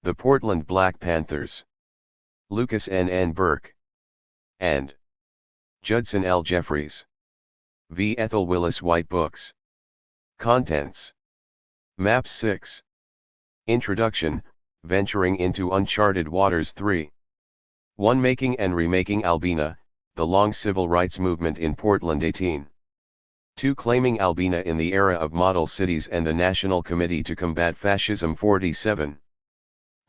the Portland Black Panthers. Lucas N. Burke. And Judson L. Jeffries. V. Ethel Willis White Books. Contents. Maps 6. Introduction, Venturing into Uncharted Waters 3. 1. Making and Remaking Albina, the long civil rights movement in Portland 18. 2. Claiming Albina in the era of model cities and the National Committee to Combat Fascism 47.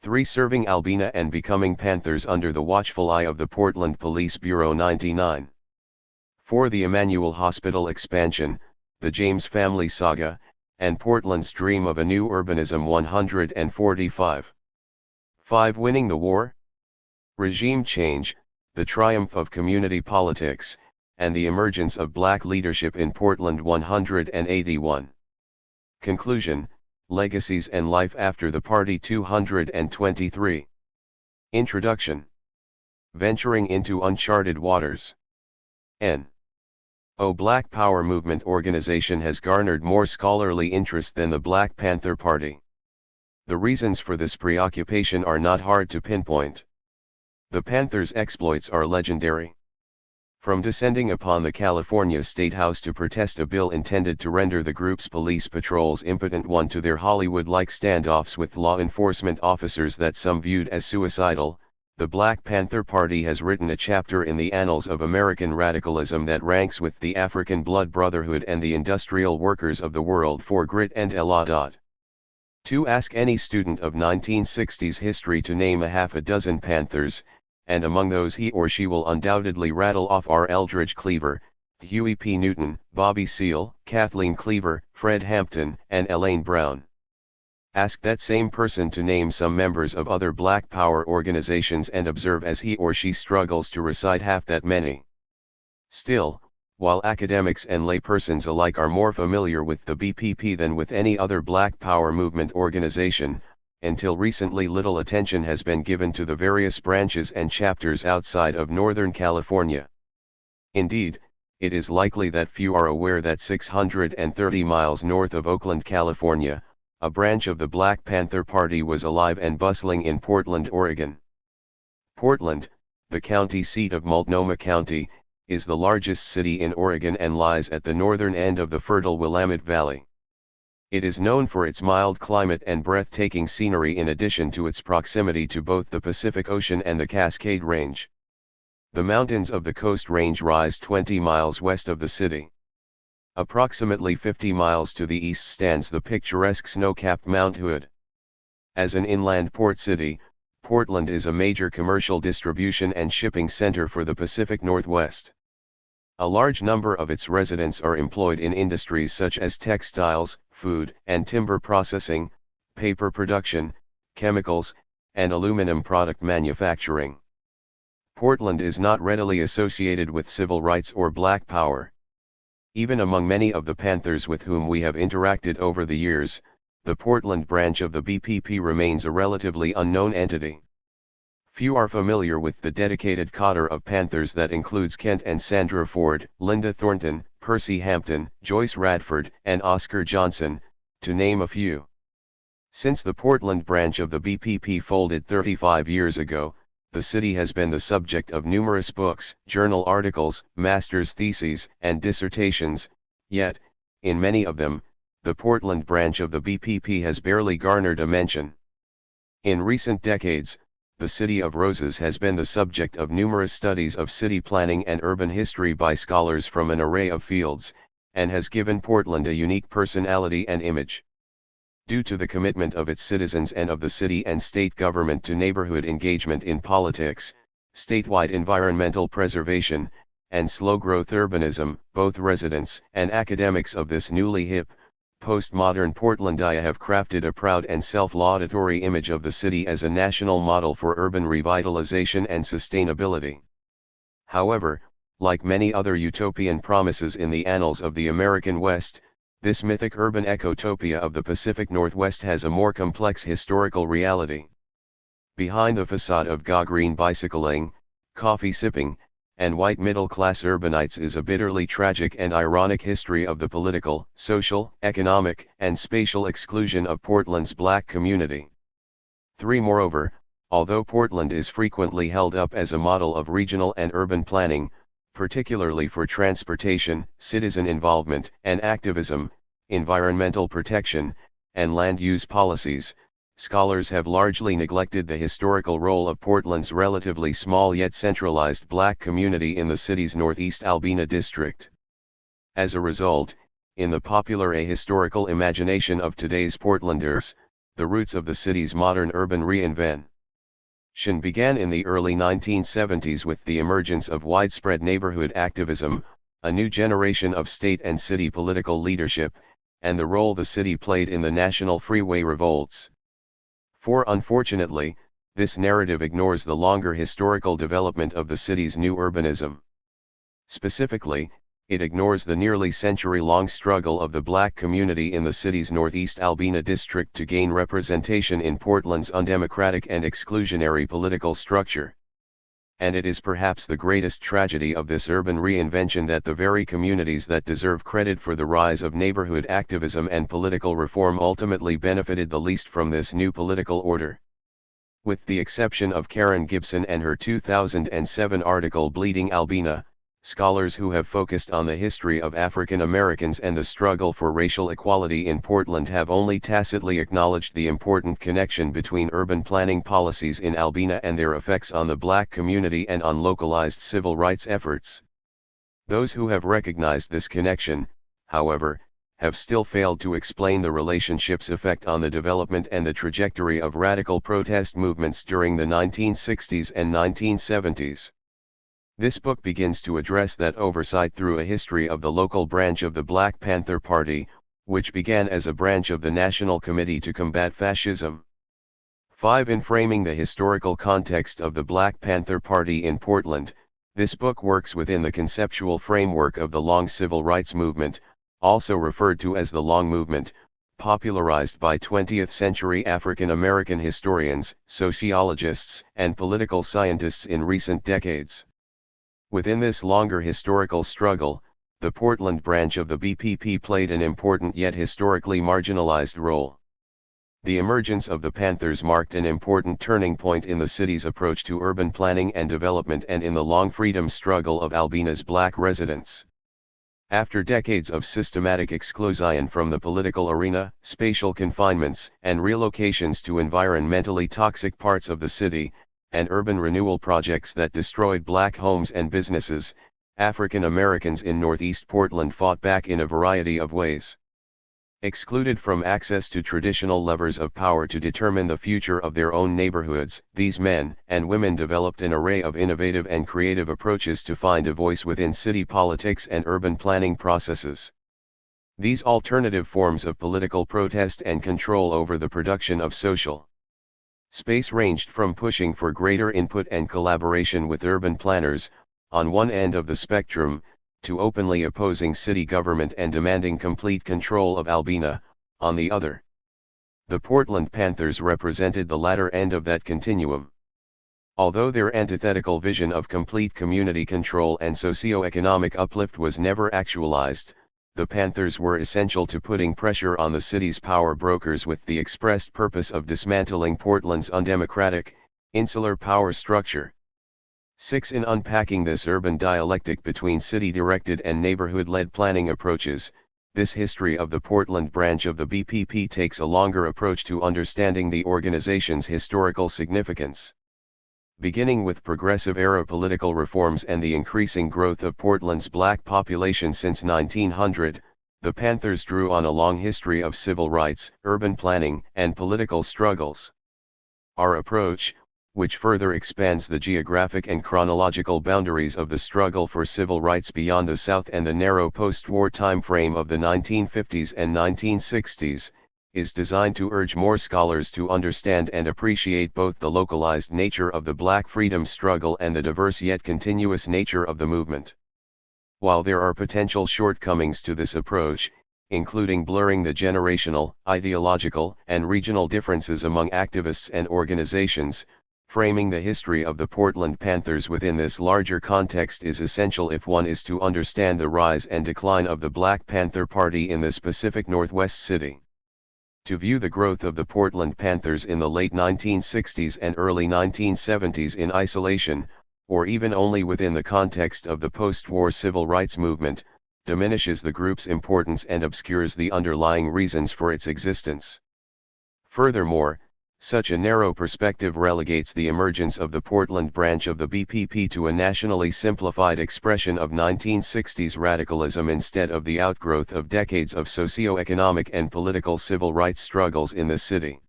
3. Serving Albina and becoming Panthers under the watchful eye of the Portland Police Bureau 99. 4. The Emmanuel Hospital expansion, the James family saga, and Portland's dream of a new urbanism 145. 5. Winning the war? Regime change, the triumph of community politics, and the emergence of black leadership in Portland 181. Conclusion, Legacies and Life After the Party 223. Introduction. Venturing into Uncharted Waters. N.O. Black Power movement organization has garnered more scholarly interest than the Black Panther Party. The reasons for this preoccupation are not hard to pinpoint. The Panthers' exploits are legendary. From descending upon the California State House to protest a bill intended to render the group's police patrols impotent to their Hollywood-like standoffs with law enforcement officers that some viewed as suicidal, the Black Panther Party has written a chapter in the annals of American radicalism that ranks with the African Blood Brotherhood and the industrial workers of the world for grit and audace. To ask any student of 1960s history to name a half a dozen Panthers, and among those he or she will undoubtedly rattle off are Eldridge Cleaver, Huey P. Newton, Bobby Seale, Kathleen Cleaver, Fred Hampton, and Elaine Brown. Ask that same person to name some members of other Black Power organizations and observe as he or she struggles to recite half that many. Still, while academics and laypersons alike are more familiar with the BPP than with any other Black Power movement organization, until recently little attention has been given to the various branches and chapters outside of Northern California. Indeed, it is likely that few are aware that 630 miles north of Oakland, California, a branch of the Black Panther Party was alive and bustling in Portland, Oregon. Portland, the county seat of Multnomah County, is the largest city in Oregon and lies at the northern end of the fertile Willamette Valley. It is known for its mild climate and breathtaking scenery in addition to its proximity to both the Pacific Ocean and the Cascade Range. The mountains of the Coast Range rise 20 miles west of the city. Approximately 50 miles to the east stands the picturesque snow-capped Mount Hood. As an inland port city, Portland is a major commercial distribution and shipping center for the Pacific Northwest. A large number of its residents are employed in industries such as textiles, food and timber processing, paper production, chemicals, and aluminum product manufacturing. Portland is not readily associated with civil rights or Black Power. Even among many of the Panthers with whom we have interacted over the years, the Portland branch of the BPP remains a relatively unknown entity. Few are familiar with the dedicated cadre of Panthers that includes Kent and Sandra Ford, Linda Thornton, Percy Hampton, Joyce Radford, and Oscar Johnson, to name a few. Since the Portland branch of the BPP folded 35 years ago, the city has been the subject of numerous books, journal articles, master's theses, and dissertations, yet, in many of them, the Portland branch of the BPP has barely garnered a mention. In recent decades, the City of Roses has been the subject of numerous studies of city planning and urban history by scholars from an array of fields, and has given Portland a unique personality and image. Due to the commitment of its citizens and of the city and state government to neighborhood engagement in politics, statewide environmental preservation, and slow-growth urbanism, both residents and academics of this newly hip, postmodern Portlandia have crafted a proud and self-laudatory image of the city as a national model for urban revitalization and sustainability. However, like many other utopian promises in the annals of the American West, this mythic urban ecotopia of the Pacific Northwest has a more complex historical reality. Behind the facade of green bicycling, coffee sipping, and white middle-class urbanites is a bitterly tragic and ironic history of the political, social, economic, and spatial exclusion of Portland's black community. 3. Moreover, although Portland is frequently held up as a model of regional and urban planning, particularly for transportation, citizen involvement and activism, environmental protection, and land use policies, scholars have largely neglected the historical role of Portland's relatively small yet centralized black community in the city's northeast Albina district. As a result, in the popular ahistorical imagination of today's Portlanders, the roots of the city's modern urban reinvention began in the early 1970s with the emergence of widespread neighborhood activism, a new generation of state and city political leadership, and the role the city played in the national freeway revolts. For unfortunately, this narrative ignores the longer historical development of the city's new urbanism. Specifically, it ignores the nearly century-long struggle of the black community in the city's northeast Albina district to gain representation in Portland's undemocratic and exclusionary political structure. And it is perhaps the greatest tragedy of this urban reinvention that the very communities that deserve credit for the rise of neighborhood activism and political reform ultimately benefited the least from this new political order. With the exception of Karen Gibson and her 2007 article Bleeding Albina, scholars who have focused on the history of African Americans and the struggle for racial equality in Portland have only tacitly acknowledged the important connection between urban planning policies in Albina and their effects on the black community and on localized civil rights efforts. Those who have recognized this connection, however, have still failed to explain the relationship's effect on the development and the trajectory of radical protest movements during the 1960s and 1970s. This book begins to address that oversight through a history of the local branch of the Black Panther Party, which began as a branch of the National Committee to Combat Fascism. 5. In framing the historical context of the Black Panther Party in Portland, this book works within the conceptual framework of the Long Civil Rights Movement, also referred to as the Long Movement, popularized by 20th-century African American historians, sociologists, and political scientists in recent decades. Within this longer historical struggle, the Portland branch of the BPP played an important yet historically marginalized role. The emergence of the Panthers marked an important turning point in the city's approach to urban planning and development and in the long freedom struggle of Albina's black residents. After decades of systematic exclusion from the political arena, spatial confinements, and relocations to environmentally toxic parts of the city, and urban renewal projects that destroyed black homes and businesses, African Americans in Northeast Portland fought back in a variety of ways. Excluded from access to traditional levers of power to determine the future of their own neighborhoods, these men and women developed an array of innovative and creative approaches to find a voice within city politics and urban planning processes. These alternative forms of political protest and control over the production of social space ranged from pushing for greater input and collaboration with urban planners, on one end of the spectrum, to openly opposing city government and demanding complete control of Albina, on the other. The Portland Panthers represented the latter end of that continuum. Although their antithetical vision of complete community control and socio-economic uplift was never actualized, the Panthers were essential to putting pressure on the city's power brokers with the expressed purpose of dismantling Portland's undemocratic, insular power structure. 6. In unpacking this urban dialectic between city-directed and neighborhood-led planning approaches, this history of the Portland branch of the BPP takes a longer approach to understanding the organization's historical significance. Beginning with progressive-era political reforms and the increasing growth of Portland's black population since 1900, the Panthers drew on a long history of civil rights, urban planning, and political struggles. Our approach, which further expands the geographic and chronological boundaries of the struggle for civil rights beyond the South and the narrow post-war time frame of the 1950s and 1960s, is designed to urge more scholars to understand and appreciate both the localized nature of the black freedom struggle and the diverse yet continuous nature of the movement. While there are potential shortcomings to this approach, including blurring the generational, ideological, and regional differences among activists and organizations, framing the history of the Portland Panthers within this larger context is essential if one is to understand the rise and decline of the Black Panther Party in the specific Northwest city. To view the growth of the Portland Panthers in the late 1960s and early 1970s in isolation, or even only within the context of the post-war civil rights movement, diminishes the group's importance and obscures the underlying reasons for its existence. Furthermore, such a narrow perspective relegates the emergence of the Portland branch of the BPP to a nationally simplified expression of 1960s radicalism instead of the outgrowth of decades of socio-economic and political civil rights struggles in the city.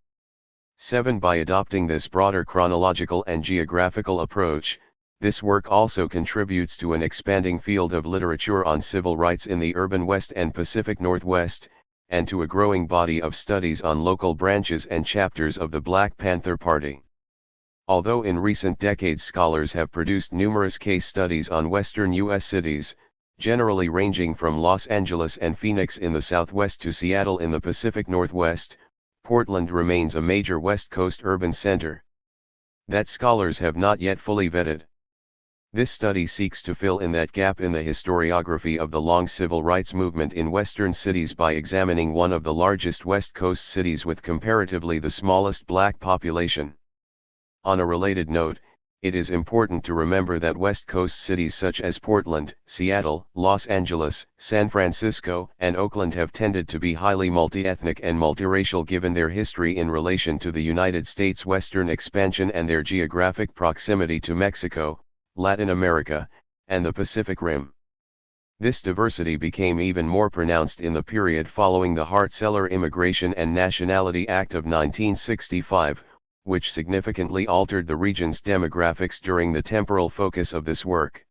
7. By adopting this broader chronological and geographical approach, this work also contributes to an expanding field of literature on civil rights in the urban West and Pacific Northwest, and to a growing body of studies on local branches and chapters of the Black Panther Party. Although in recent decades scholars have produced numerous case studies on western U.S. cities, generally ranging from Los Angeles and Phoenix in the Southwest to Seattle in the Pacific Northwest, Portland remains a major West Coast urban center that scholars have not yet fully vetted. This study seeks to fill in that gap in the historiography of the long civil rights movement in western cities by examining one of the largest West Coast cities with comparatively the smallest black population. On a related note, it is important to remember that West Coast cities such as Portland, Seattle, Los Angeles, San Francisco, and Oakland have tended to be highly multi-ethnic and multiracial given their history in relation to the United States' western expansion and their geographic proximity to Mexico, Latin America, and the Pacific Rim. This diversity became even more pronounced in the period following the Hart-Celler Immigration and Nationality Act of 1965, which significantly altered the region's demographics during the temporal focus of this work.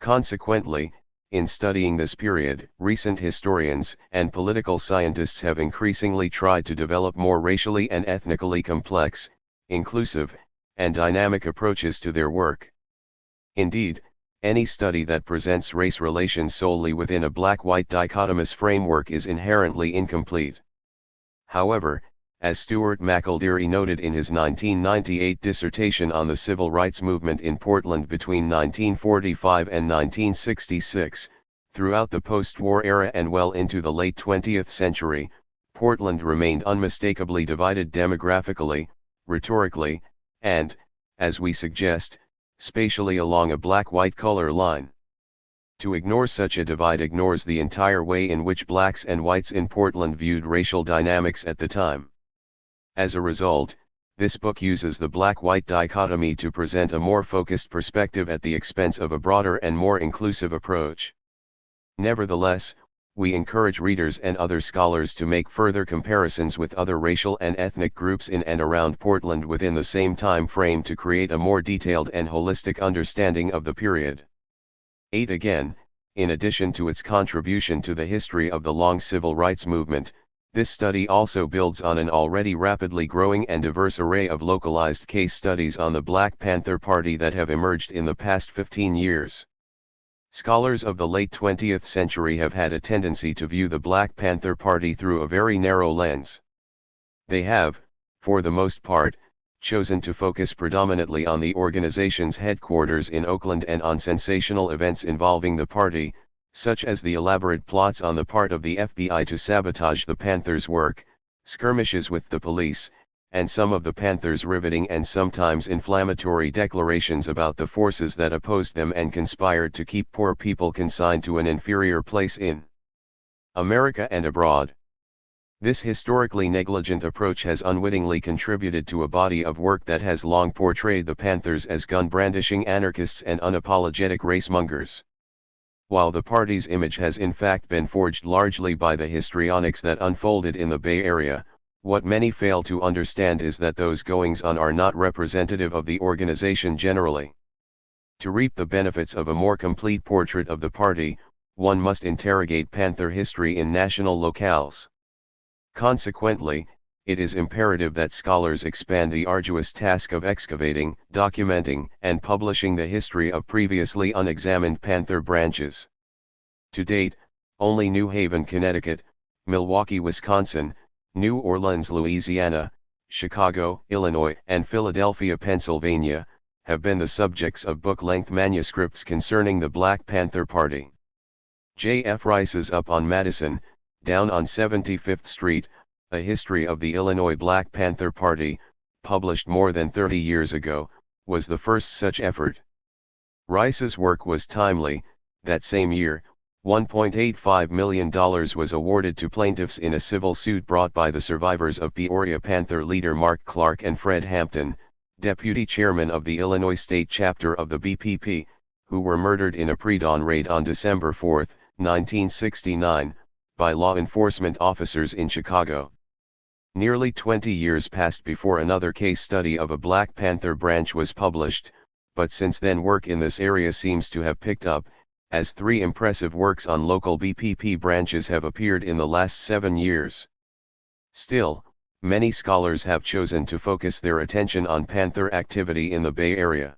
Consequently, in studying this period, recent historians and political scientists have increasingly tried to develop more racially and ethnically complex, inclusive, and dynamic approaches to their work. Indeed, any study that presents race relations solely within a black-white dichotomous framework is inherently incomplete. However, as Stuart McElderry noted in his 1998 dissertation on the civil rights movement in Portland between 1945 and 1966, throughout the post-war era and well into the late 20th century, Portland remained unmistakably divided demographically, rhetorically, and, as we suggest, spatially along a black-white color line. To ignore such a divide ignores the entire way in which blacks and whites in Portland viewed racial dynamics at the time. As a result, this book uses the black-white dichotomy to present a more focused perspective at the expense of a broader and more inclusive approach. Nevertheless, we encourage readers and other scholars to make further comparisons with other racial and ethnic groups in and around Portland within the same time frame to create a more detailed and holistic understanding of the period. 8. Again, in addition to its contribution to the history of the long civil rights movement, this study also builds on an already rapidly growing and diverse array of localized case studies on the Black Panther Party that have emerged in the past 15 years. Scholars of the late 20th century have had a tendency to view the Black Panther Party through a very narrow lens. They have, for the most part, chosen to focus predominantly on the organization's headquarters in Oakland and on sensational events involving the party, such as the elaborate plots on the part of the FBI to sabotage the Panthers' work, skirmishes with the police, and some of the Panthers' riveting and sometimes inflammatory declarations about the forces that opposed them and conspired to keep poor people consigned to an inferior place in America and abroad. This historically negligent approach has unwittingly contributed to a body of work that has long portrayed the Panthers as gun-brandishing anarchists and unapologetic race-mongers. While the party's image has in fact been forged largely by the histrionics that unfolded in the Bay Area, what many fail to understand is that those goings-on are not representative of the organization generally. To reap the benefits of a more complete portrait of the party, one must interrogate Panther history in national locales. Consequently, it is imperative that scholars expand the arduous task of excavating, documenting, and publishing the history of previously unexamined Panther branches. To date, only New Haven, Connecticut, Milwaukee, Wisconsin, New Orleans, Louisiana, Chicago, Illinois, and Philadelphia, Pennsylvania, have been the subjects of book-length manuscripts concerning the Black Panther Party. J. F. Rice's Up on Madison, Down on 75th Street, A History of the Illinois Black Panther Party, published more than 30 years ago, was the first such effort. Rice's work was timely. That same year, $1.85 million was awarded to plaintiffs in a civil suit brought by the survivors of Peoria Panther leader Mark Clark and Fred Hampton, deputy chairman of the Illinois state chapter of the BPP, who were murdered in a pre-dawn raid on December 4, 1969, by law enforcement officers in Chicago. Nearly 20 years passed before another case study of a Black Panther branch was published, but since then work in this area seems to have picked up, as 3 impressive works on local BPP branches have appeared in the last 7 years. Still, many scholars have chosen to focus their attention on Panther activity in the Bay Area.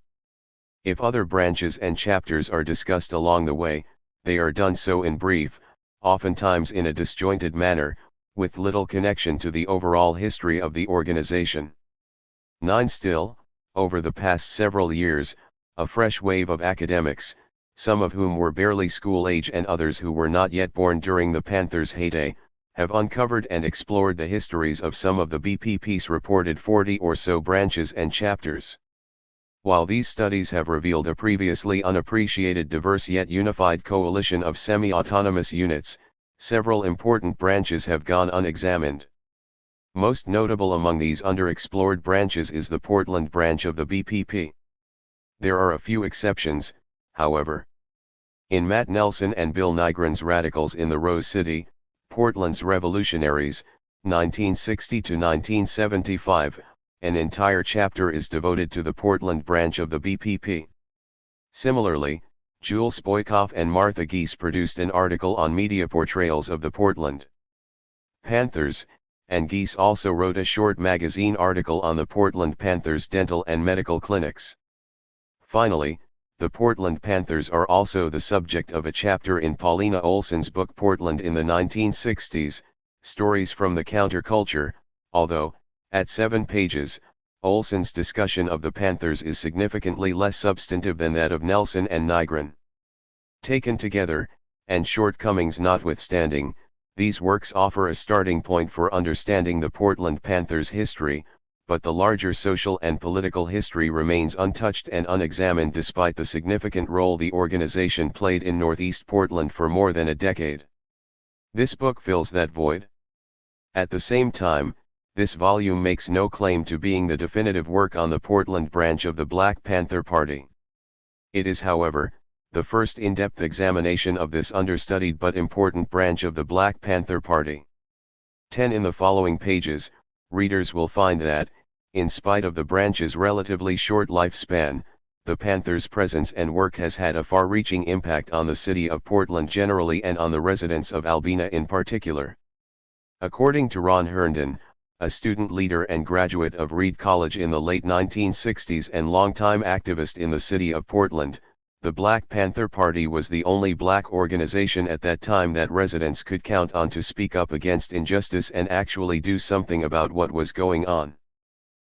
If other branches and chapters are discussed along the way, they are done so in brief, oftentimes in a disjointed manner, with little connection to the overall history of the organization. 9. Still, over the past several years, a fresh wave of academics, some of whom were barely school age and others who were not yet born during the Panthers' heyday, have uncovered and explored the histories of some of the BPP's reported 40 or so branches and chapters. While these studies have revealed a previously unappreciated diverse yet unified coalition of semi-autonomous units, several important branches have gone unexamined. Most notable among these underexplored branches is the Portland branch of the BPP. There are a few exceptions, however. In Matt Nelson and Bill Nygren's Radicals in the Rose City, Portland's Revolutionaries, 1960 to 1975, an entire chapter is devoted to the Portland branch of the BPP. Similarly, Jules Boykoff and Martha Geese produced an article on media portrayals of the Portland Panthers, and Geese also wrote a short magazine article on the Portland Panthers' dental and medical clinics. Finally, the Portland Panthers are also the subject of a chapter in Paulina Olson's book Portland in the 1960s, Stories from the Counterculture, although, at 7 pages, Olson's discussion of the Panthers is significantly less substantive than that of Nelson and Nygren. Taken together, and shortcomings notwithstanding, these works offer a starting point for understanding the Portland Panthers' history, but the larger social and political history remains untouched and unexamined despite the significant role the organization played in Northeast Portland for more than a decade. This book fills that void. At the same time, this volume makes no claim to being the definitive work on the Portland branch of the Black Panther Party. It is, however, the first in-depth examination of this understudied but important branch of the Black Panther Party. 10. In the following pages, readers will find that, in spite of the branch's relatively short lifespan, the Panthers' presence and work has had a far-reaching impact on the city of Portland generally and on the residents of Albina in particular. According to Ron Herndon, a student leader and graduate of Reed College in the late 1960s and longtime activist in the city of Portland, the Black Panther Party was the only black organization at that time that residents could count on to speak up against injustice and actually do something about what was going on.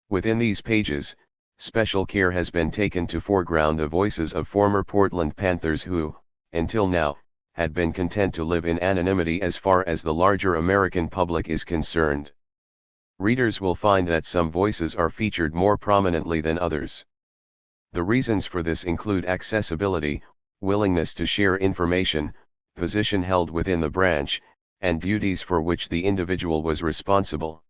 Within these pages, special care has been taken to foreground the voices of former Portland Panthers who, until now, had been content to live in anonymity as far as the larger American public is concerned. Readers will find that some voices are featured more prominently than others. The reasons for this include accessibility, willingness to share information, position held within the branch, and duties for which the individual was responsible.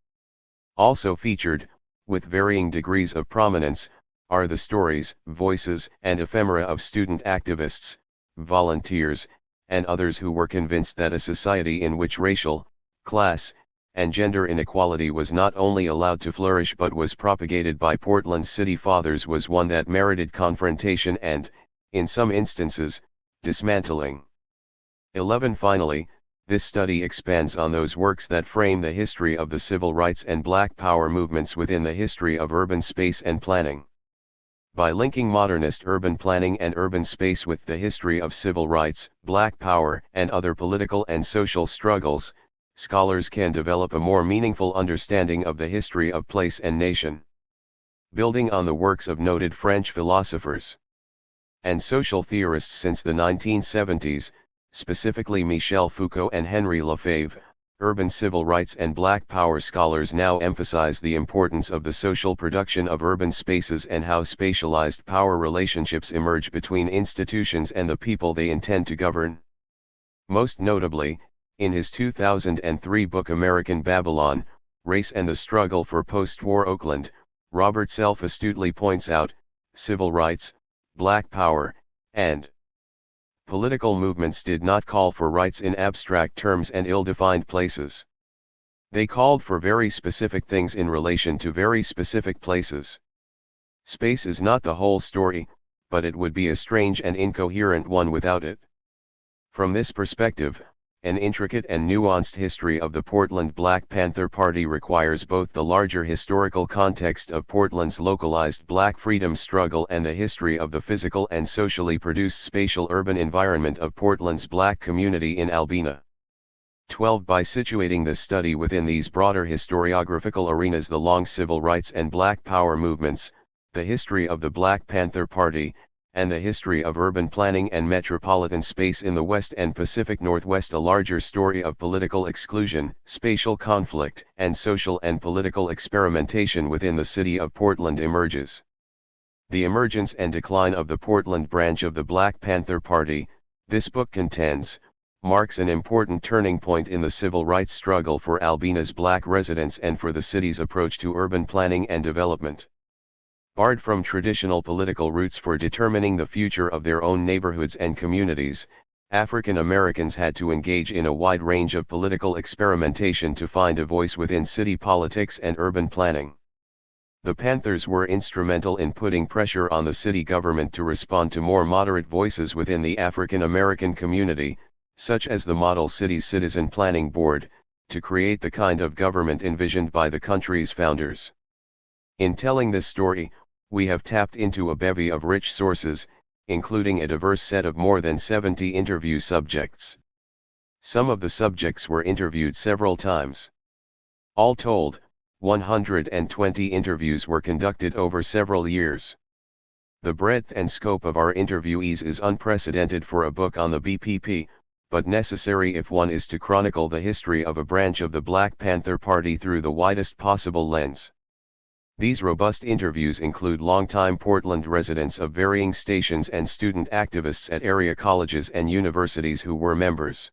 Also featured, with varying degrees of prominence, are the stories, voices, and ephemera of student activists, volunteers, and others who were convinced that a society in which racial, class, and gender inequality was not only allowed to flourish but was propagated by Portland's city fathers was one that merited confrontation and, in some instances, dismantling. 11. Finally, this study expands on those works that frame the history of the civil rights and Black Power movements within the history of urban space and planning. By linking modernist urban planning and urban space with the history of civil rights, Black Power, and other political and social struggles, scholars can develop a more meaningful understanding of the history of place and nation. Building on the works of noted French philosophers and social theorists since the 1970s, specifically Michel Foucault and Henri Lefebvre, urban civil rights and Black Power scholars now emphasize the importance of the social production of urban spaces and how spatialized power relationships emerge between institutions and the people they intend to govern. Most notably, in his 2003 book American Babylon, Race and the Struggle for Post-War Oakland, Robert Self astutely points out, civil rights, Black Power, and political movements did not call for rights in abstract terms and ill-defined places. They called for very specific things in relation to very specific places. Space is not the whole story, but it would be a strange and incoherent one without it. From this perspective, an intricate and nuanced history of the Portland Black Panther Party requires both the larger historical context of Portland's localized Black freedom struggle and the history of the physical and socially produced spatial urban environment of Portland's Black community in Albina. 12. By situating the study within these broader historiographical arenas, the long civil rights and Black Power movements, the history of the Black Panther Party, and the history of urban planning and metropolitan space in the West and Pacific Northwest, a larger story of political exclusion, spatial conflict, and social and political experimentation within the city of Portland emerges. The emergence and decline of the Portland branch of the Black Panther Party, this book contends, marks an important turning point in the civil rights struggle for Albina's Black residents and for the city's approach to urban planning and development. Barred from traditional political routes for determining the future of their own neighborhoods and communities, African Americans had to engage in a wide range of political experimentation to find a voice within city politics and urban planning. The Panthers were instrumental in putting pressure on the city government to respond to more moderate voices within the African American community, such as the Model Cities Citizen Planning Board, to create the kind of government envisioned by the country's founders. In telling this story, we have tapped into a bevy of rich sources, including a diverse set of more than 70 interview subjects. Some of the subjects were interviewed several times. All told, 120 interviews were conducted over several years. The breadth and scope of our interviewees is unprecedented for a book on the BPP, but necessary if one is to chronicle the history of a branch of the Black Panther Party through the widest possible lens. These robust interviews include longtime Portland residents of varying stations and student activists at area colleges and universities who were members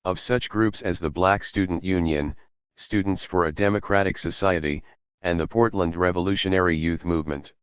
of such groups as the Black Student Union, Students for a Democratic Society, and the Portland Revolutionary Youth Movement.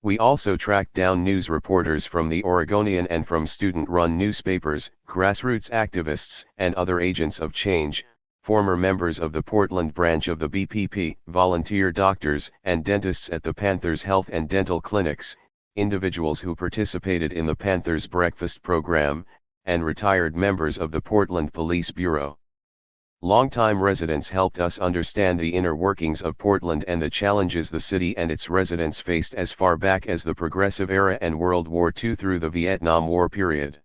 We also tracked down news reporters from the Oregonian and from student-run newspapers, grassroots activists, and other agents of change, former members of the Portland branch of the BPP, volunteer doctors and dentists at the Panthers Health and Dental Clinics, individuals who participated in the Panthers Breakfast Program, and retired members of the Portland Police Bureau. Longtime residents helped us understand the inner workings of Portland and the challenges the city and its residents faced as far back as the Progressive Era and World War II through the Vietnam War period.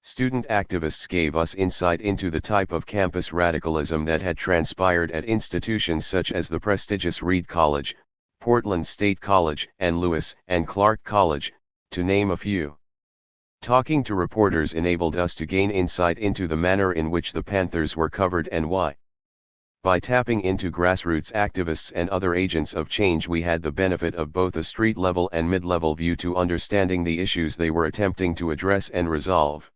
Student activists gave us insight into the type of campus radicalism that had transpired at institutions such as the prestigious Reed College, Portland State College, and Lewis and Clark College, to name a few. Talking to reporters enabled us to gain insight into the manner in which the Panthers were covered and why. By tapping into grassroots activists and other agents of change, we had the benefit of both a street-level and mid-level view to understanding the issues they were attempting to address and resolve.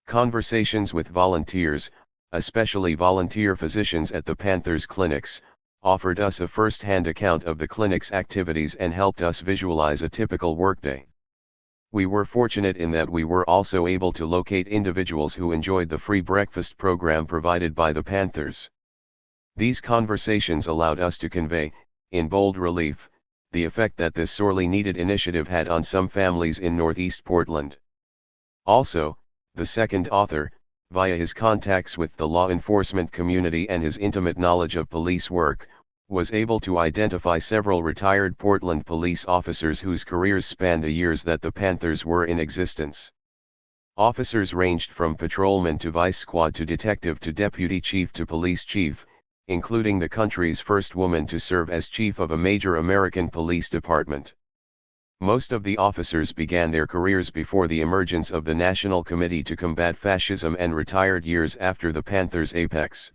Conversations with volunteers, especially volunteer physicians at the Panthers clinics, offered us a first-hand account of the clinic's activities and helped us visualize a typical workday. We were fortunate in that we were also able to locate individuals who enjoyed the free breakfast program provided by the Panthers. These conversations allowed us to convey, in bold relief, the effect that this sorely needed initiative had on some families in Northeast Portland. Also, the second author, via his contacts with the law enforcement community and his intimate knowledge of police work, was able to identify several retired Portland police officers whose careers spanned the years that the Panthers were in existence. Officers ranged from patrolman to vice squad to detective to deputy chief to police chief, including the country's first woman to serve as chief of a major American police department. Most of the officers began their careers before the emergence of the National Committee to Combat Fascism and retired years after the Panthers' apex.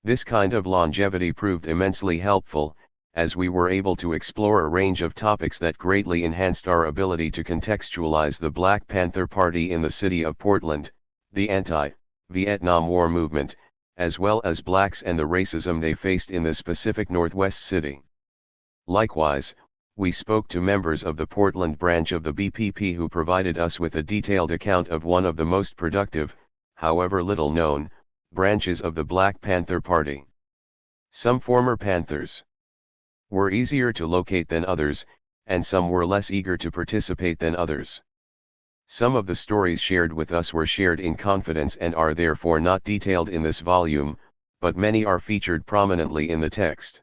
This kind of longevity proved immensely helpful, as we were able to explore a range of topics that greatly enhanced our ability to contextualize the Black Panther Party in the city of Portland, the anti-Vietnam War movement, as well as blacks and the racism they faced in the specific Northwest city. Likewise, we spoke to members of the Portland branch of the BPP who provided us with a detailed account of one of the most productive, however little known, branches of the Black Panther Party. Some former Panthers were easier to locate than others, and some were less eager to participate than others. Some of the stories shared with us were shared in confidence and are therefore not detailed in this volume, but many are featured prominently in the text.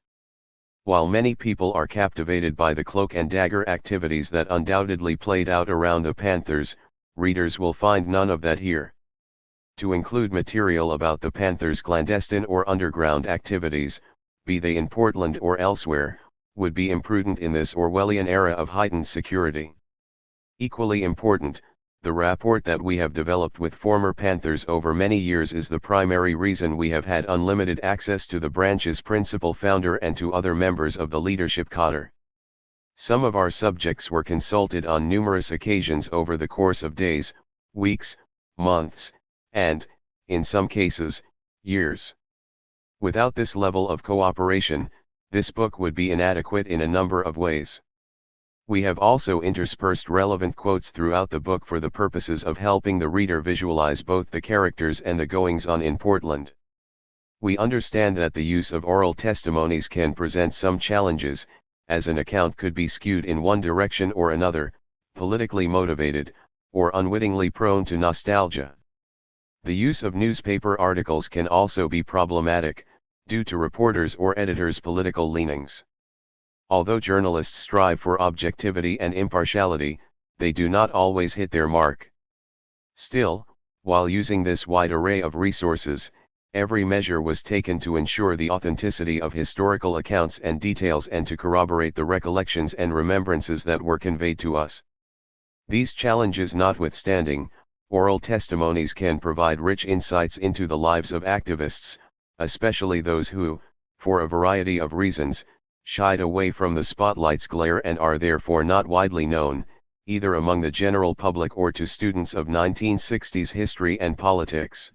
While many people are captivated by the cloak and dagger activities that undoubtedly played out around the Panthers, readers will find none of that here. To include material about the Panthers' clandestine or underground activities, be they in Portland or elsewhere, would be imprudent in this Orwellian era of heightened security. Equally important, the rapport that we have developed with former Panthers over many years is the primary reason we have had unlimited access to the branch's principal founder and to other members of the leadership cadre. Some of our subjects were consulted on numerous occasions over the course of days, weeks, months, and, in some cases, years. Without this level of cooperation, this book would be inadequate in a number of ways. We have also interspersed relevant quotes throughout the book for the purposes of helping the reader visualize both the characters and the goings-on in Portland. We understand that the use of oral testimonies can present some challenges, as an account could be skewed in one direction or another, politically motivated, or unwittingly prone to nostalgia. The use of newspaper articles can also be problematic, due to reporters' or editors' political leanings. Although journalists strive for objectivity and impartiality, they do not always hit their mark. Still, while using this wide array of resources, every measure was taken to ensure the authenticity of historical accounts and details and to corroborate the recollections and remembrances that were conveyed to us. These challenges notwithstanding, oral testimonies can provide rich insights into the lives of activists, especially those who, for a variety of reasons, shied away from the spotlight's glare and are therefore not widely known, either among the general public or to students of 1960s history and politics.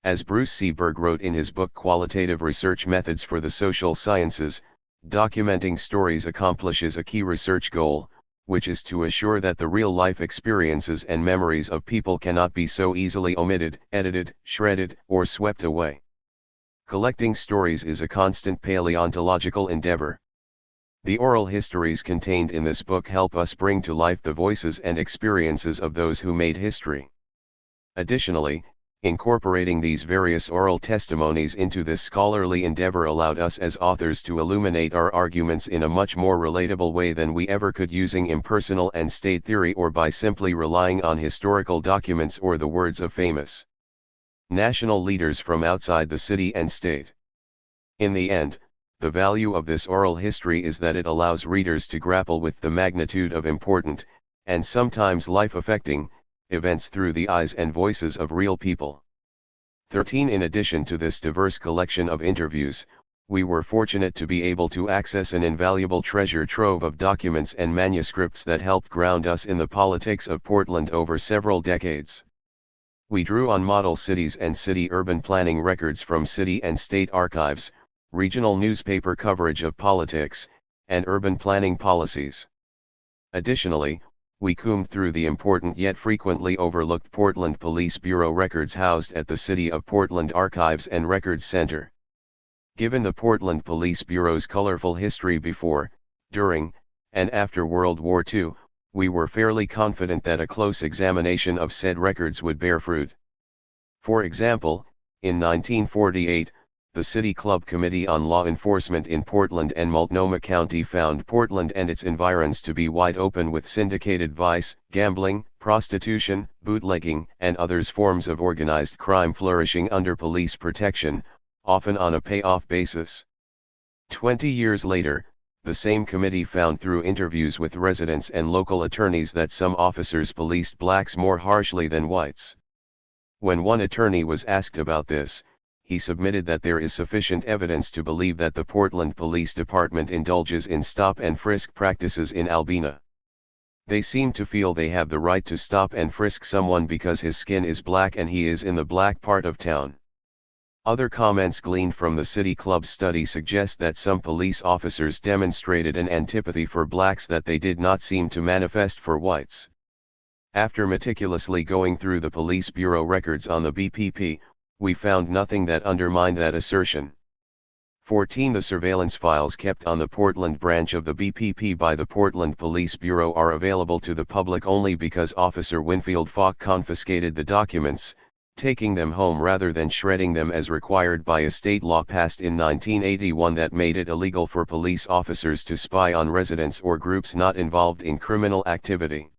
As Bruce C. Burke wrote in his book Qualitative Research Methods for the Social Sciences, documenting stories accomplishes a key research goal, which is to assure that the real-life experiences and memories of people cannot be so easily omitted, edited, shredded, or swept away. Collecting stories is a constant paleontological endeavor. The oral histories contained in this book help us bring to life the voices and experiences of those who made history. Additionally, incorporating these various oral testimonies into this scholarly endeavor allowed us as authors to illuminate our arguments in a much more relatable way than we ever could using impersonal and state theory or by simply relying on historical documents or the words of famous national leaders from outside the city and state. In the end, the value of this oral history is that it allows readers to grapple with the magnitude of important, and sometimes life-affecting, events through the eyes and voices of real people. 13. In addition to this diverse collection of interviews, we were fortunate to be able to access an invaluable treasure trove of documents and manuscripts that helped ground us in the politics of Portland over several decades. We drew on model cities and city urban planning records from city and state archives, regional newspaper coverage of politics, and urban planning policies. Additionally, we combed through the important yet frequently overlooked Portland Police Bureau records housed at the City of Portland Archives and Records Center. Given the Portland Police Bureau's colorful history before, during, and after World War II, we were fairly confident that a close examination of said records would bear fruit. For example, in 1948, the City Club Committee on Law Enforcement in Portland and Multnomah County found Portland and its environs to be wide open with syndicated vice, gambling, prostitution, bootlegging, and others forms of organized crime flourishing under police protection, often on a payoff basis. 20 years later, the same committee found through interviews with residents and local attorneys that some officers policed blacks more harshly than whites. When one attorney was asked about this, he submitted that there is sufficient evidence to believe that the Portland Police Department indulges in stop and frisk practices in Albina. They seem to feel they have the right to stop and frisk someone because his skin is black and he is in the black part of town. Other comments gleaned from the City Club study suggest that some police officers demonstrated an antipathy for blacks that they did not seem to manifest for whites. After meticulously going through the police bureau records on the BPP, we found nothing that undermined that assertion. 14. The surveillance files kept on the Portland branch of the BPP by the Portland Police Bureau are available to the public only because Officer Winfield Falk confiscated the documents, taking them home rather than shredding them as required by a state law passed in 1981 that made it illegal for police officers to spy on residents or groups not involved in criminal activity.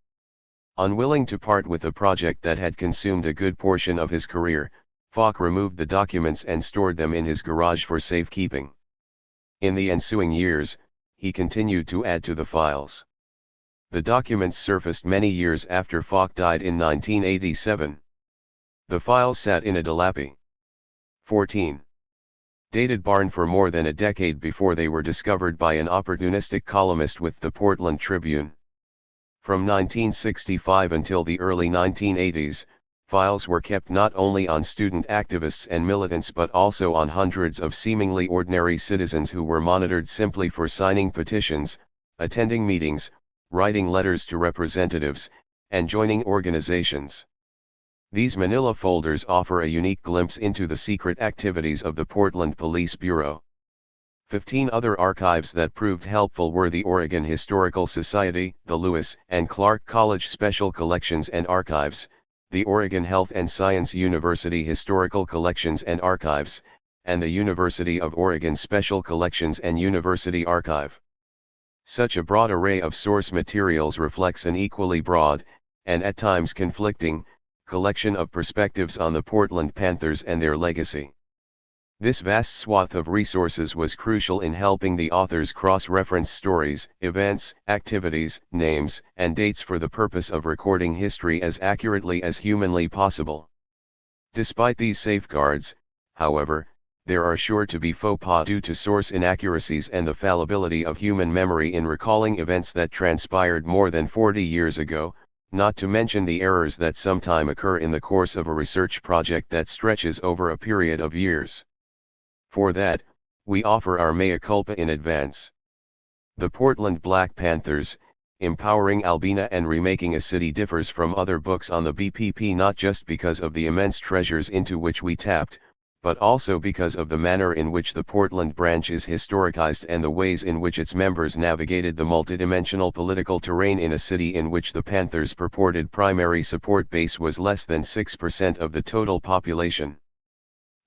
Unwilling to part with a project that had consumed a good portion of his career, Falk removed the documents and stored them in his garage for safekeeping. In the ensuing years, he continued to add to the files. The documents surfaced many years after Falk died in 1987. The files sat in a dilapidated 14. Dated barn for more than a decade before they were discovered by an opportunistic columnist with the Portland Tribune. From 1965 until the early 1980s, files were kept not only on student activists and militants but also on hundreds of seemingly ordinary citizens who were monitored simply for signing petitions, attending meetings, writing letters to representatives, and joining organizations. These manila folders offer a unique glimpse into the secret activities of the Portland Police Bureau. 15 other archives that proved helpful were the Oregon Historical Society, the Lewis and Clark College Special Collections and Archives, the Oregon Health and Science University Historical Collections and Archives, and the University of Oregon Special Collections and University Archive. Such a broad array of source materials reflects an equally broad, and at times conflicting, collection of perspectives on the Portland Panthers and their legacy. This vast swath of resources was crucial in helping the authors cross-reference stories, events, activities, names, and dates for the purpose of recording history as accurately as humanly possible. Despite these safeguards, however, there are sure to be faux pas due to source inaccuracies and the fallibility of human memory in recalling events that transpired more than 40 years ago, not to mention the errors that sometime occur in the course of a research project that stretches over a period of years. For that, we offer our mea culpa in advance. The Portland Black Panthers, Empowering Albina and Remaking a City differs from other books on the BPP not just because of the immense treasures into which we tapped, but also because of the manner in which the Portland branch is historicized and the ways in which its members navigated the multidimensional political terrain in a city in which the Panthers' purported primary support base was less than 6% of the total population.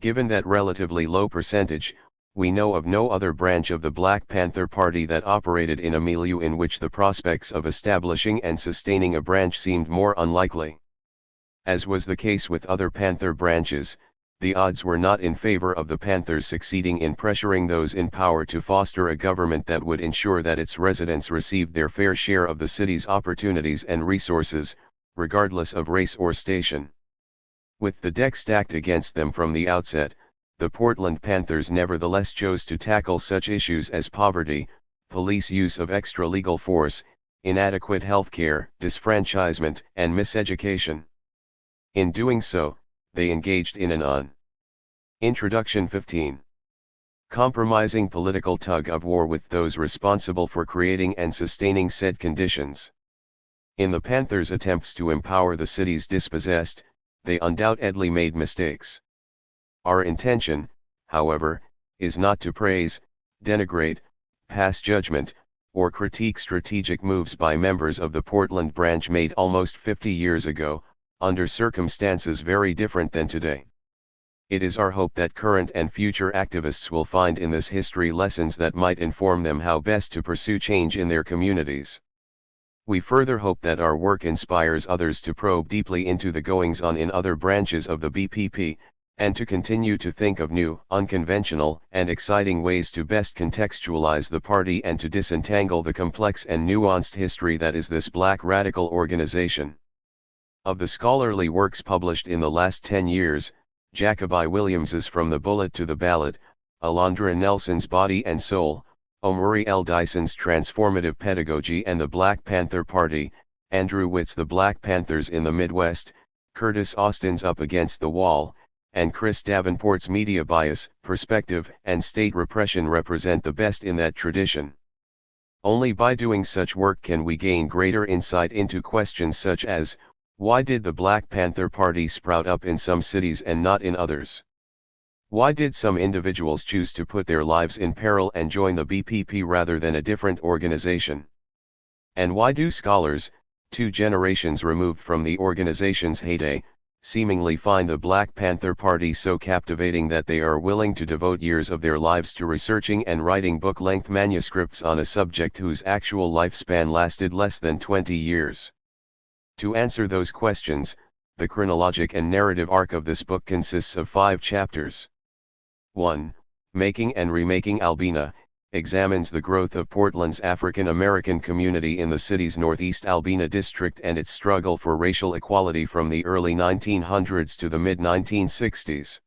Given that relatively low percentage, we know of no other branch of the Black Panther Party that operated in a milieu in which the prospects of establishing and sustaining a branch seemed more unlikely. As was the case with other Panther branches, the odds were not in favor of the Panthers succeeding in pressuring those in power to foster a government that would ensure that its residents received their fair share of the city's opportunities and resources, regardless of race or station. With the deck stacked against them from the outset, the Portland Panthers nevertheless chose to tackle such issues as poverty, police use of extra-legal force, inadequate health care, disfranchisement, and miseducation. In doing so, they engaged in an Introduction 15. Compromising political tug-of-war with those responsible for creating and sustaining said conditions. In the Panthers' attempts to empower the city's dispossessed, they undoubtedly made mistakes. Our intention, however, is not to praise, denigrate, pass judgment, or critique strategic moves by members of the Portland branch made almost 50 years ago, under circumstances very different than today. It is our hope that current and future activists will find in this history lessons that might inform them how best to pursue change in their communities. We further hope that our work inspires others to probe deeply into the goings-on in other branches of the BPP, and to continue to think of new, unconventional, and exciting ways to best contextualize the party and to disentangle the complex and nuanced history that is this black radical organization. Of the scholarly works published in the last 10 years, Jacobi Williams's From the Bullet to the Ballot, Alondra Nelson's Body and Soul, Omori L. Dyson's Transformative Pedagogy and the Black Panther Party, Andrew Witt's The Black Panthers in the Midwest, Curtis Austin's Up Against the Wall, and Chris Davenport's Media Bias, Perspective, and State Repression represent the best in that tradition. Only by doing such work can we gain greater insight into questions such as, why did the Black Panther Party sprout up in some cities and not in others? Why did some individuals choose to put their lives in peril and join the BPP rather than a different organization? And why do scholars, 2 generations removed from the organization's heyday, seemingly find the Black Panther Party so captivating that they are willing to devote years of their lives to researching and writing book-length manuscripts on a subject whose actual lifespan lasted less than 20 years? To answer those questions, the chronologic and narrative arc of this book consists of 5 chapters. 1. Making and Remaking Albina, examines the growth of Portland's African American community in the city's Northeast Albina district and its struggle for racial equality from the early 1900s to the mid-1960s.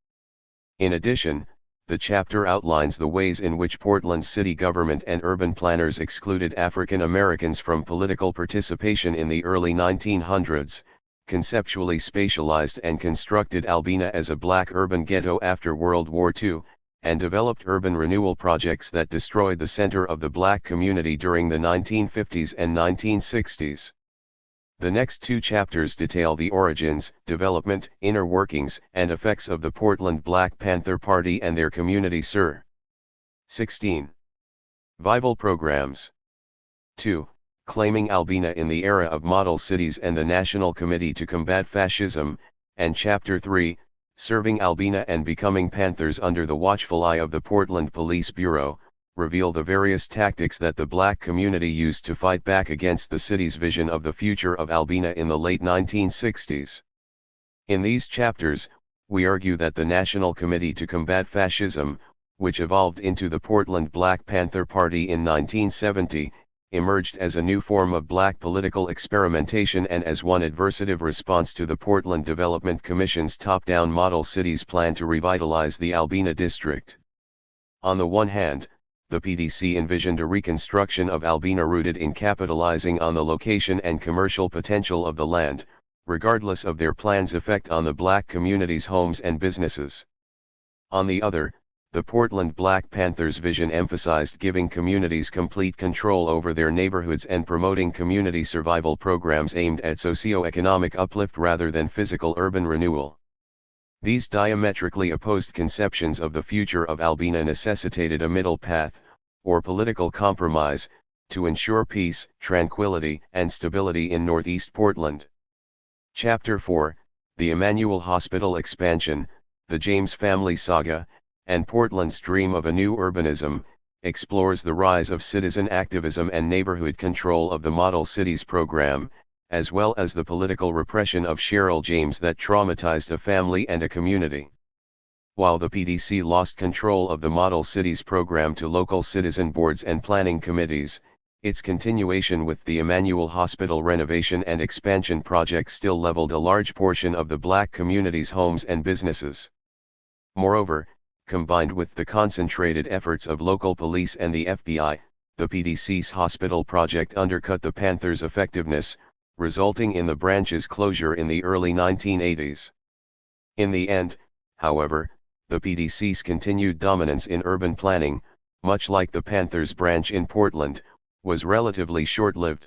In addition, the chapter outlines the ways in which Portland's city government and urban planners excluded African Americans from political participation in the early 1900s, conceptually spatialized and constructed Albina as a black urban ghetto after World War II, and developed urban renewal projects that destroyed the center of the black community during the 1950s and 1960s. The next 2 chapters detail the origins, development, inner workings, and effects of the Portland Black Panther Party and their community Sir. 16. Bible programs. 2. Claiming Albina in the Era of Model Cities and the National Committee to Combat Fascism, and Chapter 3, Serving Albina and Becoming Panthers Under the Watchful Eye of the Portland Police Bureau, reveal the various tactics that the black community used to fight back against the city's vision of the future of Albina in the late 1960s. In these chapters, we argue that the National Committee to Combat Fascism, which evolved into the Portland Black Panther Party in 1970, emerged as a new form of black political experimentation and as one adversative response to the Portland Development Commission's top-down model cities plan to revitalize the Albina district. On the one hand, the PDC envisioned a reconstruction of Albina rooted in capitalizing on the location and commercial potential of the land, regardless of their plans' effect on the black community's homes and businesses. On the other, the Portland Black Panthers' vision emphasized giving communities complete control over their neighborhoods and promoting community survival programs aimed at socio-economic uplift rather than physical urban renewal. These diametrically opposed conceptions of the future of Albina necessitated a middle path, or political compromise, to ensure peace, tranquility, and stability in Northeast Portland. Chapter 4, The Emmanuel Hospital Expansion, the James Family Saga, and Portland's Dream of a New Urbanism, explores the rise of citizen activism and neighborhood control of the Model Cities program, as well as the political repression of Cheryl James that traumatized a family and a community. While the PDC lost control of the Model Cities program to local citizen boards and planning committees, its continuation with the Emmanuel Hospital renovation and expansion project still leveled a large portion of the black community's homes and businesses. Moreover, combined with the concentrated efforts of local police and the FBI, the PDC's hospital project undercut the Panthers' effectiveness, resulting in the branch's closure in the early 1980s. In the end, however, the PDC's continued dominance in urban planning, much like the Panthers' branch in Portland, was relatively short-lived.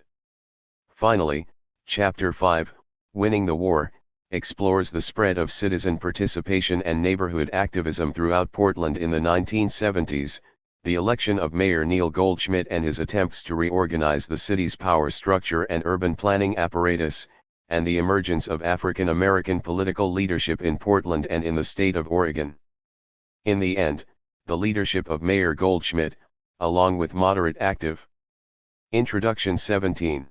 Finally, Chapter 5, Winning the War, explores the spread of citizen participation and neighborhood activism throughout Portland in the 1970s, the election of Mayor Neil Goldschmidt and his attempts to reorganize the city's power structure and urban planning apparatus, and the emergence of African American political leadership in Portland and in the state of Oregon. In the end, the leadership of Mayor Goldschmidt, along with moderate active. Introduction 17.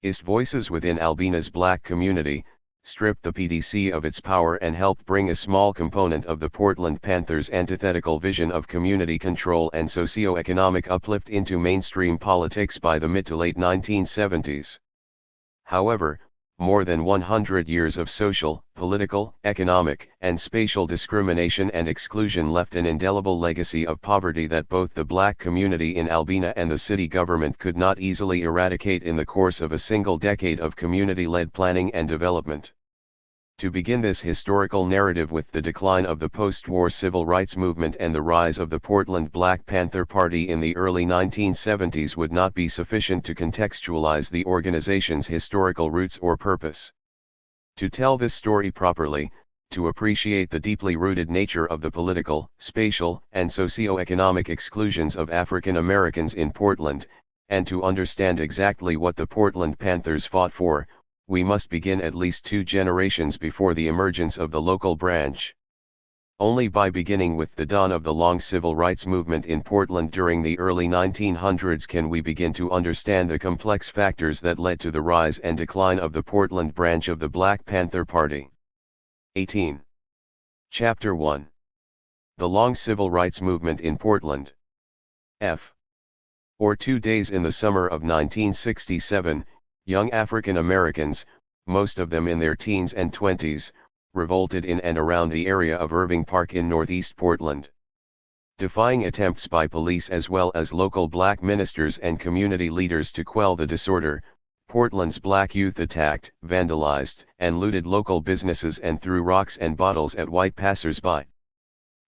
Ist Voices within Albina's Black Community, stripped the PDC of its power and helped bring a small component of the Portland Panthers' antithetical vision of community control and socio-economic uplift into mainstream politics by the mid to late 1970s. However, more than 100 years of social, political, economic, and spatial discrimination and exclusion left an indelible legacy of poverty that both the black community in Albina and the city government could not easily eradicate in the course of a single decade of community-led planning and development. To begin this historical narrative with the decline of the post-war civil rights movement and the rise of the Portland Black Panther Party in the early 1970s would not be sufficient to contextualize the organization's historical roots or purpose. To tell this story properly, to appreciate the deeply rooted nature of the political, spatial, and socio-economic exclusions of African Americans in Portland, and to understand exactly what the Portland Panthers fought for, we must begin at least 2 generations before the emergence of the local branch. Only by beginning with the dawn of the long civil rights movement in Portland during the early 1900s can we begin to understand the complex factors that led to the rise and decline of the Portland branch of the Black Panther Party. 18. Chapter 1. The Long Civil Rights Movement in Portland. Or 2 days in the summer of 1967, young African Americans, most of them in their teens and 20s, revolted in and around the area of Irving Park in northeast Portland. Defying attempts by police as well as local black ministers and community leaders to quell the disorder, Portland's black youth attacked, vandalized, and looted local businesses and threw rocks and bottles at white passers-by.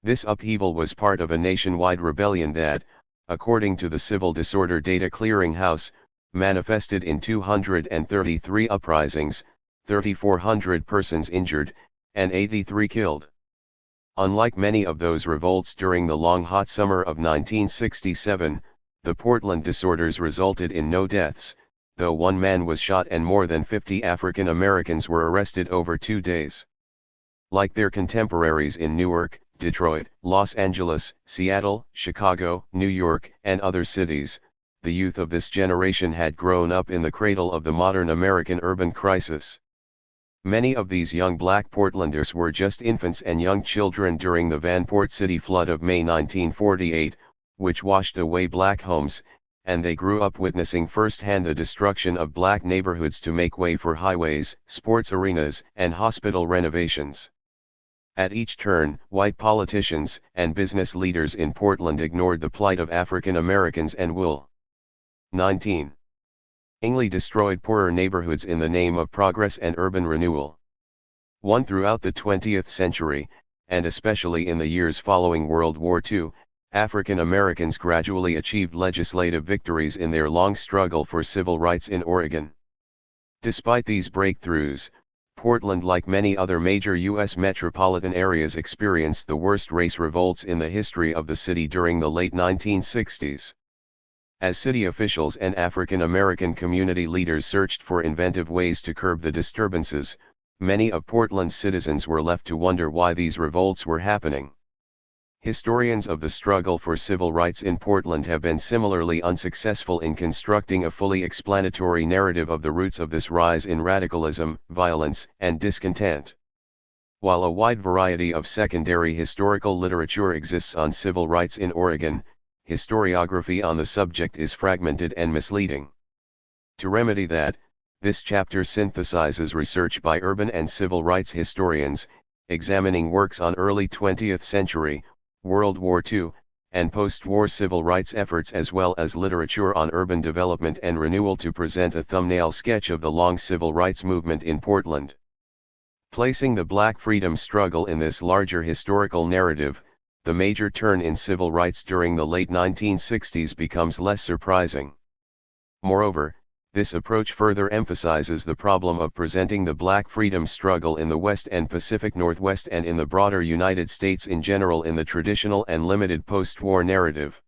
This upheaval was part of a nationwide rebellion that, according to the Civil Disorder Data Clearinghouse, manifested in 233 uprisings, 3,400 persons injured, and 83 killed. Unlike many of those revolts during the long hot summer of 1967, the Portland disorders resulted in no deaths, though 1 man was shot and more than 50 African Americans were arrested over 2 days. Like their contemporaries in Newark, Detroit, Los Angeles, Seattle, Chicago, New York, and other cities, the youth of this generation had grown up in the cradle of the modern American urban crisis. Many of these young black Portlanders were just infants and young children during the Vanport City flood of May 1948, which washed away black homes, and they grew up witnessing firsthand the destruction of black neighborhoods to make way for highways, sports arenas, and hospital renovations. At each turn, white politicians and business leaders in Portland ignored the plight of African Americans and will 19. Ingly destroyed poorer neighborhoods in the name of progress and urban renewal. Throughout the 20th century, and especially in the years following World War II, African Americans gradually achieved legislative victories in their long struggle for civil rights in Oregon. Despite these breakthroughs, Portland, like many other major U.S. metropolitan areas, experienced the worst race revolts in the history of the city during the late 1960s. As city officials and African American community leaders searched for inventive ways to curb the disturbances, many of Portland's citizens were left to wonder why these revolts were happening. Historians of the struggle for civil rights in Portland have been similarly unsuccessful in constructing a fully explanatory narrative of the roots of this rise in radicalism, violence, and discontent. While a wide variety of secondary historical literature exists on civil rights in Oregon, historiography on the subject is fragmented and misleading. To remedy that, this chapter synthesizes research by urban and civil rights historians, examining works on early 20th century, World War II, and post-war civil rights efforts, as well as literature on urban development and renewal, to present a thumbnail sketch of the long civil rights movement in Portland. Placing the Black freedom struggle in this larger historical narrative, the major turn in civil rights during the late 1960s becomes less surprising. Moreover, this approach further emphasizes the problem of presenting the Black freedom struggle in the West and Pacific Northwest and in the broader United States in general in the traditional and limited post-war narrative.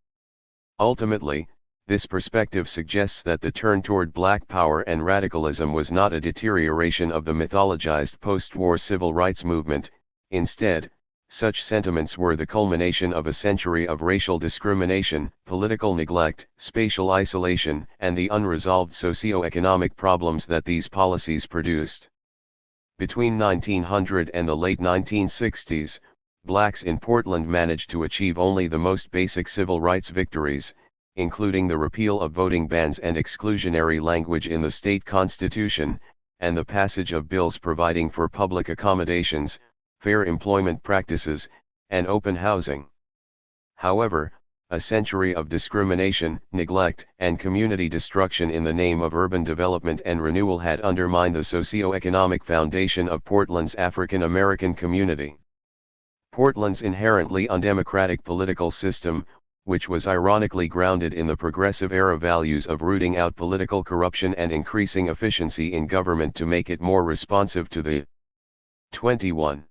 Ultimately, this perspective suggests that the turn toward Black power and radicalism was not a deterioration of the mythologized post-war civil rights movement. Instead, such sentiments were the culmination of a century of racial discrimination, political neglect, spatial isolation, and the unresolved socio-economic problems that these policies produced. Between 1900 and the late 1960s, blacks in Portland managed to achieve only the most basic civil rights victories, including the repeal of voting bans and exclusionary language in the state constitution, and the passage of bills providing for public accommodations, fair employment practices, and open housing. However, a century of discrimination, neglect, and community destruction in the name of urban development and renewal had undermined the socio-economic foundation of Portland's African American community. Portland's inherently undemocratic political system, which was ironically grounded in the progressive era values of rooting out political corruption and increasing efficiency in government to make it more responsive to the 21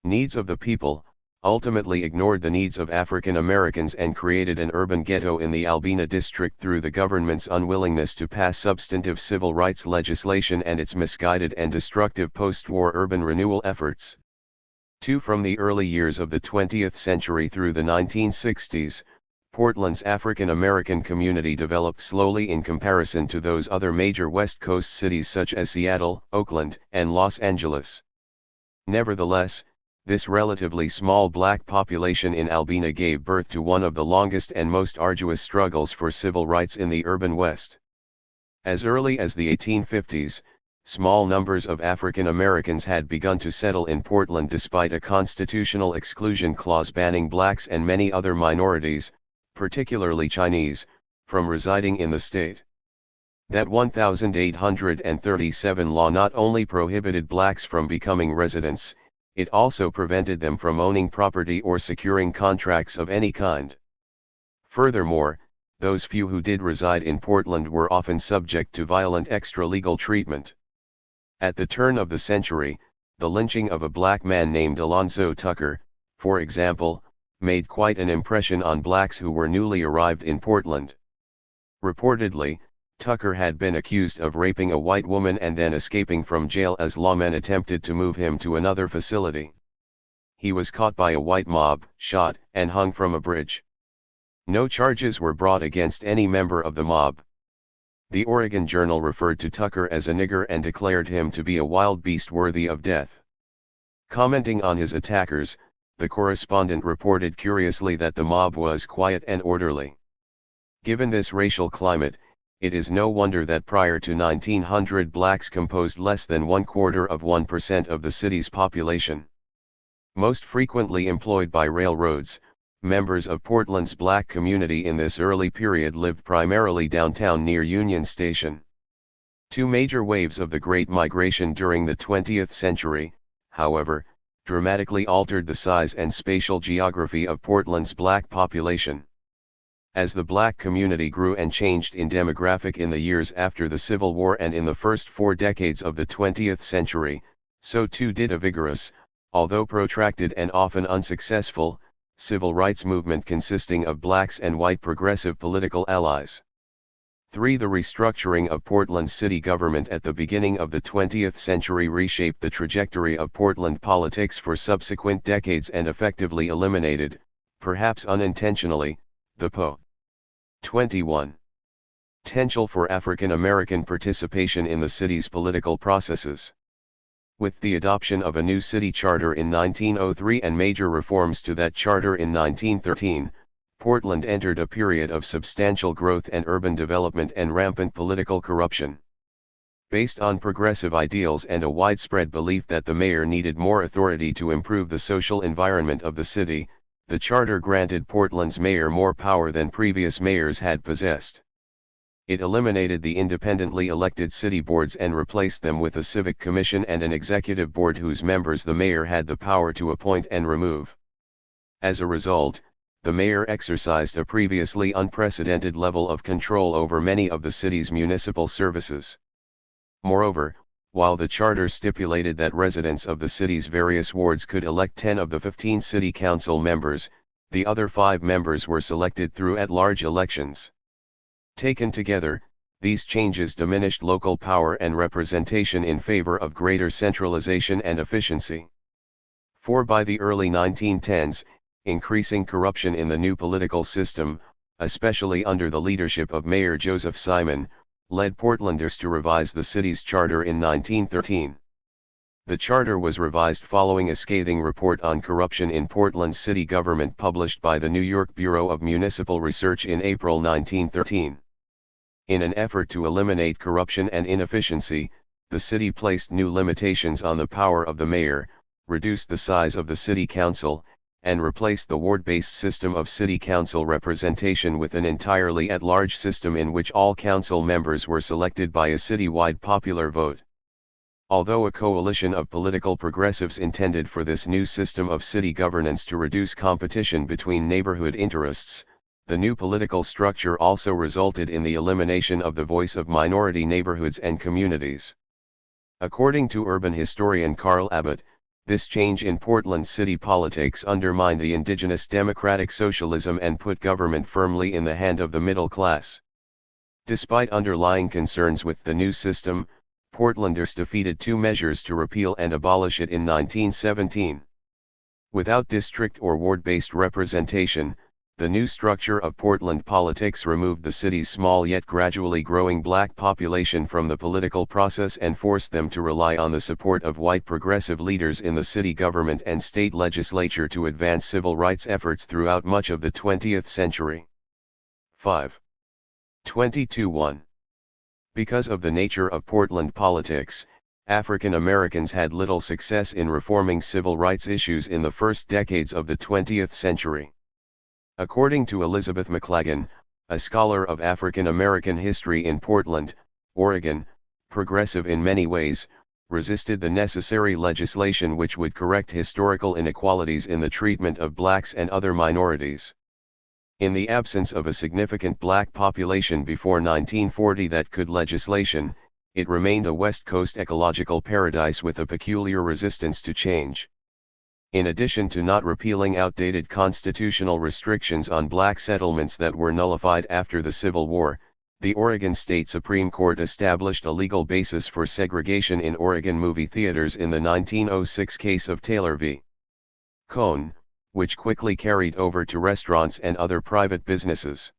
needs of the people, ultimately ignored the needs of African Americans and created an urban ghetto in the Albina district through the government's unwillingness to pass substantive civil rights legislation and its misguided and destructive post-war urban renewal efforts. From the early years of the 20th century through the 1960s, Portland's African American community developed slowly in comparison to those other major West Coast cities such as Seattle, Oakland, and Los Angeles. Nevertheless, this relatively small black population in Albina gave birth to one of the longest and most arduous struggles for civil rights in the urban West. As early as the 1850s, small numbers of African Americans had begun to settle in Portland despite a constitutional exclusion clause banning blacks and many other minorities, particularly Chinese, from residing in the state. That 1837 law not only prohibited blacks from becoming residents, it also prevented them from owning property or securing contracts of any kind. Furthermore, those few who did reside in Portland were often subject to violent extra-legal treatment. At the turn of the century, the lynching of a black man named Alonzo Tucker, for example, made quite an impression on blacks who were newly arrived in Portland. Reportedly, Tucker had been accused of raping a white woman and then escaping from jail as lawmen attempted to move him to another facility. He was caught by a white mob, shot, and hung from a bridge. No charges were brought against any member of the mob. The Oregon Journal referred to Tucker as a nigger and declared him to be a wild beast worthy of death. Commenting on his attackers, the correspondent reported curiously that the mob was quiet and orderly. Given this racial climate, it is no wonder that prior to 1900 blacks composed less than 0.25% of the city's population. Most frequently employed by railroads, members of Portland's black community in this early period lived primarily downtown near Union Station. Two major waves of the Great Migration during the 20th century, however, dramatically altered the size and spatial geography of Portland's black population. As the black community grew and changed in demographic in the years after the Civil War and in the first 4 decades of the 20th century, so too did a vigorous, although protracted and often unsuccessful, civil rights movement consisting of blacks and white progressive political allies. The restructuring of Portland's city government at the beginning of the 20th century reshaped the trajectory of Portland politics for subsequent decades and effectively eliminated, perhaps unintentionally, the Po.21 potential for African American participation in the city's political processes. With the adoption of a new city charter in 1903 and major reforms to that charter in 1913, Portland entered a period of substantial growth and urban development and rampant political corruption. Based on progressive ideals and a widespread belief that the mayor needed more authority to improve the social environment of the city, the charter granted Portland's mayor more power than previous mayors had possessed. It eliminated the independently elected city boards and replaced them with a civic commission and an executive board whose members the mayor had the power to appoint and remove. As a result, the mayor exercised a previously unprecedented level of control over many of the city's municipal services. Moreover, while the charter stipulated that residents of the city's various wards could elect 10 of the 15 city council members, the other 5 members were selected through at-large elections. Taken together, these changes diminished local power and representation in favor of greater centralization and efficiency. For by the early 1910s, increasing corruption in the new political system, especially under the leadership of Mayor Joseph Simon, led Portlanders to revise the city's charter in 1913. The charter was revised following a scathing report on corruption in Portland city government published by the New York Bureau of Municipal Research in April 1913. In an effort to eliminate corruption and inefficiency, the city placed new limitations on the power of the mayor, reduced the size of the city council, and replaced the ward-based system of city council representation with an entirely at-large system in which all council members were selected by a citywide popular vote. Although a coalition of political progressives intended for this new system of city governance to reduce competition between neighborhood interests, the new political structure also resulted in the elimination of the voice of minority neighborhoods and communities. According to urban historian Carl Abbott, this change in Portland city politics undermined the indigenous democratic socialism and put government firmly in the hand of the middle class. Despite underlying concerns with the new system, Portlanders defeated two measures to repeal and abolish it in 1917. Without district or ward-based representation, the new structure of Portland politics removed the city's small yet gradually growing black population from the political process and forced them to rely on the support of white progressive leaders in the city government and state legislature to advance civil rights efforts throughout much of the 20th century. 5. 22-1. Because of the nature of Portland politics, African Americans had little success in reforming civil rights issues in the first decades of the 20th century. According to Elizabeth McLagan, a scholar of African American history in Portland, Oregon, progressive in many ways, resisted the necessary legislation which would correct historical inequalities in the treatment of blacks and other minorities. In the absence of a significant black population before 1940 that could legislation, it remained a West Coast ecological paradise with a peculiar resistance to change. In addition to not repealing outdated constitutional restrictions on black settlements that were nullified after the Civil War, the Oregon State Supreme Court established a legal basis for segregation in Oregon movie theaters in the 1906 case of Taylor v. Cohn, which quickly carried over to restaurants and other private businesses.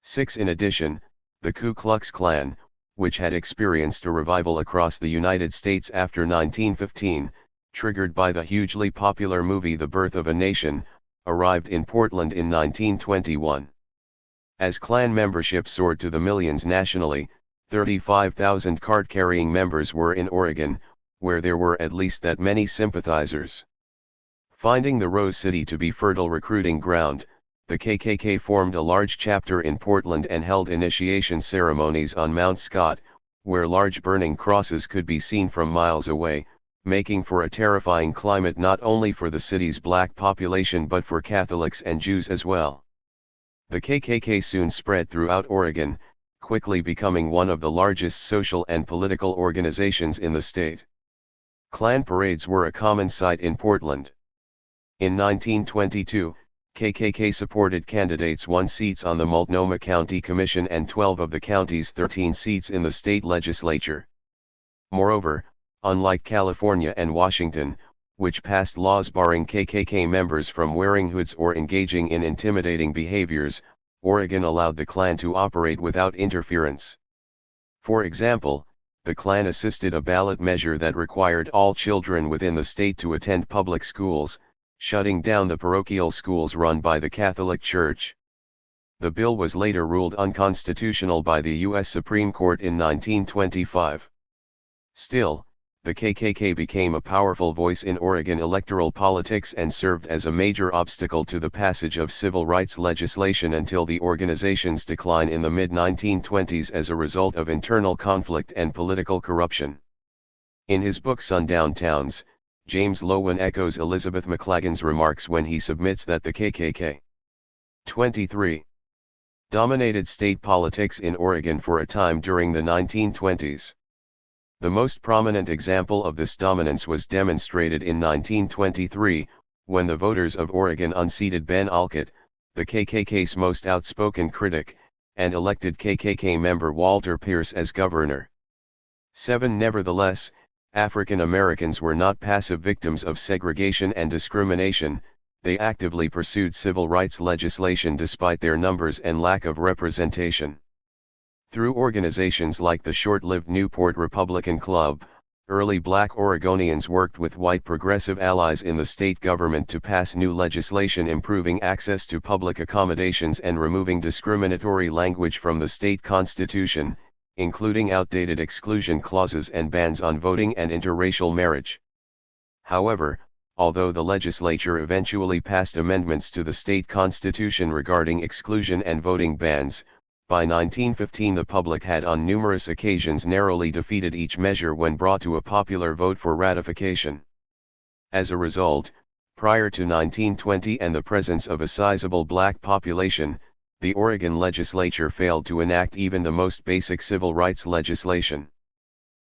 6. In addition, the Ku Klux Klan, which had experienced a revival across the United States after 1915, triggered by the hugely popular movie The Birth of a Nation, arrived in Portland in 1921. As Klan membership soared to the millions nationally, 35,000 card-carrying members were in Oregon, where there were at least that many sympathizers. Finding the Rose City to be fertile recruiting ground, the KKK formed a large chapter in Portland and held initiation ceremonies on Mount Scott, where large burning crosses could be seen from miles away, making for a terrifying climate not only for the city's black population but for Catholics and Jews as well. The KKK soon spread throughout Oregon, quickly becoming one of the largest social and political organizations in the state. Klan parades were a common sight in Portland. In 1922, KKK-supported candidates won seats on the Multnomah County Commission and 12 of the county's 13 seats in the state legislature. Moreover, unlike California and Washington, which passed laws barring KKK members from wearing hoods or engaging in intimidating behaviors, Oregon allowed the Klan to operate without interference. For example, the Klan assisted a ballot measure that required all children within the state to attend public schools, shutting down the parochial schools run by the Catholic Church. The bill was later ruled unconstitutional by the U.S. Supreme Court in 1925. Still, the KKK became a powerful voice in Oregon electoral politics and served as a major obstacle to the passage of civil rights legislation until the organization's decline in the mid-1920s as a result of internal conflict and political corruption. In his book Sundown Towns, James Loewen echoes Elizabeth McLagan's remarks when he submits that the KKK 23 dominated state politics in Oregon for a time during the 1920s. The most prominent example of this dominance was demonstrated in 1923, when the voters of Oregon unseated Ben Alcott, the KKK's most outspoken critic, and elected KKK member Walter Pierce as governor. 7. Nevertheless, African Americans were not passive victims of segregation and discrimination. They actively pursued civil rights legislation despite their numbers and lack of representation. Through organizations like the short-lived Newport Republican Club, early black Oregonians worked with white progressive allies in the state government to pass new legislation improving access to public accommodations and removing discriminatory language from the state constitution, including outdated exclusion clauses and bans on voting and interracial marriage. However, although the legislature eventually passed amendments to the state constitution regarding exclusion and voting bans, by 1915 the public had on numerous occasions narrowly defeated each measure when brought to a popular vote for ratification. As a result, prior to 1920 and the presence of a sizable black population, the Oregon legislature failed to enact even the most basic civil rights legislation.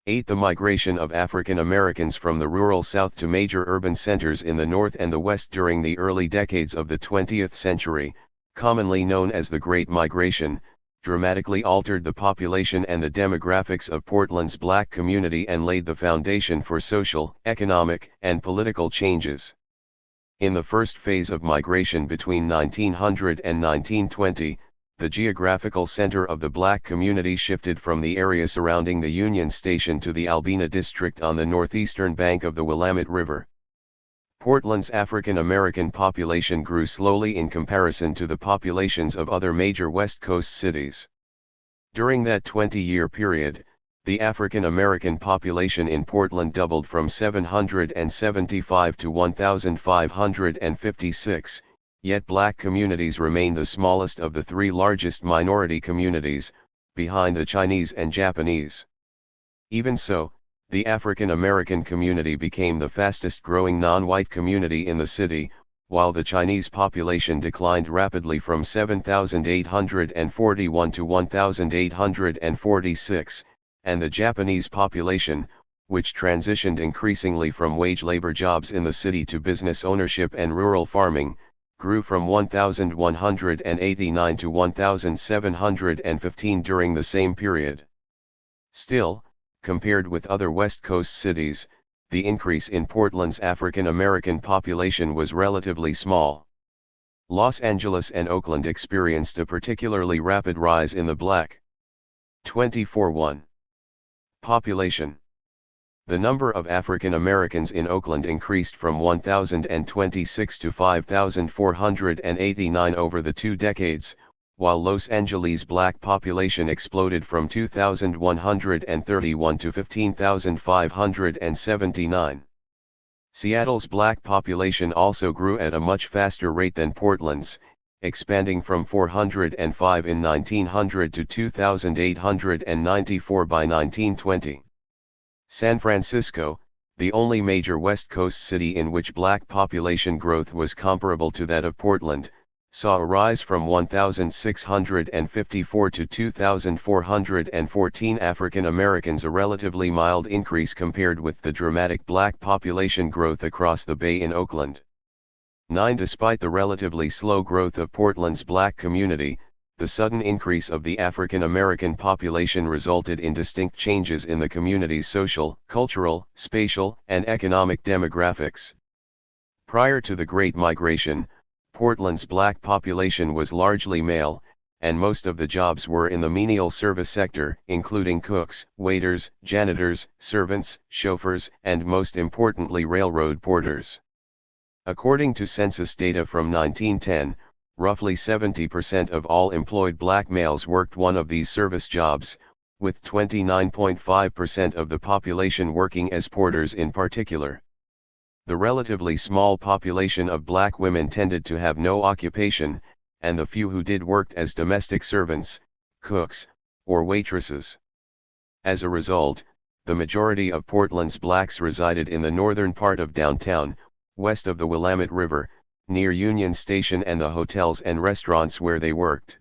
8. The migration of African Americans from the rural South to major urban centers in the North and the West during the early decades of the 20th century, commonly known as the Great Migration, dramatically altered the population and the demographics of Portland's black community and laid the foundation for social, economic, and political changes. In the first phase of migration between 1900 and 1920, the geographical center of the black community shifted from the area surrounding the Union Station to the Albina district on the northeastern bank of the Willamette River. Portland's African American population grew slowly in comparison to the populations of other major West Coast cities. During that 20-year period, the African American population in Portland doubled from 775 to 1,556, yet black communities remain the smallest of the three largest minority communities, behind the Chinese and Japanese. Even so, the African American community became the fastest growing non-white community in the city, while the Chinese population declined rapidly from 7,841 to 1,846, and the Japanese population, which transitioned increasingly from wage labor jobs in the city to business ownership and rural farming, grew from 1,189 to 1,715 during the same period. Still, compared with other West Coast cities, the increase in Portland's African American population was relatively small. Los Angeles and Oakland experienced a particularly rapid rise in the black. 24:1. Population. The number of African Americans in Oakland increased from 1,026 to 5,489 over the 2 decades, while Los Angeles' black population exploded from 2,131 to 15,579. Seattle's black population also grew at a much faster rate than Portland's, expanding from 405 in 1900 to 2,894 by 1920. San Francisco, the only major West Coast city in which black population growth was comparable to that of Portland, saw a rise from 1,654 to 2,414 African Americans, a relatively mild increase compared with the dramatic black population growth across the Bay in Oakland. 9. Despite the relatively slow growth of Portland's black community, the sudden increase of the African American population resulted in distinct changes in the community's social, cultural, spatial, and economic demographics. Prior to the Great Migration, Portland's black population was largely male, and most of the jobs were in the menial service sector, including cooks, waiters, janitors, servants, chauffeurs, and most importantly railroad porters. According to census data from 1910, roughly 70% of all employed black males worked one of these service jobs, with 29.5% of the population working as porters in particular. The relatively small population of black women tended to have no occupation, and the few who did worked as domestic servants, cooks, or waitresses. As a result, the majority of Portland's blacks resided in the northern part of downtown, west of the Willamette River, near Union Station and the hotels and restaurants where they worked.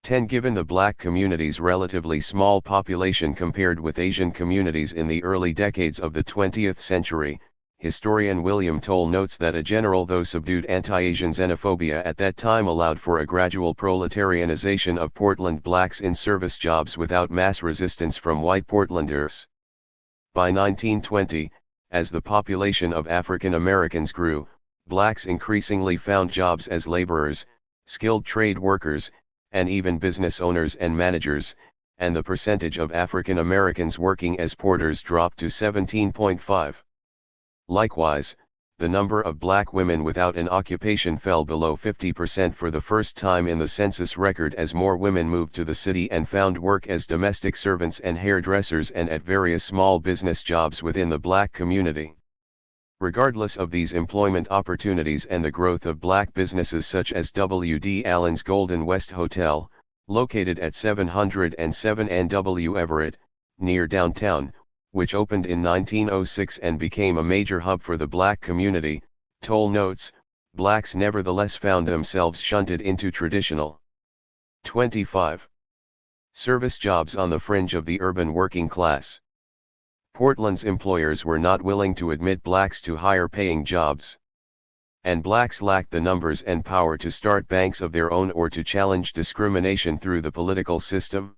10. Given the black community's relatively small population compared with Asian communities in the early decades of the 20th century, historian William Toll notes that a general though subdued anti-Asian xenophobia at that time allowed for a gradual proletarianization of Portland blacks in service jobs without mass resistance from white Portlanders. By 1920, as the population of African Americans grew, blacks increasingly found jobs as laborers, skilled trade workers, and even business owners and managers, and the percentage of African Americans working as porters dropped to 17.5. Likewise, the number of black women without an occupation fell below 50% for the first time in the census record as more women moved to the city and found work as domestic servants and hairdressers and at various small business jobs within the black community. Regardless of these employment opportunities and the growth of black businesses such as W.D. Allen's Golden West Hotel, located at 707 NW Everett, near downtown, which opened in 1906 and became a major hub for the black community, Toll notes, blacks nevertheless found themselves shunted into traditional 25 service jobs on the fringe of the urban working class. Portland's employers were not willing to admit blacks to higher-paying jobs. And blacks lacked the numbers and power to start banks of their own or to challenge discrimination through the political system.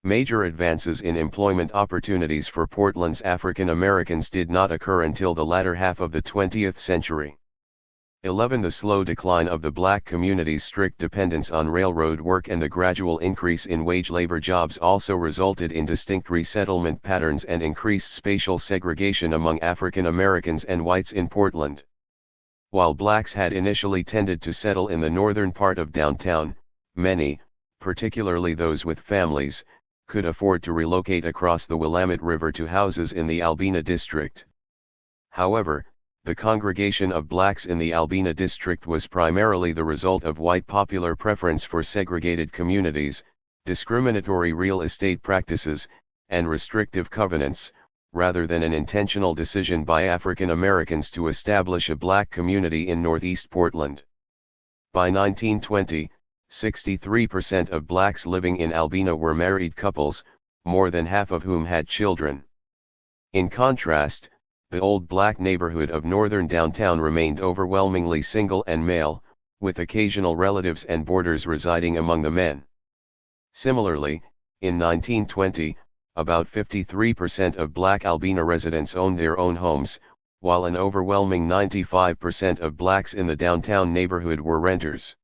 Major advances in employment opportunities for Portland's African Americans did not occur until the latter half of the 20th century. 11. The slow decline of the black community's strict dependence on railroad work and the gradual increase in wage labor jobs also resulted in distinct resettlement patterns and increased spatial segregation among African Americans and whites in Portland. While blacks had initially tended to settle in the northern part of downtown, many, particularly those with families, could afford to relocate across the Willamette River to houses in the Albina district. However, the congregation of blacks in the Albina district was primarily the result of white popular preference for segregated communities, discriminatory real estate practices, and restrictive covenants, rather than an intentional decision by African Americans to establish a black community in Northeast Portland. By 1920, 63% of blacks living in Albina were married couples, more than half of whom had children. In contrast, the old black neighborhood of northern downtown remained overwhelmingly single and male, with occasional relatives and boarders residing among the men. Similarly, in 1920, about 53% of black Albina residents owned their own homes, while an overwhelming 95% of blacks in the downtown neighborhood were renters.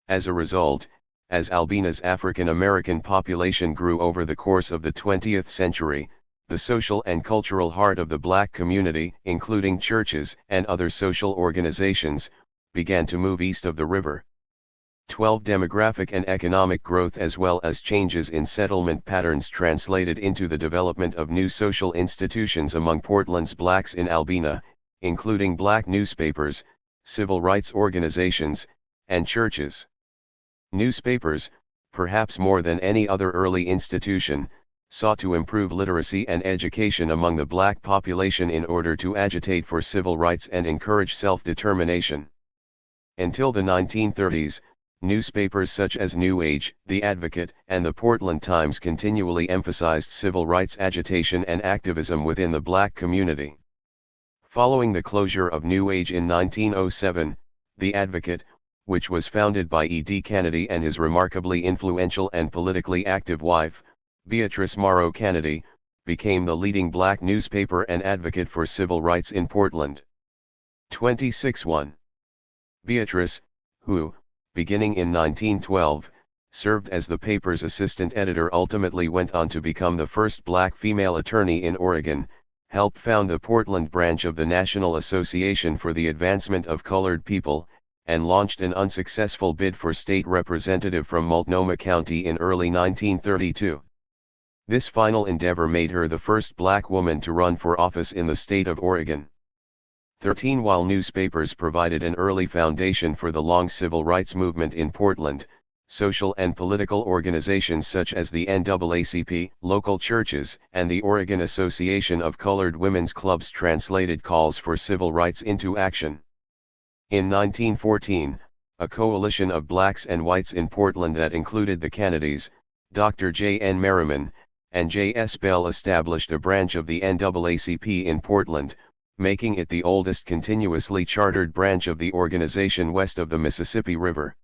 As a result, as Albina's African American population grew over the course of the 20th century, the social and cultural heart of the black community, including churches and other social organizations, began to move east of the river. 12. Demographic and economic growth as well as changes in settlement patterns translated into the development of new social institutions among Portland's blacks in Albina, including black newspapers, civil rights organizations, and churches. Newspapers, perhaps more than any other early institution, sought to improve literacy and education among the black population in order to agitate for civil rights and encourage self-determination. Until the 1930s, newspapers such as New Age, The Advocate, and the Portland Times continually emphasized civil rights agitation and activism within the black community. Following the closure of New Age in 1907, The Advocate, which was founded by E.D. Kennedy and his remarkably influential and politically active wife, Beatrice Morrow Kennedy, became the leading black newspaper and advocate for civil rights in Portland. 26.1. Beatrice, who, beginning in 1912, served as the paper's assistant editor, ultimately went on to become the first black female attorney in Oregon, helped found the Portland branch of the National Association for the Advancement of Colored People, and launched an unsuccessful bid for state representative from Multnomah County in early 1932. This final endeavor made her the first black woman to run for office in the state of Oregon. 13. While newspapers provided an early foundation for the long civil rights movement in Portland, social and political organizations such as the NAACP, local churches, and the Oregon Association of Colored Women's Clubs translated calls for civil rights into action. In 1914, a coalition of blacks and whites in Portland that included the Kennedys, Dr. J. N. Merriman, and J. S. Bell established a branch of the NAACP in Portland, making it the oldest continuously chartered branch of the organization west of the Mississippi River.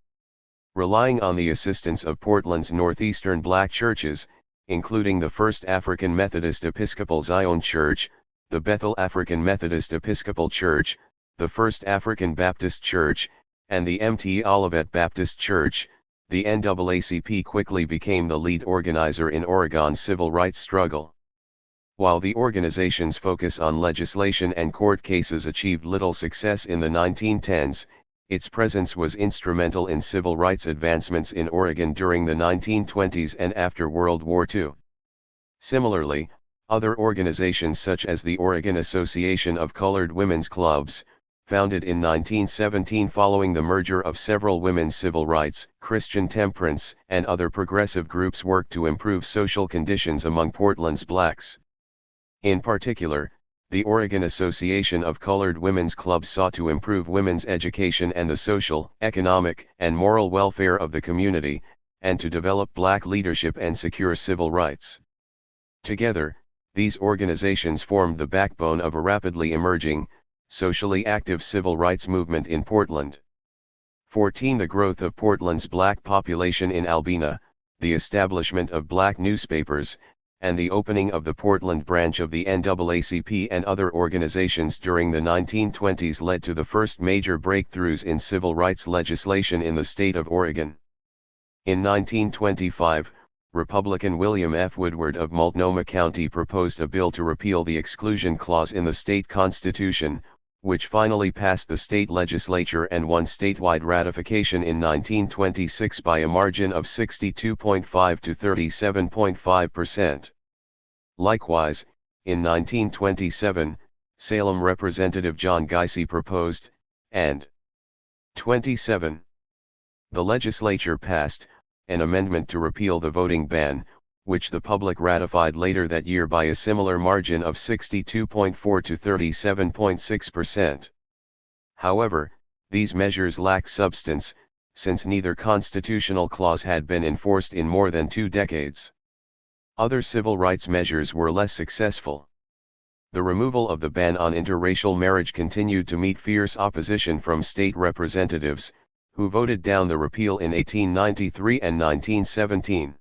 Relying on the assistance of Portland's northeastern black churches, including the First African Methodist Episcopal Zion Church, the Bethel African Methodist Episcopal Church, the First African Baptist Church, and the Mt. Olivet Baptist Church, the NAACP quickly became the lead organizer in Oregon's civil rights struggle. While the organization's focus on legislation and court cases achieved little success in the 1910s, its presence was instrumental in civil rights advancements in Oregon during the 1920s and after World War II. Similarly, other organizations such as the Oregon Association of Colored Women's Clubs, founded in 1917 following the merger of several women's civil rights, Christian temperance, and other progressive groups, worked to improve social conditions among Portland's blacks. In particular, the Oregon Association of Colored Women's Clubs sought to improve women's education and the social, economic, and moral welfare of the community, and to develop black leadership and secure civil rights. Together, these organizations formed the backbone of a rapidly emerging, socially active civil rights movement in Portland. 14. The growth of Portland's black population in Albina, the establishment of black newspapers, and the opening of the Portland branch of the NAACP and other organizations during the 1920s led to the first major breakthroughs in civil rights legislation in the state of Oregon. In 1925, Republican William F. Woodward of Multnomah County proposed a bill to repeal the exclusion clause in the state constitution, which finally passed the state legislature and won statewide ratification in 1926 by a margin of 62.5 to 37.5%. Likewise, in 1927, Salem Representative John Geisey proposed, and 27. The legislature passed an amendment to repeal the voting ban, which the public ratified later that year by a similar margin of 62.4 to 37.6%. However, these measures lack substance, since neither constitutional clause had been enforced in more than 2 decades. Other civil rights measures were less successful. The removal of the ban on interracial marriage continued to meet fierce opposition from state representatives, who voted down the repeal in 1893 and 1917.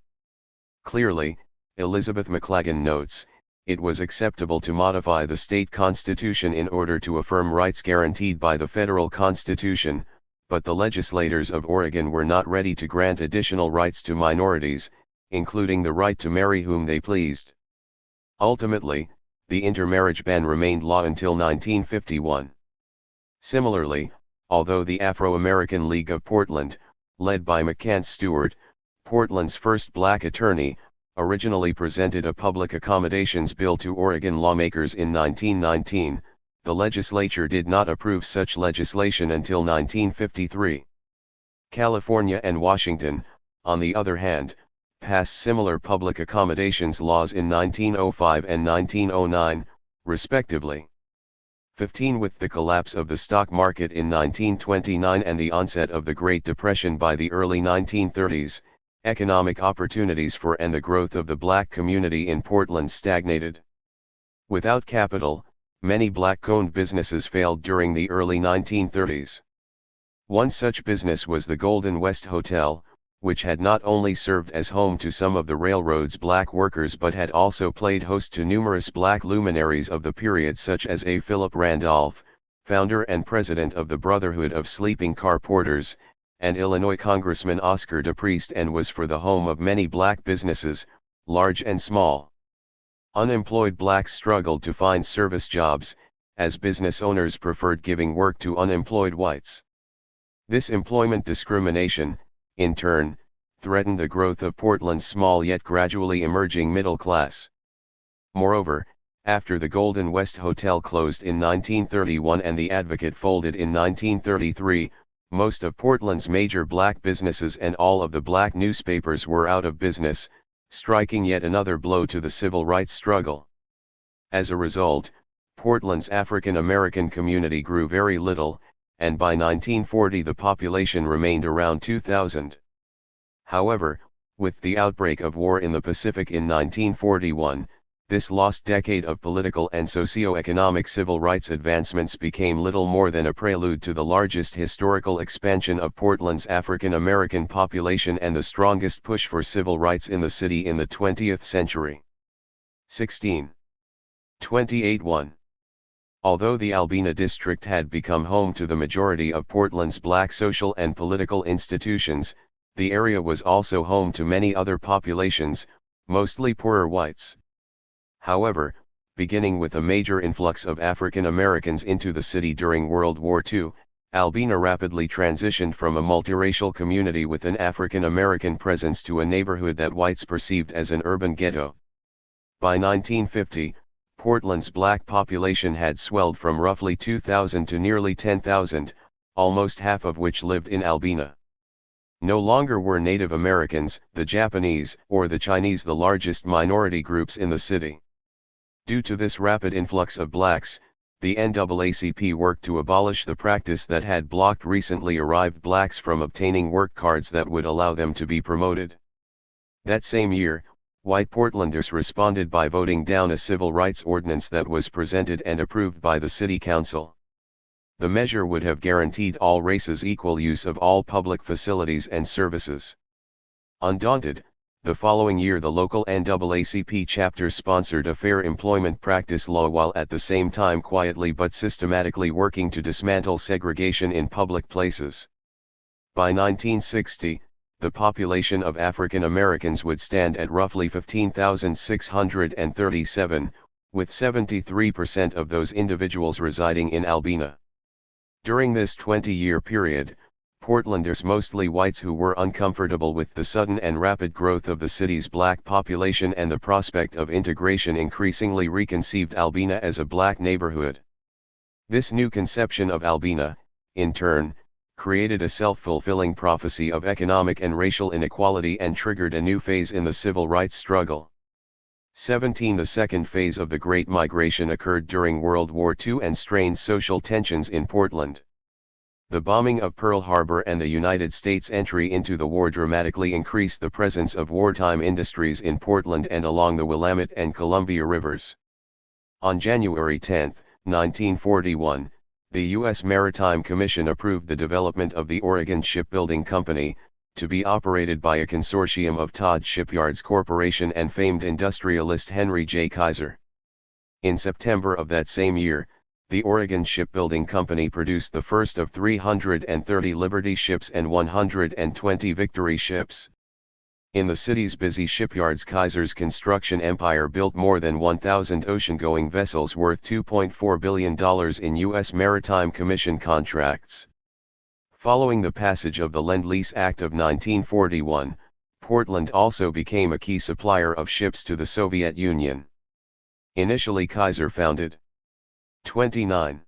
Clearly, Elizabeth McLagan notes, it was acceptable to modify the state constitution in order to affirm rights guaranteed by the federal constitution, but the legislators of Oregon were not ready to grant additional rights to minorities, including the right to marry whom they pleased. Ultimately, the intermarriage ban remained law until 1951. Similarly, although the Afro-American League of Portland, led by McCants Stewart, Portland's first black attorney, originally presented a public accommodations bill to Oregon lawmakers in 1919, the legislature did not approve such legislation until 1953. California and Washington, on the other hand, passed similar public accommodations laws in 1905 and 1909, respectively. 15. With the collapse of the stock market in 1929 and the onset of the Great Depression by the early 1930s, economic opportunities for and the growth of the black community in Portland stagnated. Without capital, many black-owned businesses failed during the early 1930s. One such business was the Golden West Hotel, which had not only served as home to some of the railroad's black workers but had also played host to numerous black luminaries of the period such as A. Philip Randolph, founder and president of the Brotherhood of Sleeping Car Porters, and Illinois Congressman Oscar DePriest, and was for the home of many black businesses, large and small. Unemployed blacks struggled to find service jobs, as business owners preferred giving work to unemployed whites. This employment discrimination, in turn, threatened the growth of Portland's small yet gradually emerging middle class. Moreover, after the Golden West Hotel closed in 1931 and the Advocate folded in 1933, most of Portland's major black businesses and all of the black newspapers were out of business, striking yet another blow to the civil rights struggle. As a result, Portland's African American community grew very little, and by 1940 the population remained around 2,000. However, with the outbreak of war in the Pacific in 1941, this lost decade of political and socio-economic civil rights advancements became little more than a prelude to the largest historical expansion of Portland's African American population and the strongest push for civil rights in the city in the 20th century. 16. 28-1. Although the Albina district had become home to the majority of Portland's black social and political institutions, the area was also home to many other populations, mostly poorer whites. However, beginning with a major influx of African Americans into the city during World War II, Albina rapidly transitioned from a multiracial community with an African American presence to a neighborhood that whites perceived as an urban ghetto. By 1950, Portland's black population had swelled from roughly 2,000 to nearly 10,000, almost half of which lived in Albina. No longer were Native Americans, the Japanese, or the Chinese the largest minority groups in the city. Due to this rapid influx of blacks, the NAACP worked to abolish the practice that had blocked recently arrived blacks from obtaining work cards that would allow them to be promoted. That same year, white Portlanders responded by voting down a civil rights ordinance that was presented and approved by the city council. The measure would have guaranteed all races equal use of all public facilities and services. Undaunted, the following year the local NAACP chapter sponsored a fair employment practice law while at the same time quietly but systematically working to dismantle segregation in public places. By 1960, the population of African Americans would stand at roughly 15,637, with 73% of those individuals residing in Albina. During this 20-year period, Portlanders, mostly whites who were uncomfortable with the sudden and rapid growth of the city's black population and the prospect of integration, increasingly reconceived Albina as a black neighborhood. This new conception of Albina, in turn, created a self-fulfilling prophecy of economic and racial inequality and triggered a new phase in the civil rights struggle. The second phase of the Great Migration occurred during World War II and strained social tensions in Portland. The bombing of Pearl Harbor and the United States' entry into the war dramatically increased the presence of wartime industries in Portland and along the Willamette and Columbia rivers. On January 10, 1941, the U.S. Maritime Commission approved the development of the Oregon Shipbuilding Company, to be operated by a consortium of Todd Shipyards Corporation and famed industrialist Henry J. Kaiser. In September of that same year, the Oregon Shipbuilding Company produced the first of 330 Liberty ships and 120 Victory ships. In the city's busy shipyards, Kaiser's construction empire built more than 1,000 ocean-going vessels worth $2.4 billion in U.S. Maritime Commission contracts. Following the passage of the Lend-Lease Act of 1941, Portland also became a key supplier of ships to the Soviet Union. Initially Kaiser founded 29.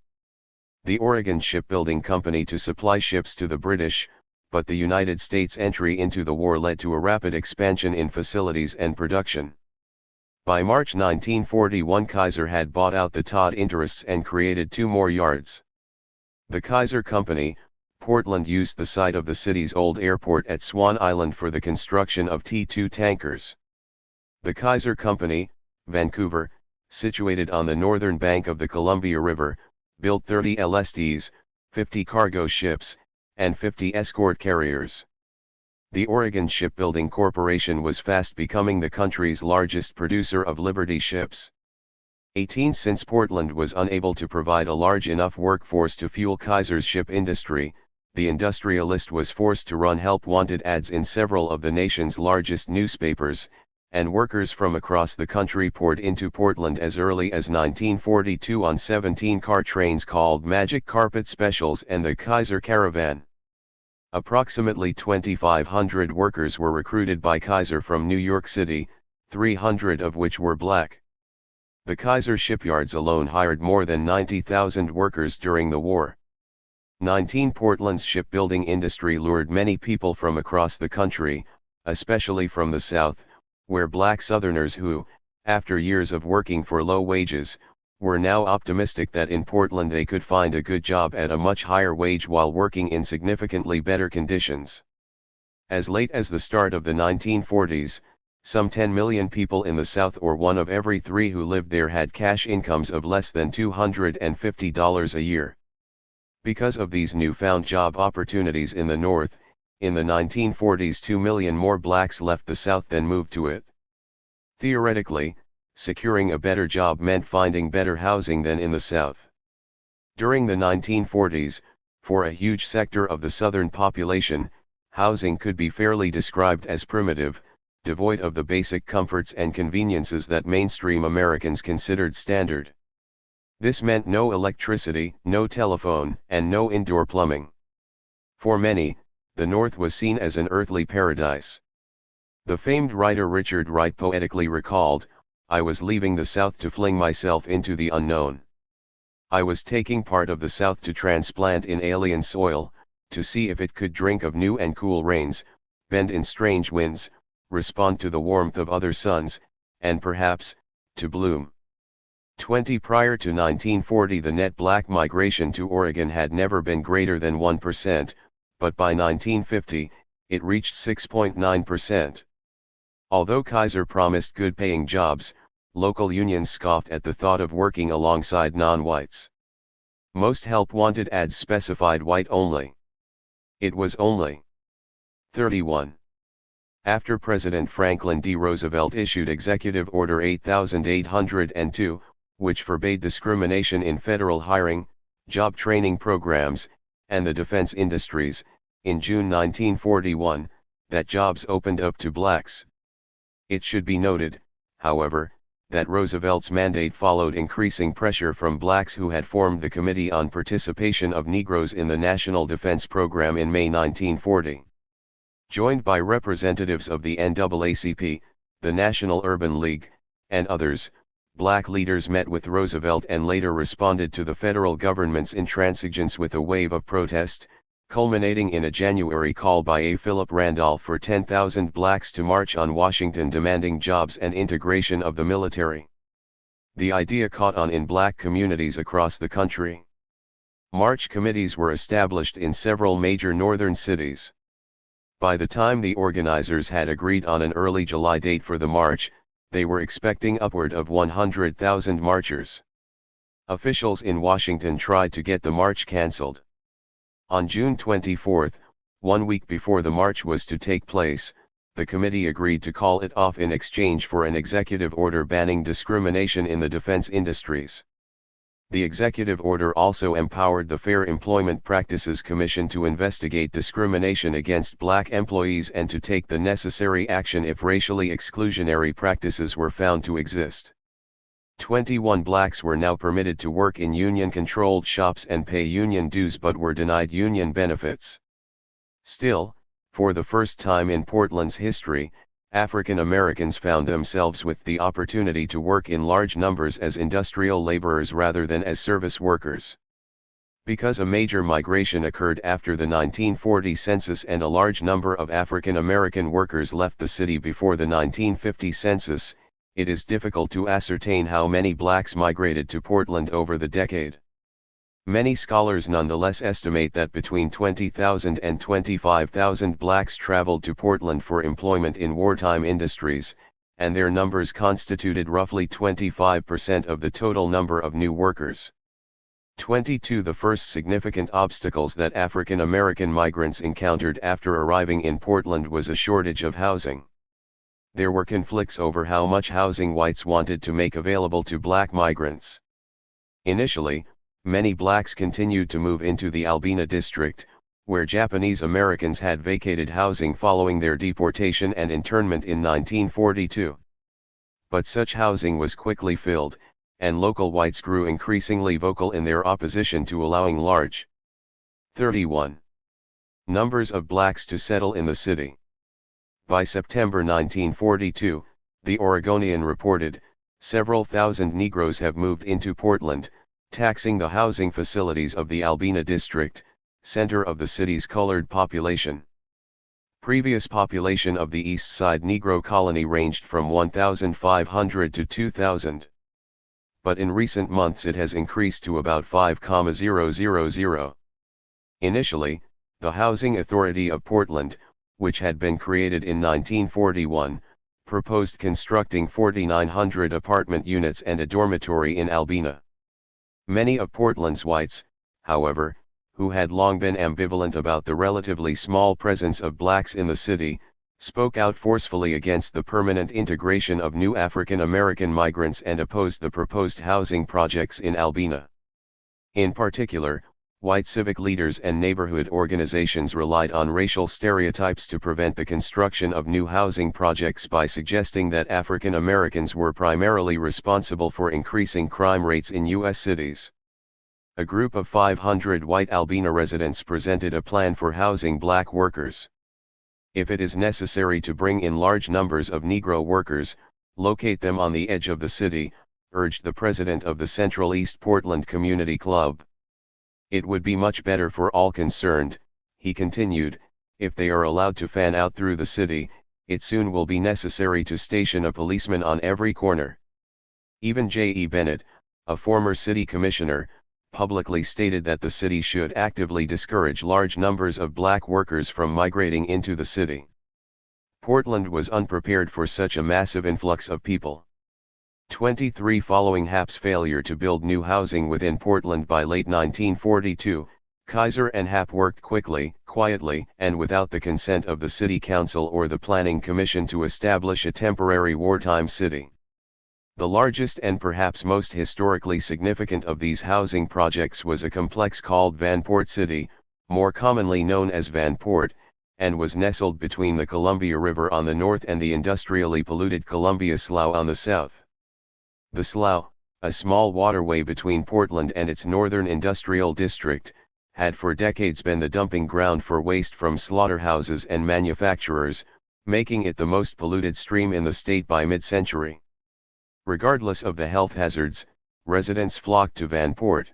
The Oregon Shipbuilding Company to supply ships to the British, but the United States' entry into the war led to a rapid expansion in facilities and production. By March 1941 Kaiser had bought out the Todd interests and created 2 more yards. The Kaiser Company, Portland, used the site of the city's old airport at Swan Island for the construction of T2 tankers. The Kaiser Company, Vancouver, situated on the northern bank of the Columbia River, built 30 LSTs, 50 cargo ships, and 50 escort carriers. The Oregon Shipbuilding Corporation was fast becoming the country's largest producer of Liberty ships. Since Portland was unable to provide a large enough workforce to fuel Kaiser's ship industry, the industrialist was forced to run help-wanted ads in several of the nation's largest newspapers, and workers from across the country poured into Portland as early as 1942 on 17-car trains called Magic Carpet Specials and the Kaiser Caravan. Approximately 2,500 workers were recruited by Kaiser from New York City, 300 of which were black. The Kaiser shipyards alone hired more than 90,000 workers during the war. Portland's shipbuilding industry lured many people from across the country, especially from the South, where black Southerners who, after years of working for low wages, were now optimistic that in Portland they could find a good job at a much higher wage while working in significantly better conditions. As late as the start of the 1940s, some 10 million people in the South, or 1 of every 3 who lived there, had cash incomes of less than $250 a year. Because of these newfound job opportunities in the North, in the 1940s 2 million more blacks left the South than moved to it. Theoretically, securing a better job meant finding better housing than in the South. During the 1940s, for a huge sector of the Southern population, housing could be fairly described as primitive, devoid of the basic comforts and conveniences that mainstream Americans considered standard. This meant no electricity, no telephone, and no indoor plumbing. For many, the North was seen as an earthly paradise. The famed writer Richard Wright poetically recalled, "I was leaving the South to fling myself into the unknown. I was taking part of the South to transplant in alien soil, to see if it could drink of new and cool rains, bend in strange winds, respond to the warmth of other suns, and perhaps, to bloom." Prior to 1940 the net black migration to Oregon had never been greater than 1%, but by 1950, it reached 6.9%. Although Kaiser promised good-paying jobs, local unions scoffed at the thought of working alongside non-whites. Most help-wanted ads specified white only. It was only 31. After President Franklin D. Roosevelt issued Executive Order 8802, which forbade discrimination in federal hiring, job training programs, and the defense industries, in June 1941, that jobs opened up to blacks. It should be noted, however, that Roosevelt's mandate followed increasing pressure from blacks who had formed the Committee on Participation of Negroes in the National Defense Program in May 1940. Joined by representatives of the NAACP, the National Urban League, and others, black leaders met with Roosevelt and later responded to the federal government's intransigence with a wave of protest, culminating in a January call by A. Philip Randolph for 10,000 blacks to march on Washington demanding jobs and integration of the military. The idea caught on in black communities across the country. March committees were established in several major northern cities. By the time the organizers had agreed on an early July date for the march, they were expecting upward of 100,000 marchers. Officials in Washington tried to get the march canceled. On June 24, 1 week before the march was to take place, the committee agreed to call it off in exchange for an executive order banning discrimination in the defense industries. The executive order also empowered the Fair Employment Practices Commission to investigate discrimination against black employees and to take the necessary action if racially exclusionary practices were found to exist. 21 blacks were now permitted to work in union-controlled shops and pay union dues but were denied union benefits. Still, for the first time in Portland's history, African Americans found themselves with the opportunity to work in large numbers as industrial laborers rather than as service workers. Because a major migration occurred after the 1940 census and a large number of African American workers left the city before the 1950 census, it is difficult to ascertain how many blacks migrated to Portland over the decade. Many scholars nonetheless estimate that between 20,000 and 25,000 blacks traveled to Portland for employment in wartime industries, and their numbers constituted roughly 25% of the total number of new workers. 22. The first significant obstacles that African American migrants encountered after arriving in Portland was a shortage of housing. There were conflicts over how much housing whites wanted to make available to black migrants. Initially, many blacks continued to move into the Albina district, where Japanese Americans had vacated housing following their deportation and internment in 1942. But such housing was quickly filled, and local whites grew increasingly vocal in their opposition to allowing large 31 numbers of blacks to settle in the city. By September 1942, the Oregonian reported, several thousand Negroes have moved into Portland, taxing the housing facilities of the Albina district, center of the city's colored population. Previous population of the East Side Negro colony ranged from 1,500 to 2,000. But in recent months it has increased to about 5,000. Initially, the Housing Authority of Portland, which had been created in 1941, proposed constructing 4,900 apartment units and a dormitory in Albina. Many of Portland's whites, however, who had long been ambivalent about the relatively small presence of blacks in the city, spoke out forcefully against the permanent integration of new African American migrants and opposed the proposed housing projects in Albina. In particular, white civic leaders and neighborhood organizations relied on racial stereotypes to prevent the construction of new housing projects by suggesting that African Americans were primarily responsible for increasing crime rates in U.S. cities. A group of 500 white Albina residents presented a plan for housing black workers. If it is necessary to bring in large numbers of Negro workers, locate them on the edge of the city, urged the president of the Central East Portland Community Club. It would be much better for all concerned, he continued, if they are allowed to fan out through the city. It soon will be necessary to station a policeman on every corner. Even J.E. Bennett, a former city commissioner, publicly stated that the city should actively discourage large numbers of black workers from migrating into the city. Portland was unprepared for such a massive influx of people. 23 Following Hap's failure to build new housing within Portland by late 1942, Kaiser and Hap worked quickly, quietly, and without the consent of the City Council or the Planning Commission to establish a temporary wartime city. The largest and perhaps most historically significant of these housing projects was a complex called Vanport City, more commonly known as Vanport, and was nestled between the Columbia River on the north and the industrially polluted Columbia Slough on the south. The Slough, a small waterway between Portland and its northern industrial district, had for decades been the dumping ground for waste from slaughterhouses and manufacturers, making it the most polluted stream in the state by mid-century. Regardless of the health hazards, residents flocked to Vanport.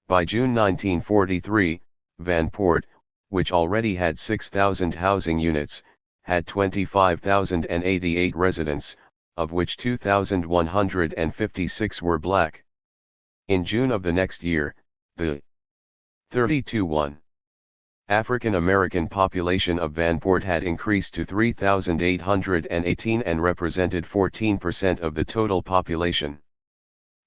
By June 1943, Vanport, which already had 6,000 housing units, had 25,088 residents, of which 2,156 were black. In June of the next year, the 32-1 African American population of Vanport had increased to 3,818 and represented 14% of the total population.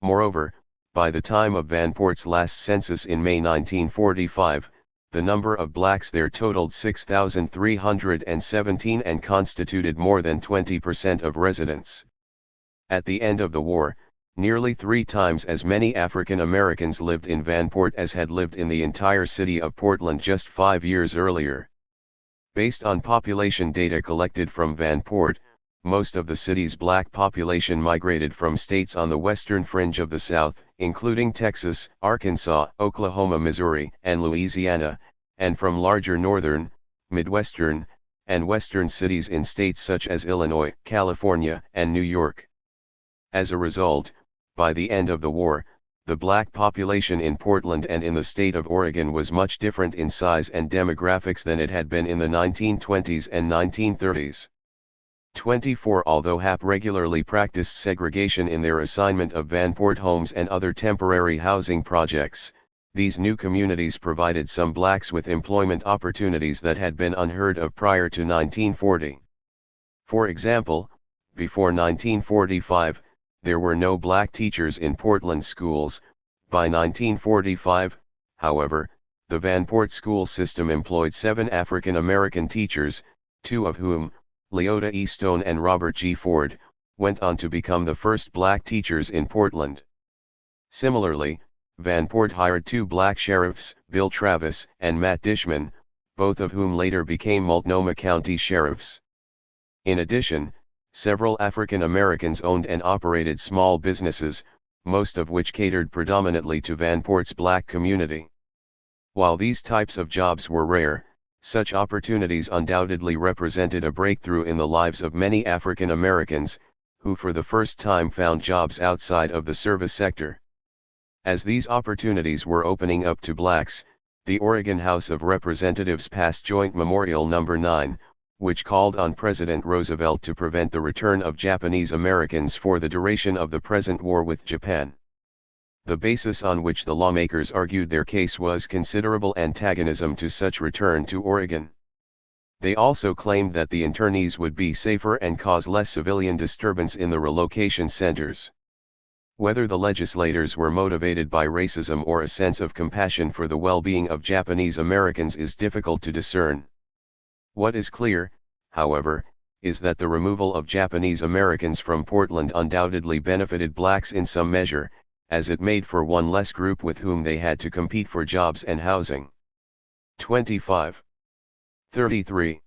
Moreover, by the time of Vanport's last census in May 1945, the number of blacks there totaled 6,317 and constituted more than 20% of residents. At the end of the war, nearly 3 times as many African Americans lived in Vanport as had lived in the entire city of Portland just 5 years earlier. Based on population data collected from Vanport, most of the city's black population migrated from states on the western fringe of the South, including Texas, Arkansas, Oklahoma, Missouri, and Louisiana, and from larger northern, midwestern, and western cities in states such as Illinois, California, and New York. As a result, by the end of the war, the black population in Portland and in the state of Oregon was much different in size and demographics than it had been in the 1920s and 1930s. 24 Although Hap regularly practiced segregation in their assignment of Vanport homes and other temporary housing projects, these new communities provided some blacks with employment opportunities that had been unheard of prior to 1940. For example, before 1945, there were no black teachers in Portland schools. By 1945, however, the Vanport school system employed 7 African American teachers, 2 of whom, Leota E. Stone and Robert G. Ford, went on to become the first black teachers in Portland. Similarly, Vanport hired 2 black sheriffs, Bill Travis and Matt Dishman, both of whom later became Multnomah County sheriffs. In addition, several African Americans owned and operated small businesses, most of which catered predominantly to Vanport's black community. While these types of jobs were rare, such opportunities undoubtedly represented a breakthrough in the lives of many African Americans, who for the first time found jobs outside of the service sector. As these opportunities were opening up to blacks, the Oregon House of Representatives passed Joint Memorial No. 9, which called on President Roosevelt to prevent the return of Japanese Americans for the duration of the present war with Japan. The basis on which the lawmakers argued their case was considerable antagonism to such return to Oregon. They also claimed that the internees would be safer and cause less civilian disturbance in the relocation centers. Whether the legislators were motivated by racism or a sense of compassion for the well-being of Japanese Americans is difficult to discern. What is clear, however, is that the removal of Japanese Americans from Portland undoubtedly benefited blacks in some measure, as it made for one less group with whom they had to compete for jobs and housing. 25. 33.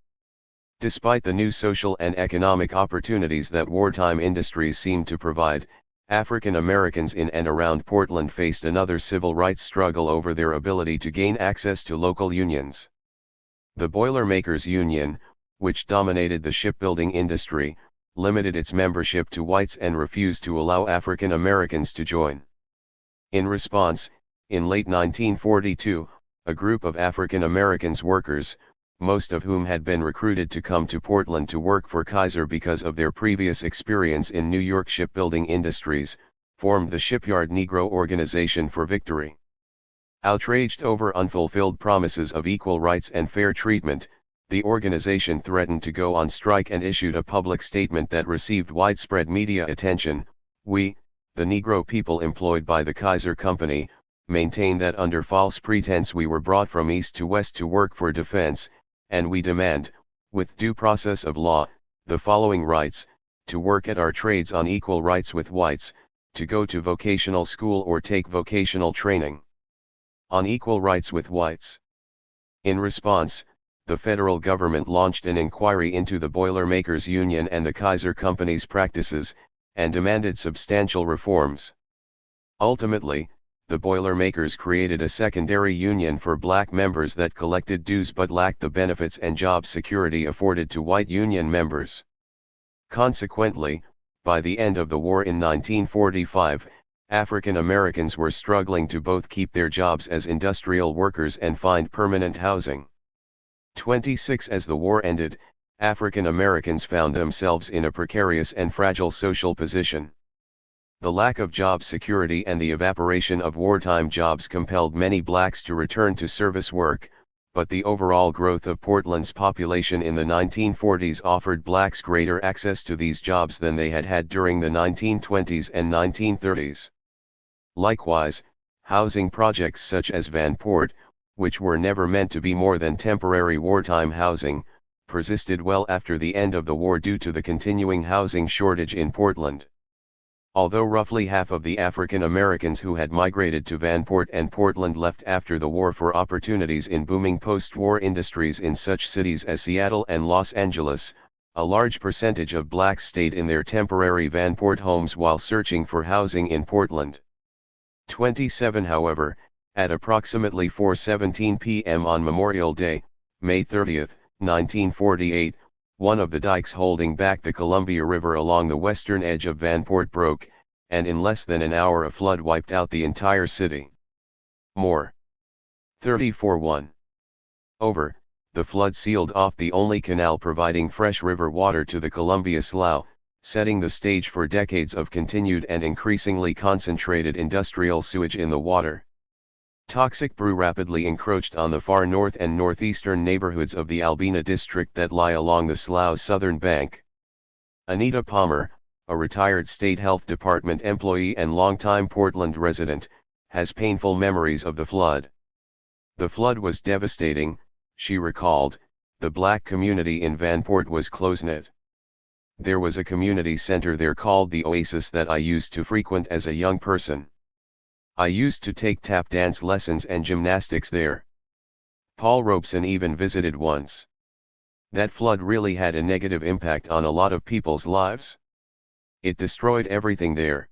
Despite the new social and economic opportunities that wartime industries seemed to provide, African Americans in and around Portland faced another civil rights struggle over their ability to gain access to local unions. The Boilermakers Union, which dominated the shipbuilding industry, limited its membership to whites and refused to allow African Americans to join. In response, in late 1942, a group of African Americans workers, most of whom had been recruited to come to Portland to work for Kaiser because of their previous experience in New York shipbuilding industries, formed the Shipyard Negro Organization for Victory. Outraged over unfulfilled promises of equal rights and fair treatment, the organization threatened to go on strike and issued a public statement that received widespread media attention. "We, the Negro people employed by the Kaiser Company, maintain that under false pretense we were brought from east to west to work for defense, and we demand, with due process of law, the following rights: to work at our trades on equal rights with whites, to go to vocational school or take vocational training on equal rights with whites." In response, the federal government launched an inquiry into the Boilermakers Union and the Kaiser Company's practices, and demanded substantial reforms. Ultimately, the Boilermakers created a secondary union for black members that collected dues but lacked the benefits and job security afforded to white union members. Consequently, by the end of the war in 1945, African Americans were struggling to both keep their jobs as industrial workers and find permanent housing. 26. As the war ended, African Americans found themselves in a precarious and fragile social position. The lack of job security and the evaporation of wartime jobs compelled many blacks to return to service work, but the overall growth of Portland's population in the 1940s offered blacks greater access to these jobs than they had had during the 1920s and 1930s. Likewise, housing projects such as Vanport, which were never meant to be more than temporary wartime housing, persisted well after the end of the war due to the continuing housing shortage in Portland. Although roughly half of the African Americans who had migrated to Vanport and Portland left after the war for opportunities in booming post-war industries in such cities as Seattle and Los Angeles, a large percentage of blacks stayed in their temporary Vanport homes while searching for housing in Portland. 27. However, at approximately 4:17 p.m. on Memorial Day, May 30, 1948, one of the dikes holding back the Columbia River along the western edge of Vanport broke, and in less than an hour a flood wiped out the entire city. More. 34:1. Over, the flood sealed off the only canal providing fresh river water to the Columbia Slough, setting the stage for decades of continued and increasingly concentrated industrial sewage in the water. Toxic brew rapidly encroached on the far north and northeastern neighborhoods of the Albina district that lie along the Slough's southern bank. Anita Palmer, a retired state health department employee and longtime Portland resident, has painful memories of the flood. "The flood was devastating," she recalled. "The black community in Vanport was close-knit. There was a community center there called the Oasis that I used to frequent as a young person. I used to take tap dance lessons and gymnastics there. Paul Robeson even visited once. That flood really had a negative impact on a lot of people's lives. It destroyed everything there."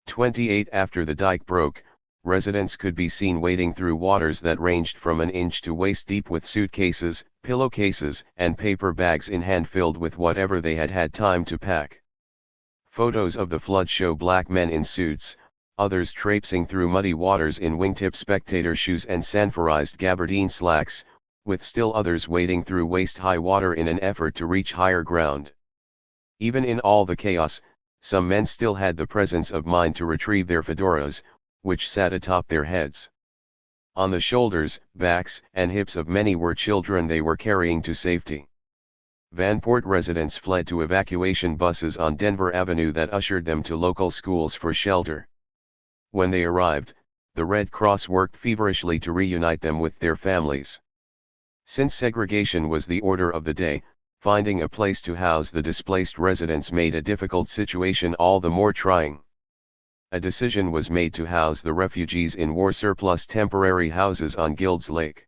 28. After the dike broke, residents could be seen wading through waters that ranged from an inch to waist deep with suitcases, pillowcases, and paper bags in hand filled with whatever they had had time to pack. Photos of the flood show black men in suits, others traipsing through muddy waters in wingtip spectator shoes and sanforized gabardine slacks, with still others wading through waist-high water in an effort to reach higher ground. Even in all the chaos, some men still had the presence of mind to retrieve their fedoras, which sat atop their heads. On the shoulders, backs, and hips of many were children they were carrying to safety. Vanport residents fled to evacuation buses on Denver Avenue that ushered them to local schools for shelter. When they arrived, the Red Cross worked feverishly to reunite them with their families. Since segregation was the order of the day, finding a place to house the displaced residents made a difficult situation all the more trying. a decision was made to house the refugees in war-surplus temporary houses on Guilds Lake.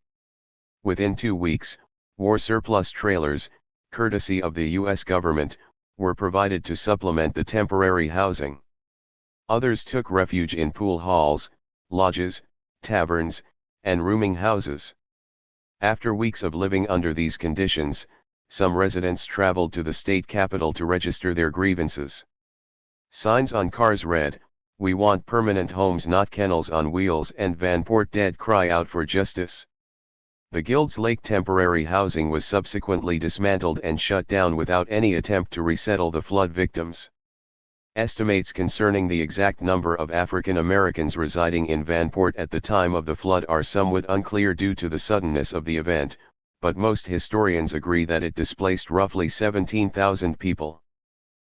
Within 2 weeks, war-surplus trailers, courtesy of the U.S. government, were provided to supplement the temporary housing. Others took refuge in pool halls, lodges, taverns, and rooming houses. After weeks of living under these conditions, some residents traveled to the state capitol to register their grievances. Signs on cars read, "We want permanent homes, not kennels on wheels," and Vanport Dead cry out for justice. The Guilds Lake temporary housing was subsequently dismantled and shut down without any attempt to resettle the flood victims. Estimates concerning the exact number of African Americans residing in Vanport at the time of the flood are somewhat unclear due to the suddenness of the event, but most historians agree that it displaced roughly 17,000 people.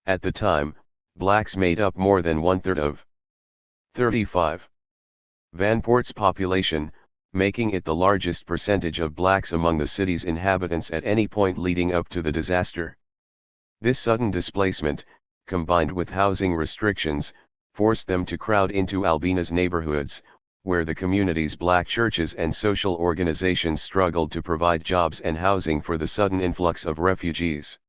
At the time, blacks made up more than 1/3 of 35. Vanport's population, making it the largest percentage of blacks among the city's inhabitants at any point leading up to the disaster. This sudden displacement, combined with housing restrictions, forced them to crowd into Albina's neighborhoods, where the community's black churches and social organizations struggled to provide jobs and housing for the sudden influx of refugees.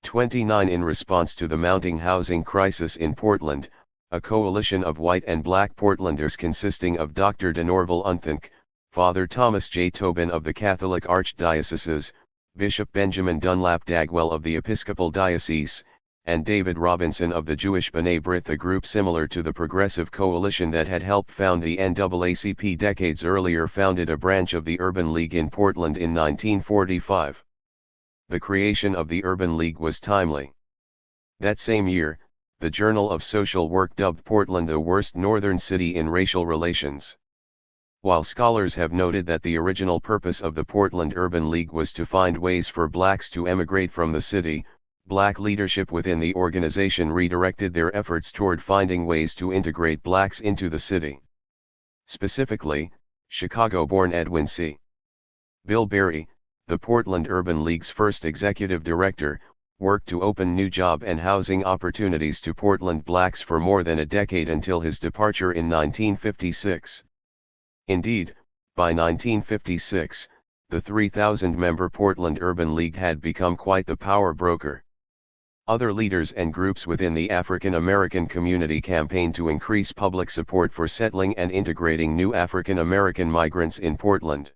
29 In response to the mounting housing crisis in Portland, a coalition of white and black Portlanders consisting of Dr. Denorval Unthank, Father Thomas J. Tobin of the Catholic Archdioceses, Bishop Benjamin Dunlap Dagwell of the Episcopal Diocese, and David Robinson of the Jewish B'nai B'rith, a group similar to the Progressive Coalition that had helped found the NAACP decades earlier, founded a branch of the Urban League in Portland in 1945. The creation of the Urban League was timely. That same year, the Journal of Social Work dubbed Portland the worst northern city in racial relations. While scholars have noted that the original purpose of the Portland Urban League was to find ways for blacks to emigrate from the city, black leadership within the organization redirected their efforts toward finding ways to integrate blacks into the city. Specifically, Chicago-born Edwin C. Bill Berry, the Portland Urban League's first executive director, worked to open new job and housing opportunities to Portland blacks for more than a decade until his departure in 1956. Indeed, by 1956, the 3,000-member Portland Urban League had become quite the power broker. Other leaders and groups within the African American community campaigned to increase public support for settling and integrating new African American migrants in Portland.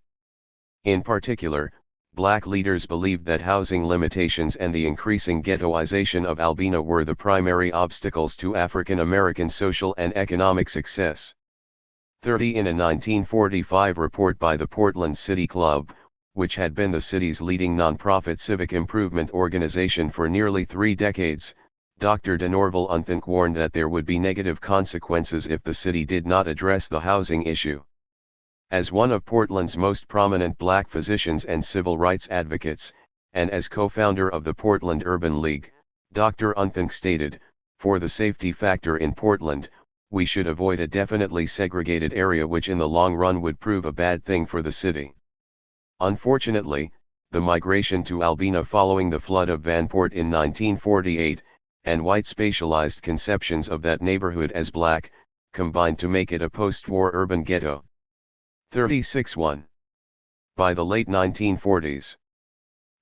In particular, black leaders believed that housing limitations and the increasing ghettoization of Albina were the primary obstacles to African American social and economic success. 30 In a 1945 report by the Portland City Club, which had been the city's leading nonprofit civic improvement organization for nearly 3 decades, Dr. Denorval Unthank warned that there would be negative consequences if the city did not address the housing issue. As one of Portland's most prominent black physicians and civil rights advocates, and as co-founder of the Portland Urban League, Dr. Unthank stated, "For the safety factor in Portland, we should avoid a definitely segregated area which in the long run would prove a bad thing for the city." Unfortunately, the migration to Albina following the flood of Vanport in 1948, and white spatialized conceptions of that neighborhood as black, combined to make it a post-war urban ghetto. 36-1. By the late 1940s,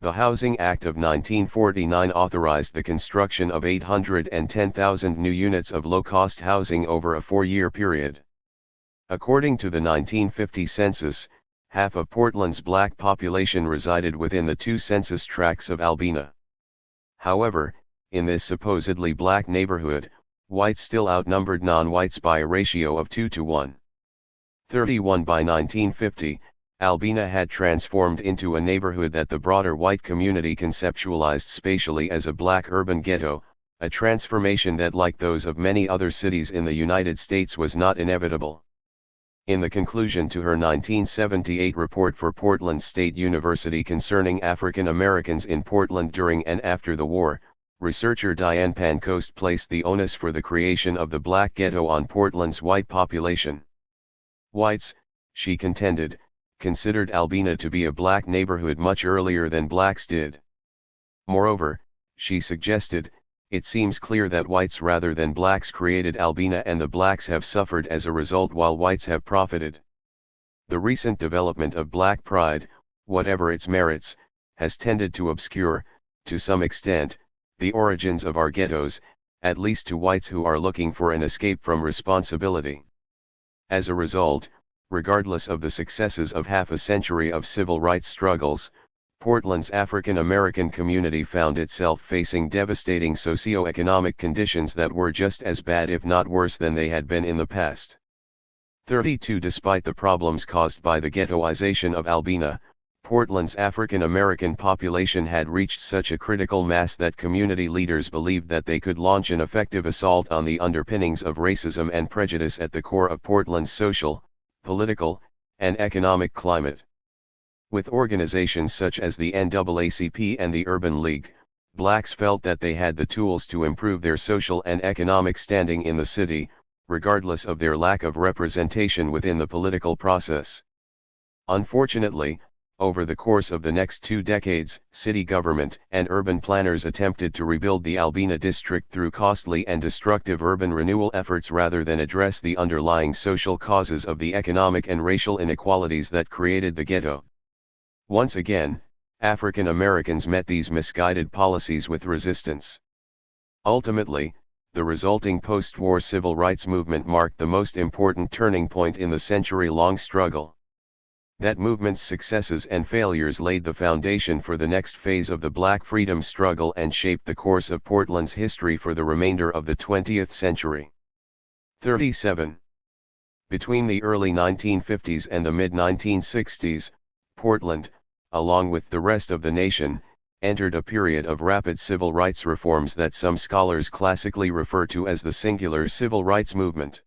the Housing Act of 1949 authorized the construction of 810,000 new units of low-cost housing over a 4-year period. According to the 1950 census, half of Portland's black population resided within the 2 census tracts of Albina. However, in this supposedly black neighborhood, whites still outnumbered non-whites by a ratio of 2 to 1. 31 By 1950, Albina had transformed into a neighborhood that the broader white community conceptualized spatially as a black urban ghetto, a transformation that, like those of many other cities in the United States, was not inevitable. In the conclusion to her 1978 report for Portland State University concerning African Americans in Portland during and after the war, researcher Diane Pancoast placed the onus for the creation of the black ghetto on Portland's white population. Whites, she contended, considered Albina to be a black neighborhood much earlier than blacks did. Moreover, she suggested, it seems clear that whites rather than blacks created Albina, and the blacks have suffered as a result while whites have profited. The recent development of black pride, whatever its merits, has tended to obscure, to some extent, the origins of our ghettos, at least to whites who are looking for an escape from responsibility. As a result, regardless of the successes of half a century of civil rights struggles, Portland's African American community found itself facing devastating socio-economic conditions that were just as bad if not worse than they had been in the past. 32 Despite the problems caused by the ghettoization of Albina, Portland's African American population had reached such a critical mass that community leaders believed that they could launch an effective assault on the underpinnings of racism and prejudice at the core of Portland's social, political, and economic climate. With organizations such as the NAACP and the Urban League, blacks felt that they had the tools to improve their social and economic standing in the city, regardless of their lack of representation within the political process. Unfortunately, over the course of the next 2 decades, city government and urban planners attempted to rebuild the Albina district through costly and destructive urban renewal efforts rather than address the underlying social causes of the economic and racial inequalities that created the ghetto. Once again, African Americans met these misguided policies with resistance. Ultimately, the resulting post-war civil rights movement marked the most important turning point in the century-long struggle. That movement's successes and failures laid the foundation for the next phase of the black freedom struggle and shaped the course of Portland's history for the remainder of the 20th century. 37. Between the early 1950s and the mid-1960s, Portland, along with the rest of the nation, entered a period of rapid civil rights reforms that some scholars classically refer to as the singular civil rights movement.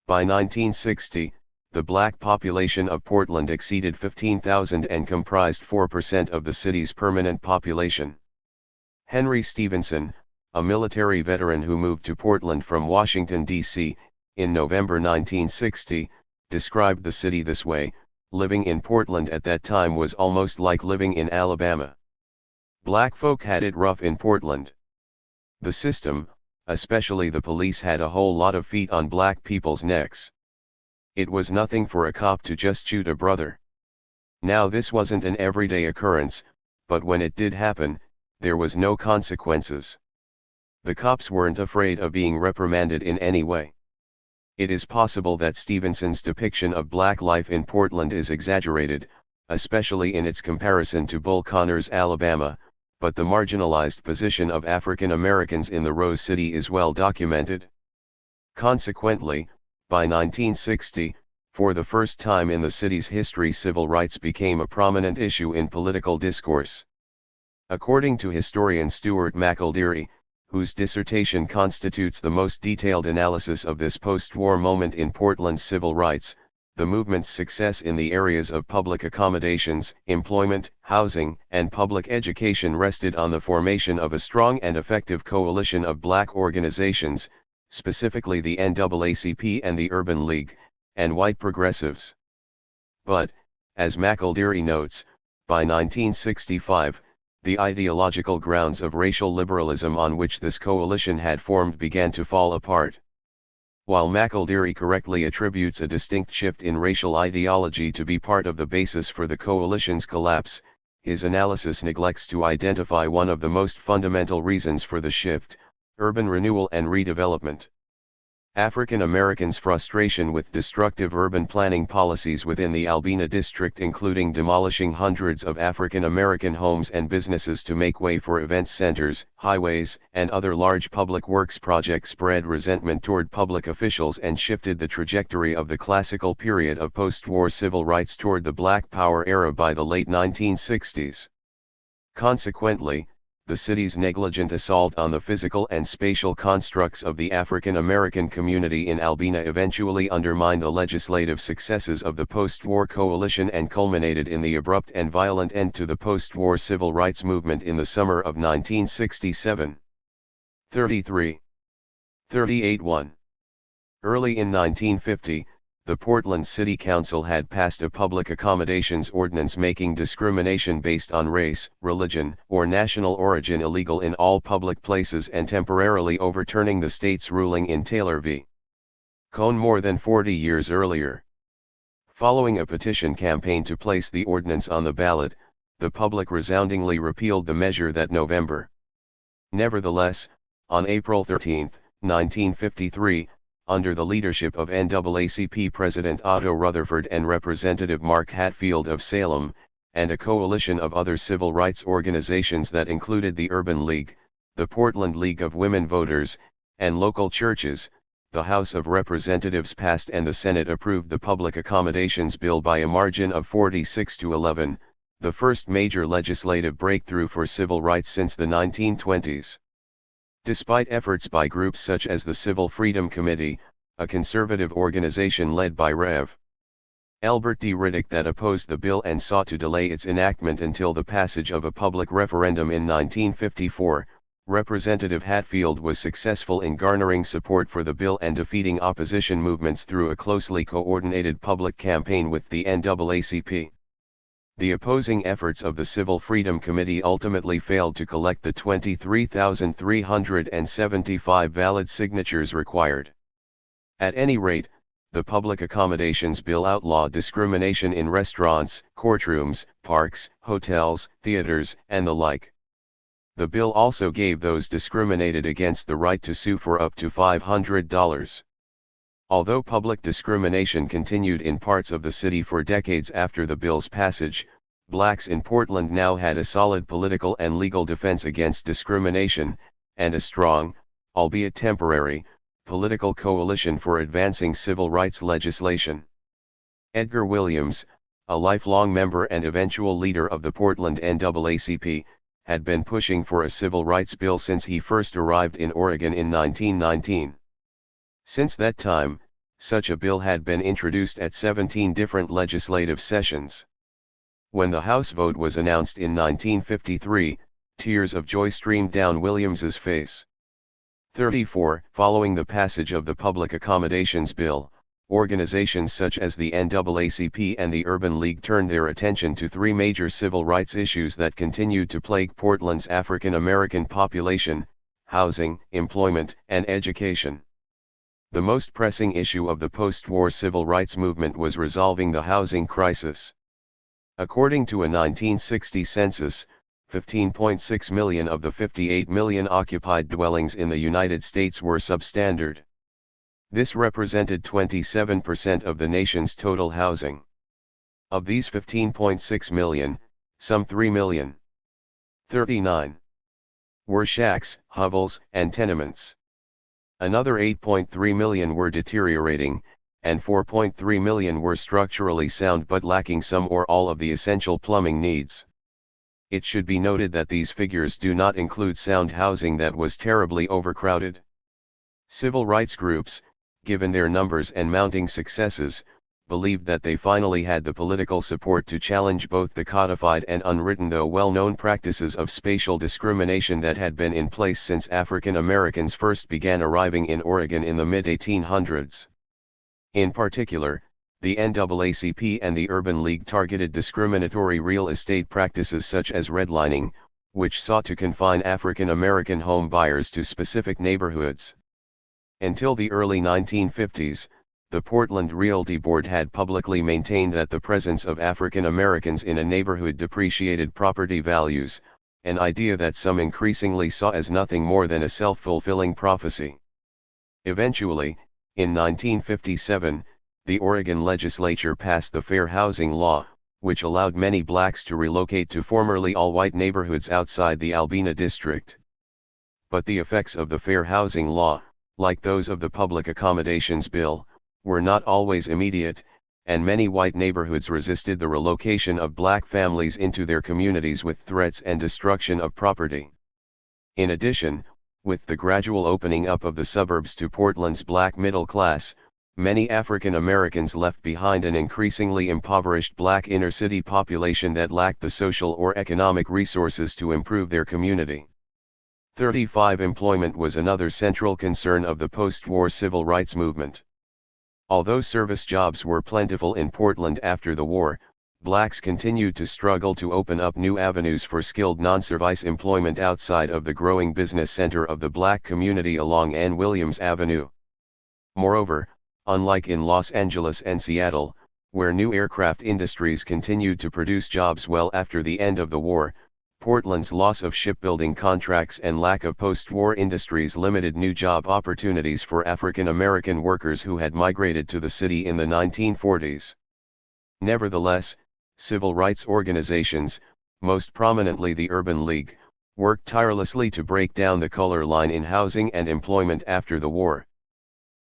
By 1960, the black population of Portland exceeded 15,000 and comprised 4% of the city's permanent population. Henry Stevenson, a military veteran who moved to Portland from Washington, D.C., in November 1960, described the city this way: living in Portland at that time was almost like living in Alabama. Black folk had it rough in Portland. The system, especially the police, had a whole lot of feet on black people's necks. It was nothing for a cop to just shoot a brother. Now this wasn't an everyday occurrence, but when it did happen, there was no consequences. The cops weren't afraid of being reprimanded in any way. It is possible that Stevenson's depiction of black life in Portland is exaggerated, especially in its comparison to Bull Connor's Alabama, but the marginalized position of African Americans in the Rose City is well documented. Consequently, by 1960, for the first time in the city's history, civil rights became a prominent issue in political discourse. According to historian Stuart McElderry, whose dissertation constitutes the most detailed analysis of this post-war moment in Portland's civil rights, the movement's success in the areas of public accommodations, employment, housing, and public education rested on the formation of a strong and effective coalition of black organizations, specifically the NAACP and the Urban League, and white progressives. But, as McElderry notes, by 1965, the ideological grounds of racial liberalism on which this coalition had formed began to fall apart. While McElderry correctly attributes a distinct shift in racial ideology to be part of the basis for the coalition's collapse, his analysis neglects to identify one of the most fundamental reasons for the shift: urban renewal and redevelopment. African Americans' frustration with destructive urban planning policies within the Albina district, including demolishing hundreds of African American homes and businesses to make way for event centers, highways, and other large public works projects, spread resentment toward public officials and shifted the trajectory of the classical period of post-war civil rights toward the Black Power era by the late 1960s. Consequently, the city's negligent assault on the physical and spatial constructs of the African American community in Albina eventually undermined the legislative successes of the post-war coalition and culminated in the abrupt and violent end to the post-war civil rights movement in the summer of 1967. 33. 38-1. Early in 1950, the Portland City Council had passed a public accommodations ordinance making discrimination based on race, religion, or national origin illegal in all public places and temporarily overturning the state's ruling in Taylor v. Cone more than 40 years earlier. Following a petition campaign to place the ordinance on the ballot, the public resoundingly repealed the measure that November. Nevertheless, on April 13, 1953, under the leadership of NAACP President Otto Rutherford and Representative Mark Hatfield of Salem, and a coalition of other civil rights organizations that included the Urban League, the Portland League of Women Voters, and local churches, the House of Representatives passed and the Senate approved the Public Accommodations Bill by a margin of 46-11, the first major legislative breakthrough for civil rights since the 1920s. Despite efforts by groups such as the Civil Freedom Committee, a conservative organization led by Rev. Albert D. Riddick that opposed the bill and sought to delay its enactment until the passage of a public referendum in 1954, Representative Hatfield was successful in garnering support for the bill and defeating opposition movements through a closely coordinated public campaign with the NAACP. The opposing efforts of the Civil Freedom Committee ultimately failed to collect the 23,375 valid signatures required. At any rate, the Public Accommodations Bill outlawed discrimination in restaurants, courtrooms, parks, hotels, theaters, and the like. The bill also gave those discriminated against the right to sue for up to $500. Although public discrimination continued in parts of the city for decades after the bill's passage, blacks in Portland now had a solid political and legal defense against discrimination, and a strong, albeit temporary, political coalition for advancing civil rights legislation. Edgar Williams, a lifelong member and eventual leader of the Portland NAACP, had been pushing for a civil rights bill since he first arrived in Oregon in 1919. Since that time, such a bill had been introduced at 17 different legislative sessions. When the House vote was announced in 1953, tears of joy streamed down Williams's face. 34. Following the passage of the Public Accommodations Bill, organizations such as the NAACP and the Urban League turned their attention to three major civil rights issues that continued to plague Portland's African American population: housing, employment, and education. The most pressing issue of the post-war civil rights movement was resolving the housing crisis. According to a 1960 census, 15.6 million of the 58 million occupied dwellings in the United States were substandard. This represented 27% of the nation's total housing. Of these 15.6 million, some 3 million, 39, were shacks, hovels, and tenements. Another 8.3 million were deteriorating, and 4.3 million were structurally sound but lacking some or all of the essential plumbing needs. It should be noted that these figures do not include sound housing that was terribly overcrowded. Civil rights groups, given their numbers and mounting successes, believed that they finally had the political support to challenge both the codified and unwritten though well-known practices of spatial discrimination that had been in place since African Americans first began arriving in Oregon in the mid-1800s. In particular, the NAACP and the Urban League targeted discriminatory real estate practices such as redlining, which sought to confine African American home buyers to specific neighborhoods. Until the early 1950s, the Portland Realty Board had publicly maintained that the presence of African Americans in a neighborhood depreciated property values, an idea that some increasingly saw as nothing more than a self-fulfilling prophecy. Eventually, in 1957, the Oregon legislature passed the Fair Housing Law, which allowed many blacks to relocate to formerly all-white neighborhoods outside the Albina district. But the effects of the Fair Housing Law, like those of the Public Accommodations Bill, were not always immediate, and many white neighborhoods resisted the relocation of black families into their communities with threats and destruction of property. In addition, with the gradual opening up of the suburbs to Portland's black middle class, many African Americans left behind an increasingly impoverished black inner-city population that lacked the social or economic resources to improve their community. 35. Employment was another central concern of the post-war civil rights movement. Although service jobs were plentiful in Portland after the war, blacks continued to struggle to open up new avenues for skilled non-service employment outside of the growing business center of the black community along Ann Williams Avenue. Moreover, unlike in Los Angeles and Seattle, where new aircraft industries continued to produce jobs well after the end of the war, Portland's loss of shipbuilding contracts and lack of post-war industries limited new job opportunities for African American workers who had migrated to the city in the 1940s. Nevertheless, civil rights organizations, most prominently the Urban League, worked tirelessly to break down the color line in housing and employment after the war.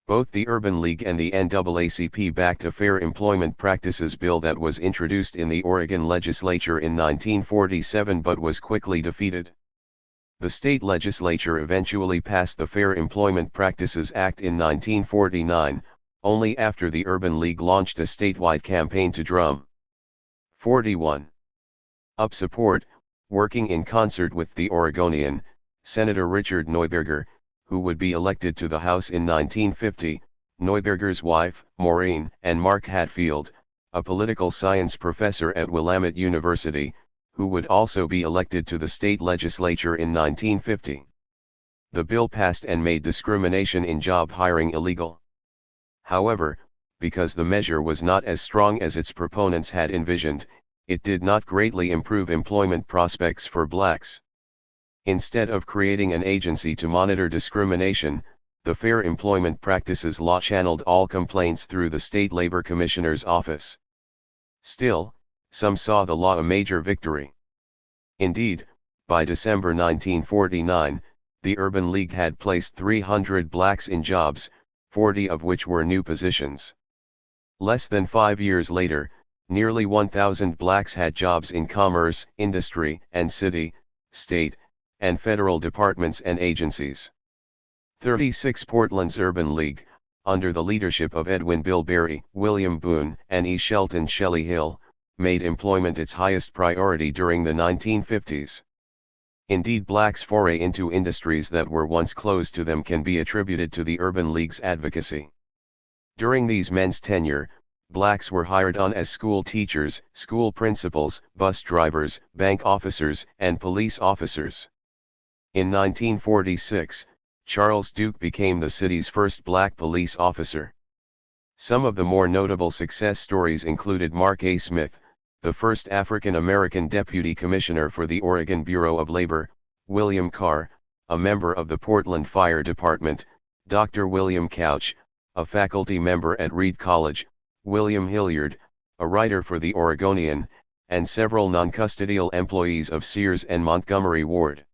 Both the Urban League and the NAACP backed a Fair Employment Practices Bill that was introduced in the Oregon legislature in 1947 but was quickly defeated. The state legislature eventually passed the Fair Employment Practices Act in 1949, only after the Urban League launched a statewide campaign to drum 41 up support, working in concert with the Oregonian, Senator Richard Neuberger, who would be elected to the House in 1950, Neuberger's wife, Maureen, and Mark Hatfield, a political science professor at Willamette University, who would also be elected to the state legislature in 1950. The bill passed and made discrimination in job hiring illegal. However, because the measure was not as strong as its proponents had envisioned, it did not greatly improve employment prospects for blacks. Instead of creating an agency to monitor discrimination, the Fair Employment Practices Law channeled all complaints through the State Labor Commissioner's office. Still, some saw the law a major victory. Indeed, by December 1949, the Urban League had placed 300 blacks in jobs, 40 of which were new positions. Less than 5 years later, nearly 1,000 blacks had jobs in commerce, industry, and city, state, and federal departments and agencies. 36 Portland's Urban League, under the leadership of Edwin Bilberry, William Boone, and E. Shelton Shelley Hill, made employment its highest priority during the 1950s. Indeed, blacks' foray into industries that were once closed to them can be attributed to the Urban League's advocacy. During these men's tenure, blacks were hired on as school teachers, school principals, bus drivers, bank officers, and police officers. In 1946, Charles Duke became the city's first black police officer. Some of the more notable success stories included Mark A. Smith, the first African American deputy commissioner for the Oregon Bureau of Labor, William Carr, a member of the Portland Fire Department, Dr. William Couch, a faculty member at Reed College, William Hilliard, a writer for the Oregonian, and several non-custodial employees of Sears and Montgomery Ward.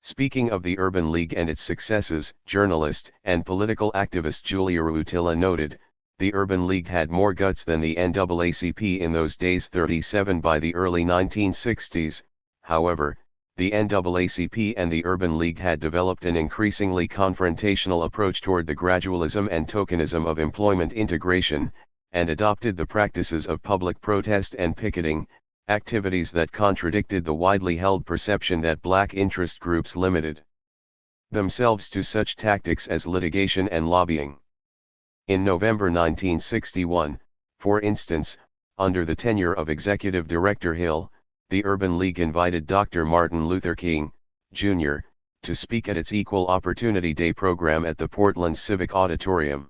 Speaking of the Urban League and its successes, journalist and political activist Julia Rutila noted, "The Urban League had more guts than the NAACP in those days." 37 By the early 1960s, however, the NAACP and the Urban League had developed an increasingly confrontational approach toward the gradualism and tokenism of employment integration, and adopted the practices of public protest and picketing, activities that contradicted the widely held perception that black interest groups limited themselves to such tactics as litigation and lobbying. In November 1961, for instance, under the tenure of Executive Director Hill, the Urban League invited Dr. Martin Luther King, Jr., to speak at its Equal Opportunity Day program at the Portland Civic Auditorium.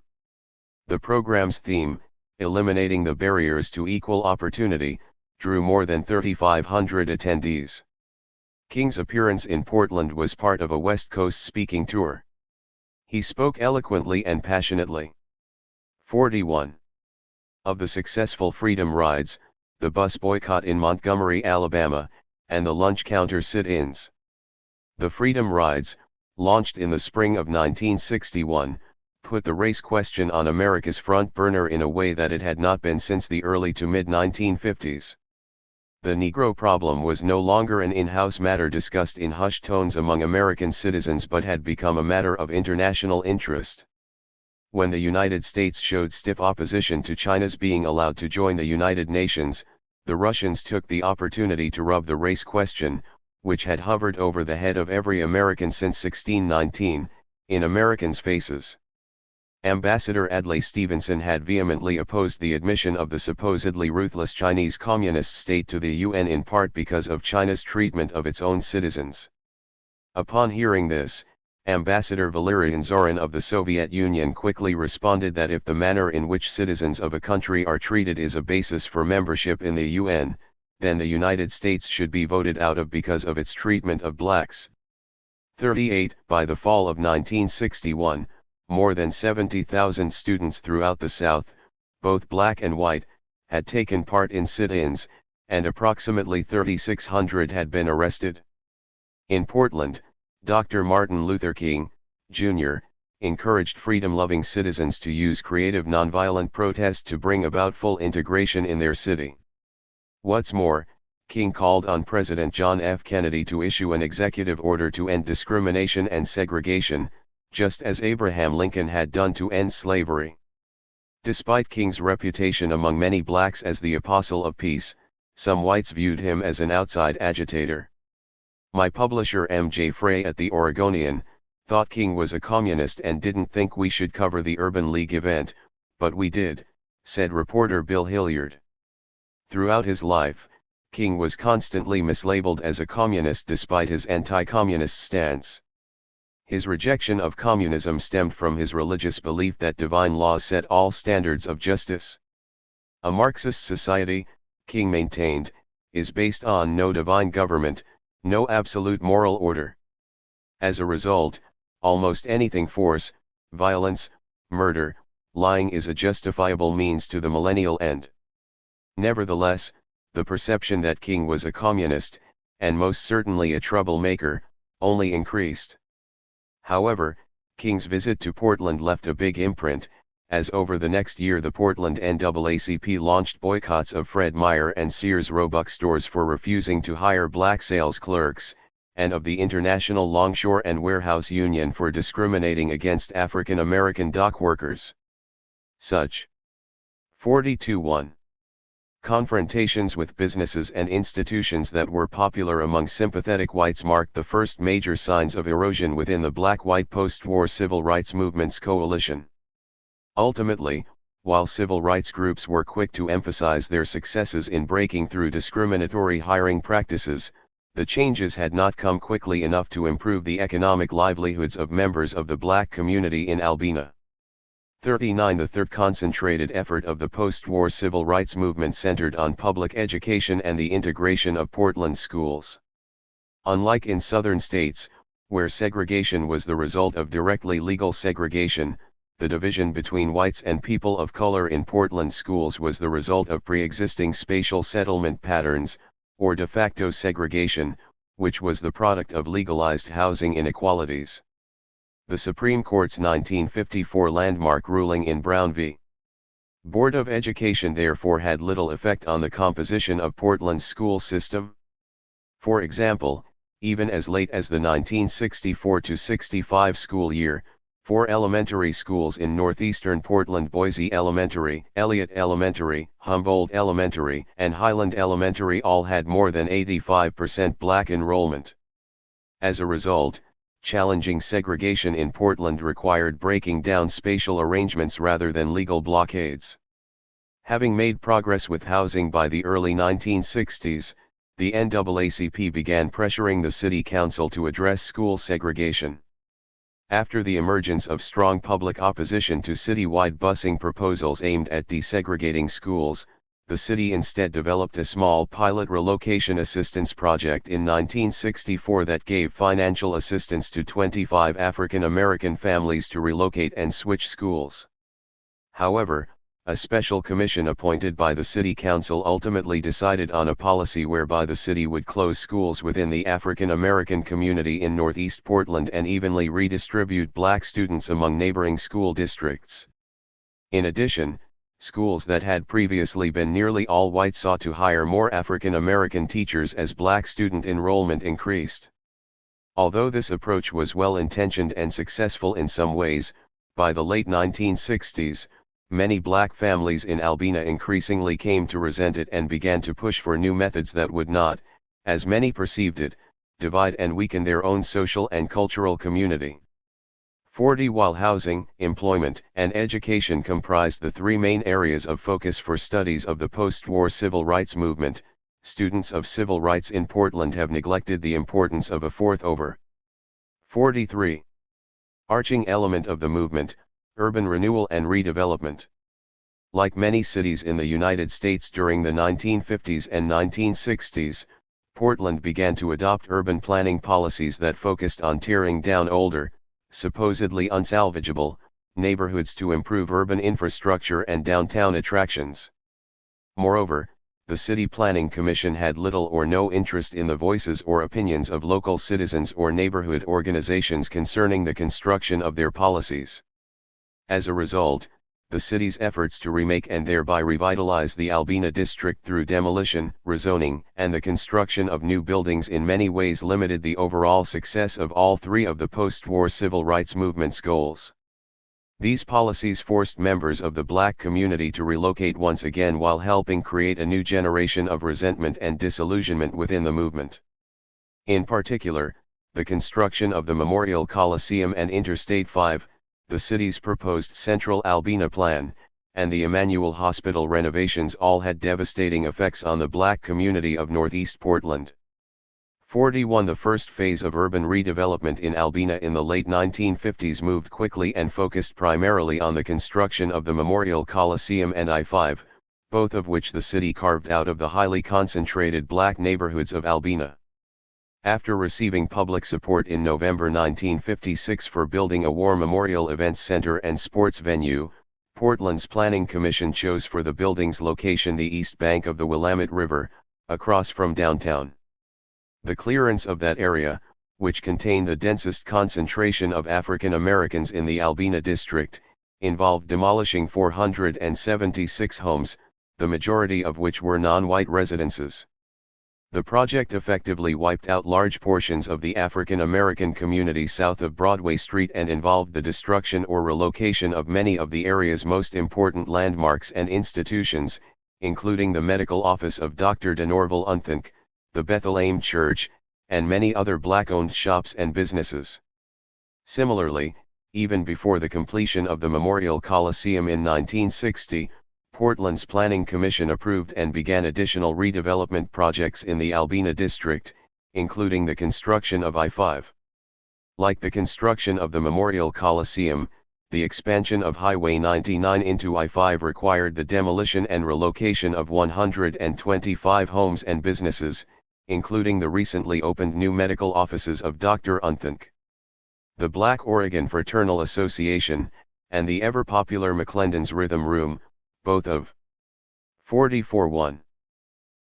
The program's theme, "Eliminating the Barriers to Equal Opportunity," drew more than 3,500 attendees. King's appearance in Portland was part of a West Coast speaking tour. He spoke eloquently and passionately. 41. Of the successful Freedom Rides, the bus boycott in Montgomery, Alabama, and the lunch counter sit-ins. The Freedom Rides, launched in the spring of 1961, put the race question on America's front burner in a way that it had not been since the early to mid-1950s. The Negro problem was no longer an in-house matter discussed in hushed tones among American citizens but had become a matter of international interest. When the United States showed stiff opposition to China's being allowed to join the United Nations, the Russians took the opportunity to rub the race question, which had hovered over the head of every American since 1619, in Americans' faces. Ambassador Adlai Stevenson had vehemently opposed the admission of the supposedly ruthless Chinese Communist state to the UN in part because of China's treatment of its own citizens. Upon hearing this, Ambassador Valerian Zorin of the Soviet Union quickly responded that if the manner in which citizens of a country are treated is a basis for membership in the UN, then the United States should be voted out of because of its treatment of blacks. 38. By the fall of 1961, more than 70,000 students throughout the South, both black and white, had taken part in sit-ins, and approximately 3,600 had been arrested. In Portland, Dr. Martin Luther King, Jr., encouraged freedom-loving citizens to use creative nonviolent protest to bring about full integration in their city. What's more, King called on President John F. Kennedy to issue an executive order to end discrimination and segregation, just as Abraham Lincoln had done to end slavery. Despite King's reputation among many blacks as the apostle of peace, some whites viewed him as an outside agitator. My publisher M.J. Frey at the Oregonian thought King was a communist and didn't think we should cover the Urban League event, but we did, said reporter Bill Hilliard. Throughout his life, King was constantly mislabeled as a communist despite his anti-communist stance. His rejection of communism stemmed from his religious belief that divine laws set all standards of justice. A Marxist society, King maintained, is based on no divine government, no absolute moral order. As a result, almost anything force, violence, murder, lying is a justifiable means to the millennial end. Nevertheless, the perception that King was a communist, and most certainly a troublemaker, only increased. However, King's visit to Portland left a big imprint, as over the next year the Portland NAACP launched boycotts of Fred Meyer and Sears Roebuck stores for refusing to hire black sales clerks, and of the International Longshore and Warehouse Union for discriminating against African American dock workers. Such 42.1. Confrontations with businesses and institutions that were popular among sympathetic whites marked the first major signs of erosion within the black-white post-war civil rights movement's coalition. Ultimately, while civil rights groups were quick to emphasize their successes in breaking through discriminatory hiring practices, the changes had not come quickly enough to improve the economic livelihoods of members of the black community in Albina. 39. The third concentrated effort of the post-war civil rights movement centered on public education and the integration of Portland schools. Unlike in southern states, where segregation was the result of directly legal segregation, the division between whites and people of color in Portland schools was the result of pre-existing spatial settlement patterns, or de facto segregation, which was the product of legalized housing inequalities. The Supreme Court's 1954 landmark ruling in Brown v. Board of Education therefore had little effect on the composition of Portland's school system. For example, even as late as the 1964-65 school year, 4 elementary schools in northeastern Portland, Boise Elementary, Elliott Elementary, Humboldt Elementary, and Highland Elementary, all had more than 85% black enrollment. As a result, challenging segregation in Portland required breaking down spatial arrangements rather than legal blockades. Having made progress with housing by the early 1960s, the NAACP began pressuring the city council to address school segregation. After the emergence of strong public opposition to citywide busing proposals aimed at desegregating schools, the city instead developed a small pilot relocation assistance project in 1964 that gave financial assistance to 25 African American families to relocate and switch schools. However, a special commission appointed by the city council ultimately decided on a policy whereby the city would close schools within the African American community in Northeast Portland and evenly redistribute black students among neighboring school districts. In addition, schools that had previously been nearly all white sought to hire more African American teachers as black student enrollment increased. Although this approach was well-intentioned and successful in some ways, by the late 1960s, many black families in Albina increasingly came to resent it and began to push for new methods that would not, as many perceived it, divide and weaken their own social and cultural community. 40 While housing, employment, and education comprised the three main areas of focus for studies of the post-war civil rights movement, students of civil rights in Portland have neglected the importance of a fourth over. 43. Arching element of the movement, urban renewal and redevelopment. Like many cities in the United States during the 1950s and 1960s, Portland began to adopt urban planning policies that focused on tearing down older, supposedly unsalvageable, neighborhoods to improve urban infrastructure and downtown attractions. Moreover, the City Planning Commission had little or no interest in the voices or opinions of local citizens or neighborhood organizations concerning the construction of their policies. As a result, the city's efforts to remake and thereby revitalize the Albina district through demolition, rezoning, and the construction of new buildings in many ways limited the overall success of all three of the post-war civil rights movement's goals. These policies forced members of the black community to relocate once again while helping create a new generation of resentment and disillusionment within the movement. In particular, the construction of the Memorial Coliseum and Interstate 5, the city's proposed Central Albina Plan, and the Emmanuel Hospital renovations all had devastating effects on the black community of Northeast Portland. 41 The first phase of urban redevelopment in Albina in the late 1950s moved quickly and focused primarily on the construction of the Memorial Coliseum and I-5, both of which the city carved out of the highly concentrated black neighborhoods of Albina. After receiving public support in November 1956 for building a war memorial events center and sports venue, Portland's Planning Commission chose for the building's location the east bank of the Willamette River, across from downtown. The clearance of that area, which contained the densest concentration of African Americans in the Albina district, involved demolishing 476 homes, the majority of which were non-white residences. The project effectively wiped out large portions of the African American community south of Broadway Street and involved the destruction or relocation of many of the area's most important landmarks and institutions, including the medical office of Dr. Denorval Unthank, the Bethlehem Church, and many other black-owned shops and businesses. Similarly, even before the completion of the Memorial Coliseum in 1960, Portland's Planning Commission approved and began additional redevelopment projects in the Albina district, including the construction of I-5. Like the construction of the Memorial Coliseum, the expansion of Highway 99 into I-5 required the demolition and relocation of 125 homes and businesses, including the recently opened new medical offices of Dr. Unthank. The Black Oregon Fraternal Association, and the ever-popular McClendon's Rhythm Room, both of 44-1,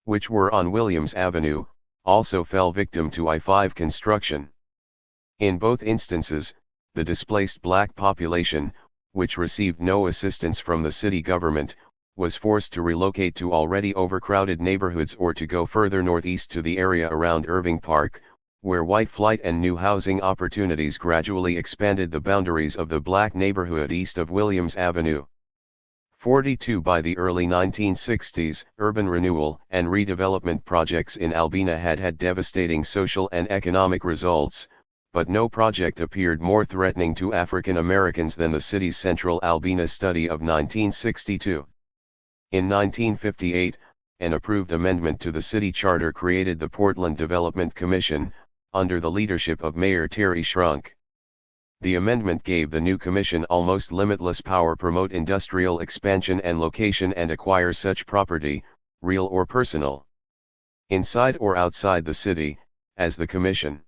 which were on Williams Avenue, also fell victim to I-5 construction. In both instances, the displaced black population, which received no assistance from the city government, was forced to relocate to already overcrowded neighborhoods or to go further northeast to the area around Irving Park, where white flight and new housing opportunities gradually expanded the boundaries of the black neighborhood east of Williams Avenue. 42 By the early 1960s, urban renewal and redevelopment projects in Albina had devastating social and economic results, but no project appeared more threatening to African Americans than the city's Central Albina study of 1962. In 1958, an approved amendment to the city charter created the Portland Development Commission, under the leadership of Mayor Terry Schrunk. The amendment gave the new commission almost limitless power to promote industrial expansion and location and acquire such property, real or personal, inside or outside the city, as the commission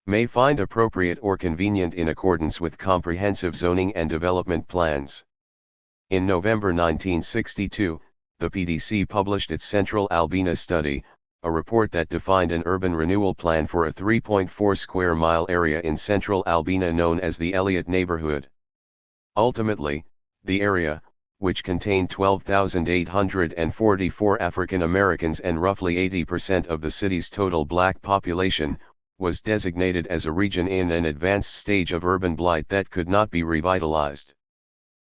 may find appropriate or convenient in accordance with comprehensive zoning and development plans. In November 1962, the PDC published its Central Albina Study, a report that defined an urban renewal plan for a 3.4 square mile area in Central Albina known as the Elliott neighborhood. Ultimately, the area, which contained 12,844 African Americans and roughly 80% of the city's total black population, was designated as a region in an advanced stage of urban blight that could not be revitalized.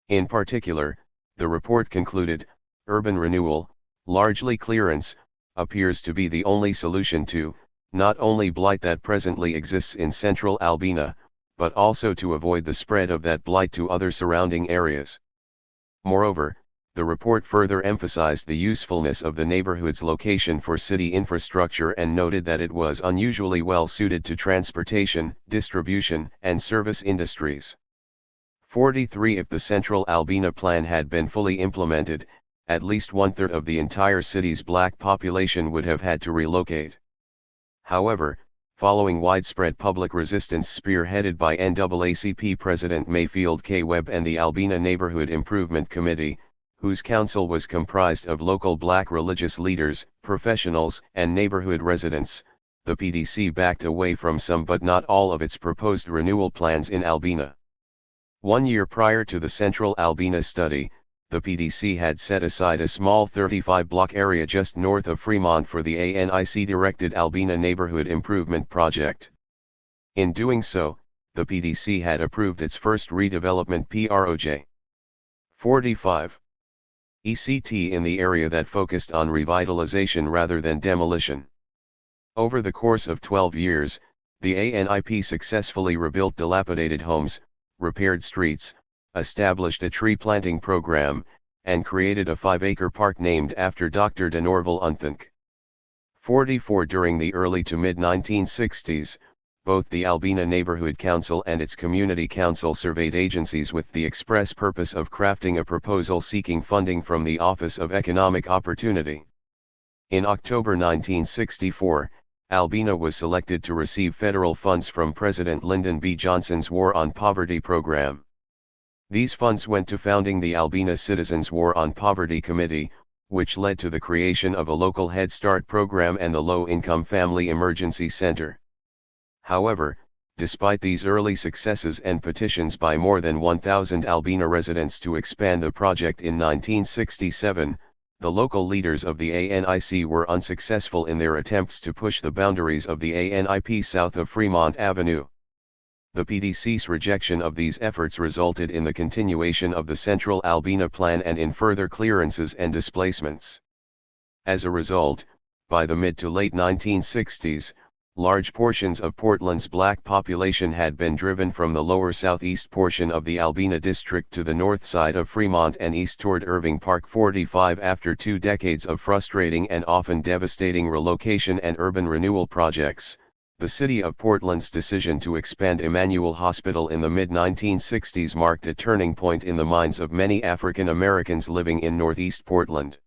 In particular, the report concluded, urban renewal, largely clearance, appears to be the only solution to, not only blight that presently exists in Central Albina, but also to avoid the spread of that blight to other surrounding areas. Moreover, the report further emphasized the usefulness of the neighborhood's location for city infrastructure and noted that it was unusually well suited to transportation, distribution, and service industries. 43. If the central Albina plan had been fully implemented, at least one-third of the entire city's black population would have had to relocate. However, following widespread public resistance spearheaded by NAACP President Mayfield K. Webb and the Albina Neighborhood Improvement Committee, whose council was comprised of local black religious leaders, professionals, and neighborhood residents, the PDC backed away from some but not all of its proposed renewal plans in Albina. 1 year prior to the Central Albina study, the PDC had set aside a small 35-block area just north of Fremont for the ANIC-directed Albina Neighborhood Improvement Project. In doing so, the PDC had approved its first redevelopment PROJ. 45. ECT in the area that focused on revitalization rather than demolition. Over the course of 12 years, the ANIP successfully rebuilt dilapidated homes, repaired streets, established a tree planting program, and created a 5-acre park named after Dr. de Norval Unthank. 44. During the early to mid-1960s, both the Albina Neighborhood Council and its Community Council surveyed agencies with the express purpose of crafting a proposal seeking funding from the Office of Economic Opportunity. In October 1964, Albina was selected to receive federal funds from President Lyndon B. Johnson's War on Poverty program. These funds went to founding the Albina Citizens War on Poverty Committee, which led to the creation of a local Head Start program and the Low Income Family Emergency Center. However, despite these early successes and petitions by more than 1,000 Albina residents to expand the project in 1967, the local leaders of the ANIC were unsuccessful in their attempts to push the boundaries of the ANIP south of Fremont Avenue. The PDC's rejection of these efforts resulted in the continuation of the Central Albina Plan and in further clearances and displacements. As a result, by the mid to late 1960s, large portions of Portland's black population had been driven from the lower southeast portion of the Albina district to the north side of Fremont and east toward Irving Park. 45. After 2 decades of frustrating and often devastating relocation and urban renewal projects, the city of Portland's decision to expand Emmanuel Hospital in the mid-1960s marked a turning point in the minds of many African Americans living in Northeast Portland.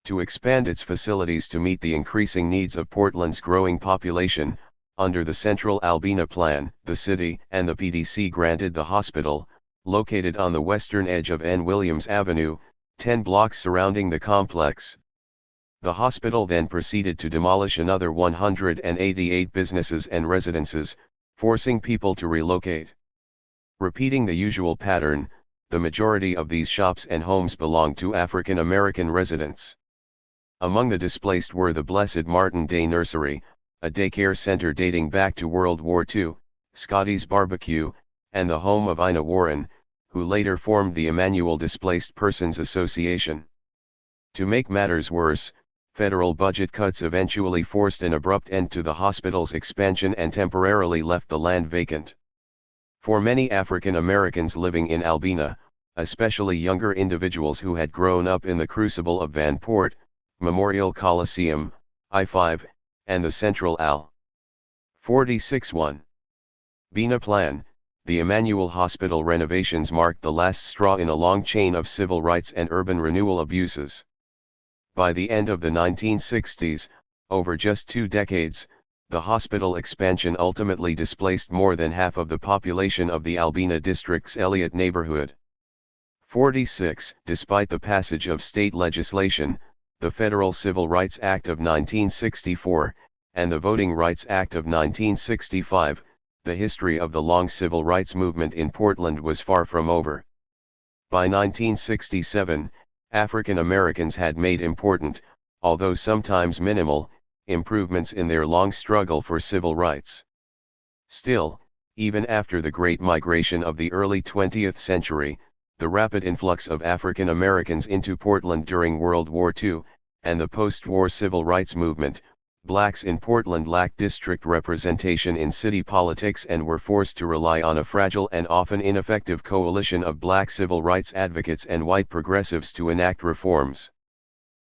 To expand its facilities to meet the increasing needs of Portland's growing population, under the Central Albina Plan, the city and the PDC granted the hospital, located on the western edge of N. Williams Avenue, 10 blocks surrounding the complex. The hospital then proceeded to demolish another 188 businesses and residences, forcing people to relocate. Repeating the usual pattern, the majority of these shops and homes belonged to African American residents. Among the displaced were the Blessed Martin Day Nursery, a daycare center dating back to World War II, Scotty's Barbecue, and the home of Ina Warren, who later formed the Emmanuel Displaced Persons Association. To make matters worse, federal budget cuts eventually forced an abrupt end to the hospital's expansion and temporarily left the land vacant. For many African Americans living in Albina, especially younger individuals who had grown up in the crucible of Vanport, Memorial Coliseum, I-5, and the Central Al. 46-1. Bina Plan, the Emmanuel Hospital renovations marked the last straw in a long chain of civil rights and urban renewal abuses. By the end of the 1960s, over just 2 decades, the hospital expansion ultimately displaced more than half of the population of the Albina district's Elliott neighborhood. 46. Despite the passage of state legislation, the Federal Civil Rights Act of 1964, and the Voting Rights Act of 1965, the history of the long civil rights movement in Portland was far from over. By 1967, African Americans had made important, although sometimes minimal, improvements in their long struggle for civil rights. Still, even after the Great Migration of the early 20th century, the rapid influx of African Americans into Portland during World War II, and the post-war civil rights movement, Blacks in Portland lacked district representation in city politics and were forced to rely on a fragile and often ineffective coalition of black civil rights advocates and white progressives to enact reforms.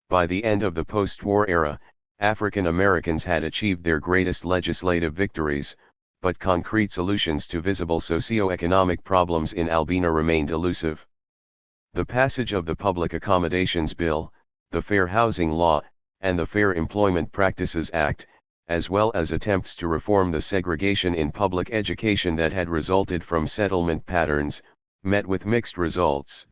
By the end of the post-war era, African Americans had achieved their greatest legislative victories, but concrete solutions to visible socio-economic problems in Albina remained elusive. The passage of the Public Accommodations Bill, the Fair Housing Law, and the Fair Employment Practices Act, as well as attempts to reform the segregation in public education that had resulted from settlement patterns, met with mixed results.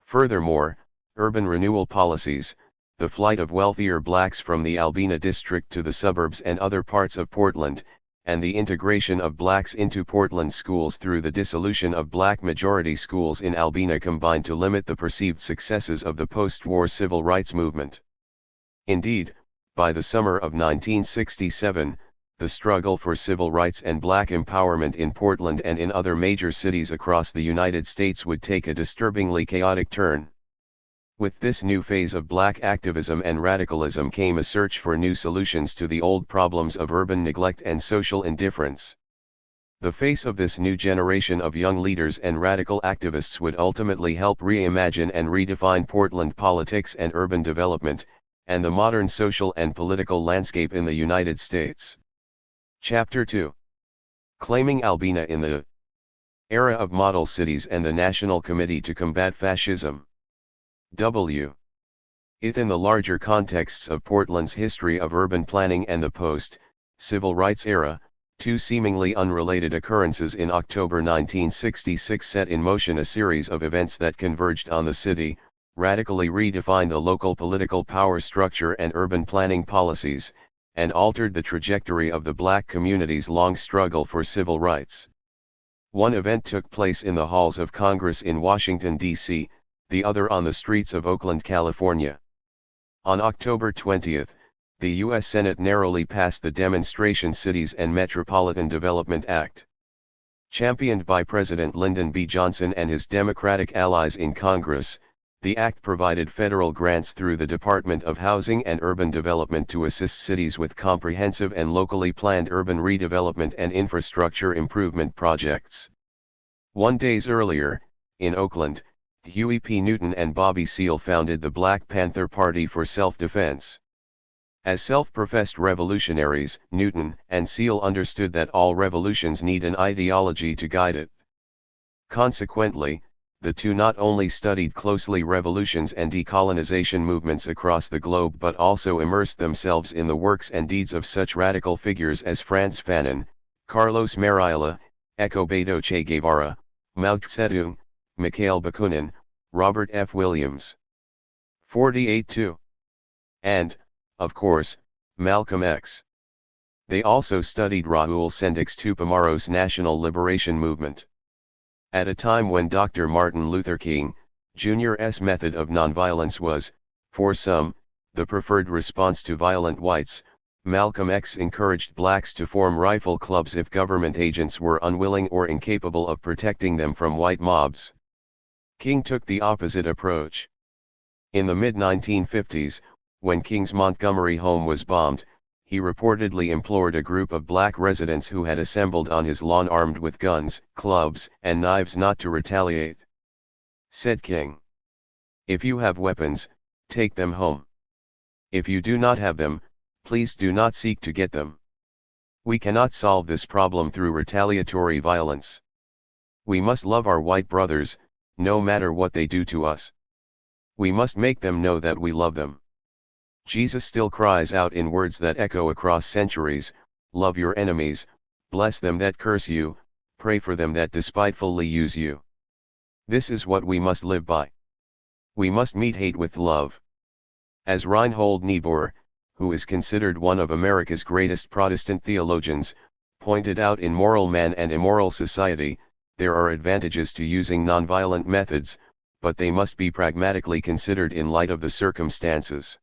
Furthermore, urban renewal policies, the flight of wealthier blacks from the Albina district to the suburbs and other parts of Portland, and the integration of blacks into Portland schools through the dissolution of black-majority schools in Albina combined to limit the perceived successes of the post-war civil rights movement. Indeed, by the summer of 1967, the struggle for civil rights and black empowerment in Portland and in other major cities across the United States would take a disturbingly chaotic turn. With this new phase of black activism and radicalism came a search for new solutions to the old problems of urban neglect and social indifference. The face of this new generation of young leaders and radical activists would ultimately help reimagine and redefine Portland politics and urban development, and the modern social and political landscape in the United States. Chapter 2. Claiming Albina in the Era of Model Cities and the National Committee to Combat Fascism. W. In the larger contexts of Portland's history of urban planning and the post-civil rights era, two seemingly unrelated occurrences in October 1966 set in motion a series of events that converged on the city, radically redefined the local political power structure and urban planning policies, and altered the trajectory of the black community's long struggle for civil rights. One event took place in the halls of Congress in Washington, D.C., the other on the streets of Oakland, California. On October 20, the U.S. Senate narrowly passed the Demonstration Cities and Metropolitan Development Act. Championed by President Lyndon B. Johnson and his Democratic allies in Congress, the act provided federal grants through the Department of Housing and Urban Development to assist cities with comprehensive and locally planned urban redevelopment and infrastructure improvement projects. 1 day earlier, in Oakland, Huey P. Newton and Bobby Seale founded the Black Panther Party for Self-Defense. As self-professed revolutionaries, Newton and Seale understood that all revolutions need an ideology to guide it. Consequently, the two not only studied closely revolutions and decolonization movements across the globe but also immersed themselves in the works and deeds of such radical figures as Frantz Fanon, Carlos Mariela, Echo Beto Che Guevara, Mao Zedong, Mikhail Bakunin, Robert F. Williams. 48-2. And, of course, Malcolm X. They also studied Raul Sendik's Tupamaros National Liberation Movement. At a time when Dr. Martin Luther King, Jr.'s method of nonviolence was, for some, the preferred response to violent whites, Malcolm X encouraged blacks to form rifle clubs if government agents were unwilling or incapable of protecting them from white mobs. King took the opposite approach. In the mid-1950s, when King's Montgomery home was bombed, he reportedly implored a group of black residents who had assembled on his lawn armed with guns, clubs, and knives not to retaliate. Said King, "If you have weapons, take them home. If you do not have them, please do not seek to get them. We cannot solve this problem through retaliatory violence. We must love our white brothers, no matter what they do to us. We must make them know that we love them. Jesus still cries out in words that echo across centuries, love your enemies, bless them that curse you, pray for them that despitefully use you. This is what we must live by. We must meet hate with love." As Reinhold Niebuhr, who is considered one of America's greatest Protestant theologians, pointed out in Moral Man and Immoral Society, there are advantages to using nonviolent methods, but they must be pragmatically considered in light of the circumstances.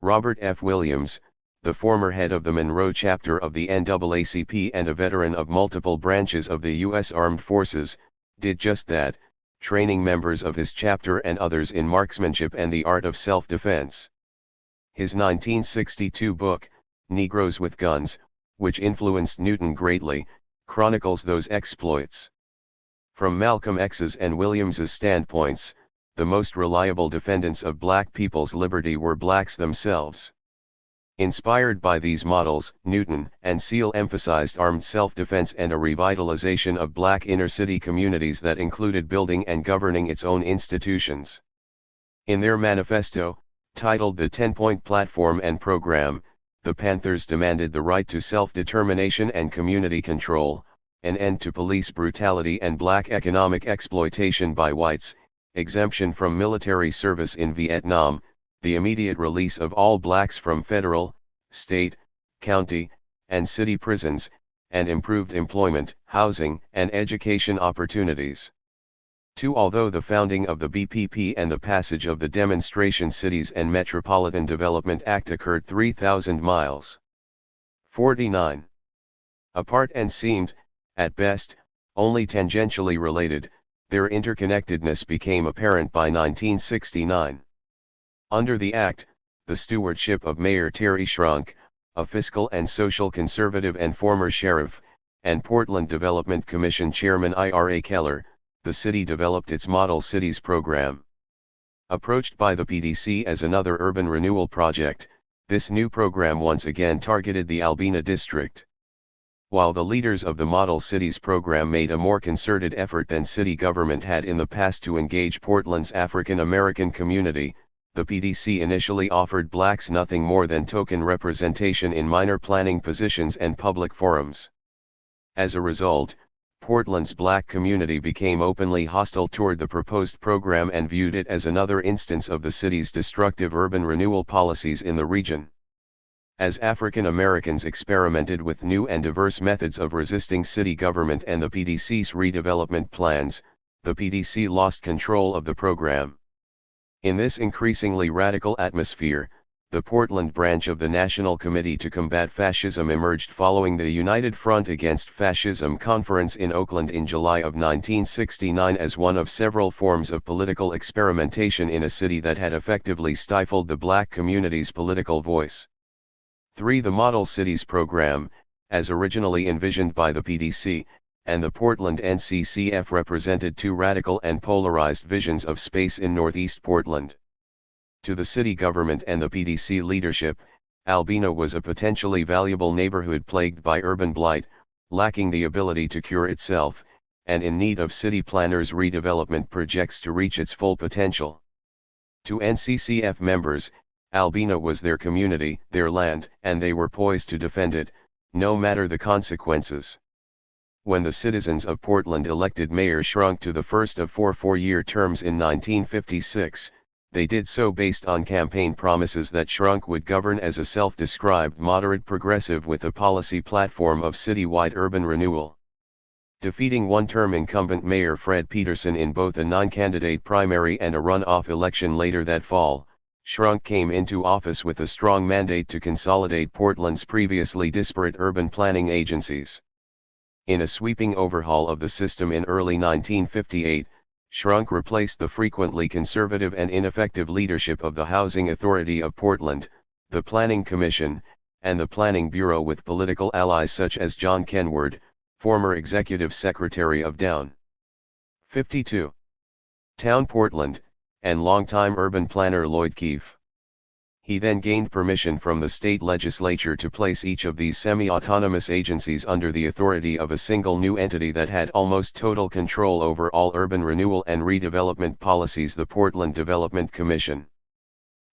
Robert F. Williams, the former head of the Monroe chapter of the NAACP and a veteran of multiple branches of the U.S. Armed Forces, did just that, training members of his chapter and others in marksmanship and the art of self-defense. His 1962 book, Negroes with Guns, which influenced Newton greatly, chronicles those exploits. From Malcolm X's and Williams's standpoints, the most reliable defendants of black people's liberty were blacks themselves. Inspired by these models, Newton and Seel emphasized armed self-defense and a revitalization of black inner-city communities that included building and governing its own institutions. In their manifesto, titled the 10-Point Platform and Program, the Panthers demanded the right to self-determination and community control, an end to police brutality and black economic exploitation by whites, exemption from military service in Vietnam, the immediate release of all blacks from federal, state, county, and city prisons, and improved employment, housing, and education opportunities. 2. Although the founding of the BPP and the passage of the Demonstration Cities and Metropolitan Development Act occurred 3,000 miles. 49. Apart and seemed, at best, only tangentially related, their interconnectedness became apparent by 1969. Under the Act, the stewardship of Mayor Terry Shrunk, a fiscal and social conservative and former sheriff, and Portland Development Commission Chairman Ira Keller, the city developed its Model Cities program. Approached by the PDC as another urban renewal project, this new program once again targeted the Albina district. While the leaders of the Model Cities program made a more concerted effort than city government had in the past to engage Portland's African American community, the PDC initially offered blacks nothing more than token representation in minor planning positions and public forums. As a result, Portland's black community became openly hostile toward the proposed program and viewed it as another instance of the city's destructive urban renewal policies in the region. As African Americans experimented with new and diverse methods of resisting city government and the PDC's redevelopment plans, the PDC lost control of the program. In this increasingly radical atmosphere, the Portland branch of the National Committee to Combat Fascism emerged following the United Front Against Fascism conference in Oakland in July of 1969 as one of several forms of political experimentation in a city that had effectively stifled the black community's political voice. 3. The Model Cities program, as originally envisioned by the PDC, and the Portland NCCF represented two radical and polarized visions of space in Northeast Portland. To the city government and the PDC leadership, Albina was a potentially valuable neighborhood plagued by urban blight, lacking the ability to cure itself, and in need of city planners' redevelopment projects to reach its full potential. To NCCF members, Albina was their community, their land, and they were poised to defend it, no matter the consequences. When the citizens of Portland elected Mayor Shrunk to the first of 4 four-year terms in 1956, they did so based on campaign promises that Shrunk would govern as a self-described moderate progressive with a policy platform of citywide urban renewal. Defeating one-term incumbent Mayor Fred Peterson in both a non-candidate primary and a runoff election later that fall, Shrunk came into office with a strong mandate to consolidate Portland's previously disparate urban planning agencies. In a sweeping overhaul of the system in early 1958, Shrunk replaced the frequently conservative and ineffective leadership of the Housing Authority of Portland, the Planning Commission, and the Planning Bureau with political allies such as John Kenward, former Executive Secretary of Down. 52. Town Portland, and longtime urban planner Lloyd Keefe. He then gained permission from the state legislature to place each of these semi-autonomous agencies under the authority of a single new entity that had almost total control over all urban renewal and redevelopment policies, the Portland Development Commission.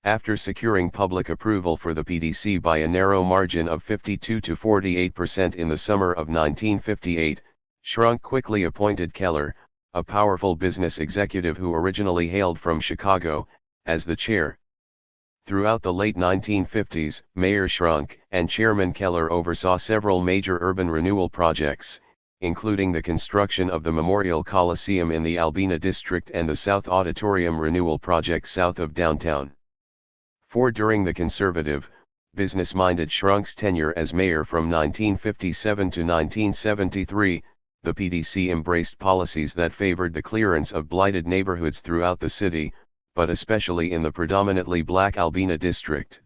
After securing public approval for the PDC by a narrow margin of 52 to 48% in the summer of 1958, Shrunk quickly appointed Keller, a powerful business executive who originally hailed from Chicago, as the chair. Throughout the late 1950s, Mayor Shrunk and Chairman Keller oversaw several major urban renewal projects, including the construction of the Memorial Coliseum in the Albina district and the South Auditorium Renewal Project south of downtown. During the conservative, business-minded Shrunk's tenure as mayor from 1957 to 1973, the PDC embraced policies that favored the clearance of blighted neighborhoods throughout the city, but especially in the predominantly black Albina district.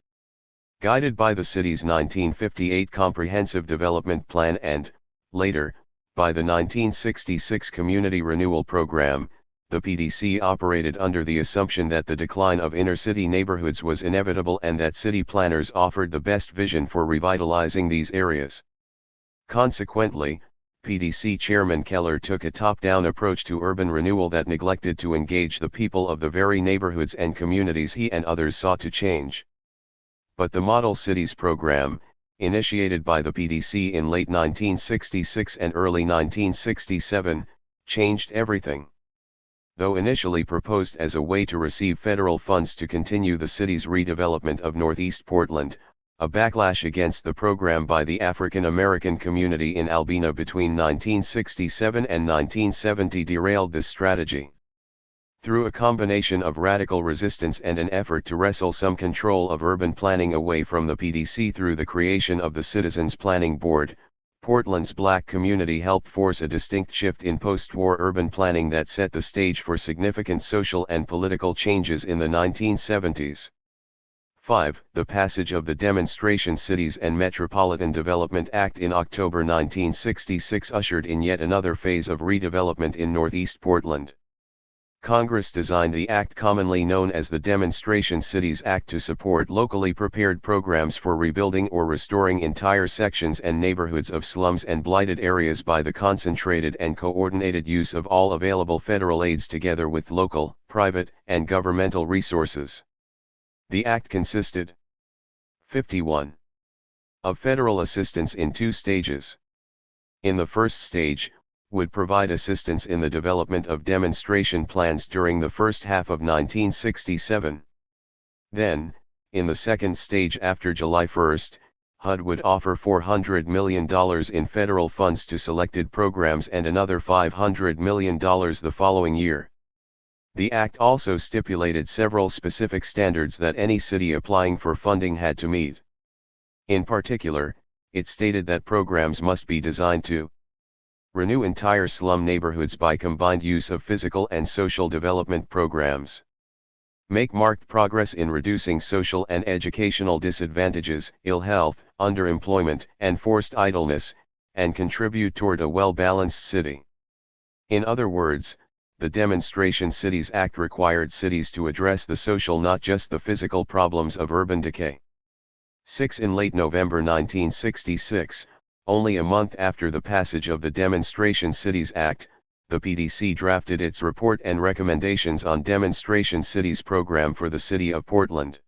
Guided by the city's 1958 Comprehensive Development Plan and, later, by the 1966 Community Renewal Program, the PDC operated under the assumption that the decline of inner-city neighborhoods was inevitable and that city planners offered the best vision for revitalizing these areas. Consequently, PDC Chairman Keller took a top-down approach to urban renewal that neglected to engage the people of the very neighborhoods and communities he and others sought to change. But the Model Cities program, initiated by the PDC in late 1966 and early 1967, changed everything. Though initially proposed as a way to receive federal funds to continue the city's redevelopment of Northeast Portland, a backlash against the program by the African American community in Albina between 1967 and 1970 derailed this strategy. Through a combination of radical resistance and an effort to wrestle some control of urban planning away from the PDC through the creation of the Citizens Planning Board, Portland's black community helped force a distinct shift in post-war urban planning that set the stage for significant social and political changes in the 1970s. 5. The passage of the Demonstration Cities and Metropolitan Development Act in October 1966 ushered in yet another phase of redevelopment in Northeast Portland. Congress designed the act commonly known as the Demonstration Cities Act to support locally prepared programs for rebuilding or restoring entire sections and neighborhoods of slums and blighted areas by the concentrated and coordinated use of all available federal aids together with local, private, and governmental resources. The act consisted 51. Of federal assistance in 2 stages. In the first stage, would provide assistance in the development of demonstration plans during the first half of 1967. Then, in the second stage after July 1, HUD would offer $400 million in federal funds to selected programs and another $500 million the following year. The act also stipulated several specific standards that any city applying for funding had to meet. In particular, it stated that programs must be designed to renew entire slum neighborhoods by combined use of physical and social development programs, make marked progress in reducing social and educational disadvantages, ill health, underemployment, and forced idleness, and contribute toward a well-balanced city. In other words, the Demonstration Cities Act required cities to address the social, not just the physical problems of urban decay. 6. In late November 1966, only a month after the passage of the Demonstration Cities Act, the PDC drafted its report and recommendations on Demonstration Cities program for the city of Portland.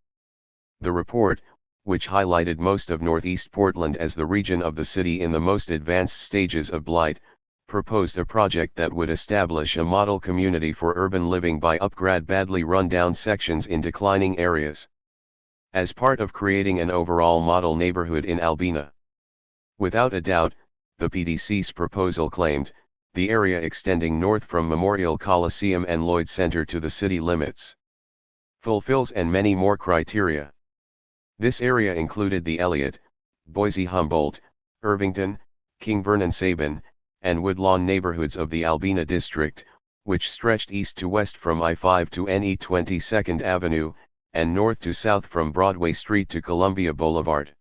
The report, which highlighted most of Northeast Portland as the region of the city in the most advanced stages of blight, proposed a project that would establish a model community for urban living by upgrade badly run-down sections in declining areas, as part of creating an overall model neighborhood in Albina. Without a doubt, the PDC's proposal claimed, the area extending north from Memorial Coliseum and Lloyd Center to the city limits fulfills and many more criteria. This area included the Elliott, Boise-Humboldt, Irvington, King Vernon-Sabin, and Woodlawn neighborhoods of the Albina district, which stretched east to west from I-5 to NE 22nd Avenue, and north to south from Broadway Street to Columbia Boulevard.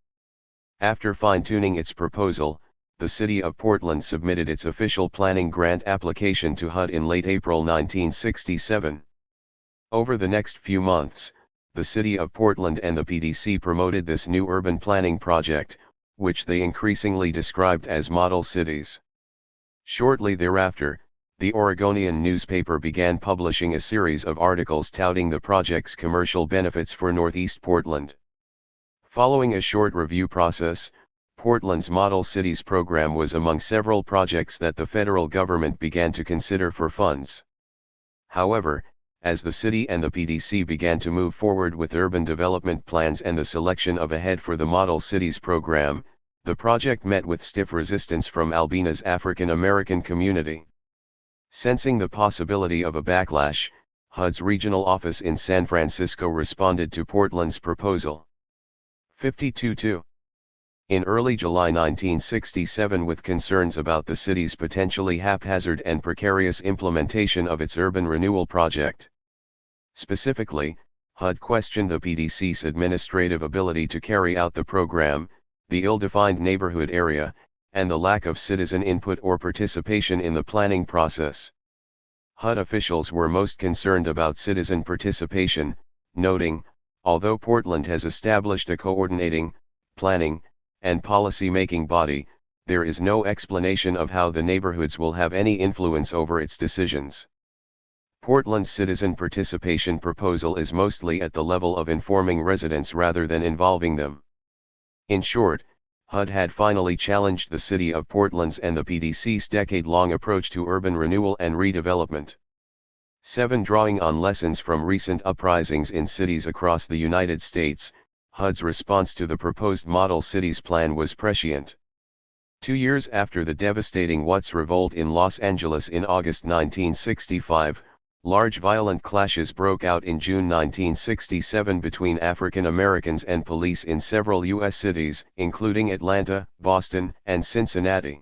After fine-tuning its proposal, the City of Portland submitted its official planning grant application to HUD in late April 1967. Over the next few months, the City of Portland and the PDC promoted this new urban planning project, which they increasingly described as model cities. Shortly thereafter, the Oregonian newspaper began publishing a series of articles touting the project's commercial benefits for Northeast Portland. Following a short review process, Portland's Model Cities program was among several projects that the federal government began to consider for funds. However, as the city and the PDC began to move forward with urban development plans and the selection of a head for the Model Cities program, the project met with stiff resistance from Albina's African American community. Sensing the possibility of a backlash, HUD's regional office in San Francisco responded to Portland's proposal. 52-2. In early July 1967, with concerns about the city's potentially haphazard and precarious implementation of its urban renewal project. Specifically, HUD questioned the PDC's administrative ability to carry out the program, the ill-defined neighborhood area, and the lack of citizen input or participation in the planning process. HUD officials were most concerned about citizen participation, noting, although Portland has established a coordinating, planning, and policy-making body, there is no explanation of how the neighborhoods will have any influence over its decisions. Portland's citizen participation proposal is mostly at the level of informing residents rather than involving them. In short, HUD had finally challenged the City of Portland's and the PDC's decade-long approach to urban renewal and redevelopment. 7. Drawing on lessons from recent uprisings in cities across the United States, HUD's response to the proposed Model Cities Plan was prescient. 2 years after the devastating Watts Revolt in Los Angeles in August 1965, large violent clashes broke out in June 1967 between African Americans and police in several U.S. cities, including Atlanta, Boston, and Cincinnati.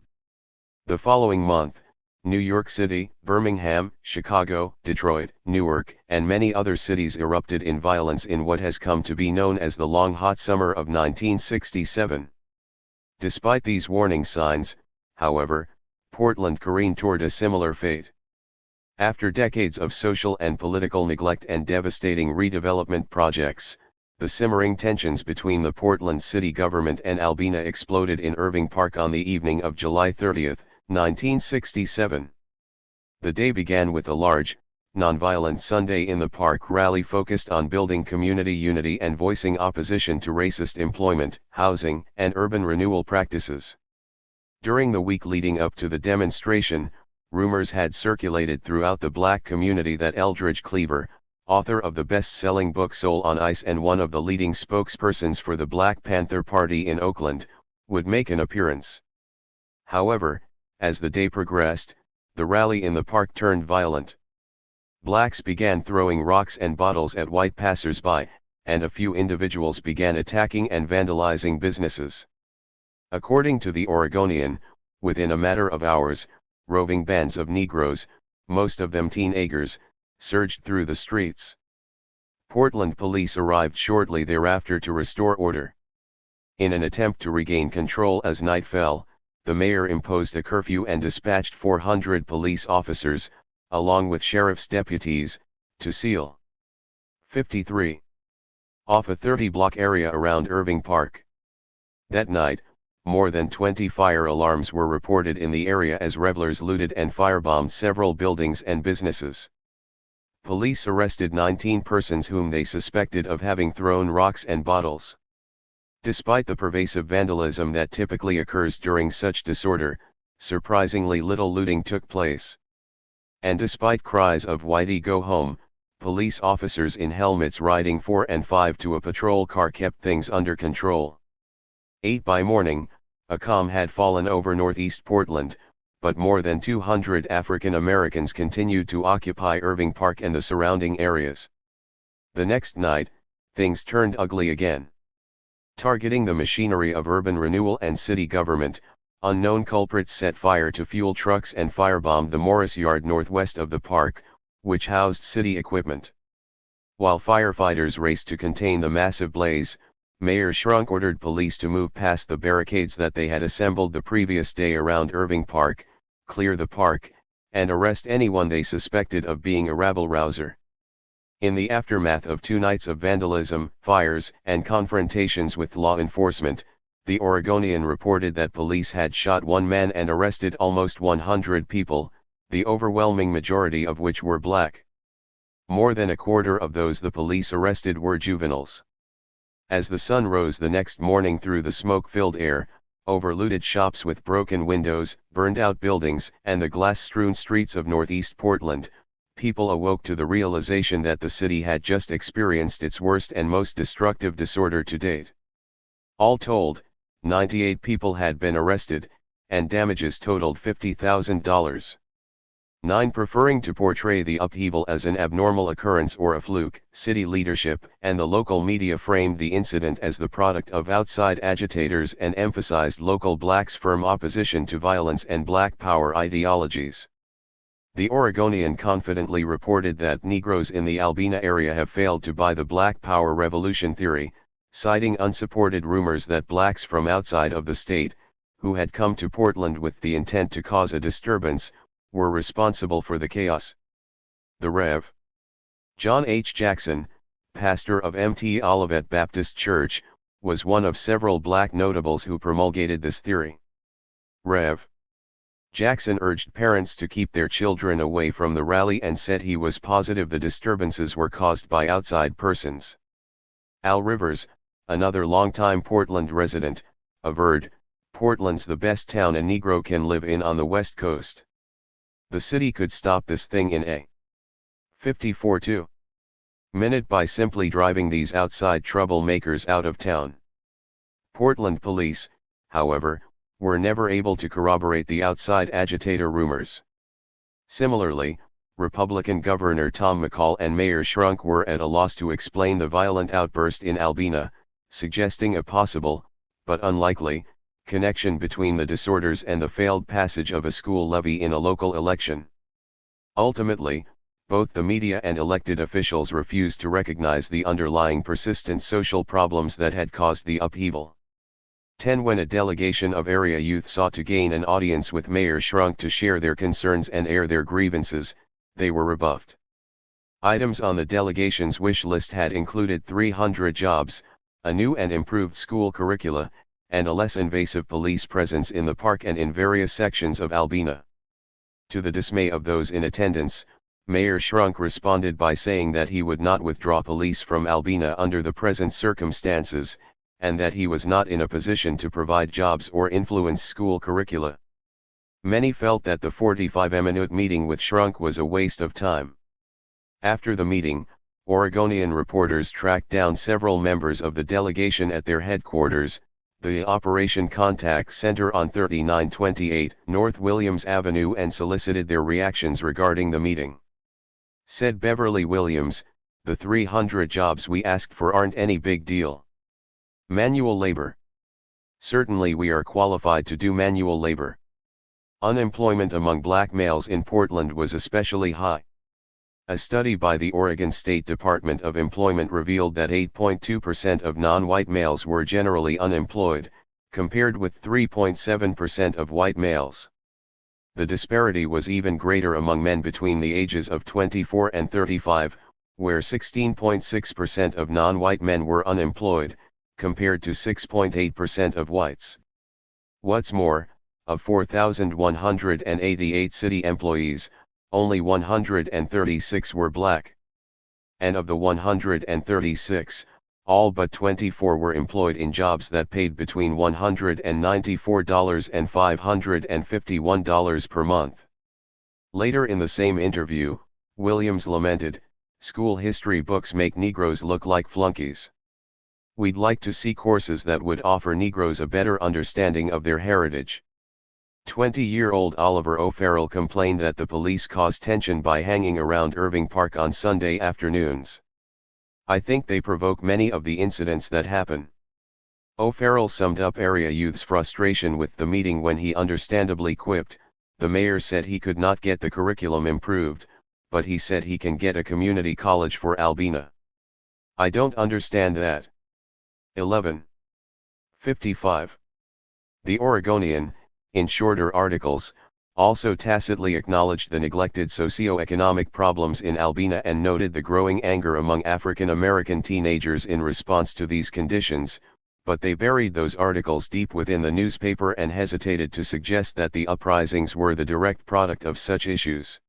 The following month, New York City, Birmingham, Chicago, Detroit, Newark, and many other cities erupted in violence in what has come to be known as the Long Hot Summer of 1967. Despite these warning signs, however, Portland careened toward a similar fate. After decades of social and political neglect and devastating redevelopment projects, the simmering tensions between the Portland city government and Albina exploded in Irving Park on the evening of July 30, 1967. The day began with a large, nonviolent Sunday in the Park rally focused on building community unity and voicing opposition to racist employment, housing, and urban renewal practices. During the week leading up to the demonstration, rumors had circulated throughout the black community that Eldridge Cleaver, author of the best-selling book Soul on Ice and one of the leading spokespersons for the Black Panther Party in Oakland, would make an appearance. However, as the day progressed, the rally in the park turned violent. Blacks began throwing rocks and bottles at white passers-by, and a few individuals began attacking and vandalizing businesses. According to the Oregonian, within a matter of hours, roving bands of Negroes, most of them teenagers, surged through the streets. Portland police arrived shortly thereafter to restore order. In an attempt to regain control as night fell, the mayor imposed a curfew and dispatched 400 police officers, along with sheriff's deputies, to seal 53 off a 30-block area around Irving Park. That night, more than 20 fire alarms were reported in the area as revelers looted and firebombed several buildings and businesses. Police arrested 19 persons whom they suspected of having thrown rocks and bottles. Despite the pervasive vandalism that typically occurs during such disorder, surprisingly little looting took place. And despite cries of "Whitey go home," police officers in helmets riding 4 and 5 to a patrol car kept things under control. 8 by morning, a calm had fallen over northeast Portland, but more than 200 African Americans continued to occupy Irving Park and the surrounding areas. The next night, things turned ugly again. Targeting the machinery of urban renewal and city government, unknown culprits set fire to fuel trucks and firebombed the Morris Yard northwest of the park, which housed city equipment. While firefighters raced to contain the massive blaze, Mayor Shrunk ordered police to move past the barricades that they had assembled the previous day around Irving Park, clear the park, and arrest anyone they suspected of being a rabble-rouser. In the aftermath of 2 nights of vandalism, fires, and confrontations with law enforcement, the Oregonian reported that police had shot 1 man and arrested almost 100 people, the overwhelming majority of which were black. More than a quarter of those the police arrested were juveniles. As the sun rose the next morning through the smoke-filled air, over looted shops with broken windows, burned-out buildings, and the glass-strewn streets of northeast Portland, people awoke to the realization that the city had just experienced its worst and most destructive disorder to date. All told, 98 people had been arrested, and damages totaled $50,000. 9. Preferring to portray the upheaval as an abnormal occurrence or a fluke, city leadership and the local media framed the incident as the product of outside agitators and emphasized local blacks' firm opposition to violence and black power ideologies. The Oregonian confidently reported that Negroes in the Albina area have failed to buy the Black Power Revolution theory, citing unsupported rumors that blacks from outside of the state, who had come to Portland with the intent to cause a disturbance, were responsible for the chaos. The Rev. John H. Jackson, pastor of Mt. Olivet Baptist Church, was one of several black notables who promulgated this theory. Rev. Jackson urged parents to keep their children away from the rally and said he was positive the disturbances were caused by outside persons. Al Rivers, another longtime Portland resident, averred, "Portland's the best town a Negro can live in on the West Coast. The city could stop this thing in a 54-2 minute by simply driving these outside troublemakers out of town." Portland police, however, were never able to corroborate the outside agitator rumors. Similarly, Republican Governor Tom McCall and Mayor Shrunk were at a loss to explain the violent outburst in Albina, suggesting a possible, but unlikely, connection between the disorders and the failed passage of a school levy in a local election. Ultimately, both the media and elected officials refused to recognize the underlying persistent social problems that had caused the upheaval. When a delegation of area youth sought to gain an audience with Mayor Shrunk to share their concerns and air their grievances, they were rebuffed. Items on the delegation's wish list had included 300 jobs, a new and improved school curricula, and a less invasive police presence in the park and in various sections of Albina. To the dismay of those in attendance, Mayor Shrunk responded by saying that he would not withdraw police from Albina under the present circumstances, and that he was not in a position to provide jobs or influence school curricula. Many felt that the 45-minute meeting with Shrunk was a waste of time. After the meeting, Oregonian reporters tracked down several members of the delegation at their headquarters, the Operation Contact Center on 3928 North Williams Avenue, and solicited their reactions regarding the meeting. Said Beverly Williams, "The 300 jobs we asked for aren't any big deal. Manual labor. Certainly we are qualified to do manual labor. Unemployment among black males in Portland was especially high. A study by the Oregon State Department of Employment revealed that 8.2% of non-white males were generally unemployed, compared with 3.7% of white males. The disparity was even greater among men between the ages of 24 and 35, where 16.6% of non-white men were unemployed, compared to 6.8% of whites. What's more, of 4,188 city employees, only 136 were black. And of the 136, all but 24 were employed in jobs that paid between $194 and $551 per month. Later in the same interview, Williams lamented, "School history books make Negroes look like flunkies. We'd like to see courses that would offer Negroes a better understanding of their heritage." 20-year-old Oliver O'Farrell complained that the police caused tension by hanging around Irving Park on Sunday afternoons. "I think they provoke many of the incidents that happen." O'Farrell summed up area youth's frustration with the meeting when he understandably quipped, "The mayor said he could not get the curriculum improved, but he said he can get a community college for Albina. I don't understand that." 11:55. The Oregonian, in shorter articles, also tacitly acknowledged the neglected socio-economic problems in Albina and noted the growing anger among African American teenagers in response to these conditions, but they buried those articles deep within the newspaper and hesitated to suggest that the uprisings were the direct product of such issues.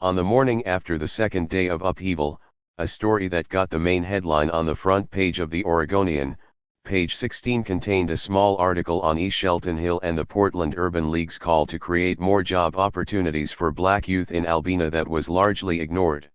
On the morning after the second day of upheaval, a story that got the main headline on the front page of the Oregonian, page 16, contained a small article on East Shelton Hill and the Portland Urban League's call to create more job opportunities for black youth in Albina that was largely ignored.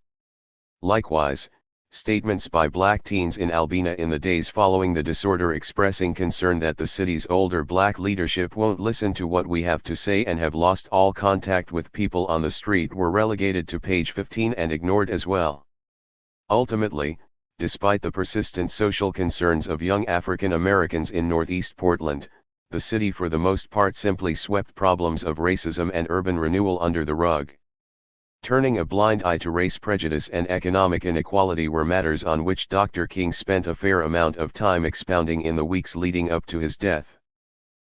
Likewise, statements by black teens in Albina in the days following the disorder expressing concern that the city's older black leadership won't listen to what we have to say and have lost all contact with people on the street were relegated to page 15 and ignored as well. Ultimately, despite the persistent social concerns of young African Americans in Northeast Portland, the city for the most part simply swept problems of racism and urban renewal under the rug. Turning a blind eye to race prejudice and economic inequality were matters on which Dr. King spent a fair amount of time expounding in the weeks leading up to his death.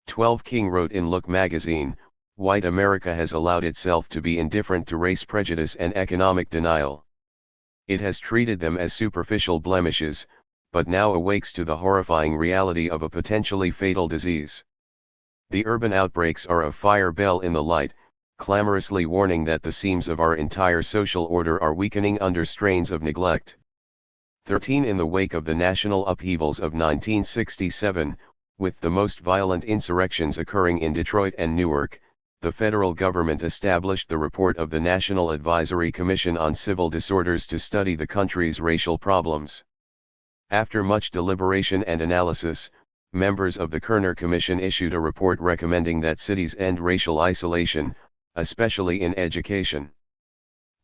12 King wrote in Look magazine, "White America has allowed itself to be indifferent to race prejudice and economic denial. It has treated them as superficial blemishes, but now awakes to the horrifying reality of a potentially fatal disease. The urban outbreaks are a fire bell in the light, clamorously warning that the seams of our entire social order are weakening under strains of neglect." 13 In the wake of the national upheavals of 1967, with the most violent insurrections occurring in Detroit and Newark, the federal government established the report of the National Advisory Commission on Civil Disorders to study the country's racial problems. After much deliberation and analysis, members of the Kerner Commission issued a report recommending that cities end racial isolation, especially in education.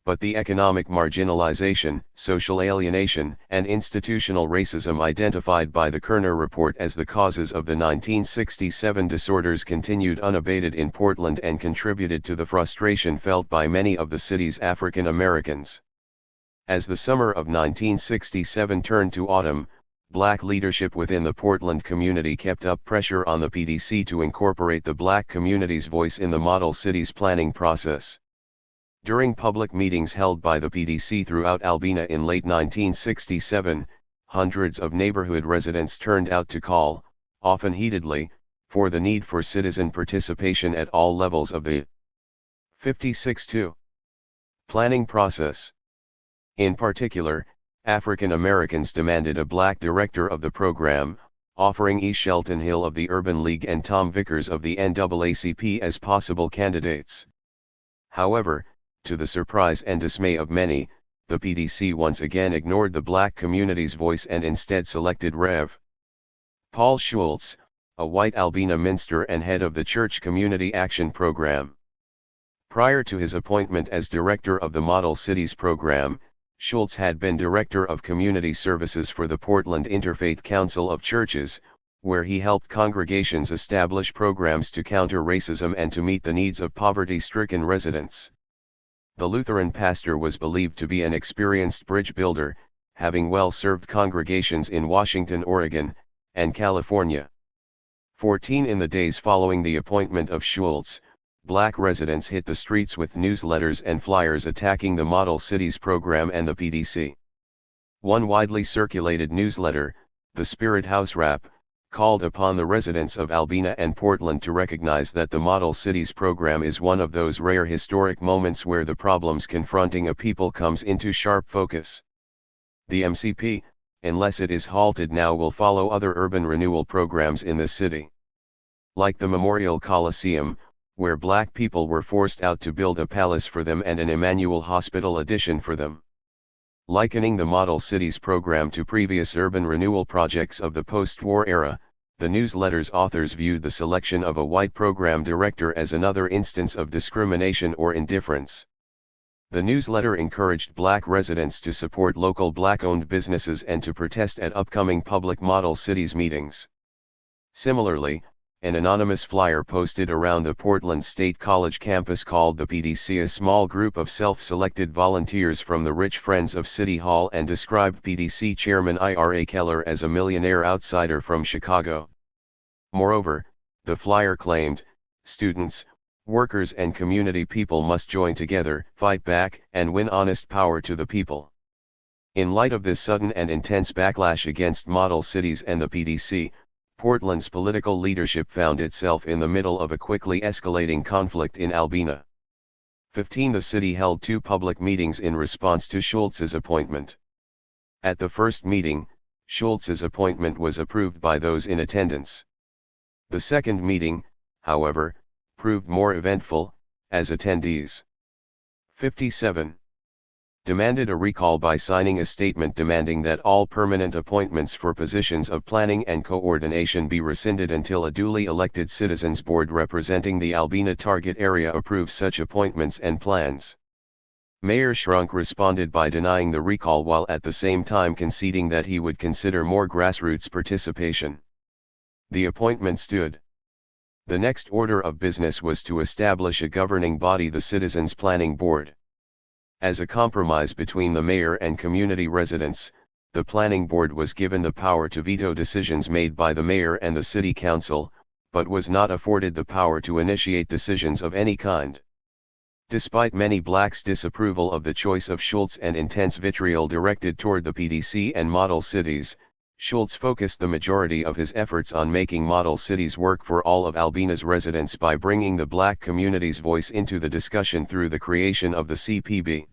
But the economic marginalization, social alienation, and institutional racism identified by the Kerner report as the causes of the 1967 disorders continued unabated in Portland and contributed to the frustration felt by many of the city's African Americans. As the summer of 1967 turned to autumn, Black leadership within the Portland community kept up pressure on the PDC to incorporate the Black community's voice in the model city's planning process. During public meetings held by the PDC throughout Albina in late 1967, hundreds of neighborhood residents turned out to call, often heatedly, for the need for citizen participation at all levels of the 56-2 planning process. In particular, African Americans demanded a Black director of the program, offering E. Shelton Hill of the Urban League and Tom Vickers of the NAACP as possible candidates. However, to the surprise and dismay of many, the PDC once again ignored the Black community's voice and instead selected Rev. Paul Schultz, a white Albina minister and head of the Church Community Action Program. Prior to his appointment as director of the Model Cities program, Schultz had been director of community services for the Portland Interfaith Council of Churches, where he helped congregations establish programs to counter racism and to meet the needs of poverty-stricken residents. The Lutheran pastor was believed to be an experienced bridge builder, having well-served congregations in Washington, Oregon, and California. 14 In the days following the appointment of Schultz, Black residents hit the streets with newsletters and flyers attacking the Model Cities program and the PDC. One widely circulated newsletter, the Spirit House Rap, called upon the residents of Albina and Portland to recognize that the Model Cities program is one of those rare historic moments where the problems confronting a people comes into sharp focus. The MCP, unless it is halted now, will follow other urban renewal programs in the city. Like the Memorial Coliseum, where Black people were forced out to build a palace for them and an Emmanuel Hospital addition for them. Likening the Model Cities program to previous urban renewal projects of the post-war era, the newsletter's authors viewed the selection of a white program director as another instance of discrimination or indifference. The newsletter encouraged Black residents to support local Black-owned businesses and to protest at upcoming public Model Cities meetings. Similarly, an anonymous flyer posted around the Portland State College campus called the PDC a small group of self-selected volunteers from the rich friends of City Hall and described PDC Chairman Ira Keller as a millionaire outsider from Chicago. Moreover, the flyer claimed, students, workers and community people must join together, fight back, and win honest power to the people. In light of this sudden and intense backlash against Model Cities and the PDC, Portland's political leadership found itself in the middle of a quickly escalating conflict in Albina. 15 The city held 2 public meetings in response to Schultz's appointment. At the first meeting, Schultz's appointment was approved by those in attendance. The second meeting, however, proved more eventful, as attendees 57 demanded a recall by signing a statement demanding that all permanent appointments for positions of planning and coordination be rescinded until a duly elected citizens board representing the Albina target area approves such appointments and plans. Mayor Schrunk responded by denying the recall while at the same time conceding that he would consider more grassroots participation. The appointment stood. The next order of business was to establish a governing body, the Citizens Planning Board. As a compromise between the mayor and community residents, the planning board was given the power to veto decisions made by the mayor and the city council, but was not afforded the power to initiate decisions of any kind. Despite many blacks' disapproval of the choice of Schultz and intense vitriol directed toward the PDC and model cities, Schultz focused the majority of his efforts on making model cities work for all of Albina's residents by bringing the black community's voice into the discussion through the creation of the CPB.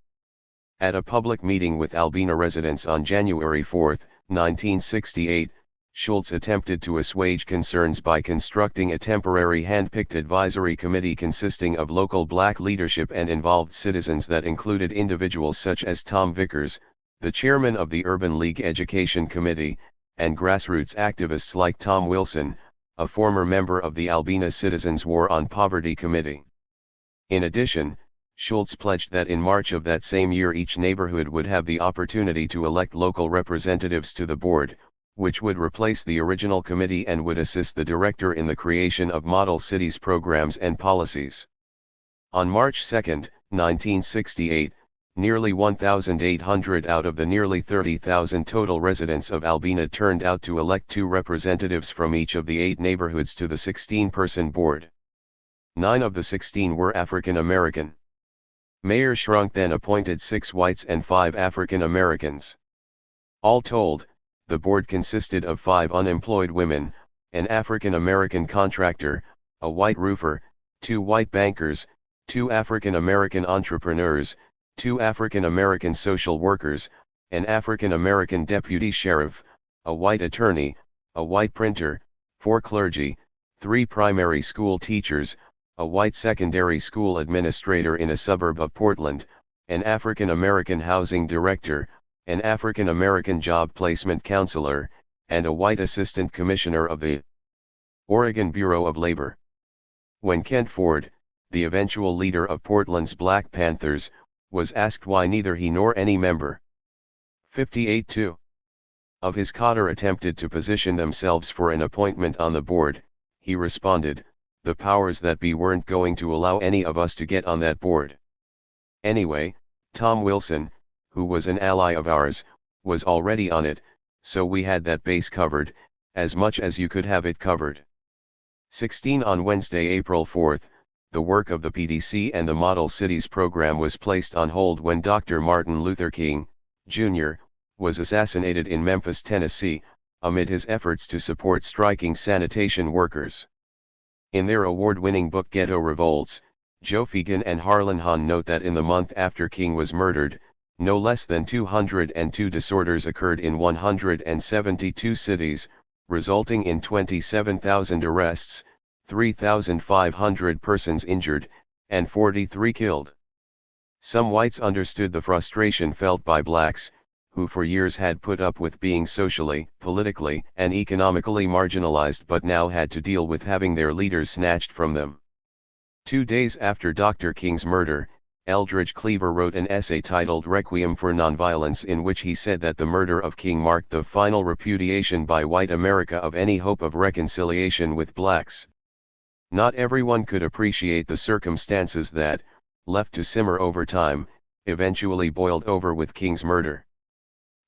At a public meeting with Albina residents on January 4, 1968, Schultz attempted to assuage concerns by constructing a temporary hand-picked advisory committee consisting of local black leadership and involved citizens that included individuals such as Tom Vickers, the chairman of the Urban League Education Committee, and grassroots activists like Tom Wilson, a former member of the Albina Citizens War on Poverty Committee. In addition, Schultz pledged that in March of that same year each neighborhood would have the opportunity to elect local representatives to the board, which would replace the original committee and would assist the director in the creation of model cities programs and policies. On March 2, 1968, nearly 1,800 out of the nearly 30,000 total residents of Albina turned out to elect 2 representatives from each of the 8 neighborhoods to the 16-person board. 9 of the 16 were African American. Mayor Schrunk then appointed 6 whites and 5 African Americans. All told, the board consisted of 5 unemployed women, an African American contractor, a white roofer, 2 white bankers, 2 African American entrepreneurs, 2 African American social workers, an African American deputy sheriff, a white attorney, a white printer, 4 clergy, 3 primary school teachers, a white secondary school administrator in a suburb of Portland, an African American housing director, an African American job placement counselor, and a white assistant commissioner of the Oregon Bureau of Labor. When Kent Ford, the eventual leader of Portland's Black Panthers, was asked why neither he nor any member 58-2 of his cadre attempted to position themselves for an appointment on the board, he responded, "The powers that be weren't going to allow any of us to get on that board." Anyway, Tom Wilson, who was an ally of ours, was already on it, so we had that base covered, as much as you could have it covered. 16 On Wednesday, April 4, the work of the PDC and the Model Cities program was placed on hold when Dr. Martin Luther King, Jr., was assassinated in Memphis, Tennessee, amid his efforts to support striking sanitation workers. In their award-winning book Ghetto Revolts, Joe Fegan and Harlan Hahn note that in the month after King was murdered, no less than 202 disorders occurred in 172 cities, resulting in 27,000 arrests, 3,500 persons injured, and 43 killed. Some whites understood the frustration felt by blacks, who for years had put up with being socially, politically, and economically marginalized but now had to deal with having their leaders snatched from them. 2 days after Dr. King's murder, Eldridge Cleaver wrote an essay titled Requiem for Nonviolence, in which he said that the murder of King marked the final repudiation by white America of any hope of reconciliation with blacks. Not everyone could appreciate the circumstances that, left to simmer over time, eventually boiled over with King's murder.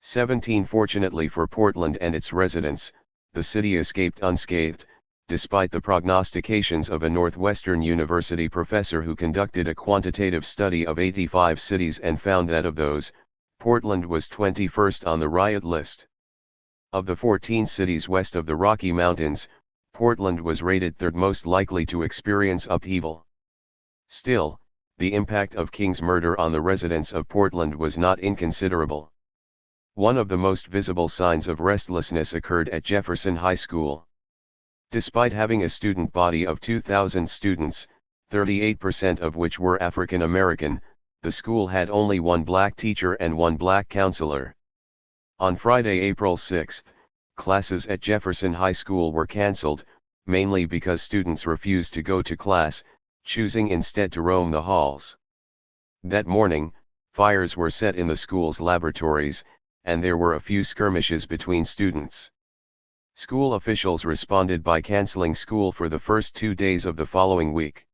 17 Fortunately for Portland and its residents, the city escaped unscathed, despite the prognostications of a Northwestern University professor who conducted a quantitative study of 85 cities and found that of those, Portland was 21st on the riot list. Of the 14 cities west of the Rocky Mountains, Portland was rated third most likely to experience upheaval. Still, the impact of King's murder on the residents of Portland was not inconsiderable. One of the most visible signs of restlessness occurred at Jefferson High School. Despite having a student body of 2,000 students, 38% of which were African American, the school had only 1 black teacher and 1 black counselor. On Friday, April 6, classes at Jefferson High School were canceled, mainly because students refused to go to class, choosing instead to roam the halls. That morning, fires were set in the school's laboratories, and there were a few skirmishes between students. School officials responded by canceling school for the first 2 days of the following week.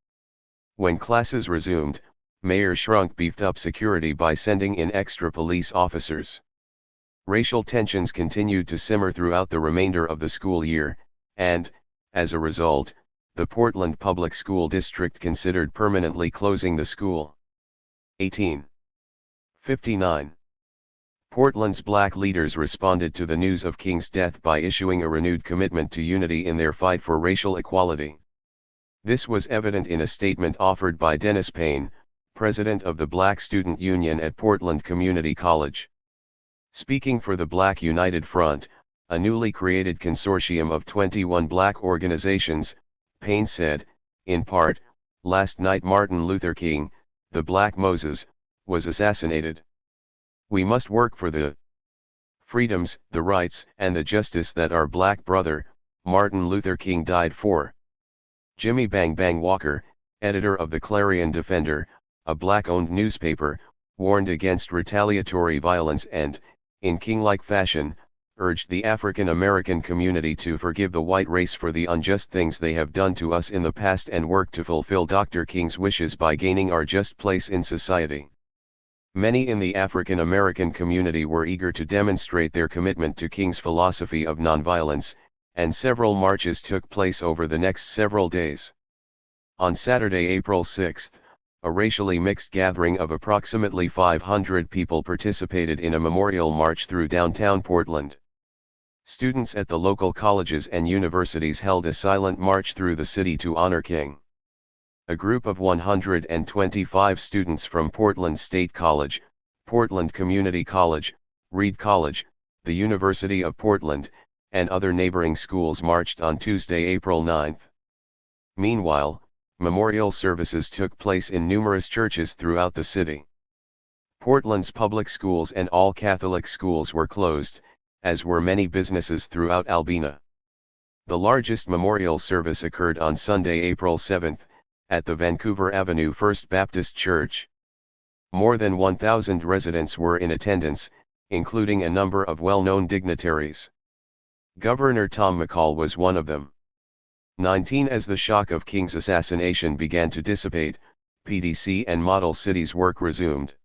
When classes resumed, Mayor Shrunk beefed up security by sending in extra police officers. Racial tensions continued to simmer throughout the remainder of the school year, and, as a result, the Portland Public School District considered permanently closing the school. 1859. Portland's black leaders responded to the news of King's death by issuing a renewed commitment to unity in their fight for racial equality. This was evident in a statement offered by Dennis Payne, president of the Black Student Union at Portland Community College. Speaking for the Black United Front, a newly created consortium of 21 black organizations, Payne said, in part, "Last night Martin Luther King, the Black Moses, was assassinated. We must work for the freedoms, the rights, and the justice that our black brother, Martin Luther King died for." Jimmy Bang Bang Walker, editor of the Clarion Defender, a black-owned newspaper, warned against retaliatory violence and, in King-like fashion, urged the African American community to forgive the white race for the unjust things they have done to us in the past and work to fulfill Dr. King's wishes by gaining our just place in society. Many in the African American community were eager to demonstrate their commitment to King's philosophy of nonviolence, and several marches took place over the next several days. On Saturday, April 6, a racially mixed gathering of approximately 500 people participated in a memorial march through downtown Portland. Students at the local colleges and universities held a silent march through the city to honor King. A group of 125 students from Portland State College, Portland Community College, Reed College, the University of Portland, and other neighboring schools marched on Tuesday, April 9. Meanwhile, memorial services took place in numerous churches throughout the city. Portland's public schools and all Catholic schools were closed, as were many businesses throughout Albina. The largest memorial service occurred on Sunday, April 7, at the Vancouver Avenue First Baptist Church. More than 1,000 residents were in attendance, including a number of well-known dignitaries. Governor Tom McCall was one of them. 19 As the shock of King's assassination began to dissipate, PDC and Model Cities work resumed.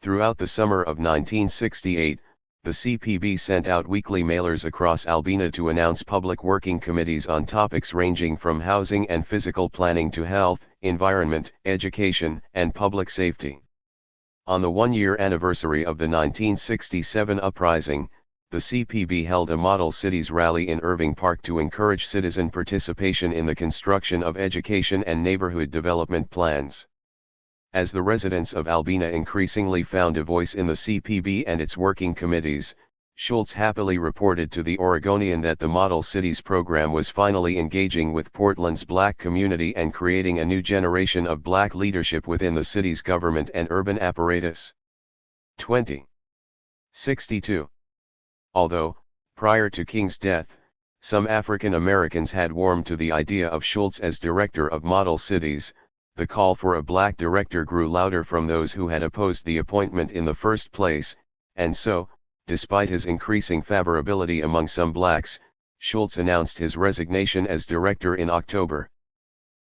Throughout the summer of 1968, the CPB sent out weekly mailers across Albina to announce public working committees on topics ranging from housing and physical planning to health, environment, education, and public safety. On the one-year anniversary of the 1967 uprising, the CPB held a Model Cities rally in Irving Park to encourage citizen participation in the construction of education and neighborhood development plans. As the residents of Albina increasingly found a voice in the CPB and its working committees, Schultz happily reported to the Oregonian that the Model Cities program was finally engaging with Portland's black community and creating a new generation of black leadership within the city's government and urban apparatus. 2062. Although, prior to King's death, some African Americans had warmed to the idea of Schultz as director of Model Cities, the call for a black director grew louder from those who had opposed the appointment in the first place, and so, despite his increasing favorability among some blacks, Schultz announced his resignation as director in October.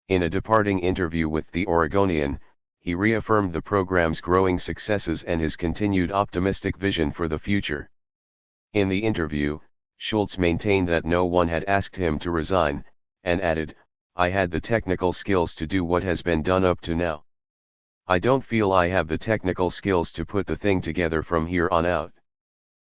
In a departing interview with the Oregonian, he reaffirmed the program's growing successes and his continued optimistic vision for the future. In the interview, Schultz maintained that no one had asked him to resign, and added, "I had the technical skills to do what has been done up to now. I don't feel I have the technical skills to put the thing together from here on out."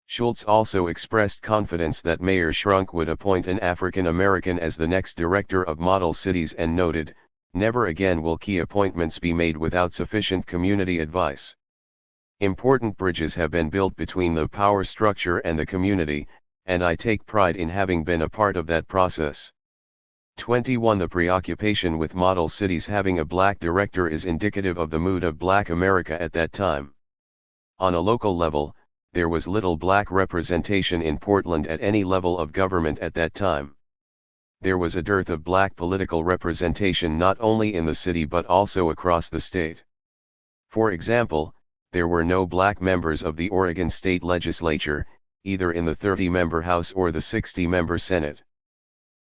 Schultz also expressed confidence that Mayor Shrunk would appoint an African American as the next director of Model Cities and noted, "Never again will key appointments be made without sufficient community advice. Important bridges have been built between the power structure and the community, and I take pride in having been a part of that process." 21 The preoccupation with Model Cities having a black director is indicative of the mood of Black America at that time. On a local level, there was little black representation in Portland at any level of government at that time. There was a dearth of black political representation not only in the city but also across the state. For example, there were no black members of the Oregon State Legislature, either in the 30-member House or the 60-member Senate.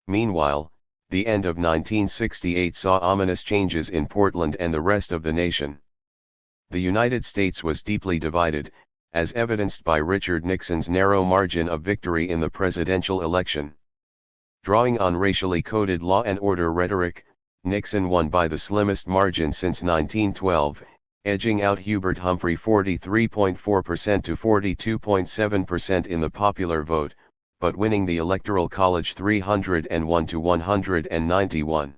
Meanwhile, the end of 1968 saw ominous changes in Portland and the rest of the nation. The United States was deeply divided, as evidenced by Richard Nixon's narrow margin of victory in the presidential election. Drawing on racially coded law and order rhetoric, Nixon won by the slimmest margin since 1912, edging out Hubert Humphrey 43.4% to 42.7% in the popular vote, but winning the Electoral College 301 to 191.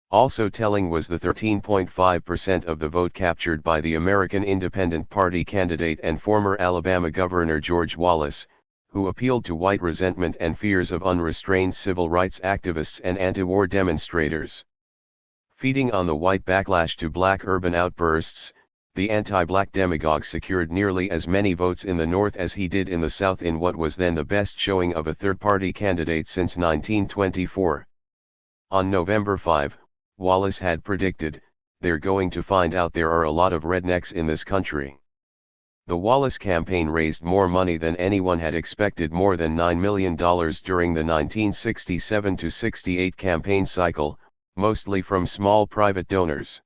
Also telling was the 13.5% of the vote captured by the American Independent Party candidate and former Alabama Governor George Wallace, who appealed to white resentment and fears of unrestrained civil rights activists and anti-war demonstrators. Feeding on the white backlash to black urban outbursts, the anti-black demagogue secured nearly as many votes in the North as he did in the South in what was then the best showing of a third-party candidate since 1924. On November 5, Wallace had predicted, "They're going to find out there are a lot of rednecks in this country." The Wallace campaign raised more money than anyone had expected, more than $9 million during the 1967-68 campaign cycle, mostly from small private donors.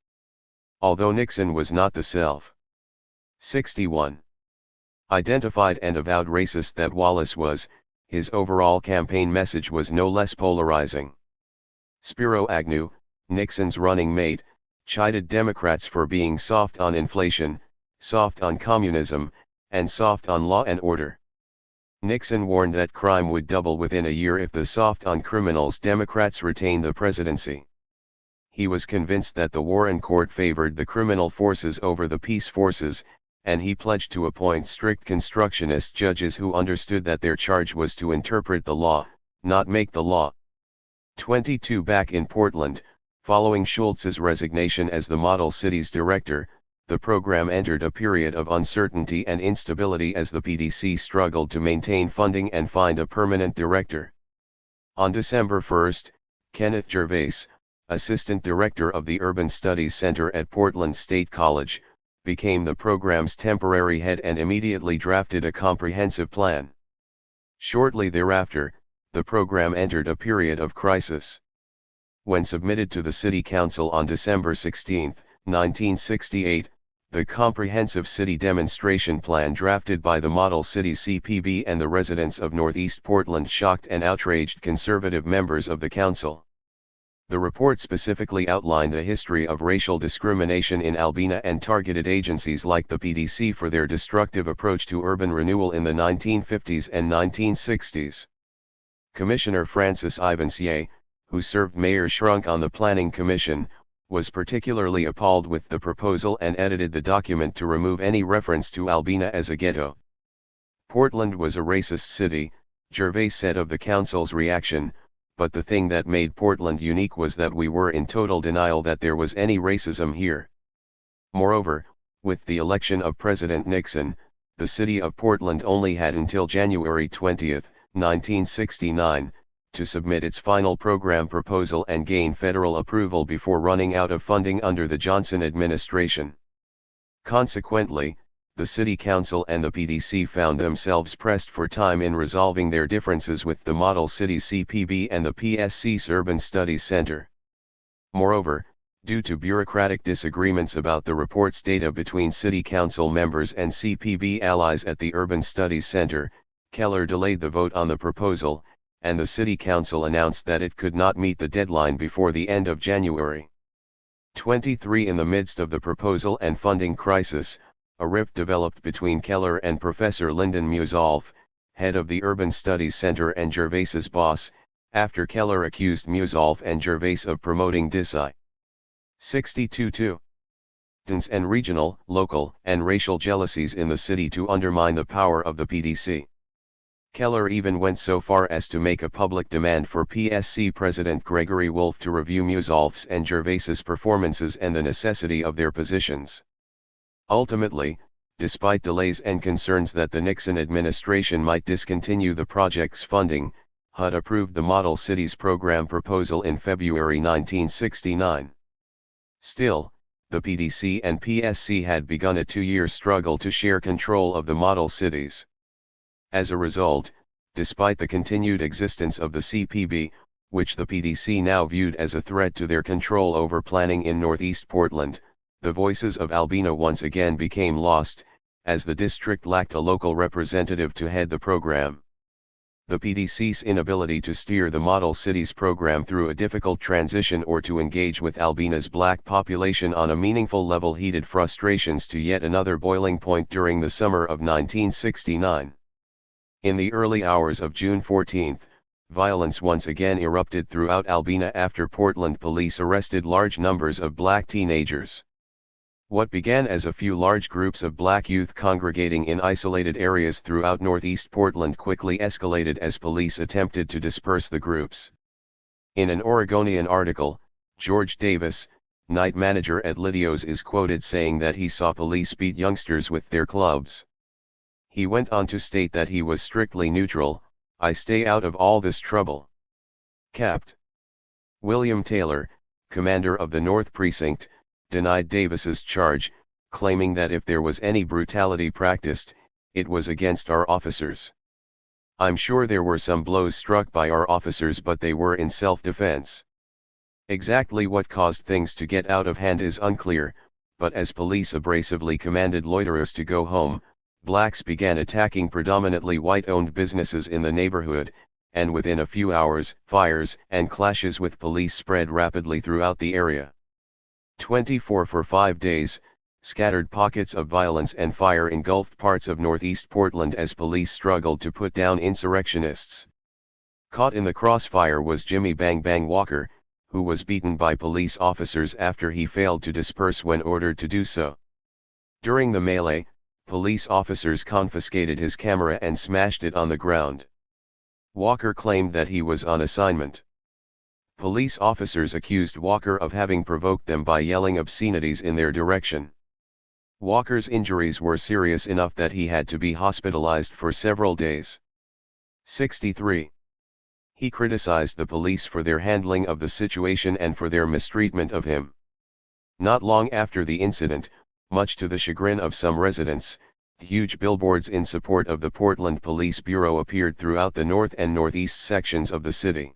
Although Nixon was not the self-61 identified and avowed racist that Wallace was, his overall campaign message was no less polarizing. Spiro Agnew, Nixon's running mate, chided Democrats for being soft on inflation, soft on communism, and soft on law and order. Nixon warned that crime would double within a year if the soft on criminals Democrats retained the presidency. He was convinced that the Warren Court favored the criminal forces over the peace forces, and he pledged to appoint strict constructionist judges who understood that their charge was to interpret the law, not make the law. 22 Back in Portland, following Schultz's resignation as the Model Cities director, the program entered a period of uncertainty and instability as the PDC struggled to maintain funding and find a permanent director. On December 1, Kenneth Gervais, Assistant Director of the Urban Studies Center at Portland State College, became the program's temporary head and immediately drafted a comprehensive plan. Shortly thereafter, the program entered a period of crisis. When submitted to the City Council on December 16, 1968, the Comprehensive City Demonstration Plan drafted by the Model Cities CPB and the residents of Northeast Portland shocked and outraged conservative members of the council. The report specifically outlined a history of racial discrimination in Albina and targeted agencies like the PDC for their destructive approach to urban renewal in the 1950s and 1960s. Commissioner Francis Ivansier, who served Mayor Shrunk on the Planning Commission, was particularly appalled with the proposal and edited the document to remove any reference to Albina as a ghetto. Portland was a racist city, Gervais said of the council's reaction, but the thing that made Portland unique was that we were in total denial that there was any racism here. Moreover, with the election of President Nixon, the city of Portland only had until January 20, 1969, to submit its final program proposal and gain federal approval before running out of funding under the Johnson administration. Consequently, the City Council and the PDC found themselves pressed for time in resolving their differences with the Model Cities CPB and the PSC's Urban Studies Center. Moreover, due to bureaucratic disagreements about the report's data between City Council members and CPB allies at the Urban Studies Center, Keller delayed the vote on the proposal, and the City Council announced that it could not meet the deadline before the end of January 23. In the midst of the proposal and funding crisis, a rift developed between Keller and Professor Lyndon Musolf, head of the Urban Studies Center and Gervais's boss, after Keller accused Musolf and Gervais of promoting DISI 62 and regional, local, and racial jealousies in the city to undermine the power of the PDC. Keller even went so far as to make a public demand for PSC President Gregory Wolfe to review Musolf's and Gervais's performances and the necessity of their positions. Ultimately, despite delays and concerns that the Nixon administration might discontinue the project's funding, HUD approved the Model Cities program proposal in February 1969. Still, the PDC and PSC had begun a two-year struggle to share control of the Model Cities. As a result, despite the continued existence of the CPB, which the PDC now viewed as a threat to their control over planning in Northeast Portland, the voices of Albina once again became lost, as the district lacked a local representative to head the program. The PDC's inability to steer the model cities program through a difficult transition or to engage with Albina's black population on a meaningful level heated frustrations to yet another boiling point during the summer of 1969. In the early hours of June 14, violence once again erupted throughout Albina after Portland police arrested large numbers of black teenagers. What began as a few large groups of black youth congregating in isolated areas throughout northeast Portland quickly escalated as police attempted to disperse the groups. In an Oregonian article, George Davis, night manager at Lidio's, is quoted saying that he saw police beat youngsters with their clubs. He went on to state that he was strictly neutral. "I stay out of all this trouble." Capt. William Taylor, commander of the North Precinct, denied Davis's charge, claiming that if there was any brutality practiced, it was against our officers. "I'm sure there were some blows struck by our officers, but they were in self-defense. Exactly what caused things to get out of hand is unclear, but as police abrasively commanded loiterers to go home, blacks began attacking predominantly white-owned businesses in the neighborhood, and within a few hours, fires and clashes with police spread rapidly throughout the area. 24 for 5 days, scattered pockets of violence and fire engulfed parts of northeast Portland as police struggled to put down insurrectionists. Caught in the crossfire was Jimmy Bang Bang Walker, who was beaten by police officers after he failed to disperse when ordered to do so. During the melee, police officers confiscated his camera and smashed it on the ground. Walker claimed that he was on assignment. Police officers accused Walker of having provoked them by yelling obscenities in their direction. Walker's injuries were serious enough that he had to be hospitalized for several days. 63. He criticized the police for their handling of the situation and for their mistreatment of him. Not long after the incident, much to the chagrin of some residents, huge billboards in support of the Portland Police Bureau appeared throughout the north and northeast sections of the city.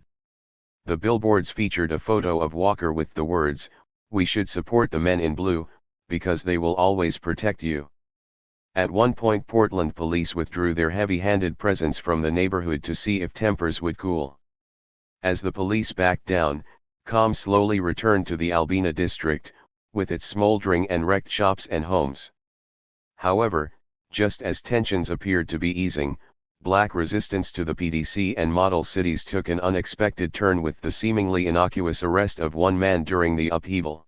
The billboards featured a photo of Walker with the words, "We should support the men in blue, because they will always protect you." At one point Portland police withdrew their heavy-handed presence from the neighborhood to see if tempers would cool. As the police backed down, calm slowly returned to the Albina district, with its smoldering and wrecked shops and homes. However, just as tensions appeared to be easing, black resistance to the PDC and model cities took an unexpected turn with the seemingly innocuous arrest of one man during the upheaval.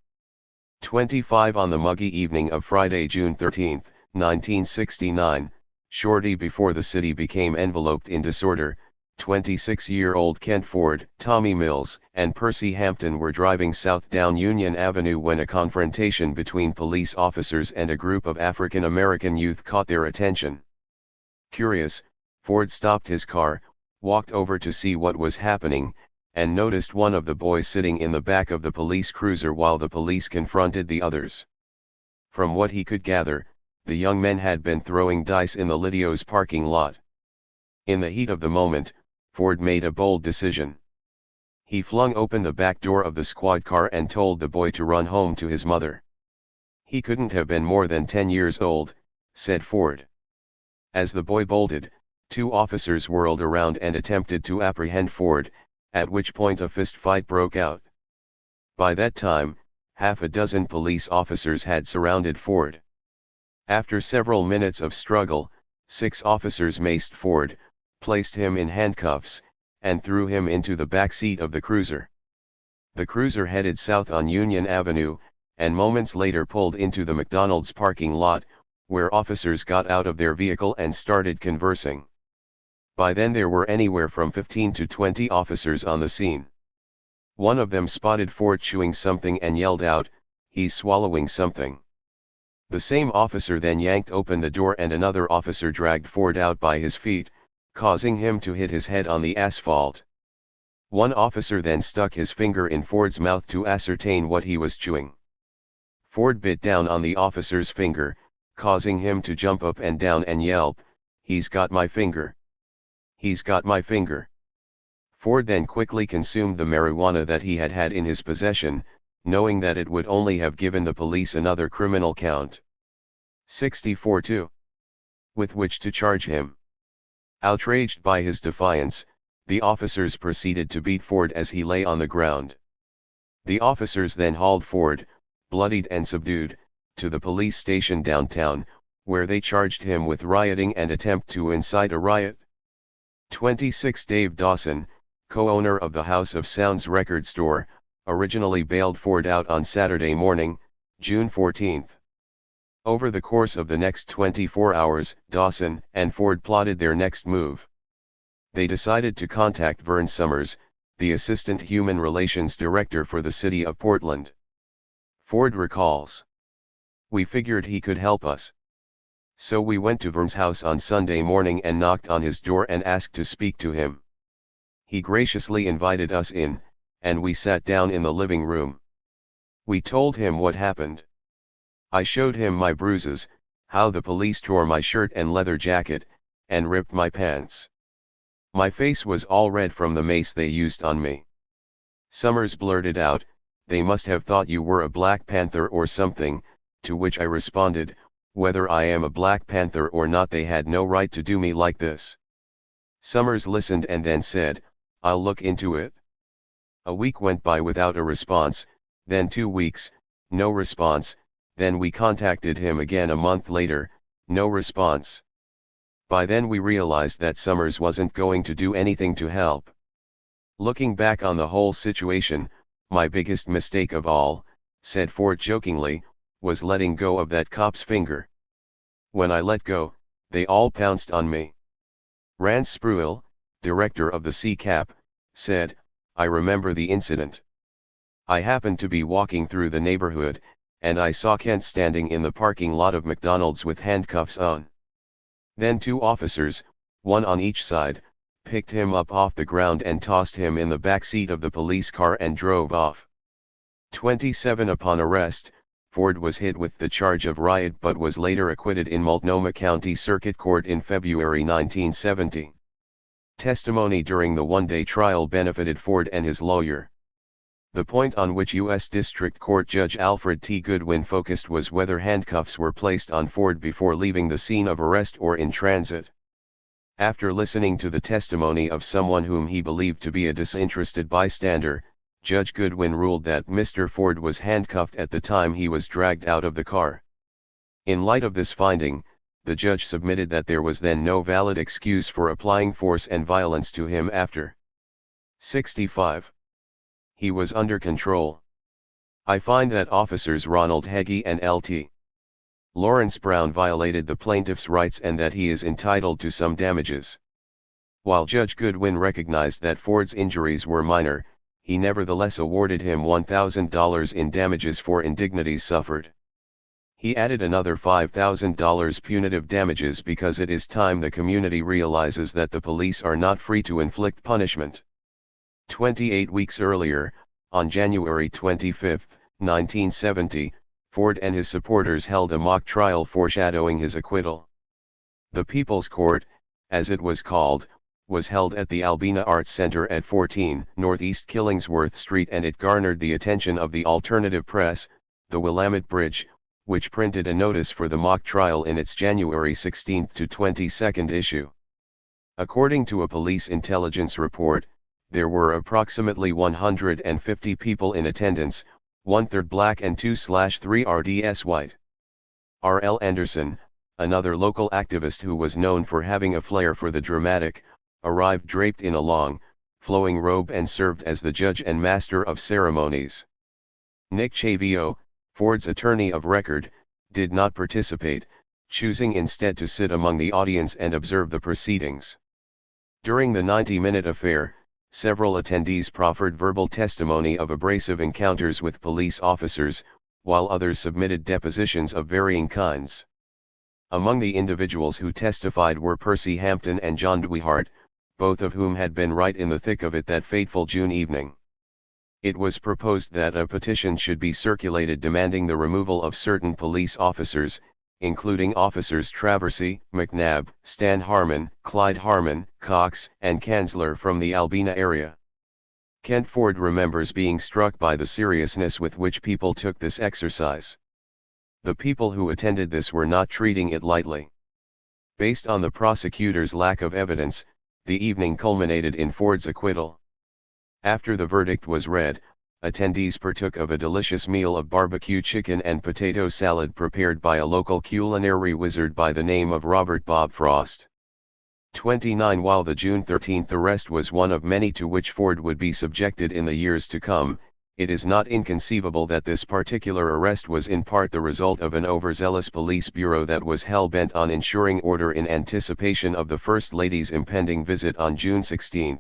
25 On the muggy evening of Friday, June 13, 1969, shortly before the city became enveloped in disorder, 26-year-old Kent Ford, Tommy Mills, and Percy Hampton were driving south down Union Avenue when a confrontation between police officers and a group of African American youth caught their attention. Curious, Ford stopped his car, walked over to see what was happening, and noticed one of the boys sitting in the back of the police cruiser while the police confronted the others. From what he could gather, the young men had been throwing dice in the Lidio's parking lot. In the heat of the moment, Ford made a bold decision. He flung open the back door of the squad car and told the boy to run home to his mother. "He couldn't have been more than 10 years old," said Ford. As the boy bolted, 2 officers whirled around and attempted to apprehend Ford, at which point a fist fight broke out. By that time, half a dozen police officers had surrounded Ford. After several minutes of struggle, 6 officers maced Ford, placed him in handcuffs, and threw him into the back seat of the cruiser. The cruiser headed south on Union Avenue, and moments later pulled into the McDonald's parking lot, where officers got out of their vehicle and started conversing. By then there were anywhere from 15 to 20 officers on the scene. One of them spotted Ford chewing something and yelled out, "He's swallowing something." The same officer then yanked open the door and another officer dragged Ford out by his feet, causing him to hit his head on the asphalt. One officer then stuck his finger in Ford's mouth to ascertain what he was chewing. Ford bit down on the officer's finger, causing him to jump up and down and yelp, "He's got my finger! He's got my finger!" Ford then quickly consumed the marijuana that he had in his possession, knowing that it would only have given the police another criminal count. 64-2. With which to charge him. Outraged by his defiance, the officers proceeded to beat Ford as he lay on the ground. The officers then hauled Ford, bloodied and subdued, to the police station downtown, where they charged him with rioting and attempt to incite a riot. 26 Dave Dawson, co-owner of the House of Sounds record store, originally bailed Ford out on Saturday morning, June 14. Over the course of the next 24 hours, Dawson and Ford plotted their next move. They decided to contact Vern Summers, the Assistant Human Relations Director for the City of Portland. Ford recalls, "We figured he could help us. So we went to Vern's house on Sunday morning and knocked on his door and asked to speak to him. He graciously invited us in, and we sat down in the living room. We told him what happened. I showed him my bruises, how the police tore my shirt and leather jacket, and ripped my pants. My face was all red from the mace they used on me. Summers blurted out, 'They must have thought you were a Black Panther or something,' to which I responded, 'Whether I am a Black Panther or not, they had no right to do me like this.' Summers listened and then said, 'I'll look into it.' A week went by without a response, then 2 weeks, no response, then we contacted him again a month later, no response. By then we realized that Summers wasn't going to do anything to help. Looking back on the whole situation, my biggest mistake of all," said Ford jokingly, "was letting go of that cop's finger. When I let go, they all pounced on me." Rance Spruill, director of the CCAP, said, "I remember the incident. I happened to be walking through the neighborhood, and I saw Kent standing in the parking lot of McDonald's with handcuffs on. Then 2 officers, one on each side, picked him up off the ground and tossed him in the back seat of the police car and drove off." 27 Upon arrest, Ford was hit with the charge of riot but was later acquitted in Multnomah County Circuit Court in February 1970. Testimony during the one-day trial benefited Ford and his lawyer. The point on which U.S. District Court Judge Alfred T. Goodwin focused was whether handcuffs were placed on Ford before leaving the scene of arrest or in transit. After listening to the testimony of someone whom he believed to be a disinterested bystander, Judge Goodwin ruled that Mr. Ford was handcuffed at the time he was dragged out of the car. In light of this finding, the judge submitted that there was then no valid excuse for applying force and violence to him after. 65. He was under control. I find that officers Ronald Heggie and Lt. Lawrence Brown violated the plaintiff's rights and that he is entitled to some damages. While Judge Goodwin recognized that Ford's injuries were minor, he nevertheless awarded him $1,000 in damages for indignities suffered. He added another $5,000 punitive damages because it is time the community realizes that the police are not free to inflict punishment. 28 weeks earlier, on January 25, 1970, Ford and his supporters held a mock trial foreshadowing his acquittal. The People's Court, as it was called, was held at the Albina Arts Center at 14 Northeast Killingsworth Street, and it garnered the attention of the alternative press, the Willamette Bridge, which printed a notice for the mock trial in its January 16 to 22 issue. According to a police intelligence report, there were approximately 150 people in attendance, 1/3 black and 2/3 RDS white. R.L. Anderson, another local activist who was known for having a flair for the dramatic, arrived draped in a long, flowing robe and served as the judge and master of ceremonies. Nick Chavio, Ford's attorney of record, did not participate, choosing instead to sit among the audience and observe the proceedings. During the 90-minute affair, several attendees proffered verbal testimony of abrasive encounters with police officers, while others submitted depositions of varying kinds. Among the individuals who testified were Percy Hampton and John Deweyhart, both of whom had been right in the thick of it that fateful June evening. It was proposed that a petition should be circulated demanding the removal of certain police officers, including officers Traversy, McNabb, Stan Harmon, Clyde Harmon, Cox, and Kanzler from the Albina area. Kent Ford remembers being struck by the seriousness with which people took this exercise. The people who attended this were not treating it lightly. Based on the prosecutor's lack of evidence, the evening culminated in Ford's acquittal. After the verdict was read, attendees partook of a delicious meal of barbecue chicken and potato salad prepared by a local culinary wizard by the name of Robert Bob Frost. 29 While the June 13 arrest was one of many to which Ford would be subjected in the years to come, it is not inconceivable that this particular arrest was in part the result of an overzealous police bureau that was hell-bent on ensuring order in anticipation of the First Lady's impending visit on June 16.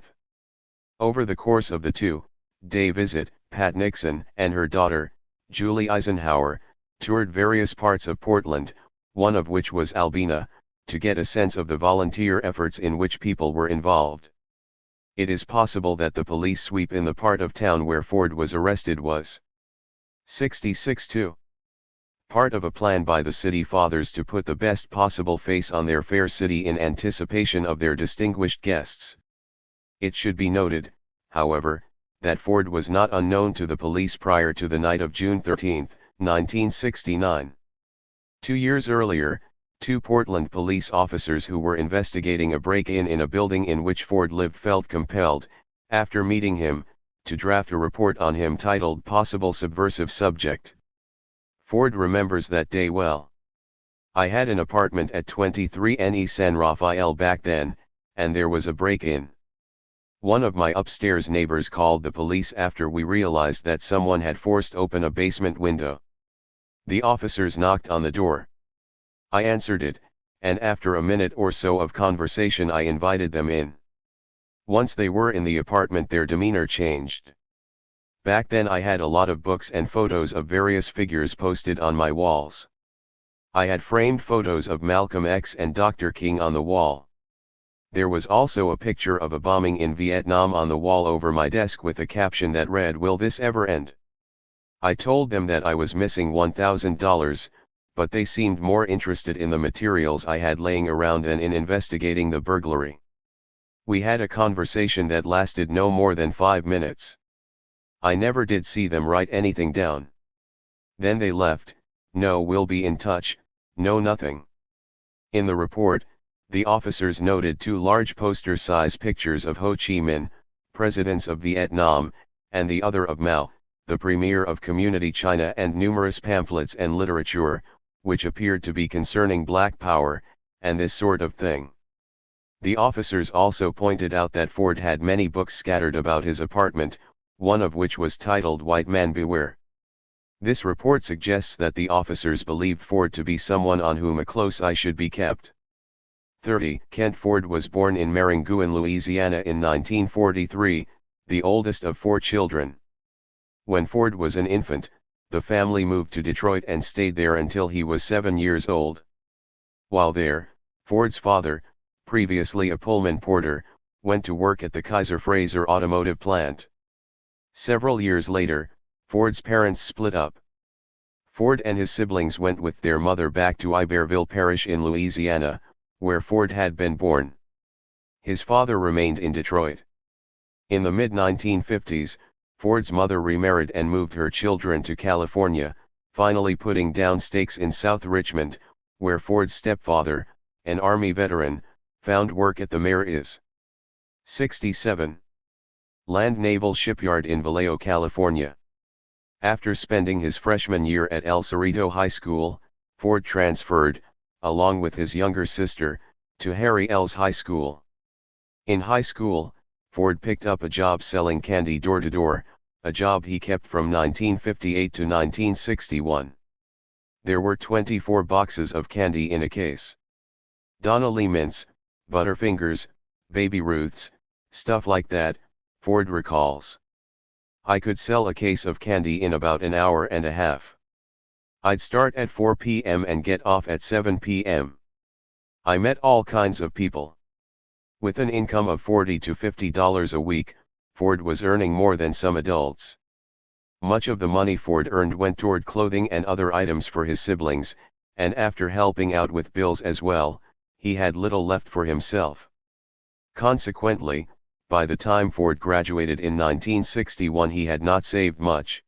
Over the course of the two-day visit, Pat Nixon and her daughter, Julie Eisenhower, toured various parts of Portland, one of which was Albina, to get a sense of the volunteer efforts in which people were involved. It is possible that the police sweep in the part of town where Ford was arrested was 66-2. Part of a plan by the city fathers to put the best possible face on their fair city in anticipation of their distinguished guests. It should be noted, however, that Ford was not unknown to the police prior to the night of June 13, 1969. 2 years earlier, two Portland police officers who were investigating a break-in in a building in which Ford lived felt compelled, after meeting him, to draft a report on him titled Possible Subversive Subject. Ford remembers that day well. "I had an apartment at 23 NE San Rafael back then, and there was a break-in. One of my upstairs neighbors called the police after we realized that someone had forced open a basement window. The officers knocked on the door. I answered it, and after a minute or so of conversation I invited them in. Once they were in the apartment their demeanor changed. Back then I had a lot of books and photos of various figures posted on my walls. I had framed photos of Malcolm X and Dr. King on the wall. There was also a picture of a bombing in Vietnam on the wall over my desk with a caption that read, 'Will this ever end?' I told them that I was missing $1,000, but they seemed more interested in the materials I had laying around than in investigating the burglary. We had a conversation that lasted no more than 5 minutes. I never did see them write anything down. Then they left, no we'll be in touch, no nothing." In the report, the officers noted 2 large poster-size pictures of Ho Chi Minh, presidents of Vietnam, and the other of Mao, the premier of Community China, and numerous pamphlets and literature, which appeared to be concerning black power, and this sort of thing. The officers also pointed out that Ford had many books scattered about his apartment, one of which was titled White Man Beware. This report suggests that the officers believed Ford to be someone on whom a close eye should be kept. 30. Kent Ford was born in Maringouin, Louisiana in 1943, the oldest of 4 children. When Ford was an infant, the family moved to Detroit and stayed there until he was 7 years old. While there, Ford's father, previously a Pullman porter, went to work at the Kaiser Frazer automotive plant. Several years later, Ford's parents split up. Ford and his siblings went with their mother back to Iberville Parish in Louisiana, where Ford had been born. His father remained in Detroit. In the mid-1950s, Ford's mother remarried and moved her children to California, finally putting down stakes in South Richmond, where Ford's stepfather, an Army veteran, found work at the Mayor 67. Land Naval Shipyard in Vallejo, California. After spending his freshman year at El Cerrito High School, Ford transferred, along with his younger sister, to Harry L's High School. In high school, Ford picked up a job selling candy door-to-door, a job he kept from 1958 to 1961. There were 24 boxes of candy in a case. Donnelly Mints, Butterfingers, Baby Ruths, stuff like that, Ford recalls. I could sell a case of candy in about an hour and a half. I'd start at 4 p.m. and get off at 7 p.m. I met all kinds of people. With an income of $40 to $50 a week, Ford was earning more than some adults. Much of the money Ford earned went toward clothing and other items for his siblings, and after helping out with bills as well, he had little left for himself. Consequently, by the time Ford graduated in 1961 he had not saved much.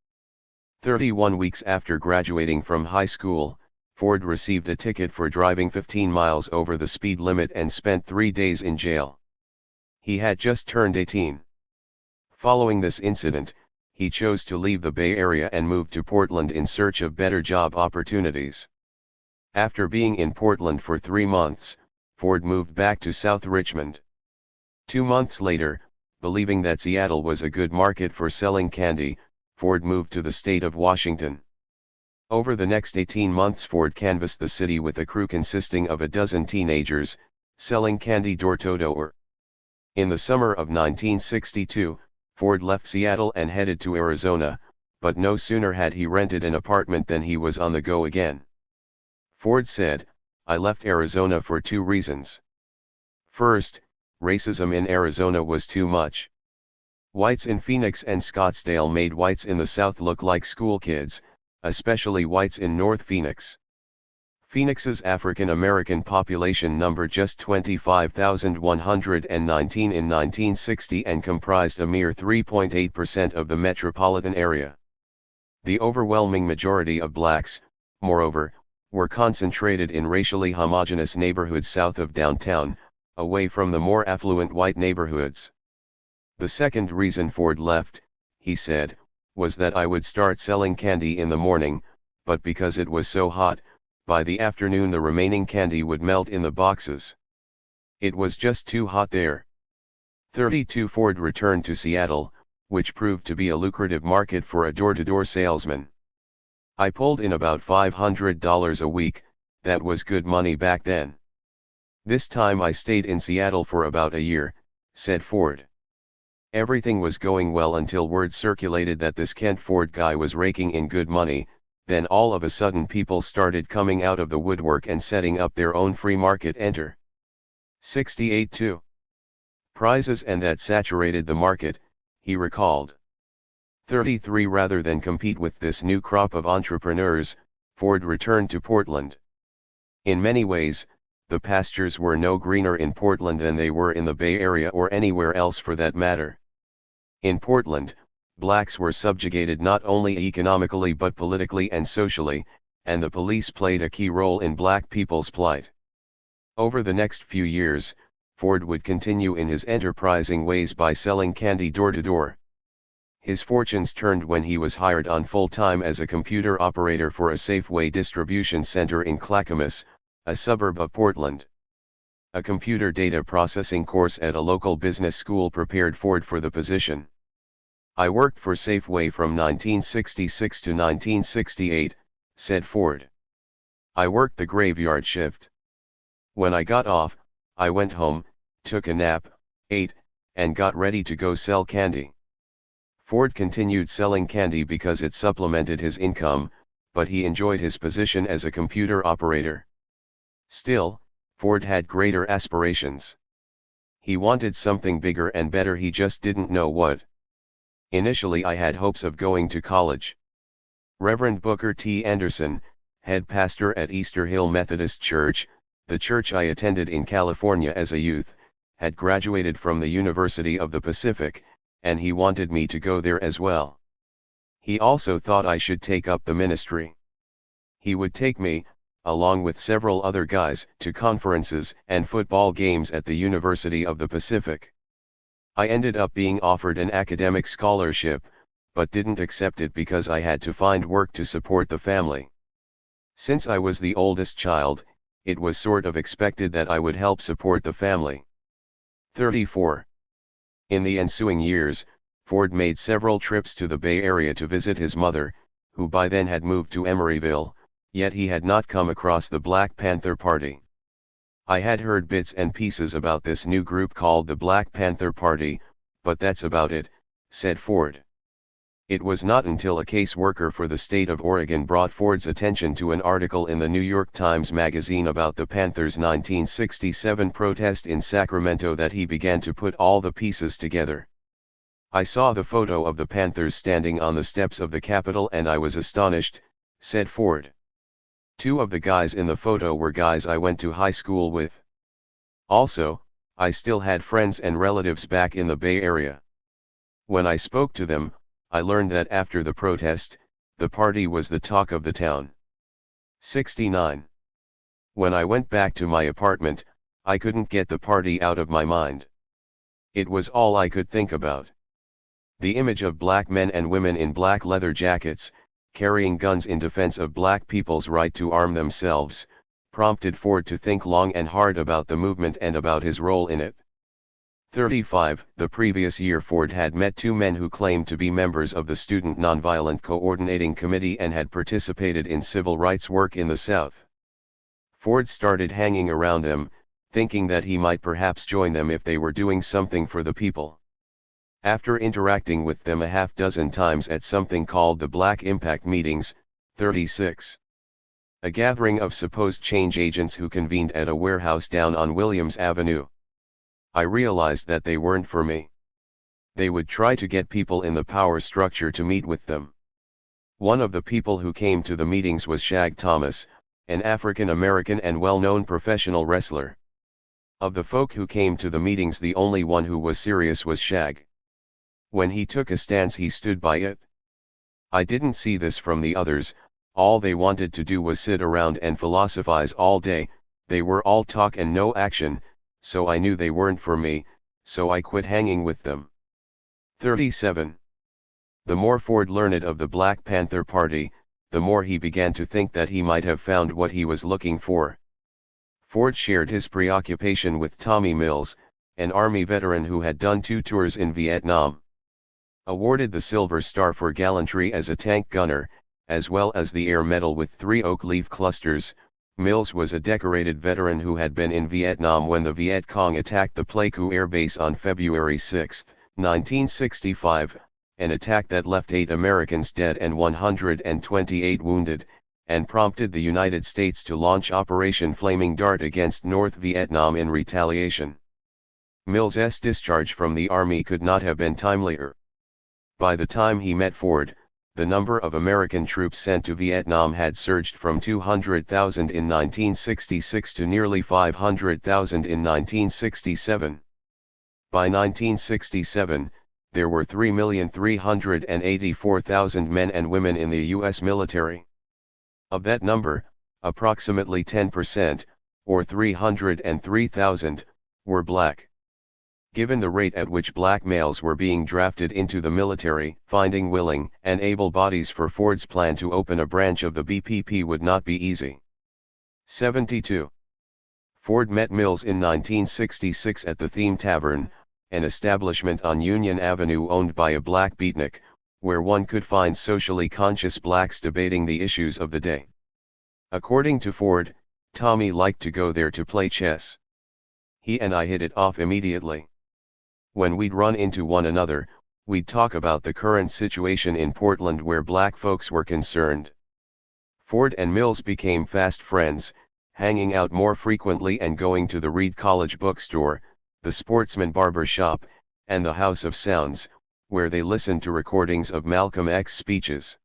31 weeks after graduating from high school, Ford received a ticket for driving 15 miles over the speed limit and spent 3 days in jail. He had just turned 18. Following this incident, he chose to leave the Bay Area and move to Portland in search of better job opportunities. After being in Portland for 3 months, Ford moved back to South Richmond. 2 months later, believing that Seattle was a good market for selling candy, Ford moved to the state of Washington. Over the next 18 months Ford canvassed the city with a crew consisting of a dozen teenagers, selling candy door-to-door. In the summer of 1962, Ford left Seattle and headed to Arizona, but no sooner had he rented an apartment than he was on the go again. Ford said, "I left Arizona for 2 reasons. First, racism in Arizona was too much. Whites in Phoenix and Scottsdale made whites in the South look like school kids, especially whites in North Phoenix. Phoenix's African American population numbered just 25,119 in 1960 and comprised a mere 3.8% of the metropolitan area. The overwhelming majority of blacks, moreover, were concentrated in racially homogeneous neighborhoods south of downtown, away from the more affluent white neighborhoods. The second reason Ford left," he said, "was that I would start selling candy in the morning, but because it was so hot, by the afternoon the remaining candy would melt in the boxes. It was just too hot there." 32 Ford returned to Seattle, which proved to be a lucrative market for a door-to-door salesman. "I pulled in about $500 a week, that was good money back then. This time I stayed in Seattle for about a year," said Ford. "Everything was going well until word circulated that this Kent Ford guy was raking in good money. Then all of a sudden people started coming out of the woodwork and setting up their own free market enter. 68 too. Prizes and that saturated the market," he recalled. 33 Rather than compete with this new crop of entrepreneurs, Ford returned to Portland. In many ways, the pastures were no greener in Portland than they were in the Bay Area or anywhere else for that matter. In Portland, blacks were subjugated not only economically but politically and socially, and the police played a key role in black people's plight. Over the next few years, Ford would continue in his enterprising ways by selling candy door-to-door. His fortunes turned when he was hired on full-time as a computer operator for a Safeway distribution center in Clackamas, a suburb of Portland. A computer data processing course at a local business school prepared Ford for the position. "I worked for Safeway from 1966 to 1968, said Ford. "I worked the graveyard shift. When I got off, I went home, took a nap, ate, and got ready to go sell candy." Ford continued selling candy because it supplemented his income, but he enjoyed his position as a computer operator. Still, Ford had greater aspirations. He wanted something bigger and better, he just didn't know what. "Initially I had hopes of going to college." Reverend Booker T. Anderson, head pastor at Easter Hill Methodist Church, the church I attended in California as a youth, had graduated from the University of the Pacific, and he wanted me to go there as well. He also thought I should take up the ministry. He would take me, along with several other guys, to conferences and football games at the University of the Pacific. I ended up being offered an academic scholarship, but didn't accept it because I had to find work to support the family. Since I was the oldest child, it was sort of expected that I would help support the family. 34. In the ensuing years, Ford made several trips to the Bay Area to visit his mother, who by then had moved to Emeryville, yet he had not come across the Black Panther Party. "I had heard bits and pieces about this new group called the Black Panther Party, but that's about it," said Ford. It was not until a caseworker for the state of Oregon brought Ford's attention to an article in the New York Times Magazine about the Panthers' 1967 protest in Sacramento that he began to put all the pieces together. "I saw the photo of the Panthers standing on the steps of the Capitol and I was astonished," said Ford. "2 of the guys in the photo were guys I went to high school with. Also, I still had friends and relatives back in the Bay Area. When I spoke to them, I learned that after the protest, the party was the talk of the town. 69. When I went back to my apartment, I couldn't get the party out of my mind. It was all I could think about. The image of black men and women in black leather jackets, carrying guns in defense of black people's right to arm themselves, prompted Ford to think long and hard about the movement and about his role in it. 35. The previous year Ford had met two men who claimed to be members of the Student Nonviolent Coordinating Committee and had participated in civil rights work in the South. Ford started hanging around them, thinking that he might perhaps join them if they were doing something for the people. After interacting with them a half dozen times at something called the Black Impact Meetings, 36. A gathering of supposed change agents who convened at a warehouse down on Williams Avenue. I realized that they weren't for me. They would try to get people in the power structure to meet with them. One of the people who came to the meetings was Shag Thomas, an African American and well-known professional wrestler. Of the folk who came to the meetings, the only one who was serious was Shag. When he took a stance, he stood by it. I didn't see this from the others. All they wanted to do was sit around and philosophize all day. They were all talk and no action, so I knew they weren't for me, so I quit hanging with them. 37. The more Ford learned of the Black Panther Party, the more he began to think that he might have found what he was looking for. Ford shared his preoccupation with Tommy Mills, an Army veteran who had done 2 tours in Vietnam. Awarded the Silver Star for gallantry as a tank gunner, as well as the Air Medal with 3 oak leaf clusters, Mills was a decorated veteran who had been in Vietnam when the Viet Cong attacked the Pleiku Air Base on February 6, 1965, an attack that left 8 Americans dead and 128 wounded, and prompted the United States to launch Operation Flaming Dart against North Vietnam in retaliation. Mills's discharge from the Army could not have been timelier. By the time he met Ford, the number of American troops sent to Vietnam had surged from 200,000 in 1966 to nearly 500,000 in 1967. By 1967, there were 3,384,000 men and women in the U.S. military. Of that number, approximately 10%, or 303,000, were black. Given the rate at which black males were being drafted into the military, finding willing and able bodies for Ford's plan to open a branch of the BPP would not be easy. 72. Ford met Mills in 1966 at the Theme Tavern, an establishment on Union Avenue owned by a black beatnik, where one could find socially conscious blacks debating the issues of the day. According to Ford, Tommy liked to go there to play chess. He and I hit it off immediately. When we'd run into one another, we'd talk about the current situation in Portland where black folks were concerned. Ford and Mills became fast friends, hanging out more frequently and going to the Reed College bookstore, the Sportsman Barber Shop, and the House of Sounds, where they listened to recordings of Malcolm X's speeches.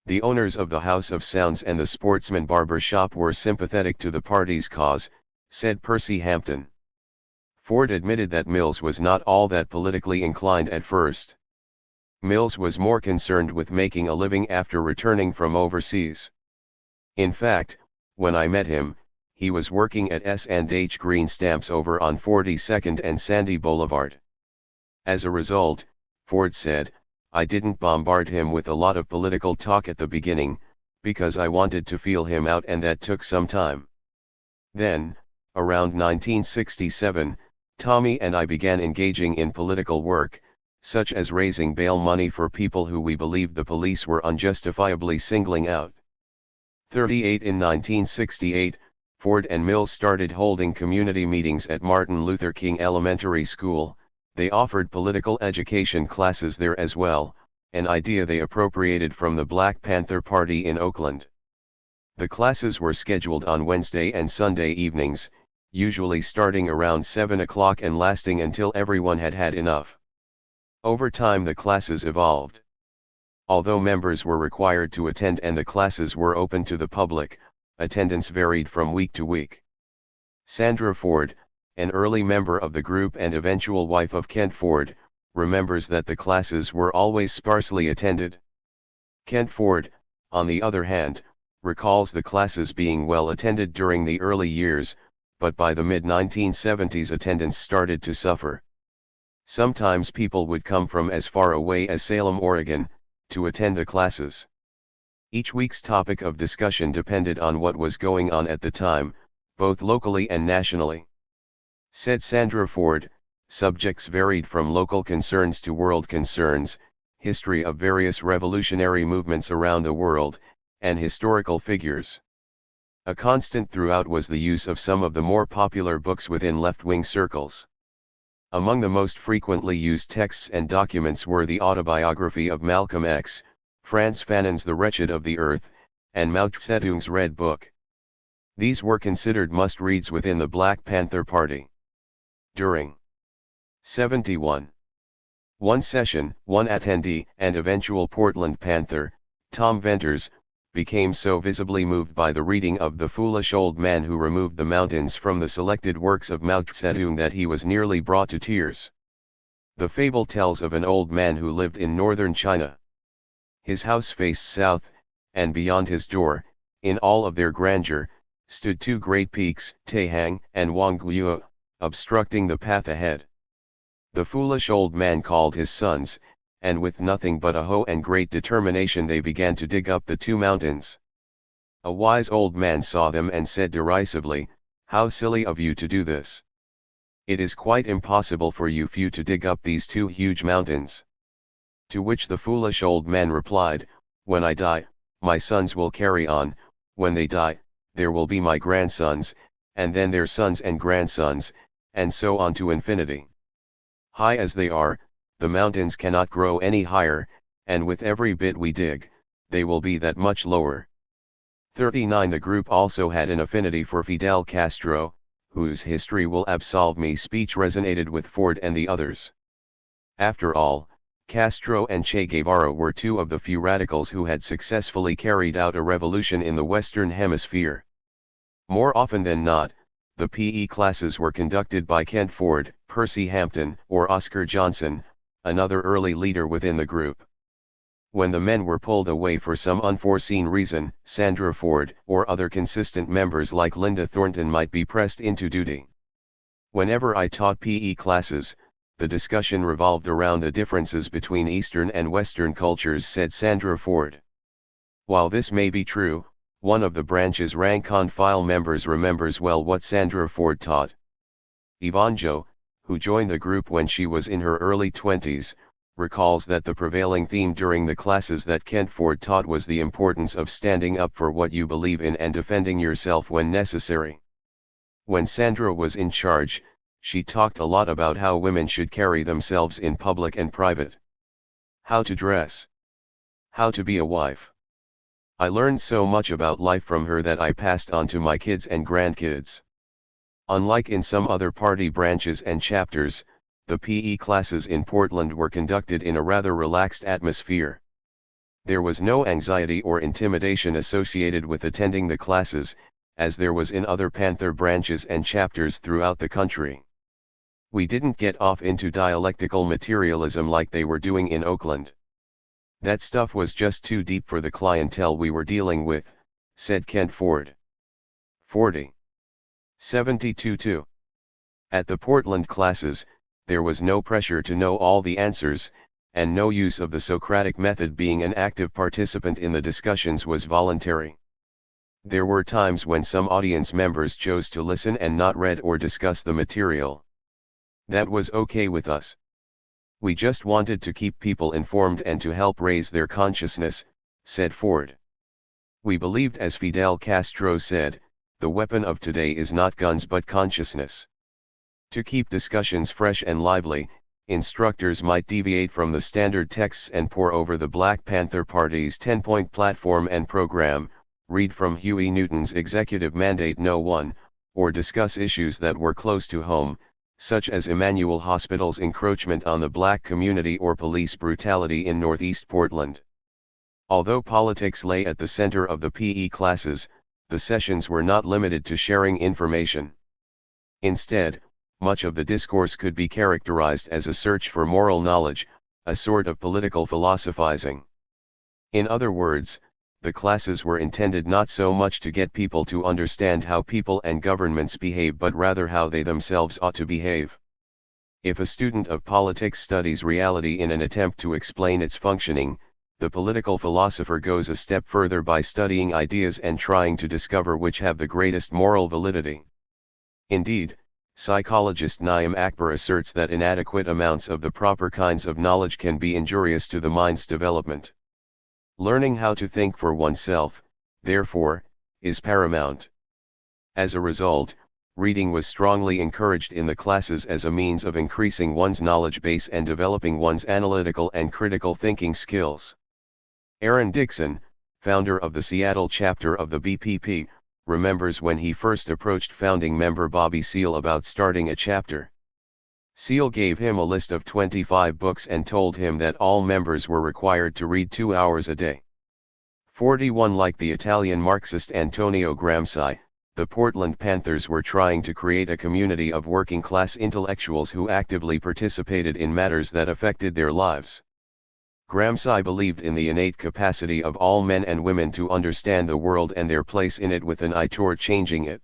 The owners of the House of Sounds and the Sportsman Barber Shop were sympathetic to the party's cause, said Percy Hampton. Ford admitted that Mills was not all that politically inclined at first. Mills was more concerned with making a living after returning from overseas. In fact, when I met him, he was working at S&H Green Stamps over on 42nd and Sandy Boulevard. As a result, Ford said, I didn't bombard him with a lot of political talk at the beginning, because I wanted to feel him out, and that took some time. Then, around 1967, Tommy and I began engaging in political work, such as raising bail money for people who we believed the police were unjustifiably singling out. 38 In 1968, Ford and Mills started holding community meetings at Martin Luther King Elementary School. They offered political education classes there as well, an idea they appropriated from the Black Panther Party in Oakland. The classes were scheduled on Wednesday and Sunday evenings, usually starting around 7 o'clock and lasting until everyone had had enough. Over time the classes evolved. Although members were required to attend and the classes were open to the public, attendance varied from week to week. Sandra Ford, an early member of the group and eventual wife of Kent Ford, remembers that the classes were always sparsely attended. Kent Ford, on the other hand, recalls the classes being well attended during the early years, but by the mid-1970s attendance started to suffer. Sometimes people would come from as far away as Salem, Oregon, to attend the classes. Each week's topic of discussion depended on what was going on at the time, both locally and nationally. Said Sandra Ford, subjects varied from local concerns to world concerns, history of various revolutionary movements around the world, and historical figures. A constant throughout was the use of some of the more popular books within left-wing circles. Among the most frequently used texts and documents were the autobiography of Malcolm X, Frantz Fanon's The Wretched of the Earth, and Mao Zedong's Red Book. These were considered must-reads within the Black Panther Party. During 71. One session, one attendee and eventual Portland Panther, Tom Venters, became so visibly moved by the reading of The Foolish Old Man Who Removed the Mountains from the selected works of Mao Zedong that he was nearly brought to tears. The fable tells of an old man who lived in northern China. His house faced south, and beyond his door, in all of their grandeur, stood two great peaks, Taihang and Wangguo, obstructing the path ahead. The foolish old man called his sons, and with nothing but a hoe and great determination they began to dig up the two mountains. A wise old man saw them and said derisively, "How silly of you to do this! It is quite impossible for you few to dig up these two huge mountains." To which the foolish old man replied, "When I die, my sons will carry on, when they die, there will be my grandsons, and then their sons and grandsons, and so on to infinity. High as they are, the mountains cannot grow any higher, and with every bit we dig, they will be that much lower." 39. The group also had an affinity for Fidel Castro, whose "history will absolve me" speech resonated with Ford and the others. After all, Castro and Che Guevara were two of the few radicals who had successfully carried out a revolution in the Western Hemisphere. More often than not, the PE classes were conducted by Kent Ford, Percy Hampton, or Oscar Johnson, another early leader within the group. When the men were pulled away for some unforeseen reason, Sandra Ford or other consistent members like Linda Thornton might be pressed into duty. "Whenever I taught PE classes, the discussion revolved around the differences between Eastern and Western cultures," said Sandra Ford. While this may be true, one of the branch's rank-and-file members remembers well what Sandra Ford taught. Yvonne Jo, who joined the group when she was in her early 20s, recalls that the prevailing theme during the classes that Kent Ford taught was the importance of standing up for what you believe in and defending yourself when necessary. When Sandra was in charge, she talked a lot about how women should carry themselves in public and private. How to dress. How to be a wife. I learned so much about life from her that I passed on to my kids and grandkids. Unlike in some other party branches and chapters, the PE classes in Portland were conducted in a rather relaxed atmosphere. There was no anxiety or intimidation associated with attending the classes, as there was in other Panther branches and chapters throughout the country. We didn't get off into dialectical materialism like they were doing in Oakland. That stuff was just too deep for the clientele we were dealing with, said Kent Ford. 40. 72-2. At the Portland classes, there was no pressure to know all the answers, and no use of the Socratic method. Being an active participant in the discussions was voluntary. There were times when some audience members chose to listen and not read or discuss the material. That was okay with us. We just wanted to keep people informed and to help raise their consciousness, said Ford. We believed, as Fidel Castro said, the weapon of today is not guns but consciousness. To keep discussions fresh and lively, instructors might deviate from the standard texts and pore over the Black Panther Party's 10-point platform and program, read from Huey Newton's Executive Mandate No. 1, or discuss issues that were close to home, such as Emmanuel Hospital's encroachment on the black community or police brutality in Northeast Portland. Although politics lay at the center of the PE classes, the sessions were not limited to sharing information. Instead, much of the discourse could be characterized as a search for moral knowledge, a sort of political philosophizing. In other words, the classes were intended not so much to get people to understand how people and governments behave but rather how they themselves ought to behave. If a student of politics studies reality in an attempt to explain its functioning, the political philosopher goes a step further by studying ideas and trying to discover which have the greatest moral validity. Indeed, psychologist Naim Akbar asserts that inadequate amounts of the proper kinds of knowledge can be injurious to the mind's development. Learning how to think for oneself, therefore, is paramount. As a result, reading was strongly encouraged in the classes as a means of increasing one's knowledge base and developing one's analytical and critical thinking skills. Aaron Dixon, founder of the Seattle chapter of the BPP, remembers when he first approached founding member Bobby Seale about starting a chapter. Seale gave him a list of 25 books and told him that all members were required to read 2 hours a day. 41 Like the Italian Marxist Antonio Gramsci, the Portland Panthers were trying to create a community of working-class intellectuals who actively participated in matters that affected their lives. Gramsci believed in the innate capacity of all men and women to understand the world and their place in it with an eye toward changing it.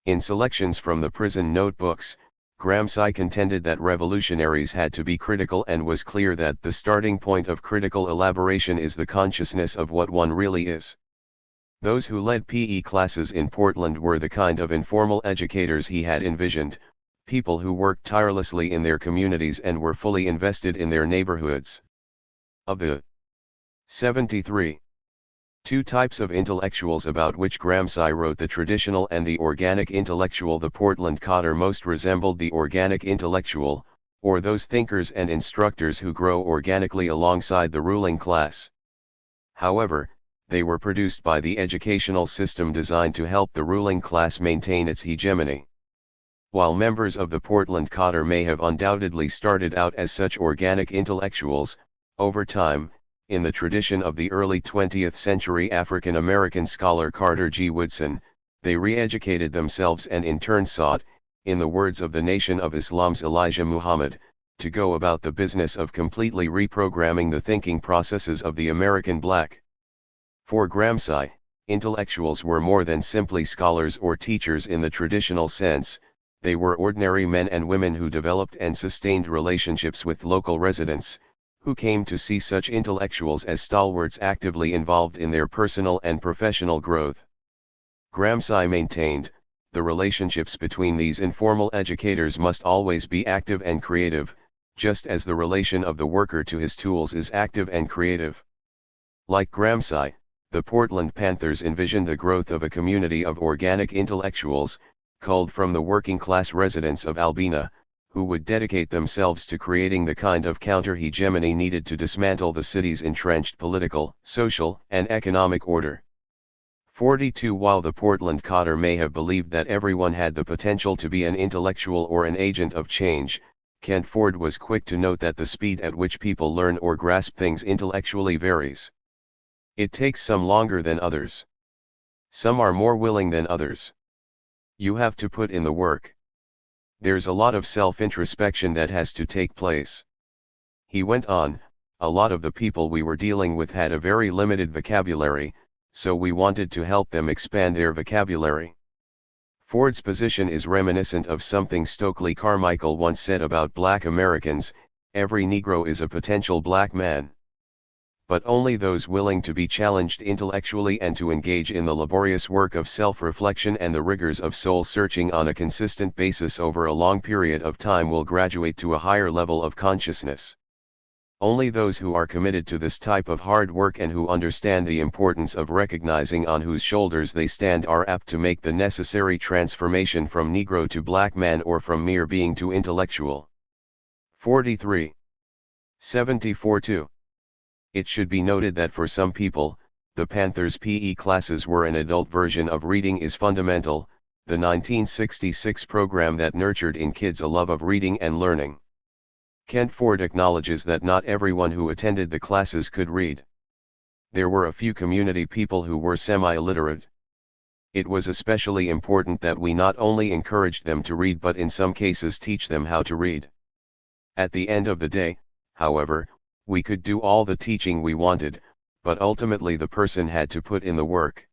In selections from the prison notebooks, Gramsci contended that revolutionaries had to be critical and was clear that the starting point of critical elaboration is the consciousness of what one really is. Those who led PE classes in Portland were the kind of informal educators he had envisioned, people who worked tirelessly in their communities and were fully invested in their neighborhoods. Of the 73 two types of intellectuals about which Gramsci wrote, the traditional and the organic intellectual, the Portland coder most resembled the organic intellectual, or those thinkers and instructors who grow organically alongside the ruling class. However, they were produced by the educational system designed to help the ruling class maintain its hegemony. While members of the Portland coder may have undoubtedly started out as such organic intellectuals, over time, in the tradition of the early 20th century African American scholar Carter G. Woodson, they re-educated themselves and in turn sought, in the words of the Nation of Islam's Elijah Muhammad, to go about the business of completely reprogramming the thinking processes of the American black. For Gramsci, intellectuals were more than simply scholars or teachers in the traditional sense, they were ordinary men and women who developed and sustained relationships with local residents, who came to see such intellectuals as stalwarts actively involved in their personal and professional growth. Gramsci maintained, the relationships between these informal educators must always be active and creative, just as the relation of the worker to his tools is active and creative. Like Gramsci, the Portland Panthers envisioned the growth of a community of organic intellectuals, culled from the working-class residents of Albina, who would dedicate themselves to creating the kind of counter-hegemony needed to dismantle the city's entrenched political, social, and economic order. 42 While the Portland coder may have believed that everyone had the potential to be an intellectual or an agent of change, Kent Ford was quick to note that the speed at which people learn or grasp things intellectually varies. It takes some longer than others. Some are more willing than others. You have to put in the work. There's a lot of self-introspection that has to take place. He went on, a lot of the people we were dealing with had a very limited vocabulary, so we wanted to help them expand their vocabulary. Ford's position is reminiscent of something Stokely Carmichael once said about black Americans: every Negro is a potential black man. But only those willing to be challenged intellectually and to engage in the laborious work of self-reflection and the rigors of soul-searching on a consistent basis over a long period of time will graduate to a higher level of consciousness. Only those who are committed to this type of hard work and who understand the importance of recognizing on whose shoulders they stand are apt to make the necessary transformation from Negro to black man or from mere being to intellectual. 43. 74-2. It should be noted that for some people, the Panthers' PE classes were an adult version of Reading is Fundamental, the 1966 program that nurtured in kids a love of reading and learning. Kent Ford acknowledges that not everyone who attended the classes could read. There were a few community people who were semi-illiterate. It was especially important that we not only encouraged them to read but in some cases teach them how to read. At the end of the day, however, we could do all the teaching we wanted, but ultimately the person had to put in the work.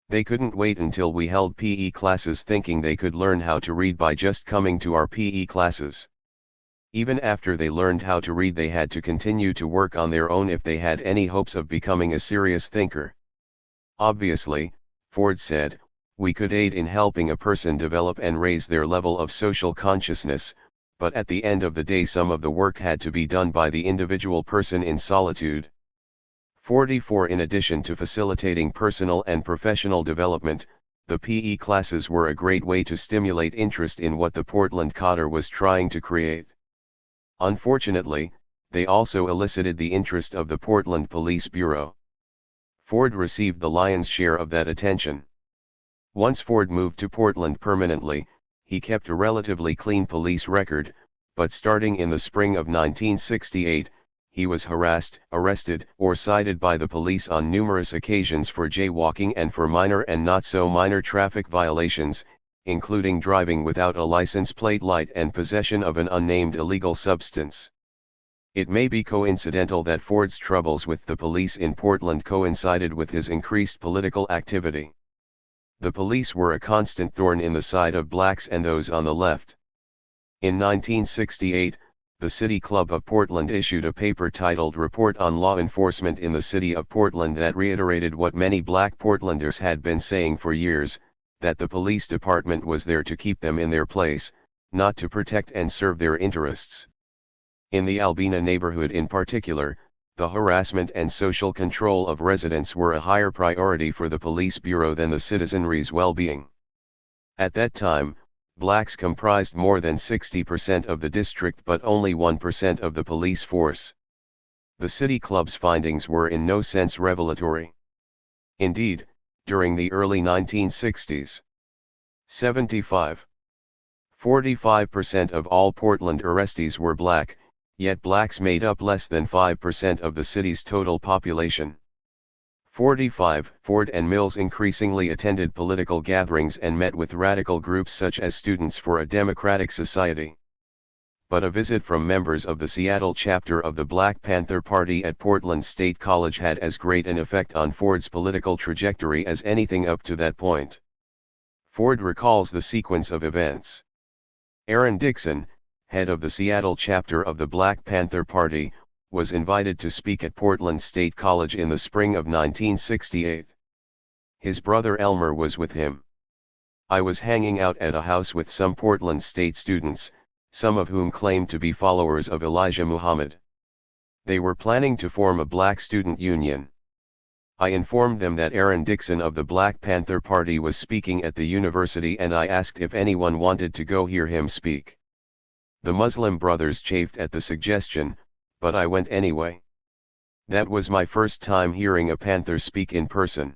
They couldn't wait until we held PE classes thinking they could learn how to read by just coming to our PE classes. Even after they learned how to read, they had to continue to work on their own if they had any hopes of becoming a serious thinker. Obviously, Ford said, we could aid in helping a person develop and raise their level of social consciousness, but at the end of the day some of the work had to be done by the individual person in solitude. 44 In addition to facilitating personal and professional development, the PE classes were a great way to stimulate interest in what the Portland Cotter was trying to create. Unfortunately, they also elicited the interest of the Portland Police Bureau. Ford received the lion's share of that attention. Once Ford moved to Portland permanently, he kept a relatively clean police record, but starting in the spring of 1968, he was harassed, arrested, or cited by the police on numerous occasions for jaywalking and for minor and not so minor traffic violations, including driving without a license plate light and possession of an unnamed illegal substance. It may be coincidental that Ford's troubles with the police in Portland coincided with his increased political activity. The police were a constant thorn in the side of blacks and those on the left. In 1968, the City Club of Portland issued a paper titled Report on Law Enforcement in the City of Portland that reiterated what many black Portlanders had been saying for years, that the police department was there to keep them in their place, not to protect and serve their interests. In the Albina neighborhood in particular, the harassment and social control of residents were a higher priority for the police bureau than the citizenry's well-being. At that time, blacks comprised more than 60% of the district but only 1% of the police force. The City Club's findings were in no sense revelatory. Indeed, during the early 1960s, 45% of all Portland arrestees were black, yet blacks made up less than 5% of the city's total population. 45. Ford and Mills increasingly attended political gatherings and met with radical groups such as Students for a Democratic Society. But a visit from members of the Seattle chapter of the Black Panther Party at Portland State College had as great an effect on Ford's political trajectory as anything up to that point. Ford recalls the sequence of events. Aaron Dixon, head of the Seattle chapter of the Black Panther Party, was invited to speak at Portland State College in the spring of 1968. His brother Elmer was with him. I was hanging out at a house with some Portland State students, some of whom claimed to be followers of Elijah Muhammad. They were planning to form a black student union. I informed them that Aaron Dixon of the Black Panther Party was speaking at the university and I asked if anyone wanted to go hear him speak. The Muslim brothers chafed at the suggestion, but I went anyway. That was my first time hearing a Panther speak in person.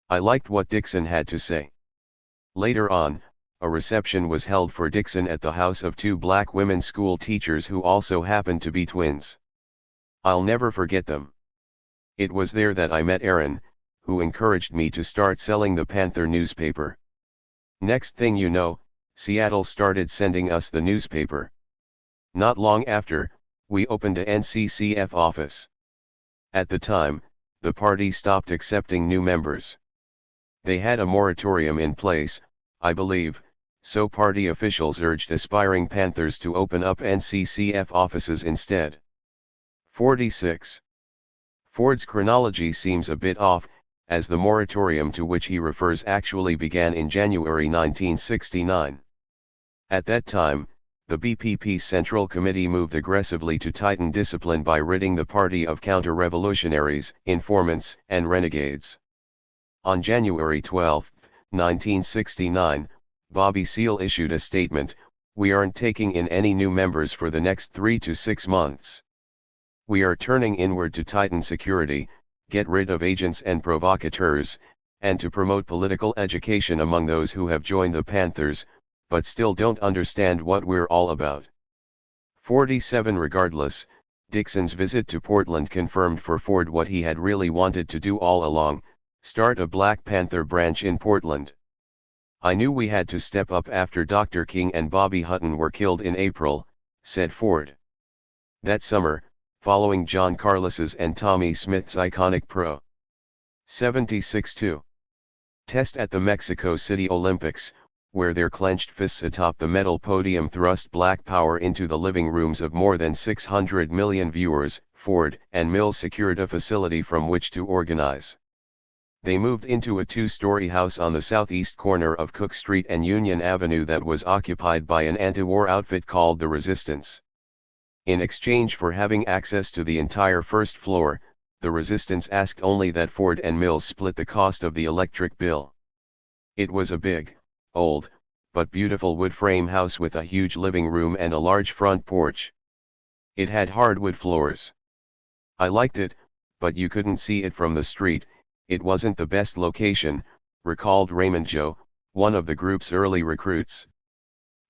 I liked what Dixon had to say. Later on, a reception was held for Dixon at the house of two black women school teachers who also happened to be twins. I'll never forget them. It was there that I met Aaron, who encouraged me to start selling the Panther newspaper. Next thing you know, Seattle started sending us the newspaper. Not long after, we opened a NCCF office. At the time, the party stopped accepting new members. They had a moratorium in place, I believe, so party officials urged aspiring Panthers to open up NCCF offices instead. 46. Ford's chronology seems a bit off, as the moratorium to which he refers actually began in January 1969. At that time, the BPP Central Committee moved aggressively to tighten discipline by ridding the party of counter-revolutionaries, informants, and renegades. On January 12, 1969, Bobby Seale issued a statement, "We aren't taking in any new members for the next 3 to 6 months. We are turning inward to tighten security, get rid of agents and provocateurs, and to promote political education among those who have joined the Panthers, but still don't understand what we're all about." 47. Regardless, Dixon's visit to Portland confirmed for Ford what he had really wanted to do all along, Start a Black Panther branch in Portland. I knew we had to step up after Dr. King and Bobby Hutton were killed in April, said Ford. That summer, following John Carlos's and Tommy Smith's iconic Pro. 76-2 test at the Mexico City Olympics, where their clenched fists atop the metal podium thrust Black power into the living rooms of more than 600 million viewers, Ford and Mills secured a facility from which to organize. They moved into a two-story house on the southeast corner of Cook Street and Union Avenue that was occupied by an anti-war outfit called the Resistance. In exchange for having access to the entire first floor, the Resistance asked only that Ford and Mills split the cost of the electric bill. It was a big, old, but beautiful wood frame house with a huge living room and a large front porch. It had hardwood floors. I liked it, but you couldn't see it from the street. It wasn't the best location, recalled Raymond Joe, one of the group's early recruits.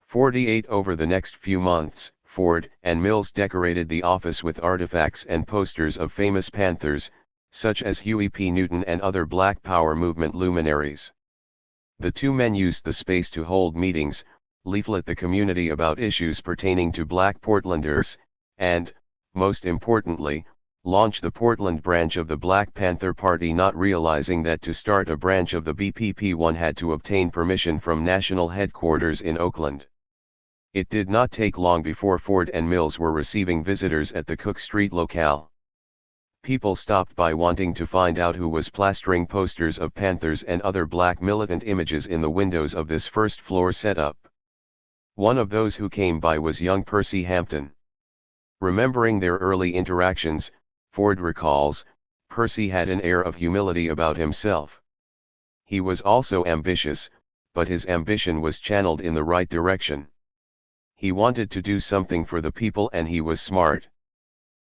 48 Over the next few months, Ford and Mills decorated the office with artifacts and posters of famous Panthers, such as Huey P. Newton and other Black Power movement luminaries. The two men used the space to hold meetings, leaflet the community about issues pertaining to Black Portlanders, and, most importantly, launch the Portland branch of the Black Panther Party, not realizing that to start a branch of the BPP one had to obtain permission from national headquarters in Oakland. It did not take long before Ford and Mills were receiving visitors at the Cook Street locale. People stopped by wanting to find out who was plastering posters of Panthers and other Black militant images in the windows of this first-floor setup. One of those who came by was young Percy Hampton. Remembering their early interactions, Ford recalls, Percy had an air of humility about himself. He was also ambitious, but his ambition was channeled in the right direction. He wanted to do something for the people and he was smart.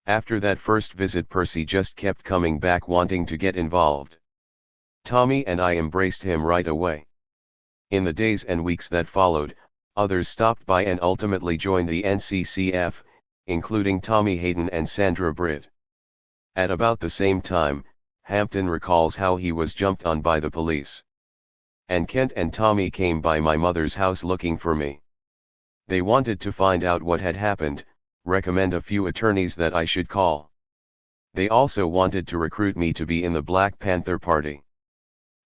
After that first visit, Percy just kept coming back wanting to get involved. Tommy and I embraced him right away. In the days and weeks that followed, others stopped by and ultimately joined the NCCF, including Tommy Hayden and Sandra Britt. At about the same time, Hampton recalls how he was jumped on by the police. And Kent and Tommy came by my mother's house looking for me. They wanted to find out what had happened, recommend a few attorneys that I should call. They also wanted to recruit me to be in the Black Panther Party.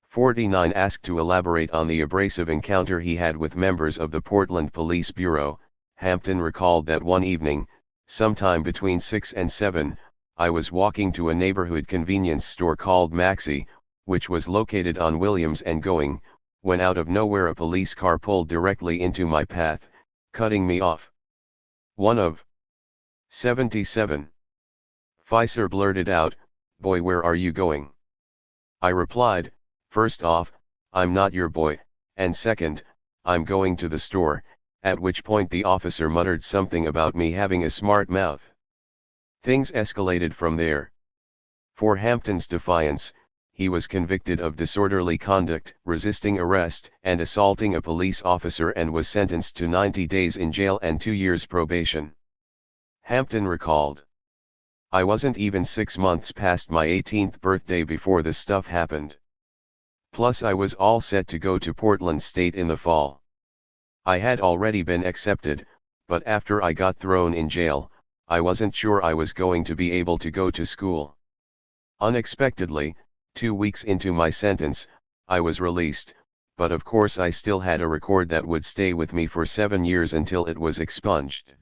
49 Asked to elaborate on the abrasive encounter he had with members of the Portland Police Bureau, Hampton recalled that one evening, sometime between 6 and 7, I was walking to a neighborhood convenience store called Maxi, which was located on Williams and Going, when out of nowhere a police car pulled directly into my path, cutting me off. One of 77. Pfizer blurted out, "Boy, where are you going?" I replied, "First off, I'm not your boy, and second, I'm going to the store," at which point the officer muttered something about me having a smart mouth. Things escalated from there. For Hampton's defiance, he was convicted of disorderly conduct, resisting arrest, and assaulting a police officer and was sentenced to 90 days in jail and 2 years probation. Hampton recalled, "I wasn't even 6 months past my 18th birthday before the stuff happened. Plus I was all set to go to Portland State in the fall. I had already been accepted, but after I got thrown in jail, I wasn't sure I was going to be able to go to school. Unexpectedly, 2 weeks into my sentence, I was released, but of course I still had a record that would stay with me for 7 years until it was expunged.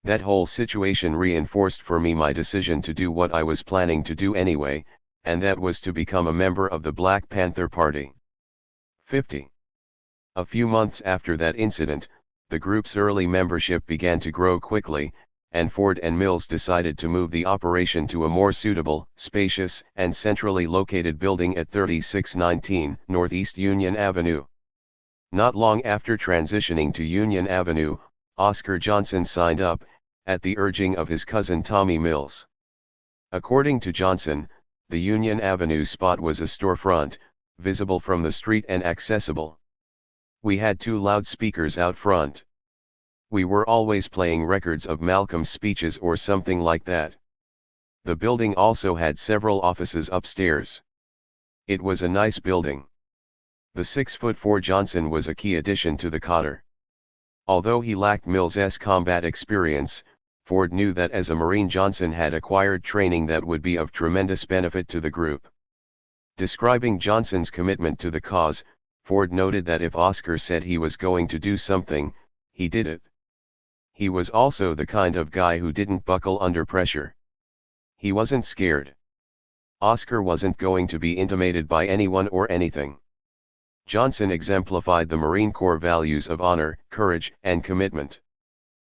That whole situation reinforced for me my decision to do what I was planning to do anyway, and that was to become a member of the Black Panther Party." 50. A few months after that incident, the group's early membership began to grow quickly, and Ford and Mills decided to move the operation to a more suitable, spacious, and centrally located building at 3619 Northeast Union Avenue. Not long after transitioning to Union Avenue, Oscar Johnson signed up, at the urging of his cousin Tommy Mills. According to Johnson, the Union Avenue spot was a storefront, visible from the street and accessible. We had 2 loudspeakers out front. We were always playing records of Malcolm's speeches or something like that. The building also had several offices upstairs. It was a nice building. The 6'4" Johnson was a key addition to the cadre. Although he lacked Mills's combat experience, Ford knew that as a Marine Johnson had acquired training that would be of tremendous benefit to the group. Describing Johnson's commitment to the cause, Ford noted that if Oscar said he was going to do something, he did it. He was also the kind of guy who didn't buckle under pressure. He wasn't scared. Oscar wasn't going to be intimidated by anyone or anything. Johnson exemplified the Marine Corps values of honor, courage, and commitment.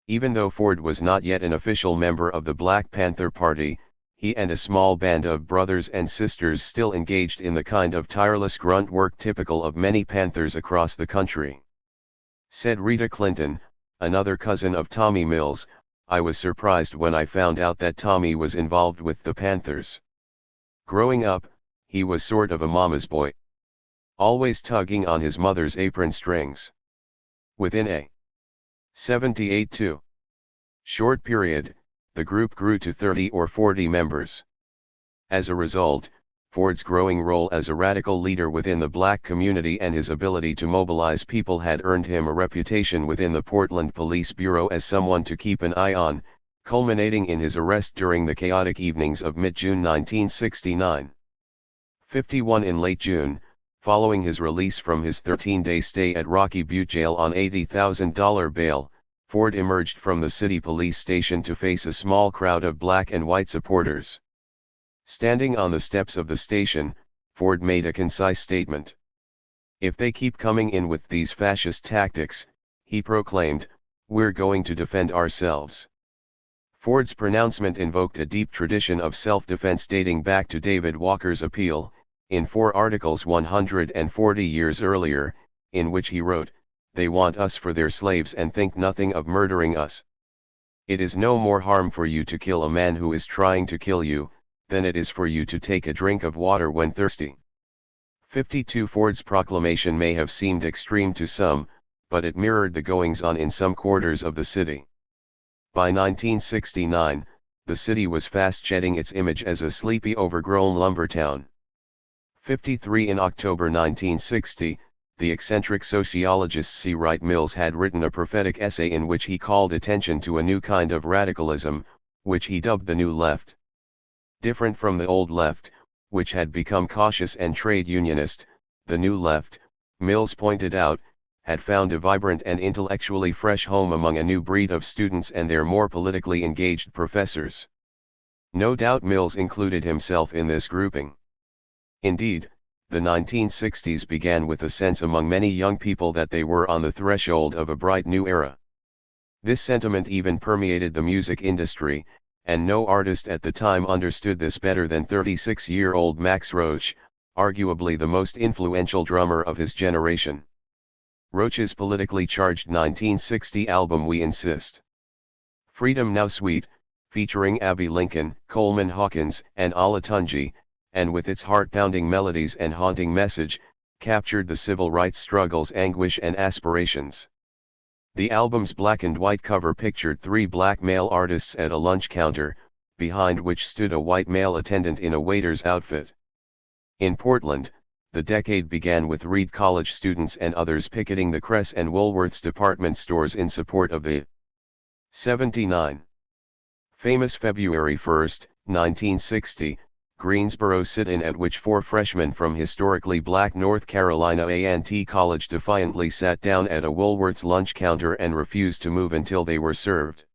Even though Ford was not yet an official member of the Black Panther Party, he and a small band of brothers and sisters still engaged in the kind of tireless grunt work typical of many Panthers across the country. Said Rita Clinton, another cousin of Tommy Mills, "I was surprised when I found out that Tommy was involved with the Panthers. Growing up, he was sort of a mama's boy. Always tugging on his mother's apron strings." Within a 78 short period, the group grew to 30 or 40 members. As a result, Ford's growing role as a radical leader within the black community and his ability to mobilize people had earned him a reputation within the Portland Police Bureau as someone to keep an eye on, culminating in his arrest during the chaotic evenings of mid-June 1969. 51 In late June, following his release from his 13-day stay at Rocky Butte Jail on $80,000 bail, Ford emerged from the city police station to face a small crowd of black and white supporters. Standing on the steps of the station, Ford made a concise statement. "If they keep coming in with these fascist tactics," he proclaimed, "we're going to defend ourselves." Ford's pronouncement invoked a deep tradition of self-defense dating back to David Walker's appeal, in 4 articles 140 years earlier, in which he wrote, "They want us for their slaves and think nothing of murdering us. It is no more harm for you to kill a man who is trying to kill you, than it is for you to take a drink of water when thirsty." 52 Ford's proclamation may have seemed extreme to some, but it mirrored the goings-on in some quarters of the city. By 1969, the city was fast shedding its image as a sleepy overgrown lumber town. 53 In October 1960, the eccentric sociologist C. Wright Mills had written a prophetic essay in which he called attention to a new kind of radicalism, which he dubbed the New Left. Different from the old left, which had become cautious and trade unionist, the New Left, Mills pointed out, had found a vibrant and intellectually fresh home among a new breed of students and their more politically engaged professors. No doubt Mills included himself in this grouping. Indeed, the 1960s began with a sense among many young people that they were on the threshold of a bright new era. This sentiment even permeated the music industry, and no artist at the time understood this better than 36-year-old Max Roach, arguably the most influential drummer of his generation. Roach's politically charged 1960 album We Insist. Freedom Now Sweet, featuring Abbey Lincoln, Coleman Hawkins, and Olatunji, and with its heart-pounding melodies and haunting message, captured the civil rights struggle's anguish and aspirations. The album's black and white cover pictured 3 black male artists at a lunch counter, behind which stood a white male attendant in a waiter's outfit. In Portland, the decade began with Reed College students and others picketing the Cress and Woolworth's department stores in support of the 79. Famous February 1, 1960, Greensboro sit-in at which 4 freshmen from historically black North Carolina A&T College defiantly sat down at a Woolworth's lunch counter and refused to move until they were served.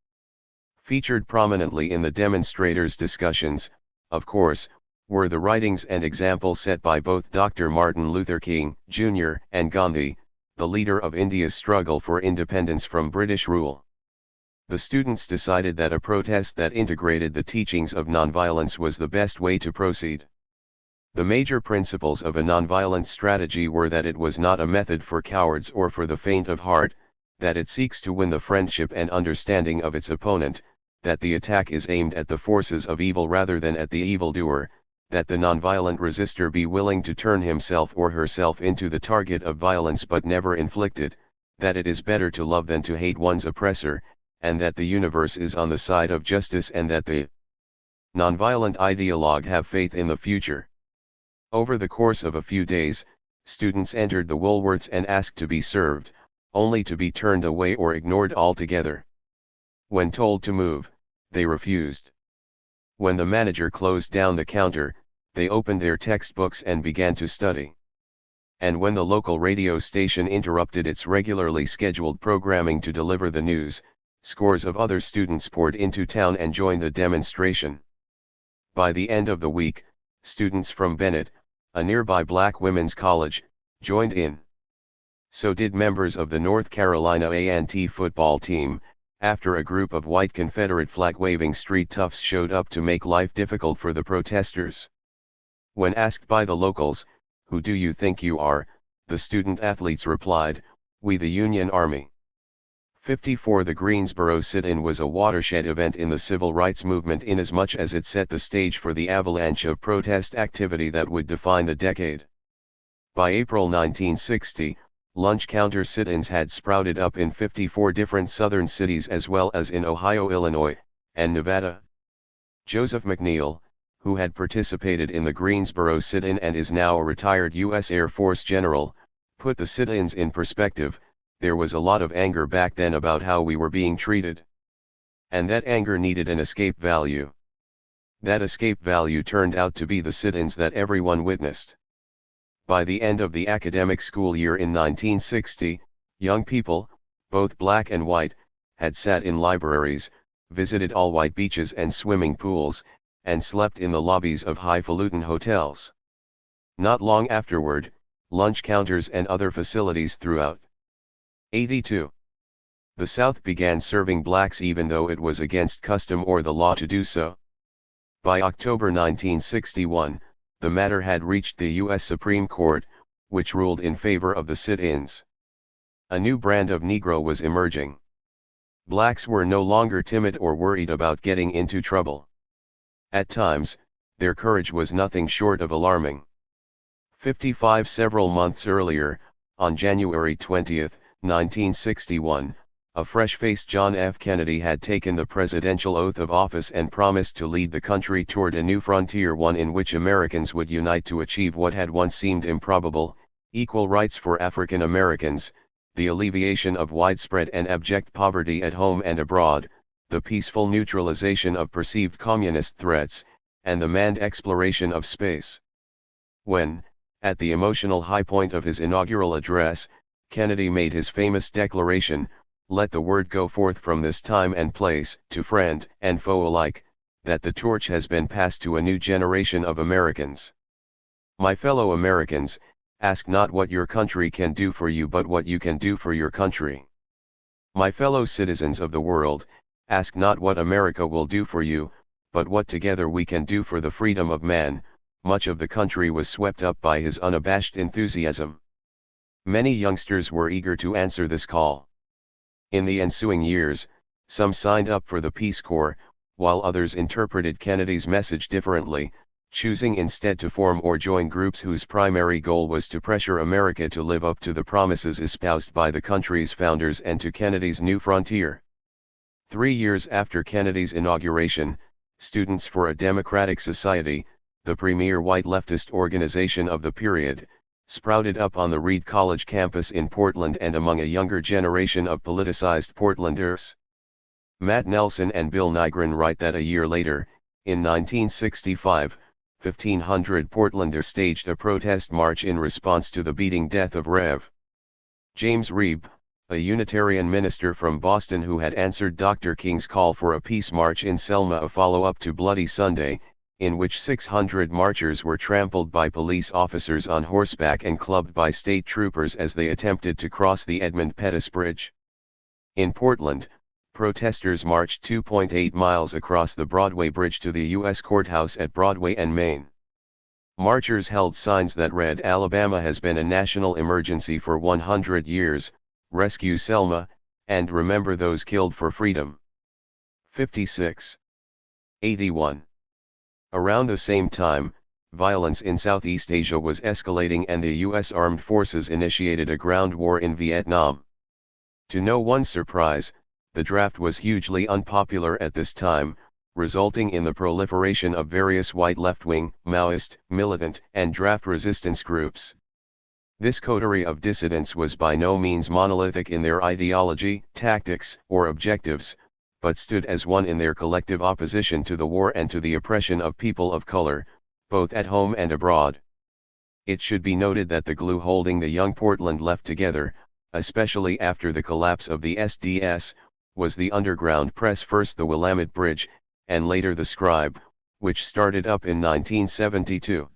Featured prominently in the demonstrators' discussions, of course, were the writings and examples set by both Dr. Martin Luther King, Jr., and Gandhi, the leader of India's struggle for independence from British rule. The students decided that a protest that integrated the teachings of nonviolence was the best way to proceed. The major principles of a nonviolent strategy were that it was not a method for cowards or for the faint of heart, that it seeks to win the friendship and understanding of its opponent, that the attack is aimed at the forces of evil rather than at the evildoer, that the nonviolent resistor be willing to turn himself or herself into the target of violence but never inflicted, that it is better to love than to hate one's oppressor, and that the universe is on the side of justice and that the nonviolent ideologue have faith in the future. Over the course of a few days, students entered the Woolworths and asked to be served, only to be turned away or ignored altogether. When told to move, they refused. When the manager closed down the counter, they opened their textbooks and began to study. And when the local radio station interrupted its regularly scheduled programming to deliver the news, scores of other students poured into town and joined the demonstration. By the end of the week, students from Bennett, a nearby black women's college, joined in. So did members of the North Carolina A&T football team, after a group of white Confederate flag-waving street toughs showed up to make life difficult for the protesters. When asked by the locals, "Who do you think you are?" the student athletes replied, "We the Union Army." 54 The Greensboro sit-in was a watershed event in the civil rights movement inasmuch as it set the stage for the avalanche of protest activity that would define the decade. By April 1960, lunch counter sit-ins had sprouted up in 54 different southern cities as well as in Ohio, Illinois, and Nevada. Joseph McNeil, who had participated in the Greensboro sit-in and is now a retired U.S. Air Force general, put the sit-ins in perspective. There was a lot of anger back then about how we were being treated. And that anger needed an escape value. That escape value turned out to be the sit-ins that everyone witnessed. By the end of the academic school year in 1960, young people, both black and white, had sat in libraries, visited all-white beaches and swimming pools, and slept in the lobbies of highfalutin hotels. Not long afterward, lunch counters and other facilities throughout 82. The South began serving blacks even though it was against custom or the law to do so. By October 1961, the matter had reached the U.S. Supreme Court, which ruled in favor of the sit-ins. A new brand of Negro was emerging. Blacks were no longer timid or worried about getting into trouble. At times, their courage was nothing short of alarming. 55 Several months earlier, on January 20, 1961, a fresh-faced John F. Kennedy had taken the presidential oath of office and promised to lead the country toward a new frontier, one in which Americans would unite to achieve what had once seemed improbable: equal rights for African Americans, the alleviation of widespread and abject poverty at home and abroad, the peaceful neutralization of perceived communist threats, and the manned exploration of space. When, at the emotional high point of his inaugural address, Kennedy made his famous declaration, "Let the word go forth from this time and place, to friend and foe alike, that the torch has been passed to a new generation of Americans. My fellow Americans, ask not what your country can do for you but what you can do for your country. My fellow citizens of the world, ask not what America will do for you, but what together we can do for the freedom of man." Much of the country was swept up by his unabashed enthusiasm. Many youngsters were eager to answer this call. In the ensuing years, some signed up for the Peace Corps, while others interpreted Kennedy's message differently, choosing instead to form or join groups whose primary goal was to pressure America to live up to the promises espoused by the country's founders and to Kennedy's new frontier. 3 years after Kennedy's inauguration, Students for a Democratic Society, the premier white leftist organization of the period, sprouted up on the Reed College campus in Portland and among a younger generation of politicized Portlanders. Matt Nelson and Bill Nygren write that a year later, in 1965, 1,500 Portlanders staged a protest march in response to the beating death of Rev. James Reeb, a Unitarian minister from Boston who had answered Dr. King's call for a peace march in Selma, a follow-up to Bloody Sunday, in which 600 marchers were trampled by police officers on horseback and clubbed by state troopers as they attempted to cross the Edmund Pettus Bridge. In Portland, protesters marched 2.8 miles across the Broadway Bridge to the U.S. Courthouse at Broadway and Main. Marchers held signs that read, "Alabama has been a national emergency for 100 years, rescue Selma, and remember those killed for freedom." 56. 81. Around the same time, violence in Southeast Asia was escalating and the U.S. Armed Forces initiated a ground war in Vietnam. To no one's surprise, the draft was hugely unpopular at this time, resulting in the proliferation of various white left-wing, Maoist, militant, and draft resistance groups. This coterie of dissidents was by no means monolithic in their ideology, tactics, or objectives, but stood as one in their collective opposition to the war and to the oppression of people of color, both at home and abroad. It should be noted that the glue holding the young Portland left together, especially after the collapse of the SDS, was the underground press, first the Willamette Bridge, and later the Scribe, which started up in 1972.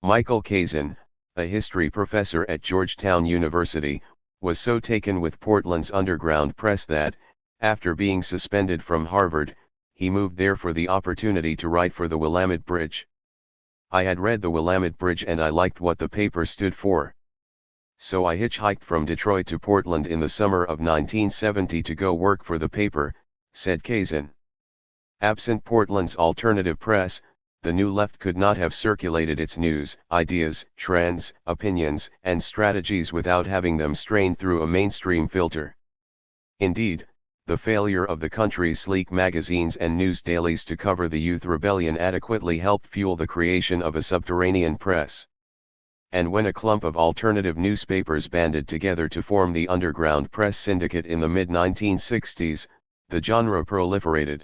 Michael Kazin, a history professor at Georgetown University, was so taken with Portland's underground press that, after being suspended from Harvard, he moved there for the opportunity to write for the Willamette Bridge. I had read the Willamette Bridge and I liked what the paper stood for. So I hitchhiked from Detroit to Portland in the summer of 1970 to go work for the paper, said Kazin. Absent Portland's alternative press, the New Left could not have circulated its news, ideas, trends, opinions, and strategies without having them strained through a mainstream filter. Indeed, the failure of the country's sleek magazines and news dailies to cover the youth rebellion adequately helped fuel the creation of a subterranean press. And when a clump of alternative newspapers banded together to form the Underground Press Syndicate in the mid-1960s, the genre proliferated.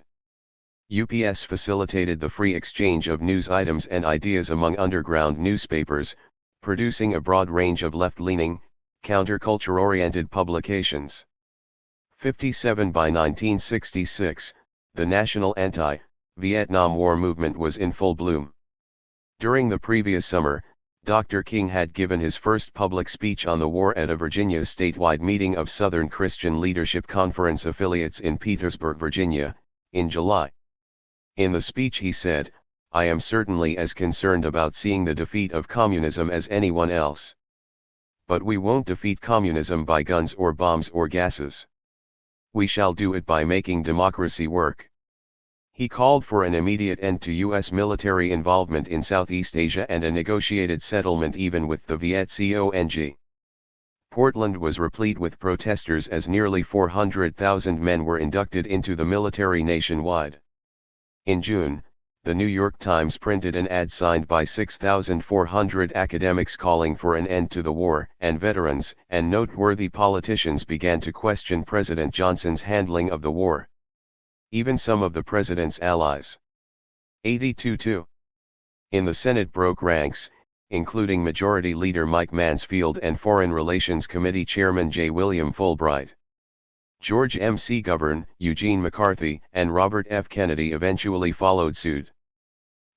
UPS facilitated the free exchange of news items and ideas among underground newspapers, producing a broad range of left-leaning, counterculture-oriented publications. 57 By 1966, the national anti-Vietnam War movement was in full bloom. During the previous summer, Dr. King had given his first public speech on the war at a Virginia statewide meeting of Southern Christian Leadership Conference affiliates in Petersburg, Virginia, in July. In the speech he said, "I am certainly as concerned about seeing the defeat of communism as anyone else. But we won't defeat communism by guns or bombs or gases. We shall do it by making democracy work." He called for an immediate end to U.S. military involvement in Southeast Asia and a negotiated settlement even with the Viet Cong. Portland was replete with protesters as nearly 400,000 men were inducted into the military nationwide. In June, the New York Times printed an ad signed by 6,400 academics calling for an end to the war, and veterans and noteworthy politicians began to question President Johnson's handling of the war. Even some of the president's allies. 82-2. In the Senate broke ranks, including Majority Leader Mike Mansfield and Foreign Relations Committee Chairman J. William Fulbright. George M. C. Govern, Eugene McCarthy, and Robert F. Kennedy eventually followed suit.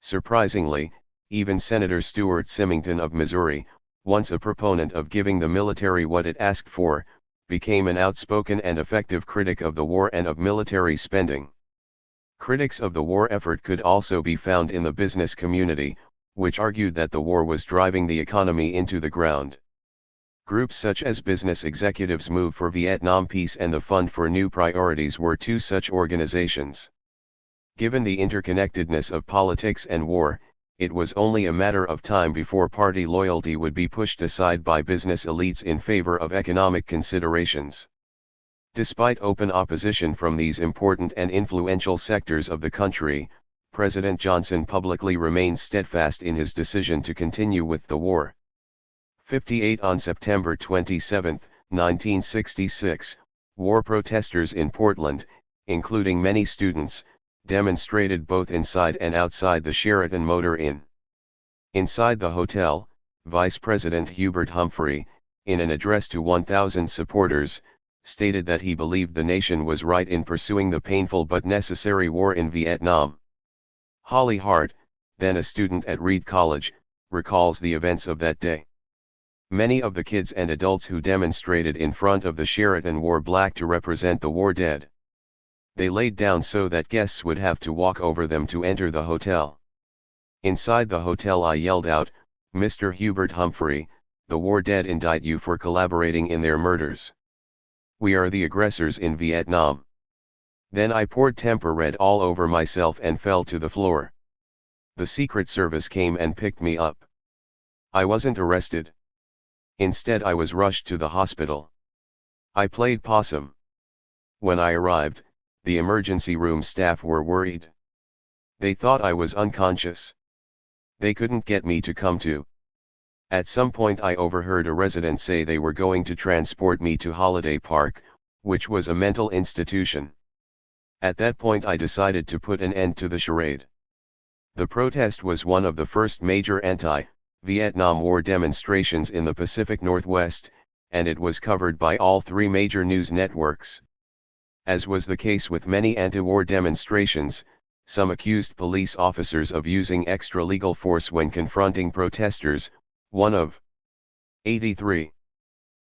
Surprisingly, even Senator Stuart Symington of Missouri, once a proponent of giving the military what it asked for, became an outspoken and effective critic of the war and of military spending. Critics of the war effort could also be found in the business community, which argued that the war was driving the economy into the ground. Groups such as Business Executives Move for Vietnam Peace and the Fund for New Priorities were two such organizations. Given the interconnectedness of politics and war, it was only a matter of time before party loyalty would be pushed aside by business elites in favor of economic considerations. Despite open opposition from these important and influential sectors of the country, President Johnson publicly remained steadfast in his decision to continue with the war. 58 On September 27, 1966, war protesters in Portland, including many students, demonstrated both inside and outside the Sheraton Motor Inn. Inside the hotel, Vice President Hubert Humphrey, in an address to 1,000 supporters, stated that he believed the nation was right in pursuing the painful but necessary war in Vietnam. Holly Hart, then a student at Reed College, recalls the events of that day. Many of the kids and adults who demonstrated in front of the Sheraton wore black to represent the war dead. They laid down so that guests would have to walk over them to enter the hotel. Inside the hotel I yelled out, "Mr. Hubert Humphrey, the war dead indict you for collaborating in their murders. We are the aggressors in Vietnam." Then I poured temper red all over myself and fell to the floor. The Secret Service came and picked me up. I wasn't arrested. Instead I was rushed to the hospital. I played possum. When I arrived, the emergency room staff were worried. They thought I was unconscious. They couldn't get me to come to. At some point I overheard a resident say they were going to transport me to Holiday Park, which was a mental institution. At that point I decided to put an end to the charade. The protest was one of the first major anti-Vietnam War demonstrations in the Pacific Northwest, and it was covered by all three major news networks. As was the case with many anti-war demonstrations, some accused police officers of using extra-legal force when confronting protesters, one of 83,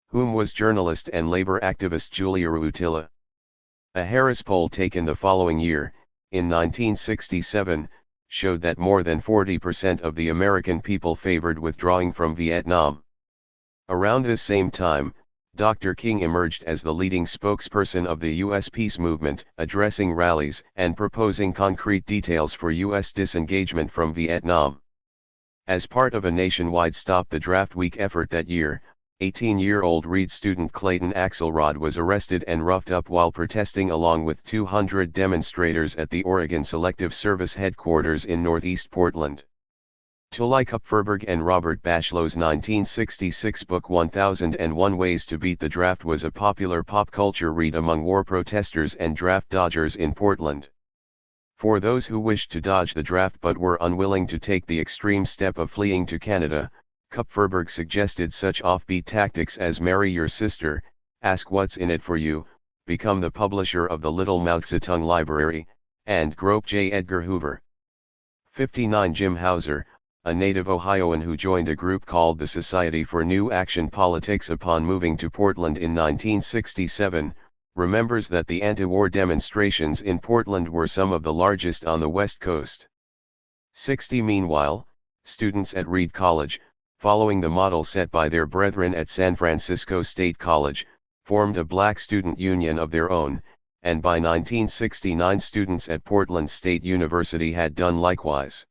whom was journalist and labor activist Julia Ruutila. A Harris poll taken the following year, in 1967, showed that more than 40% of the American people favored withdrawing from Vietnam. Around this same time, Dr. King emerged as the leading spokesperson of the U.S. peace movement, addressing rallies and proposing concrete details for U.S. disengagement from Vietnam. As part of a nationwide Stop the Draft Week effort that year, 18-year-old Reed student Clayton Axelrod was arrested and roughed up while protesting along with 200 demonstrators at the Oregon Selective Service headquarters in Northeast Portland. Tully Kupferberg and Robert Bashlow's 1966 book 1001 Ways to Beat the Draft was a popular pop culture read among war protesters and draft dodgers in Portland. For those who wished to dodge the draft but were unwilling to take the extreme step of fleeing to Canada, Kupferberg suggested such offbeat tactics as marry your sister, ask what's in it for you, become the publisher of the Little Mao Zedong Library, and grope J. Edgar Hoover. 59 Jim Hauser, a native Ohioan who joined a group called the Society for New Action Politics upon moving to Portland in 1967, remembers that the anti-war demonstrations in Portland were some of the largest on the West Coast. 60 Meanwhile, students at Reed College, following the model set by their brethren at San Francisco State College, formed a black student union of their own, and by 1969 students at Portland State University had done likewise.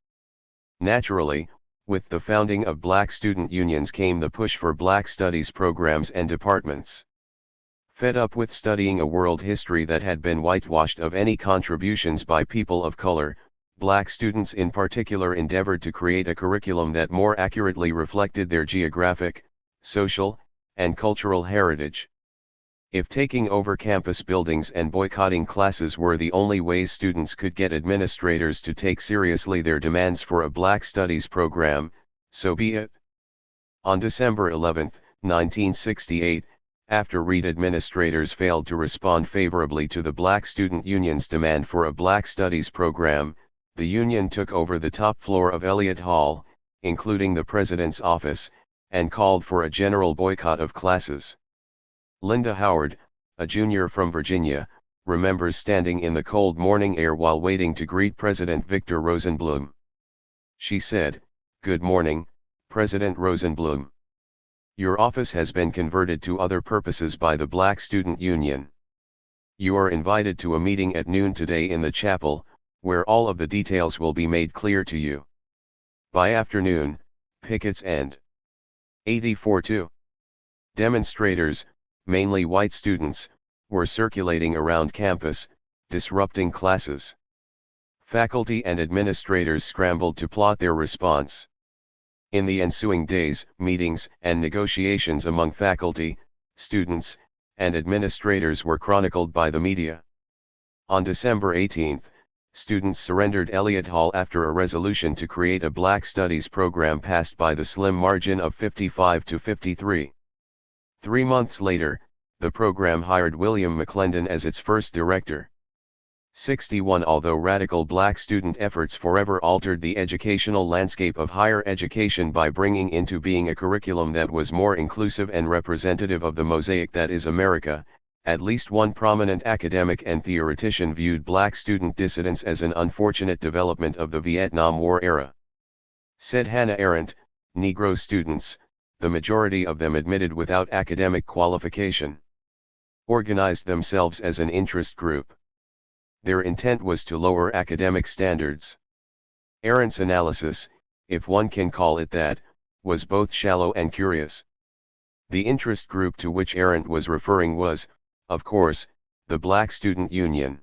Naturally, with the founding of black student unions came the push for black studies programs and departments. Fed up with studying a world history that had been whitewashed of any contributions by people of color, black students in particular endeavored to create a curriculum that more accurately reflected their geographic, social, and cultural heritage. If taking over campus buildings and boycotting classes were the only ways students could get administrators to take seriously their demands for a black studies program, so be it. On December 11, 1968, after Reed administrators failed to respond favorably to the Black Student Union's demand for a Black Studies program, the union took over the top floor of Elliott Hall, including the president's office, and called for a general boycott of classes. Linda Howard, a junior from Virginia, remembers standing in the cold morning air while waiting to greet President Victor Rosenblum. She said, "Good morning, President Rosenblum. Your office has been converted to other purposes by the Black Student Union. You are invited to a meeting at noon today in the chapel, where all of the details will be made clear to you. By afternoon, pickets end." 84-2. Demonstrators, mainly white students, were circulating around campus, disrupting classes. Faculty and administrators scrambled to plot their response. In the ensuing days, meetings and negotiations among faculty, students, and administrators were chronicled by the media. On December 18, students surrendered Elliott Hall after a resolution to create a Black Studies program passed by the slim margin of 55 to 53. 3 months later, the program hired William McClendon as its first director. 61 Although radical black student efforts forever altered the educational landscape of higher education by bringing into being a curriculum that was more inclusive and representative of the mosaic that is America, at least one prominent academic and theoretician viewed black student dissidence as an unfortunate development of the Vietnam War era. Said Hannah Arendt, Negro students, the majority of them admitted without academic qualification, organized themselves as an interest group. Their intent was to lower academic standards. Arendt's analysis, if one can call it that, was both shallow and curious. The interest group to which Arendt was referring was, of course, the Black Student Union.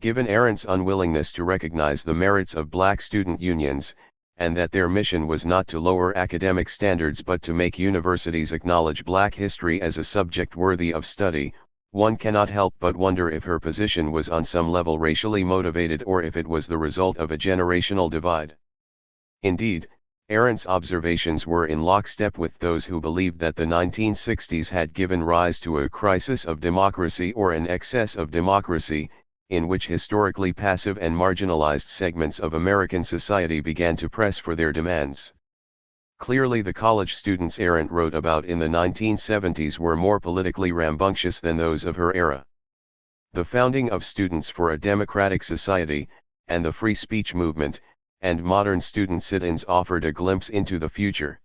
Given Arendt's unwillingness to recognize the merits of black student unions, and that their mission was not to lower academic standards but to make universities acknowledge black history as a subject worthy of study, one cannot help but wonder if her position was on some level racially motivated or if it was the result of a generational divide. Indeed, Arendt's observations were in lockstep with those who believed that the 1960s had given rise to a crisis of democracy or an excess of democracy, in which historically passive and marginalized segments of American society began to press for their demands. Clearly the college students Arendt wrote about in the 1970s were more politically rambunctious than those of her era. The founding of Students for a Democratic Society, and the free speech movement, and modern student sit-ins offered a glimpse into the future.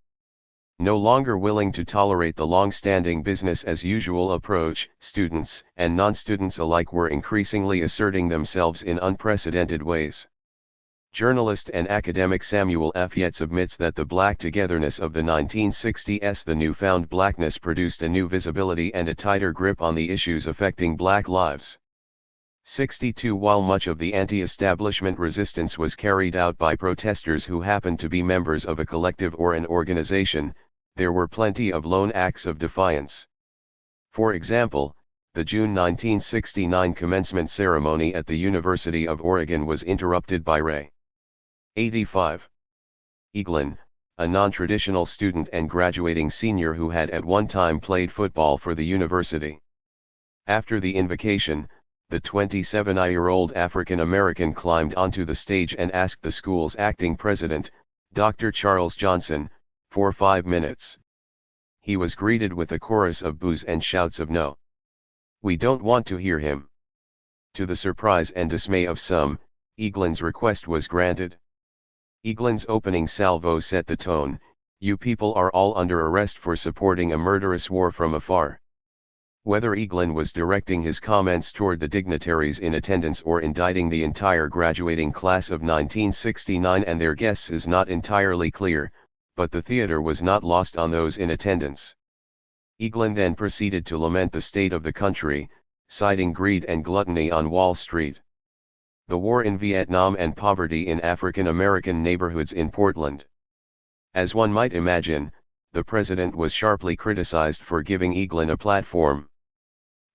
No longer willing to tolerate the long-standing business-as-usual approach, students and non-students alike were increasingly asserting themselves in unprecedented ways. Journalist and academic Samuel F. Yates admits that the black togetherness of the 1960s, the newfound blackness, produced a new visibility and a tighter grip on the issues affecting black lives. 62 While much of the anti-establishment resistance was carried out by protesters who happened to be members of a collective or an organization, there were plenty of lone acts of defiance. For example, the June 1969 commencement ceremony at the University of Oregon was interrupted by Ray. 85. Eaglin, a non-traditional student and graduating senior who had at one time played football for the university. After the invocation, the 27-year-old African-American climbed onto the stage and asked the school's acting president, Dr. Charles Johnson, for 5 minutes. He was greeted with a chorus of boos and shouts of no. We don't want to hear him. To the surprise and dismay of some, Eaglin's request was granted. Eaglin's opening salvo set the tone, "You people are all under arrest for supporting a murderous war from afar." Whether Eaglin was directing his comments toward the dignitaries in attendance or indicting the entire graduating class of 1969 and their guests is not entirely clear, but the theater was not lost on those in attendance. Eaglin then proceeded to lament the state of the country, citing greed and gluttony on Wall Street, the war in Vietnam and poverty in African American neighborhoods in Portland. As one might imagine, the president was sharply criticized for giving Eaglin a platform.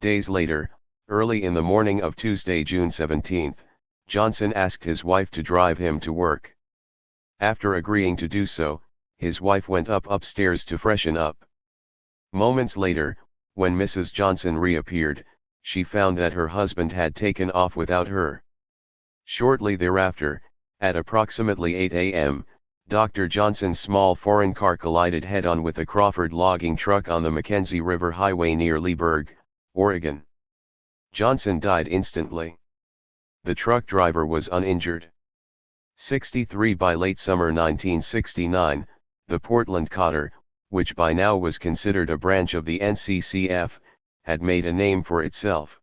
Days later, early in the morning of Tuesday, June 17, Johnson asked his wife to drive him to work. After agreeing to do so, his wife went upstairs to freshen up. Moments later, when Mrs. Johnson reappeared, she found that her husband had taken off without her. Shortly thereafter, at approximately 8 a.m., Dr. Johnson's small foreign car collided head-on with a Crawford logging truck on the Mackenzie River Highway near Leesburg, Oregon. Johnson died instantly. The truck driver was uninjured. 63 By late summer 1969, the Portland Cotter, which by now was considered a branch of the NCCF, had made a name for itself.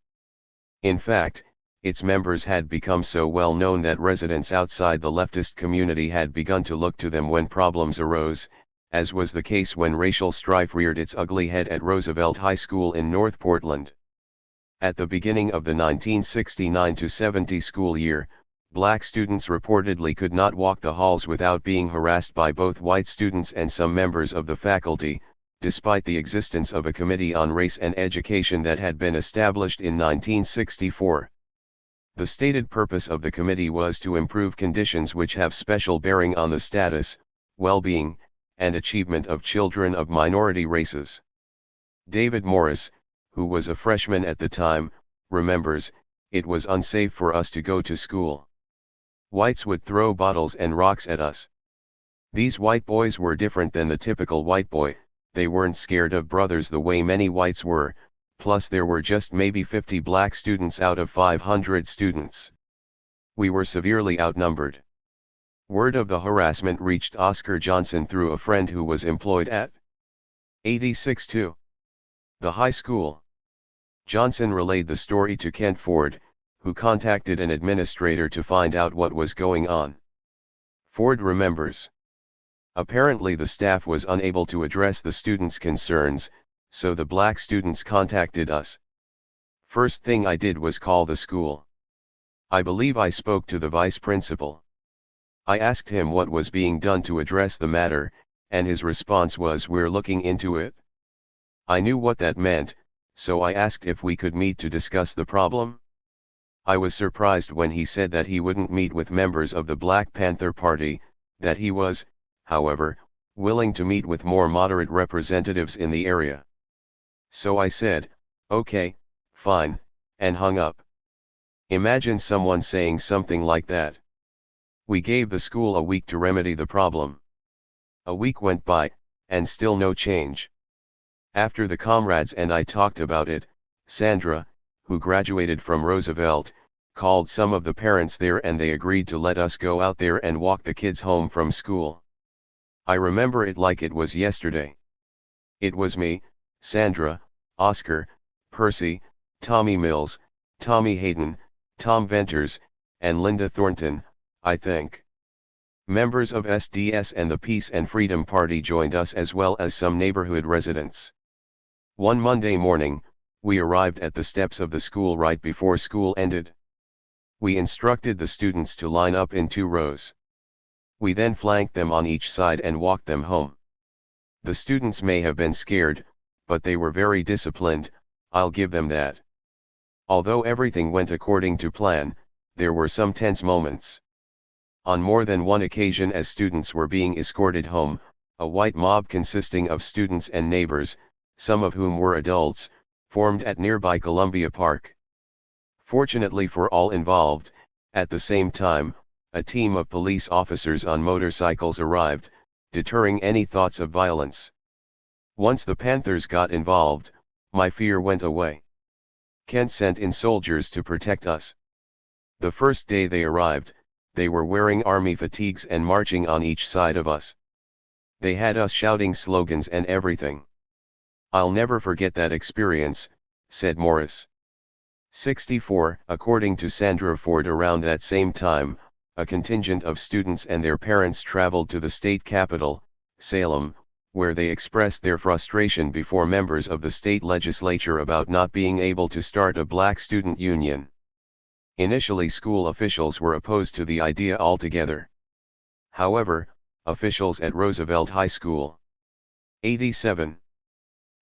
In fact, its members had become so well known that residents outside the leftist community had begun to look to them when problems arose, as was the case when racial strife reared its ugly head at Roosevelt High School in North Portland. At the beginning of the 1969-70 school year, black students reportedly could not walk the halls without being harassed by both white students and some members of the faculty, despite the existence of a Committee on Race and Education that had been established in 1964. The stated purpose of the committee was to improve conditions which have special bearing on the status, well-being, and achievement of children of minority races. David Morris, who was a freshman at the time, remembers, "It was unsafe for us to go to school. Whites would throw bottles and rocks at us. These white boys were different than the typical white boy, they weren't scared of brothers the way many whites were, plus there were just maybe 50 black students out of 500 students. We were severely outnumbered." Word of the harassment reached Oscar Johnson through a friend who was employed at 86-2. The high school. Johnson relayed the story to Kent Ford, who contacted an administrator to find out what was going on. Ford remembers, "Apparently the staff was unable to address the students' concerns, so the black students contacted us. First thing I did was call the school. I believe I spoke to the vice principal. I asked him what was being done to address the matter, and his response was, "We're looking into it." I knew what that meant, so I asked if we could meet to discuss the problem. I was surprised when he said that he wouldn't meet with members of the Black Panther Party, that he was, however, willing to meet with more moderate representatives in the area. So I said, "Okay, fine," and hung up. Imagine someone saying something like that. We gave the school a week to remedy the problem. A week went by, and still no change. After the comrades and I talked about it, Sandra, who graduated from Roosevelt, called some of the parents there and they agreed to let us go out there and walk the kids home from school. I remember it like it was yesterday. It was me, Sandra, Oscar, Percy, Tommy Mills, Tommy Hayden, Tom Venters, and Linda Thornton, I think. Members of SDS and the Peace and Freedom Party joined us as well as some neighborhood residents. One Monday morning, we arrived at the steps of the school right before school ended. We instructed the students to line up in 2 rows. We then flanked them on each side and walked them home. The students may have been scared, but they were very disciplined, I'll give them that. Although everything went according to plan, there were some tense moments. On more than one occasion as students were being escorted home, a white mob consisting of students and neighbors, some of whom were adults, formed at nearby Columbia Park. Fortunately for all involved, at the same time, a team of police officers on motorcycles arrived, deterring any thoughts of violence. Once the Panthers got involved, my fear went away. Kent sent in soldiers to protect us. The first day they arrived, they were wearing army fatigues and marching on each side of us. They had us shouting slogans and everything. "I'll never forget that experience," said Morris. 64. According to Sandra Ford, around that same time, a contingent of students and their parents traveled to the state capital, Salem, where they expressed their frustration before members of the state legislature about not being able to start a black student union. Initially, school officials were opposed to the idea altogether. However, officials at Roosevelt High School, 87,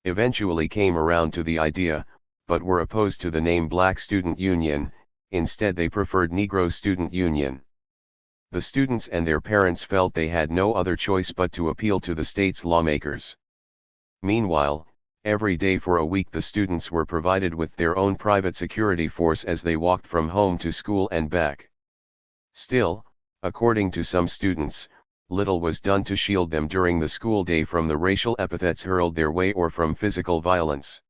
eventually came around to the idea, but were opposed to the name Black Student Union. Instead they preferred Negro Student Union. The students and their parents felt they had no other choice but to appeal to the state's lawmakers. Meanwhile, every day for a week the students were provided with their own private security force as they walked from home to school and back. Still, according to some students, little was done to shield them during the school day from the racial epithets hurled their way or from physical violence.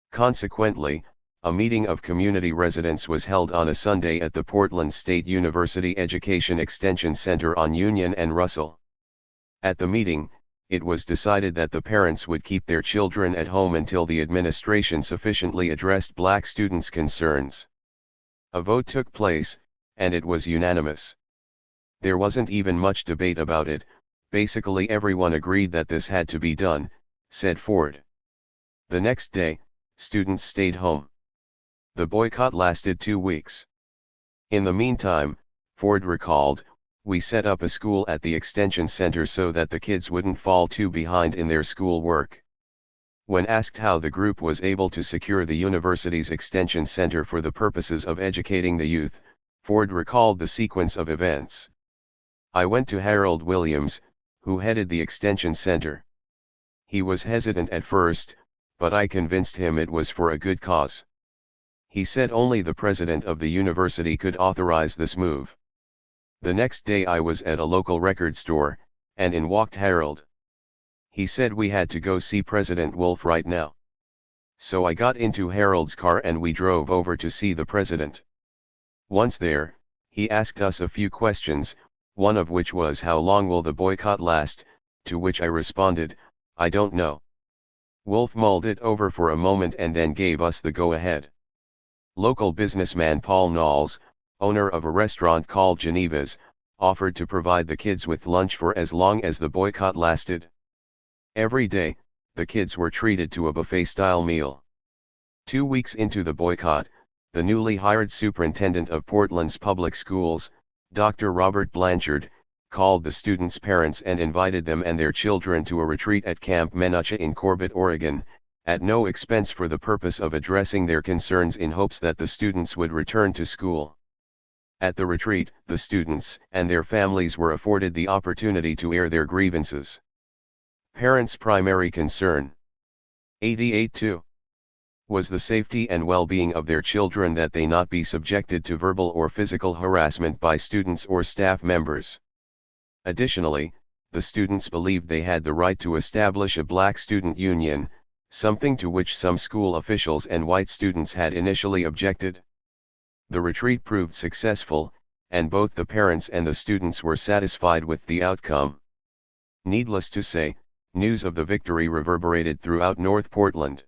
Consequently, a meeting of community residents was held on a Sunday at the Portland State University Education Extension Center on Union and Russell. At the meeting, it was decided that the parents would keep their children at home until the administration sufficiently addressed black students' concerns. A vote took place, and it was unanimous. There wasn't even much debate about it, basically everyone agreed that this had to be done, said Ford. The next day, students stayed home. The boycott lasted 2 weeks. In the meantime, Ford recalled, we set up a school at the extension center so that the kids wouldn't fall too behind in their school work. When asked how the group was able to secure the university's extension center for the purposes of educating the youth, Ford recalled the sequence of events. I went to Harold Williams, who headed the extension center. He was hesitant at first, but I convinced him it was for a good cause. He said only the president of the university could authorize this move. The next day I was at a local record store, and in walked Harold. He said we had to go see President Wolf right now. So I got into Harold's car and we drove over to see the president. Once there, he asked us a few questions, one of which was how long will the boycott last, to which I responded, I don't know. Wolf mulled it over for a moment and then gave us the go-ahead. Local businessman Paul Knowles, owner of a restaurant called Geneva's, offered to provide the kids with lunch for as long as the boycott lasted. Every day, the kids were treated to a buffet-style meal. 2 weeks into the boycott, the newly hired superintendent of Portland's public schools, Dr. Robert Blanchard, called the students' parents and invited them and their children to a retreat at Camp Menucha in Corbett, Oregon, at no expense, for the purpose of addressing their concerns in hopes that the students would return to school. At the retreat, the students and their families were afforded the opportunity to air their grievances. Parents' primary concern, 88.2, was the safety and well-being of their children, that they not be subjected to verbal or physical harassment by students or staff members. Additionally, the students believed they had the right to establish a black student union, something to which some school officials and white students had initially objected. The retreat proved successful, and both the parents and the students were satisfied with the outcome. Needless to say, news of the victory reverberated throughout North Portland.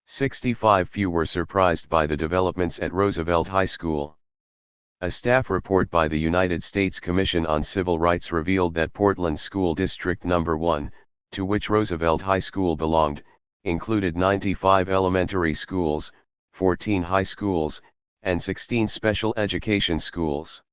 65 few were surprised by the developments at Roosevelt High School. A staff report by the United States Commission on Civil Rights revealed that Portland School District No. 1, to which Roosevelt High School belonged, included 95 elementary schools, 14 high schools, and 16 special education schools.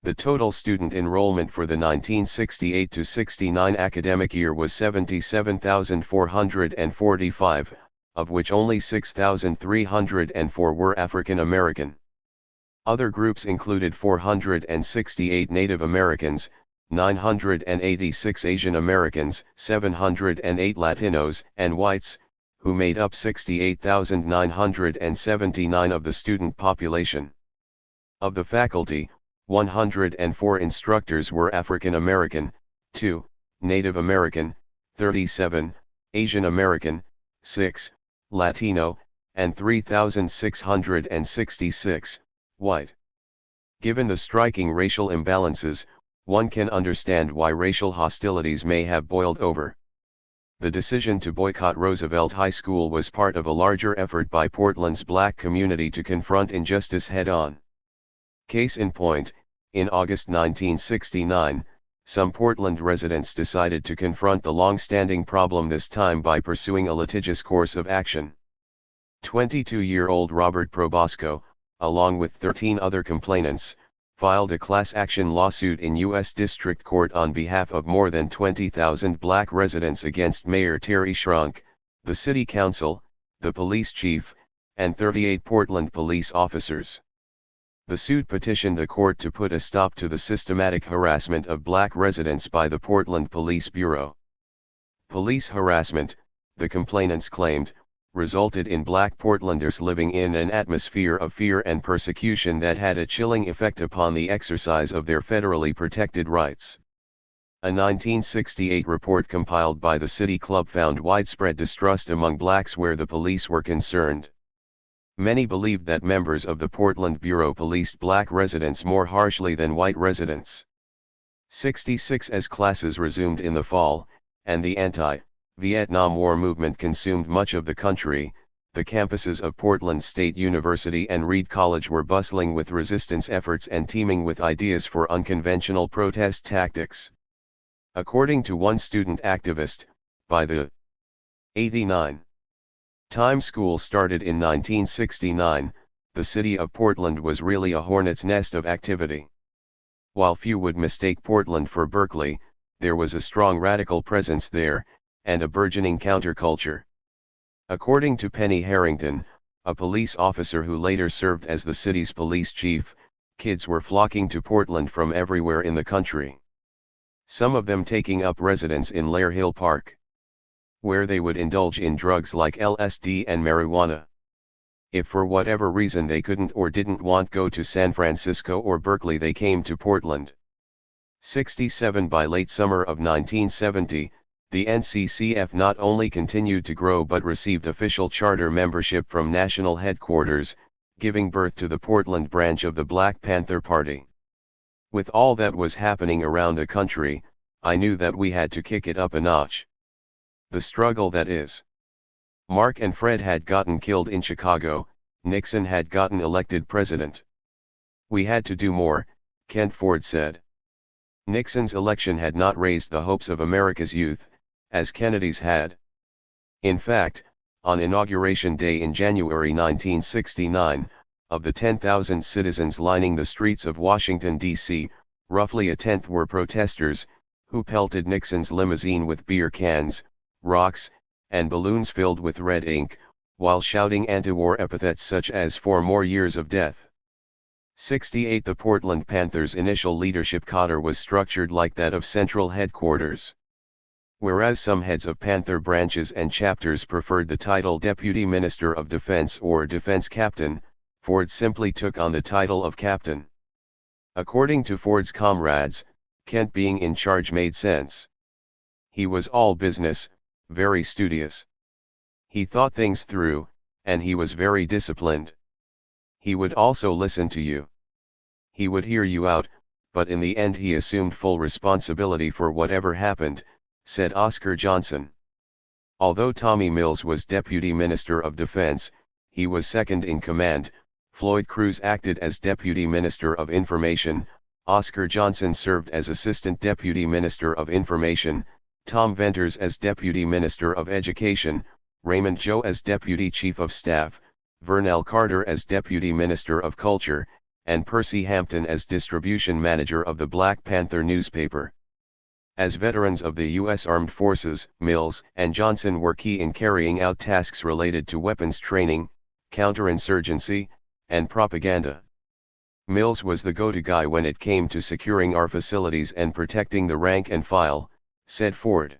The total student enrollment for the 1968-69 academic year was 77,445, of which only 6,304 were African American. Other groups included 468 Native Americans, 986 Asian Americans, 708 Latinos and whites, who made up 68,979 of the student population. Of the faculty, 104 instructors were African American, 2 Native American, 37 Asian American, 6 Latino, and 3,666 white. Given the striking racial imbalances, one can understand why racial hostilities may have boiled over. The decision to boycott Roosevelt High School was part of a larger effort by Portland's black community to confront injustice head-on. Case in point, in August 1969, some Portland residents decided to confront the long-standing problem, this time by pursuing a litigious course of action. 22-year-old Robert Probosco, along with 13 other complainants, filed a class action lawsuit in U.S. District Court on behalf of more than 20,000 black residents against Mayor Terry Schrunk, the city council, the police chief, and 38 Portland police officers. The suit petitioned the court to put a stop to the systematic harassment of black residents by the Portland Police Bureau. Police harassment, the complainants claimed, resulted in black Portlanders living in an atmosphere of fear and persecution that had a chilling effect upon the exercise of their federally protected rights. A 1968 report compiled by the City Club found widespread distrust among blacks where the police were concerned. Many believed that members of the Portland Bureau policed black residents more harshly than white residents. 66 as classes resumed in the fall, and the anti-Vietnam War movement consumed much of the country, the campuses of Portland State University and Reed College were bustling with resistance efforts and teeming with ideas for unconventional protest tactics. According to one student activist, by the 89 time school started in 1969, the city of Portland was really a hornet's nest of activity. While few would mistake Portland for Berkeley, there was a strong radical presence there, and a burgeoning counterculture. According to Penny Harrington, a police officer who later served as the city's police chief, kids were flocking to Portland from everywhere in the country. Some of them taking up residence in Lair Hill Park, where they would indulge in drugs like LSD and marijuana. If for whatever reason they couldn't or didn't want go to San Francisco or Berkeley, they came to Portland. 67 By late summer of 1970, the NCCF not only continued to grow but received official charter membership from national headquarters, giving birth to the Portland branch of the Black Panther Party. With all that was happening around the country, I knew that we had to kick it up a notch. The struggle that is. Mark and Fred had gotten killed in Chicago, Nixon had gotten elected president. We had to do more, Kent Ford said. Nixon's election had not raised the hopes of America's youth, as Kennedy's had. In fact, on Inauguration Day in January 1969, Of the 10,000 citizens lining the streets of Washington, D.C., roughly a tenth were protesters, who pelted Nixon's limousine with beer cans, rocks, and balloons filled with red ink, while shouting anti-war epithets such as "4 more years of death." 68 The Portland Panthers' initial leadership cadre was structured like that of central headquarters. Whereas some heads of Panther branches and chapters preferred the title Deputy Minister of Defense or Defense Captain, Ford simply took on the title of Captain. According to Ford's comrades, Kent being in charge made sense. He was all business, very studious. He thought things through, and he was very disciplined. He would also listen to you. He would hear you out, but in the end he assumed full responsibility for whatever happened, said Oscar Johnson. Although Tommy Mills was Deputy Minister of Defense, he was second in command. Floyd Cruz acted as Deputy Minister of Information, Oscar Johnson served as Assistant Deputy Minister of Information, Tom Venters as Deputy Minister of Education, Raymond Joe as Deputy Chief of Staff, Vernell Carter as Deputy Minister of Culture, and Percy Hampton as Distribution Manager of the Black Panther newspaper. As veterans of the U.S. Armed Forces, Mills and Johnson were key in carrying out tasks related to weapons training, counterinsurgency, and propaganda. Mills was the go-to guy when it came to securing our facilities and protecting the rank and file, said Ford.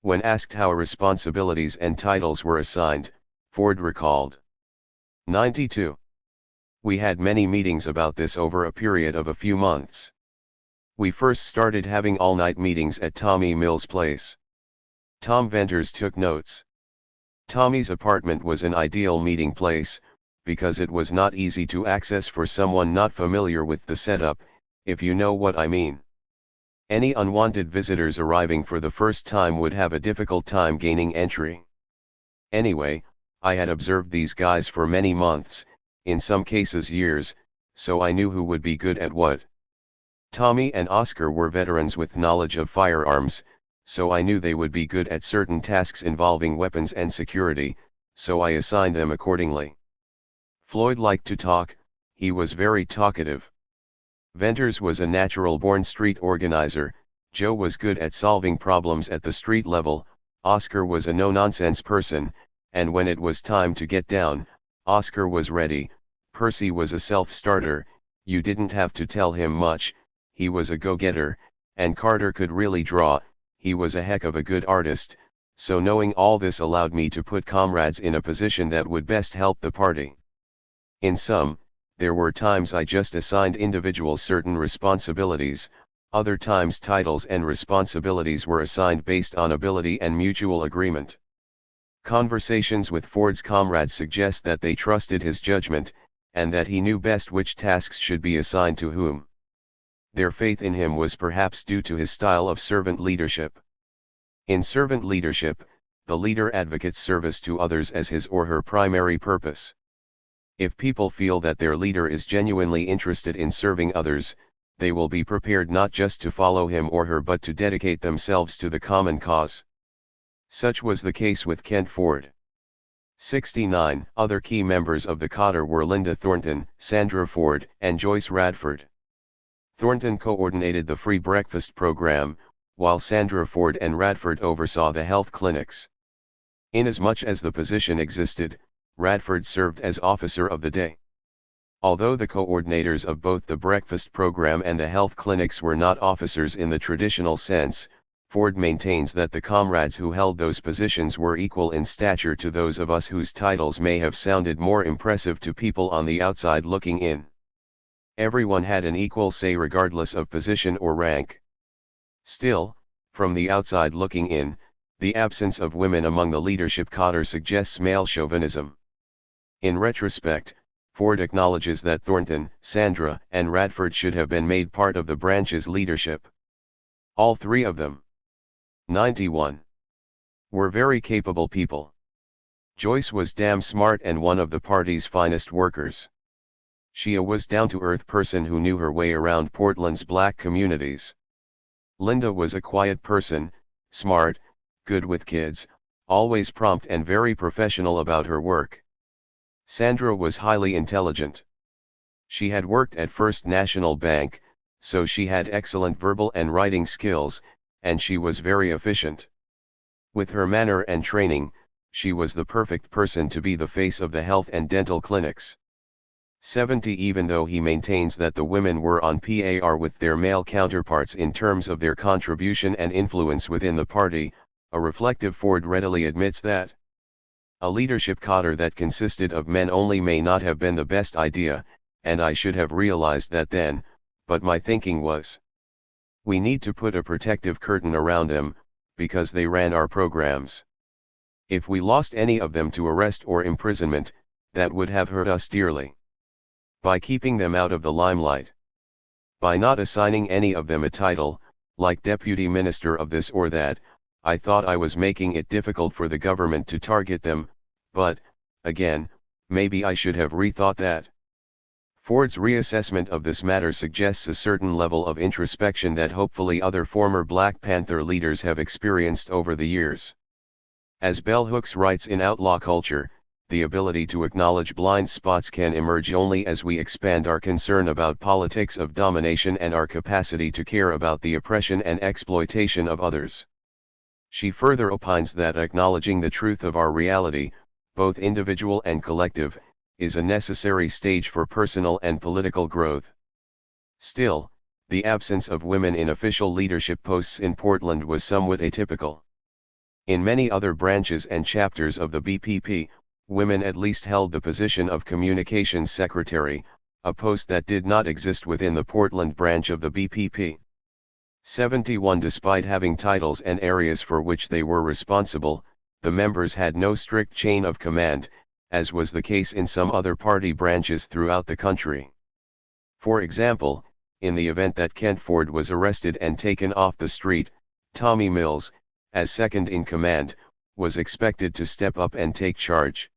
When asked how responsibilities and titles were assigned, Ford recalled. 92. We had many meetings about this over a period of a few months. We first started having all-night meetings at Tommy Mills' place. Tom Venters took notes. Tommy's apartment was an ideal meeting place, because it was not easy to access for someone not familiar with the setup, if you know what I mean. Any unwanted visitors arriving for the first time would have a difficult time gaining entry. Anyway, I had observed these guys for many months, in some cases years, so I knew who would be good at what. Tommy and Oscar were veterans with knowledge of firearms, so I knew they would be good at certain tasks involving weapons and security, so I assigned them accordingly. Floyd liked to talk, he was very talkative. Venters was a natural-born street organizer, Joe was good at solving problems at the street level, Oscar was a no-nonsense person, and when it was time to get down, Oscar was ready. Percy was a self-starter, you didn't have to tell him much, he was a go-getter, and Carter could really draw, he was a heck of a good artist, so knowing all this allowed me to put comrades in a position that would best help the party. In sum, there were times I just assigned individuals certain responsibilities, other times titles and responsibilities were assigned based on ability and mutual agreement. Conversations with Ford's comrades suggest that they trusted his judgment, and that he knew best which tasks should be assigned to whom. Their faith in him was perhaps due to his style of servant leadership. In servant leadership, the leader advocates service to others as his or her primary purpose. If people feel that their leader is genuinely interested in serving others, they will be prepared not just to follow him or her but to dedicate themselves to the common cause. Such was the case with Kent Ford. 69 Other key members of the cadre were Linda Thornton, Sandra Ford, and Joyce Radford. Thornton coordinated the free breakfast program, while Sandra Ford and Radford oversaw the health clinics. Inasmuch as the position existed, Radford served as officer of the day. Although the coordinators of both the breakfast program and the health clinics were not officers in the traditional sense, Ford maintains that the comrades who held those positions were equal in stature to those of us whose titles may have sounded more impressive to people on the outside looking in. Everyone had an equal say regardless of position or rank. Still, from the outside looking in, the absence of women among the leadership cadre suggests male chauvinism. In retrospect, Ford acknowledges that Thornton, Sandra, and Radford should have been made part of the branch's leadership. All three of them. 91. Were very capable people. Joyce was damn smart and one of the party's finest workers. She was a down-to-earth person who knew her way around Portland's black communities. Linda was a quiet person, smart, good with kids, always prompt and very professional about her work. Sandra was highly intelligent. She had worked at First National Bank, so she had excellent verbal and writing skills, and she was very efficient. With her manner and training, she was the perfect person to be the face of the health and dental clinics. 70 Even though he maintains that the women were on par with their male counterparts in terms of their contribution and influence within the party, a reflective Ford readily admits that a leadership cadre that consisted of men only may not have been the best idea, and I should have realized that then, but my thinking was, we need to put a protective curtain around them, because they ran our programs. If we lost any of them to arrest or imprisonment, that would have hurt us dearly. By keeping them out of the limelight. By not assigning any of them a title, like deputy minister of this or that, I thought I was making it difficult for the government to target them, but, again, maybe I should have rethought that. Ford's reassessment of this matter suggests a certain level of introspection that hopefully other former Black Panther leaders have experienced over the years. As Bell Hooks writes in Outlaw Culture, the ability to acknowledge blind spots can emerge only as we expand our concern about politics of domination and our capacity to care about the oppression and exploitation of others. She further opines that acknowledging the truth of our reality, both individual and collective, is a necessary stage for personal and political growth. Still, the absence of women in official leadership posts in Portland was somewhat atypical. In many other branches and chapters of the BPP, women at least held the position of communications secretary, a post that did not exist within the Portland branch of the BPP. 71 Despite having titles and areas for which they were responsible, the members had no strict chain of command, as was the case in some other party branches throughout the country. For example, in the event that Kent Ford was arrested and taken off the street, Tommy Mills, as second in command, was expected to step up and take charge.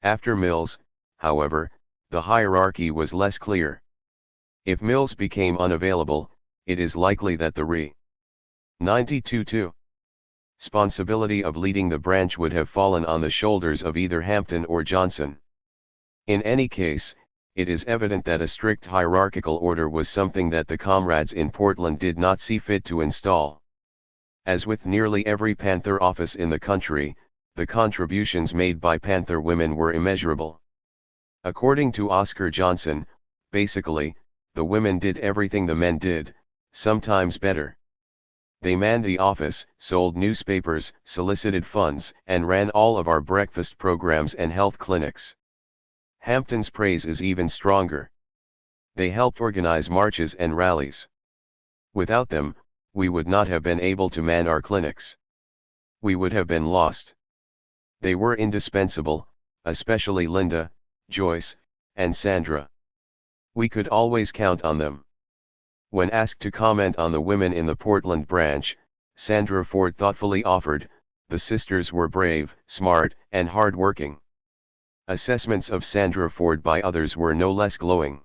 After Mills, however, the hierarchy was less clear. If Mills became unavailable, it is likely that the Re. 92 responsibility of leading the branch would have fallen on the shoulders of either Hampton or Johnson. In any case, it is evident that a strict hierarchical order was something that the comrades in Portland did not see fit to install. As with nearly every Panther office in the country, the contributions made by Panther women were immeasurable. According to Oscar Johnson, basically, the women did everything the men did, sometimes better. They manned the office, sold newspapers, solicited funds, and ran all of our breakfast programs and health clinics. Hampton's praise is even stronger. They helped organize marches and rallies. Without them, we would not have been able to man our clinics. We would have been lost. They were indispensable, especially Linda, Joyce, and Sandra. We could always count on them. When asked to comment on the women in the Portland branch, Sandra Ford thoughtfully offered, the sisters were brave, smart, and hard-working. Assessments of Sandra Ford by others were no less glowing.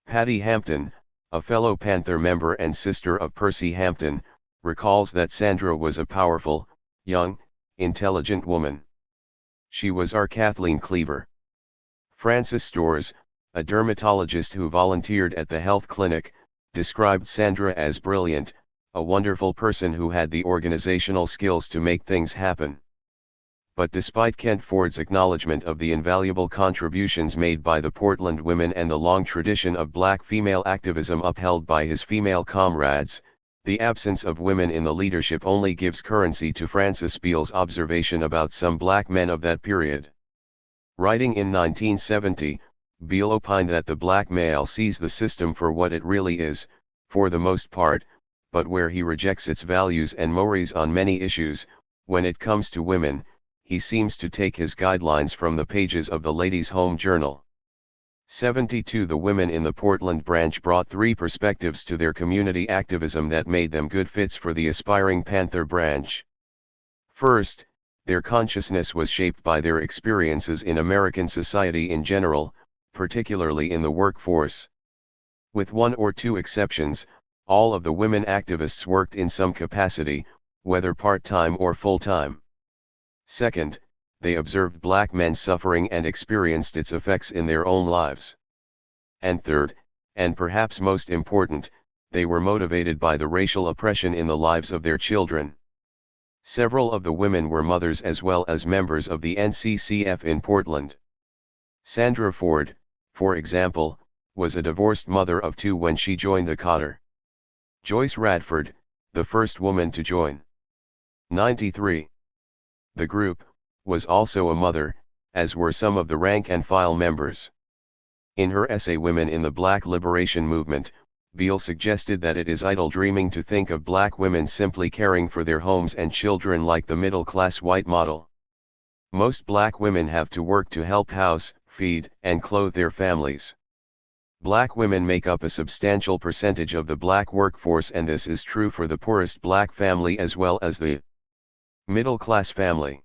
Patty Hampton, a fellow Panther member and sister of Percy Hampton, recalls that Sandra was a powerful, young, intelligent woman. She was our Kathleen Cleaver. Francis Storrs, a dermatologist who volunteered at the health clinic, described Sandra as brilliant, a wonderful person who had the organizational skills to make things happen. But despite Kent Ford's acknowledgement of the invaluable contributions made by the Portland women and the long tradition of black female activism upheld by his female comrades, the absence of women in the leadership only gives currency to Francis Beale's observation about some black men of that period. Writing in 1970, Beale opined that the black male sees the system for what it really is, for the most part, but where he rejects its values and mores on many issues, when it comes to women, he seems to take his guidelines from the pages of the Ladies' Home Journal. 72 The women in the Portland branch brought three perspectives to their community activism that made them good fits for the aspiring Panther branch. First, their consciousness was shaped by their experiences in American society in general, particularly in the workforce. With one or two exceptions, all of the women activists worked in some capacity, whether part-time or full-time. Second, they observed black men suffering and experienced its effects in their own lives. And third, and perhaps most important, they were motivated by the racial oppression in the lives of their children. Several of the women were mothers as well as members of the NCCF in Portland. Sandra Ford, for example, was a divorced mother of 2 when she joined the Cotter. Joyce Radford, the first woman to join. 93. The group was also a mother, as were some of the rank-and-file members. In her essay Women in the Black Liberation Movement, Beale suggested that it is idle dreaming to think of black women simply caring for their homes and children like the middle-class white model. Most black women have to work to help house, feed, and clothe their families. Black women make up a substantial percentage of the black workforce, and this is true for the poorest black family as well as the middle-class family.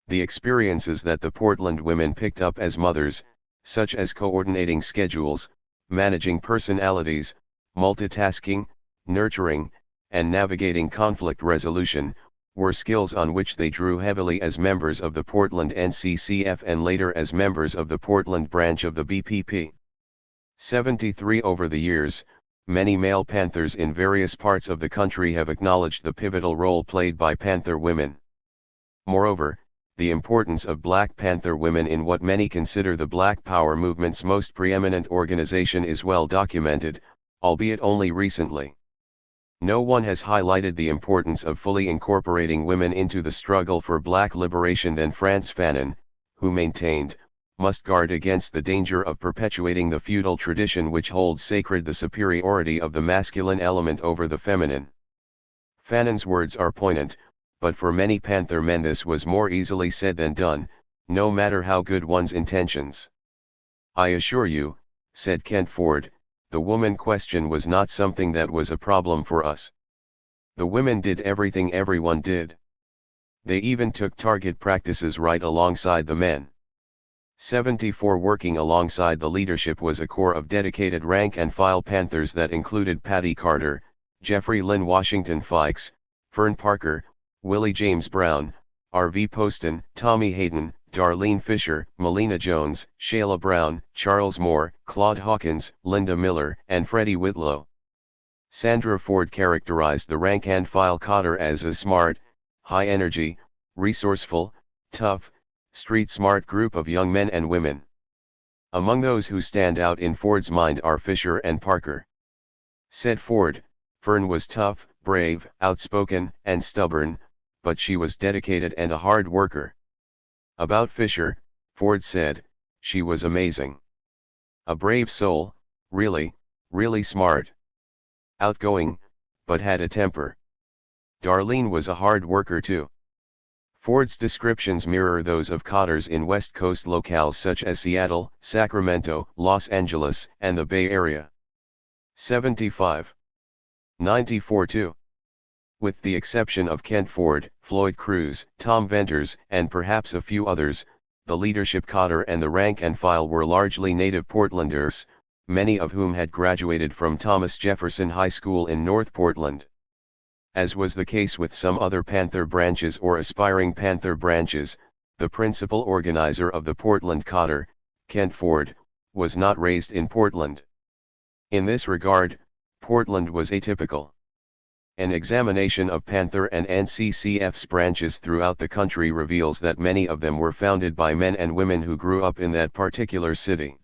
The experiences that the Portland women picked up as mothers, such as coordinating schedules, managing personalities, multitasking, nurturing, and navigating conflict resolution, were skills on which they drew heavily as members of the Portland NCCF and later as members of the Portland branch of the BPP. 73. Over the years, many male Panthers in various parts of the country have acknowledged the pivotal role played by Panther women. Moreover, the importance of Black Panther women in what many consider the Black Power movement's most preeminent organization is well documented, albeit only recently. No one has highlighted the importance of fully incorporating women into the struggle for black liberation than Frantz Fanon, who maintained, must guard against the danger of perpetuating the feudal tradition which holds sacred the superiority of the masculine element over the feminine. Fanon's words are poignant, but for many Panther men this was more easily said than done, no matter how good one's intentions. I assure you, said Kent Ford, the woman question was not something that was a problem for us. The women did everything everyone did. They even took target practices right alongside the men. 74. Working alongside the leadership was a corps of dedicated rank-and-file Panthers that included Patty Carter, Jeffrey Lynn Washington Fikes, Fern Parker, Willie James Brown, R.V. Poston, Tommy Hayden, Darlene Fisher, Melina Jones, Shayla Brown, Charles Moore, Claude Hawkins, Linda Miller, and Freddie Whitlow. Sandra Ford characterized the rank-and-file Cotter as a smart, high-energy, resourceful, tough, street-smart group of young men and women. Among those who stand out in Ford's mind are Fisher and Parker. Said Ford, Fern was tough, brave, outspoken, and stubborn, but she was dedicated and a hard worker. About Fisher, Ford said, she was amazing. A brave soul, really, really smart. Outgoing, but had a temper. Darlene was a hard worker too. Ford's descriptions mirror those of Cotters in West Coast locales such as Seattle, Sacramento, Los Angeles, and the Bay Area. 75. 94-2. With the exception of Kent Ford, Floyd Cruz, Tom Venters, and perhaps a few others, the leadership Cotter and the rank and file were largely native Portlanders, many of whom had graduated from Thomas Jefferson High School in North Portland. As was the case with some other Panther branches or aspiring Panther branches, the principal organizer of the Portland Cotter, Kent Ford, was not raised in Portland. In this regard, Portland was atypical. An examination of Panther and NCCF's branches throughout the country reveals that many of them were founded by men and women who grew up in that particular city.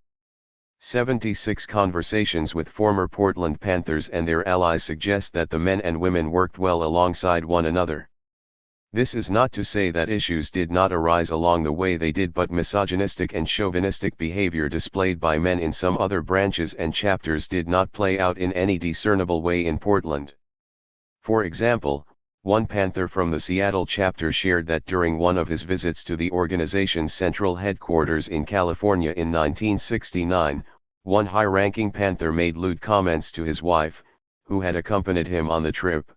76. Conversations with former Portland Panthers and their allies suggest that the men and women worked well alongside one another. This is not to say that issues did not arise along the way they did, but misogynistic and chauvinistic behavior displayed by men in some other branches and chapters did not play out in any discernible way in Portland. For example, one Panther from the Seattle chapter shared that during one of his visits to the organization's central headquarters in California in 1969, one high-ranking Panther made lewd comments to his wife, who had accompanied him on the trip.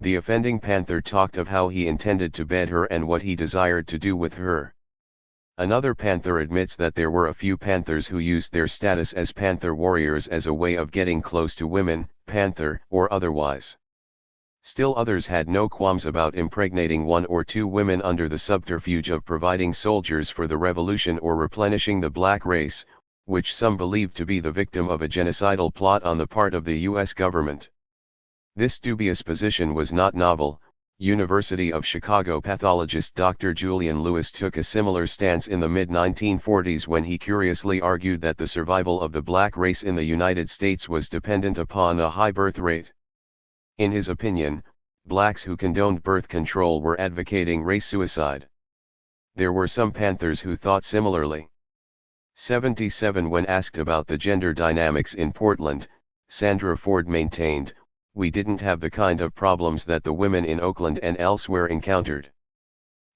The offending Panther talked of how he intended to bed her and what he desired to do with her. Another Panther admits that there were a few Panthers who used their status as Panther warriors as a way of getting close to women, Panther or otherwise. Still others had no qualms about impregnating 1 or 2 women under the subterfuge of providing soldiers for the revolution or replenishing the black race, which some believed to be the victim of a genocidal plot on the part of the U.S. government. This dubious position was not novel. University of Chicago pathologist Dr. Julian Lewis took a similar stance in the mid-1940s when he curiously argued that the survival of the black race in the United States was dependent upon a high birth rate. In his opinion, blacks who condoned birth control were advocating race suicide. There were some Panthers who thought similarly. 77 When asked about the gender dynamics in Portland, Sandra Ford maintained, "We didn't have the kind of problems that the women in Oakland and elsewhere encountered."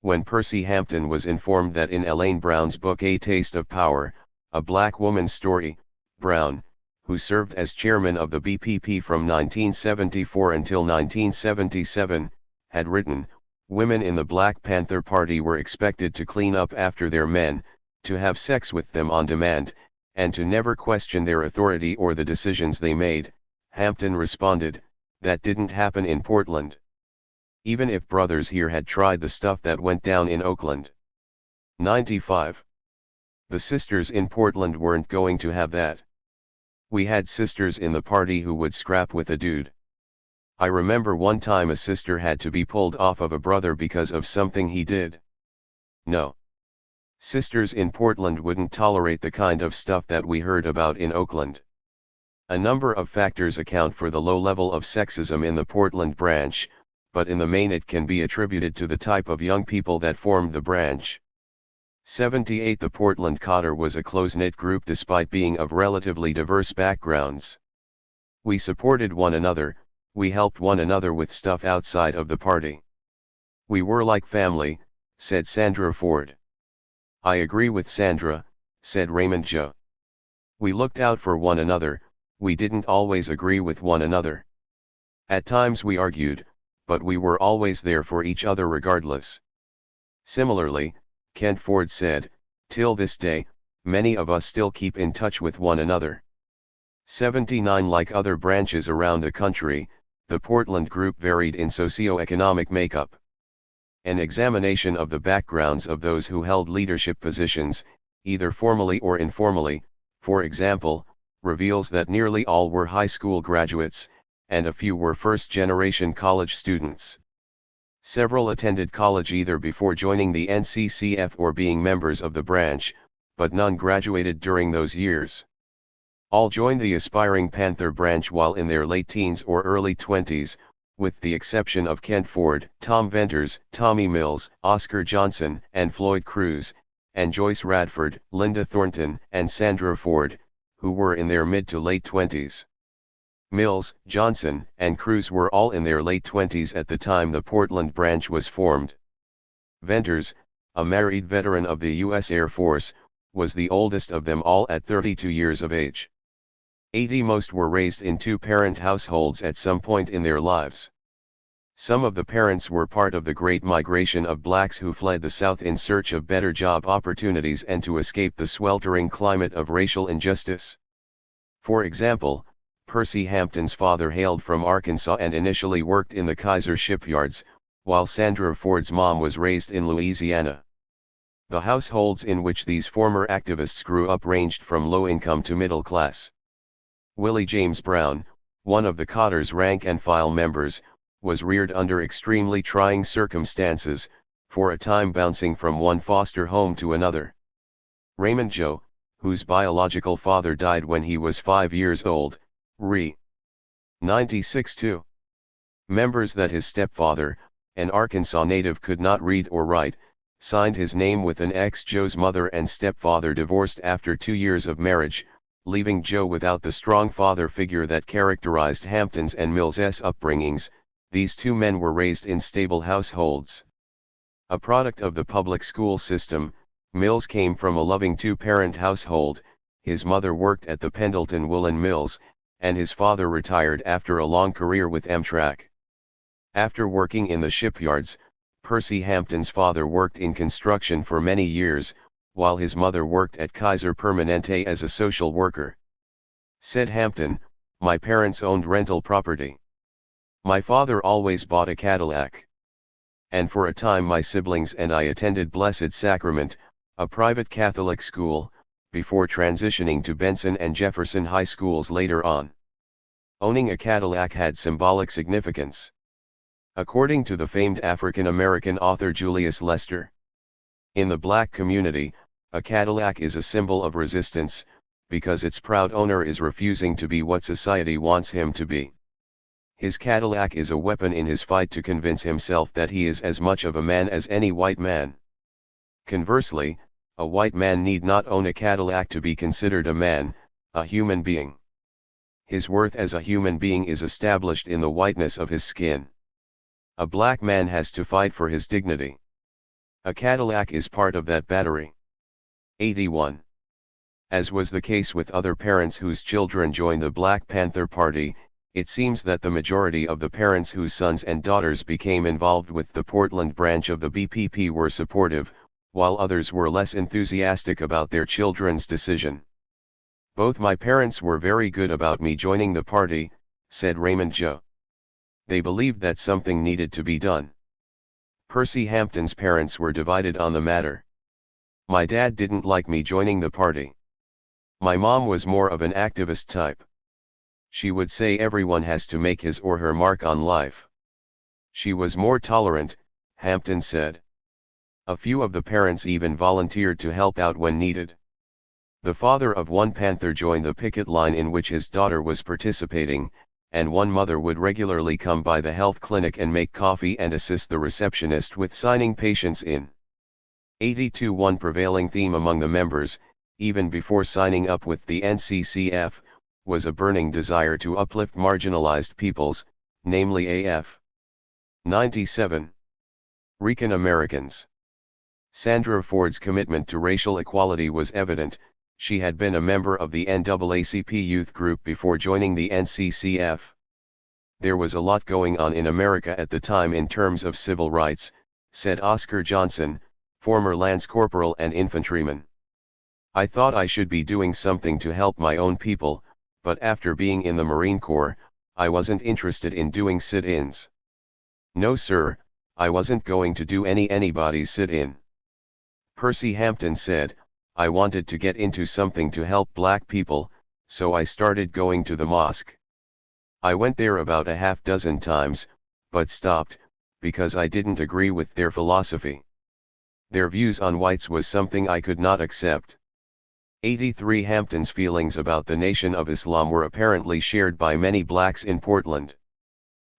When Percy Hampton was informed that in Elaine Brown's book A Taste of Power, a black woman's story, Brown, who served as chairman of the BPP from 1974 until 1977, had written, "Women in the Black Panther Party were expected to clean up after their men, to have sex with them on demand, and to never question their authority or the decisions they made," Hampton responded, "That didn't happen in Portland. Even if brothers here had tried the stuff that went down in Oakland. 95. The sisters in Portland weren't going to have that. We had sisters in the party who would scrap with a dude. I remember one time a sister had to be pulled off of a brother because of something he did. No. Sisters in Portland wouldn't tolerate the kind of stuff that we heard about in Oakland." A number of factors account for the low level of sexism in the Portland branch, but in the main it can be attributed to the type of young people that formed the branch. 78 The Portland Cotter was a close-knit group despite being of relatively diverse backgrounds. "We supported one another, we helped one another with stuff outside of the party. We were like family," said Sandra Ford. "I agree with Sandra," said Raymond Joe. "We looked out for one another, we didn't always agree with one another. At times we argued, but we were always there for each other regardless." Similarly, Kent Ford said, "Till this day, many of us still keep in touch with one another." 79 Like other branches around the country, the Portland group varied in socio-economic makeup. An examination of the backgrounds of those who held leadership positions, either formally or informally, for example, reveals that nearly all were high school graduates, and a few were first-generation college students. Several attended college either before joining the NCCF or being members of the branch, but none graduated during those years. All joined the aspiring Panther branch while in their late teens or early 20s, with the exception of Kent Ford, Tom Venters, Tommy Mills, Oscar Johnson, and Floyd Cruz, and Joyce Radford, Linda Thornton, and Sandra Ford, who were in their mid to late 20s. Mills, Johnson, and Cruz were all in their late 20s at the time the Portland branch was formed. Venters, a married veteran of the U.S. Air Force, was the oldest of them all at 32 years of age. 80 Most were raised in two-parent households at some point in their lives. Some of the parents were part of the Great Migration of blacks who fled the South in search of better job opportunities and to escape the sweltering climate of racial injustice. For example, Percy Hampton's father hailed from Arkansas and initially worked in the Kaiser shipyards, while Sandra Ford's mom was raised in Louisiana. The households in which these former activists grew up ranged from low income to middle class. Willie James Brown, one of the Cotter's rank-and-file members, was reared under extremely trying circumstances, for a time bouncing from one foster home to another. Raymond Joe, whose biological father died when he was 5 years old, re. 96 2. Members that his stepfather, an Arkansas native, could not read or write, signed his name with an X. Joe's mother and stepfather divorced after 2 years of marriage, leaving Joe without the strong father figure that characterized Hampton's and Mills's upbringings. These two men were raised in stable households. A product of the public school system, Mills came from a loving two-parent household. His mother worked at the Pendleton Woolen Mills, and his father retired after a long career with Amtrak. After working in the shipyards, Percy Hampton's father worked in construction for many years, while his mother worked at Kaiser Permanente as a social worker. Said Hampton, "My parents owned rental property. My father always bought a Cadillac. And for a time my siblings and I attended Blessed Sacrament, a private Catholic school, before transitioning to Benson and Jefferson high schools later on. Owning a Cadillac had symbolic significance. According to the famed African-American author Julius Lester, in the black community, a Cadillac is a symbol of resistance, because its proud owner is refusing to be what society wants him to be. His Cadillac is a weapon in his fight to convince himself that he is as much of a man as any white man. Conversely, a white man need not own a Cadillac to be considered a man, a human being. His worth as a human being is established in the whiteness of his skin. A black man has to fight for his dignity. A Cadillac is part of that battery. 81. As was the case with other parents whose children joined the Black Panther Party, it seems that the majority of the parents whose sons and daughters became involved with the Portland branch of the BPP were supportive, while others were less enthusiastic about their children's decision. Both my parents were very good about me joining the party, said Raymond Joe. They believed that something needed to be done. Percy Hampton's parents were divided on the matter. My dad didn't like me joining the party. My mom was more of an activist type. She would say everyone has to make his or her mark on life. She was more tolerant, Hampton said. A few of the parents even volunteered to help out when needed. The father of one Panther joined the picket line in which his daughter was participating, and one mother would regularly come by the health clinic and make coffee and assist the receptionist with signing patients in. 82. One prevailing theme among the members, even before signing up with the NCCF, was a burning desire to uplift marginalized peoples, namely AF. 97. Rican Americans. Sandra Ford's commitment to racial equality was evident. She had been a member of the NAACP youth group before joining the NCCF. There was a lot going on in America at the time in terms of civil rights, said Oscar Johnson, former Lance Corporal and infantryman. I thought I should be doing something to help my own people, but after being in the Marine Corps, I wasn't interested in doing sit-ins. No sir, I wasn't going to do anybody's sit-in. Percy Hampton said, I wanted to get into something to help black people, so I started going to the mosque. I went there about a half dozen times, but stopped, because I didn't agree with their philosophy. Their views on whites was something I could not accept. 83. Hampton's feelings about the Nation of Islam were apparently shared by many blacks in Portland.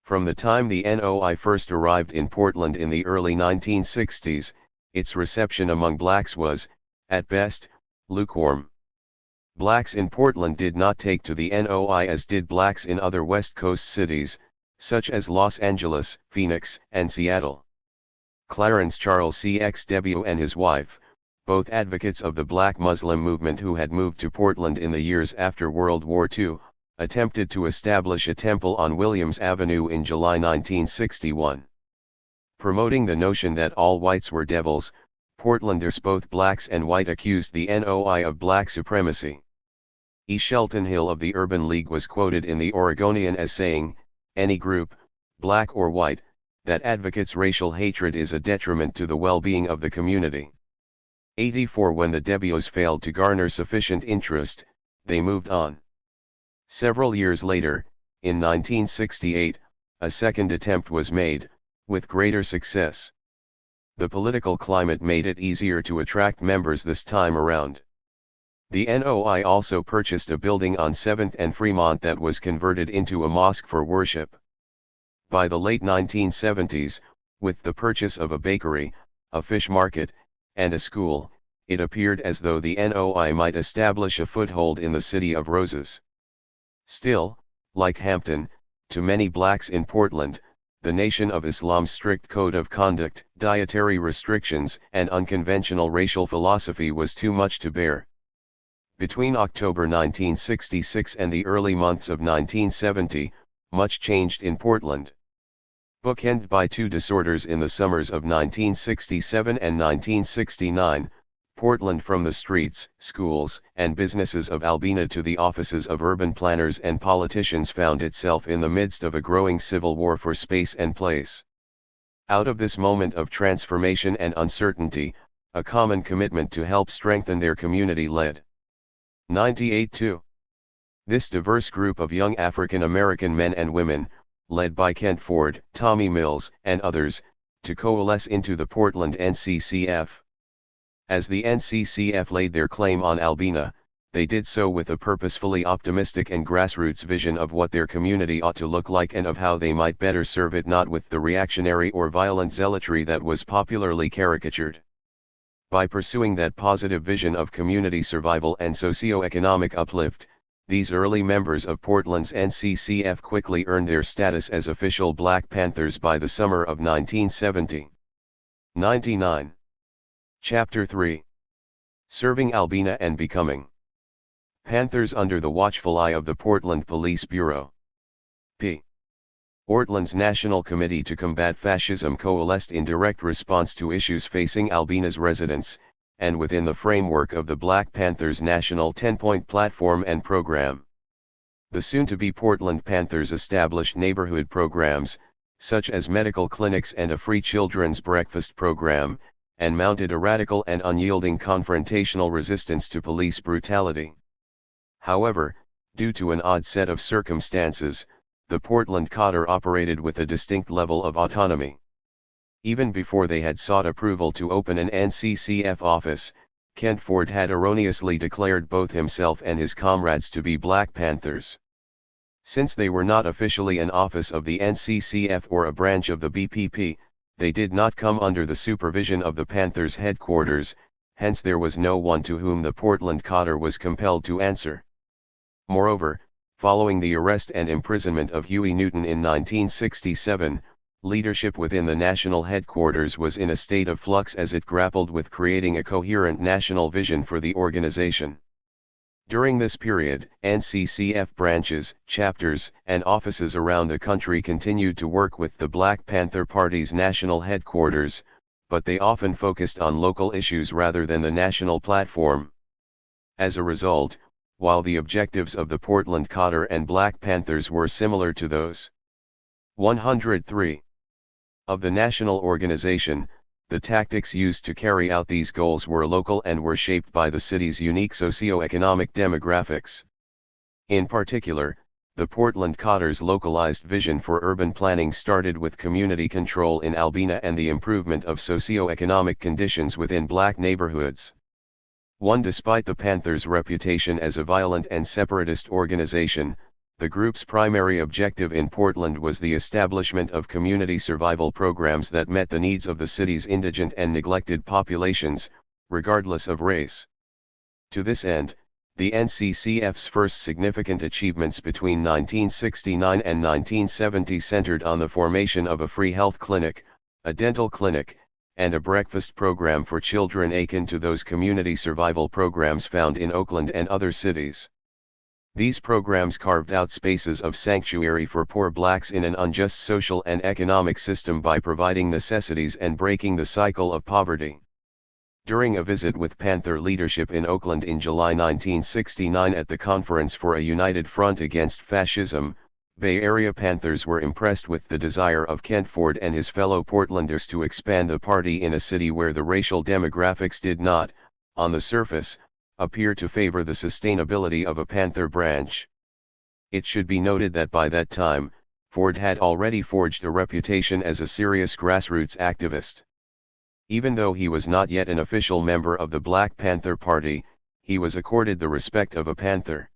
From the time the NOI first arrived in Portland in the early 1960s, its reception among blacks was, at best, lukewarm. Blacks in Portland did not take to the NOI as did blacks in other West Coast cities, such as Los Angeles, Phoenix, and Seattle. Clarence Charles CXW and his wife, both advocates of the black Muslim movement who had moved to Portland in the years after World War II, attempted to establish a temple on Williams Avenue in July 1961. Promoting the notion that all whites were devils, Portlanders both blacks and white accused the NOI of black supremacy. E. Shelton Hill of the Urban League was quoted in the Oregonian as saying, "Any group, black or white, that advocates racial hatred is a detriment to the well-being of the community." 84. When the Debios failed to garner sufficient interest, they moved on. Several years later, in 1968, a second attempt was made, with greater success. The political climate made it easier to attract members this time around. The NOI also purchased a building on 7th and Fremont that was converted into a mosque for worship. By the late 1970s, with the purchase of a bakery, a fish market, and a school, it appeared as though the NOI might establish a foothold in the City of Roses. Still, like Hampton, to many blacks in Portland, the Nation of Islam's strict code of conduct, dietary restrictions, and unconventional racial philosophy was too much to bear. Between October 1966 and the early months of 1970, much changed in Portland. Bookended by two disorders in the summers of 1967 and 1969, Portland. From the streets, schools, and businesses of Albina to the offices of urban planners and politicians found itself in the midst of a growing civil war for space and place. Out of this moment of transformation and uncertainty, a common commitment to help strengthen their community led. 98-2. This diverse group of young African American men and women, led by Kent Ford, Tommy Mills, and others, to coalesce into the Portland NCCF. As the NCCF laid their claim on Albina, they did so with a purposefully optimistic and grassroots vision of what their community ought to look like and of how they might better serve it, not with the reactionary or violent zealotry that was popularly caricatured. By pursuing that positive vision of community survival and socio-economic uplift, these early members of Portland's NCCF quickly earned their status as official Black Panthers by the summer of 1970. 99. Chapter 3. Serving Albina and Becoming. Panthers under the watchful eye of the Portland Police Bureau. P. Portland's National Committee to Combat Fascism coalesced in direct response to issues facing Albina's residents, and within the framework of the Black Panthers' National 10-Point Platform and Program. The soon-to-be Portland Panthers established neighborhood programs, such as medical clinics and a free children's breakfast program, and mounted a radical and unyielding confrontational resistance to police brutality. However, due to an odd set of circumstances, the Portland Cadre operated with a distinct level of autonomy. Even before they had sought approval to open an NCCF office, Kent Ford had erroneously declared both himself and his comrades to be Black Panthers. Since they were not officially an office of the NCCF or a branch of the BPP, they did not come under the supervision of the Panthers headquarters, hence there was no one to whom the Portland Cadre was compelled to answer. Moreover, following the arrest and imprisonment of Huey Newton in 1967, leadership within the national headquarters was in a state of flux as it grappled with creating a coherent national vision for the organization. During this period, NCCF branches, chapters, and offices around the country continued to work with the Black Panther Party's national headquarters, but they often focused on local issues rather than the national platform. As a result, while the objectives of the Portland Cadre and Black Panthers were similar to those 103 of the national organization, the tactics used to carry out these goals were local and were shaped by the city's unique socio-economic demographics. In particular, the Portland Cadre's localized vision for urban planning started with community control in Albina and the improvement of socio-economic conditions within black neighborhoods. Despite the Panthers' reputation as a violent and separatist organization, the group's primary objective in Portland was the establishment of community survival programs that met the needs of the city's indigent and neglected populations, regardless of race. To this end, the NCCF's first significant achievements between 1969 and 1970 centered on the formation of a free health clinic, a dental clinic, and a breakfast program for children akin to those community survival programs found in Oakland and other cities. These programs carved out spaces of sanctuary for poor blacks in an unjust social and economic system by providing necessities and breaking the cycle of poverty. During a visit with Panther leadership in Oakland in July 1969 at the Conference for a United Front Against Fascism, Bay Area Panthers were impressed with the desire of Kent Ford and his fellow Portlanders to expand the party in a city where the racial demographics did not, on the surface, appear to favor the sustainability of a Panther branch. It should be noted that by that time, Ford had already forged a reputation as a serious grassroots activist. Even though he was not yet an official member of the Black Panther Party, he was accorded the respect of a Panther.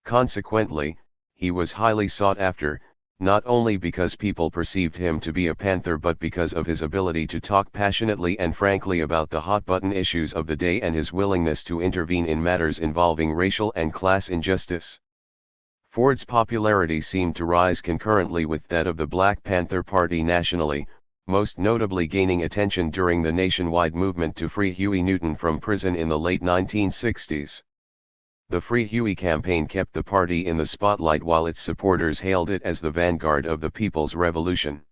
Consequently, he was highly sought after, not only because people perceived him to be a Panther but because of his ability to talk passionately and frankly about the hot-button issues of the day and his willingness to intervene in matters involving racial and class injustice. Ford's popularity seemed to rise concurrently with that of the Black Panther Party nationally, most notably gaining attention during the nationwide movement to free Huey Newton from prison in the late 1960s. The Free Huey campaign kept the party in the spotlight while its supporters hailed it as the vanguard of the People's Revolution.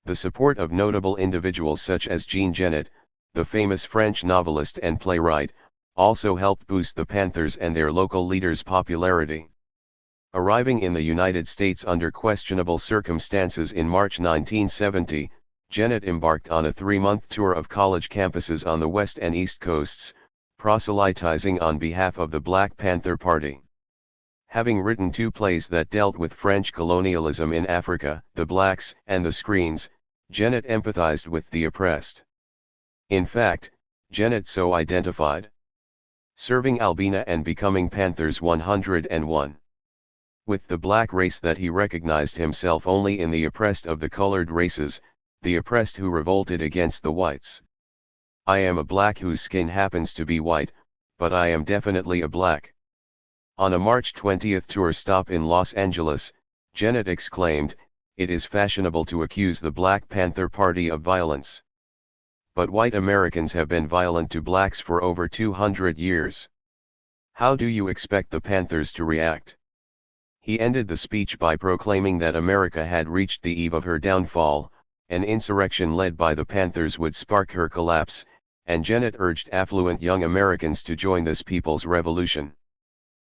The support of notable individuals such as Jean Genet, the famous French novelist and playwright, also helped boost the Panthers and their local leaders' popularity. Arriving in the United States under questionable circumstances in March 1970, Jennett embarked on a 3-month tour of college campuses on the West and East Coasts, proselytizing on behalf of the Black Panther Party. Having written 2 plays that dealt with French colonialism in Africa, The Blacks and The Screens, Jennett empathized with the oppressed. In fact, Jennett so identified, serving Albina and becoming Panthers 101. With the black race that he recognized himself only in the oppressed of the colored races, the oppressed who revolted against the whites. I am a black whose skin happens to be white, but I am definitely a black. On a March 20 tour stop in Los Angeles, Jennett exclaimed, "It is fashionable to accuse the Black Panther Party of violence. But white Americans have been violent to blacks for over 200 years. How do you expect the Panthers to react?" He ended the speech by proclaiming that America had reached the eve of her downfall, an insurrection led by the Panthers would spark her collapse, and Jennett urged affluent young Americans to join this people's revolution.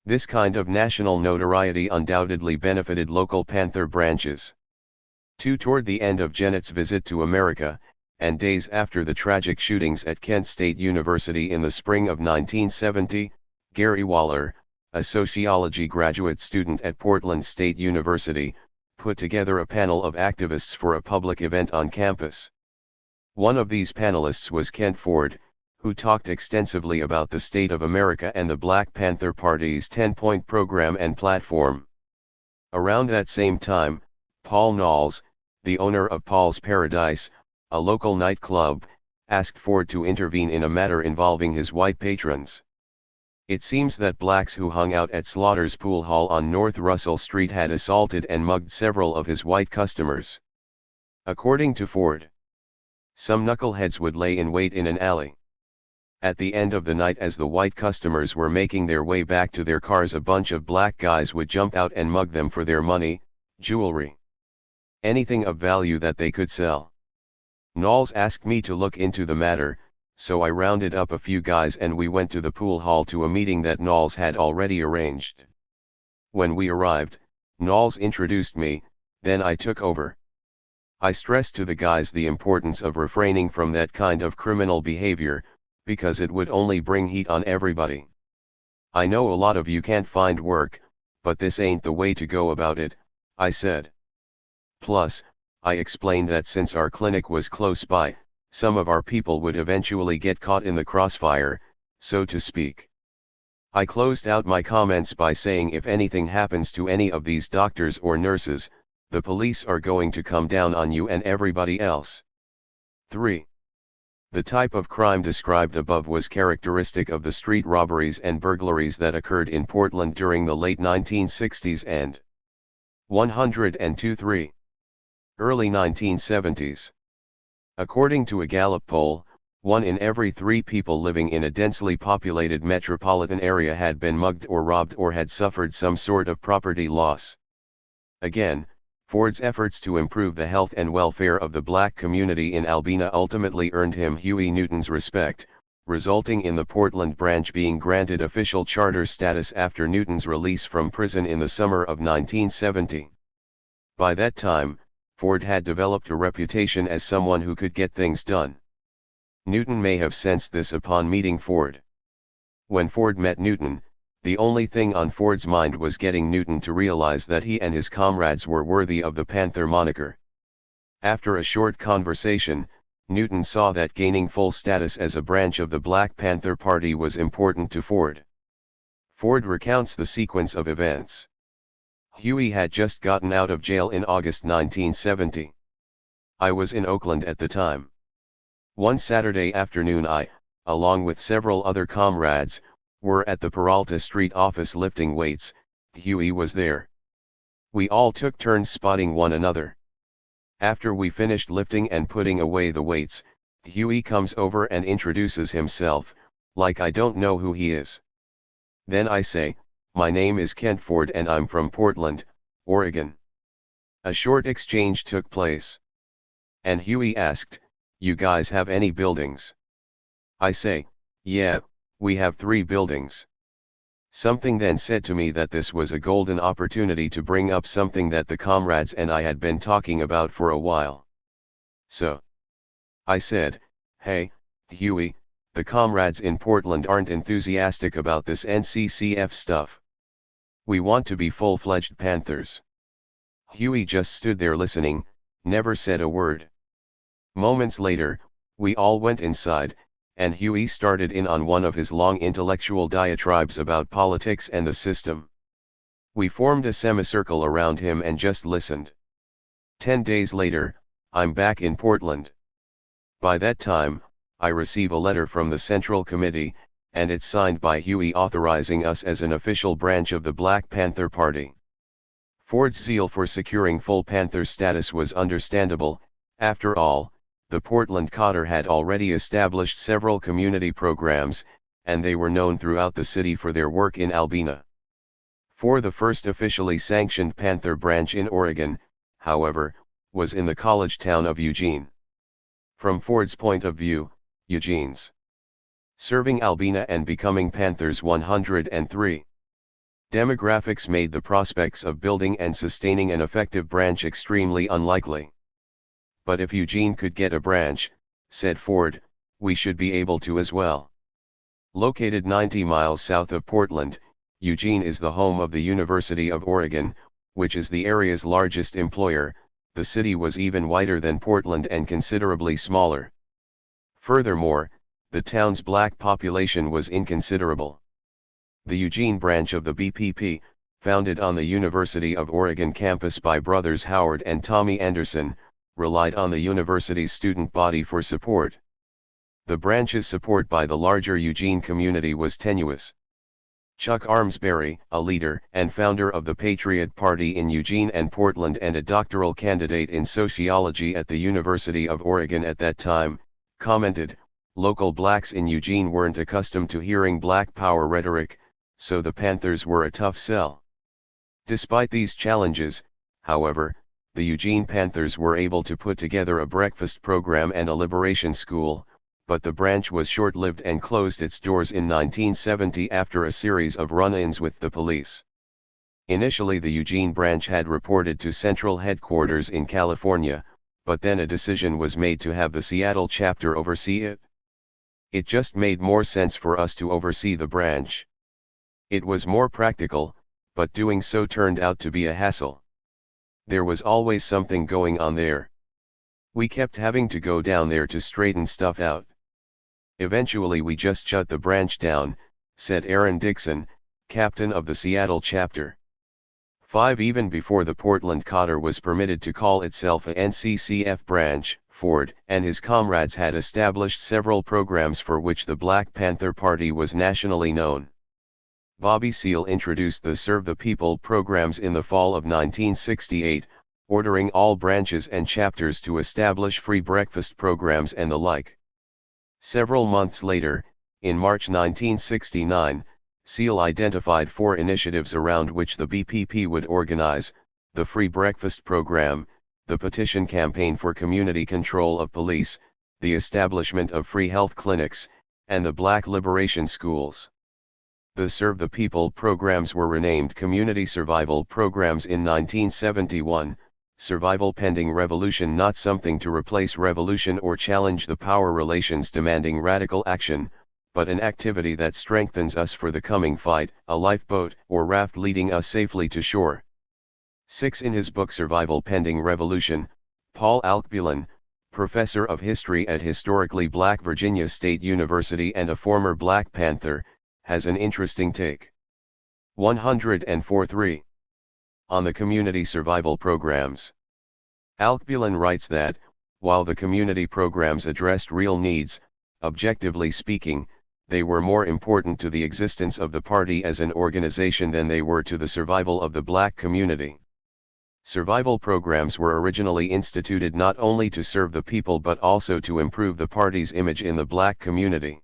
This kind of national notoriety undoubtedly benefited local Panther branches. Toward the end of Jennett's visit to America, and days after the tragic shootings at Kent State University in the spring of 1970, Gary Waller, a sociology graduate student at Portland State University, put together a panel of activists for a public event on campus. One of these panelists was Kent Ford, who talked extensively about the state of America and the Black Panther Party's 10-point program and platform. Around that same time, Paul Knowles, the owner of Paul's Paradise, a local nightclub, asked Ford to intervene in a matter involving his white patrons. It seems that blacks who hung out at Slaughter's Pool Hall on North Russell Street had assaulted and mugged several of his white customers. According to Ford, some knuckleheads would lay in wait in an alley. At the end of the night, as the white customers were making their way back to their cars, a bunch of black guys would jump out and mug them for their money, jewelry, anything of value that they could sell. Knowles asked me to look into the matter, so I rounded up a few guys and we went to the pool hall to a meeting that Knowles had already arranged. When we arrived, Knowles introduced me, then I took over. I stressed to the guys the importance of refraining from that kind of criminal behavior, because it would only bring heat on everybody. I know a lot of you can't find work, but this ain't the way to go about it, I said. Plus, I explained that since our clinic was close by, some of our people would eventually get caught in the crossfire, so to speak. I closed out my comments by saying if anything happens to any of these doctors or nurses, the police are going to come down on you and everybody else. 3. The type of crime described above was characteristic of the street robberies and burglaries that occurred in Portland during the late 1960s and 102-3 early 1970s. According to a Gallup poll, 1 in every 3 people living in a densely populated metropolitan area had been mugged or robbed or had suffered some sort of property loss. Again, Ford's efforts to improve the health and welfare of the black community in Albina ultimately earned him Huey Newton's respect, resulting in the Portland branch being granted official charter status after Newton's release from prison in the summer of 1970. By that time, Ford had developed a reputation as someone who could get things done. Newton may have sensed this upon meeting Ford. When Ford met Newton, the only thing on Ford's mind was getting Newton to realize that he and his comrades were worthy of the Panther moniker. After a short conversation, Newton saw that gaining full status as a branch of the Black Panther Party was important to Ford. Ford recounts the sequence of events. Huey had just gotten out of jail in August 1970. I was in Oakland at the time. One Saturday afternoon I, along with several other comrades, were at the Peralta Street office lifting weights. Huey was there. We all took turns spotting one another. After we finished lifting and putting away the weights, Huey comes over and introduces himself, like I don't know who he is. Then I say, "My name is Kent Ford and I'm from Portland, Oregon." A short exchange took place. And Huey asked, "You guys have any buildings?" I say, yeah, we have 3 buildings. Something then said to me that this was a golden opportunity to bring up something that the comrades and I had been talking about for a while. So I said, hey, Huey, the comrades in Portland aren't enthusiastic about this NCCF stuff. We want to be full-fledged Panthers. Huey just stood there listening, never said a word. Moments later, we all went inside, and Huey started in on one of his long intellectual diatribes about politics and the system. We formed a semicircle around him and just listened. 10 days later, I'm back in Portland. By that time, I receive a letter from the Central Committee, and it's signed by Huey authorizing us as an official branch of the Black Panther Party. Ford's zeal for securing full Panther status was understandable. After all, the Portland Cotter had already established several community programs, and they were known throughout the city for their work in Albina. For the first officially sanctioned Panther branch in Oregon, however, was in the college town of Eugene. From Ford's point of view, Eugene's serving Albina and becoming Panthers 103. Demographics made the prospects of building and sustaining an effective branch extremely unlikely. But if Eugene could get a branch, said Ford, we should be able to as well. Located 90 miles south of Portland, Eugene is the home of the University of Oregon, which is the area's largest employer. The city was even wider than Portland and considerably smaller. Furthermore, the town's black population was inconsiderable. The Eugene branch of the BPP, founded on the University of Oregon campus by brothers Howard and Tommy Anderson, relied on the university's student body for support. The branch's support by the larger Eugene community was tenuous. Chuck Armsbury, a leader and founder of the Patriot Party in Eugene and Portland and a doctoral candidate in sociology at the University of Oregon at that time, commented, local blacks in Eugene weren't accustomed to hearing black power rhetoric, so the Panthers were a tough sell. Despite these challenges, however, the Eugene Panthers were able to put together a breakfast program and a liberation school, but the branch was short-lived and closed its doors in 1970 after a series of run-ins with the police. Initially the Eugene branch had reported to central headquarters in California, but then a decision was made to have the Seattle chapter oversee it. It just made more sense for us to oversee the branch. It was more practical, but doing so turned out to be a hassle. There was always something going on there. We kept having to go down there to straighten stuff out. Eventually we just shut the branch down, said Aaron Dixon, captain of the Seattle chapter. Even before the Portland Cotter was permitted to call itself a NCCF branch, Ford and his comrades had established several programs for which the Black Panther Party was nationally known. Bobby Seale introduced the Serve the People programs in the fall of 1968, ordering all branches and chapters to establish free breakfast programs and the like. Several months later, in March 1969, Seale identified 4 initiatives around which the BPP would organize: the free breakfast program, the petition campaign for community control of police, the establishment of free health clinics, and the Black Liberation Schools. The Serve the People programs were renamed Community Survival Programs in 1971, survival pending revolution, not something to replace revolution or challenge the power relations demanding radical action, but an activity that strengthens us for the coming fight, a lifeboat or raft leading us safely to shore. 6. In his book Survival Pending Revolution, Paul Alkbulan, professor of history at historically black Virginia State University and a former Black Panther, has an interesting take. 104.3. On the community survival programs. Alkbulan writes that, while the community programs addressed real needs, objectively speaking, they were more important to the existence of the party as an organization than they were to the survival of the black community. Survival programs were originally instituted not only to serve the people but also to improve the party's image in the black community.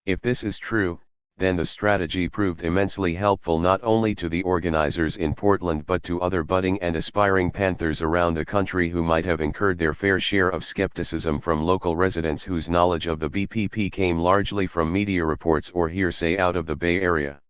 If this is true, then the strategy proved immensely helpful not only to the organizers in Portland but to other budding and aspiring Panthers around the country who might have incurred their fair share of skepticism from local residents whose knowledge of the BPP came largely from media reports or hearsay out of the Bay Area.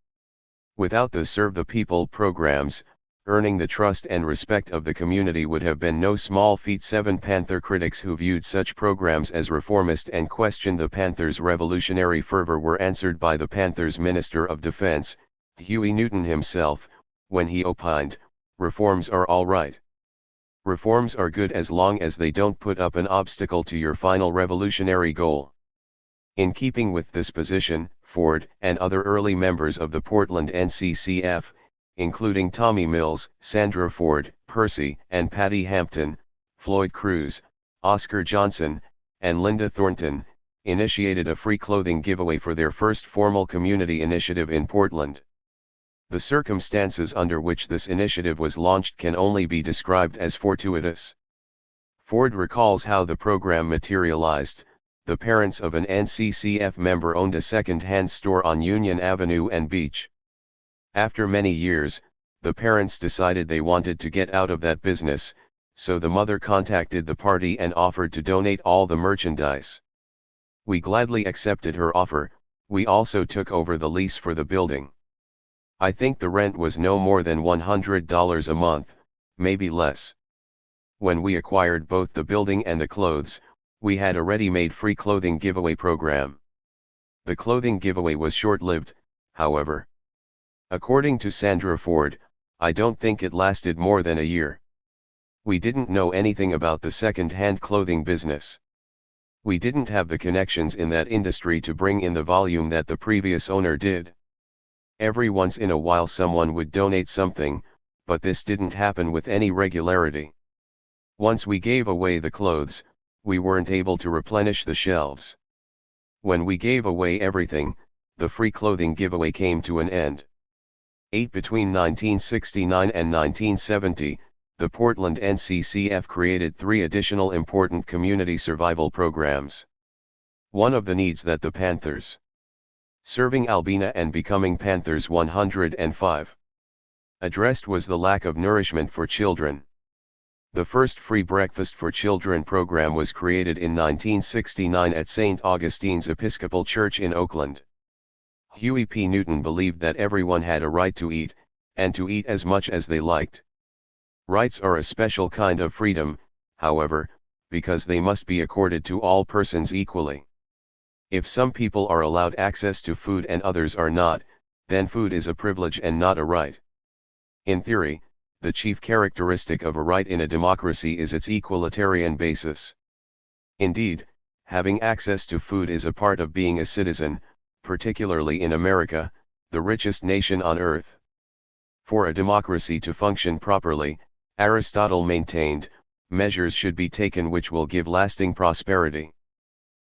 Without the Serve the People programs, earning the trust and respect of the community would have been no small feat. 7 Panther critics who viewed such programs as reformist and questioned the Panthers' revolutionary fervor were answered by the Panthers' Minister of Defense, Huey Newton himself, when he opined, "Reforms are all right. Reforms are good as long as they don't put up an obstacle to your final revolutionary goal." In keeping with this position, Ford and other early members of the Portland NCCF, including Tommy Mills, Sandra Ford, Percy and Patty Hampton, Floyd Cruz, Oscar Johnson, and Linda Thornton, initiated a free clothing giveaway for their first formal community initiative in Portland. The circumstances under which this initiative was launched can only be described as fortuitous. Ford recalls how the program materialized. The parents of an NCCF member owned a second-hand store on Union Avenue and Beach. After many years, the parents decided they wanted to get out of that business, so the mother contacted the party and offered to donate all the merchandise. We gladly accepted her offer. We also took over the lease for the building. I think the rent was no more than $100 a month, maybe less. When we acquired both the building and the clothes, we had a ready-made free clothing giveaway program. The clothing giveaway was short-lived, however. According to Sandra Ford, I don't think it lasted more than a year. We didn't know anything about the second-hand clothing business. We didn't have the connections in that industry to bring in the volume that the previous owner did. Every once in a while someone would donate something, but this didn't happen with any regularity. Once we gave away the clothes, we weren't able to replenish the shelves. When we gave away everything, the free clothing giveaway came to an end. Between 1969 and 1970, the Portland NCCF created 3 additional important community survival programs. One of the needs that the Panthers serving Albina and becoming Panthers 105 addressed was the lack of nourishment for children. The first free breakfast for children program was created in 1969 at St. Augustine's Episcopal Church in Oakland. Huey P. Newton believed that everyone had a right to eat, and to eat as much as they liked. Rights are a special kind of freedom, however, because they must be accorded to all persons equally. If some people are allowed access to food and others are not, then food is a privilege and not a right. In theory, the chief characteristic of a right in a democracy is its equalitarian basis. Indeed, having access to food is a part of being a citizen, particularly in America, the richest nation on earth. For a democracy to function properly, Aristotle maintained, measures should be taken which will give lasting prosperity.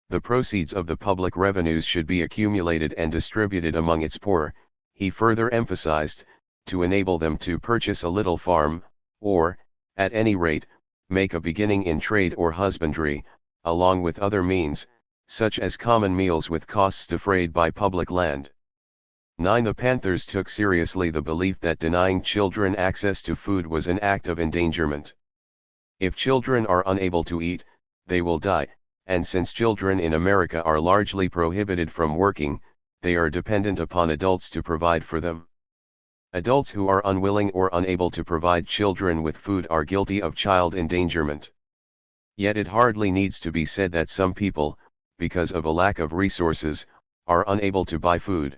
The proceeds of the public revenues should be accumulated and distributed among its poor, he further emphasized, to enable them to purchase a little farm, or, at any rate, make a beginning in trade or husbandry, along with other means, such as common meals with costs defrayed by public land. 9. The Panthers took seriously the belief that denying children access to food was an act of endangerment. If children are unable to eat, they will die, and since children in America are largely prohibited from working, they are dependent upon adults to provide for them. Adults who are unwilling or unable to provide children with food are guilty of child endangerment. Yet it hardly needs to be said that some people, because of a lack of resources, are unable to buy food.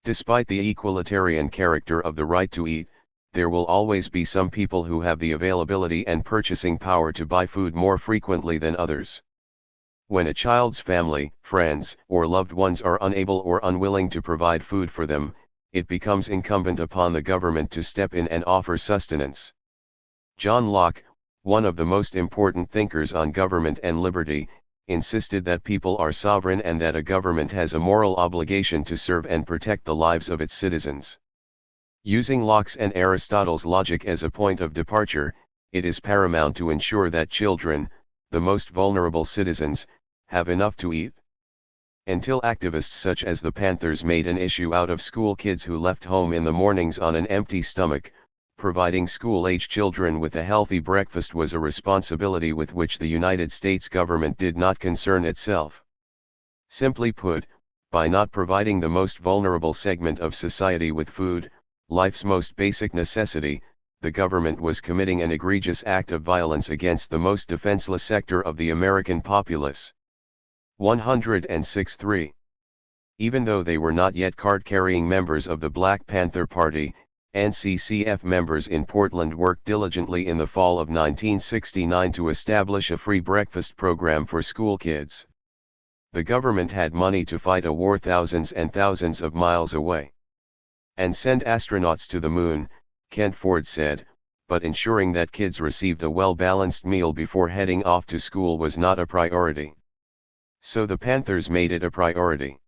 Despite the equalitarian character of the right to eat, there will always be some people who have the availability and purchasing power to buy food more frequently than others. When a child's family, friends, or loved ones are unable or unwilling to provide food for them, it becomes incumbent upon the government to step in and offer sustenance. John Locke, one of the most important thinkers on government and liberty, insisted that people are sovereign and that a government has a moral obligation to serve and protect the lives of its citizens. Using Locke's and Aristotle's logic as a point of departure, it is paramount to ensure that children, the most vulnerable citizens, have enough to eat. Until activists such as the Panthers made an issue out of school kids who left home in the mornings on an empty stomach, providing school-age children with a healthy breakfast was a responsibility with which the United States government did not concern itself. Simply put, by not providing the most vulnerable segment of society with food, life's most basic necessity, the government was committing an egregious act of violence against the most defenseless sector of the American populace. 106.3. Even though they were not yet card-carrying members of the Black Panther Party, NCCF members in Portland worked diligently in the fall of 1969 to establish a free breakfast program for school kids. The government had money to fight a war thousands and thousands of miles away. And send astronauts to the moon, Kent Ford said, but ensuring that kids received a well-balanced meal before heading off to school was not a priority. So the Panthers made it a priority.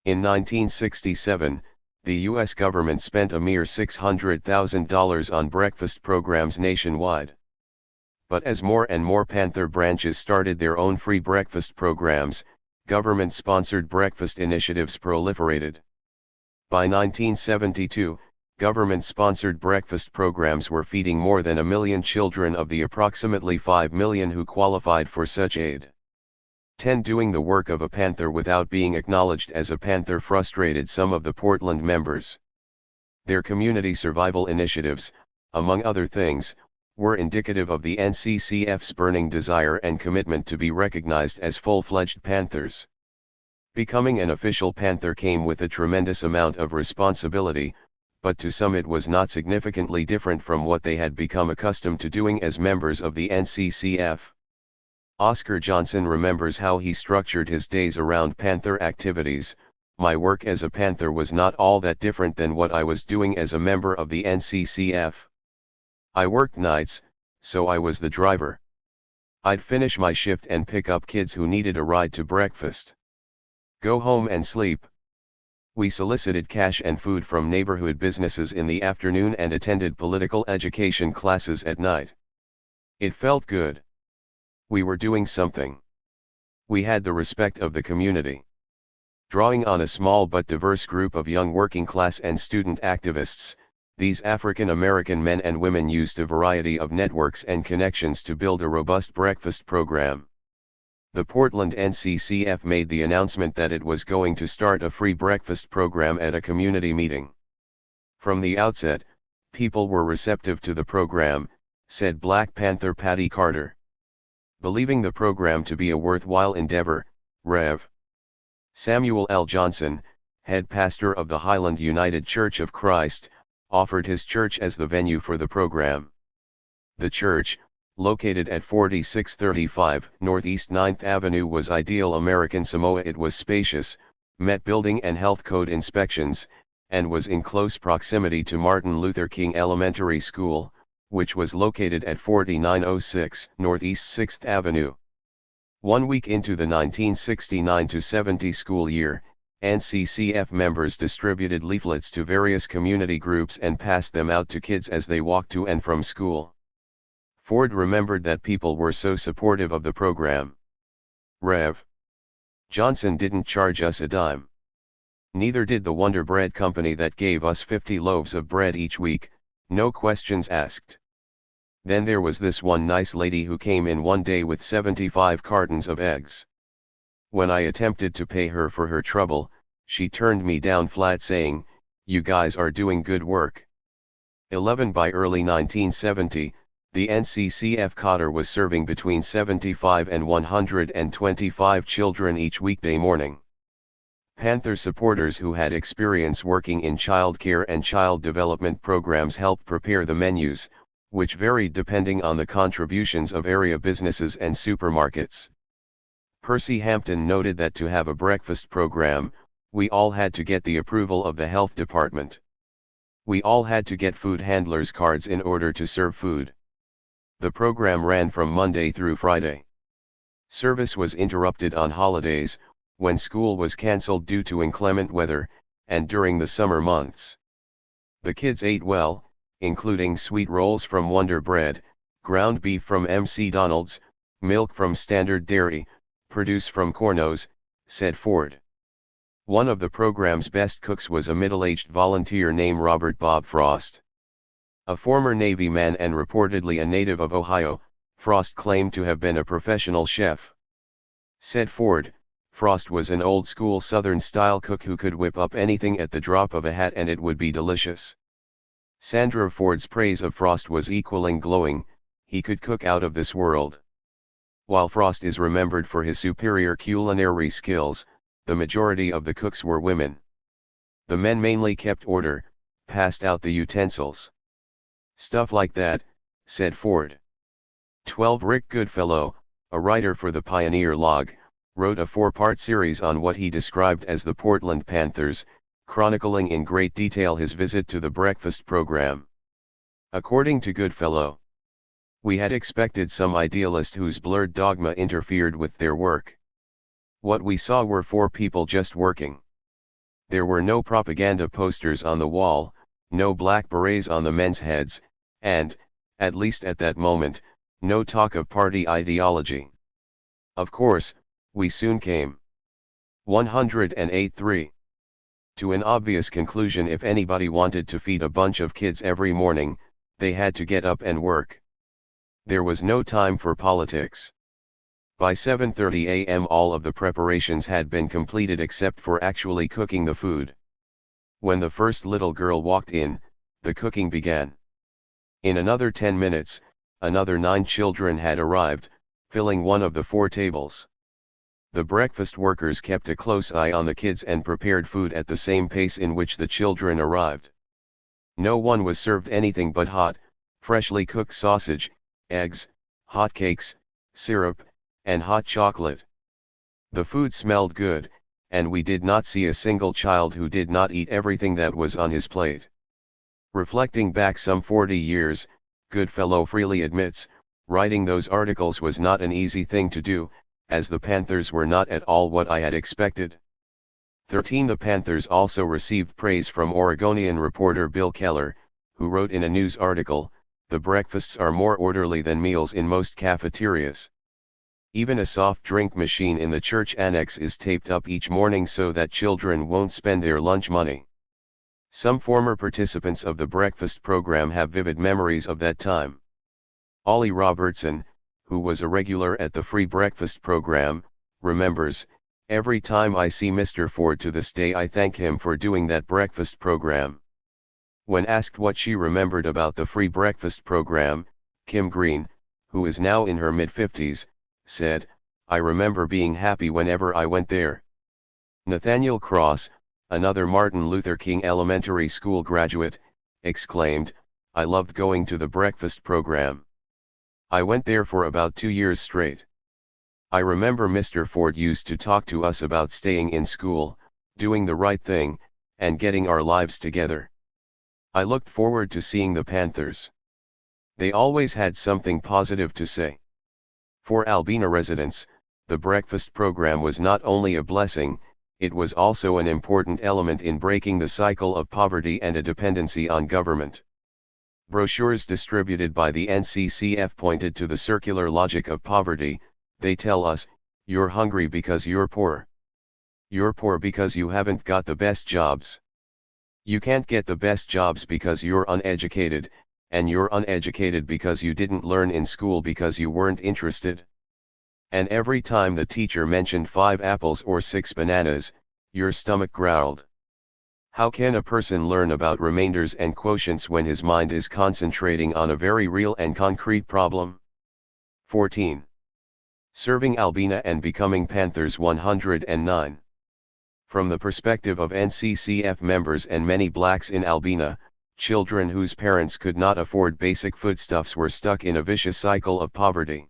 In 1967, the U.S. government spent a mere $600,000 on breakfast programs nationwide. But as more and more Panther branches started their own free breakfast programs, government-sponsored breakfast initiatives proliferated. By 1972, government-sponsored breakfast programs were feeding more than 1 million children of the approximately 5 million who qualified for such aid. 10. Doing the work of a Panther without being acknowledged as a Panther frustrated some of the Portland members. Their community survival initiatives, among other things, were indicative of the NCCF's burning desire and commitment to be recognized as full-fledged Panthers. Becoming an official Panther came with a tremendous amount of responsibility, but to some it was not significantly different from what they had become accustomed to doing as members of the NCCF. Oscar Johnson remembers how he structured his days around Panther activities. My work as a Panther was not all that different than what I was doing as a member of the NCCF. I worked nights, so I was the driver. I'd finish my shift and pick up kids who needed a ride to breakfast. Go home and sleep. We solicited cash and food from neighborhood businesses in the afternoon and attended political education classes at night. It felt good. We were doing something. We had the respect of the community. Drawing on a small but diverse group of young working class and student activists, these African American men and women used a variety of networks and connections to build a robust breakfast program. The Portland NCCF made the announcement that it was going to start a free breakfast program at a community meeting. From the outset, people were receptive to the program, said Black Panther Patty Carter. Believing the program to be a worthwhile endeavor, Rev. Samuel L. Johnson, head pastor of the Highland United Church of Christ, offered his church as the venue for the program. The church, located at 4635 Northeast 9th Avenue, was ideal American Samoa. It was spacious, met building and health code inspections, and was in close proximity to Martin Luther King Elementary School, which was located at 4906 Northeast 6th Avenue. 1 week into the 1969-70 school year, NCCF members distributed leaflets to various community groups and passed them out to kids as they walked to and from school. Ford remembered that people were so supportive of the program. Rev. Johnson didn't charge us a dime. Neither did the Wonder Bread Company that gave us 50 loaves of bread each week, no questions asked. Then there was this one nice lady who came in one day with 75 cartons of eggs. When I attempted to pay her for her trouble, she turned me down flat, saying, "You guys are doing good work." 11. By early 1970, the NCCF Cotter was serving between 75 and 125 children each weekday morning. Panther supporters who had experience working in child care and child development programs helped prepare the menus, which varied depending on the contributions of area businesses and supermarkets. Percy Hampton noted that to have a breakfast program, we all had to get the approval of the health department. We all had to get food handlers' cards in order to serve food. The program ran from Monday through Friday. Service was interrupted on holidays, when school was cancelled due to inclement weather, and during the summer months. The kids ate well, including sweet rolls from Wonder Bread, ground beef from MC Donald's, milk from Standard Dairy, produce from Corno's, said Ford. One of the program's best cooks was a middle-aged volunteer named Robert Bob Frost. A former Navy man and reportedly a native of Ohio, Frost claimed to have been a professional chef. Said Ford, Frost was an old-school Southern-style cook who could whip up anything at the drop of a hat and it would be delicious. Sandra Ford's praise of Frost was equally glowing. He could cook out of this world. While Frost is remembered for his superior culinary skills, the majority of the cooks were women. The men mainly kept order, passed out the utensils. Stuff like that, said Ford. 12 Rick Goodfellow, a writer for the Pioneer Log, wrote a 4-part series on what he described as the Portland Panthers, chronicling in great detail his visit to the breakfast program. According to Goodfellow, we had expected some idealist whose blurred dogma interfered with their work. What we saw were 4 people just working. There were no propaganda posters on the wall, no black berets on the men's heads, and, at least at that moment, no talk of party ideology. Of course, we soon came. 108-3. To an obvious conclusion: if anybody wanted to feed a bunch of kids every morning, they had to get up and work. There was no time for politics. By 7:30 a.m. all of the preparations had been completed except for actually cooking the food. When the first little girl walked in, the cooking began. In another 10 minutes, another 9 children had arrived, filling one of the 4 tables. The breakfast workers kept a close eye on the kids and prepared food at the same pace in which the children arrived. No one was served anything but hot, freshly cooked sausage, eggs, hot cakes, syrup, and hot chocolate. The food smelled good, and we did not see a single child who did not eat everything that was on his plate. Reflecting back some 40 years, Goodfellow freely admits, writing those articles was not an easy thing to do, as the Panthers were not at all what I had expected. 13. The Panthers also received praise from Oregonian reporter Bill Keller, who wrote in a news article, "The breakfasts are more orderly than meals in most cafeterias. Even a soft drink machine in the church annex is taped up each morning so that children won't spend their lunch money." Some former participants of the breakfast program have vivid memories of that time. Ollie Robertson, who was a regular at the free breakfast program, remembers, "Every time I see Mr. Ford to this day I thank him for doing that breakfast program." When asked what she remembered about the free breakfast program, Kim Green, who is now in her mid-50s, said, "I remember being happy whenever I went there." Nathaniel Cross, another Martin Luther King Elementary School graduate, exclaimed, "I loved going to the breakfast program. I went there for about 2 years straight. I remember Mr. Ford used to talk to us about staying in school, doing the right thing, and getting our lives together. I looked forward to seeing the Panthers. They always had something positive to say." For Albina residents, the breakfast program was not only a blessing, it was also an important element in breaking the cycle of poverty and a dependency on government. Brochures distributed by the NCCF pointed to the circular logic of poverty. They tell us, "You're hungry because you're poor. You're poor because you haven't got the best jobs. You can't get the best jobs because you're uneducated, and you're uneducated because you didn't learn in school because you weren't interested." And every time the teacher mentioned 5 apples or 6 bananas, your stomach growled. How can a person learn about remainders and quotients when his mind is concentrating on a very real and concrete problem? 14. Serving Albina and becoming Panthers 109. From the perspective of NCCF members and many blacks in Albina, children whose parents could not afford basic foodstuffs were stuck in a vicious cycle of poverty.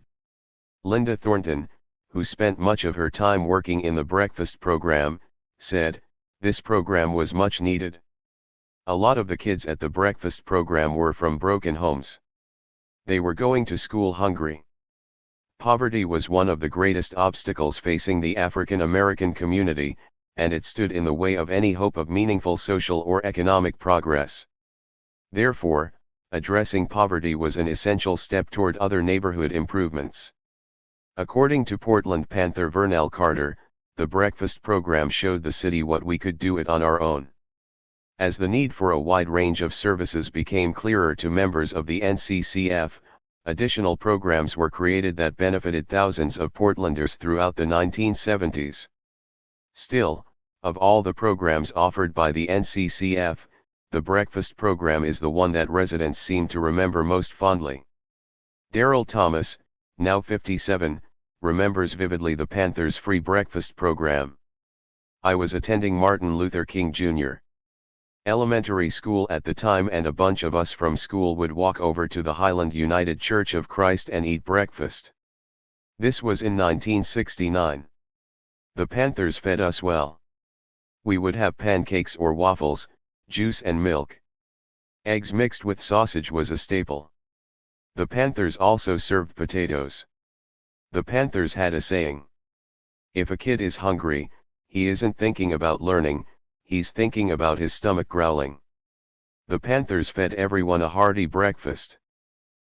Linda Thornton, who spent much of her time working in the breakfast program, said, "This program was much needed. A lot of the kids at the breakfast program were from broken homes. They were going to school hungry. Poverty was one of the greatest obstacles facing the African American community, and it stood in the way of any hope of meaningful social or economic progress. Therefore, addressing poverty was an essential step toward other neighborhood improvements." According to Portland Panther Vernell Carter, the breakfast program showed the city what we could do it on our own. As the need for a wide range of services became clearer to members of the NCCF, additional programs were created that benefited thousands of Portlanders throughout the 1970s. Still, of all the programs offered by the NCCF, the breakfast program is the one that residents seem to remember most fondly. Daryl Thomas, now 57, remembers vividly the Panthers' free breakfast program. "I was attending Martin Luther King Jr. Elementary School at the time, and a bunch of us from school would walk over to the Highland United Church of Christ and eat breakfast. This was in 1969. The Panthers fed us well. We would have pancakes or waffles, juice and milk. Eggs mixed with sausage was a staple. The Panthers also served potatoes. The Panthers had a saying: if a kid is hungry, he isn't thinking about learning, he's thinking about his stomach growling." The Panthers fed everyone a hearty breakfast.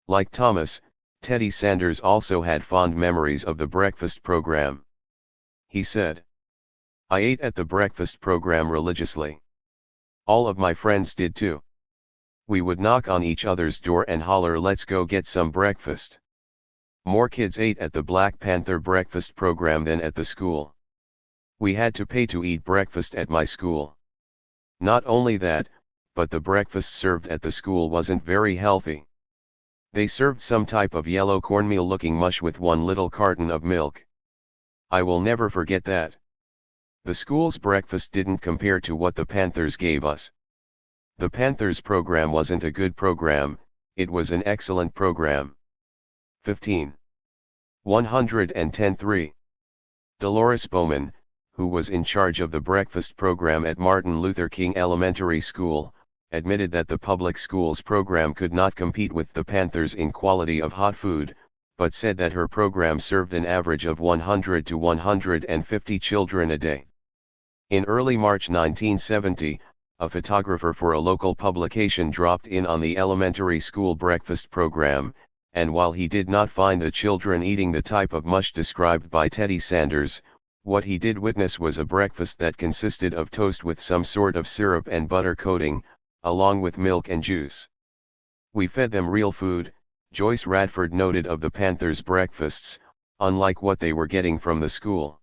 Like Thomas, Teddy Sanders also had fond memories of the breakfast program. He said, "I ate at the breakfast program religiously. All of my friends did too. We would knock on each other's door and holler, 'Let's go get some breakfast.' More kids ate at the Black Panther breakfast program than at the school. We had to pay to eat breakfast at my school. Not only that, but the breakfast served at the school wasn't very healthy. They served some type of yellow cornmeal-looking mush with one little carton of milk. I will never forget that. The school's breakfast didn't compare to what the Panthers gave us. The Panthers program wasn't a good program, it was an excellent program." 15. 110.3. Dolores Bowman, who was in charge of the breakfast program at Martin Luther King Elementary School, admitted that the public schools program could not compete with the Panthers in quality of hot food, but said that her program served an average of 100 to 150 children a day. In early March 1970, a photographer for a local publication dropped in on the elementary school breakfast program, and while he did not find the children eating the type of mush described by Teddy Sanders, what he did witness was a breakfast that consisted of toast with some sort of syrup and butter coating, along with milk and juice. "We fed them real food," Joyce Radford noted of the Panthers' breakfasts, unlike what they were getting from the school.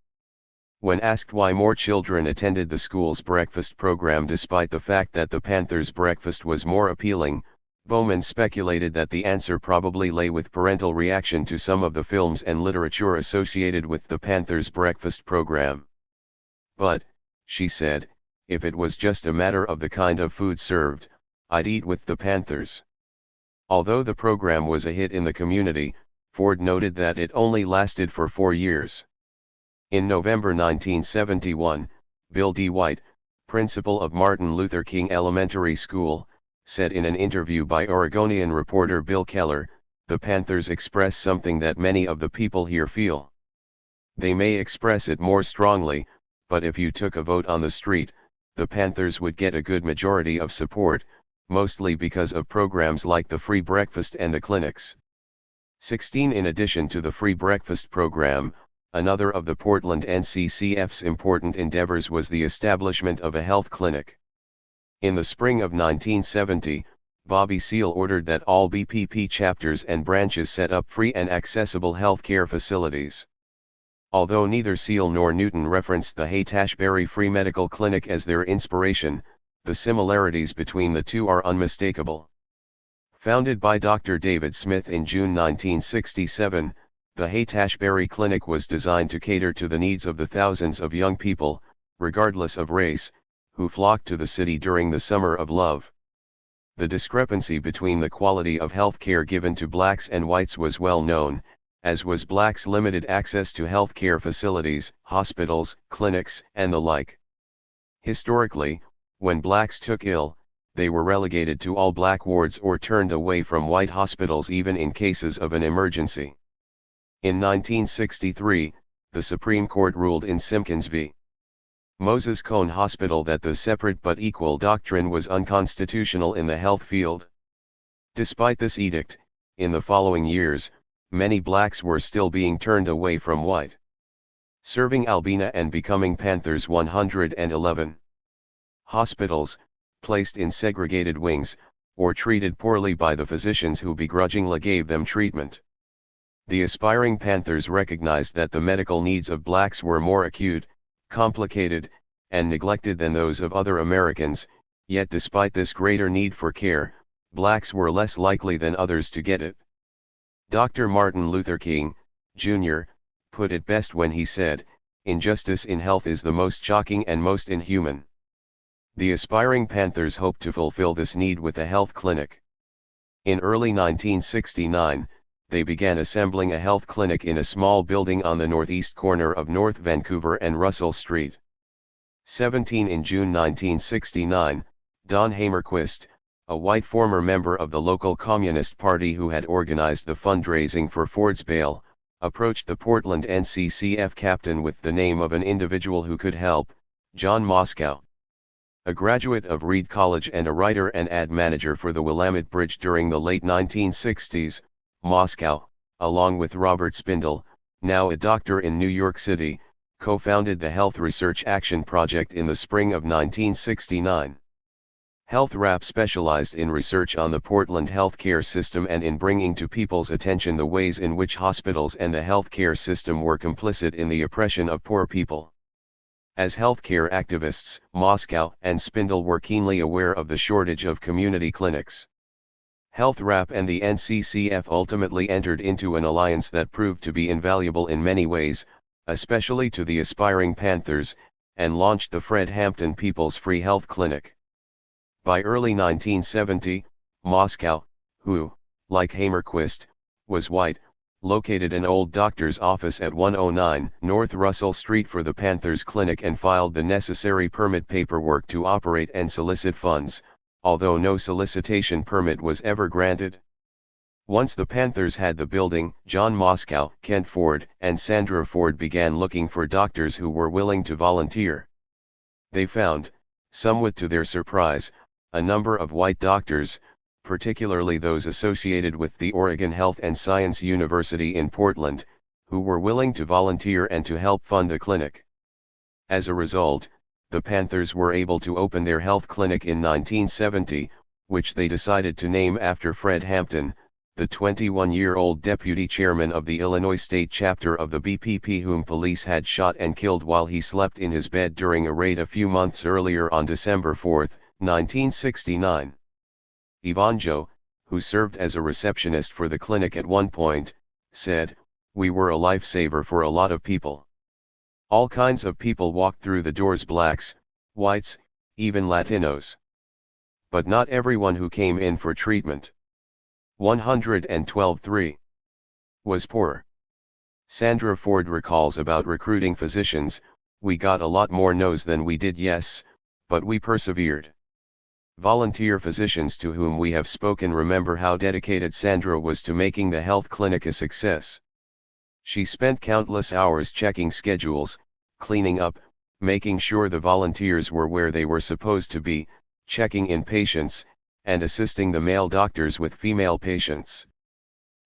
When asked why more children attended the school's breakfast program despite the fact that the Panthers' breakfast was more appealing, Bowman speculated that the answer probably lay with parental reaction to some of the films and literature associated with the Panthers' breakfast program. "But," she said, "if it was just a matter of the kind of food served, I'd eat with the Panthers." Although the program was a hit in the community, Ford noted that it only lasted for 4 years. In November 1971, Bill D. White, principal of Martin Luther King Elementary School, said in an interview by Oregonian reporter Bill Keller, "The Panthers express something that many of the people here feel. They may express it more strongly, but if you took a vote on the street, the Panthers would get a good majority of support, mostly because of programs like the free breakfast and the clinics." 16. In addition to the free breakfast program, another of the Portland NCCF's important endeavors was the establishment of a health clinic. In the spring of 1970, Bobby Seale ordered that all BPP chapters and branches set up free and accessible health care facilities. Although neither Seale nor Newton referenced the Haight-Ashbury Free Medical Clinic as their inspiration, the similarities between the two are unmistakable. Founded by Dr. David Smith in June 1967, the Haight-Ashbury Clinic was designed to cater to the needs of the thousands of young people, regardless of race, who flocked to the city during the Summer of Love. The discrepancy between the quality of health care given to blacks and whites was well known, as was blacks' limited access to health care facilities, hospitals, clinics, and the like. Historically, when blacks took ill, they were relegated to all-black wards or turned away from white hospitals even in cases of an emergency. In 1963, the Supreme Court ruled in Simpkins v. Moses Cone Hospital that the separate but equal doctrine was unconstitutional in the health field. Despite this edict, in the following years, many blacks were still being turned away from white Serving Albina and becoming Panthers 111. Hospitals, placed in segregated wings, or treated poorly by the physicians who begrudgingly gave them treatment. The aspiring Panthers recognized that the medical needs of blacks were more acute, complicated, and neglected than those of other Americans, yet despite this greater need for care, blacks were less likely than others to get it. Dr. Martin Luther King, Jr., put it best when he said, "Injustice in health is the most shocking and most inhuman." The aspiring Panthers hoped to fulfill this need with a health clinic. In early 1969, they began assembling a health clinic in a small building on the northeast corner of North Vancouver and Russell Street. 17 In June 1969, Don Hamerquist, a white former member of the local Communist Party who had organized the fundraising for Ford's bail, approached the Portland NCCF captain with the name of an individual who could help, John Moscow. A graduate of Reed College and a writer and ad manager for the Willamette Bridge during the late 1960s, Moscow, along with Robert Spindle, now a doctor in New York City, co-founded the Health Research Action Project in the spring of 1969. HealthRap specialized in research on the Portland healthcare system and in bringing to people's attention the ways in which hospitals and the healthcare system were complicit in the oppression of poor people. As healthcare activists, Moscow and Spindle were keenly aware of the shortage of community clinics. HealthRap and the NCCF ultimately entered into an alliance that proved to be invaluable in many ways, especially to the aspiring Panthers, and launched the Fred Hampton People's Free Health Clinic. By early 1970, Moscow, who, like Hamerquist, was white, located an old doctor's office at 109 North Russell Street for the Panthers Clinic and filed the necessary permit paperwork to operate and solicit funds, although no solicitation permit was ever granted. Once the Panthers had the building, John Moscow, Kent Ford, and Sandra Ford began looking for doctors who were willing to volunteer. They found, somewhat to their surprise, a number of white doctors, particularly those associated with the Oregon Health and Science University in Portland, who were willing to volunteer and to help fund the clinic. As a result, the Panthers were able to open their health clinic in 1970, which they decided to name after Fred Hampton, the 21-year-old deputy chairman of the Illinois state chapter of the BPP whom police had shot and killed while he slept in his bed during a raid a few months earlier on December 4, 1969. Ivanjo, who served as a receptionist for the clinic at one point, said, "We were a lifesaver for a lot of people. All kinds of people walked through the doors, blacks, whites, even Latinos. But not everyone who came in for treatment. 112.3 was poor." Sandra Ford recalls about recruiting physicians, "We got a lot more no's than we did yes, but we persevered." Volunteer physicians to whom we have spoken remember how dedicated Sandra was to making the health clinic a success. She spent countless hours checking schedules, cleaning up, making sure the volunteers were where they were supposed to be, checking in patients, and assisting the male doctors with female patients.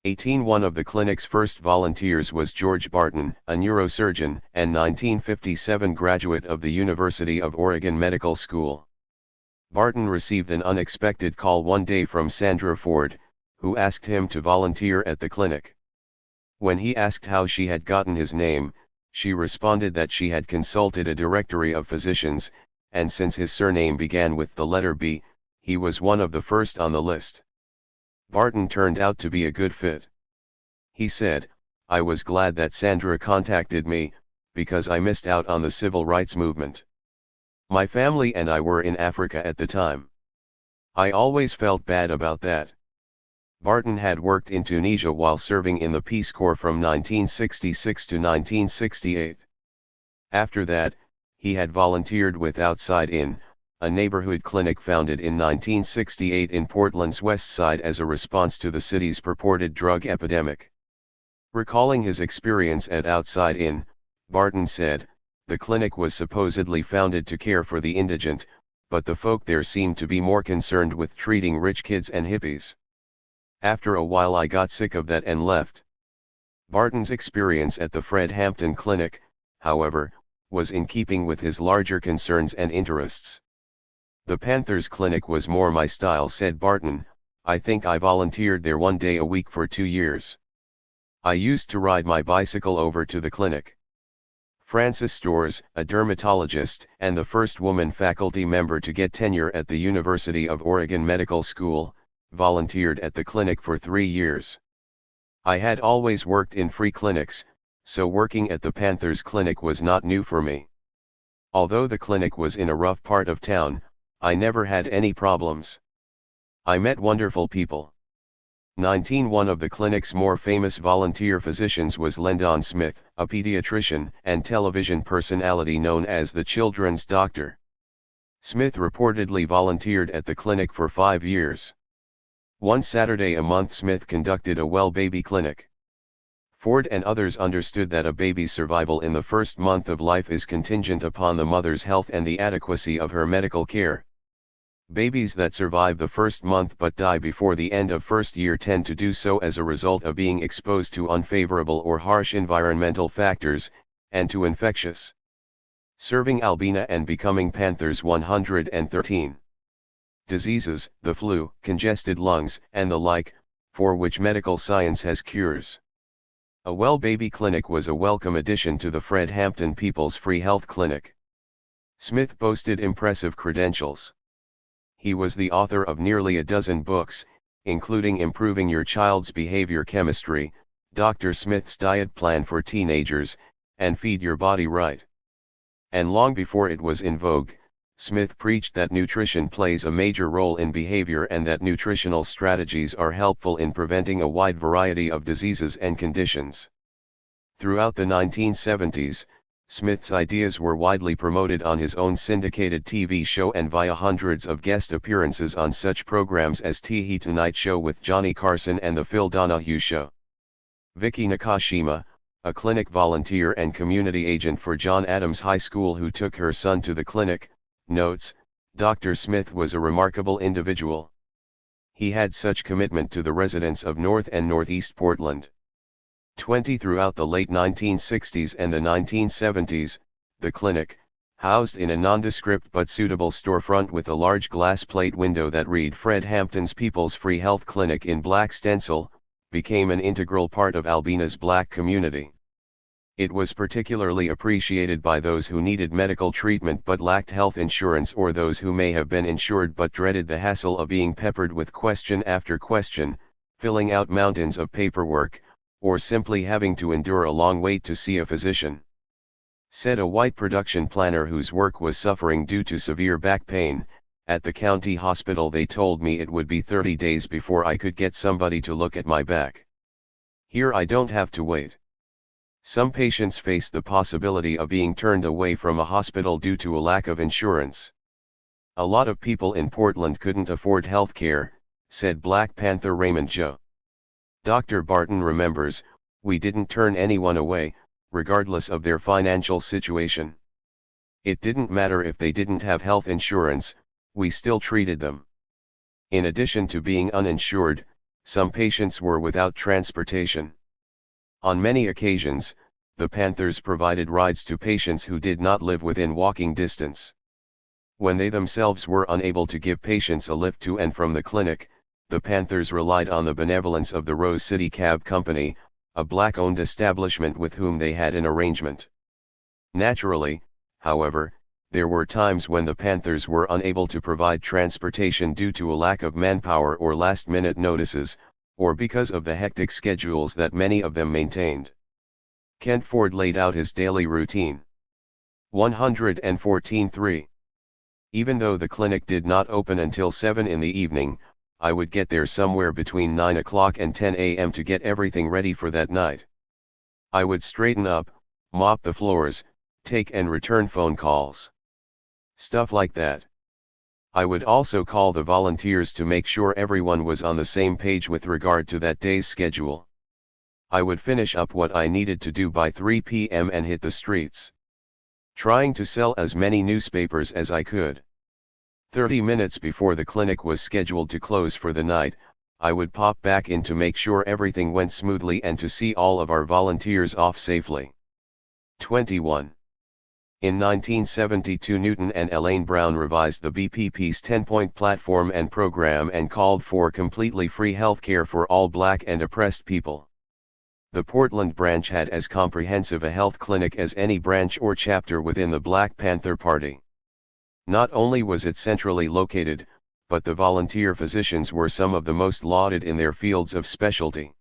18 One of the clinic's first volunteers was George Barton, a neurosurgeon and 1957 graduate of the University of Oregon Medical School. Barton received an unexpected call one day from Sandra Ford, who asked him to volunteer at the clinic. When he asked how she had gotten his name, she responded that she had consulted a directory of physicians, and since his surname began with the letter B, he was one of the first on the list. Barton turned out to be a good fit. He said, "I was glad that Sandra contacted me, because I missed out on the civil rights movement. My family and I were in Africa at the time. I always felt bad about that." Barton had worked in Tunisia while serving in the Peace Corps from 1966 to 1968. After that, he had volunteered with Outside In, a neighborhood clinic founded in 1968 in Portland's West Side as a response to the city's purported drug epidemic. Recalling his experience at Outside In, Barton said, "The clinic was supposedly founded to care for the indigent, but the folk there seemed to be more concerned with treating rich kids and hippies. After a while I got sick of that and left." Barton's experience at the Fred Hampton Clinic, however, was in keeping with his larger concerns and interests. "The Panthers clinic was more my style," said Barton. "I think I volunteered there 1 day a week for 2 years. I used to ride my bicycle over to the clinic." Frances Storrs, a dermatologist and the first woman faculty member to get tenure at the University of Oregon Medical School, volunteered at the clinic for 3 years. "I had always worked in free clinics, so working at the Panthers clinic was not new for me. Although the clinic was in a rough part of town, I never had any problems. I met wonderful people." 19 One of the clinic's more famous volunteer physicians was Lendon Smith, a pediatrician and television personality known as the Children's Doctor. Smith reportedly volunteered at the clinic for 5 years. One Saturday a month Smith conducted a well baby clinic. Ford and others understood that a baby's survival in the first month of life is contingent upon the mother's health and the adequacy of her medical care. Babies that survive the first month but die before the end of first year tend to do so as a result of being exposed to unfavorable or harsh environmental factors, and to infectious serving Albina and becoming Panthers 113 diseases, the flu, congested lungs, and the like, for which medical science has cures. A well baby clinic was a welcome addition to the Fred Hampton People's Free Health Clinic. Smith boasted impressive credentials. He was the author of nearly a dozen books, including Improving Your Child's Behavior Chemistry, Dr. Smith's Diet Plan for Teenagers, and Feed Your Body Right. And long before it was in vogue, Smith preached that nutrition plays a major role in behavior and that nutritional strategies are helpful in preventing a wide variety of diseases and conditions. Throughout the 1970s, Smith's ideas were widely promoted on his own syndicated TV show and via hundreds of guest appearances on such programs as The Tonight Show with Johnny Carson and The Phil Donahue Show. Vicky Nakashima, a clinic volunteer and community agent for John Adams High School who took her son to the clinic, notes, "Dr. Smith was a remarkable individual. He had such commitment to the residents of North and Northeast Portland." 20 Throughout the late 1960s and the 1970s, the clinic, housed in a nondescript but suitable storefront with a large glass plate window that read Fred Hampton's People's Free Health Clinic in black stencil, became an integral part of Albina's black community. It was particularly appreciated by those who needed medical treatment but lacked health insurance, or those who may have been insured but dreaded the hassle of being peppered with question after question, filling out mountains of paperwork, or simply having to endure a long wait to see a physician. Said a white production planner whose work was suffering due to severe back pain, "At the county hospital they told me it would be 30 days before I could get somebody to look at my back. Here I don't have to wait." Some patients face the possibility of being turned away from a hospital due to a lack of insurance. "A lot of people in Portland couldn't afford health care," said Black Panther Raymond Joe. Dr. Barton remembers, "We didn't turn anyone away, regardless of their financial situation. It didn't matter if they didn't have health insurance, we still treated them." In addition to being uninsured, some patients were without transportation. On many occasions, the Panthers provided rides to patients who did not live within walking distance. When they themselves were unable to give patients a lift to and from the clinic, the Panthers relied on the benevolence of the Rose City Cab Company, a black-owned establishment with whom they had an arrangement. Naturally, however, there were times when the Panthers were unable to provide transportation due to a lack of manpower or last-minute notices, or because of the hectic schedules that many of them maintained. Kent Ford laid out his daily routine. 114.3. Even though the clinic did not open until 7 in the evening, I would get there somewhere between 9 o'clock and 10 a.m. to get everything ready for that night. I would straighten up, mop the floors, take and return phone calls. Stuff like that. I would also call the volunteers to make sure everyone was on the same page with regard to that day's schedule. I would finish up what I needed to do by 3 p.m. and hit the streets, trying to sell as many newspapers as I could. 30 minutes before the clinic was scheduled to close for the night, I would pop back in to make sure everything went smoothly and to see all of our volunteers off safely. 21. In 1972 Newton and Elaine Brown revised the BPP's 10-point platform and program and called for completely free healthcare for all black and oppressed people. The Portland branch had as comprehensive a health clinic as any branch or chapter within the Black Panther Party. Not only was it centrally located, but the volunteer physicians were some of the most lauded in their fields of specialty.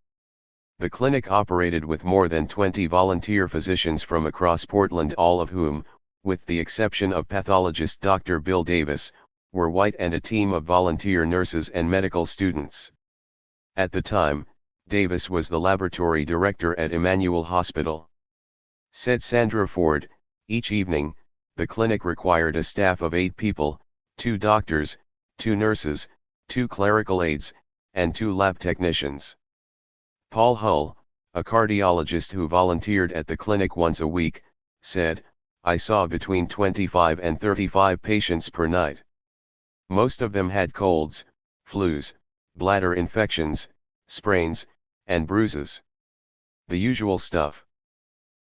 The clinic operated with more than 20 volunteer physicians from across Portland, all of whom, with the exception of pathologist Dr. Bill Davis, were white, and a team of volunteer nurses and medical students. At the time, Davis was the laboratory director at Emmanuel Hospital. Said Sandra Ford, each evening, the clinic required a staff of 8 people, 2 doctors, 2 nurses, 2 clerical aides, and 2 lab technicians. Paul Hull, a cardiologist who volunteered at the clinic once a week, said, "I saw between 25 and 35 patients per night. Most of them had colds, flus, bladder infections, sprains, and bruises. The usual stuff."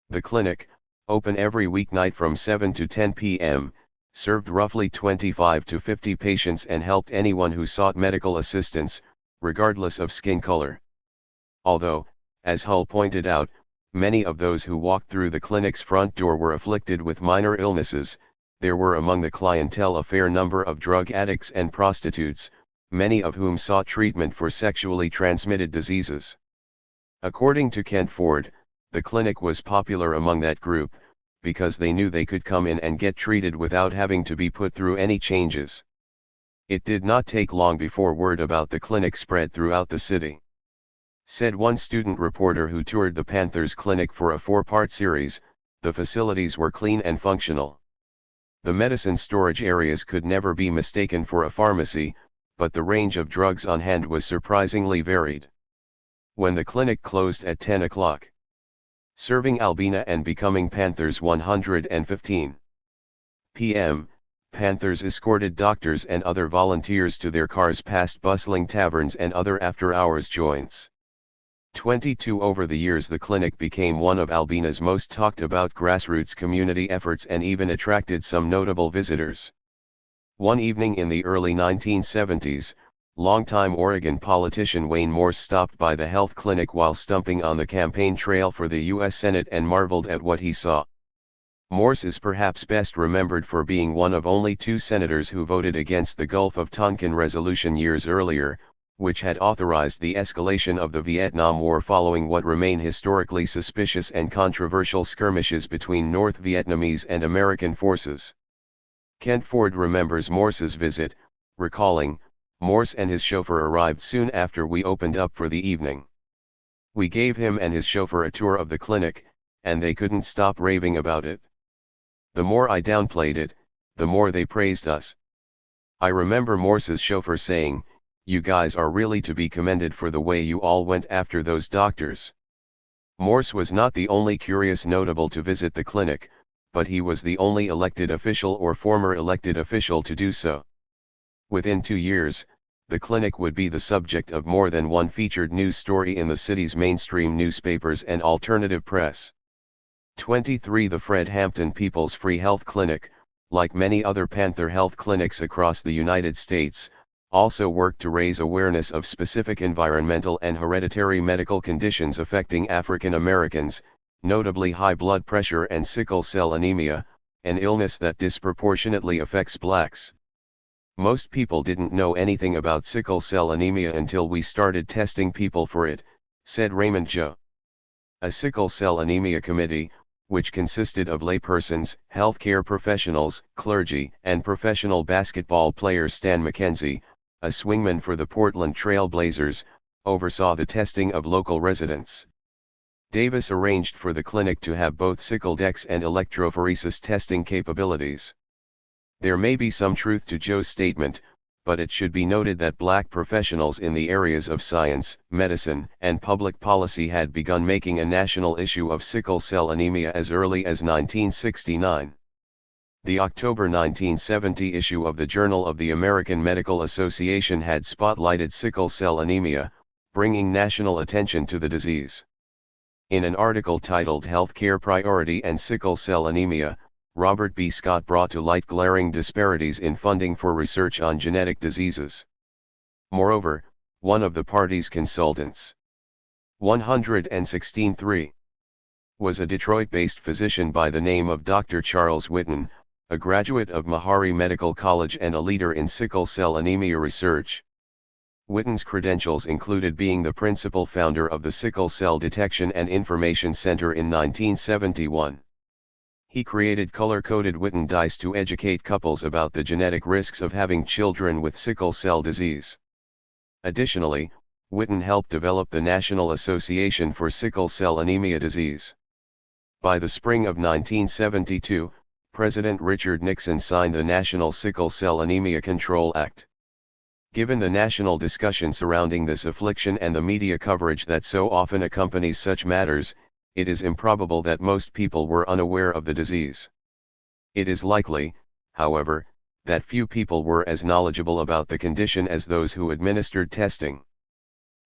The clinic, open every weeknight from 7 to 10 p.m., served roughly 25 to 50 patients and helped anyone who sought medical assistance, regardless of skin color. Although, as Hull pointed out, many of those who walked through the clinic's front door were afflicted with minor illnesses, there were among the clientele a fair number of drug addicts and prostitutes, many of whom sought treatment for sexually transmitted diseases. According to Kent Ford, the clinic was popular among that group, because they knew they could come in and get treated without having to be put through any changes. It did not take long before word about the clinic spread throughout the city. Said one student reporter who toured the Panthers clinic for a 4-part series, the facilities were clean and functional. The medicine storage areas could never be mistaken for a pharmacy, but the range of drugs on hand was surprisingly varied. When the clinic closed at 10 o'clock, serving Albina and becoming Panthers 115 p.m., Panthers escorted doctors and other volunteers to their cars past bustling taverns and other after-hours joints. 22 Over the years the clinic became one of Albina's most talked about grassroots community efforts and even attracted some notable visitors. One evening in the early 1970s, longtime Oregon politician Wayne Morse stopped by the health clinic while stumping on the campaign trail for the U.S. Senate and marveled at what he saw. Morse is perhaps best remembered for being one of only 2 senators who voted against the Gulf of Tonkin resolution years earlier, which had authorized the escalation of the Vietnam War following what remain historically suspicious and controversial skirmishes between North Vietnamese and American forces. Kent Ford remembers Morse's visit, recalling, "Morse and his chauffeur arrived soon after we opened up for the evening. We gave him and his chauffeur a tour of the clinic, and they couldn't stop raving about it. The more I downplayed it, the more they praised us. I remember Morse's chauffeur saying, 'You guys are really to be commended for the way you all went after those doctors.'" Morse was not the only curious notable to visit the clinic, but he was the only elected official or former elected official to do so. Within 2 years, the clinic would be the subject of more than one featured news story in the city's mainstream newspapers and alternative press. 23 The Fred Hampton People's Free Health Clinic, like many other Panther health clinics across the United States, also worked to raise awareness of specific environmental and hereditary medical conditions affecting African Americans, notably high blood pressure and sickle cell anemia, an illness that disproportionately affects blacks. "Most people didn't know anything about sickle cell anemia until we started testing people for it," said Raymond Joe. A sickle cell anemia committee, which consisted of laypersons, healthcare professionals, clergy, and professional basketball player Stan McKenzie, a swingman for the Portland Trail Blazers, oversaw the testing of local residents. Davis arranged for the clinic to have both Sickle-Dex and electrophoresis testing capabilities. There may be some truth to Joe's statement, but it should be noted that black professionals in the areas of science, medicine, and public policy had begun making a national issue of sickle cell anemia as early as 1969. The October 1970 issue of the Journal of the American Medical Association had spotlighted sickle cell anemia, bringing national attention to the disease. In an article titled Healthcare Priority and Sickle Cell Anemia, Robert B. Scott brought to light glaring disparities in funding for research on genetic diseases. Moreover, one of the party's consultants, 116.3, was a Detroit-based physician by the name of Dr. Charles Whitten, a graduate of Meharry Medical College and a leader in sickle cell anemia research. Whitten's credentials included being the principal founder of the Sickle Cell Detection and Information Center in 1971. He created color-coded Whitten dice to educate couples about the genetic risks of having children with sickle cell disease. Additionally, Whitten helped develop the National Association for Sickle Cell Anemia Disease. By the spring of 1972, President Richard Nixon signed the National Sickle Cell Anemia Control Act. Given the national discussion surrounding this affliction and the media coverage that so often accompanies such matters, it is improbable that most people were unaware of the disease. It is likely, however, that few people were as knowledgeable about the condition as those who administered testing.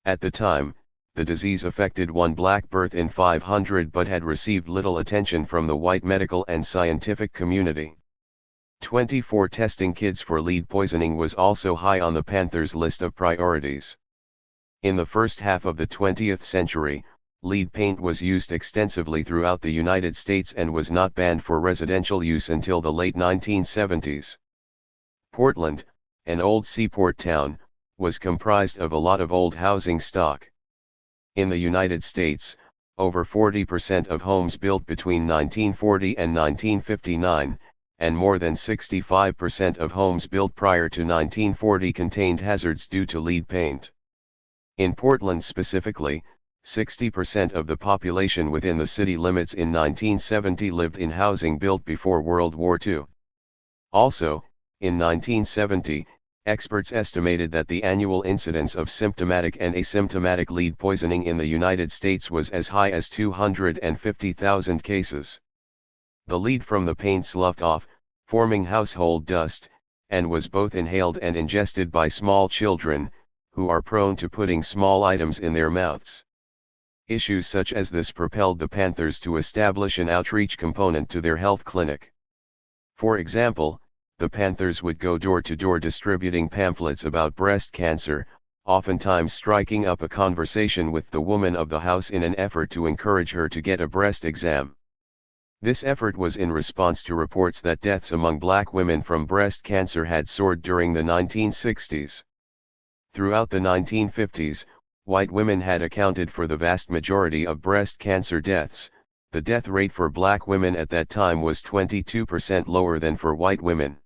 At the time, the disease affected one black birth in 500 but had received little attention from the white medical and scientific community. 24 testing kids for lead poisoning was also high on the Panthers' list of priorities. In the first half of the 20th century, lead paint was used extensively throughout the United States and was not banned for residential use until the late 1970s. Portland, an old seaport town, was comprised of a lot of old housing stock. In the United States, over 40% of homes built between 1940 and 1959, and more than 65% of homes built prior to 1940 contained hazards due to lead paint. In Portland specifically, 60% of the population within the city limits in 1970 lived in housing built before World War II. Also, in 1970, experts estimated that the annual incidence of symptomatic and asymptomatic lead poisoning in the United States was as high as 250,000 cases. The lead from the paint sloughed off, forming household dust, and was both inhaled and ingested by small children, who are prone to putting small items in their mouths. Issues such as this propelled the Panthers to establish an outreach component to their health clinic. For example, the Panthers would go door to door distributing pamphlets about breast cancer, oftentimes striking up a conversation with the woman of the house in an effort to encourage her to get a breast exam. This effort was in response to reports that deaths among black women from breast cancer had soared during the 1960s. Throughout the 1950s, white women had accounted for the vast majority of breast cancer deaths. The death rate for black women at that time was 22% lower than for white women.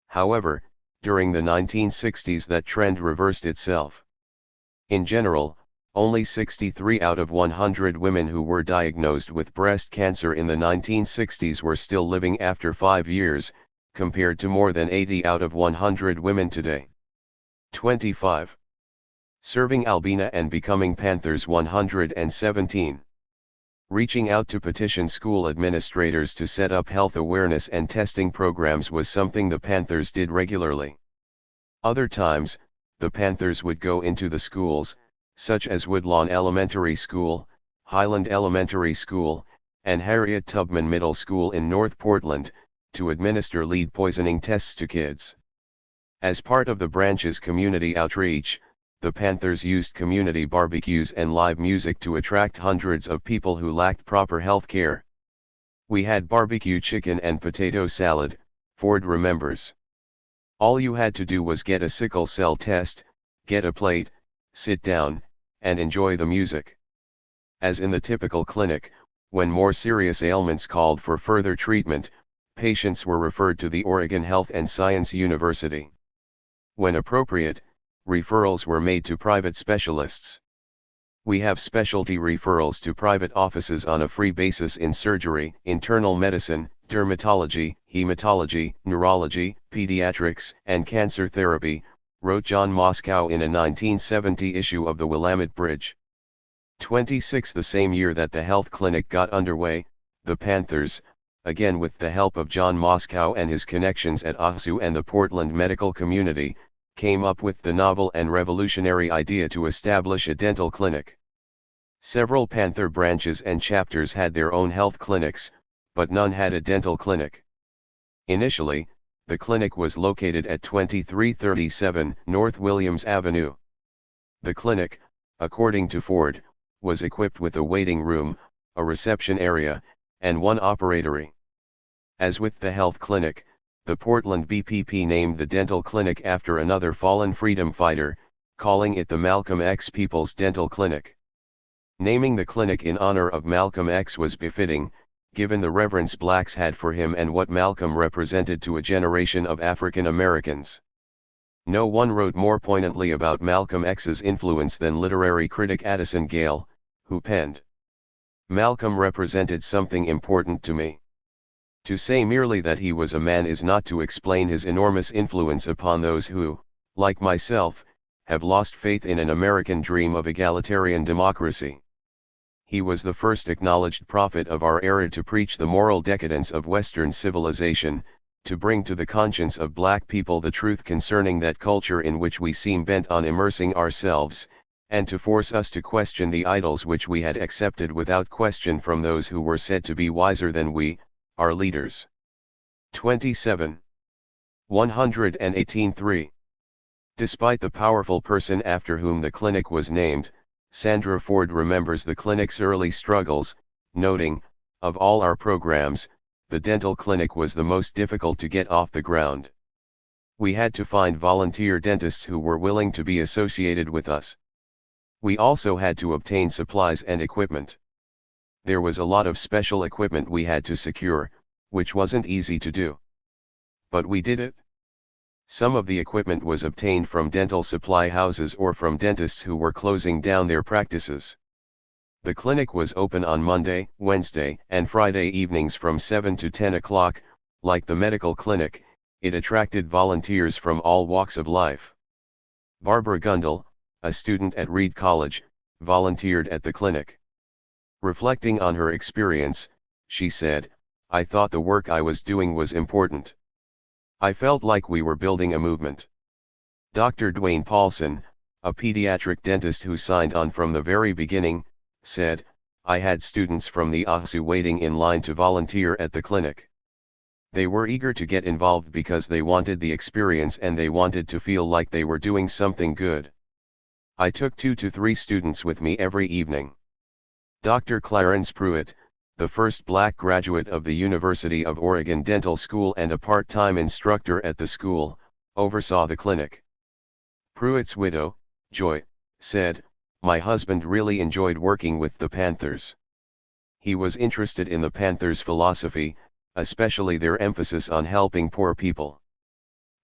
However, during the 1960s that trend reversed itself. In general, only 63 out of 100 women who were diagnosed with breast cancer in the 1960s were still living after 5 years, compared to more than 80 out of 100 women today. 25. Serving Albina and becoming Panthers 117. Reaching out to petition school administrators to set up health awareness and testing programs was something the Panthers did regularly. Other times, the Panthers would go into the schools, such as Woodlawn Elementary School, Highland Elementary School, and Harriet Tubman Middle School in North Portland, to administer lead poisoning tests to kids. As part of the branch's community outreach, the Panthers used community barbecues and live music to attract hundreds of people who lacked proper health care. "We had barbecue chicken and potato salad," Ford remembers. "All you had to do was get a sickle cell test, get a plate, sit down, and enjoy the music." As in the typical clinic, when more serious ailments called for further treatment, patients were referred to the Oregon Health and Science University. When appropriate, referrals were made to private specialists. We have specialty referrals to private offices on a free basis in surgery, internal medicine, dermatology, hematology, neurology, pediatrics, and cancer therapy, wrote John Moscow in a 1970 issue of the Willamette Bridge. 26. The same year that the health clinic got underway, the Panthers, again with the help of John Moscow and his connections at ASU and the Portland medical community, came up with the novel and revolutionary idea to establish a dental clinic. Several Panther branches and chapters had their own health clinics, but none had a dental clinic. Initially, the clinic was located at 2337 North Williams Avenue. The clinic, according to Ford, was equipped with a waiting room, a reception area, and one operatory. As with the health clinic, the Portland BPP named the dental clinic after another fallen freedom fighter, calling it the Malcolm X People's Dental Clinic. Naming the clinic in honor of Malcolm X was befitting, given the reverence blacks had for him and what Malcolm represented to a generation of African Americans. No one wrote more poignantly about Malcolm X's influence than literary critic Addison Gale, who penned, "Malcolm represented something important to me. To say merely that he was a man is not to explain his enormous influence upon those who, like myself, have lost faith in an American dream of egalitarian democracy. He was the first acknowledged prophet of our era to preach the moral decadence of Western civilization, to bring to the conscience of black people the truth concerning that culture in which we seem bent on immersing ourselves, and to force us to question the idols which we had accepted without question from those who were said to be wiser than we, our leaders." 27. 118.3. Despite the powerful person after whom the clinic was named, Sandra Ford remembers the clinic's early struggles, noting, "Of all our programs, the dental clinic was the most difficult to get off the ground. We had to find volunteer dentists who were willing to be associated with us. We also had to obtain supplies and equipment. There was a lot of special equipment we had to secure, which wasn't easy to do. But we did it. Some of the equipment was obtained from dental supply houses or from dentists who were closing down their practices. The clinic was open on Monday, Wednesday, and Friday evenings from 7 to 10 o'clock. Like the medical clinic, it attracted volunteers from all walks of life. Barbara Gundel, a student at Reed College, volunteered at the clinic. Reflecting on her experience, she said, "I thought the work I was doing was important. I felt like we were building a movement." Dr. Dwayne Paulson, a pediatric dentist who signed on from the very beginning, said, "I had students from the ASU waiting in line to volunteer at the clinic. They were eager to get involved because they wanted the experience and they wanted to feel like they were doing something good. I took 2 to 3 students with me every evening." Dr. Clarence Pruitt, the first black graduate of the University of Oregon Dental School and a part-time instructor at the school, oversaw the clinic. Pruitt's widow, Joy, said, "My husband really enjoyed working with the Panthers. He was interested in the Panthers' philosophy, especially their emphasis on helping poor people."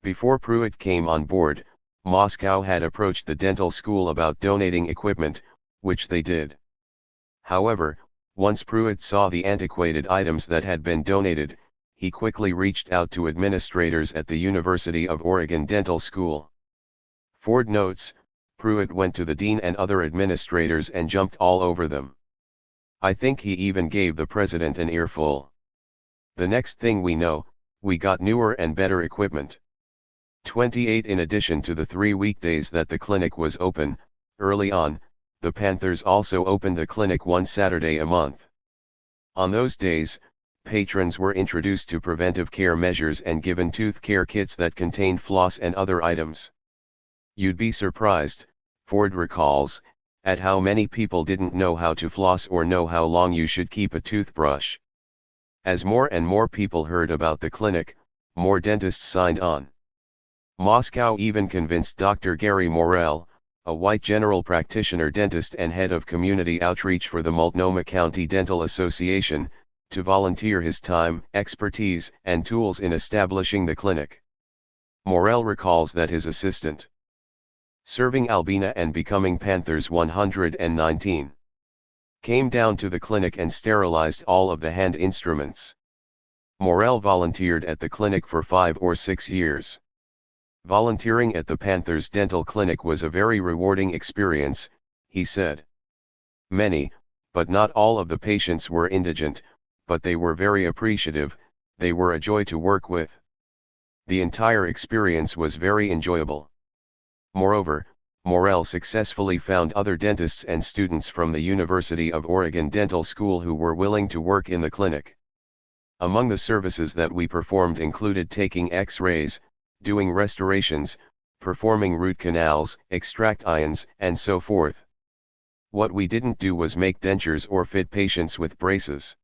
Before Pruitt came on board, Moscow had approached the dental school about donating equipment, which they did. However, once Pruitt saw the antiquated items that had been donated, he quickly reached out to administrators at the University of Oregon Dental School. Ford notes, "Pruitt went to the dean and other administrators and jumped all over them. I think he even gave the president an earful. The next thing we know, we got newer and better equipment." 28. In addition to the 3 weekdays that the clinic was open, early on, the Panthers also opened the clinic one Saturday a month. On those days, patrons were introduced to preventive care measures and given tooth care kits that contained floss and other items. "You'd be surprised," Ford recalls, "at how many people didn't know how to floss or know how long you should keep a toothbrush." As more and more people heard about the clinic, more dentists signed on. Moscow even convinced Dr. Gary Morrell, a white general practitioner dentist and head of community outreach for the Multnomah County Dental Association, to volunteer his time, expertise, and tools in establishing the clinic. Morrell recalls that his assistant, serving Albina and becoming Panthers 119, came down to the clinic and sterilized all of the hand instruments. Morrell volunteered at the clinic for 5 or 6 years. "Volunteering at the Panthers Dental Clinic was a very rewarding experience," he said. "Many, but not all of the patients were indigent, but they were very appreciative, they were a joy to work with. The entire experience was very enjoyable. Moreover, Morell successfully found other dentists and students from the University of Oregon Dental School who were willing to work in the clinic. Among the services that we performed included taking X-rays, doing restorations, performing root canals, extract ions, and so forth. What we didn't do was make dentures or fit patients with braces.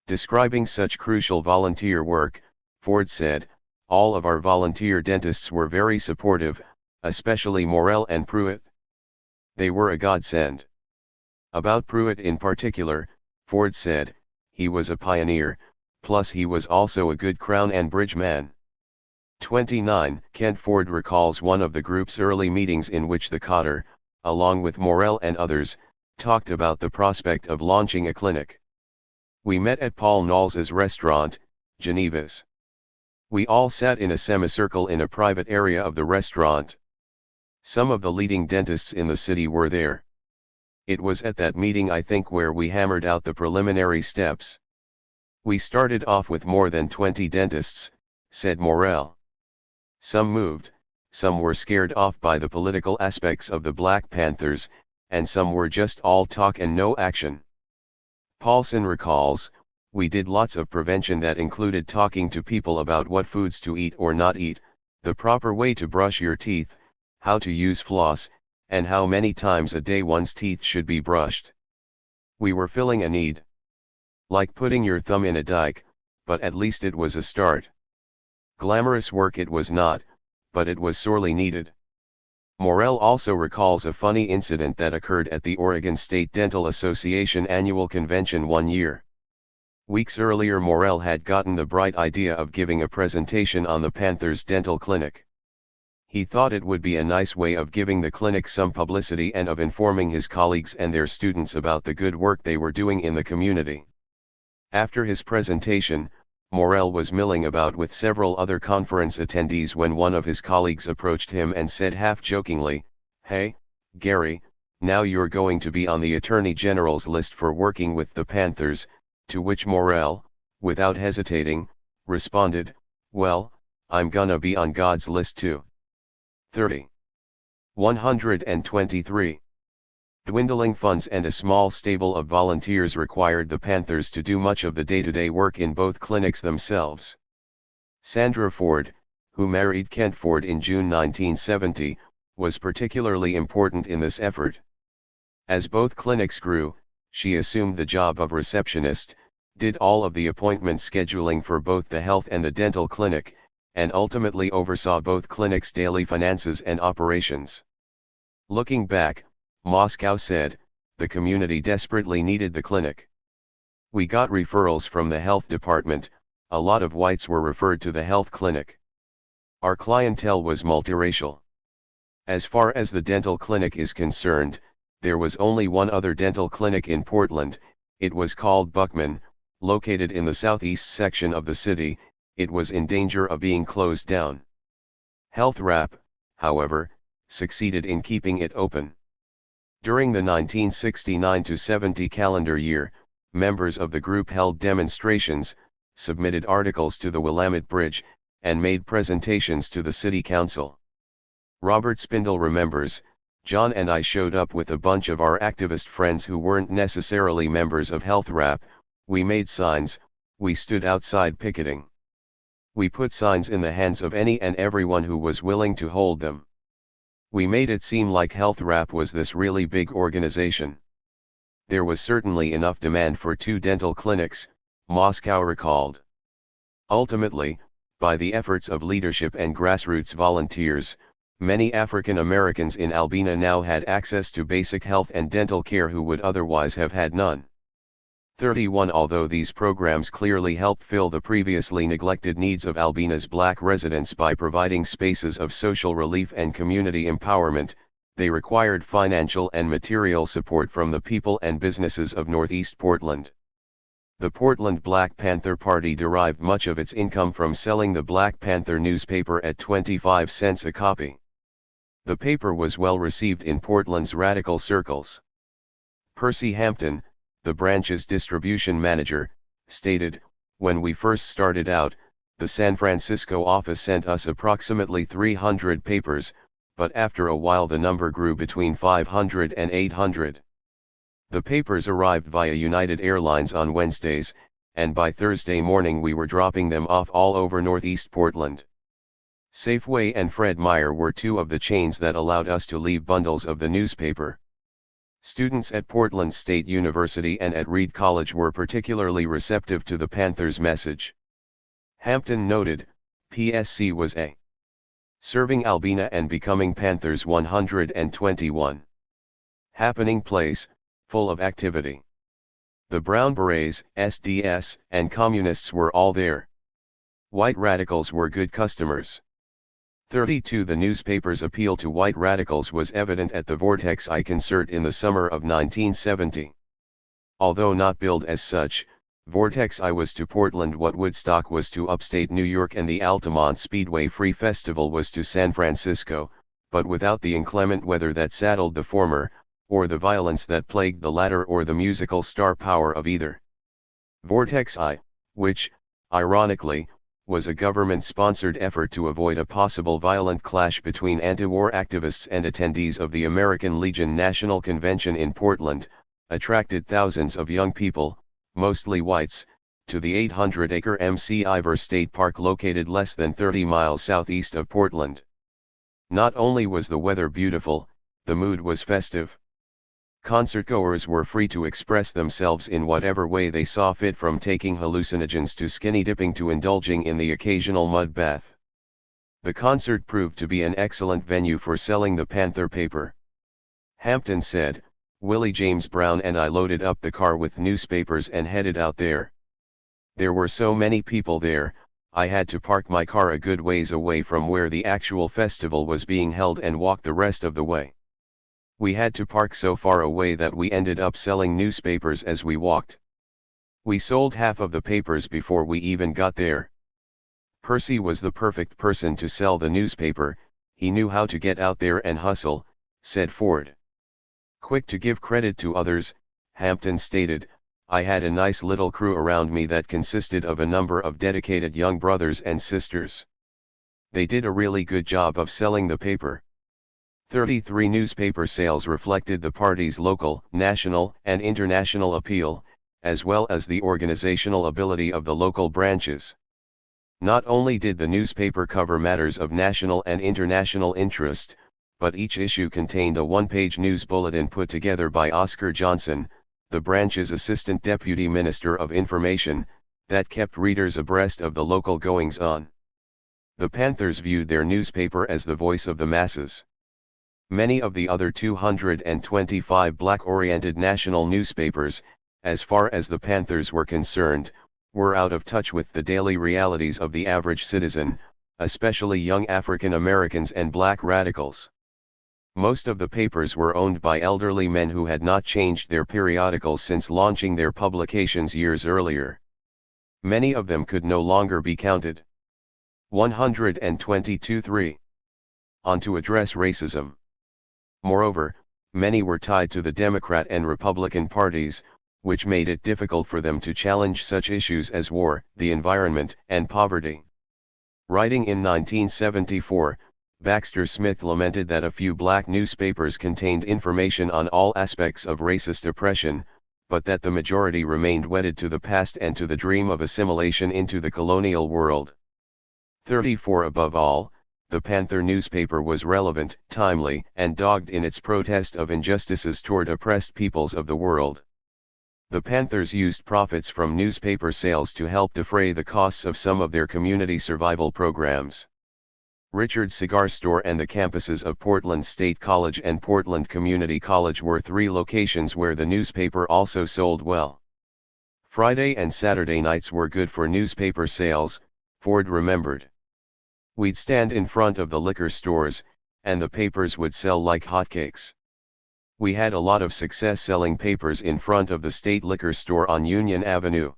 Describing such crucial volunteer work, Ford said, "All of our volunteer dentists were very supportive, especially Morell and Pruitt. They were a godsend." About Pruitt in particular, Ford said, "He was a pioneer, plus he was also a good crown and bridge man." 29. Kent Ford recalls one of the group's early meetings in which the Cotter, along with Morell and others, talked about the prospect of launching a clinic. "We met at Paul Knowles's restaurant, Geneva's. We all sat in a semicircle in a private area of the restaurant. Some of the leading dentists in the city were there. It was at that meeting I think where we hammered out the preliminary steps. We started off with more than 20 dentists," said Morell. "Some moved, some were scared off by the political aspects of the Black Panthers, and some were just all talk and no action." Paulson recalls, "We did lots of prevention that included talking to people about what foods to eat or not eat, the proper way to brush your teeth, how to use floss, and how many times a day one's teeth should be brushed. We were filling a need. Like putting your thumb in a dike, but at least it was a start. Glamorous work it was not, but it was sorely needed." Morell also recalls a funny incident that occurred at the Oregon State Dental Association annual convention one year. Weeks earlier Morell had gotten the bright idea of giving a presentation on the Panthers dental clinic. He thought it would be a nice way of giving the clinic some publicity and of informing his colleagues and their students about the good work they were doing in the community. After his presentation, Morell was milling about with several other conference attendees when one of his colleagues approached him and said half-jokingly, "Hey, Gary, now you're going to be on the Attorney General's list for working with the Panthers," to which Morell, without hesitating, responded, "Well, I'm gonna be on God's list too." 30. 123. Dwindling funds and a small stable of volunteers required the Panthers to do much of the day-to-day work in both clinics themselves. Sandra Ford, who married Kent Ford in June 1970, was particularly important in this effort. As both clinics grew, she assumed the job of receptionist, did all of the appointment scheduling for both the health and the dental clinic, and ultimately oversaw both clinics' daily finances and operations. Looking back, Moscow said, "The community desperately needed the clinic. We got referrals from the health department, a lot of whites were referred to the health clinic. Our clientele was multiracial. As far as the dental clinic is concerned, there was only one other dental clinic in Portland, it was called Buckman, located in the southeast section of the city. It was in danger of being closed down. Health Rap, however, succeeded in keeping it open. During the 1969-70 calendar year, members of the group held demonstrations, submitted articles to the Willamette Bridge, and made presentations to the city council. Robert Spindle remembers, "John and I showed up with a bunch of our activist friends who weren't necessarily members of Health Rap, we made signs, we stood outside picketing. We put signs in the hands of any and everyone who was willing to hold them. We made it seem like Health Rap was this really big organization. There was certainly enough demand for 2 dental clinics," Moscow recalled. Ultimately, by the efforts of leadership and grassroots volunteers, many African Americans in Albina now had access to basic health and dental care who would otherwise have had none. 31. Although these programs clearly helped fill the previously neglected needs of Albina's black residents by providing spaces of social relief and community empowerment, they required financial and material support from the people and businesses of Northeast Portland. The Portland Black Panther Party derived much of its income from selling the Black Panther newspaper at 25 cents a copy. The paper was well received in Portland's radical circles. Percy Hampton, the branch's distribution manager, stated, "When we first started out, the San Francisco office sent us approximately 300 papers, but after a while the number grew between 500 and 800. The papers arrived via United Airlines on Wednesdays, and by Thursday morning we were dropping them off all over Northeast Portland. Safeway and Fred Meyer were two of the chains that allowed us to leave bundles of the newspaper. Students at Portland State University and at Reed College were particularly receptive to the Panthers' message. Hampton noted, PSC was a serving Albina and becoming Panthers 121 happening place, full of activity. The Brown Berets, SDS, and Communists were all there. White radicals were good customers. 32 The newspaper's appeal to white radicals was evident at the Vortex I concert in the summer of 1970. Although not billed as such, Vortex I was to Portland what Woodstock was to upstate New York and the Altamont Speedway Free Festival was to San Francisco, but without the inclement weather that saddled the former, or the violence that plagued the latter, or the musical star power of either. Vortex I, which, ironically, was a government-sponsored effort to avoid a possible violent clash between anti-war activists and attendees of the American Legion National Convention in Portland, attracted thousands of young people, mostly whites, to the 800-acre MC Ivor State Park located less than 30 miles southeast of Portland. Not only was the weather beautiful, the mood was festive. Concertgoers were free to express themselves in whatever way they saw fit, from taking hallucinogens to skinny dipping to indulging in the occasional mud bath. The concert proved to be an excellent venue for selling the Panther paper. Hampton said, Willie James Brown and I loaded up the car with newspapers and headed out there. There were so many people there, I had to park my car a good ways away from where the actual festival was being held and walk the rest of the way. We had to park so far away that we ended up selling newspapers as we walked. We sold half of the papers before we even got there. Percy was the perfect person to sell the newspaper, he knew how to get out there and hustle, said Ford. Quick to give credit to others, Hampton stated, I had a nice little crew around me that consisted of a number of dedicated young brothers and sisters. They did a really good job of selling the paper. 33 newspaper sales reflected the party's local, national, and international appeal, as well as the organizational ability of the local branches. Not only did the newspaper cover matters of national and international interest, but each issue contained a one-page news bulletin put together by Oscar Johnson, the branch's Assistant Deputy Minister of Information, that kept readers abreast of the local goings-on. The Panthers viewed their newspaper as the voice of the masses. Many of the other 225 black-oriented national newspapers, as far as the Panthers were concerned, were out of touch with the daily realities of the average citizen, especially young African Americans and black radicals. Most of the papers were owned by elderly men who had not changed their periodicals since launching their publications years earlier. Many of them could no longer be counted. 122.3. On to address racism. Moreover, many were tied to the Democrat and Republican parties, which made it difficult for them to challenge such issues as war, the environment, and poverty. Writing in 1974, Baxter Smith lamented that a few black newspapers contained information on all aspects of racist oppression, but that the majority remained wedded to the past and to the dream of assimilation into the colonial world. 34 Above all, the Panther newspaper was relevant, timely, and dogged in its protest of injustices toward oppressed peoples of the world. The Panthers used profits from newspaper sales to help defray the costs of some of their community survival programs. Richard's Cigar Store and the campuses of Portland State College and Portland Community College were three locations where the newspaper also sold well. Friday and Saturday nights were good for newspaper sales, Ford remembered. We'd stand in front of the liquor stores, and the papers would sell like hotcakes. We had a lot of success selling papers in front of the state liquor store on Union Avenue.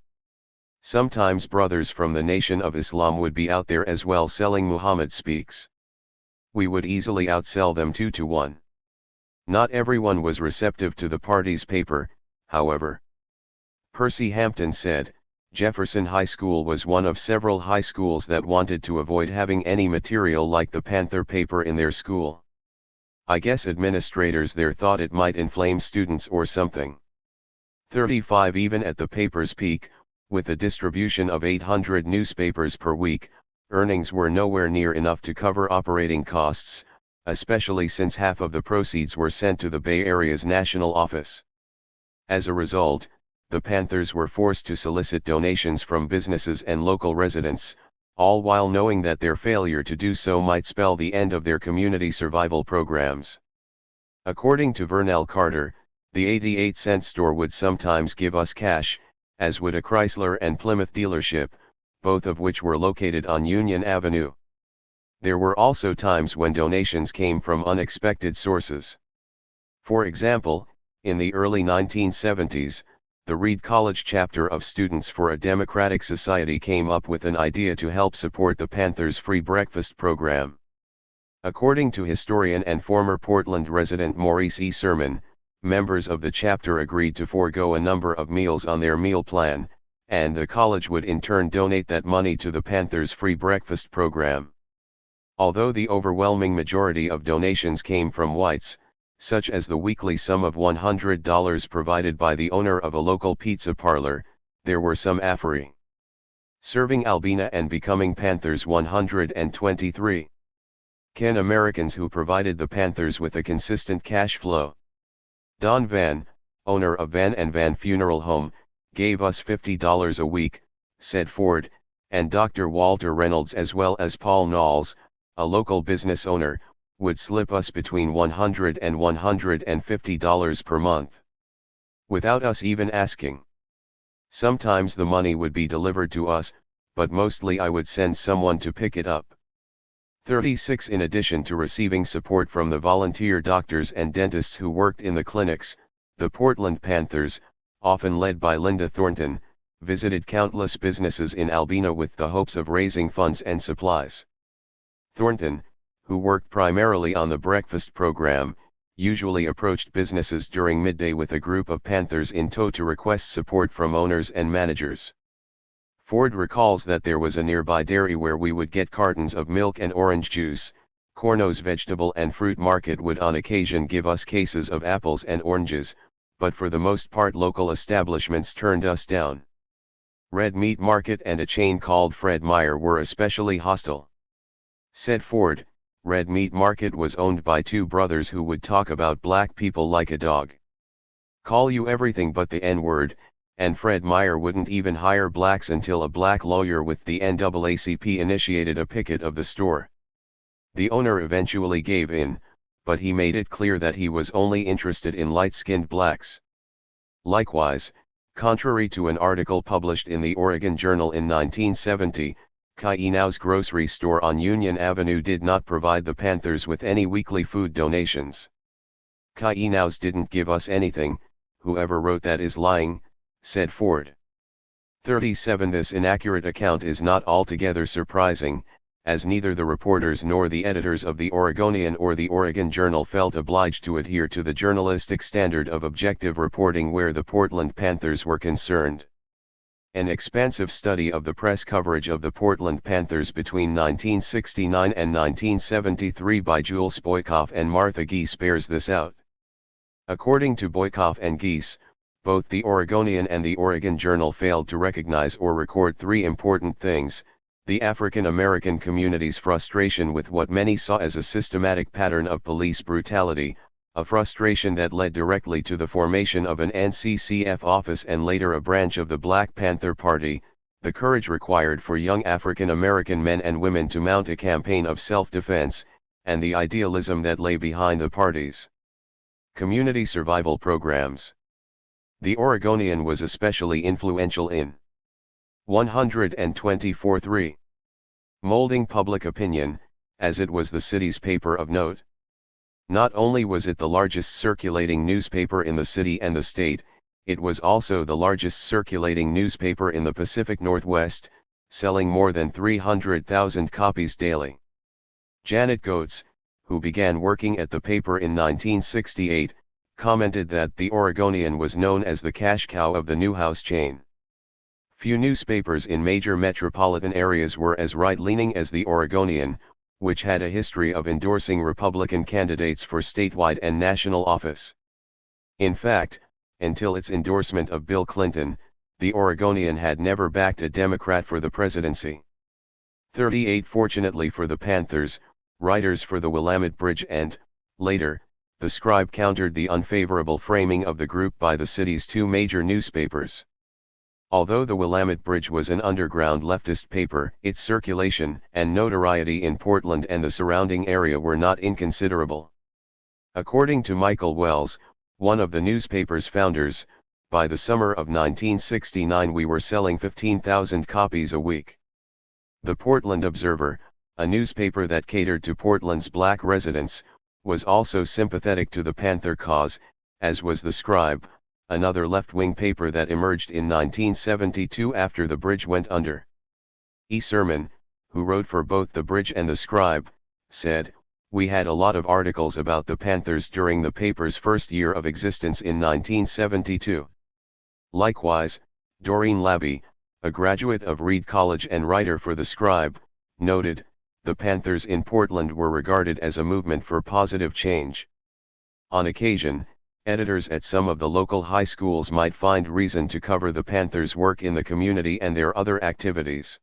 Sometimes brothers from the Nation of Islam would be out there as well selling Muhammad Speaks. We would easily outsell them 2-1. Not everyone was receptive to the party's paper, however. Percy Hampton said, Jefferson High School was one of several high schools that wanted to avoid having any material like the Panther paper in their school. I guess administrators there thought it might inflame students or something. 35 Even at the paper's peak, with a distribution of 800 newspapers per week, earnings were nowhere near enough to cover operating costs, especially since half of the proceeds were sent to the Bay Area's national office. As a result, the Panthers were forced to solicit donations from businesses and local residents, all while knowing that their failure to do so might spell the end of their community survival programs. According to Vernell Carter, the 88-cent store would sometimes give us cash, as would a Chrysler and Plymouth dealership, both of which were located on Union Avenue. There were also times when donations came from unexpected sources. For example, in the early 1970s, the Reed College chapter of Students for a Democratic Society came up with an idea to help support the Panthers' free breakfast program. According to historian and former Portland resident Maurice E. Sermon, members of the chapter agreed to forego a number of meals on their meal plan, and the college would in turn donate that money to the Panthers' free breakfast program. Although the overwhelming majority of donations came from whites, such as the weekly sum of $100 provided by the owner of a local pizza parlor, there were some Afri serving Albina and becoming Panthers 123 Ken Americans who provided the Panthers with a consistent cash flow. Don Van, owner of Van and Van Funeral Home, gave us $50 a week, said Ford, and Dr. Walter Reynolds as well as Paul Knowles, a local business owner, would slip us between $100 and $150 per month. Without us even asking. Sometimes the money would be delivered to us, but mostly I would send someone to pick it up. 36 In addition to receiving support from the volunteer doctors and dentists who worked in the clinics, the Portland Panthers, often led by Linda Thornton, visited countless businesses in Albina with the hopes of raising funds and supplies. Thornton, who worked primarily on the breakfast program, usually approached businesses during midday with a group of Panthers in tow to request support from owners and managers. Ford recalls that there was a nearby dairy where we would get cartons of milk and orange juice. Corno's vegetable and fruit market would on occasion give us cases of apples and oranges, but for the most part local establishments turned us down. Red Meat Market and a chain called Fred Meyer were especially hostile. Said Ford, Red Meat Market was owned by two brothers who would talk about black people like a dog. Call you everything but the N-word, and Fred Meyer wouldn't even hire blacks until a black lawyer with the NAACP initiated a picket of the store. The owner eventually gave in, but he made it clear that he was only interested in light-skinned blacks. Likewise, contrary to an article published in the Oregon Journal in 1970, Kainau's grocery store on Union Avenue did not provide the Panthers with any weekly food donations. Kainau's didn't give us anything, whoever wrote that is lying, said Ford. 37 This inaccurate account is not altogether surprising, as neither the reporters nor the editors of the Oregonian or the Oregon Journal felt obliged to adhere to the journalistic standard of objective reporting where the Portland Panthers were concerned. An expansive study of the press coverage of the Portland Panthers between 1969 and 1973 by Jules Boykoff and Martha Geese bears this out. According to Boykoff and Geese, both the Oregonian and the Oregon Journal failed to recognize or record three important things: the African American community's frustration with what many saw as a systematic pattern of police brutality, a frustration that led directly to the formation of an NCCF office and later a branch of the Black Panther Party, the courage required for young African American men and women to mount a campaign of self-defense, and the idealism that lay behind the party's community survival programs. The Oregonian was especially influential in 124.3 molding public opinion, as it was the city's paper of note. Not only was it the largest circulating newspaper in the city and the state, it was also the largest circulating newspaper in the Pacific Northwest, selling more than 300,000 copies daily. Janet Goetz, who began working at the paper in 1968, commented that the Oregonian was known as the cash cow of the Newhouse chain. Few newspapers in major metropolitan areas were as right-leaning as the Oregonian, which had a history of endorsing Republican candidates for statewide and national office. In fact, until its endorsement of Bill Clinton, the Oregonian had never backed a Democrat for the presidency. 38 Fortunately for the Panthers, writers for the Willamette Bridge and, later, the Scribe countered the unfavorable framing of the group by the city's two major newspapers. Although the Willamette Bridge was an underground leftist paper, its circulation and notoriety in Portland and the surrounding area were not inconsiderable. According to Michael Wells, one of the newspaper's founders, by the summer of 1969 we were selling 15,000 copies a week. The Portland Observer, a newspaper that catered to Portland's black residents, was also sympathetic to the Panther cause, as was the Scribe, another left-wing paper that emerged in 1972 after the bridge went under. E. Sermon, who wrote for both the Bridge and the Scribe, said, "We had a lot of articles about the Panthers during the paper's first year of existence in 1972. Likewise, Doreen Labby, a graduate of Reed College and writer for the Scribe, noted, the Panthers in Portland were regarded as a movement for positive change. On occasion, editors at some of the local high schools might find reason to cover the Panthers' work in the community and their other activities."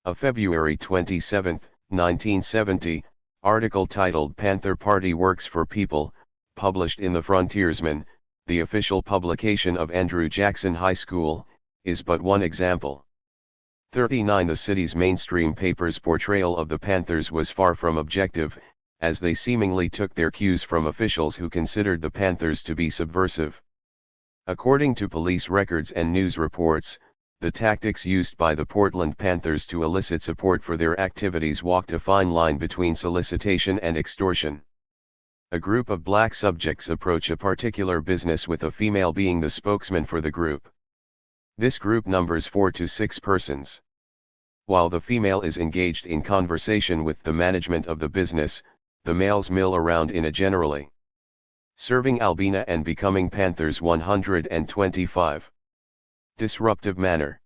A February 27, 1970, article titled "Panther Party Works for People," published in the Frontiersman, the official publication of Andrew Jackson High School, is but one example. 39 The city's mainstream papers' portrayal of the Panthers was far from objective, as they seemingly took their cues from officials who considered the Panthers to be subversive. According to police records and news reports, the tactics used by the Portland Panthers to elicit support for their activities walked a fine line between solicitation and extortion. A group of black subjects approach a particular business with a female being the spokesman for the group. This group numbers 4 to 6 persons. While the female is engaged in conversation with the management of the business, the males mill around in a generally serving Albina and becoming Panthers 125 disruptive manner.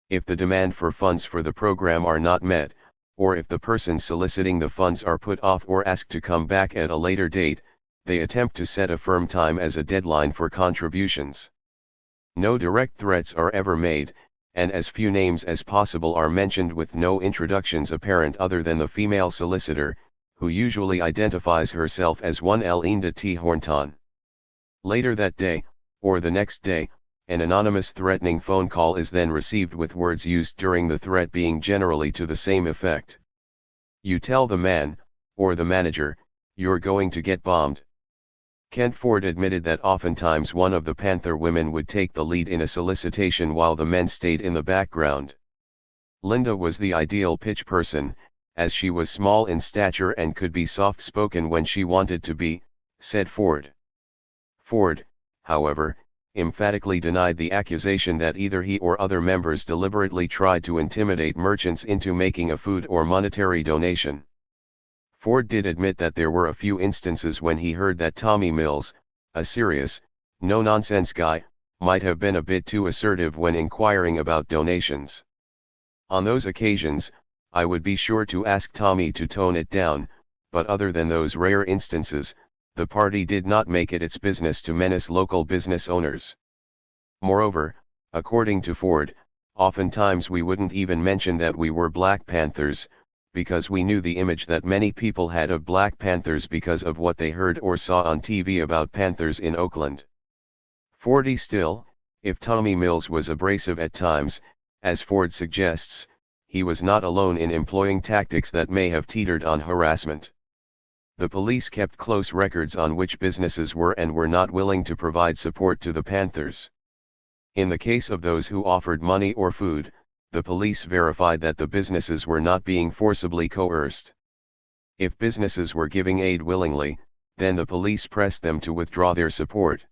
If the demand for funds for the program are not met, or if the persons soliciting the funds are put off or asked to come back at a later date, they attempt to set a firm time as a deadline for contributions. No direct threats are ever made, and as few names as possible are mentioned with no introductions apparent other than the female solicitor, who usually identifies herself as one Linda T. Hornton. Later that day, or the next day, an anonymous threatening phone call is then received with words used during the threat being generally to the same effect. "You tell the man, or the manager, you're going to get bombed." Kent Ford admitted that oftentimes one of the Panther women would take the lead in a solicitation while the men stayed in the background. Linda was the ideal pitch person, as she was small in stature and could be soft-spoken when she wanted to be, said Ford. Ford, however, emphatically denied the accusation that either he or other members deliberately tried to intimidate merchants into making a food or monetary donation. Ford did admit that there were a few instances when he heard that Tommy Mills, a serious, no-nonsense guy, might have been a bit too assertive when inquiring about donations. On those occasions, I would be sure to ask Tommy to tone it down, but other than those rare instances, the party did not make it its business to menace local business owners. Moreover, according to Ford, oftentimes we wouldn't even mention that we were Black Panthers, because we knew the image that many people had of Black Panthers because of what they heard or saw on TV about Panthers in Oakland. 40 Still, if Tommy Mills was abrasive at times, as Ford suggests, he was not alone in employing tactics that may have teetered on harassment. The police kept close records on which businesses were and were not willing to provide support to the Panthers. In the case of those who offered money or food, the police verified that the businesses were not being forcibly coerced. If businesses were giving aid willingly, then the police pressed them to withdraw their support.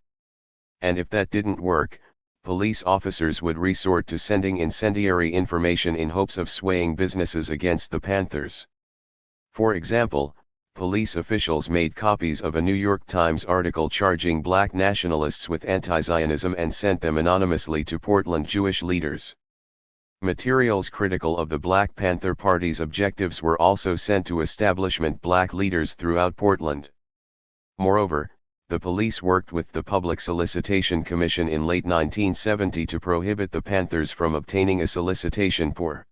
And if that didn't work, police officers would resort to sending incendiary information in hopes of swaying businesses against the Panthers. For example, police officials made copies of a New York Times article charging black nationalists with anti-Zionism and sent them anonymously to Portland Jewish leaders. Materials critical of the Black Panther Party's objectives were also sent to establishment black leaders throughout Portland. Moreover, the police worked with the Public Solicitation Commission in late 1970 to prohibit the Panthers from obtaining a solicitation for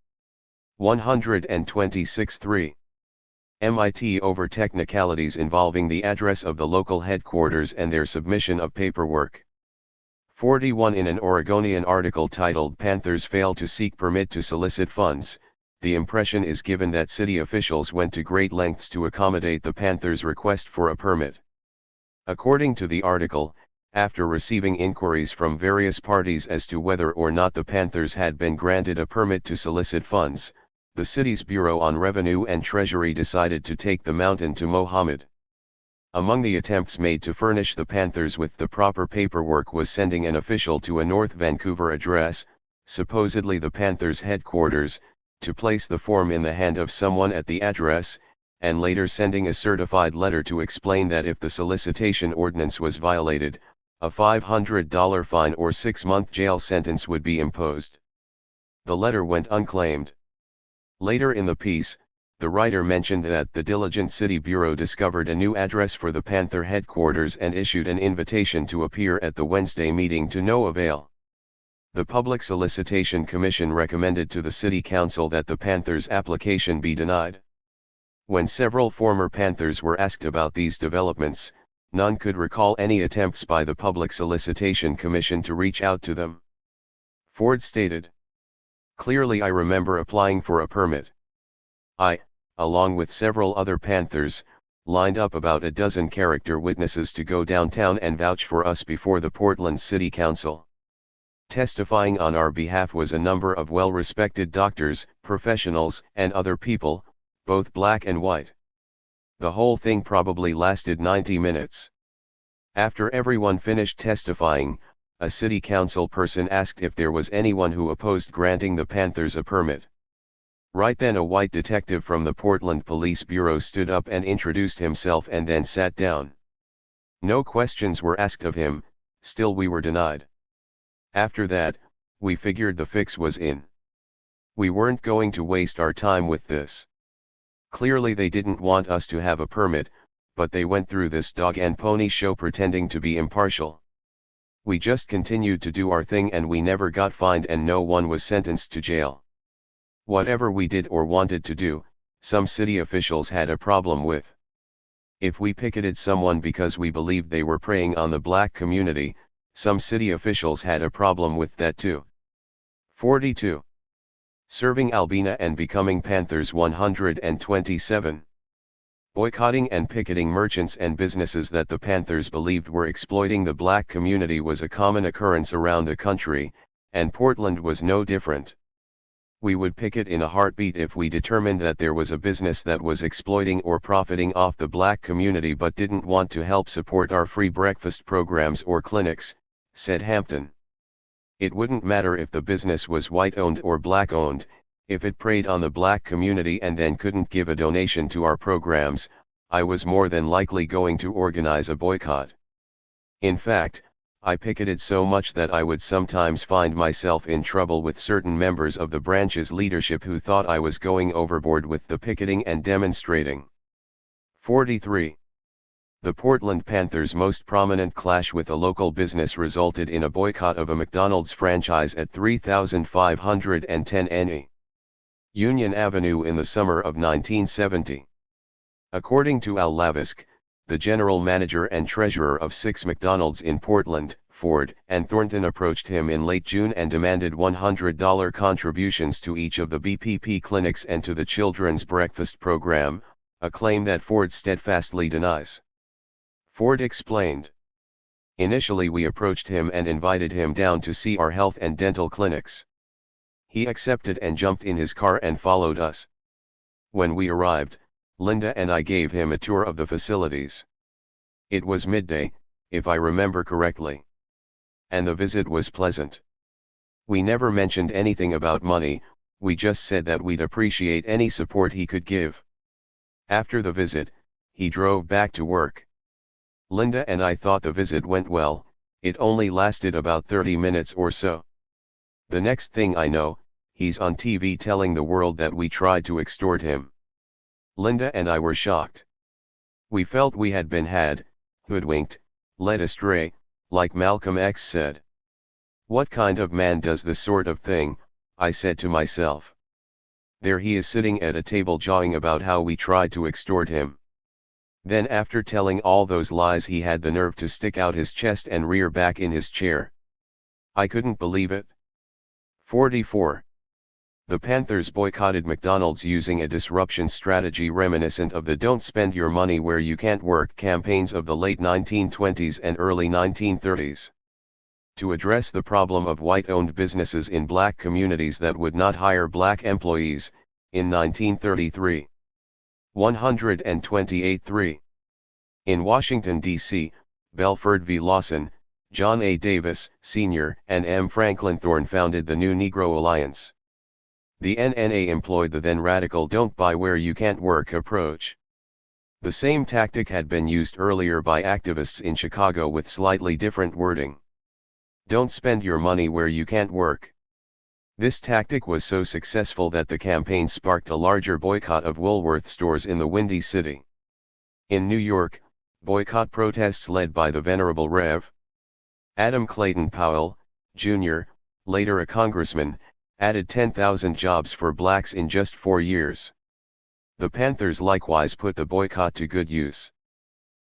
126.3 MIT over technicalities involving the address of the local headquarters and their submission of paperwork. 41 In an Oregonian article titled "Panthers Fail to Seek Permit to Solicit Funds," the impression is given that city officials went to great lengths to accommodate the Panthers' request for a permit. According to the article, after receiving inquiries from various parties as to whether or not the Panthers had been granted a permit to solicit funds, the city's Bureau on Revenue and Treasury decided to take the mountain to Mohammed. Among the attempts made to furnish the Panthers with the proper paperwork was sending an official to a North Vancouver address, supposedly the Panthers' headquarters, to place the form in the hand of someone at the address, and later sending a certified letter to explain that if the solicitation ordinance was violated, a $500 fine or 6-month jail sentence would be imposed. The letter went unclaimed. Later in the piece, the writer mentioned that the diligent City Bureau discovered a new address for the Panther headquarters and issued an invitation to appear at the Wednesday meeting to no avail. The Public Solicitation Commission recommended to the City Council that the Panthers' application be denied. When several former Panthers were asked about these developments, none could recall any attempts by the Public Solicitation Commission to reach out to them. Ford stated, "Clearly I remember applying for a permit. I, along with several other Panthers, lined up about a dozen character witnesses to go downtown and vouch for us before the Portland City Council. Testifying on our behalf was a number of well-respected doctors, professionals, and other people, both black and white. The whole thing probably lasted 90 minutes. After everyone finished testifying, a city council person asked if there was anyone who opposed granting the Panthers a permit. Right then a white detective from the Portland Police Bureau stood up and introduced himself and then sat down. No questions were asked of him, still we were denied. After that, we figured the fix was in. We weren't going to waste our time with this. Clearly they didn't want us to have a permit, but they went through this dog and pony show pretending to be impartial. We just continued to do our thing and we never got fined and no one was sentenced to jail. Whatever we did or wanted to do, some city officials had a problem with. If we picketed someone because we believed they were preying on the black community, some city officials had a problem with that too." 42. Serving Albina and becoming Panthers 127. Boycotting and picketing merchants and businesses that the Panthers believed were exploiting the black community was a common occurrence around the country, and Portland was no different. We would picket in a heartbeat if we determined that there was a business that was exploiting or profiting off the black community but didn't want to help support our free breakfast programs or clinics, said Hampton. It wouldn't matter if the business was white-owned or black-owned, if it preyed on the black community and then couldn't give a donation to our programs, I was more than likely going to organize a boycott. In fact, I picketed so much that I would sometimes find myself in trouble with certain members of the branch's leadership who thought I was going overboard with the picketing and demonstrating. 43. The Portland Panthers' most prominent clash with a local business resulted in a boycott of a McDonald's franchise at 3510 NE Union Avenue in the summer of 1970. According to Al Lavisk, the general manager and treasurer of 6 McDonald's in Portland, Ford and Thornton approached him in late June and demanded $100 contributions to each of the BPP clinics and to the children's breakfast program, a claim that Ford steadfastly denies. Ford explained, "Initially we approached him and invited him down to see our health and dental clinics. He accepted and jumped in his car and followed us. When we arrived, Linda and I gave him a tour of the facilities. It was midday, if I remember correctly. And the visit was pleasant. We never mentioned anything about money, we just said that we'd appreciate any support he could give. After the visit, he drove back to work. Linda and I thought the visit went well, it only lasted about 30 minutes or so. The next thing I know, he's on TV telling the world that we tried to extort him. Linda and I were shocked. We felt we had been hoodwinked, led astray, like Malcolm X said. What kind of man does this sort of thing, I said to myself. There he is sitting at a table jawing about how we tried to extort him. Then after telling all those lies he had the nerve to stick out his chest and rear back in his chair. I couldn't believe it. 44. The Panthers boycotted McDonald's using a disruption strategy reminiscent of the "Don't Spend Your Money Where You Can't Work" campaigns of the late 1920s and early 1930s. To address the problem of white-owned businesses in black communities that would not hire black employees, in 1933. 128-3. In Washington, D.C., Belford v. Lawson, John A. Davis, Sr. and M. Franklin Thorne founded the New Negro Alliance. The NNA employed the then radical "don't buy where you can't work" approach. The same tactic had been used earlier by activists in Chicago with slightly different wording. Don't spend your money where you can't work. This tactic was so successful that the campaign sparked a larger boycott of Woolworth stores in the Windy City. In New York, boycott protests led by the Venerable Rev. Adam Clayton Powell, Jr., later a congressman, added 10,000 jobs for blacks in just 4 years. The Panthers likewise put the boycott to good use.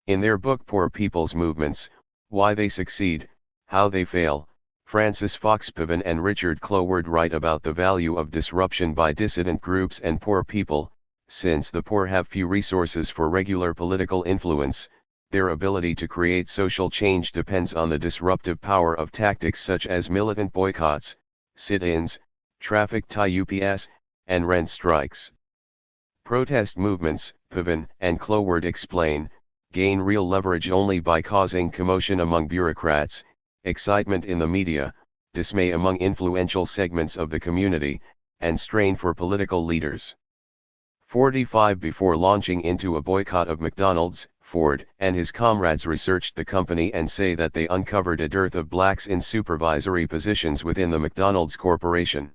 In their book Poor People's Movements, Why They Succeed, How They Fail, Francis Fox Piven and Richard Cloward write about the value of disruption by dissident groups and poor people. Since the poor have few resources for regular political influence, their ability to create social change depends on the disruptive power of tactics such as militant boycotts, sit-ins, traffic tie-ups, and rent strikes. Protest movements, Piven and Cloward explain, gain real leverage only by causing commotion among bureaucrats, excitement in the media, dismay among influential segments of the community, and strain for political leaders. 45. Before launching into a boycott of McDonald's, Ford and his comrades researched the company and say that they uncovered a dearth of blacks in supervisory positions within the McDonald's Corporation.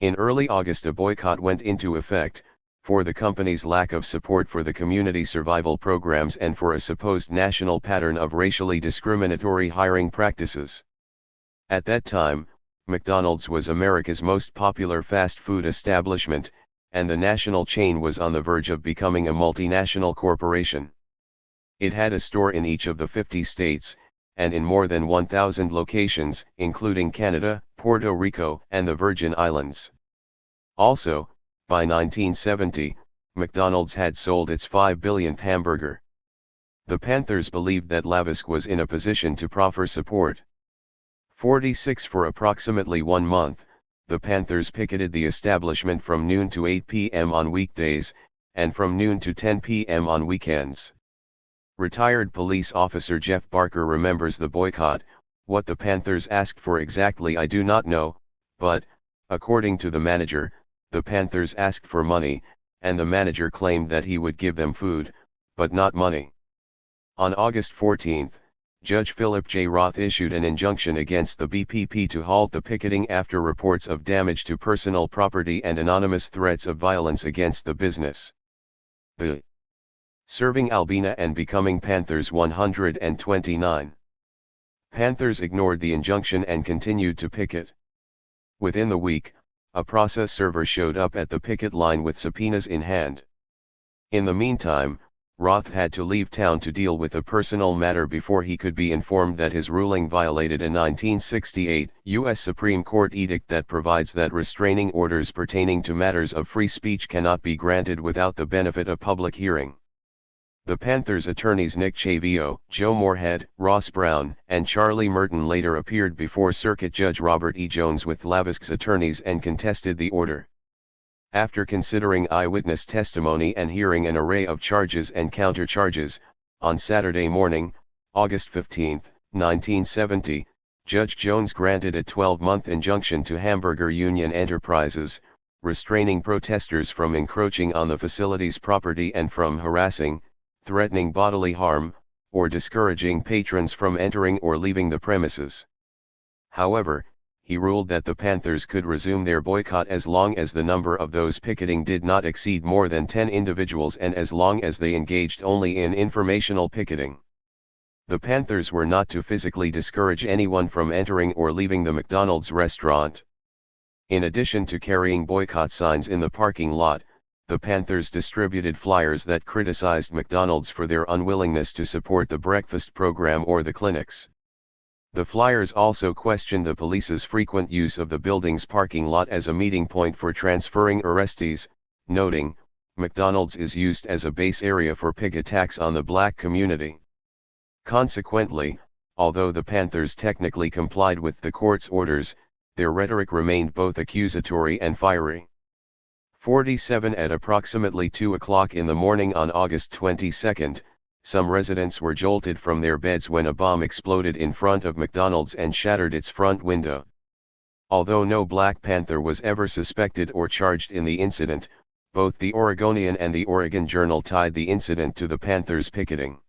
In early August a boycott went into effect, for the company's lack of support for the community survival programs and for a supposed national pattern of racially discriminatory hiring practices. At that time, McDonald's was America's most popular fast food establishment, and the national chain was on the verge of becoming a multinational corporation. It had a store in each of the 50 states, and in more than 1,000 locations, including Canada, Puerto Rico, and the Virgin Islands. Also, by 1970, McDonald's had sold its 5 billionth hamburger. The Panthers believed that Lavisk was in a position to proffer support. 46. For approximately 1 month, the Panthers picketed the establishment from noon to 8 p.m. on weekdays, and from noon to 10 p.m. on weekends. Retired police officer Jeff Barker remembers the boycott. What the Panthers asked for exactly I do not know, but, according to the manager, the Panthers asked for money, and the manager claimed that he would give them food, but not money. On August 14, Judge Philip J. Roth issued an injunction against the BPP to halt the picketing after reports of damage to personal property and anonymous threats of violence against the business. The Serving Albina and Becoming Panthers 129. Panthers ignored the injunction and continued to picket. Within the week, a process server showed up at the picket line with subpoenas in hand. In the meantime, Roth had to leave town to deal with a personal matter before he could be informed that his ruling violated a 1968 U.S. Supreme Court edict that provides that restraining orders pertaining to matters of free speech cannot be granted without the benefit of public hearing. The Panthers' attorneys Nick Chavio, Joe Moorhead, Ross Brown, and Charlie Merton later appeared before Circuit Judge Robert E. Jones with Lavisk's attorneys and contested the order. After considering eyewitness testimony and hearing an array of charges and countercharges, on Saturday morning, August 15, 1970, Judge Jones granted a 12-month injunction to Hamburger Union Enterprises, restraining protesters from encroaching on the facility's property and from harassing, threatening bodily harm, or discouraging patrons from entering or leaving the premises. However, he ruled that the Panthers could resume their boycott as long as the number of those picketing did not exceed more than 10 individuals and as long as they engaged only in informational picketing. The Panthers were not to physically discourage anyone from entering or leaving the McDonald's restaurant. In addition to carrying boycott signs in the parking lot, the Panthers distributed flyers that criticized McDonald's for their unwillingness to support the breakfast program or the clinics. The flyers also questioned the police's frequent use of the building's parking lot as a meeting point for transferring arrestees, noting, "McDonald's is used as a base area for pig attacks on the black community." Consequently, although the Panthers technically complied with the court's orders, their rhetoric remained both accusatory and fiery. 47 At approximately 2 o'clock in the morning on August 22, some residents were jolted from their beds when a bomb exploded in front of McDonald's and shattered its front window. Although no Black Panther was ever suspected or charged in the incident, both the Oregonian and the Oregon Journal tied the incident to the Panthers' picketing.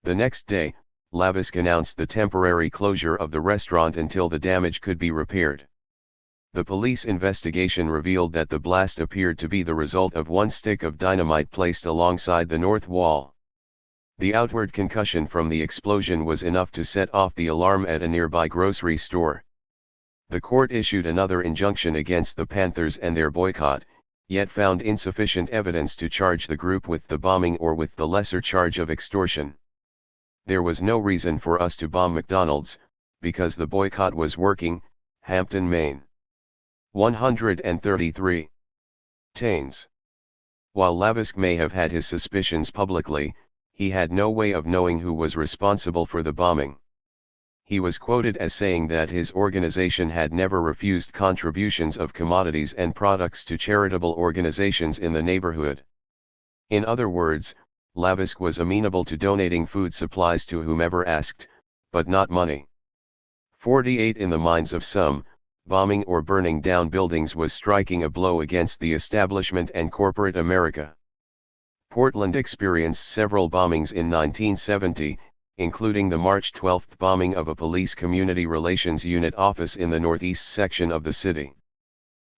The next day, Lavisk announced the temporary closure of the restaurant until the damage could be repaired. The police investigation revealed that the blast appeared to be the result of one stick of dynamite placed alongside the north wall. The outward concussion from the explosion was enough to set off the alarm at a nearby grocery store. The court issued another injunction against the Panthers and their boycott, yet found insufficient evidence to charge the group with the bombing or with the lesser charge of extortion. "There was no reason for us to bomb McDonald's, because the boycott was working." Hampton, Maine. 133. Taines. While Lavisk may have had his suspicions publicly, he had no way of knowing who was responsible for the bombing. He was quoted as saying that his organization had never refused contributions of commodities and products to charitable organizations in the neighborhood. In other words, Lavisk was amenable to donating food supplies to whomever asked, but not money. 48 In the minds of some, bombing or burning down buildings was striking a blow against the establishment and corporate America. Portland experienced several bombings in 1970, including the March 12 bombing of a police community relations unit office in the northeast section of the city.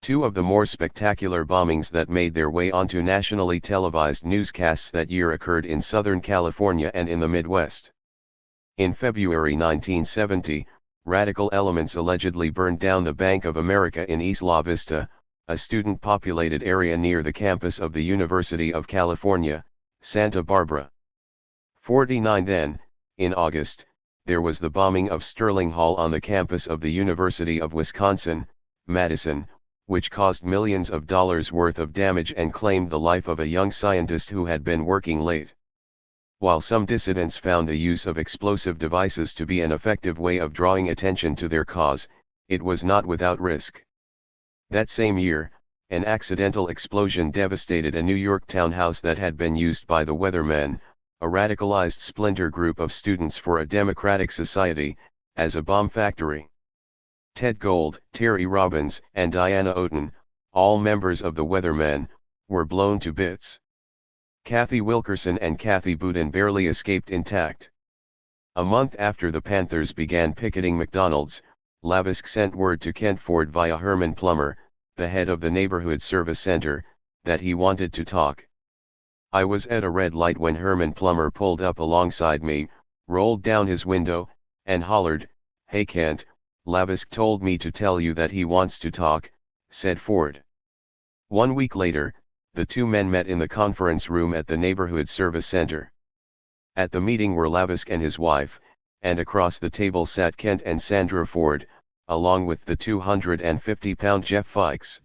Two of the more spectacular bombings that made their way onto nationally televised newscasts that year occurred in Southern California and in the Midwest. In February 1970, radical elements allegedly burned down the Bank of America in Isla Vista, a student-populated area near the campus of the University of California, Santa Barbara. 49 Then, in August, there was the bombing of Sterling Hall on the campus of the University of Wisconsin, Madison, which caused millions of dollars worth of damage and claimed the life of a young scientist who had been working late. While some dissidents found the use of explosive devices to be an effective way of drawing attention to their cause, it was not without risk. That same year, an accidental explosion devastated a New York townhouse that had been used by the Weathermen, a radicalized splinter group of students for a democratic society, as a bomb factory. Ted Gold, Terry Robbins, and Diana Oten, all members of the Weathermen, were blown to bits. Kathy Wilkerson and Kathy Boudin barely escaped intact. A month after the Panthers began picketing McDonald's, Lavisk sent word to Kent Ford via Herman Plummer, the head of the neighborhood service center, that he wanted to talk. "I was at a red light when Herman Plummer pulled up alongside me, rolled down his window, and hollered, 'Hey Kent, Lavisk told me to tell you that he wants to talk,' said Ford." 1 week later, the two men met in the conference room at the neighborhood service center. At the meeting were Lavisk and his wife, and across the table sat Kent and Sandra Ford, along with the 250-pound Jeff Fikes.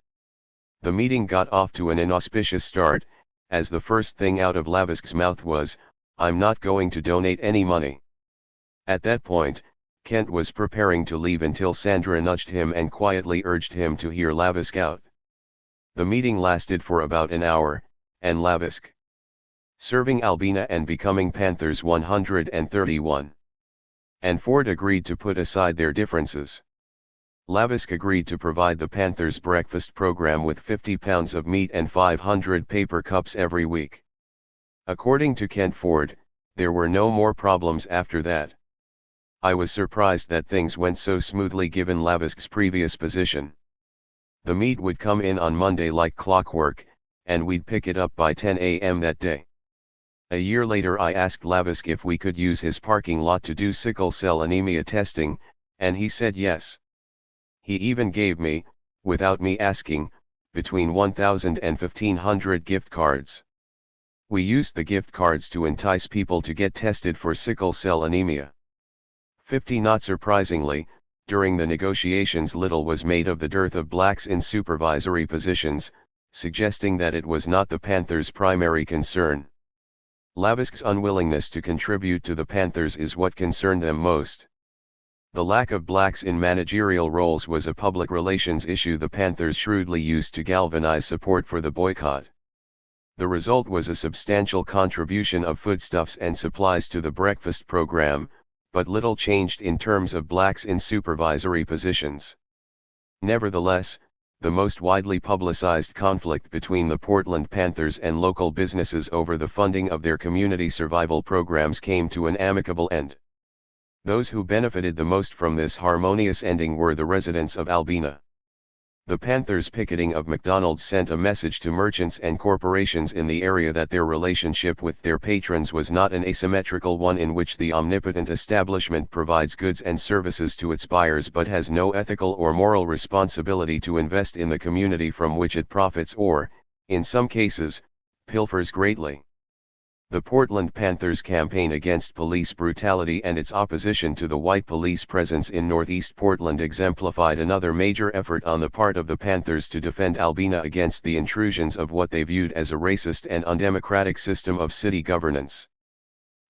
The meeting got off to an inauspicious start, as the first thing out of Lavisk's mouth was, "I'm not going to donate any money." At that point, Kent was preparing to leave until Sandra nudged him and quietly urged him to hear Lavisk out. The meeting lasted for about an hour, and Lavisk, serving Albina and becoming Panthers 131. And Ford agreed to put aside their differences. Lavisk agreed to provide the Panthers breakfast program with 50 pounds of meat and 500 paper cups every week. According to Kent Ford, there were no more problems after that. I was surprised that things went so smoothly given Lavisk's previous position. The meat would come in on Monday like clockwork, and we'd pick it up by 10 a.m. that day. A year later I asked Lavisk if we could use his parking lot to do sickle cell anemia testing, and he said yes. He even gave me, without me asking, between 1,000 and 1,500 gift cards. We used the gift cards to entice people to get tested for sickle cell anemia. 50. Not surprisingly, during the negotiations little was made of the dearth of blacks in supervisory positions, suggesting that it was not the Panthers' primary concern. Lavisk's unwillingness to contribute to the Panthers is what concerned them most. The lack of blacks in managerial roles was a public relations issue the Panthers shrewdly used to galvanize support for the boycott. The result was a substantial contribution of foodstuffs and supplies to the breakfast program, but little changed in terms of blacks in supervisory positions. Nevertheless, the most widely publicized conflict between the Portland Panthers and local businesses over the funding of their community survival programs came to an amicable end. Those who benefited the most from this harmonious ending were the residents of Albina. The Panthers' picketing of McDonald's sent a message to merchants and corporations in the area that their relationship with their patrons was not an asymmetrical one in which the omnipotent establishment provides goods and services to its buyers but has no ethical or moral responsibility to invest in the community from which it profits or, in some cases, pilfers greatly. The Portland Panthers' campaign against police brutality and its opposition to the white police presence in Northeast Portland exemplified another major effort on the part of the Panthers to defend Albina against the intrusions of what they viewed as a racist and undemocratic system of city governance.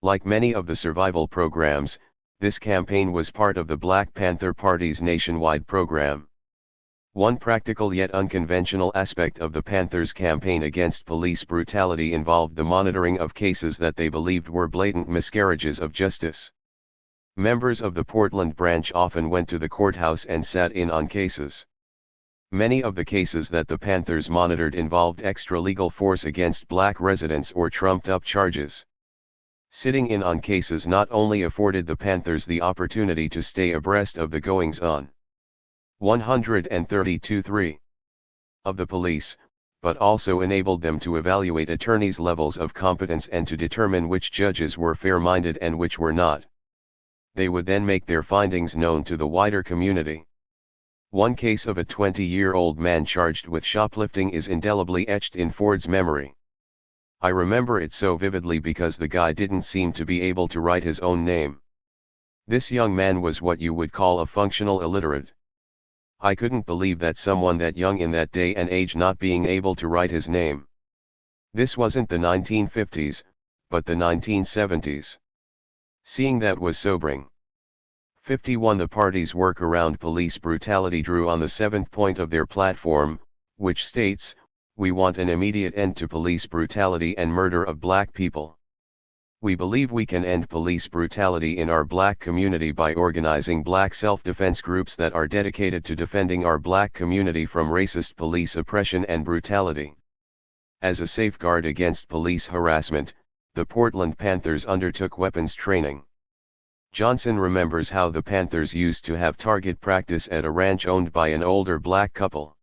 Like many of the survival programs, this campaign was part of the Black Panther Party's nationwide program. One practical yet unconventional aspect of the Panthers' campaign against police brutality involved the monitoring of cases that they believed were blatant miscarriages of justice. Members of the Portland branch often went to the courthouse and sat in on cases. Many of the cases that the Panthers monitored involved extra-legal force against black residents or trumped-up charges. Sitting in on cases not only afforded the Panthers the opportunity to stay abreast of the goings-on 132.3 of the police, but also enabled them to evaluate attorneys' levels of competence and to determine which judges were fair-minded and which were not. They would then make their findings known to the wider community. One case of a 20-year-old man charged with shoplifting is indelibly etched in Ford's memory. I remember it so vividly because the guy didn't seem to be able to write his own name. This young man was what you would call a functional illiterate. I couldn't believe that someone that young in that day and age not being able to write his name. This wasn't the 1950s, but the 1970s. Seeing that was sobering. 51. The party's work around police brutality drew on the seventh point of their platform, which states, "We want an immediate end to police brutality and murder of black people. We believe we can end police brutality in our black community by organizing black self-defense groups that are dedicated to defending our black community from racist police oppression and brutality." As a safeguard against police harassment, the Portland Panthers undertook weapons training. Johnson remembers how the Panthers used to have target practice at a ranch owned by an older black couple.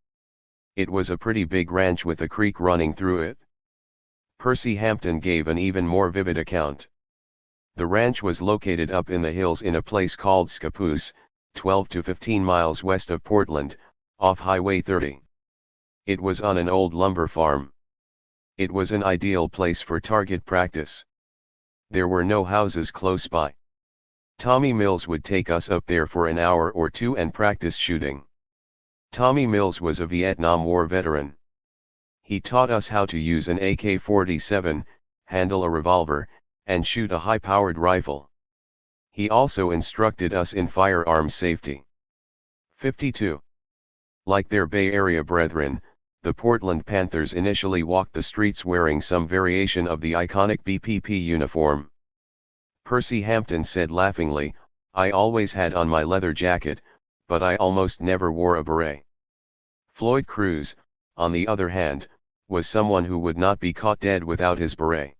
It was a pretty big ranch with a creek running through it. Percy Hampton gave an even more vivid account. The ranch was located up in the hills in a place called Scappoose, 12 to 15 miles west of Portland, off Highway 30. It was on an old lumber farm. It was an ideal place for target practice. There were no houses close by. Tommy Mills would take us up there for an hour or two and practice shooting. Tommy Mills was a Vietnam War veteran. He taught us how to use an AK-47, handle a revolver, and shoot a high-powered rifle. He also instructed us in firearms safety. 52. Like their Bay Area brethren, the Portland Panthers initially walked the streets wearing some variation of the iconic BPP uniform. Percy Hampton said laughingly, "I always had on my leather jacket, but I almost never wore a beret." Floyd Cruz, on the other hand, was someone who would not be caught dead without his beret.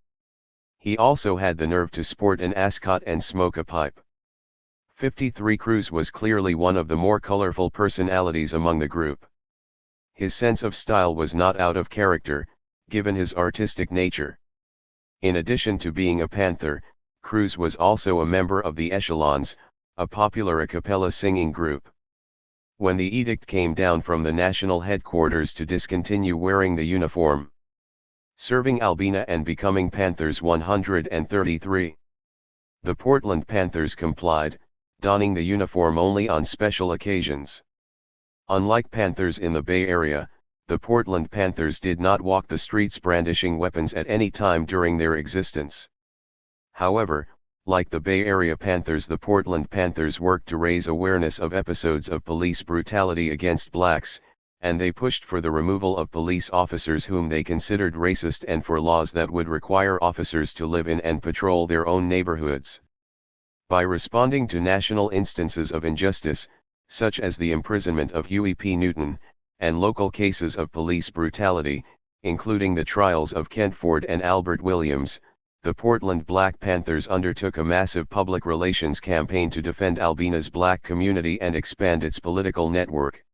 He also had the nerve to sport an ascot and smoke a pipe. 53 Cruz was clearly one of the more colorful personalities among the group. His sense of style was not out of character, given his artistic nature. In addition to being a Panther, Cruz was also a member of the Echelons, a popular a cappella singing group. When the edict came down from the national headquarters to discontinue wearing the uniform, serving Albina and becoming Panthers 133, the Portland Panthers complied, donning the uniform only on special occasions. Unlike Panthers in the Bay Area, the Portland Panthers did not walk the streets brandishing weapons at any time during their existence. However, like the Bay Area Panthers, the Portland Panthers worked to raise awareness of episodes of police brutality against blacks, and they pushed for the removal of police officers whom they considered racist and for laws that would require officers to live in and patrol their own neighborhoods. By responding to national instances of injustice, such as the imprisonment of Huey P. Newton, and local cases of police brutality, including the trials of Kent Ford and Albert Williams, the Portland Black Panthers undertook a massive public relations campaign to defend Albina's black community and expand its political network.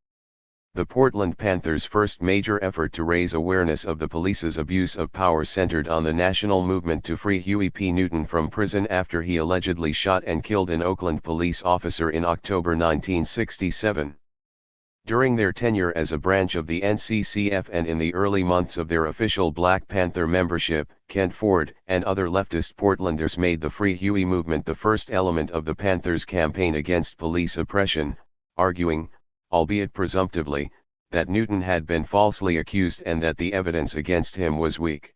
The Portland Panthers' first major effort to raise awareness of the police's abuse of power centered on the national movement to free Huey P. Newton from prison after he allegedly shot and killed an Oakland police officer in October 1967. During their tenure as a branch of the NCCF and in the early months of their official Black Panther membership, Kent Ford and other leftist Portlanders made the Free Huey movement the first element of the Panthers' campaign against police oppression, arguing, albeit presumptively, that Newton had been falsely accused and that the evidence against him was weak.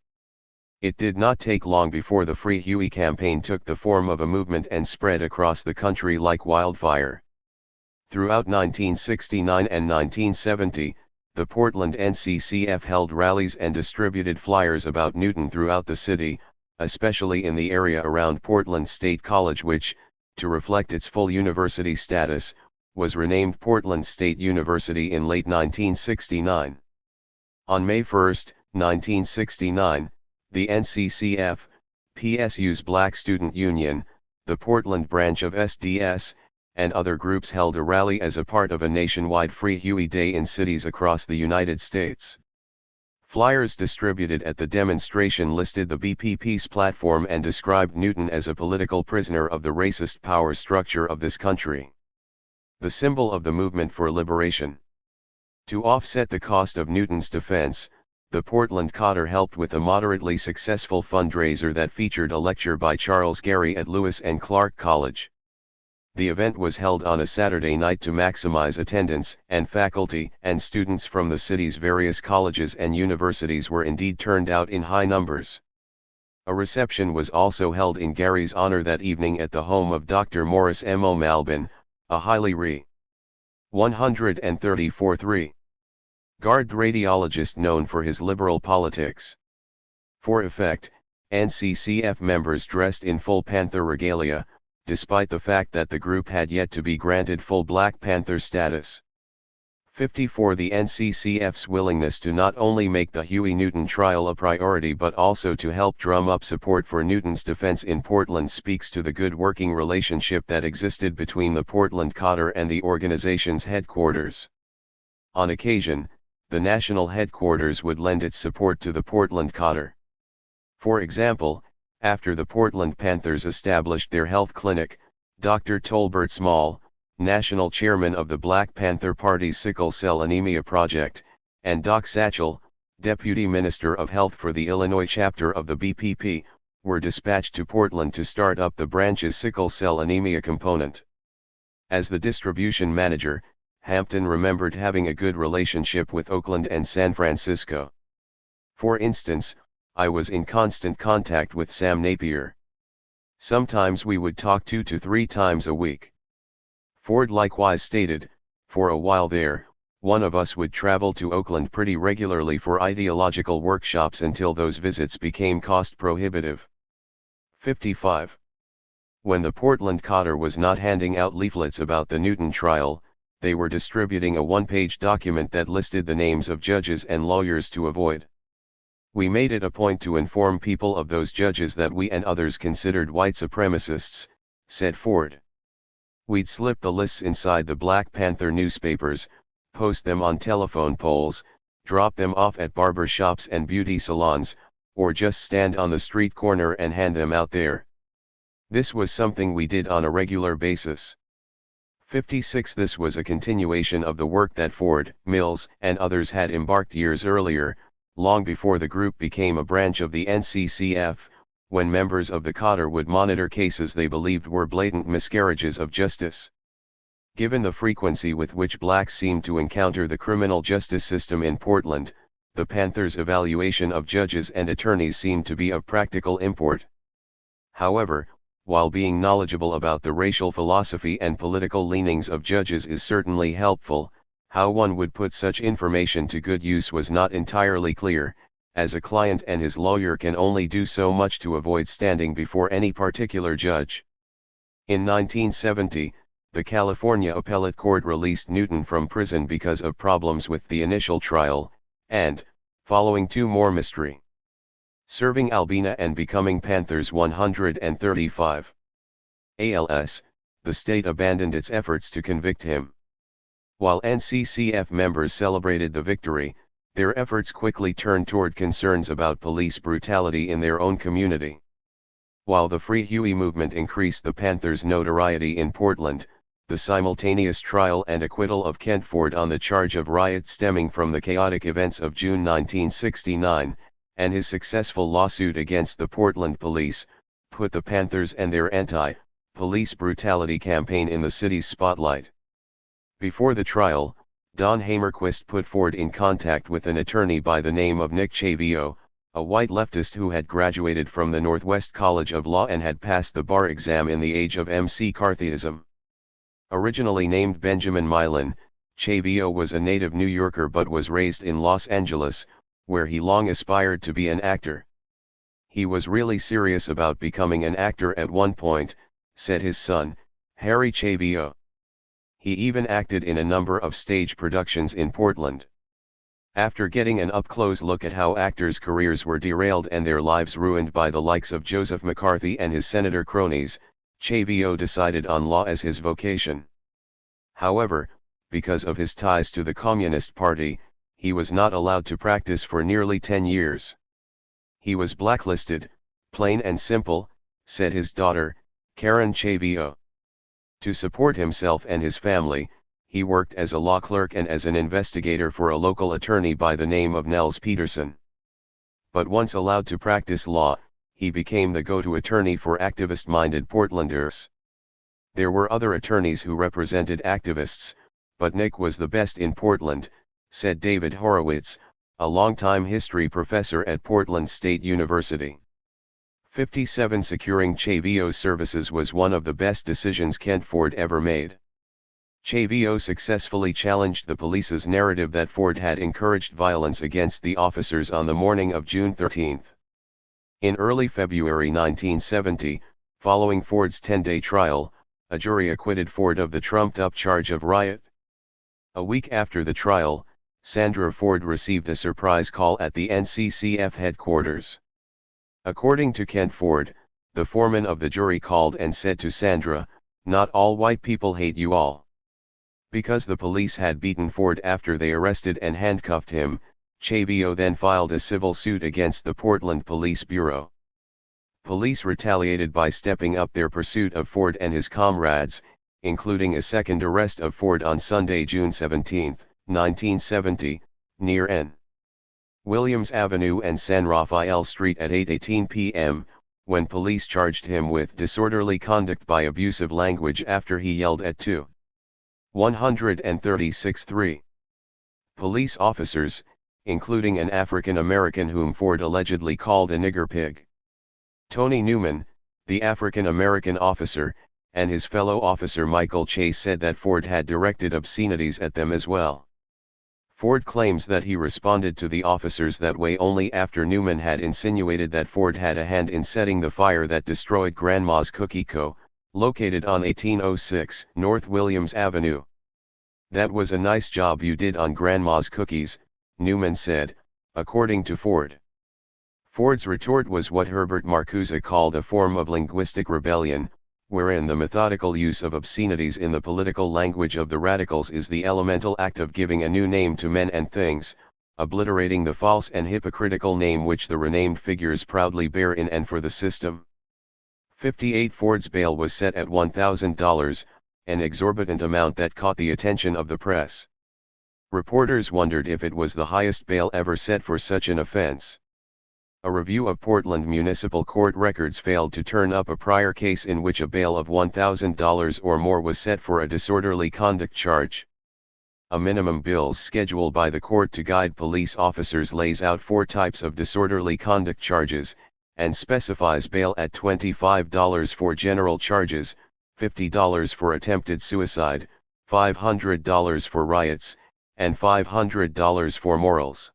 It did not take long before the Free Huey campaign took the form of a movement and spread across the country like wildfire. Throughout 1969 and 1970, the Portland NCCF held rallies and distributed flyers about Newton throughout the city, especially in the area around Portland State College, which, to reflect its full university status, was renamed Portland State University in late 1969. On May 1, 1969, the NCCF, PSU's Black Student Union, the Portland branch of SDS, and other groups held a rally as a part of a nationwide Free Huey Day in cities across the United States. Flyers distributed at the demonstration listed the BPP's platform and described Newton as a political prisoner of the racist power structure of this country. The symbol of the movement for liberation. To offset the cost of Newton's defense, the Portland Cotter helped with a moderately successful fundraiser that featured a lecture by Charles Gary at Lewis and Clark College. The event was held on a Saturday night to maximize attendance, and faculty and students from the city's various colleges and universities were indeed turned out in high numbers. A reception was also held in Gary's honor that evening at the home of Dr. Morris M. O'Malbin, a highly re. 134 guard radiologist known for his liberal politics. For effect, NCCF members dressed in full Panther regalia, despite the fact that the group had yet to be granted full Black Panther status. 54 The NCCF's willingness to not only make the Huey Newton trial a priority but also to help drum up support for Newton's defense in Portland speaks to the good working relationship that existed between the Portland Cotter and the organization's headquarters. On occasion, the national headquarters would lend its support to the Portland Cotter. For example, after the Portland Panthers established their health clinic, Dr. Tolbert Small, national chairman of the Black Panther Party's Sickle Cell Anemia Project, and Doc Satchel, deputy minister of health for the Illinois chapter of the BPP, were dispatched to Portland to start up the branch's sickle cell anemia component. As the distribution manager, Hampton remembered having a good relationship with Oakland and San Francisco. For instance, I was in constant contact with Sam Napier. Sometimes we would talk 2 to 3 times a week. Ford likewise stated, for a while there, one of us would travel to Oakland pretty regularly for ideological workshops until those visits became cost prohibitive. 55. When the Portland Cotter was not handing out leaflets about the Newton trial, they were distributing a one-page document that listed the names of judges and lawyers to avoid. We made it a point to inform people of those judges that we and others considered white supremacists, said Ford. We'd slip the lists inside the Black Panther newspapers, post them on telephone poles, drop them off at barber shops and beauty salons, or just stand on the street corner and hand them out there. This was something we did on a regular basis. 56 This was a continuation of the work that Ford, Mills, and others had embarked years earlier, long before the group became a branch of the NCCF, when members of the cadre would monitor cases they believed were blatant miscarriages of justice. Given the frequency with which blacks seemed to encounter the criminal justice system in Portland, the Panthers' evaluation of judges and attorneys seemed to be of practical import. However, while being knowledgeable about the racial philosophy and political leanings of judges is certainly helpful, how one would put such information to good use was not entirely clear, as a client and his lawyer can only do so much to avoid standing before any particular judge. In 1970, the California Appellate Court released Newton from prison because of problems with the initial trial, and, following two more mystery serving Albina and becoming Panthers 135 ALS, the state abandoned its efforts to convict him. While NCCF members celebrated the victory, their efforts quickly turned toward concerns about police brutality in their own community. While the Free Huey movement increased the Panthers' notoriety in Portland, the simultaneous trial and acquittal of Kent Ford on the charge of riot stemming from the chaotic events of June 1969, and his successful lawsuit against the Portland police, put the Panthers and their anti-police brutality campaign in the city's spotlight. Before the trial, Don Hamerquist put Ford in contact with an attorney by the name of Nick Chavio, a white leftist who had graduated from the Northwest College of Law and had passed the bar exam in the age of McCarthyism. Originally named Benjamin Milan, Chavio was a native New Yorker but was raised in Los Angeles, where he long aspired to be an actor. He was really serious about becoming an actor at one point, said his son, Harry Chavio. He even acted in a number of stage productions in Portland. After getting an up-close look at how actors' careers were derailed and their lives ruined by the likes of Joseph McCarthy and his senator cronies, Chavio decided on law as his vocation. However, because of his ties to the Communist Party, he was not allowed to practice for nearly 10 years. He was blacklisted, plain and simple, said his daughter, Karen Chavio. To support himself and his family, he worked as a law clerk and as an investigator for a local attorney by the name of Nels Peterson. But once allowed to practice law, he became the go-to attorney for activist-minded Portlanders. There were other attorneys who represented activists, but Nick was the best in Portland, said David Horowitz, a longtime history professor at Portland State University. 57 Securing Chavio's services was one of the best decisions Kent Ford ever made. Chavio successfully challenged the police's narrative that Ford had encouraged violence against the officers on the morning of June 13. In early February 1970, following Ford's 10-day trial, a jury acquitted Ford of the trumped-up charge of riot. A week after the trial, Sandra Ford received a surprise call at the NCCF headquarters. According to Kent Ford, the foreman of the jury called and said to Sandra, "Not all white people hate you all." Because the police had beaten Ford after they arrested and handcuffed him, Chavio then filed a civil suit against the Portland Police Bureau. Police retaliated by stepping up their pursuit of Ford and his comrades, including a second arrest of Ford on Sunday, June 17, 1970, near N. Williams Avenue and San Rafael Street at 8:18 p.m., when police charged him with disorderly conduct by abusive language after he yelled at 136 police officers, including an African American whom Ford allegedly called a nigger pig. Tony Newman, the African American officer, and his fellow officer Michael Chase said that Ford had directed obscenities at them as well. Ford claims that he responded to the officers that way only after Newman had insinuated that Ford had a hand in setting the fire that destroyed Grandma's Cookie Co., located on 1806 North Williams Avenue. "That was a nice job you did on Grandma's cookies," Newman said, according to Ford. Ford's retort was what Herbert Marcuse called a form of linguistic rebellion, wherein the methodical use of obscenities in the political language of the radicals is the elemental act of giving a new name to men and things, obliterating the false and hypocritical name which the renamed figures proudly bear in and for the system. 58 Ford's bail was set at $1,000, an exorbitant amount that caught the attention of the press. Reporters wondered if it was the highest bail ever set for such an offense. A review of Portland municipal court records failed to turn up a prior case in which a bail of $1,000 or more was set for a disorderly conduct charge. A minimum bills schedule by the court to guide police officers lays out 4 types of disorderly conduct charges, and specifies bail at $25 for general charges, $50 for attempted suicide, $500 for riots, and $500 for morals.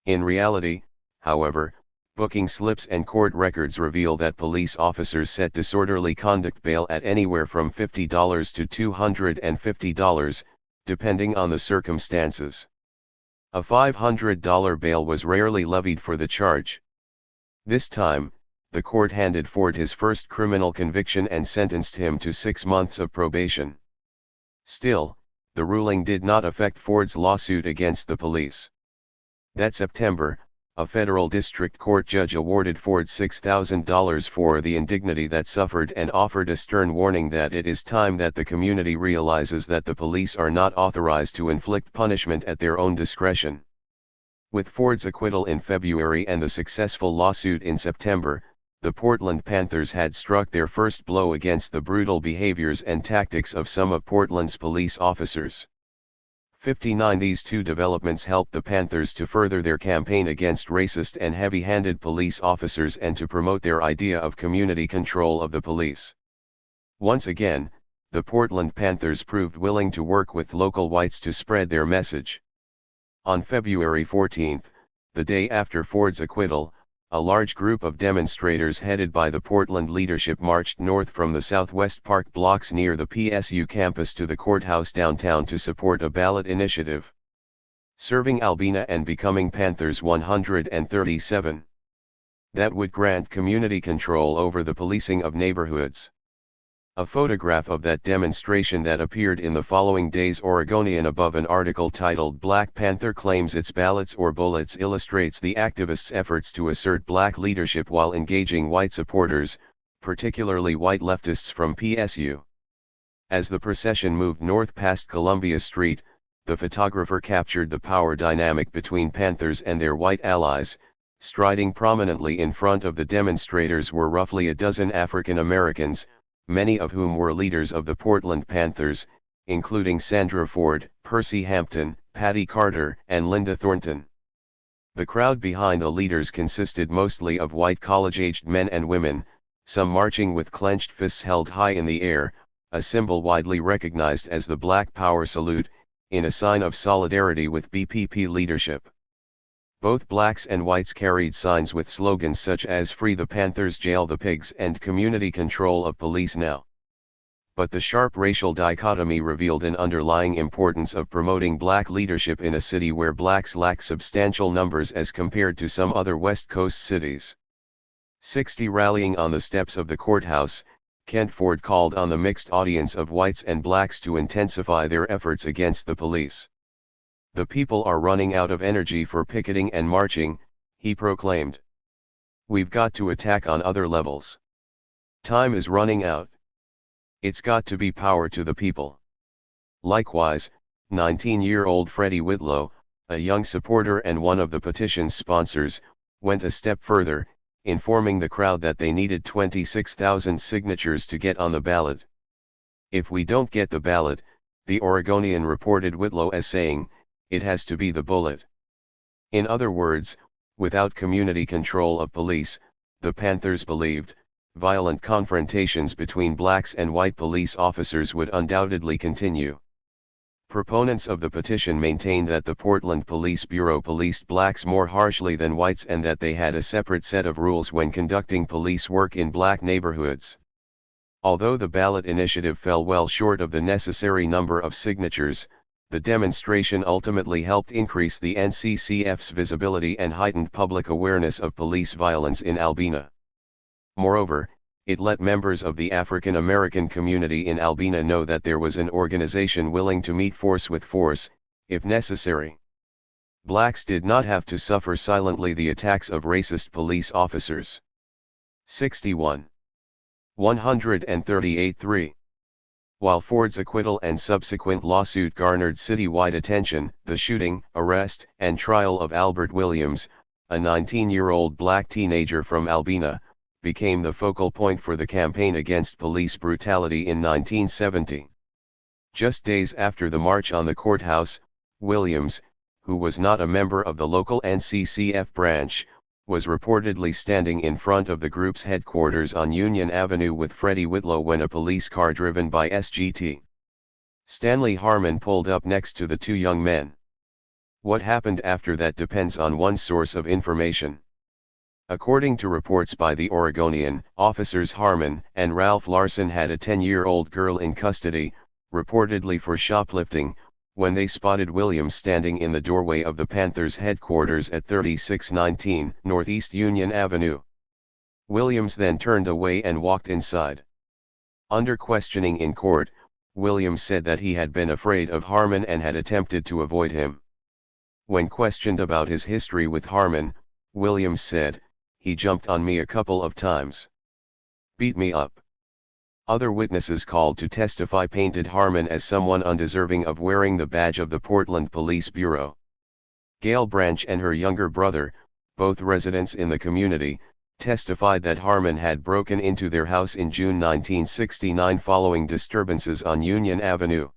In reality, however, booking slips and court records reveal that police officers set disorderly conduct bail at anywhere from $50 to $250, depending on the circumstances. A $500 bail was rarely levied for the charge. This time, the court handed Ford his first criminal conviction and sentenced him to 6 months of probation. Still, the ruling did not affect Ford's lawsuit against the police. That September, a federal district court judge awarded Ford $6,000 for the indignity that suffered and offered a stern warning that it is time that the community realizes that the police are not authorized to inflict punishment at their own discretion. With Ford's acquittal in February and the successful lawsuit in September, the Portland Panthers had struck their first blow against the brutal behaviors and tactics of some of Portland's police officers. 59 These two developments helped the Panthers to further their campaign against racist and heavy-handed police officers and to promote their idea of community control of the police. Once again, the Portland Panthers proved willing to work with local whites to spread their message. On February 14, the day after Ford's acquittal, a large group of demonstrators headed by the Portland leadership marched north from the Southwest Park blocks near the PSU campus to the courthouse downtown to support a ballot initiative. Serving Albina and becoming Panthers 137. That would grant community control over the policing of neighborhoods. A photograph of that demonstration that appeared in the following day's Oregonian above an article titled "Black Panther Claims Its Ballots or Bullets" illustrates the activists' efforts to assert black leadership while engaging white supporters, particularly white leftists from PSU. As the procession moved north past Columbia Street, the photographer captured the power dynamic between Panthers and their white allies. Striding prominently in front of the demonstrators were roughly a dozen African Americans, many of whom were leaders of the Portland Panthers, including Sandra Ford, Percy Hampton, Patty Carter, and Linda Thornton. The crowd behind the leaders consisted mostly of white college-aged men and women, some marching with clenched fists held high in the air, a symbol widely recognized as the Black Power salute, in a sign of solidarity with BPP leadership. Both blacks and whites carried signs with slogans such as "Free the Panthers, Jail the Pigs" and "Community Control of Police Now." But the sharp racial dichotomy revealed an underlying importance of promoting black leadership in a city where blacks lack substantial numbers as compared to some other West Coast cities. 60 Rallying on the steps of the courthouse, Kent Ford called on the mixed audience of whites and blacks to intensify their efforts against the police. "The people are running out of energy for picketing and marching," he proclaimed. "We've got to attack on other levels. Time is running out. It's got to be power to the people." Likewise, 19-year-old Freddie Whitlow, a young supporter and one of the petition's sponsors, went a step further, informing the crowd that they needed 26,000 signatures to get on the ballot. "If we don't get the ballot," the Oregonian reported Whitlow as saying, "it has to be the bullet." In other words, without community control of police, the Panthers believed, violent confrontations between blacks and white police officers would undoubtedly continue. Proponents of the petition maintained that the Portland Police Bureau policed blacks more harshly than whites and that they had a separate set of rules when conducting police work in black neighborhoods. Although the ballot initiative fell well short of the necessary number of signatures, the demonstration ultimately helped increase the NCCF's visibility and heightened public awareness of police violence in Albina. Moreover, it let members of the African American community in Albina know that there was an organization willing to meet force with force, if necessary. Blacks did not have to suffer silently the attacks of racist police officers. 61. 138-3. While Ford's acquittal and subsequent lawsuit garnered citywide attention, the shooting, arrest, and trial of Albert Williams, a 19-year-old black teenager from Albina, became the focal point for the campaign against police brutality in 1970. Just days after the march on the courthouse, Williams, who was not a member of the local NCCF branch, was reportedly standing in front of the group's headquarters on Union Avenue with Freddie Whitlow when a police car driven by SGT Stanley Harmon pulled up next to the two young men. What happened after that depends on one source of information. According to reports by the Oregonian, officers Harmon and Ralph Larson had a 10-year-old girl in custody, reportedly for shoplifting, when they spotted Williams standing in the doorway of the Panthers headquarters at 3619 Northeast Union Avenue. Williams then turned away and walked inside. Under questioning in court, Williams said that he had been afraid of Harmon and had attempted to avoid him. When questioned about his history with Harmon, Williams said, "He jumped on me a couple of times. Beat me up." Other witnesses called to testify painted Harmon as someone undeserving of wearing the badge of the Portland Police Bureau. Gail Branch and her younger brother, both residents in the community, testified that Harmon had broken into their house in June 1969 following disturbances on Union Avenue.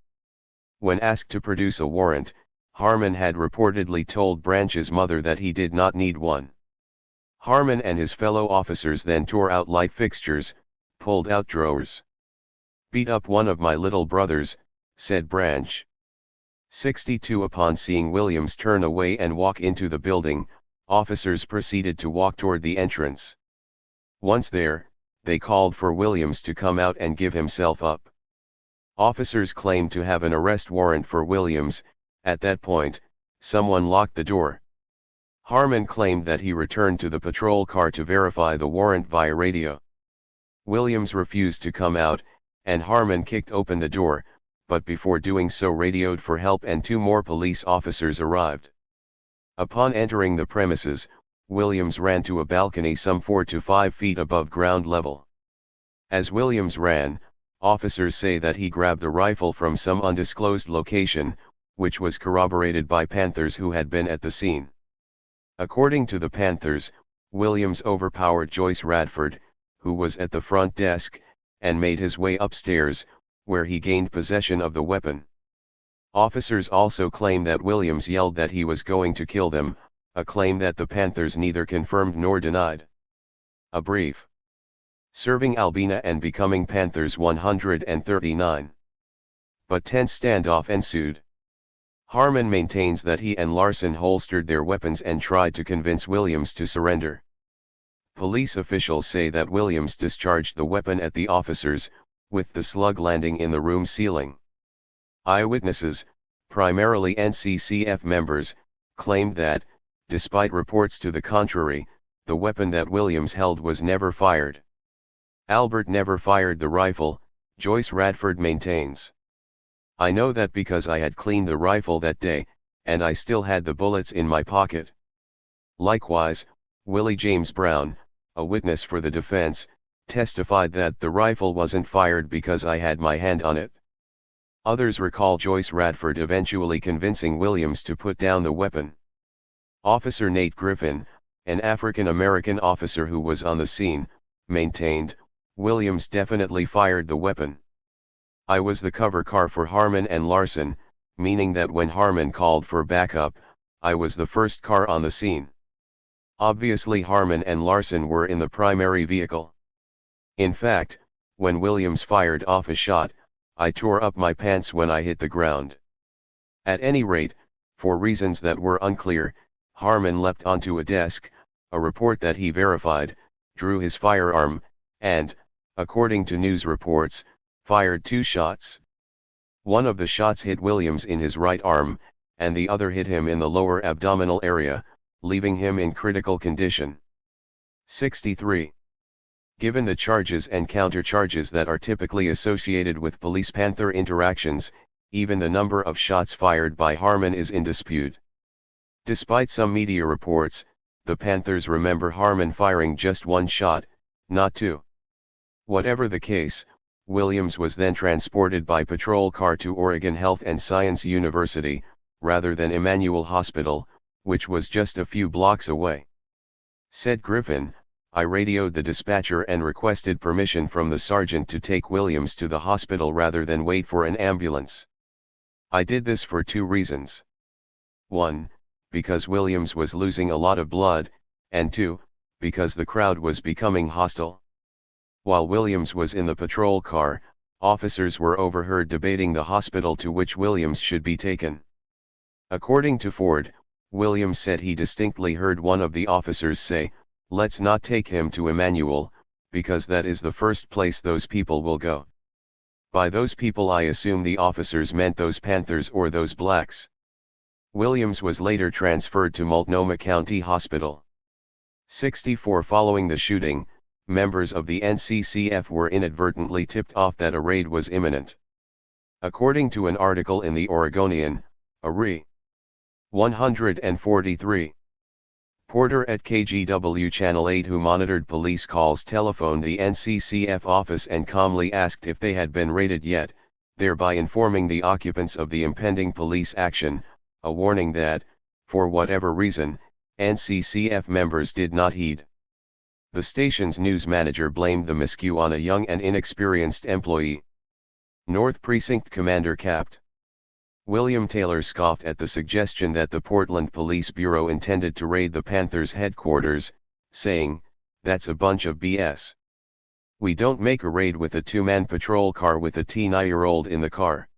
When asked to produce a warrant, Harmon had reportedly told Branch's mother that he did not need one. Harmon and his fellow officers then tore out light fixtures, pulled out drawers. "Beat up one of my little brothers," said Branch. 62. Upon seeing Williams turn away and walk into the building, officers proceeded to walk toward the entrance. Once there, they called for Williams to come out and give himself up. Officers claimed to have an arrest warrant for Williams. At that point, someone locked the door. Harmon claimed that he returned to the patrol car to verify the warrant via radio. Williams refused to come out, and Harmon kicked open the door, but before doing so radioed for help and two more police officers arrived. Upon entering the premises, Williams ran to a balcony some 4 to 5 feet above ground level. As Williams ran, officers say that he grabbed a rifle from some undisclosed location, which was corroborated by Panthers who had been at the scene. According to the Panthers, Williams overpowered Joyce Radford, who was at the front desk, and made his way upstairs, where he gained possession of the weapon. Officers also claim that Williams yelled that he was going to kill them, a claim that the Panthers neither confirmed nor denied. A brief. Serving Albina and becoming Panthers 139. But tense standoff ensued. Harmon maintains that he and Larson holstered their weapons and tried to convince Williams to surrender. Police officials say that Williams discharged the weapon at the officers, with the slug landing in the room ceiling. Eyewitnesses, primarily NCCF members, claimed that, despite reports to the contrary, the weapon that Williams held was never fired. Albert never fired the rifle, Joyce Radford maintains. "I know that because I had cleaned the rifle that day, and I still had the bullets in my pocket." Likewise, Willie James Brown, a witness for the defense, testified that the rifle wasn't fired because I had my hand on it. Others recall Joyce Radford eventually convincing Williams to put down the weapon. Officer Nate Griffin, an African American officer who was on the scene, maintained, Williams definitely fired the weapon. "I was the cover car for Harmon and Larson, meaning that when Harmon called for backup, I was the first car on the scene. Obviously Harmon and Larson were in the primary vehicle. In fact, when Williams fired off a shot, I tore up my pants when I hit the ground." At any rate, for reasons that were unclear, Harmon leapt onto a desk, a report that he verified, drew his firearm, and, according to news reports, fired 2 shots. One of the shots hit Williams in his right arm, and the other hit him in the lower abdominal area, leaving him in critical condition. 63. Given the charges and countercharges that are typically associated with police-Panther interactions, even the number of shots fired by Harmon is in dispute. Despite some media reports, the Panthers remember Harmon firing just one shot, not two. Whatever the case, Williams was then transported by patrol car to Oregon Health and Science University, rather than Emmanuel Hospital, which was just a few blocks away. Said Griffin, I radioed the dispatcher and requested permission from the sergeant to take Williams to the hospital rather than wait for an ambulance. I did this for two reasons. 1, because Williams was losing a lot of blood, and 2, because the crowd was becoming hostile. While Williams was in the patrol car, officers were overheard debating the hospital to which Williams should be taken. According to Ford, Williams said he distinctly heard one of the officers say, "Let's not take him to Emmanuel, because that is the first place those people will go." By those people I assume the officers meant those Panthers or those blacks. Williams was later transferred to Multnomah County Hospital. 64 Following the shooting, members of the NCCF were inadvertently tipped off that a raid was imminent. According to an article in the Oregonian, a Re. 143. Porter at KGW Channel 8 who monitored police calls telephoned the NCCF office and calmly asked if they had been raided yet, thereby informing the occupants of the impending police action, a warning that, for whatever reason, NCCF members did not heed. The station's news manager blamed the miscue on a young and inexperienced employee. North Precinct Commander Capt. William Taylor scoffed at the suggestion that the Portland Police Bureau intended to raid the Panthers' headquarters, saying, "That's a bunch of BS. We don't make a raid with a two-man patrol car with a 9-year-old in the car."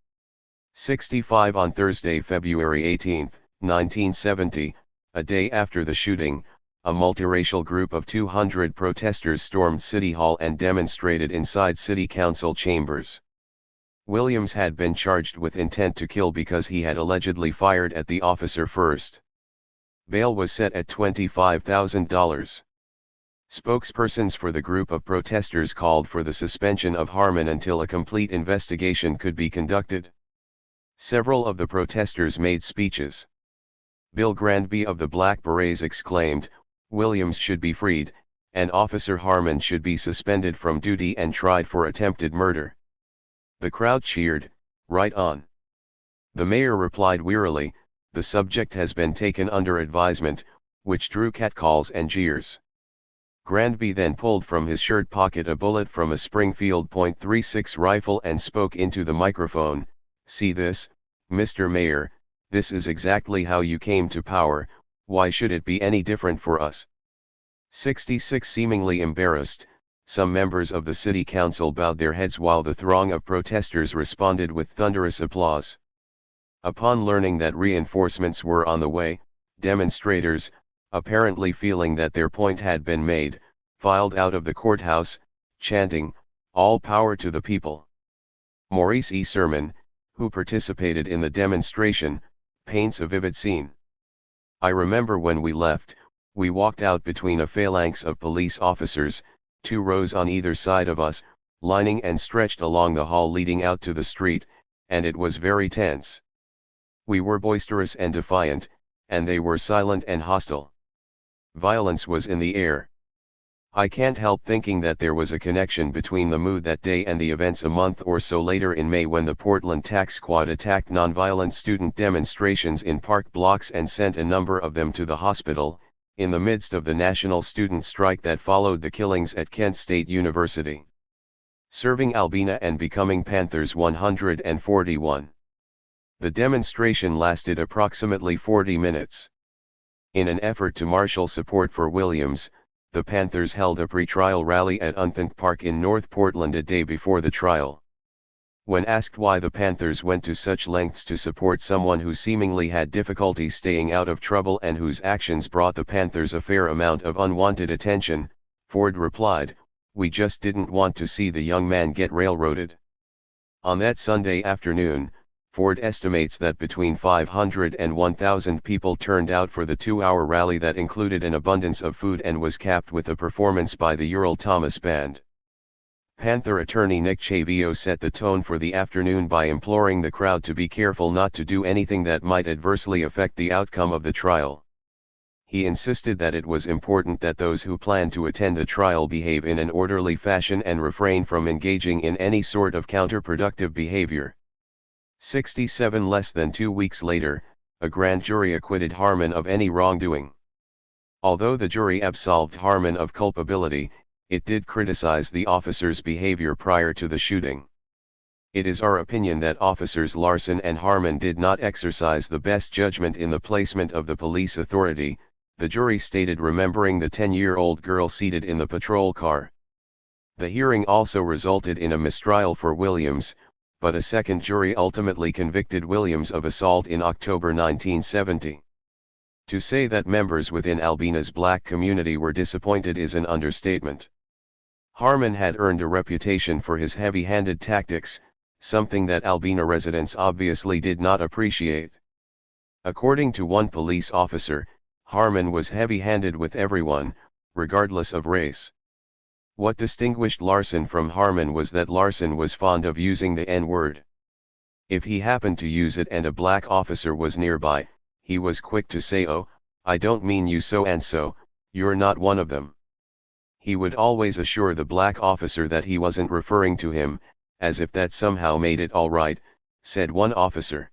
65 On Thursday, February 18, 1970, a day after the shooting, a multiracial group of 200 protesters stormed City Hall and demonstrated inside City Council chambers. Williams had been charged with intent to kill because he had allegedly fired at the officer first. Bail was set at $25,000. Spokespersons for the group of protesters called for the suspension of Harmon until a complete investigation could be conducted. Several of the protesters made speeches. Bill Grandby of the Black Berets exclaimed, "Williams should be freed, and Officer Harmon should be suspended from duty and tried for attempted murder." The crowd cheered, "Right on." The mayor replied wearily, "The subject has been taken under advisement," which drew catcalls and jeers. Grandby then pulled from his shirt pocket a bullet from a Springfield .36 rifle and spoke into the microphone, "See this, Mr. Mayor, this is exactly how you came to power, why should it be any different for us?" 66 Seemingly embarrassed, some members of the city council bowed their heads while the throng of protesters responded with thunderous applause. Upon learning that reinforcements were on the way, demonstrators, apparently feeling that their point had been made, filed out of the courthouse, chanting, "All power to the people." Maurice E. Sermon, who participated in the demonstration, paints a vivid scene. "I remember when we left, we walked out between a phalanx of police officers, 2 rows on either side of us, lining and stretched along the hall leading out to the street, and it was very tense. We were boisterous and defiant, and they were silent and hostile. Violence was in the air. I can't help thinking that there was a connection between the mood that day and the events a month or so later in May when the Portland Tac Squad attacked nonviolent student demonstrations in park blocks and sent a number of them to the hospital, in the midst of the national student strike that followed the killings at Kent State University. Serving Albina and becoming Panthers 141. The demonstration lasted approximately 40 minutes. In an effort to marshal support for Williams, the Panthers held a pre-trial rally at Unthink Park in North Portland a day before the trial. When asked why the Panthers went to such lengths to support someone who seemingly had difficulty staying out of trouble and whose actions brought the Panthers a fair amount of unwanted attention, Ford replied, "We just didn't want to see the young man get railroaded." On that Sunday afternoon, Ford estimates that between 500 and 1,000 people turned out for the 2-hour rally that included an abundance of food and was capped with a performance by the Ural Thomas Band. Panther attorney Nick Chavio set the tone for the afternoon by imploring the crowd to be careful not to do anything that might adversely affect the outcome of the trial. He insisted that it was important that those who plan to attend the trial behave in an orderly fashion and refrain from engaging in any sort of counterproductive behavior. 67 Less than 2 weeks later, a grand jury acquitted Harmon of any wrongdoing. Although the jury absolved Harmon of culpability, it did criticize the officers' behavior prior to the shooting. It is our opinion that officers Larson and Harmon did not exercise the best judgment in the placement of the police authority, the jury stated, remembering the 10-year-old girl seated in the patrol car. The hearing also resulted in a mistrial for Williams, but a second jury ultimately convicted Williams of assault in October 1970. To say that members within Albina's black community were disappointed is an understatement. Harmon had earned a reputation for his heavy-handed tactics, something that Albina residents obviously did not appreciate. According to one police officer, Harmon was heavy-handed with everyone, regardless of race. What distinguished Larson from Harmon was that Larson was fond of using the N-word. If he happened to use it and a black officer was nearby, he was quick to say, "Oh, I don't mean you so and so, you're not one of them." He would always assure the black officer that he wasn't referring to him, as if that somehow made it all right, said one officer.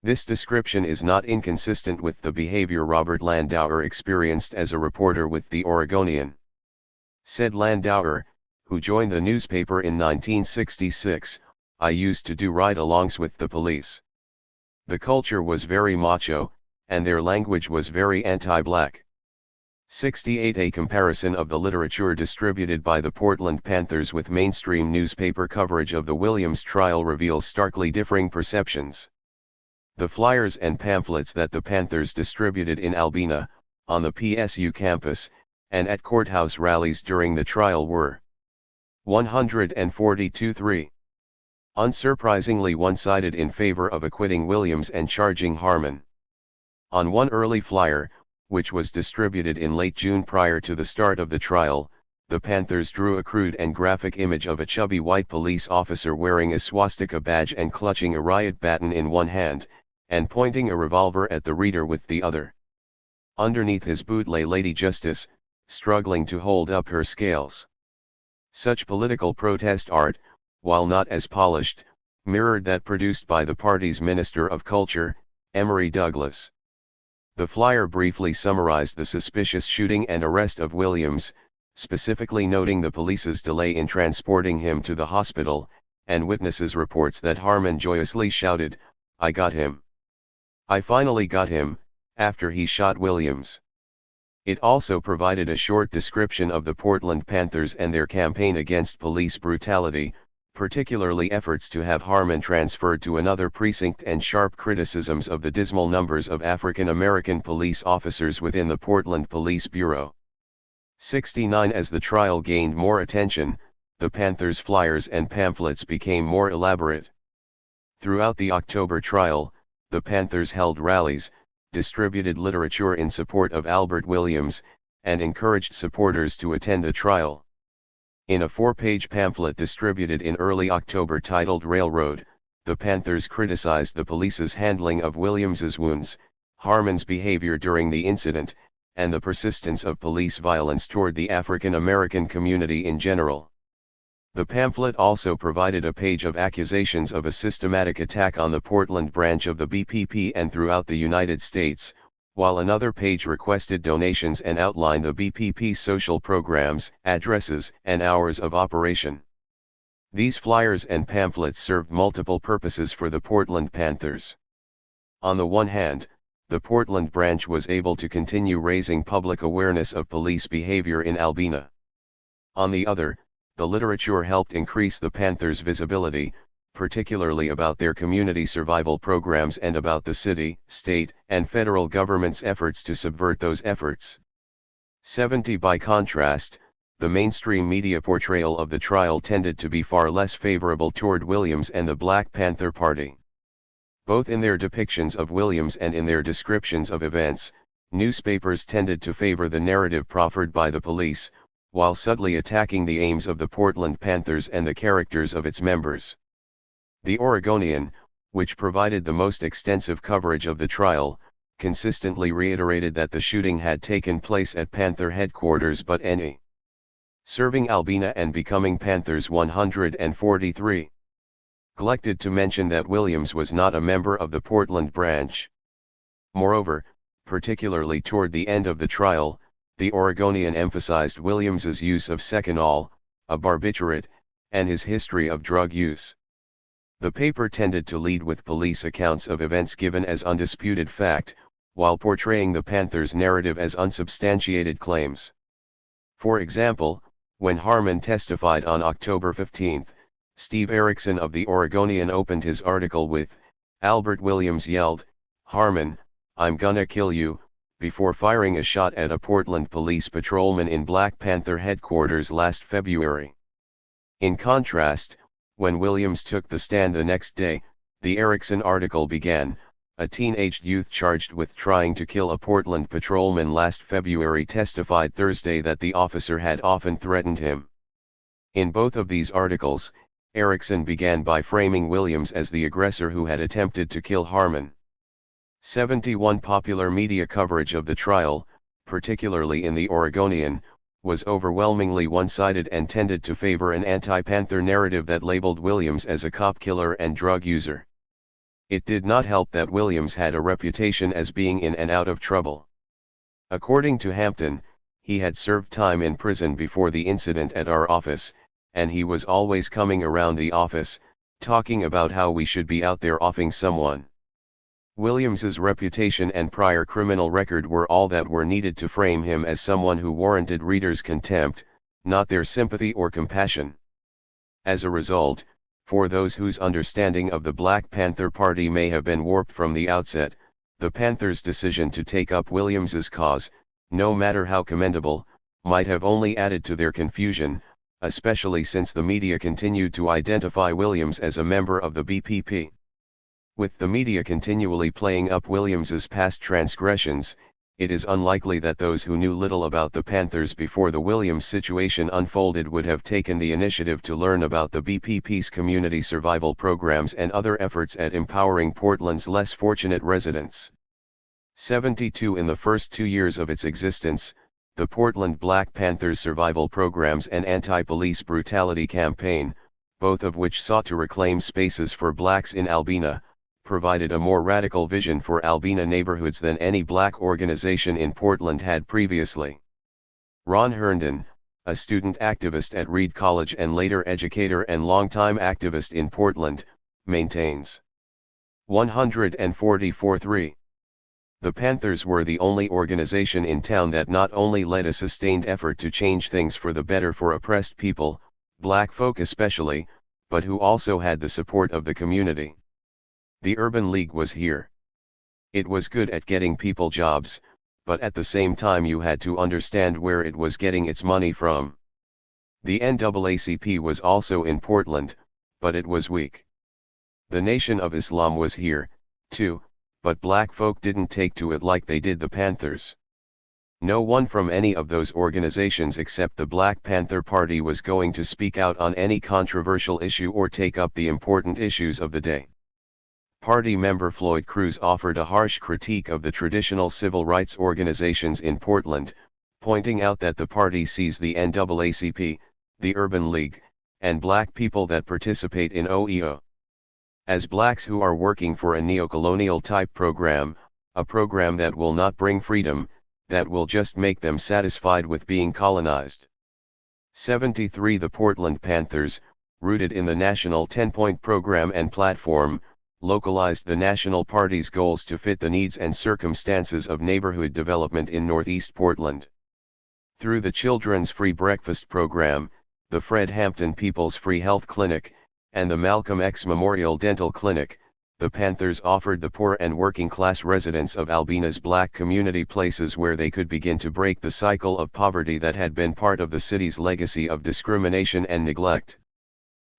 This description is not inconsistent with the behavior Robert Landauer experienced as a reporter with the Oregonian. Said Landauer, who joined the newspaper in 1966, "I used to do ride-alongs with the police. The culture was very macho, and their language was very anti-black." 68 A comparison of the literature distributed by the Portland Panthers with mainstream newspaper coverage of the Williams trial reveals starkly differing perceptions. The flyers and pamphlets that the Panthers distributed in Albina, on the PSU campus, and at courthouse rallies during the trial were 142-3. Unsurprisingly one-sided in favor of acquitting Williams and charging Harmon. On one early flyer, which was distributed in late June prior to the start of the trial, the Panthers drew a crude and graphic image of a chubby white police officer wearing a swastika badge and clutching a riot baton in one hand, and pointing a revolver at the reader with the other. Underneath his boot lay Lady Justice, struggling to hold up her scales. Such political protest art, while not as polished, mirrored that produced by the party's Minister of Culture, Emory Douglas. The flyer briefly summarized the suspicious shooting and arrest of Williams, specifically noting the police's delay in transporting him to the hospital, and witnesses' reports that Harmon joyously shouted, "I got him. I finally got him," after he shot Williams. It also provided a short description of the Portland Panthers and their campaign against police brutality, particularly efforts to have Harmon transferred to another precinct and sharp criticisms of the dismal numbers of African American police officers within the Portland Police Bureau. 69 As the trial gained more attention, the Panthers' flyers and pamphlets became more elaborate. Throughout the October trial, the Panthers held rallies, distributed literature in support of Albert Williams, and encouraged supporters to attend the trial. In a 4-page pamphlet distributed in early October titled "Railroad," the Panthers criticized the police's handling of Williams's wounds, Harmon's behavior during the incident, and the persistence of police violence toward the African American community in general. The pamphlet also provided a page of accusations of a systematic attack on the Portland branch of the BPP and throughout the United States, while another page requested donations and outlined the BPP's social programs, addresses, and hours of operation. These flyers and pamphlets served multiple purposes for the Portland Panthers. On the one hand, the Portland branch was able to continue raising public awareness of police behavior in Albina. On the other, the literature helped increase the Panthers' visibility, particularly about their community survival programs and about the city, state, and federal government's efforts to subvert those efforts. 70 By contrast, the mainstream media portrayal of the trial tended to be far less favorable toward Williams and the Black Panther Party. Both in their depictions of Williams and in their descriptions of events, newspapers tended to favor the narrative proffered by the police, while subtly attacking the aims of the Portland Panthers and the characters of its members. The Oregonian, which provided the most extensive coverage of the trial, consistently reiterated that the shooting had taken place at Panther headquarters but N.E. serving Albina and becoming Panthers 143. Neglected to mention that Williams was not a member of the Portland branch. Moreover, particularly toward the end of the trial, the Oregonian emphasized Williams's use of Seconal, a barbiturate, and his history of drug use. The paper tended to lead with police accounts of events given as undisputed fact, while portraying the Panthers' narrative as unsubstantiated claims. For example, when Harmon testified on October 15, Steve Erickson of the Oregonian opened his article with, "Albert Williams yelled, 'Harmon, I'm gonna kill you,' before firing a shot at a Portland police patrolman in Black Panther headquarters last February." In contrast, when Williams took the stand the next day, the Erickson article began, "A teenaged youth charged with trying to kill a Portland patrolman last February testified Thursday that the officer had often threatened him." In both of these articles, Erickson began by framing Williams as the aggressor who had attempted to kill Harmon. 71 Popular media coverage of the trial, particularly in the Oregonian, was overwhelmingly one-sided and tended to favor an anti-Panther narrative that labeled Williams as a cop killer and drug user. It did not help that Williams had a reputation as being in and out of trouble. According to Hampton, he had served time in prison before the incident at our office, and he was always coming around the office, talking about how we should be out there offing someone. Williams's reputation and prior criminal record were all that were needed to frame him as someone who warranted readers' contempt, not their sympathy or compassion. As a result, for those whose understanding of the Black Panther Party may have been warped from the outset, the Panthers' decision to take up Williams's cause, no matter how commendable, might have only added to their confusion, especially since the media continued to identify Williams as a member of the BPP. With the media continually playing up Williams's past transgressions, it is unlikely that those who knew little about the Panthers before the Williams situation unfolded would have taken the initiative to learn about the BPP's community survival programs and other efforts at empowering Portland's less fortunate residents. 72 In the first 2 years of its existence, the Portland Black Panthers survival programs and anti-police brutality campaign, both of which sought to reclaim spaces for blacks in Albina, provided a more radical vision for Albina neighborhoods than any black organization in Portland had previously. Ron Herndon, a student activist at Reed College and later educator and longtime activist in Portland, maintains. 144.3. The Panthers were the only organization in town that not only led a sustained effort to change things for the better for oppressed people, black folk especially, but who also had the support of the community. The Urban League was here. It was good at getting people jobs, but at the same time you had to understand where it was getting its money from. The NAACP was also in Portland, but it was weak. The Nation of Islam was here, too, but black folk didn't take to it like they did the Panthers. No one from any of those organizations except the Black Panther Party was going to speak out on any controversial issue or take up the important issues of the day. Party member Floyd Cruz offered a harsh critique of the traditional civil rights organizations in Portland, pointing out that the party sees the NAACP, the Urban League, and black people that participate in OEO as blacks who are working for a neocolonial type program, a program that will not bring freedom, that will just make them satisfied with being colonized. 73 The Portland Panthers, rooted in the national 10-point program and platform, localized the national party's goals to fit the needs and circumstances of neighborhood development in Northeast Portland. Through the Children's Free Breakfast Program, the Fred Hampton People's Free Health Clinic, and the Malcolm X Memorial Dental Clinic, the Panthers offered the poor and working-class residents of Albina's black community places where they could begin to break the cycle of poverty that had been part of the city's legacy of discrimination and neglect.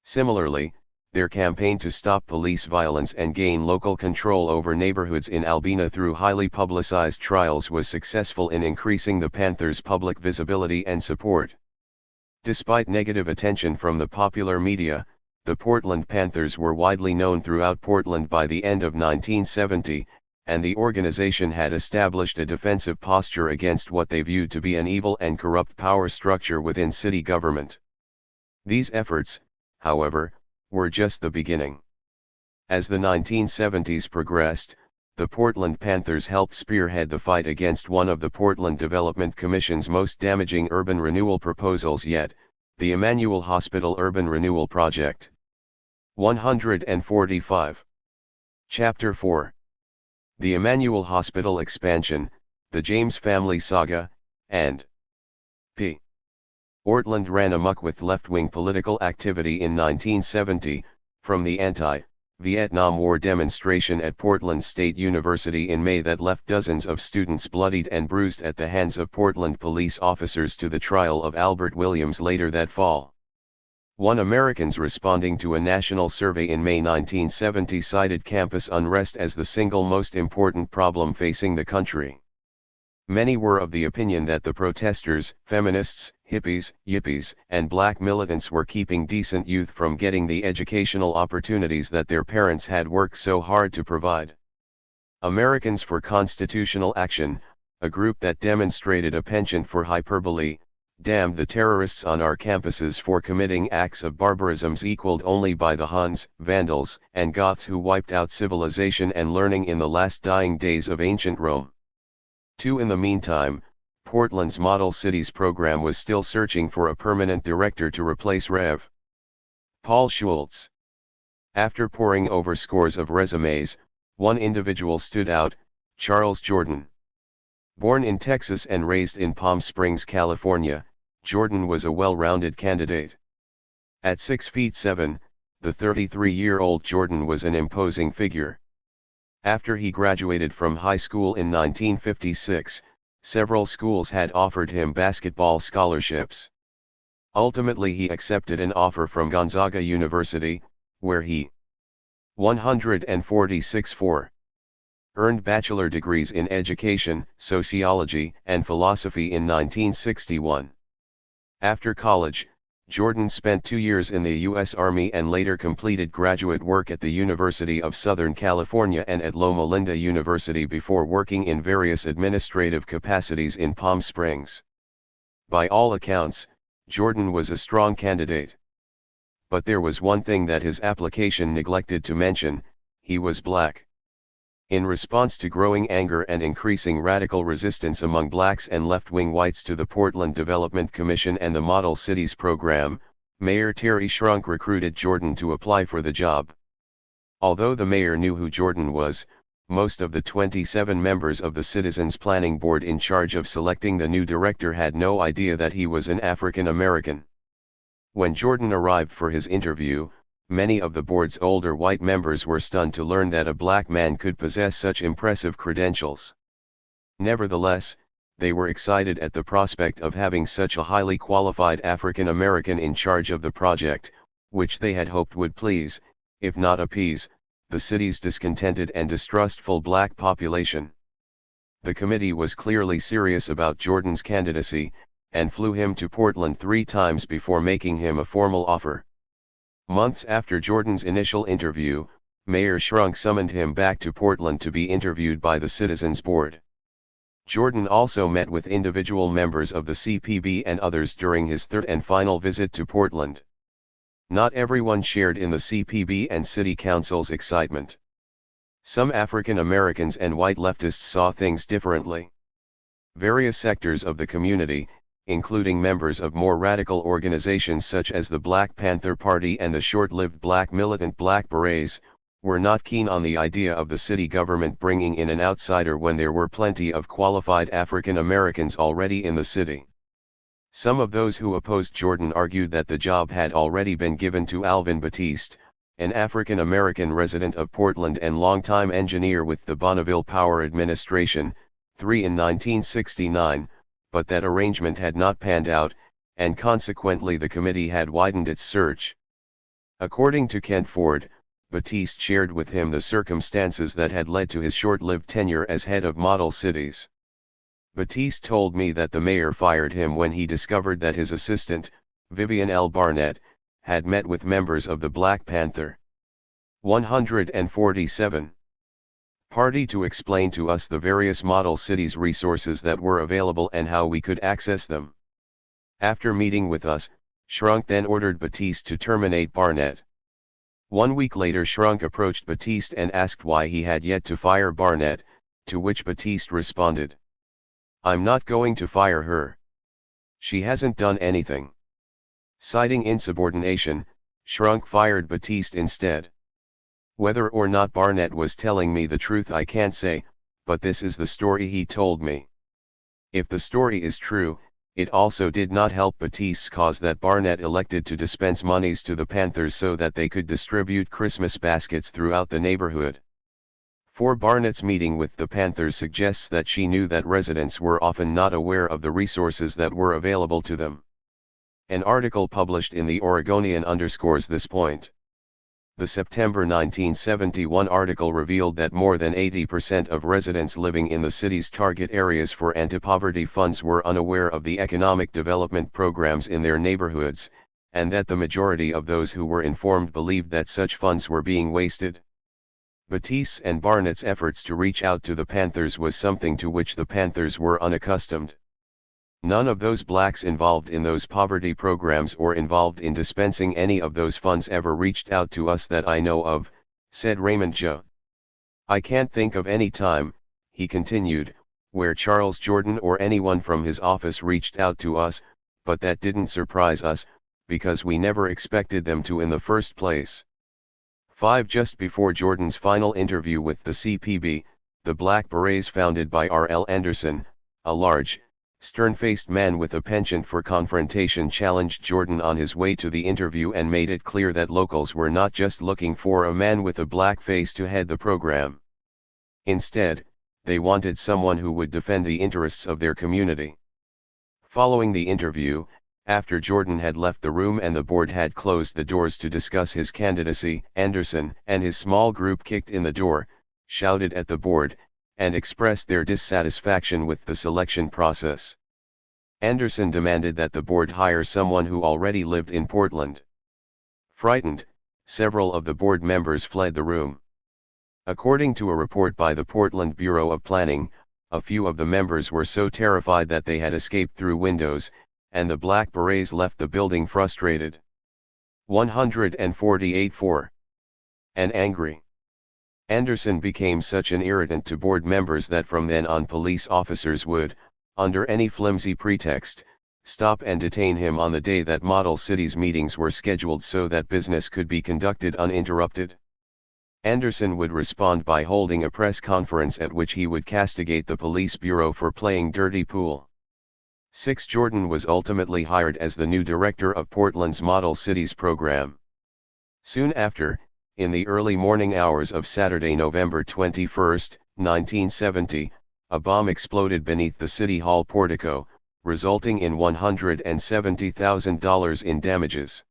Similarly, their campaign to stop police violence and gain local control over neighborhoods in Albina through highly publicized trials was successful in increasing the Panthers' public visibility and support. Despite negative attention from the popular media, the Portland Panthers were widely known throughout Portland by the end of 1970, and the organization had established a defensive posture against what they viewed to be an evil and corrupt power structure within city government. These efforts, however, were just the beginning. As the 1970s progressed, the Portland Panthers helped spearhead the fight against one of the Portland Development Commission's most damaging urban renewal proposals yet, the Emmanuel Hospital Urban Renewal Project. 145. Chapter 4. The Emmanuel Hospital Expansion, the James Family Saga, and P. Portland ran amok with left-wing political activity in 1970, from the anti-Vietnam War demonstration at Portland State University in May that left dozens of students bloodied and bruised at the hands of Portland police officers to the trial of Albert Williams later that fall. One Americans responding to a national survey in May 1970 cited campus unrest as the single most important problem facing the country. Many were of the opinion that the protesters, feminists, hippies, yippies, and black militants were keeping decent youth from getting the educational opportunities that their parents had worked so hard to provide. Americans for Constitutional Action, a group that demonstrated a penchant for hyperbole, damned the terrorists on our campuses for committing acts of barbarisms equaled only by the Huns, Vandals, and Goths who wiped out civilization and learning in the last dying days of ancient Rome. In the meantime, Portland's Model Cities program was still searching for a permanent director to replace Rev. Paul Schultz. After poring over scores of resumes, one individual stood out, Charles Jordan. Born in Texas and raised in Palm Springs, California, Jordan was a well-rounded candidate. At 6'7", the 33-year-old Jordan was an imposing figure. After he graduated from high school in 1956, several schools had offered him basketball scholarships. Ultimately he accepted an offer from Gonzaga University, where he 146.4 earned bachelor degrees in education, sociology, and philosophy in 1961. After college, Jordan spent 2 years in the U.S. Army and later completed graduate work at the University of Southern California and at Loma Linda University before working in various administrative capacities in Palm Springs. By all accounts, Jordan was a strong candidate. But there was one thing that his application neglected to mention: he was black. In response to growing anger and increasing radical resistance among blacks and left-wing whites to the Portland Development Commission and the Model Cities program, Mayor Terry Shrunk recruited Jordan to apply for the job. Although the mayor knew who Jordan was, most of the 27 members of the Citizens Planning Board in charge of selecting the new director had no idea that he was an African American. When Jordan arrived for his interview, many of the board's older white members were stunned to learn that a black man could possess such impressive credentials. Nevertheless, they were excited at the prospect of having such a highly qualified African American in charge of the project, which they had hoped would please, if not appease, the city's discontented and distrustful black population. The committee was clearly serious about Jordan's candidacy, and flew him to Portland 3 times before making him a formal offer. Months after Jordan's initial interview, Mayor Shrunk summoned him back to Portland to be interviewed by the Citizens Board. Jordan also met with individual members of the CPB and others during his third and final visit to Portland. Not everyone shared in the CPB and City Council's excitement. Some African Americans and white leftists saw things differently. Various sectors of the community, including members of more radical organizations such as the Black Panther Party and the short-lived black militant Black Berets, were not keen on the idea of the city government bringing in an outsider when there were plenty of qualified African Americans already in the city. Some of those who opposed Jordan argued that the job had already been given to Alvin Batiste, an African American resident of Portland and longtime engineer with the Bonneville Power Administration, in 1969, but that arrangement had not panned out, and consequently the committee had widened its search. According to Kent Ford, Batiste shared with him the circumstances that had led to his short-lived tenure as head of Model Cities. Batiste told me that the mayor fired him when he discovered that his assistant, Vivian L. Barnett, had met with members of the Black Panther 147 Party to explain to us the various Model Cities resources that were available and how we could access them. After meeting with us, Shrunk then ordered Batiste to terminate Barnett. 1 week later Shrunk approached Batiste and asked why he had yet to fire Barnett, to which Batiste responded, "I'm not going to fire her. She hasn't done anything." Citing insubordination, Shrunk fired Batiste instead. Whether or not Barnett was telling me the truth I can't say, but this is the story he told me. If the story is true, it also did not help Batiste's cause that Barnett elected to dispense monies to the Panthers so that they could distribute Christmas baskets throughout the neighborhood. For Barnett's meeting with the Panthers suggests that she knew that residents were often not aware of the resources that were available to them. An article published in the Oregonian underscores this point. The September 1971 article revealed that more than 80% of residents living in the city's target areas for anti-poverty funds were unaware of the economic development programs in their neighborhoods, and that the majority of those who were informed believed that such funds were being wasted. Batiste's and Barnett's efforts to reach out to the Panthers was something to which the Panthers were unaccustomed. None of those blacks involved in those poverty programs or involved in dispensing any of those funds ever reached out to us that I know of, said Raymond Joe. I can't think of any time, he continued, where Charles Jordan or anyone from his office reached out to us, but that didn't surprise us, because we never expected them to in the first place. 5 Just before Jordan's final interview with the CPB, the Black Berets founded by R.L. Anderson, a large, stern-faced man with a penchant for confrontation, challenged Jordan on his way to the interview and made it clear that locals were not just looking for a man with a black face to head the program. Instead, they wanted someone who would defend the interests of their community. Following the interview, after Jordan had left the room and the board had closed the doors to discuss his candidacy, Anderson and his small group kicked in the door, shouted at the board, and expressed their dissatisfaction with the selection process. Anderson demanded that the board hire someone who already lived in Portland. Frightened, several of the board members fled the room. According to a report by the Portland Bureau of Planning, a few of the members were so terrified that they had escaped through windows, and the Black Berets left the building frustrated. 148-4. And angry. Anderson became such an irritant to board members that from then on police officers would, under any flimsy pretext, stop and detain him on the day that Model Cities meetings were scheduled so that business could be conducted uninterrupted. Anderson would respond by holding a press conference at which he would castigate the police bureau for playing dirty pool. 6 Jordan was ultimately hired as the new director of Portland's Model Cities program. Soon after, in the early morning hours of Saturday, November 21, 1970, a bomb exploded beneath the City Hall portico, resulting in $170,000 in damages.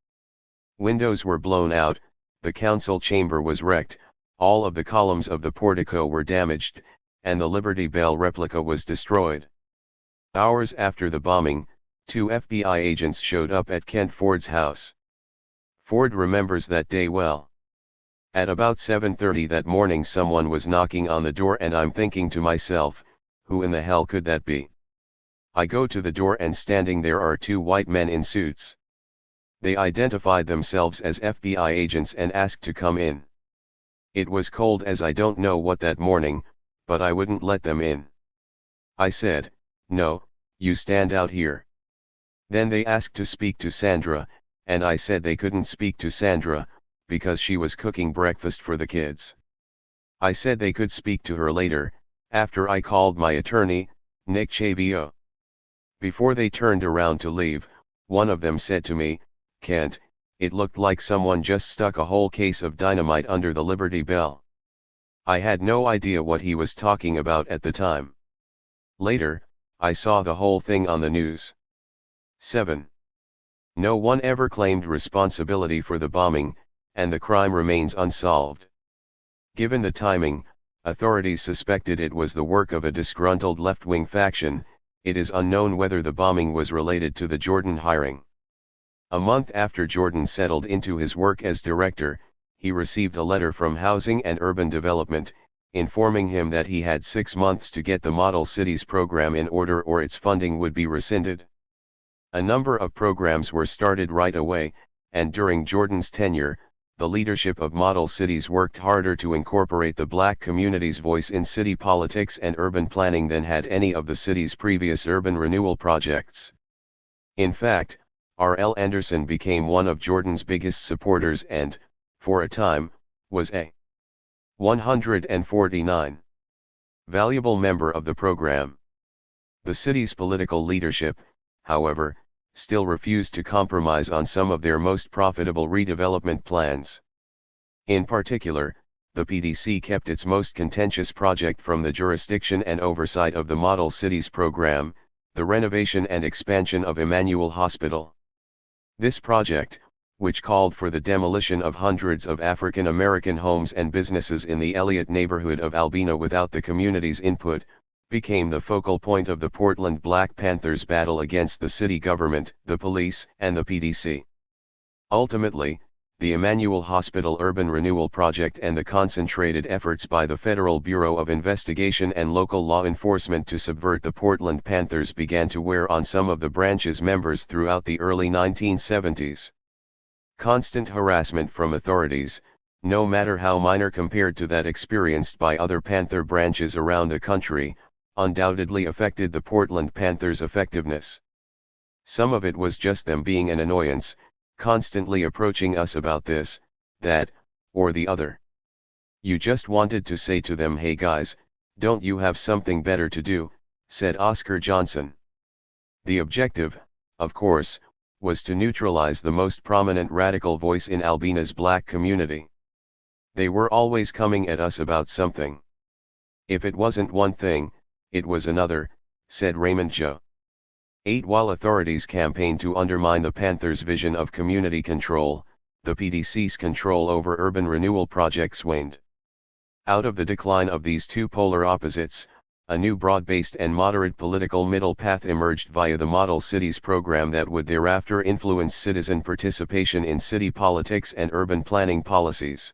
Windows were blown out, the council chamber was wrecked, all of the columns of the portico were damaged, and the Liberty Bell replica was destroyed. Hours after the bombing, 2 FBI agents showed up at Kent Ford's house. Ford remembers that day well. At about 7:30 that morning someone was knocking on the door and I'm thinking to myself, who in the hell could that be? I go to the door and standing there are 2 white men in suits. They identified themselves as FBI agents and asked to come in. It was cold as I don't know what that morning, but I wouldn't let them in. I said, "No, you stand out here." Then they asked to speak to Sandra, and I said they couldn't speak to Sandra, because she was cooking breakfast for the kids. I said they could speak to her later, after I called my attorney, Nick Chavio. Before they turned around to leave, one of them said to me, "Kent, it looked like someone just stuck a whole case of dynamite under the Liberty Bell." I had no idea what he was talking about at the time. Later, I saw the whole thing on the news. 7. No one ever claimed responsibility for the bombing, and the crime remains unsolved. Given the timing, authorities suspected it was the work of a disgruntled left-wing faction. It is unknown whether the bombing was related to the Jordan hiring. A month after Jordan settled into his work as director, he received a letter from Housing and Urban Development, informing him that he had 6 months to get the Model Cities program in order or its funding would be rescinded. A number of programs were started right away, and during Jordan's tenure, the leadership of Model Cities worked harder to incorporate the black community's voice in city politics and urban planning than had any of the city's previous urban renewal projects. In fact, R.L. Anderson became one of Jordan's biggest supporters and, for a time, was a 149 valuable member of the program. The city's political leadership, however, still refused to compromise on some of their most profitable redevelopment plans. In particular, the PDC kept its most contentious project from the jurisdiction and oversight of the Model Cities program, the renovation and expansion of Emmanuel Hospital. This project, which called for the demolition of hundreds of African American homes and businesses in the Elliott neighborhood of Albina without the community's input, became the focal point of the Portland Black Panthers' battle against the city government, the police, and the PDC. Ultimately, the Emmanuel Hospital Urban Renewal Project and the concentrated efforts by the Federal Bureau of Investigation and local law enforcement to subvert the Portland Panthers began to wear on some of the branch's members throughout the early 1970s. Constant harassment from authorities, no matter how minor compared to that experienced by other Panther branches around the country, undoubtedly affected the Portland Panthers' effectiveness. Some of it was just them being an annoyance, constantly approaching us about this, that, or the other. You just wanted to say to them, "Hey guys, don't you have something better to do?" said Oscar Johnson. The objective, of course, was to neutralize the most prominent radical voice in Albina's black community. They were always coming at us about something. If it wasn't one thing, it was another, said Raymond Joe. While authorities campaigned to undermine the Panthers' vision of community control, the PDC's control over urban renewal projects waned. Out of the decline of these two polar opposites, a new broad-based and moderate political middle path emerged via the Model Cities program that would thereafter influence citizen participation in city politics and urban planning policies.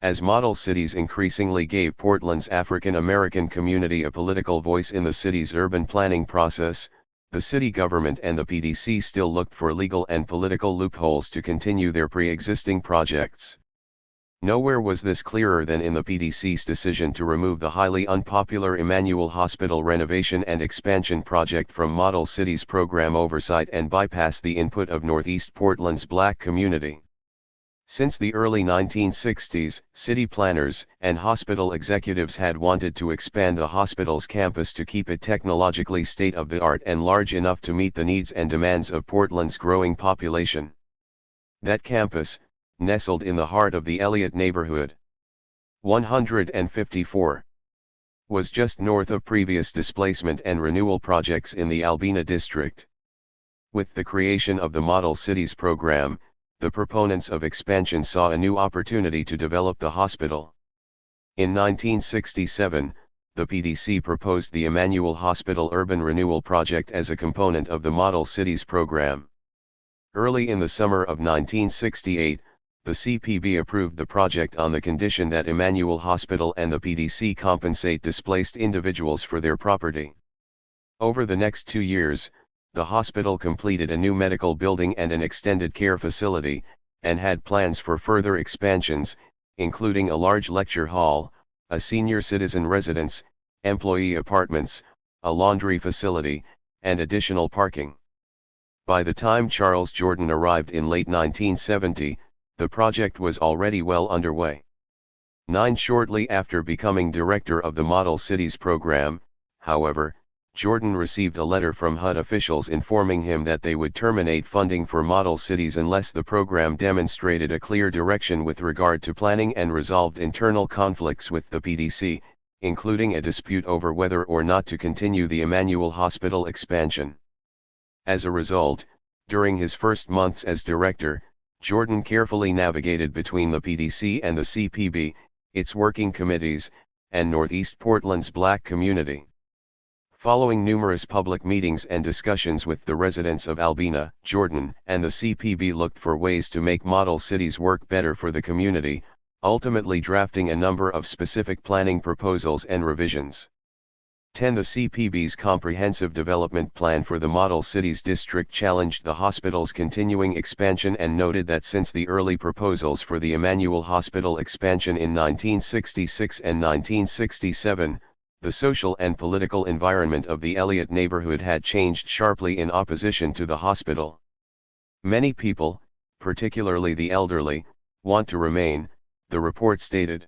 As Model Cities increasingly gave Portland's African American community a political voice in the city's urban planning process, the city government and the PDC still looked for legal and political loopholes to continue their pre-existing projects. Nowhere was this clearer than in the PDC's decision to remove the highly unpopular Emmanuel Hospital renovation and expansion project from Model Cities program oversight and bypass the input of Northeast Portland's black community. Since the early 1960s, city planners and hospital executives had wanted to expand the hospital's campus to keep it technologically state-of-the-art and large enough to meet the needs and demands of Portland's growing population. That campus, nestled in the heart of the Elliott neighborhood, 154, was just north of previous displacement and renewal projects in the Albina district. With the creation of the Model Cities program, the proponents of expansion saw a new opportunity to develop the hospital. In 1967, the PDC proposed the Emmanuel Hospital Urban Renewal Project as a component of the Model Cities program. Early in the summer of 1968, the CPB approved the project on the condition that Emmanuel Hospital and the PDC compensate displaced individuals for their property. Over the next 2 years, the hospital completed a new medical building and an extended care facility, and had plans for further expansions, including a large lecture hall, a senior citizen residence, employee apartments, a laundry facility, and additional parking. By the time Charles Jordan arrived in late 1970, the project was already well underway. Shortly after becoming director of the Model Cities program, however, Jordan received a letter from HUD officials informing him that they would terminate funding for Model Cities unless the program demonstrated a clear direction with regard to planning and resolved internal conflicts with the PDC, including a dispute over whether or not to continue the Emmanuel Hospital expansion. As a result, during his first months as director, Jordan carefully navigated between the PDC and the CPB, its working committees, and Northeast Portland's black community. Following numerous public meetings and discussions with the residents of Albina, Jordan and the CPB looked for ways to make model cities work better for the community, ultimately drafting a number of specific planning proposals and revisions. 10. The CPB's comprehensive development plan for the Model Cities District challenged the hospital's continuing expansion and noted that since the early proposals for the Emmanuel Hospital expansion in 1966 and 1967, the social and political environment of the Elliott neighborhood had changed sharply in opposition to the hospital. Many people, particularly the elderly, want to remain, the report stated.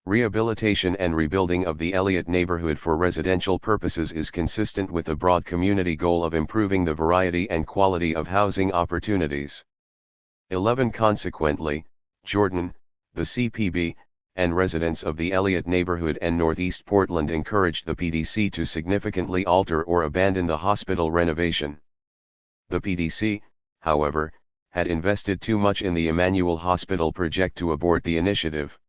Rehabilitation and rebuilding of the Elliott neighborhood for residential purposes is consistent with the broad community goal of improving the variety and quality of housing opportunities. 11. Consequently, Jordan, the CPB, and residents of the Elliott neighborhood and Northeast Portland encouraged the PDC to significantly alter or abandon the hospital renovation. The PDC, however, had invested too much in the Emmanuel Hospital project to abort the initiative.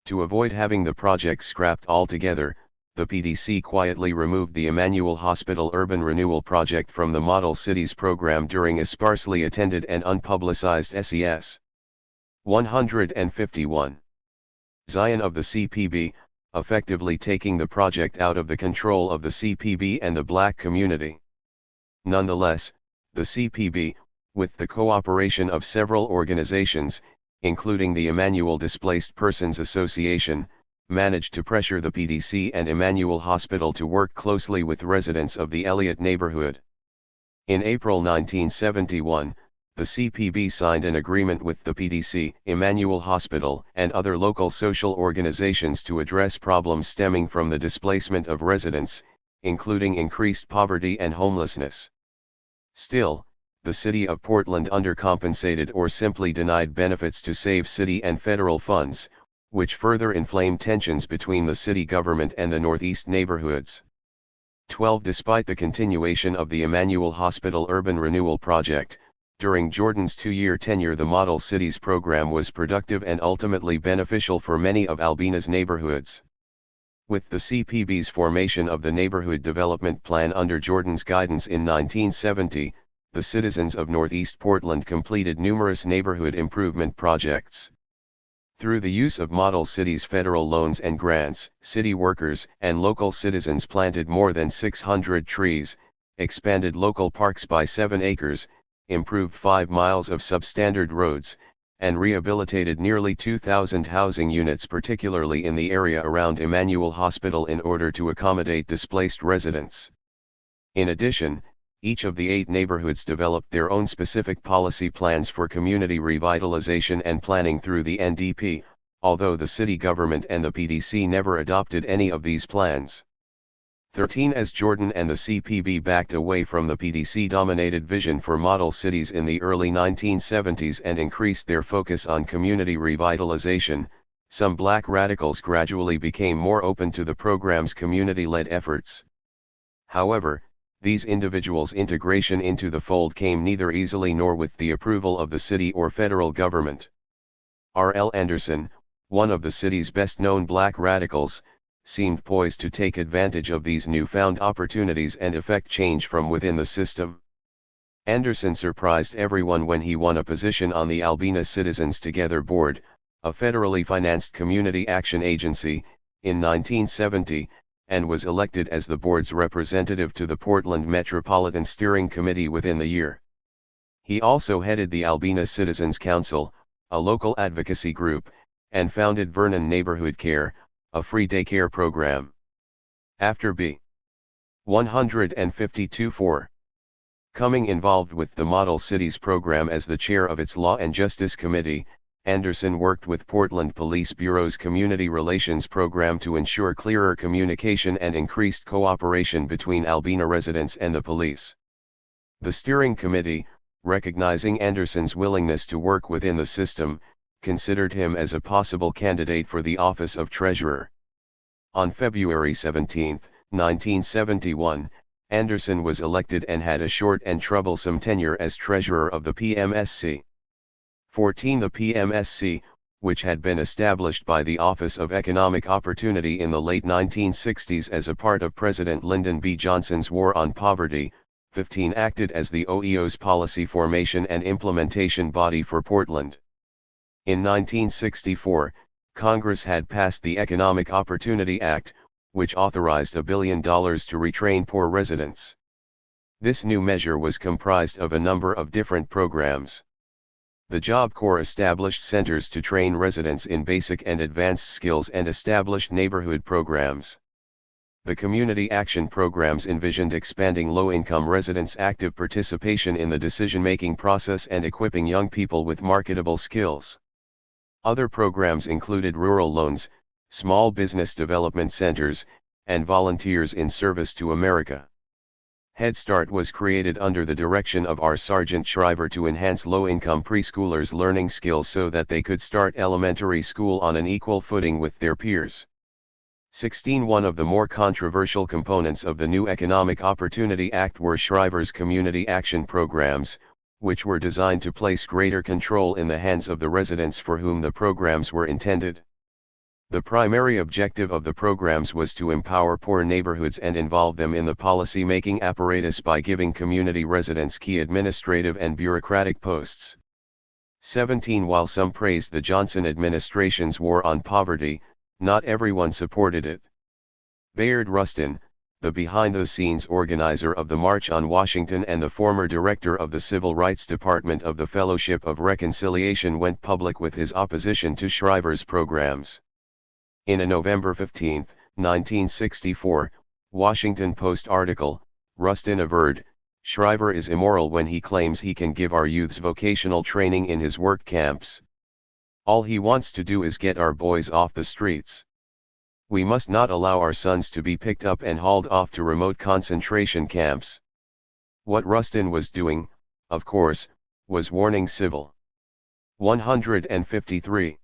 To avoid having the project scrapped altogether, the PDC quietly removed the Emmanuel Hospital Urban Renewal Project from the Model Cities program during a sparsely attended and unpublicized SES. 151. Zion of the CPB, effectively taking the project out of the control of the CPB and the black community. Nonetheless, the CPB, with the cooperation of several organizations, including the Emmanuel Displaced Persons Association, managed to pressure the PDC and Emmanuel Hospital to work closely with residents of the Elliott neighborhood. In April 1971, the CPB signed an agreement with the PDC, Emmanuel Hospital, and other local social organizations to address problems stemming from the displacement of residents, including increased poverty and homelessness. Still, the city of Portland undercompensated or simply denied benefits to save city and federal funds, which further inflamed tensions between the city government and the Northeast neighborhoods. 12. Despite the continuation of the Emmanuel Hospital Urban Renewal Project, during Jordan's 2-year tenure the Model Cities program was productive and ultimately beneficial for many of Albina's neighborhoods. With the CPB's formation of the Neighborhood Development Plan under Jordan's guidance in 1970, the citizens of Northeast Portland completed numerous neighborhood improvement projects. Through the use of Model Cities federal loans and grants, city workers and local citizens planted more than 600 trees, expanded local parks by 7 acres, improved 5 miles of substandard roads, and rehabilitated nearly 2,000 housing units particularly in the area around Emmanuel Hospital in order to accommodate displaced residents. In addition, each of the 8 neighborhoods developed their own specific policy plans for community revitalization and planning through the NDP, although the city government and the PDC never adopted any of these plans. 13. As Jordan and the CPB backed away from the PDC-dominated vision for model cities in the early 1970s and increased their focus on community revitalization, some black radicals gradually became more open to the program's community-led efforts. However, these individuals' integration into the fold came neither easily nor with the approval of the city or federal government. R.L. Anderson, one of the city's best-known black radicals, seemed poised to take advantage of these newfound opportunities and effect change from within the system. Anderson surprised everyone when he won a position on the Albina Citizens Together Board, a federally financed community action agency, in 1970, and was elected as the board's representative to the Portland Metropolitan Steering Committee within the year. He also headed the Albina Citizens Council, a local advocacy group, and founded Vernon Neighborhood Care, a free daycare program. After B. 152-4. Coming involved with the Model Cities program as the chair of its Law and Justice Committee, Anderson worked with Portland Police Bureau's Community Relations Program to ensure clearer communication and increased cooperation between Albina residents and the police. The steering committee, recognizing Anderson's willingness to work within the system, considered him as a possible candidate for the office of treasurer. On February 17, 1971, Anderson was elected and had a short and troublesome tenure as treasurer of the PMSC. 14. The PMSC, which had been established by the Office of Economic Opportunity in the late 1960s as a part of President Lyndon B. Johnson's War on Poverty. 15. Acted as the OEO's policy formation and implementation body for Portland. In 1964, Congress had passed the Economic Opportunity Act, which authorized $1 billion to retrain poor residents. This new measure was comprised of a number of different programs. The Job Corps established centers to train residents in basic and advanced skills and established neighborhood programs. The community action programs envisioned expanding low-income residents' active participation in the decision-making process and equipping young people with marketable skills. Other programs included rural loans, small business development centers, and volunteers in service to America. Head Start was created under the direction of R. Sargent Shriver to enhance low-income preschoolers' learning skills so that they could start elementary school on an equal footing with their peers. 16. One of the more controversial components of the new Economic Opportunity Act were Shriver's community action programs, which were designed to place greater control in the hands of the residents for whom the programs were intended. The primary objective of the programs was to empower poor neighborhoods and involve them in the policy-making apparatus by giving community residents key administrative and bureaucratic posts. 17. While some praised the Johnson administration's war on poverty, not everyone supported it. Bayard Rustin, the behind-the-scenes organizer of the March on Washington and the former director of the Civil Rights Department of the Fellowship of Reconciliation, went public with his opposition to Shriver's programs. In a November 15, 1964, Washington Post article, Rustin averred, "Shriver is immoral when he claims he can give our youths vocational training in his work camps. All he wants to do is get our boys off the streets. We must not allow our sons to be picked up and hauled off to remote concentration camps." What Rustin was doing, of course, was warning civil. 153.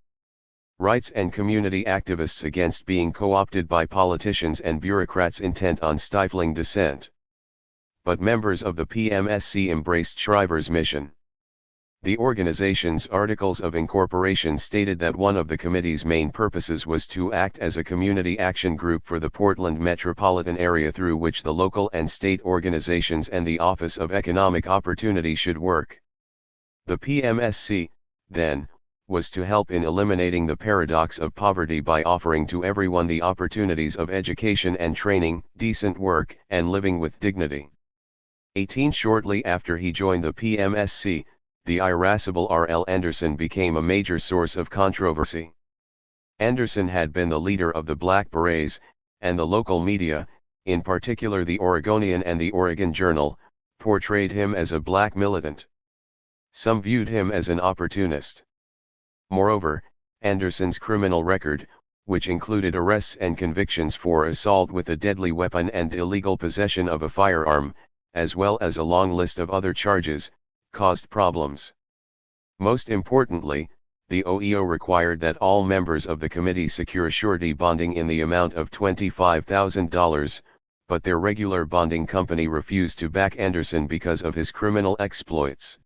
Rights and community activists against being co-opted by politicians and bureaucrats intent on stifling dissent. But members of the PMSC embraced Shriver's mission. The organization's articles of incorporation stated that one of the committee's main purposes was to act as a community action group for the Portland metropolitan area through which the local and state organizations and the Office of Economic Opportunity should work. The PMSC, then, was to help in eliminating the paradox of poverty by offering to everyone the opportunities of education and training, decent work, and living with dignity. 18. Shortly after he joined the PMSC, the irascible R.L. Anderson became a major source of controversy. Anderson had been the leader of the Black Berets, and the local media, in particular the Oregonian and the Oregon Journal, portrayed him as a black militant. Some viewed him as an opportunist. Moreover, Anderson's criminal record, which included arrests and convictions for assault with a deadly weapon and illegal possession of a firearm, as well as a long list of other charges, caused problems. Most importantly, the OEO required that all members of the committee secure surety bonding in the amount of $25,000, but their regular bonding company refused to back Anderson because of his criminal exploits.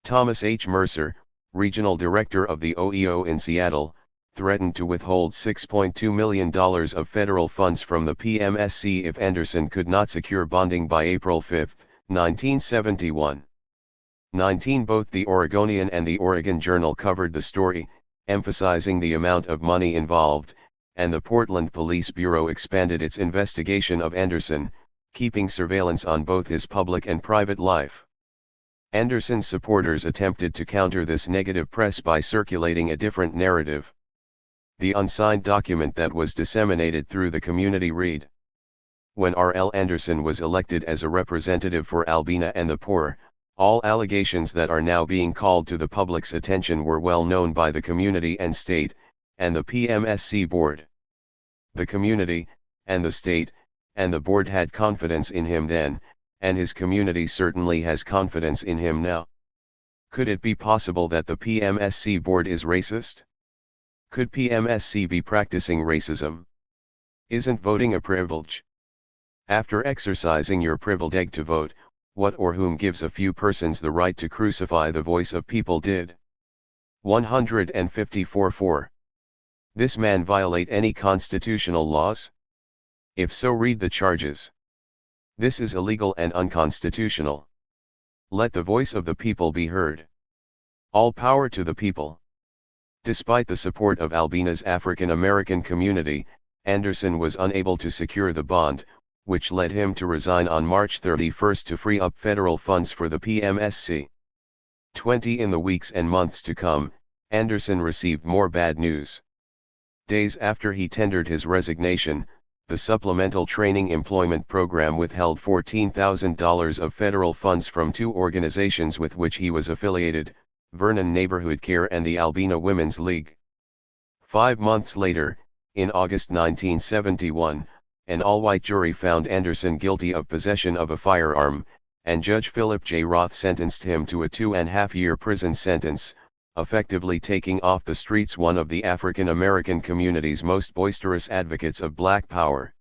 Thomas H. Mercer, regional director of the OEO in Seattle, threatened to withhold $6.2 million of federal funds from the PMSC if Anderson could not secure bonding by April 5, 1971. 19. Both the Oregonian and the Oregon Journal covered the story, emphasizing the amount of money involved, and the Portland Police Bureau expanded its investigation of Anderson, keeping surveillance on both his public and private life. Anderson's supporters attempted to counter this negative press by circulating a different narrative. The unsigned document that was disseminated through the community read: "When R.L. Anderson was elected as a representative for Albina and the poor, all allegations that are now being called to the public's attention were well known by the community and state, and the PMSC board. The community, and the state, and the board had confidence in him then, and his community certainly has confidence in him now. Could it be possible that the PMSC board is racist? Could PMSC be practicing racism? Isn't voting a privilege? After exercising your privilege to vote, what or whom gives a few persons the right to crucify the voice of people did? 154-4. This man violate any constitutional laws? If so, read the charges. This is illegal and unconstitutional. Let the voice of the people be heard. All power to the people. Despite the support of Albina's African American community, Anderson was unable to secure the bond, which led him to resign on March 31 to free up federal funds for the PMSC. In the weeks and months to come, Anderson received more bad news. Days after he tendered his resignation, the Supplemental Training Employment Program withheld $14,000 of federal funds from two organizations with which he was affiliated, Vernon Neighborhood Care and the Albina Women's League. 5 months later, in August 1971, an all-white jury found Anderson guilty of possession of a firearm, and Judge Philip J. Roth sentenced him to a 2.5-year prison sentence, effectively taking off the streets one of the African American community's most boisterous advocates of Black power.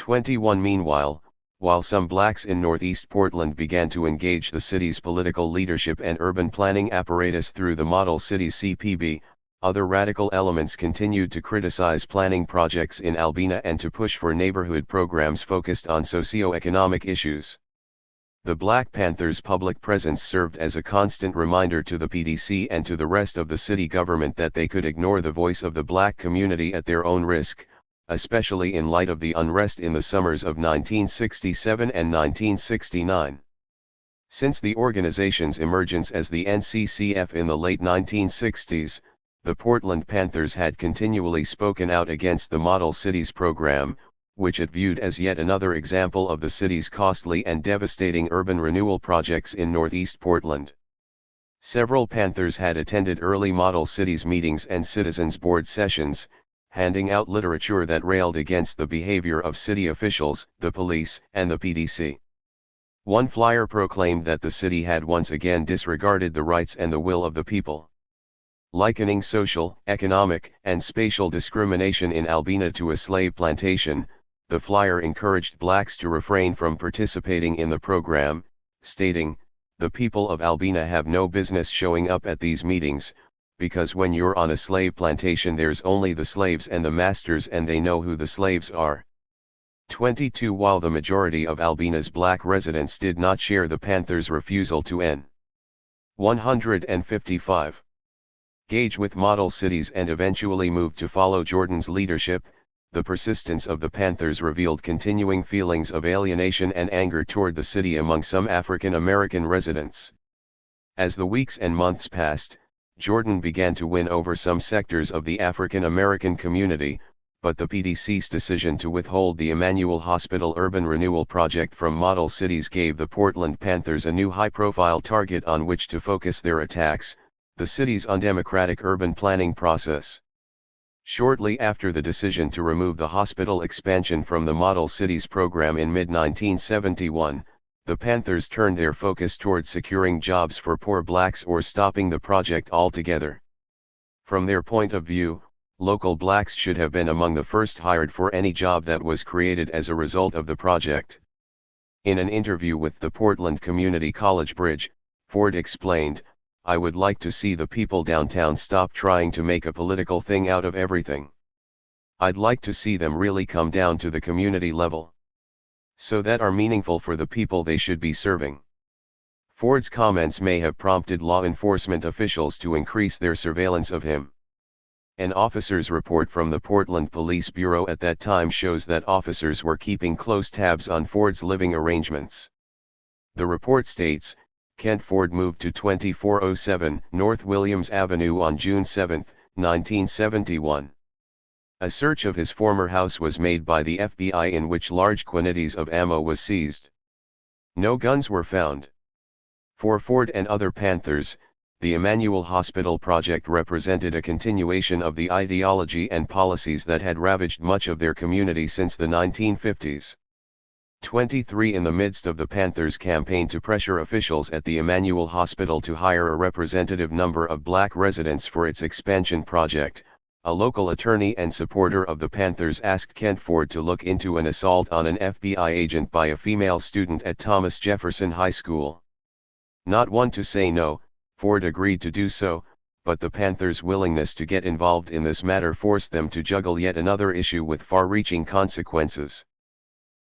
Meanwhile, while some blacks in Northeast Portland began to engage the city's political leadership and urban planning apparatus through the Model Cities CPB, other radical elements continued to criticize planning projects in Albina and to push for neighborhood programs focused on socio-economic issues. The Black Panthers' public presence served as a constant reminder to the PDC and to the rest of the city government that they could ignore the voice of the black community at their own risk, especially in light of the unrest in the summers of 1967 and 1969. Since the organization's emergence as the NCCF in the late 1960s, the Portland Panthers had continually spoken out against the Model Cities program, which it viewed as yet another example of the city's costly and devastating urban renewal projects in Northeast Portland. Several Panthers had attended early Model Cities meetings and citizens board sessions, handing out literature that railed against the behavior of city officials, the police, and the PDC. One flyer proclaimed that the city had once again disregarded the rights and the will of the people. Likening social, economic, and spatial discrimination in Albina to a slave plantation, the flyer encouraged blacks to refrain from participating in the program, stating, "The people of Albina have no business showing up at these meetings, because when you're on a slave plantation there's only the slaves and the masters and they know who the slaves are." While the majority of Albina's black residents did not share the Panthers' refusal to N. 155. Gauge with Model Cities and eventually moved to follow Jordan's leadership, the persistence of the Panthers revealed continuing feelings of alienation and anger toward the city among some African American residents. As the weeks and months passed, Jordan began to win over some sectors of the African American community, but the PDC's decision to withhold the Emmanuel Hospital Urban Renewal Project from Model Cities gave the Portland Panthers a new high-profile target on which to focus their attacks, the city's undemocratic urban planning process. Shortly after the decision to remove the hospital expansion from the Model Cities program in mid-1971, the Panthers turned their focus toward securing jobs for poor blacks or stopping the project altogether. From their point of view, local blacks should have been among the first hired for any job that was created as a result of the project. In an interview with the Portland Community College Bridge, Ford explained, "I would like to see the people downtown stop trying to make a political thing out of everything. I'd like to see them really come down to the community level, so that are meaningful for the people they should be serving." Ford's comments may have prompted law enforcement officials to increase their surveillance of him. An officer's report from the Portland Police Bureau at that time shows that officers were keeping close tabs on Ford's living arrangements. The report states, Kent Ford moved to 2407 North Williams Avenue on June 7, 1971. A search of his former house was made by the FBI in which large quantities of ammo was seized. No guns were found. For Ford and other Panthers, the Emmanuel Hospital project represented a continuation of the ideology and policies that had ravaged much of their community since the 1950s. In the midst of the Panthers' campaign to pressure officials at the Emmanuel Hospital to hire a representative number of black residents for its expansion project, a local attorney and supporter of the Panthers asked Kent Ford to look into an assault on an FBI agent by a female student at Thomas Jefferson High School. Not one to say no, Ford agreed to do so, but the Panthers' willingness to get involved in this matter forced them to juggle yet another issue with far-reaching consequences.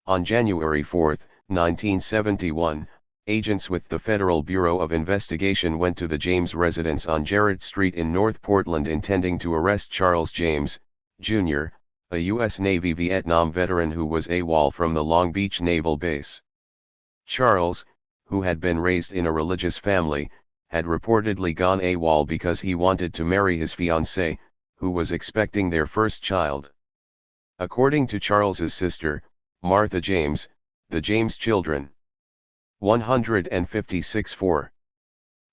On January 4, 1971, agents with the Federal Bureau of Investigation went to the James residence on Jarrett Street in North Portland intending to arrest Charles James, Jr., a U.S. Navy Vietnam veteran who was AWOL from the Long Beach Naval Base. Charles, who had been raised in a religious family, had reportedly gone AWOL because he wanted to marry his fiancée, who was expecting their first child. According to Charles's sister, Martha James, the James children, 156-4,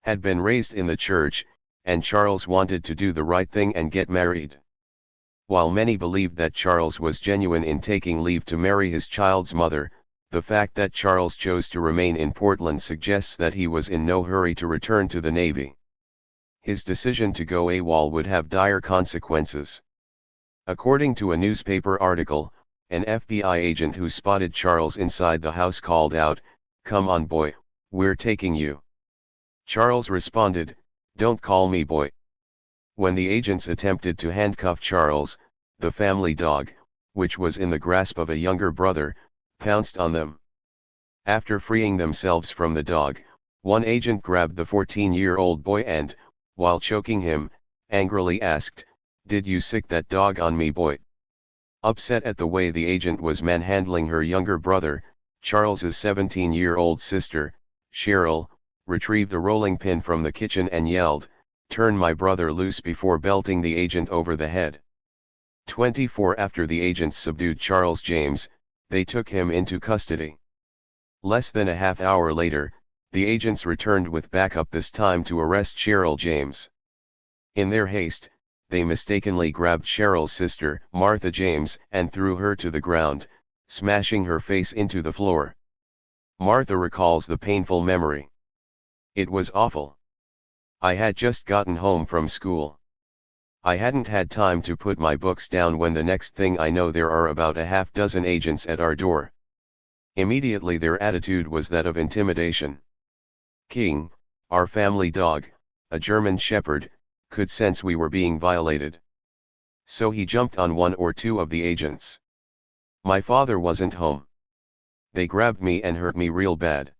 had been raised in the church, and Charles wanted to do the right thing and get married. While many believed that Charles was genuine in taking leave to marry his child's mother, the fact that Charles chose to remain in Portland suggests that he was in no hurry to return to the Navy. His decision to go AWOL would have dire consequences. According to a newspaper article, an FBI agent who spotted Charles inside the house called out, "Come on boy, we're taking you." Charles responded, "Don't call me boy." When the agents attempted to handcuff Charles, the family dog, which was in the grasp of a younger brother, pounced on them. After freeing themselves from the dog, one agent grabbed the 14-year-old boy and, while choking him, angrily asked, "Did you sick that dog on me boy?" Upset at the way the agent was manhandling her younger brother, Charles's 17-year-old sister, Cheryl, retrieved a rolling pin from the kitchen and yelled, "Turn my brother loose," before belting the agent over the head. 24 After the agents subdued Charles James, they took him into custody. Less than a half hour later, the agents returned with backup, this time to arrest Cheryl James. In their haste, they mistakenly grabbed Cheryl's sister, Martha James, and threw her to the ground, smashing her face into the floor. Martha recalls the painful memory. "It was awful. I had just gotten home from school. I hadn't had time to put my books down when the next thing I know there are about a half dozen agents at our door. Immediately their attitude was that of intimidation. King, our family dog, a German Shepherd, could sense we were being violated. So he jumped on one or two of the agents. My father wasn't home. They grabbed me and hurt me real bad.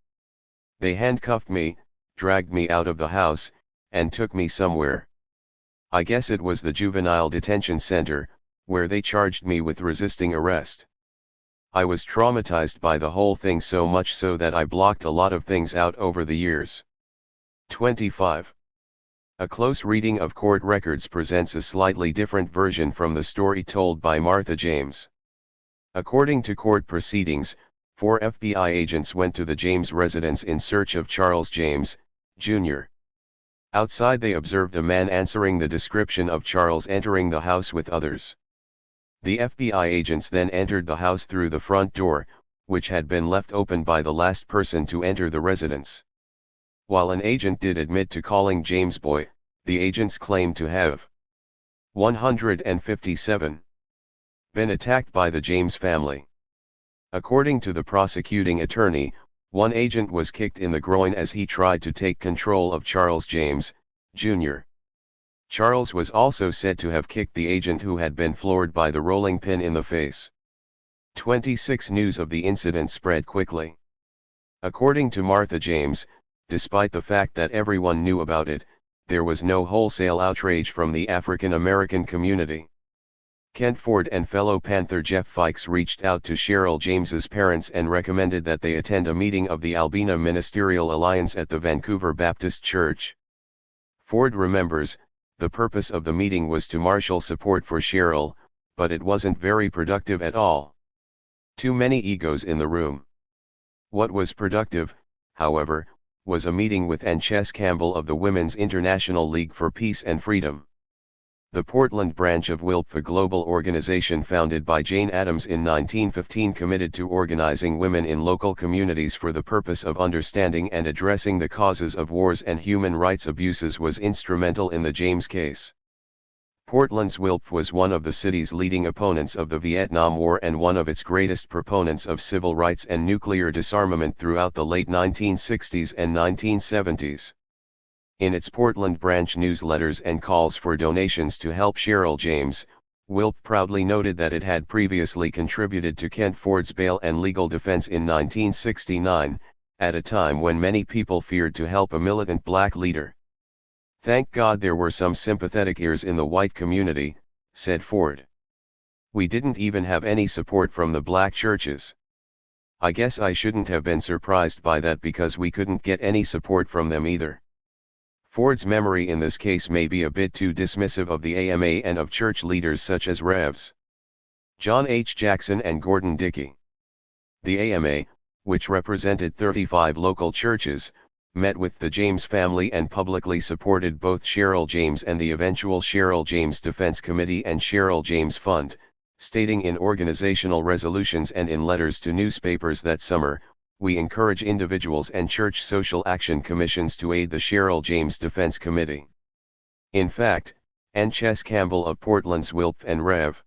They handcuffed me, dragged me out of the house, and took me somewhere. I guess it was the juvenile detention center, where they charged me with resisting arrest. I was traumatized by the whole thing, so much so that I blocked a lot of things out over the years." 25. A close reading of court records presents a slightly different version from the story told by Martha James. According to court proceedings, 4 FBI agents went to the James residence in search of Charles James, Jr. Outside they observed a man answering the description of Charles entering the house with others. The FBI agents then entered the house through the front door, which had been left open by the last person to enter the residence. While an agent did admit to calling James boy, the agents claimed to have 157 been attacked by the James family. According to the prosecuting attorney, one agent was kicked in the groin as he tried to take control of Charles James, Jr. Charles was also said to have kicked the agent who had been floored by the rolling pin in the face. 26 News of the incident spread quickly. According to Martha James, despite the fact that everyone knew about it, there was no wholesale outrage from the African American community. Kent Ford and fellow Panther Jeff Fikes reached out to Cheryl James's parents and recommended that they attend a meeting of the Albina Ministerial Alliance at the Vancouver Baptist Church. Ford remembers, the purpose of the meeting was to marshal support for Cheryl, but it wasn't very productive at all. Too many egos in the room. What was productive, however, was a meeting with Anchess Campbell of the Women's International League for Peace and Freedom. The Portland branch of WILP, a global organization founded by Jane Addams in 1915 committed to organizing women in local communities for the purpose of understanding and addressing the causes of wars and human rights abuses, was instrumental in the James case. Portland's WILP was one of the city's leading opponents of the Vietnam War and one of its greatest proponents of civil rights and nuclear disarmament throughout the late 1960s and 1970s. In its Portland branch newsletters and calls for donations to help Cheryl James, Wilp proudly noted that it had previously contributed to Kent Ford's bail and legal defense in 1969, at a time when many people feared to help a militant black leader. "Thank God there were some sympathetic ears in the white community," said Ford. "We didn't even have any support from the black churches. I guess I shouldn't have been surprised by that because we couldn't get any support from them either." Ford's memory in this case may be a bit too dismissive of the AMA and of church leaders such as Revs. John H. Jackson and Gordon Dickey. The AMA, which represented 35 local churches, met with the James family and publicly supported both Cheryl James and the eventual Cheryl James Defense Committee and Cheryl James Fund, stating in organizational resolutions and in letters to newspapers that summer, "We encourage individuals and church social action commissions to aid the Cheryl James Defense Committee." In fact, N. Chess Campbell of Portland's Wilp and Rev.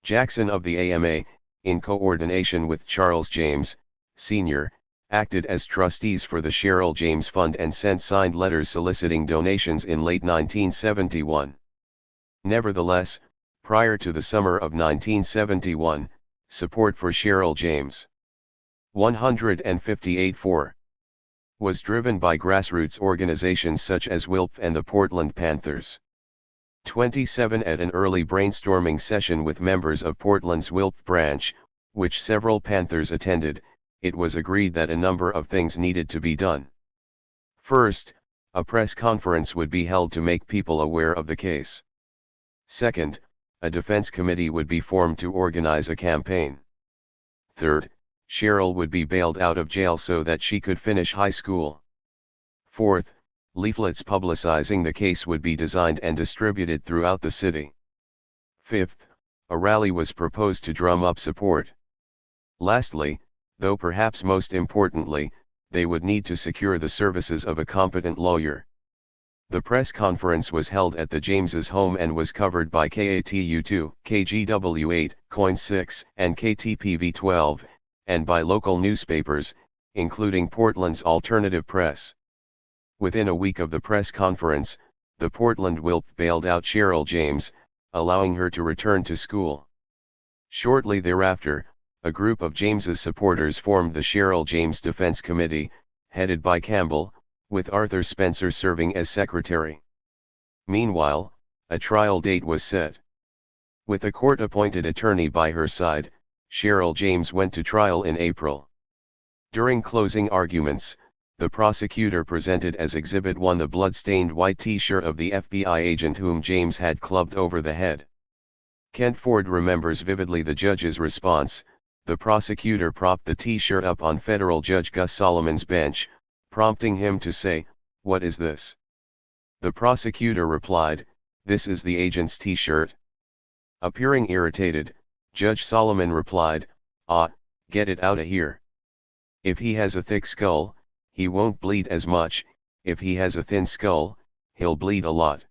Jackson of the AMA, in coordination with Charles James, Sr., acted as trustees for the Cheryl James Fund and sent signed letters soliciting donations in late 1971. Nevertheless, prior to the summer of 1971, support for Cheryl James 158.4 was driven by grassroots organizations such as Wilp and the Portland Panthers. 27 At an early brainstorming session with members of Portland's Wilp branch, which several Panthers attended, it was agreed that a number of things needed to be done. First, a press conference would be held to make people aware of the case. Second, a defense committee would be formed to organize a campaign. Third, Cheryl would be bailed out of jail so that she could finish high school. Fourth, leaflets publicizing the case would be designed and distributed throughout the city. Fifth, a rally was proposed to drum up support. Lastly, though perhaps most importantly, they would need to secure the services of a competent lawyer. The press conference was held at the Jameses' home and was covered by KATU2, KGW8, KOIN 6, and KTPV 12, and by local newspapers, including Portland's Alternative Press. Within a week of the press conference, the Portland Wilp bailed out Cheryl James, allowing her to return to school. Shortly thereafter, a group of James's supporters formed the Cheryl James Defense Committee, headed by Campbell, with Arthur Spencer serving as secretary. Meanwhile, a trial date was set. With a court-appointed attorney by her side, Cheryl James went to trial in April. During closing arguments, the prosecutor presented as Exhibit 1 the blood-stained white T-shirt of the FBI agent whom James had clubbed over the head. Kent Ford remembers vividly the judge's response. The prosecutor propped the T-shirt up on federal Judge Gus Solomon's bench, prompting him to say, "What is this?" The prosecutor replied, "This is the agent's T-shirt." Appearing irritated, Judge Solomon replied, "Get it outta here. If he has a thick skull, he won't bleed as much, if he has a thin skull, he'll bleed a lot."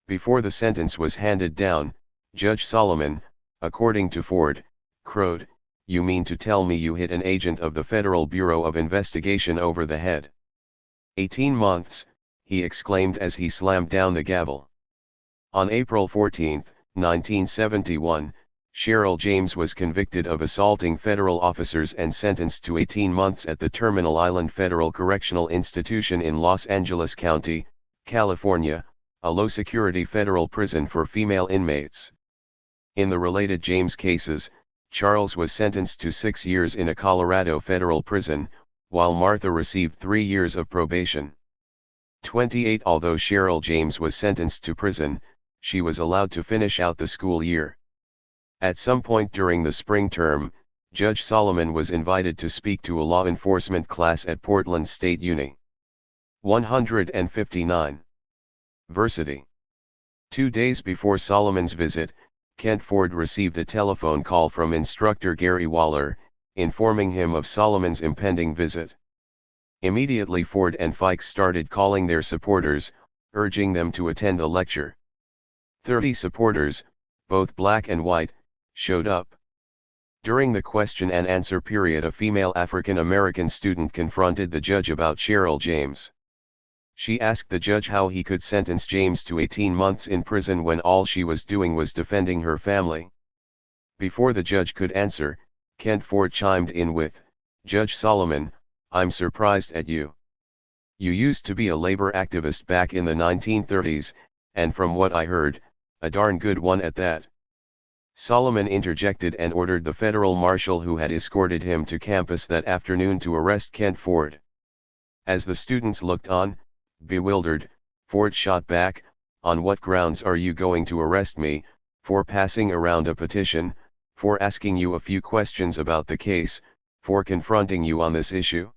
Before the sentence was handed down, Judge Solomon, according to Ford, crowed, "You mean to tell me you hit an agent of the Federal Bureau of Investigation over the head?" 18 months, he exclaimed as he slammed down the gavel. On April 14, 1971, Cheryl James was convicted of assaulting federal officers and sentenced to 18 months at the Terminal Island Federal Correctional Institution in Los Angeles County, California, a low-security federal prison for female inmates. In the related James cases, Charles was sentenced to 6 years in a Colorado federal prison, while Martha received 3 years of probation. 28 Although Cheryl James was sentenced to prison, she was allowed to finish out the school year. At some point during the spring term, Judge Solomon was invited to speak to a law enforcement class at Portland State Uni. 159. Versity. 2 days before Solomon's visit, Kent Ford received a telephone call from instructor Gary Waller, informing him of Solomon's impending visit. Immediately Ford and Fikes started calling their supporters, urging them to attend the lecture. 30 supporters, both black and white, showed up. During the question and answer period, a female African American student confronted the judge about Cheryl James. She asked the judge how he could sentence James to 18 months in prison when all she was doing was defending her family. Before the judge could answer, Kent Ford chimed in with, "Judge Solomon, I'm surprised at you. You used to be a labor activist back in the 1930s, and from what I heard, a darn good one at that." Solomon interjected and ordered the federal marshal who had escorted him to campus that afternoon to arrest Kent Ford. As the students looked on, bewildered, Ford shot back, "On what grounds are you going to arrest me? For passing around a petition, for asking you a few questions about the case, for confronting you on this issue?"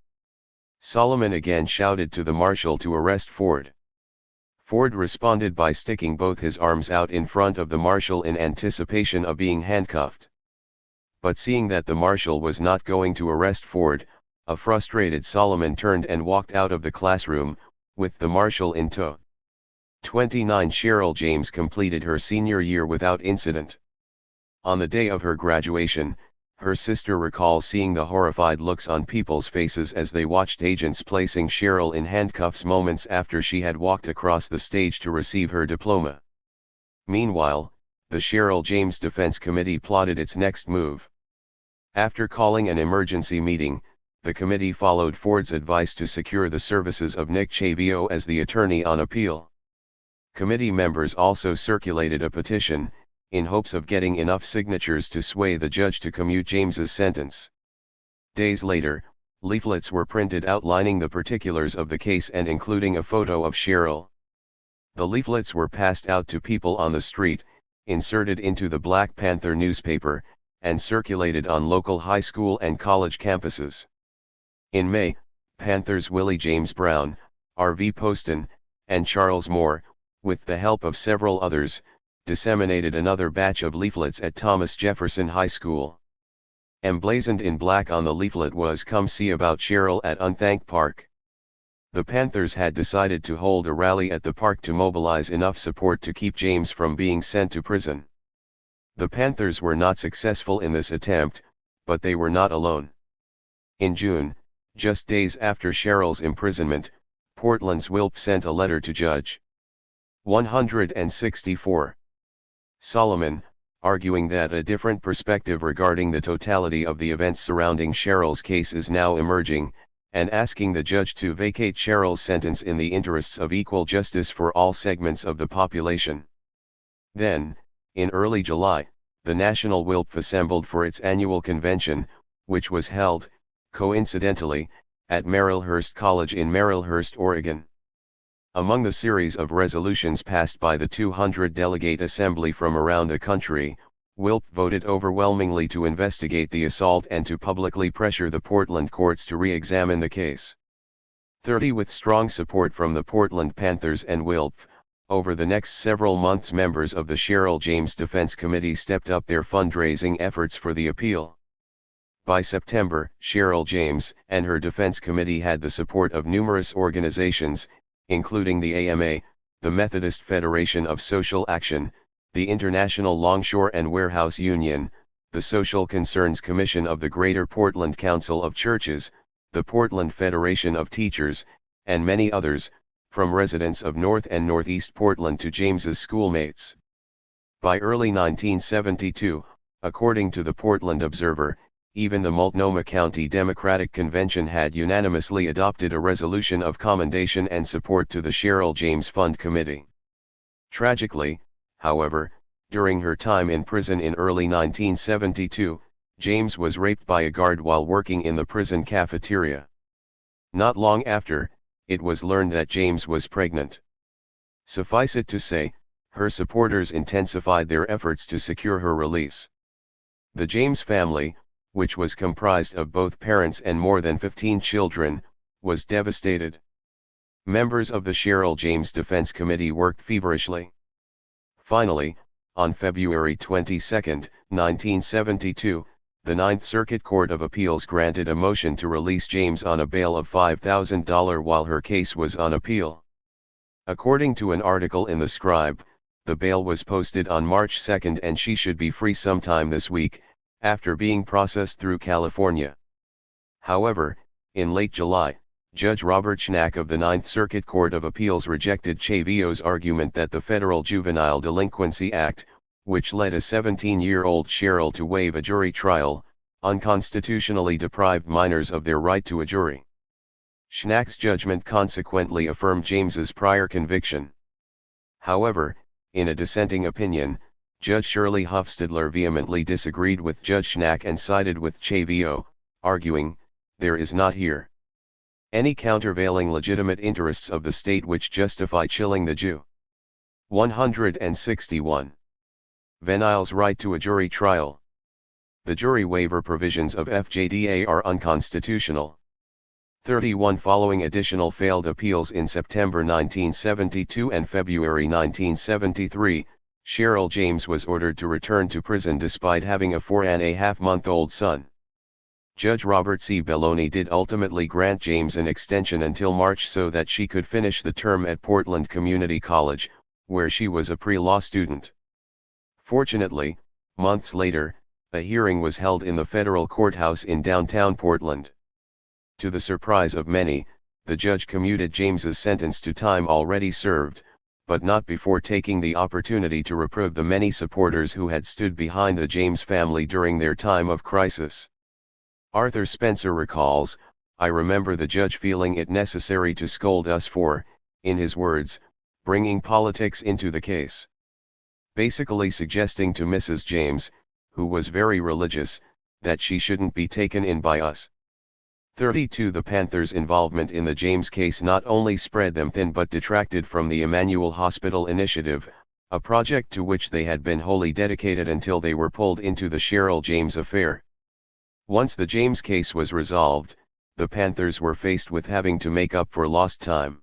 Solomon again shouted to the marshal to arrest Ford. Ford responded by sticking both his arms out in front of the marshal in anticipation of being handcuffed. But seeing that the marshal was not going to arrest Ford, a frustrated Solomon turned and walked out of the classroom, with the marshal in tow. 29 Cheryl James completed her senior year without incident. On the day of her graduation, her sister recalls seeing the horrified looks on people's faces as they watched agents placing Cheryl in handcuffs moments after she had walked across the stage to receive her diploma. Meanwhile, the Cheryl James Defense Committee plotted its next move. After calling an emergency meeting, the committee followed Ford's advice to secure the services of Nick Chavio as the attorney on appeal. Committee members also circulated a petition, in hopes of getting enough signatures to sway the judge to commute James's sentence. Days later, leaflets were printed outlining the particulars of the case and including a photo of Cheryl. The leaflets were passed out to people on the street, inserted into the Black Panther newspaper, and circulated on local high school and college campuses. In May, Panthers Willie James Brown, R.V. Poston, and Charles Moore, with the help of several others, disseminated another batch of leaflets at Thomas Jefferson High School. Emblazoned in black on the leaflet was "Come see about Cheryl at Unthank Park." The Panthers had decided to hold a rally at the park to mobilize enough support to keep James from being sent to prison. The Panthers were not successful in this attempt, but they were not alone. In June, just days after Cheryl's imprisonment, Portland's Wilp sent a letter to Judge 164. Solomon, arguing that a different perspective regarding the totality of the events surrounding Cheryl's case is now emerging, and asking the judge to vacate Cheryl's sentence in the interests of equal justice for all segments of the population. Then, in early July, the National WILP assembled for its annual convention, which was held, coincidentally, at Marylhurst College in Marylhurst, Oregon. Among the series of resolutions passed by the 200-delegate assembly from around the country, WILP voted overwhelmingly to investigate the assault and to publicly pressure the Portland courts to re-examine the case. 30 With strong support from the Portland Panthers and WILP, over the next several months members of the Cheryl James Defense Committee stepped up their fundraising efforts for the appeal. By September, Cheryl James and her defense committee had the support of numerous organizations, including the AMA, the Methodist Federation of Social Action, the International Longshore and Warehouse Union, the Social Concerns Commission of the Greater Portland Council of Churches, the Portland Federation of Teachers, and many others, from residents of North and Northeast Portland to James's schoolmates. By early 1972, according to the Portland Observer, even the Multnomah County Democratic Convention had unanimously adopted a resolution of commendation and support to the Cheryl James Fund Committee. Tragically, however, during her time in prison in early 1972, James was raped by a guard while working in the prison cafeteria. Not long after, it was learned that James was pregnant. Suffice it to say, her supporters intensified their efforts to secure her release. The James family, which was comprised of both parents and more than 15 children, was devastated. Members of the Cheryl James Defense Committee worked feverishly. Finally, on February 22, 1972, the Ninth Circuit Court of Appeals granted a motion to release James on a bail of $5,000 while her case was on appeal. According to an article in the Scribe, the bail was posted on March 2 and she should be free sometime this week, after being processed through California. However, in late July, Judge Robert Schnack of the Ninth Circuit Court of Appeals rejected Chavio's argument that the Federal Juvenile Delinquency Act, which led a 17-year-old Cheryl to waive a jury trial, unconstitutionally deprived minors of their right to a jury. Schnack's judgment consequently affirmed James's prior conviction. However, in a dissenting opinion, Judge Shirley Hufstedler vehemently disagreed with Judge Schnack and sided with Chavio, arguing, "There is not here any countervailing legitimate interests of the state which justify chilling the Jew." 161. Venil's right to a jury trial. The jury waiver provisions of FJDA are unconstitutional. 31. Following additional failed appeals in September 1972 and February 1973, Cheryl James was ordered to return to prison despite having a 4.5-month-old son. Judge Robert C. Belloni did ultimately grant James an extension until March so that she could finish the term at Portland Community College, where she was a pre-law student. Fortunately, months later, a hearing was held in the federal courthouse in downtown Portland. To the surprise of many, the judge commuted James's sentence to time already served, but not before taking the opportunity to reprove the many supporters who had stood behind the James family during their time of crisis. Arthur Spencer recalls, "I remember the judge feeling it necessary to scold us for, in his words, bringing politics into the case. Basically suggesting to Mrs. James, who was very religious, that she shouldn't be taken in by us." 32. The Panthers' involvement in the James case not only spread them thin but detracted from the Emmanuel Hospital Initiative, a project to which they had been wholly dedicated until they were pulled into the Cheryl James affair. Once the James case was resolved, the Panthers were faced with having to make up for lost time.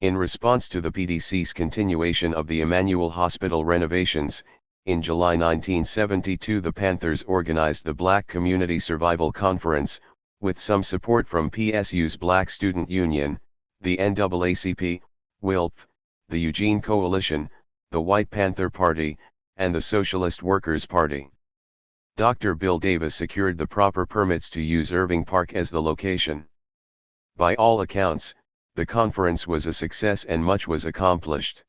In response to the PDC's continuation of the Emmanuel Hospital renovations, in July 1972 the Panthers organized the Black Community Survival Conference, with some support from PSU's Black Student Union, the NAACP, WILPF, the Eugene Coalition, the White Panther Party, and the Socialist Workers' Party. Dr. Bill Davis secured the proper permits to use Irving Park as the location. By all accounts, the conference was a success and much was accomplished.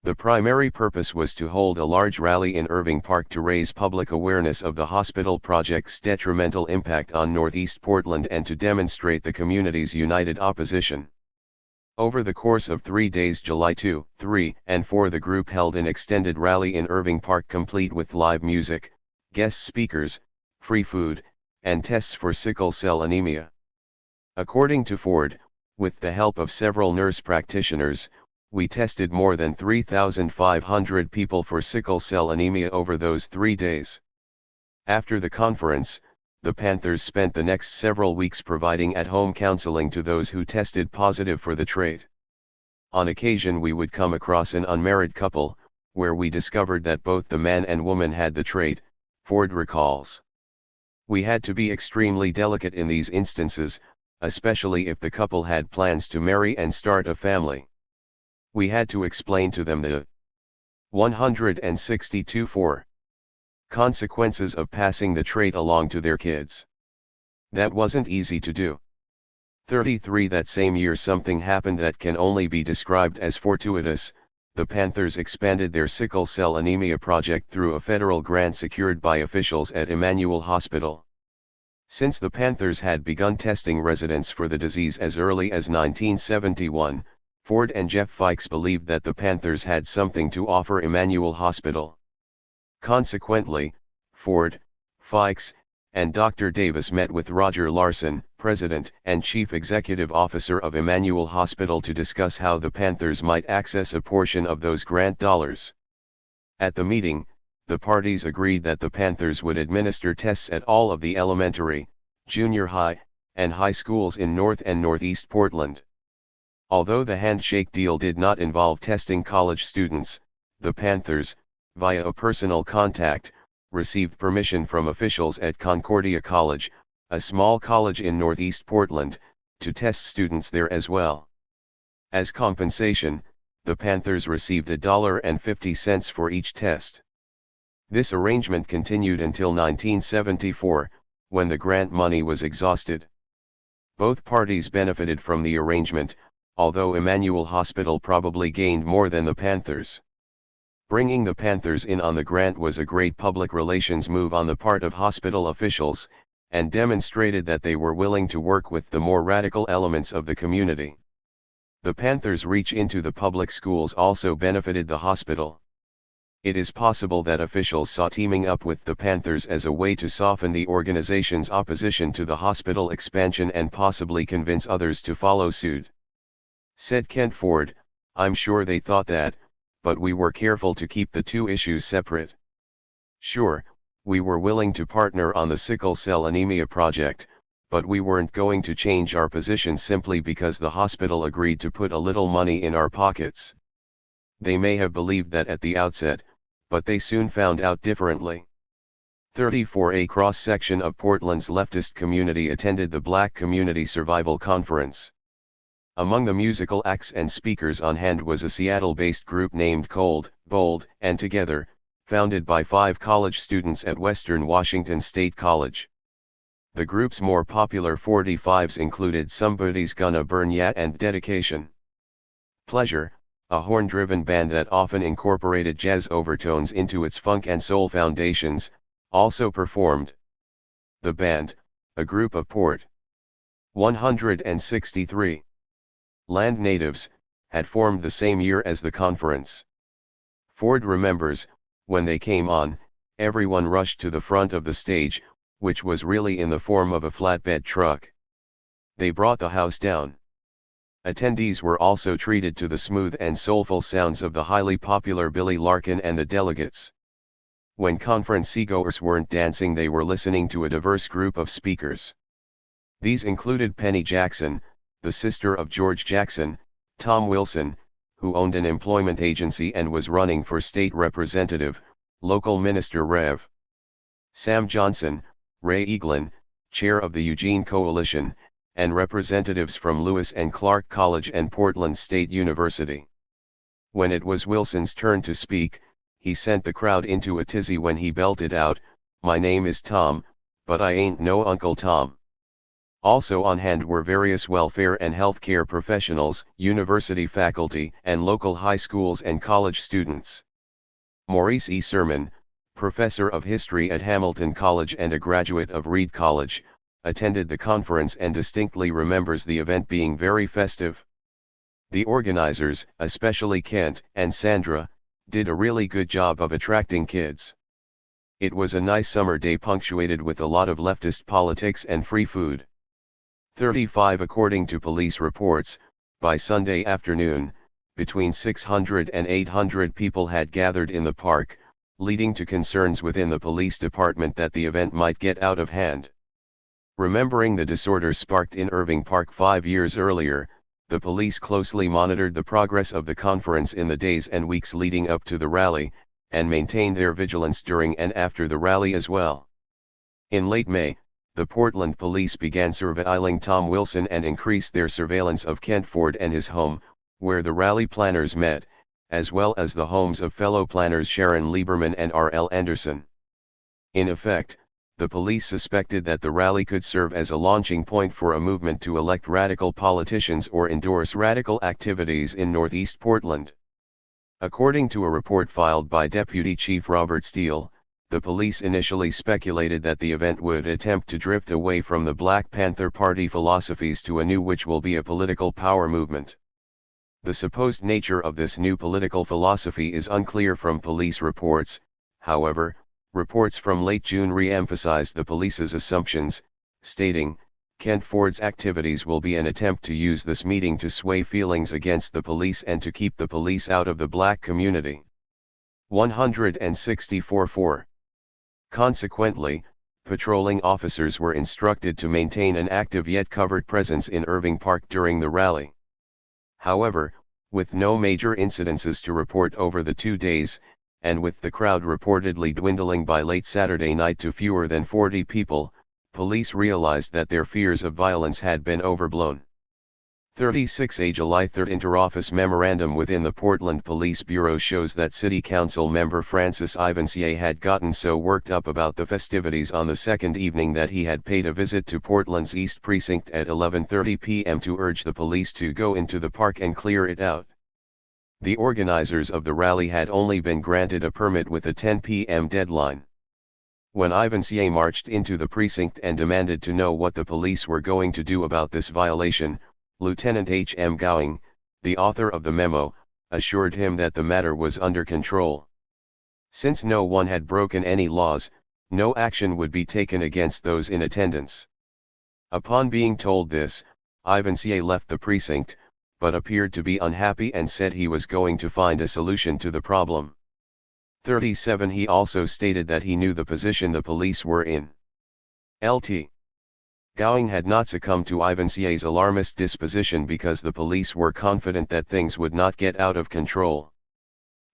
The primary purpose was to hold a large rally in Irving Park to raise public awareness of the hospital project's detrimental impact on Northeast Portland and to demonstrate the community's united opposition. Over the course of 3 days, July 2, 3, and 4, the group held an extended rally in Irving Park complete with live music, guest speakers, free food, and tests for sickle cell anemia. According to Ford, with the help of several nurse practitioners, we tested more than 3,500 people for sickle cell anemia over those 3 days. After the conference, the Panthers spent the next several weeks providing at-home counseling to those who tested positive for the trait. On occasion we would come across an unmarried couple, where we discovered that both the man and woman had the trait, Ford recalls. We had to be extremely delicate in these instances, especially if the couple had plans to marry and start a family. We had to explain to them the 162 consequences of passing the trait along to their kids. That wasn't easy to do. 33. That same year something happened that can only be described as fortuitous. The Panthers expanded their sickle cell anemia project through a federal grant secured by officials at Emmanuel Hospital. Since the Panthers had begun testing residents for the disease as early as 1971, Ford and Jeff Fikes believed that the Panthers had something to offer Emmanuel Hospital. Consequently, Ford, Fikes, and Dr. Davis met with Roger Larson, President and Chief Executive Officer of Emmanuel Hospital, to discuss how the Panthers might access a portion of those grant dollars. At the meeting, the parties agreed that the Panthers would administer tests at all of the elementary, junior high, and high schools in North and Northeast Portland. Although the handshake deal did not involve testing college students, the Panthers, via a personal contact, received permission from officials at Concordia College, a small college in Northeast Portland, to test students there as well. As compensation, the Panthers received $1.50 for each test. This arrangement continued until 1974, when the grant money was exhausted. Both parties benefited from the arrangement, although Emmanuel Hospital probably gained more than the Panthers. Bringing the Panthers in on the grant was a great public relations move on the part of hospital officials, and demonstrated that they were willing to work with the more radical elements of the community. The Panthers' reach into the public schools also benefited the hospital. It is possible that officials saw teaming up with the Panthers as a way to soften the organization's opposition to the hospital expansion and possibly convince others to follow suit. Said Kent Ford, "I'm sure they thought that, but we were careful to keep the two issues separate. Sure, we were willing to partner on the sickle cell anemia project, but we weren't going to change our position simply because the hospital agreed to put a little money in our pockets." They may have believed that at the outset, but they soon found out differently. 34. A cross-section of Portland's leftist community attended the Black Community Survival Conference. Among the musical acts and speakers on hand was a Seattle-based group named Cold, Bold, and Together, founded by 5 college students at Western Washington State College. The group's more popular 45s included Somebody's Gonna Burn Ya and Dedication. Pleasure, a horn-driven band that often incorporated jazz overtones into its funk and soul foundations, also performed. The band, a group of Port. 163 land natives, had formed the same year as the conference. Ford remembers, when they came on, everyone rushed to the front of the stage, which was really in the form of a flatbed truck. They brought the house down. Attendees were also treated to the smooth and soulful sounds of the highly popular Billy Larkin and the Delegates. When conference-goers weren't dancing, they were listening to a diverse group of speakers. These included Penny Jackson, the sister of George Jackson, Tom Wilson, who owned an employment agency and was running for state representative, local minister Rev. Sam Johnson, Ray Eaglin, chair of the Eugene Coalition, and representatives from Lewis and Clark College and Portland State University. When it was Wilson's turn to speak, he sent the crowd into a tizzy when he belted out, "My name is Tom, but I ain't no Uncle Tom." Also on hand were various welfare and healthcare professionals, university faculty, and local high schools and college students. Maurice E. Sermon, professor of history at Hamilton College and a graduate of Reed College, attended the conference and distinctly remembers the event being very festive. The organizers, especially Kent and Sandra, did a really good job of attracting kids. It was a nice summer day punctuated with a lot of leftist politics and free food. 35 According to police reports, by Sunday afternoon, between 600 and 800 people had gathered in the park, leading to concerns within the police department that the event might get out of hand. Remembering the disorder sparked in Irving Park 5 years earlier, the police closely monitored the progress of the conference in the days and weeks leading up to the rally, and maintained their vigilance during and after the rally as well. In late May, the Portland police began surveilling Tom Wilson and increased their surveillance of Kent Ford and his home, where the rally planners met, as well as the homes of fellow planners Sharon Lieberman and R.L. Anderson. In effect, the police suspected that the rally could serve as a launching point for a movement to elect radical politicians or endorse radical activities in Northeast Portland. According to a report filed by Deputy Chief Robert Steele, the police initially speculated that the event would attempt to drift away from the Black Panther Party philosophies to a new which will be a political power movement. The supposed nature of this new political philosophy is unclear from police reports. However, reports from late June re-emphasized the police's assumptions, stating, Kent Ford's activities will be an attempt to use this meeting to sway feelings against the police and to keep the police out of the black community. 164-4. Consequently, patrolling officers were instructed to maintain an active yet covert presence in Irving Park during the rally. However, with no major incidences to report over the 2 days, and with the crowd reportedly dwindling by late Saturday night to fewer than 40 people, police realized that their fears of violence had been overblown. 36 A July 3 interoffice memorandum within the Portland Police Bureau shows that City Council member Francis Ivansier had gotten so worked up about the festivities on the second evening that he had paid a visit to Portland's East Precinct at 11:30 p.m. to urge the police to go into the park and clear it out. The organizers of the rally had only been granted a permit with a 10 p.m. deadline. When Ivansier marched into the precinct and demanded to know what the police were going to do about this violation, Lieutenant H. M. Gowing, the author of the memo, assured him that the matter was under control. Since no one had broken any laws, no action would be taken against those in attendance. Upon being told this, Ivansier left the precinct, but appeared to be unhappy and said he was going to find a solution to the problem. 37 He also stated that he knew the position the police were in. Lt. Gowing had not succumbed to Ivansier's alarmist disposition because the police were confident that things would not get out of control.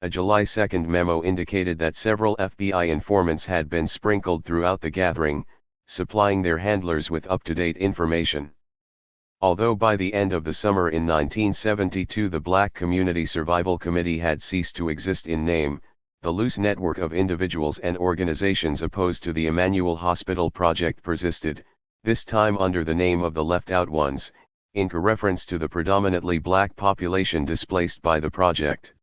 A July 2 memo indicated that several FBI informants had been sprinkled throughout the gathering, supplying their handlers with up-to-date information. Although by the end of the summer in 1972 the Black Community Survival Committee had ceased to exist in name, the loose network of individuals and organizations opposed to the Emmanuel Hospital project persisted, this time under the name of the Left Out Ones, in reference to the predominantly black population displaced by the project.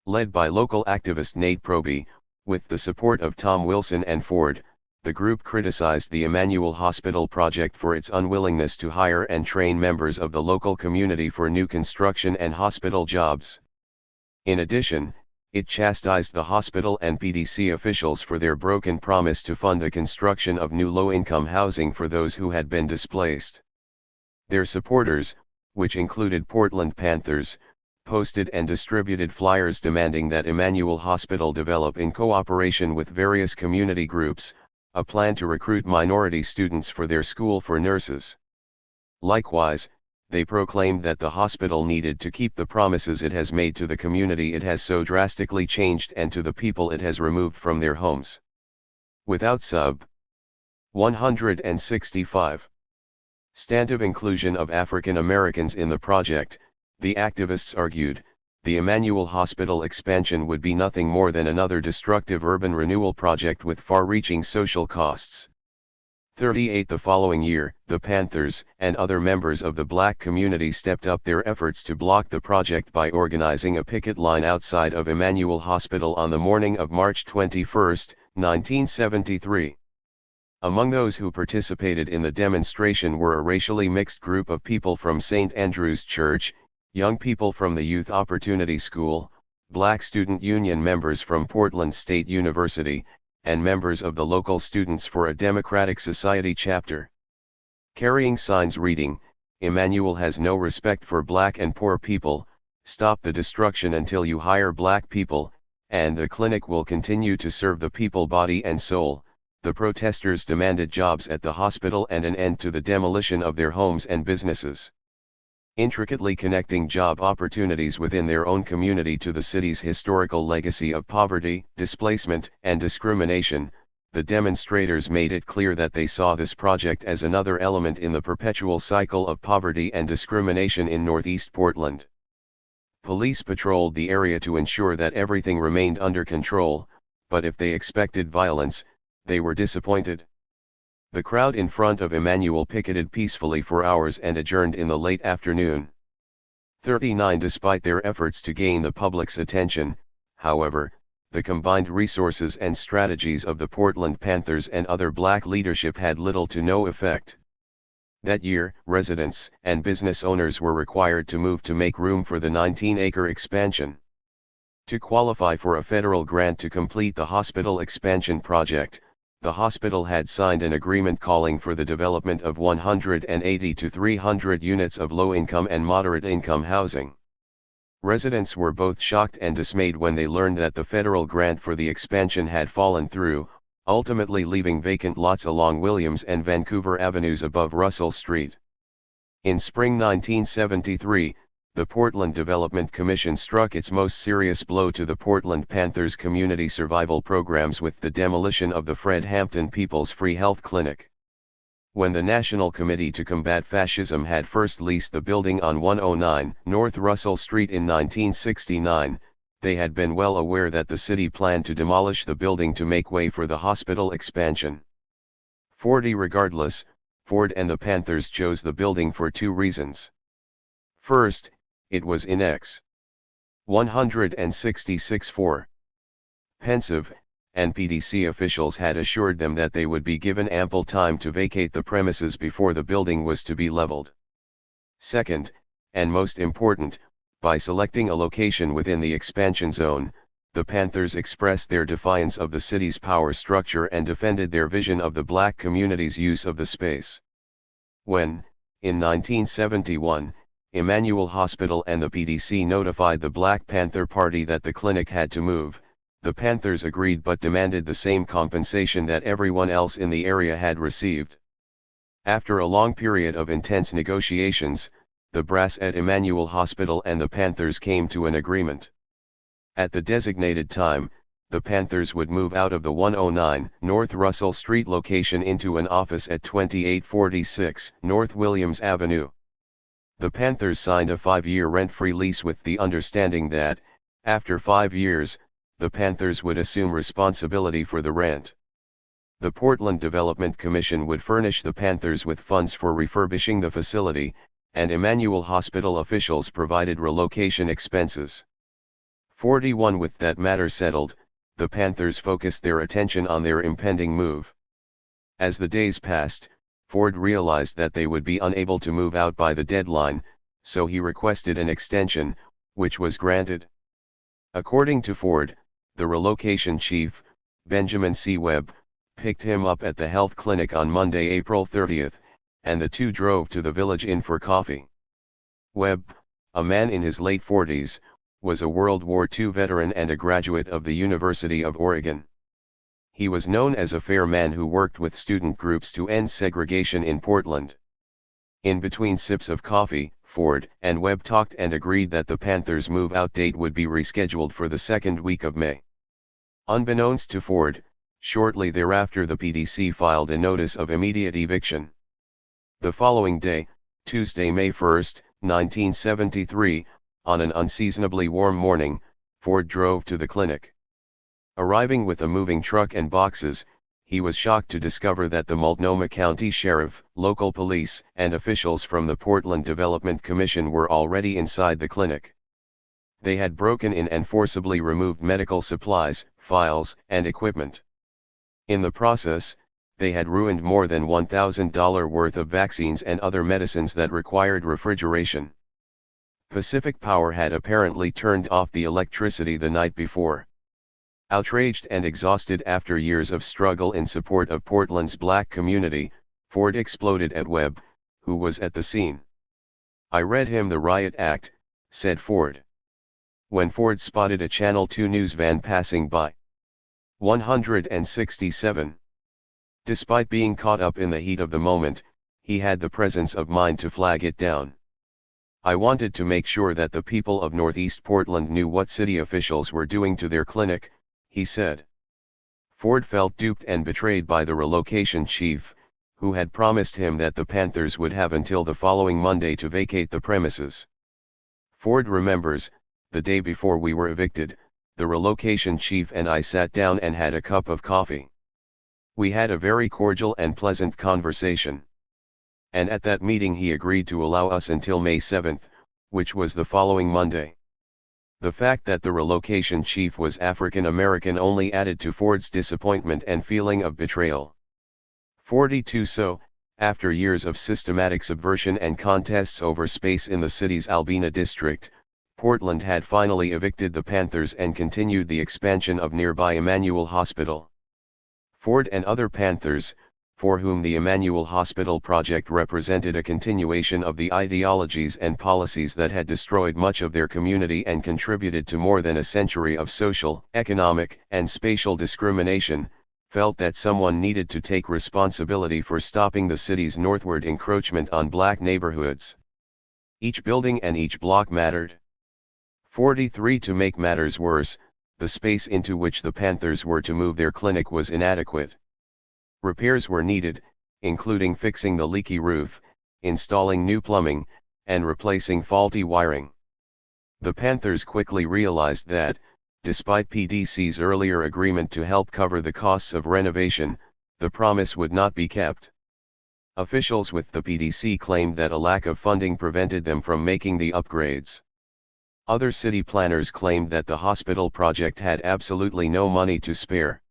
Led by local activist Nate Proby, with the support of Tom Wilson and Ford, the group criticized the Emmanuel Hospital project for its unwillingness to hire and train members of the local community for new construction and hospital jobs. In addition, it chastised the hospital and PDC officials for their broken promise to fund the construction of new low-income housing for those who had been displaced. Their supporters, which included Portland Panthers, posted and distributed flyers demanding that Emmanuel Hospital develop in cooperation with various community groups, a plan to recruit minority students for their school for nurses. Likewise, they proclaimed that the hospital needed to keep the promises it has made to the community it has so drastically changed and to the people it has removed from their homes. Without sub. 165. Substantive inclusion of African Americans in the project, the activists argued, the Emmanuel Hospital expansion would be nothing more than another destructive urban renewal project with far-reaching social costs. 38 The following year, the Panthers and other members of the black community stepped up their efforts to block the project by organizing a picket line outside of Emmanuel Hospital on the morning of March 21, 1973. Among those who participated in the demonstration were a racially mixed group of people from St. Andrew's Church, young people from the Youth Opportunity School, black student union members from Portland State University, and members of the local Students for a Democratic Society chapter. Carrying signs reading, "Emmanuel has no respect for black and poor people, stop the destruction until you hire black people, and the clinic will continue to serve the people body and soul," the protesters demanded jobs at the hospital and an end to the demolition of their homes and businesses. Intricately connecting job opportunities within their own community to the city's historical legacy of poverty, displacement, and discrimination, the demonstrators made it clear that they saw this project as another element in the perpetual cycle of poverty and discrimination in Northeast Portland. Police patrolled the area to ensure that everything remained under control, but if they expected violence, they were disappointed. The crowd in front of Emmanuel picketed peacefully for hours and adjourned in the late afternoon. 39 Despite their efforts to gain the public's attention, however, the combined resources and strategies of the Portland Panthers and other black leadership had little to no effect. That year, residents and business owners were required to move to make room for the 19-acre expansion. To qualify for a federal grant to complete the hospital expansion project, the hospital had signed an agreement calling for the development of 180 to 300 units of low-income and moderate-income housing. Residents were both shocked and dismayed when they learned that the federal grant for the expansion had fallen through, ultimately leaving vacant lots along Williams and Vancouver Avenues above Russell Street. In spring 1973, the Portland Development Commission struck its most serious blow to the Portland Panthers' community survival programs with the demolition of the Fred Hampton People's Free Health Clinic. When the National Committee to Combat Fascism had first leased the building on 109 North Russell Street in 1969, they had been well aware that the city planned to demolish the building to make way for the hospital expansion. Regardless, Ford and the Panthers chose the building for two reasons. First, it was in X. 166-4. Pensive, and PDC officials had assured them that they would be given ample time to vacate the premises before the building was to be leveled. Second, and most important, by selecting a location within the expansion zone, the Panthers expressed their defiance of the city's power structure and defended their vision of the black community's use of the space. When, in 1971, Emmanuel Hospital and the PDC notified the Black Panther Party that the clinic had to move, the Panthers agreed but demanded the same compensation that everyone else in the area had received. After a long period of intense negotiations, the brass at Emmanuel Hospital and the Panthers came to an agreement. At the designated time, the Panthers would move out of the 109 North Russell Street location into an office at 2846 North Williams Avenue. The Panthers signed a 5-year rent-free lease with the understanding that, after 5 years, the Panthers would assume responsibility for the rent. The Portland Development Commission would furnish the Panthers with funds for refurbishing the facility, and Emmanuel Hospital officials provided relocation expenses. 41 With that matter settled, the Panthers focused their attention on their impending move. As the days passed, Ford realized that they would be unable to move out by the deadline, so he requested an extension, which was granted. According to Ford, the relocation chief, Benjamin C. Webb, picked him up at the health clinic on Monday, April 30, and the two drove to the Village Inn for coffee. Webb, a man in his late 40s, was a World War II veteran and a graduate of the University of Oregon. He was known as a fair man who worked with student groups to end segregation in Portland. In between sips of coffee, Ford and Webb talked and agreed that the Panthers' move-out date would be rescheduled for the second week of May. Unbeknownst to Ford, shortly thereafter the PDC filed a notice of immediate eviction. The following day, Tuesday, May 1, 1973, on an unseasonably warm morning, Ford drove to the clinic. Arriving with a moving truck and boxes, he was shocked to discover that the Multnomah County Sheriff, local police, and officials from the Portland Development Commission were already inside the clinic. They had broken in and forcibly removed medical supplies, files, and equipment. In the process, they had ruined more than $1,000 worth of vaccines and other medicines that required refrigeration. Pacific Power had apparently turned off the electricity the night before. Outraged and exhausted after years of struggle in support of Portland's black community, Ford exploded at Webb, who was at the scene. "I read him the riot act," said Ford. When Ford spotted a Channel 2 news van passing by. 167. Despite being caught up in the heat of the moment, he had the presence of mind to flag it down. "I wanted to make sure that the people of Northeast Portland knew what city officials were doing to their clinic," he said. Ford felt duped and betrayed by the relocation chief, who had promised him that the Panthers would have until the following Monday to vacate the premises. Ford remembers, "The day before we were evicted, the relocation chief and I sat down and had a cup of coffee. We had a very cordial and pleasant conversation. And at that meeting he agreed to allow us until May 7, which was the following Monday." The fact that the relocation chief was African American only added to Ford's disappointment and feeling of betrayal. 42 So, after years of systematic subversion and contests over space in the city's Albina district, Portland had finally evicted the Panthers and continued the expansion of nearby Emmanuel Hospital. Ford and other Panthers, for whom the Emmanuel Hospital project represented a continuation of the ideologies and policies that had destroyed much of their community and contributed to more than a century of social, economic, and spatial discrimination, felt that someone needed to take responsibility for stopping the city's northward encroachment on black neighborhoods. Each building and each block mattered. 43 To make matters worse, the space into which the Panthers were to move their clinic was inadequate. Repairs were needed, including fixing the leaky roof, installing new plumbing, and replacing faulty wiring. The Panthers quickly realized that, despite PDC's earlier agreement to help cover the costs of renovation, the promise would not be kept. Officials with the PDC claimed that a lack of funding prevented them from making the upgrades. Other city planners claimed that the hospital project had absolutely no money to spare.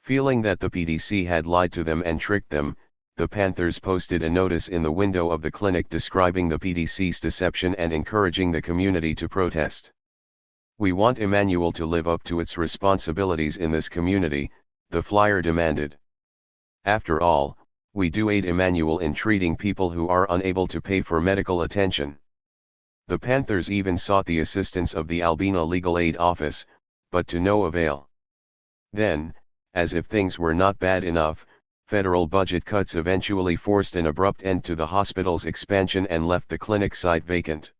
Feeling that the PDC had lied to them and tricked them, the Panthers posted a notice in the window of the clinic describing the PDC's deception and encouraging the community to protest. "We want Emmanuel to live up to its responsibilities in this community," the flyer demanded. "After all, we do aid Emmanuel in treating people who are unable to pay for medical attention." The Panthers even sought the assistance of the Albina Legal Aid Office, but to no avail. Then, as if things were not bad enough, federal budget cuts eventually forced an abrupt end to the hospital's expansion and left the clinic site vacant.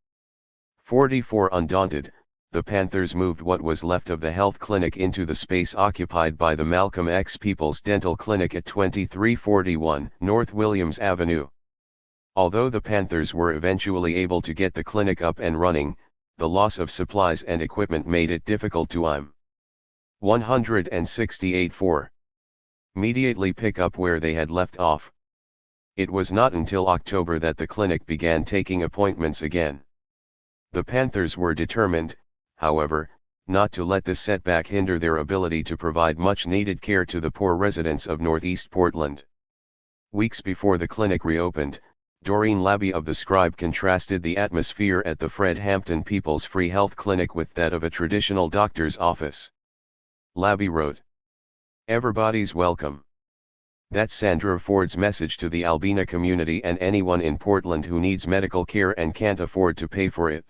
44 Undaunted, the Panthers moved what was left of the health clinic into the space occupied by the Malcolm X People's Dental Clinic at 2341 North Williams Avenue. Although the Panthers were eventually able to get the clinic up and running, the loss of supplies and equipment made it difficult to 168 immediately pick up where they had left off. It was not until October that the clinic began taking appointments again. The Panthers were determined, however, not to let this setback hinder their ability to provide much-needed care to the poor residents of Northeast Portland. Weeks before the clinic reopened, Doreen Labby of The Scribe contrasted the atmosphere at the Fred Hampton People's Free Health Clinic with that of a traditional doctor's office. Labby wrote, "Everybody's welcome. That's Sandra Ford's message to the Albina community and anyone in Portland who needs medical care and can't afford to pay for it.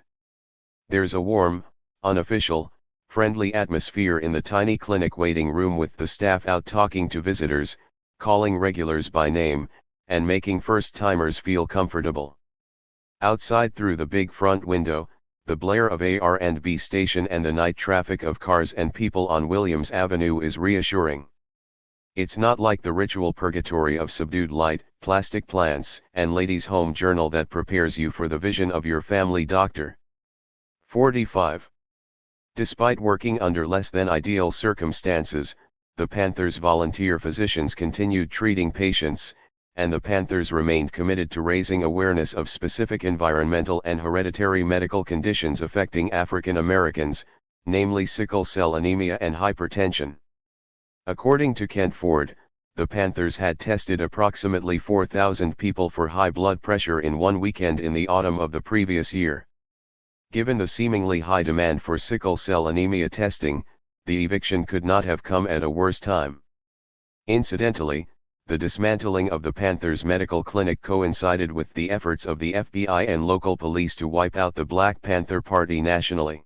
There's a warm, unofficial, friendly atmosphere in the tiny clinic waiting room with the staff out talking to visitors, calling regulars by name, and making first-timers feel comfortable. Outside through the big front window, the blare of R&B station and the night traffic of cars and people on Williams Avenue is reassuring. It's not like the ritual purgatory of subdued light, plastic plants, and ladies' home journal that prepares you for the vision of your family doctor." 45. Despite working under less than ideal circumstances, the Panthers' volunteer physicians continued treating patients, and the Panthers remained committed to raising awareness of specific environmental and hereditary medical conditions affecting African Americans, namely sickle cell anemia and hypertension. According to Kent Ford, the Panthers had tested approximately 4,000 people for high blood pressure in one weekend in the autumn of the previous year. Given the seemingly high demand for sickle cell anemia testing, the eviction could not have come at a worse time. Incidentally, the dismantling of the Panthers Medical Clinic coincided with the efforts of the FBI and local police to wipe out the Black Panther Party nationally.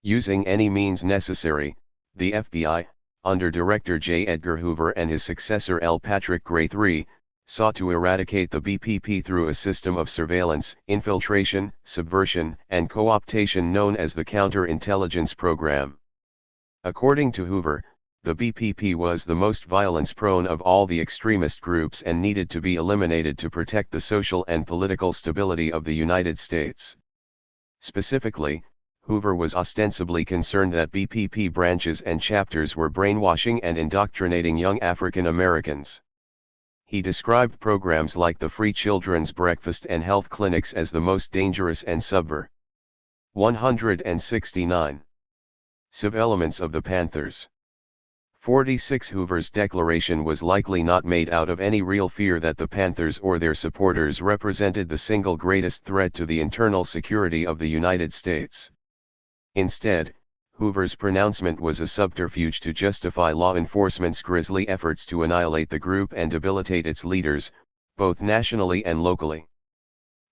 Using any means necessary, the FBI, under Director J. Edgar Hoover and his successor L. Patrick Gray III, sought to eradicate the BPP through a system of surveillance, infiltration, subversion, and co-optation known as the Counterintelligence Program. According to Hoover, the BPP was the most violence-prone of all the extremist groups and needed to be eliminated to protect the social and political stability of the United States. Specifically, Hoover was ostensibly concerned that BPP branches and chapters were brainwashing and indoctrinating young African Americans. He described programs like the free children's breakfast and health clinics as the most dangerous and subversive. 169. Elements of the Panthers. 46. Hoover's declaration was likely not made out of any real fear that the Panthers or their supporters represented the single greatest threat to the internal security of the United States. Instead, Hoover's pronouncement was a subterfuge to justify law enforcement's grisly efforts to annihilate the group and debilitate its leaders, both nationally and locally.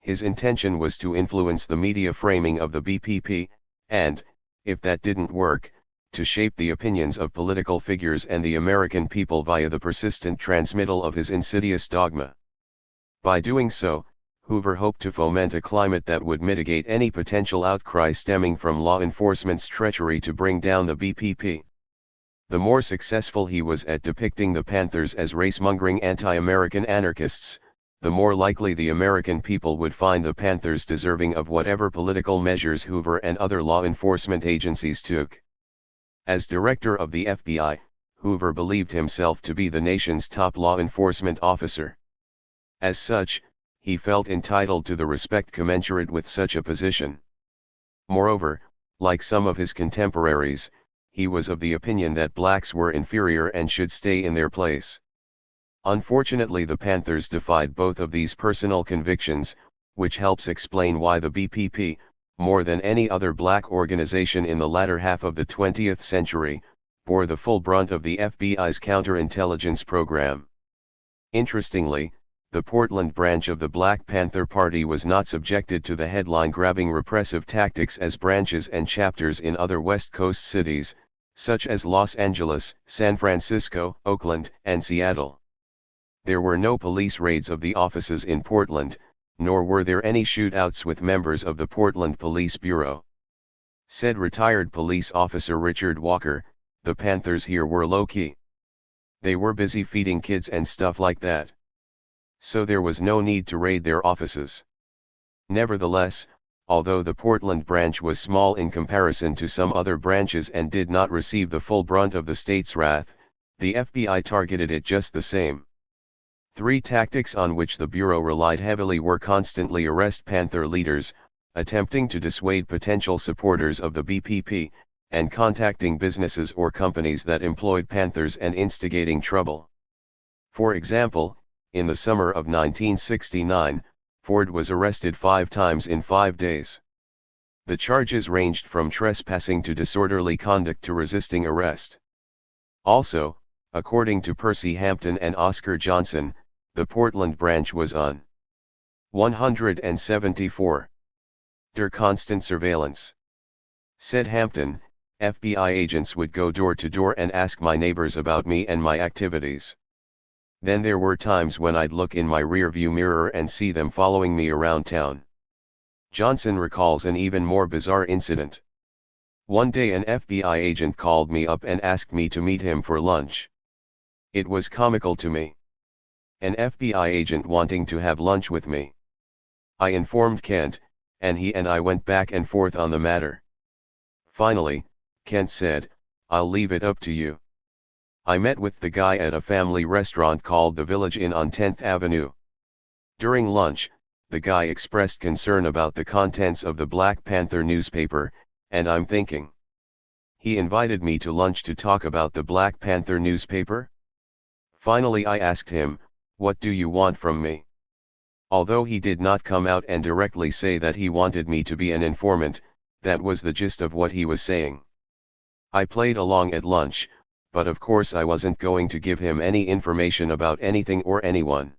His intention was to influence the media framing of the BPP, and, if that didn't work, to shape the opinions of political figures and the American people via the persistent transmittal of his insidious dogma. By doing so, Hoover hoped to foment a climate that would mitigate any potential outcry stemming from law enforcement's treachery to bring down the BPP. The more successful he was at depicting the Panthers as race-mongering anti-American anarchists, the more likely the American people would find the Panthers deserving of whatever political measures Hoover and other law enforcement agencies took. As director of the FBI, Hoover believed himself to be the nation's top law enforcement officer. As such, he felt entitled to the respect commensurate with such a position. Moreover, like some of his contemporaries, he was of the opinion that blacks were inferior and should stay in their place. Unfortunately, the Panthers defied both of these personal convictions, which helps explain why the BPP, more than any other black organization in the latter half of the 20th century, bore the full brunt of the FBI's counterintelligence program. Interestingly, the Portland branch of the Black Panther Party was not subjected to the headline-grabbing repressive tactics as branches and chapters in other West Coast cities, such as Los Angeles, San Francisco, Oakland, and Seattle. There were no police raids of the offices in Portland, nor were there any shootouts with members of the Portland Police Bureau. Said retired police officer Richard Walker, "The Panthers here were low-key. They were busy feeding kids and stuff like that. So there was no need to raid their offices." Nevertheless, although the Portland branch was small in comparison to some other branches and did not receive the full brunt of the state's wrath, the FBI targeted it just the same. Three tactics on which the Bureau relied heavily were constantly arrest Panther leaders, attempting to dissuade potential supporters of the BPP, and contacting businesses or companies that employed Panthers and instigating trouble. For example, in the summer of 1969, Ford was arrested 5 times in 5 days. The charges ranged from trespassing to disorderly conduct to resisting arrest. Also, according to Percy Hampton and Oscar Johnson, the Portland branch was on 174 der constant surveillance. Said Hampton, FBI agents would go door to door and ask my neighbors about me and my activities. Then there were times when I'd look in my rearview mirror and see them following me around town. Johnson recalls an even more bizarre incident. One day an FBI agent called me up and asked me to meet him for lunch. It was comical to me. An FBI agent wanting to have lunch with me. I informed Kent, and he and I went back and forth on the matter. Finally, Kent said, "I'll leave it up to you." I met with the guy at a family restaurant called the Village Inn on 10th Avenue. During lunch, the guy expressed concern about the contents of the Black Panther newspaper, and I'm thinking, he invited me to lunch to talk about the Black Panther newspaper? Finally I asked him, "What do you want from me?" Although he did not come out and directly say that he wanted me to be an informant, that was the gist of what he was saying. I played along at lunch, but of course I wasn't going to give him any information about anything or anyone.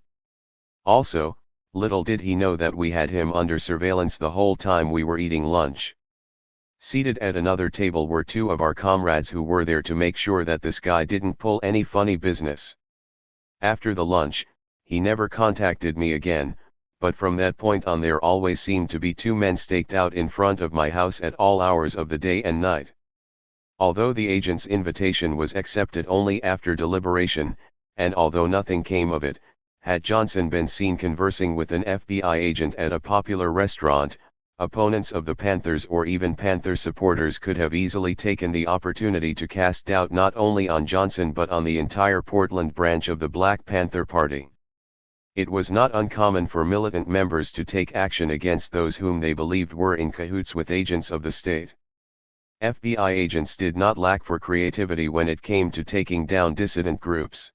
Also, little did he know that we had him under surveillance the whole time we were eating lunch. Seated at another table were 2 of our comrades who were there to make sure that this guy didn't pull any funny business. After the lunch, he never contacted me again, but from that point on there always seemed to be 2 men staked out in front of my house at all hours of the day and night. Although the agent's invitation was accepted only after deliberation, and although nothing came of it, had Johnson been seen conversing with an FBI agent at a popular restaurant, opponents of the Panthers or even Panther supporters could have easily taken the opportunity to cast doubt not only on Johnson but on the entire Portland branch of the Black Panther Party. It was not uncommon for militant members to take action against those whom they believed were in cahoots with agents of the state. FBI agents did not lack for creativity when it came to taking down dissident groups.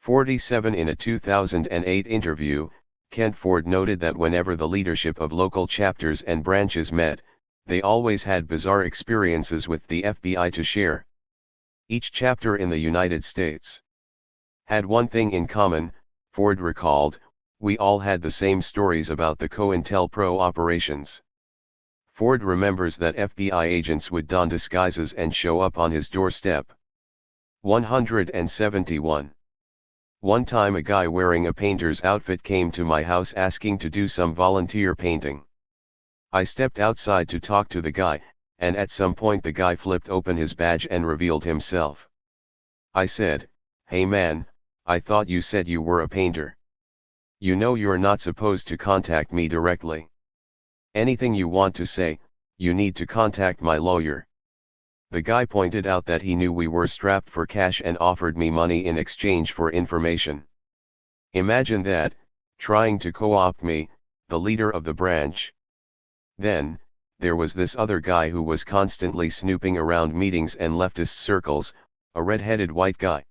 47 In a 2008 interview, Kent Ford noted that whenever the leadership of local chapters and branches met, they always had bizarre experiences with the FBI to share. Each chapter in the United States had one thing in common, Ford recalled: we all had the same stories about the COINTELPRO operations. Ford remembers that FBI agents would don disguises and show up on his doorstep. 171. One time a guy wearing a painter's outfit came to my house asking to do some volunteer painting. I stepped outside to talk to the guy, and at some point the guy flipped open his badge and revealed himself. I said, "Hey man, I thought you said you were a painter. You know you're not supposed to contact me directly. Anything you want to say, you need to contact my lawyer." The guy pointed out that he knew we were strapped for cash and offered me money in exchange for information. Imagine that, trying to co-opt me, the leader of the branch. Then, there was this other guy who was constantly snooping around meetings and leftist circles, a red-headed white guy.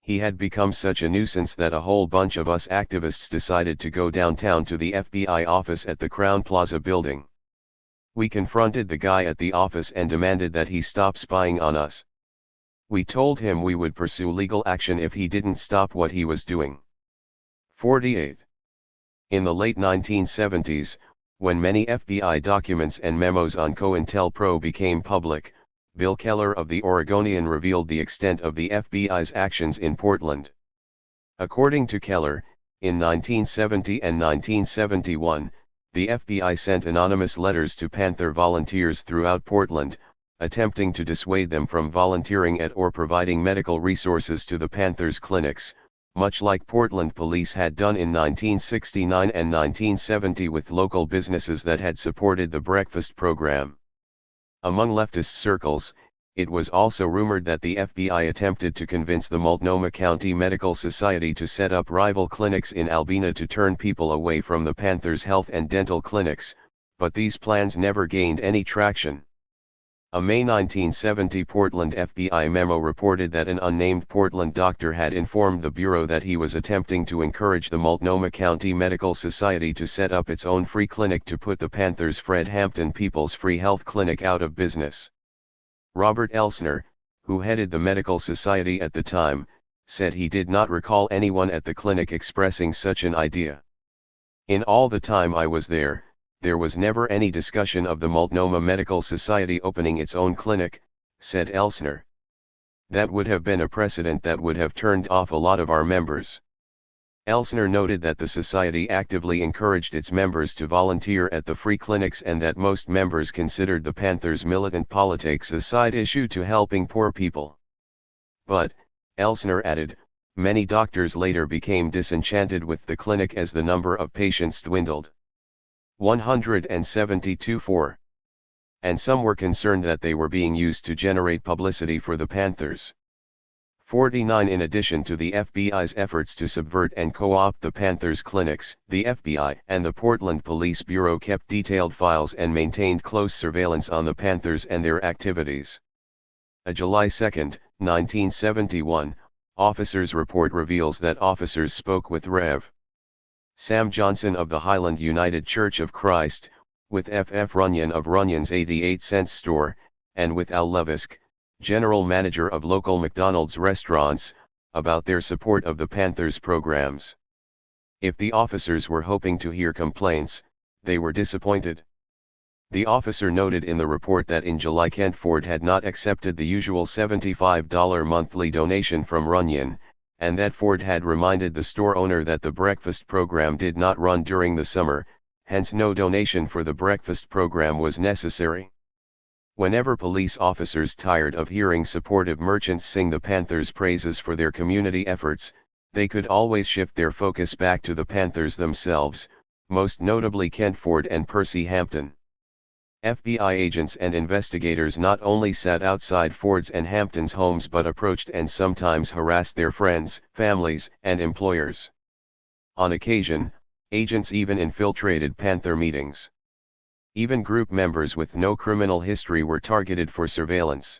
He had become such a nuisance that a whole bunch of us activists decided to go downtown to the FBI office at the Crown Plaza building. We confronted the guy at the office and demanded that he stop spying on us. We told him we would pursue legal action if he didn't stop what he was doing. 48. In the late 1970s, when many FBI documents and memos on COINTELPRO became public, Bill Keller of the Oregonian revealed the extent of the FBI's actions in Portland. According to Keller, in 1970 and 1971, the FBI sent anonymous letters to Panther volunteers throughout Portland, attempting to dissuade them from volunteering at or providing medical resources to the Panthers clinics, much like Portland police had done in 1969 and 1970 with local businesses that had supported the breakfast program. Among leftist circles, it was also rumored that the FBI attempted to convince the Multnomah County Medical Society to set up rival clinics in Albina to turn people away from the Panthers' health and dental clinics, but these plans never gained any traction. A May 1970 Portland FBI memo reported that an unnamed Portland doctor had informed the Bureau that he was attempting to encourage the Multnomah County Medical Society to set up its own free clinic to put the Panthers' Fred Hampton People's Free Health Clinic out of business. Robert Elsner, who headed the medical society at the time, said he did not recall anyone at the clinic expressing such an idea. "In all the time I was there was never any discussion of the Multnomah Medical Society opening its own clinic," said Elsner. "That would have been a precedent that would have turned off a lot of our members." Elsner noted that the society actively encouraged its members to volunteer at the free clinics and that most members considered the Panthers' militant politics a side issue to helping poor people. But, Elsner added, many doctors later became disenchanted with the clinic as the number of patients dwindled. 172-4. And some were concerned that they were being used to generate publicity for the Panthers. 49. In addition to the FBI's efforts to subvert and co-opt the Panthers clinics, the FBI and the Portland Police Bureau kept detailed files and maintained close surveillance on the Panthers and their activities. A July 2, 1971, officers' report reveals that officers spoke with Rev. Sam Johnson of the Highland United Church of Christ, with F.F. Runyon of Runyon's 88-cent store, and with Al Levisk, general manager of local McDonald's restaurants, about their support of the Panthers programs. If the officers were hoping to hear complaints, they were disappointed. The officer noted in the report that in July Kent Ford had not accepted the usual $75 monthly donation from Runyon, and that Ford had reminded the store owner that the breakfast program did not run during the summer, hence no donation for the breakfast program was necessary. Whenever police officers tired of hearing supportive merchants sing the Panthers' praises for their community efforts, they could always shift their focus back to the Panthers themselves, most notably Kent Ford and Percy Hampton. FBI agents and investigators not only sat outside Ford's and Hampton's homes but approached and sometimes harassed their friends, families, and employers. On occasion, agents even infiltrated Panther meetings. Even group members with no criminal history were targeted for surveillance.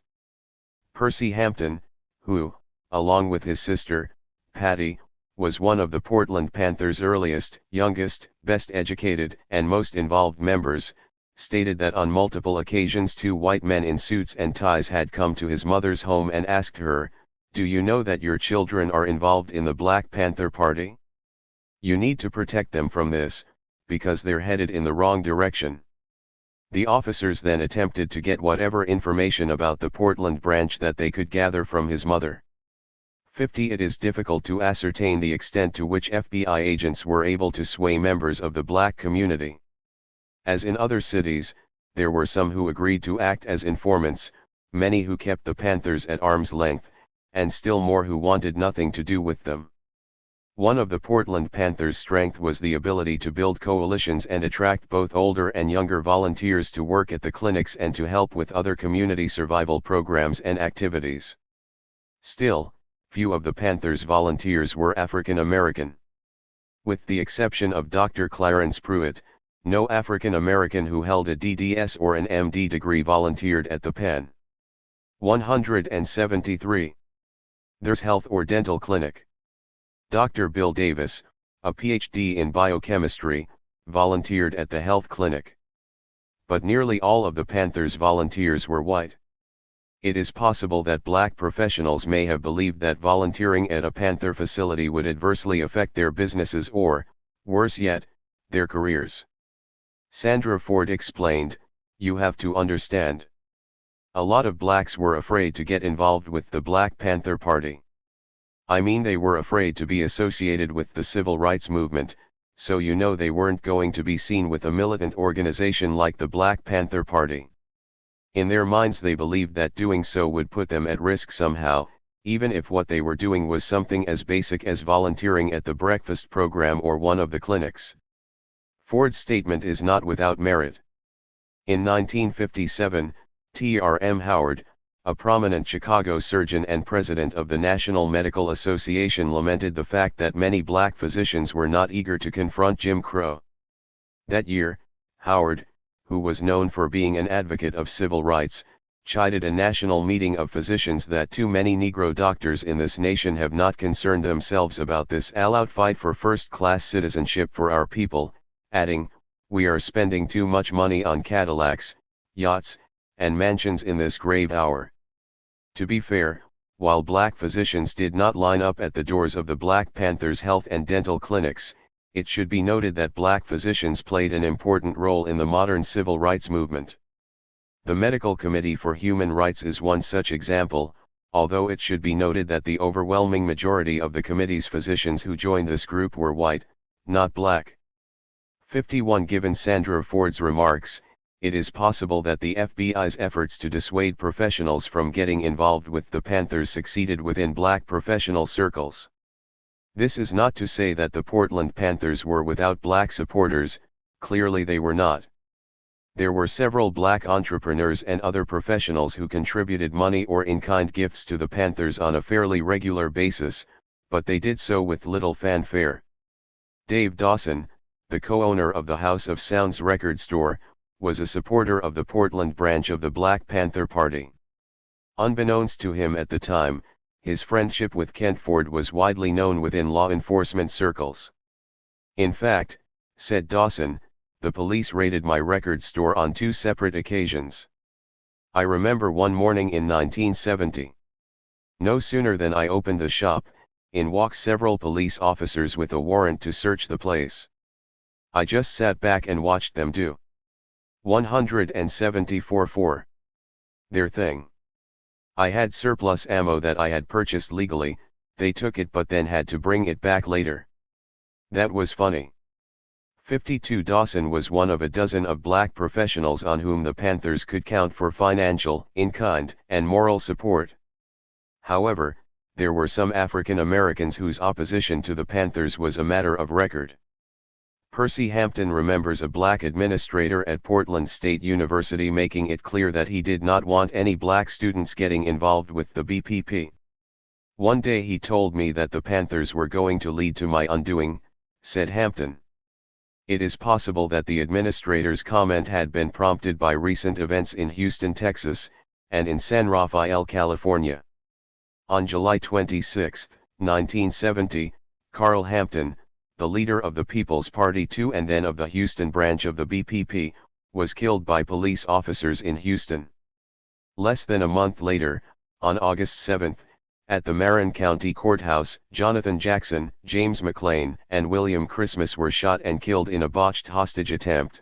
Percy Hampton, who, along with his sister, Patty, was one of the Portland Panthers' earliest, youngest, best educated, and most involved members, stated that on multiple occasions two white men in suits and ties had come to his mother's home and asked her, "Do you know that your children are involved in the Black Panther Party? You need to protect them from this, because they're headed in the wrong direction." The officers then attempted to get whatever information about the Portland branch that they could gather from his mother. 50. It is difficult to ascertain the extent to which FBI agents were able to sway members of the black community. As in other cities, there were some who agreed to act as informants, many who kept the Panthers at arm's length, and still more who wanted nothing to do with them. One of the Portland Panthers' strength was the ability to build coalitions and attract both older and younger volunteers to work at the clinics and to help with other community survival programs and activities. Still, few of the Panthers' volunteers were African American. With the exception of Dr. Clarence Pruitt, no African American who held a DDS or an MD degree volunteered at the pen. 173. There's Health or Dental Clinic. Dr. Bill Davis, a PhD in biochemistry, volunteered at the health clinic. But nearly all of the Panthers' volunteers were white. It is possible that black professionals may have believed that volunteering at a Panther facility would adversely affect their businesses or, worse yet, their careers. Sandra Ford explained, "You have to understand. A lot of blacks were afraid to get involved with the Black Panther Party. I mean, they were afraid to be associated with the civil rights movement, so you know they weren't going to be seen with a militant organization like the Black Panther Party. In their minds they believed that doing so would put them at risk somehow, even if what they were doing was something as basic as volunteering at the breakfast program or one of the clinics." Ford's statement is not without merit. In 1957, T.R.M. Howard, a prominent Chicago surgeon and president of the National Medical Association, lamented the fact that many black physicians were not eager to confront Jim Crow. That year, Howard, who was known for being an advocate of civil rights, chided a national meeting of physicians that too many Negro doctors in this nation have not concerned themselves about this all-out fight for first-class citizenship for our people, adding, "We are spending too much money on Cadillacs, yachts, and mansions in this grave hour." To be fair, while black physicians did not line up at the doors of the Black Panthers' health and dental clinics, it should be noted that black physicians played an important role in the modern civil rights movement. The Medical Committee for Human Rights is one such example, although it should be noted that the overwhelming majority of the committee's physicians who joined this group were white, not black. 51. Given Sandra Ford's remarks, it is possible that the FBI's efforts to dissuade professionals from getting involved with the Panthers succeeded within black professional circles. This is not to say that the Portland Panthers were without black supporters, clearly they were not. There were several black entrepreneurs and other professionals who contributed money or in-kind gifts to the Panthers on a fairly regular basis, but they did so with little fanfare. Dave Dawson, the co-owner of the House of Sounds record store, was a supporter of the Portland branch of the Black Panther Party. Unbeknownst to him at the time, his friendship with Kent Ford was widely known within law enforcement circles. "In fact," said Dawson, "the police raided my record store on 2 separate occasions. I remember one morning in 1970. No sooner than I opened the shop, in walked several police officers with a warrant to search the place. I just sat back and watched them do 174-4. Their thing. I had surplus ammo that I had purchased legally, they took it but then had to bring it back later. That was funny." 52. Dawson was one of a dozen of black professionals on whom the Panthers could count for financial, in-kind, and moral support. However, there were some African Americans whose opposition to the Panthers was a matter of record. Percy Hampton remembers a black administrator at Portland State University making it clear that he did not want any black students getting involved with the BPP. "One day he told me that the Panthers were going to lead to my undoing," said Hampton. It is possible that the administrator's comment had been prompted by recent events in Houston, Texas, and in San Rafael, California. On July 26, 1970, Carl Hampton, the leader of the People's Party II and then of the Houston branch of the BPP, was killed by police officers in Houston. Less than a month later, on August 7, at the Marin County Courthouse, Jonathan Jackson, James McLean, and William Christmas were shot and killed in a botched hostage attempt.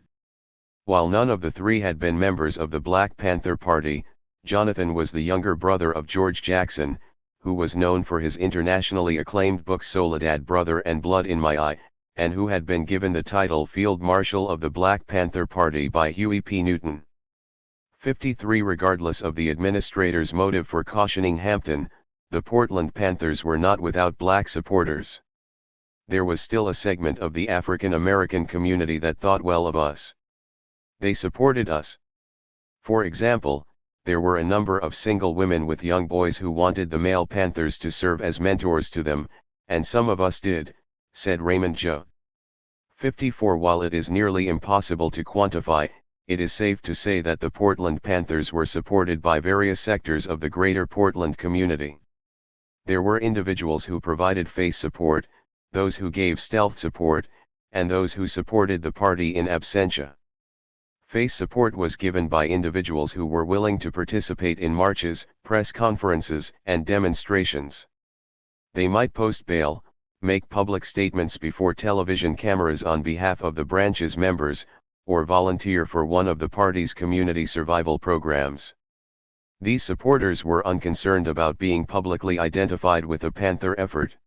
While none of the three had been members of the Black Panther Party, Jonathan was the younger brother of George Jackson, who was known for his internationally acclaimed book Soledad Brother and Blood in My Eye, and who had been given the title Field Marshal of the Black Panther Party by Huey P. Newton. 53. Regardless of the administrator's motive for cautioning Hampton, The Portland Panthers were not without black supporters. There was still a segment of the African American community that thought well of us. They supported us. For example, there were a number of single women with young boys who wanted the male Panthers to serve as mentors to them, and some of us did, said Raymond J. 54. While it is nearly impossible to quantify, it is safe to say that the Portland Panthers were supported by various sectors of the greater Portland community. There were individuals who provided face support, those who gave stealth support, and those who supported the party in absentia. Face support was given by individuals who were willing to participate in marches, press conferences, and demonstrations. They might post bail, make public statements before television cameras on behalf of the branch's members, or volunteer for one of the party's community survival programs. These supporters were unconcerned about being publicly identified with the Panther effort.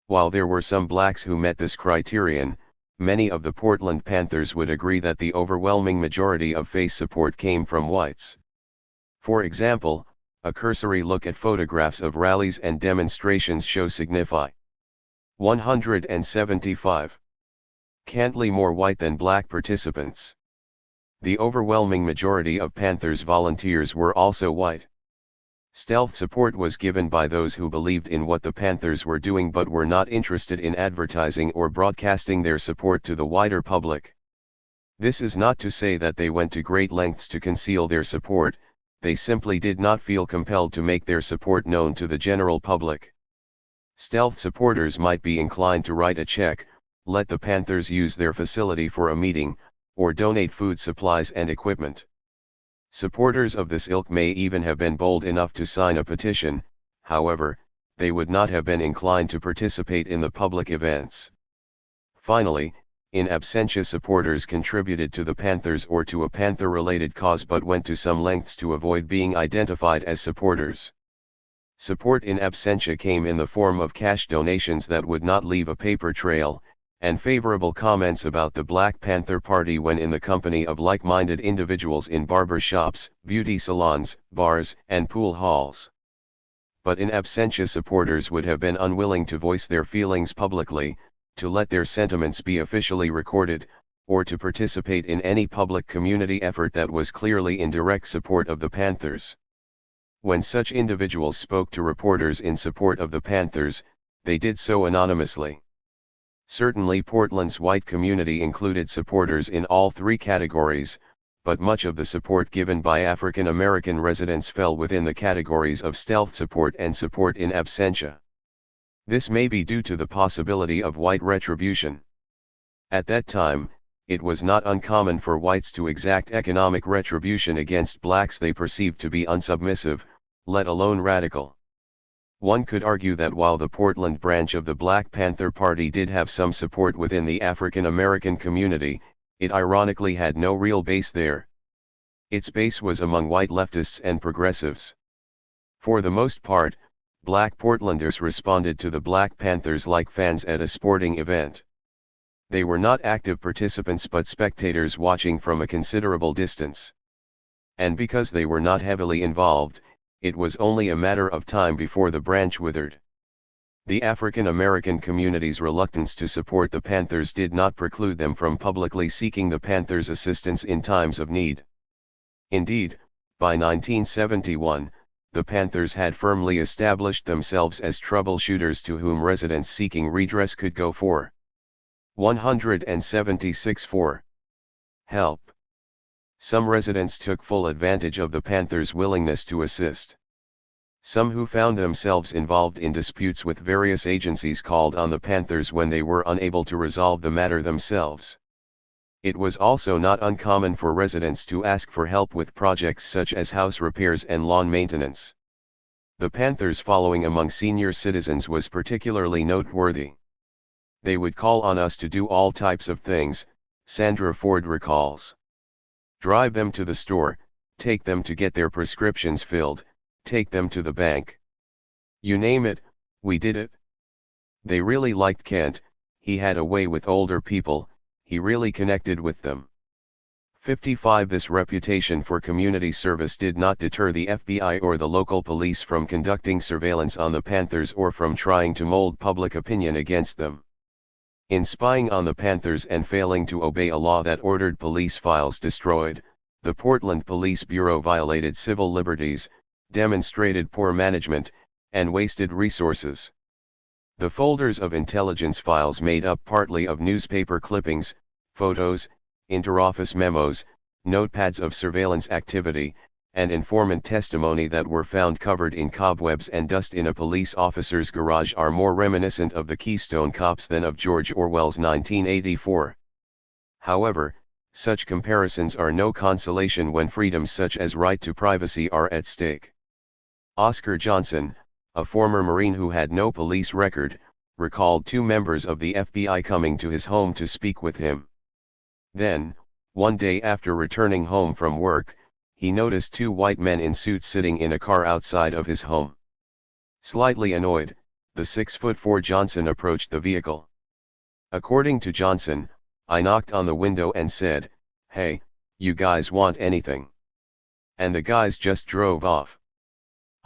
While there were some blacks who met this criterion, many of the Portland Panthers would agree that the overwhelming majority of face support came from whites. For example, a cursory look at photographs of rallies and demonstrations show signify 175. Cantly more white than black participants. The overwhelming majority of Panthers volunteers were also white. Stealth support was given by those who believed in what the Panthers were doing but were not interested in advertising or broadcasting their support to the wider public. This is not to say that they went to great lengths to conceal their support, they simply did not feel compelled to make their support known to the general public. Stealth supporters might be inclined to write a check, let the Panthers use their facility for a meeting, or donate food supplies and equipment. Supporters of this ilk may even have been bold enough to sign a petition, however, they would not have been inclined to participate in the public events. Finally, in absentia supporters contributed to the Panthers or to a Panther-related cause but went to some lengths to avoid being identified as supporters. Support in absentia came in the form of cash donations that would not leave a paper trail, and favorable comments about the Black Panther Party when in the company of like-minded individuals in barber shops, beauty salons, bars, and pool halls. But in absentia supporters would have been unwilling to voice their feelings publicly, to let their sentiments be officially recorded, or to participate in any public community effort that was clearly in direct support of the Panthers. When such individuals spoke to reporters in support of the Panthers, they did so anonymously. Certainly Portland's white community included supporters in all three categories, but much of the support given by African American residents fell within the categories of stealth support and support in absentia. This may be due to the possibility of white retribution. At that time, it was not uncommon for whites to exact economic retribution against blacks they perceived to be unsubmissive, let alone radical. One could argue that while the Portland branch of the Black Panther Party did have some support within the African American community, it ironically had no real base there. Its base was among white leftists and progressives. For the most part, black Portlanders responded to the Black Panthers like fans at a sporting event. They were not active participants but spectators watching from a considerable distance. And because they were not heavily involved, it was only a matter of time before the branch withered. The African American community's reluctance to support the Panthers did not preclude them from publicly seeking the Panthers' assistance in times of need. Indeed, by 1971, the Panthers had firmly established themselves as troubleshooters to whom residents seeking redress could go for 176 for help. Some residents took full advantage of the Panthers' willingness to assist. Some who found themselves involved in disputes with various agencies called on the Panthers when they were unable to resolve the matter themselves. It was also not uncommon for residents to ask for help with projects such as house repairs and lawn maintenance. The Panthers' following among senior citizens was particularly noteworthy. They would call on us to do all types of things, Sandra Ford recalls. Drive them to the store, take them to get their prescriptions filled, take them to the bank. You name it, we did it. They really liked Kent, he had a way with older people, he really connected with them. 55 This reputation for community service did not deter the FBI or the local police from conducting surveillance on the Panthers or from trying to mold public opinion against them. In spying on the Panthers and failing to obey a law that ordered police files destroyed, the Portland Police Bureau violated civil liberties, demonstrated poor management, and wasted resources. The folders of intelligence files made up partly of newspaper clippings, photos, interoffice memos, notepads of surveillance activity, and informant testimony that were found covered in cobwebs and dust in a police officer's garage are more reminiscent of the Keystone Cops than of George Orwell's 1984. However, such comparisons are no consolation when freedoms such as right to privacy are at stake. Oscar Johnson, a former Marine who had no police record, recalled 2 members of the FBI coming to his home to speak with him. Then, one day after returning home from work, he noticed 2 white men in suits sitting in a car outside of his home. Slightly annoyed, the 6'4" Johnson approached the vehicle. According to Johnson, "I knocked on the window and said, 'Hey, you guys want anything?' And the guys just drove off.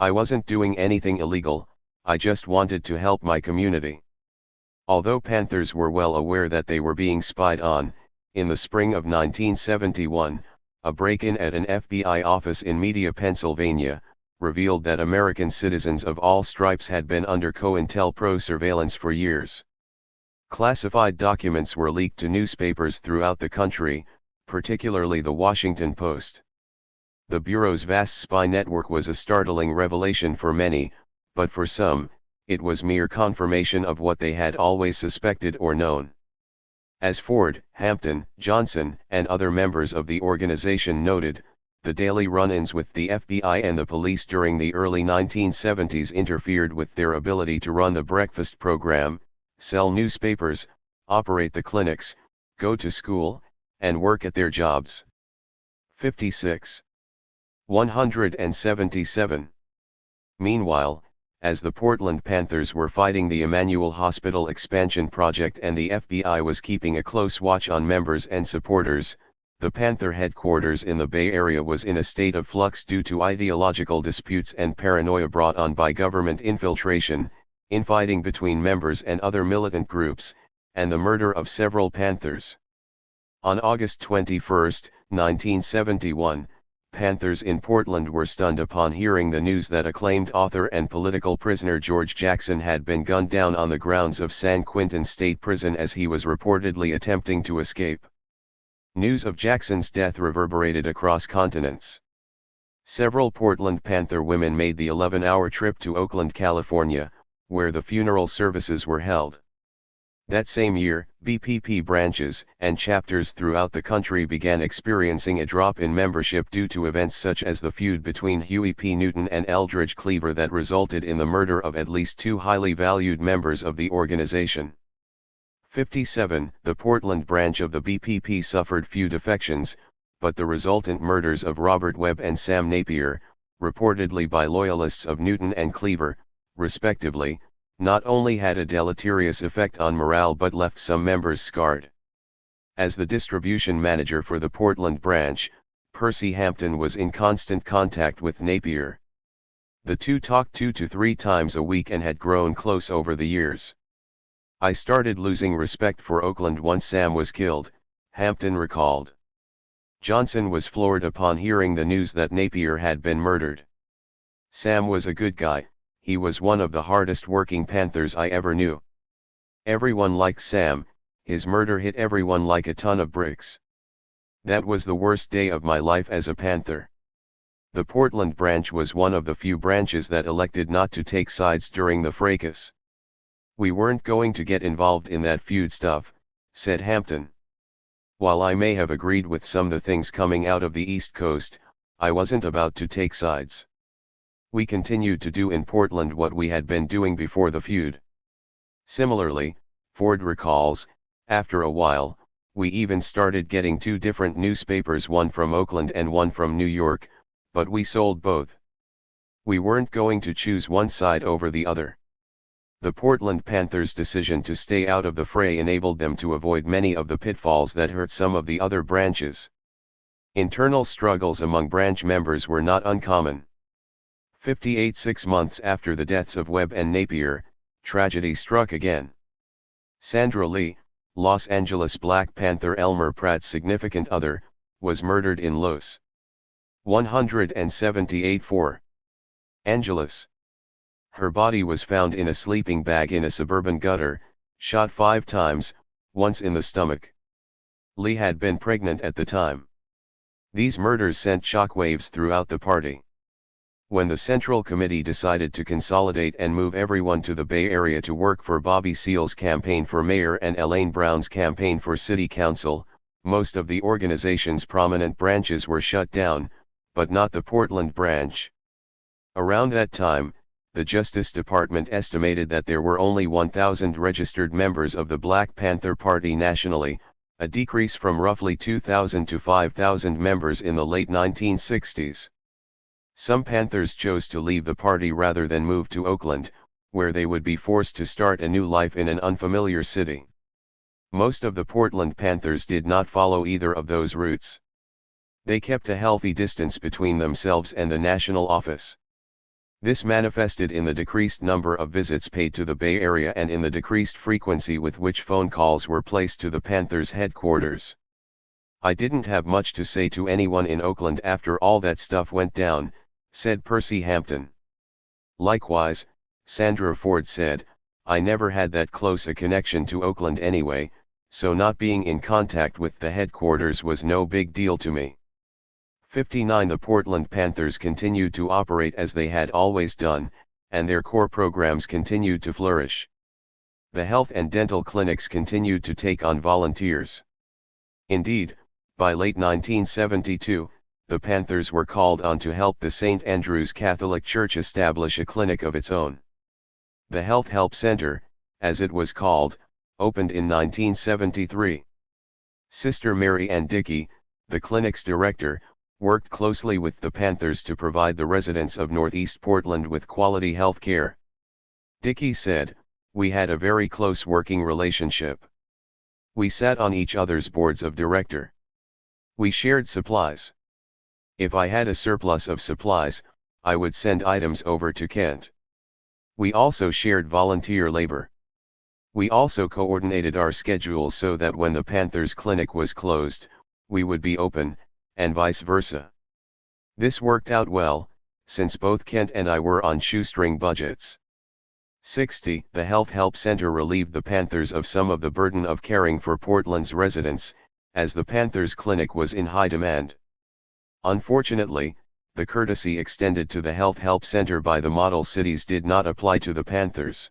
I wasn't doing anything illegal, I just wanted to help my community." Although Panthers were well aware that they were being spied on, in the spring of 1971, a break-in at an FBI office in Media, Pennsylvania, revealed that American citizens of all stripes had been under COINTELPRO surveillance for years. Classified documents were leaked to newspapers throughout the country, particularly the Washington Post. The Bureau's vast spy network was a startling revelation for many, but for some, it was mere confirmation of what they had always suspected or known. As Ford, Hampton, Johnson, and other members of the organization noted, the daily run-ins with the FBI and the police during the early 1970s interfered with their ability to run the breakfast program, sell newspapers, operate the clinics, go to school, and work at their jobs. 56. 177. Meanwhile, as the Portland Panthers were fighting the Emmanuel Hospital expansion project and the FBI was keeping a close watch on members and supporters, the Panther headquarters in the Bay Area was in a state of flux due to ideological disputes and paranoia brought on by government infiltration, infighting between members and other militant groups, and the murder of several Panthers. On August 21, 1971, Panthers in Portland were stunned upon hearing the news that acclaimed author and political prisoner George Jackson had been gunned down on the grounds of San Quentin State Prison as he was reportedly attempting to escape. News of Jackson's death reverberated across continents. Several Portland Panther women made the 11-hour trip to Oakland, California, where the funeral services were held. That same year, BPP branches and chapters throughout the country began experiencing a drop in membership due to events such as the feud between Huey P. Newton and Eldridge Cleaver that resulted in the murder of at least 2 highly valued members of the organization. 57. The Portland branch of the BPP suffered few defections, but the resultant murders of Robert Webb and Sam Napier, reportedly by loyalists of Newton and Cleaver, respectively, not only had a deleterious effect on morale but left some members scarred. As the distribution manager for the Portland branch, Percy Hampton was in constant contact with Napier. The two talked 2 to 3 times a week and had grown close over the years. "I started losing respect for Oakland once Sam was killed," Hampton recalled. Johnson was floored upon hearing the news that Napier had been murdered. "Sam was a good guy. He was one of the hardest working Panthers I ever knew. Everyone liked Sam, his murder hit everyone like a ton of bricks. That was the worst day of my life as a Panther." The Portland branch was one of the few branches that elected not to take sides during the fracas. "We weren't going to get involved in that feud stuff," said Hampton. "While I may have agreed with some of the things coming out of the East Coast, I wasn't about to take sides. We continued to do in Portland what we had been doing before the feud." Similarly, Ford recalls, "After a while, we even started getting 2 different newspapers, one from Oakland and one from New York, but we sold both. We weren't going to choose one side over the other." The Portland Panthers' decision to stay out of the fray enabled them to avoid many of the pitfalls that hurt some of the other branches. Internal struggles among branch members were not uncommon. 6 months after the deaths of Webb and Napier, tragedy struck again. Sandra Lee, Los Angeles Black Panther Elmer Pratt's significant other, was murdered in Los 178 Angeles. Her body was found in a sleeping bag in a suburban gutter, shot 5 times, once in the stomach. Lee had been pregnant at the time. These murders sent shockwaves throughout the party. When the Central Committee decided to consolidate and move everyone to the Bay Area to work for Bobby Seale's campaign for mayor and Elaine Brown's campaign for city council, most of the organization's prominent branches were shut down, but not the Portland branch. Around that time, the Justice Department estimated that there were only 1,000 registered members of the Black Panther Party nationally, a decrease from roughly 2,000 to 5,000 members in the late 1960s. Some Panthers chose to leave the party rather than move to Oakland, where they would be forced to start a new life in an unfamiliar city. Most of the Portland Panthers did not follow either of those routes. They kept a healthy distance between themselves and the national office. This manifested in the decreased number of visits paid to the Bay Area and in the decreased frequency with which phone calls were placed to the Panthers' headquarters. "I didn't have much to say to anyone in Oakland after all that stuff went down," said Percy Hampton. Likewise, Sandra Ford said, "I never had that close a connection to Oakland anyway, so not being in contact with the headquarters was no big deal to me." 59 The Portland Panthers continued to operate as they had always done, and their core programs continued to flourish. The health and dental clinics continued to take on volunteers. Indeed, by late 1972, the Panthers were called on to help the St. Andrew's Catholic Church establish a clinic of its own. The Health Help Center, as it was called, opened in 1973. Sister Mary Ann Dickey, the clinic's director, worked closely with the Panthers to provide the residents of Northeast Portland with quality health care. Dickey said, "We had a very close working relationship. We sat on each other's boards of director. We shared supplies. If I had a surplus of supplies, I would send items over to Kent. We also shared volunteer labor. We also coordinated our schedules so that when the Panthers clinic was closed, we would be open, and vice versa. This worked out well, since both Kent and I were on shoestring budgets." 60 The Health Help Center relieved the Panthers of some of the burden of caring for Portland's residents, as the Panthers clinic was in high demand. Unfortunately, the courtesy extended to the Health Help Center by the model cities did not apply to the Panthers.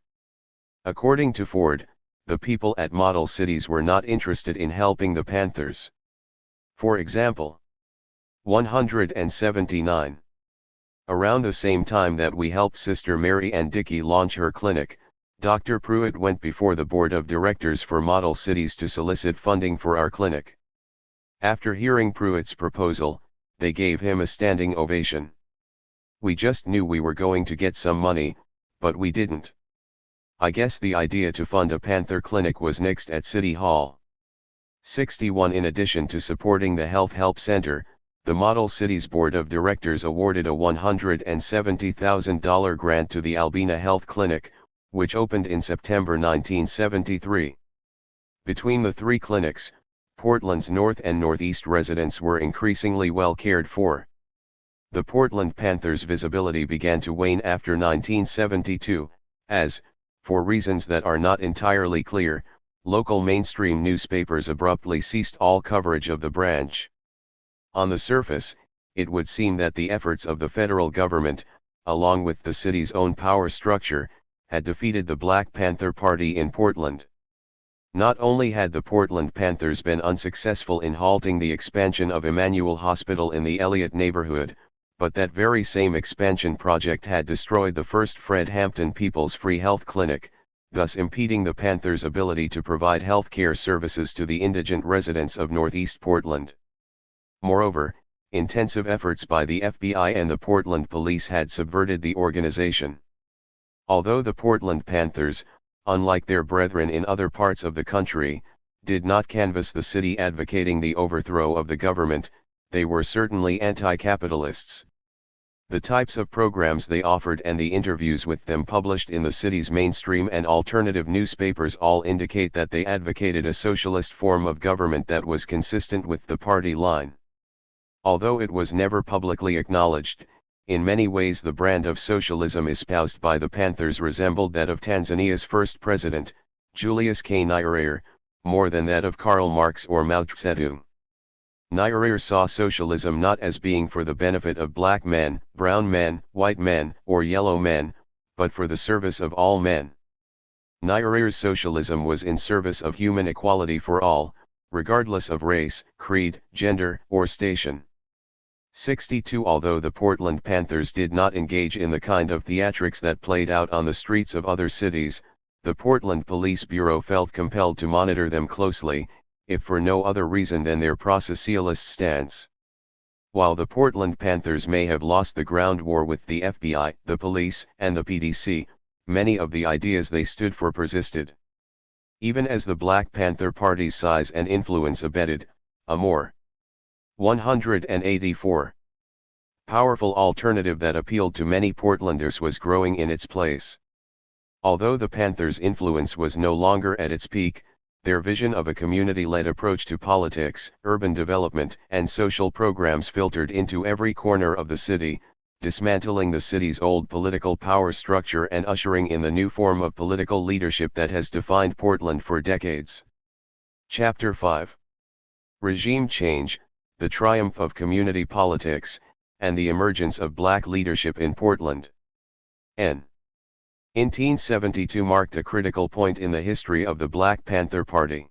According to Ford, the people at model cities were not interested in helping the Panthers. For example, 179. Around the same time that we helped Sister Mary Ann Dickey launch her clinic, Dr. Pruitt went before the board of directors for model cities to solicit funding for our clinic. After hearing Pruitt's proposal, they gave him a standing ovation. "We just knew we were going to get some money, but we didn't. I guess the idea to fund a Panther clinic was nixed at City Hall." 61 In addition to supporting the Health Help Center, the Model Cities Board of Directors awarded a $170,000 grant to the Albina Health Clinic, which opened in September 1973. Between the three clinics, Portland's North and Northeast residents were increasingly well cared for. The Portland Panthers' visibility began to wane after 1972, as, for reasons that are not entirely clear, local mainstream newspapers abruptly ceased all coverage of the branch. On the surface, it would seem that the efforts of the federal government, along with the city's own power structure, had defeated the Black Panther Party in Portland. Not only had the Portland Panthers been unsuccessful in halting the expansion of Emmanuel Hospital in the Elliott neighborhood, but that very same expansion project had destroyed the first Fred Hampton People's Free Health Clinic, thus impeding the Panthers' ability to provide health care services to the indigent residents of Northeast Portland. Moreover, intensive efforts by the FBI and the Portland police had subverted the organization. Although the Portland Panthers, unlike their brethren in other parts of the country, did not canvass the city advocating the overthrow of the government, they were certainly anti-capitalists. The types of programs they offered and the interviews with them published in the city's mainstream and alternative newspapers all indicate that they advocated a socialist form of government that was consistent with the party line. Although it was never publicly acknowledged, in many ways the brand of socialism espoused by the Panthers resembled that of Tanzania's first president, Julius K. Nyerere, more than that of Karl Marx or Mao Zedong. Nyerere saw socialism not as being for the benefit of black men, brown men, white men, or yellow men, but for the service of all men. Nyerere's socialism was in service of human equality for all, regardless of race, creed, gender, or station. 62 Although the Portland Panthers did not engage in the kind of theatrics that played out on the streets of other cities, the Portland Police Bureau felt compelled to monitor them closely, if for no other reason than their pro-socialist stance. While the Portland Panthers may have lost the ground war with the FBI, the police, and the PDC, many of the ideas they stood for persisted. Even as the Black Panther Party's size and influence abated, a more 184 powerful alternative that appealed to many Portlanders was growing in its place. Although the Panthers' influence was no longer at its peak, their vision of a community-led approach to politics, urban development, and social programs filtered into every corner of the city, dismantling the city's old political power structure and ushering in the new form of political leadership that has defined Portland for decades. Chapter 5. Regime Change, the Triumph of Community Politics, and the Emergence of Black Leadership in Portland. In 1972 marked a critical point in the history of the Black Panther Party.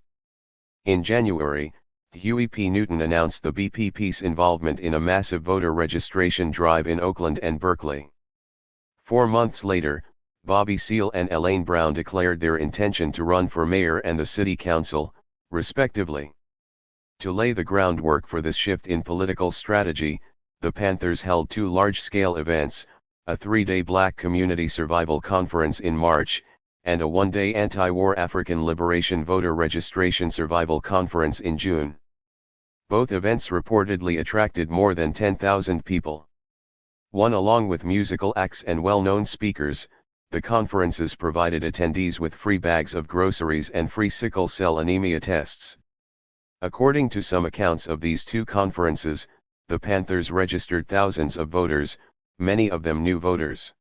In January, Huey P. Newton announced the BPP's involvement in a massive voter registration drive in Oakland and Berkeley. 4 months later, Bobby Seale and Elaine Brown declared their intention to run for mayor and the city council, respectively. To lay the groundwork for this shift in political strategy, the Panthers held 2 large-scale events, a 3-day Black Community Survival Conference in March, and a 1-day anti-war African Liberation Voter Registration Survival Conference in June. Both events reportedly attracted more than 10,000 people. One along with musical acts and well-known speakers, the conferences provided attendees with free bags of groceries and free sickle cell anemia tests. According to some accounts of these 2 conferences, the Panthers registered thousands of voters, many of them new voters.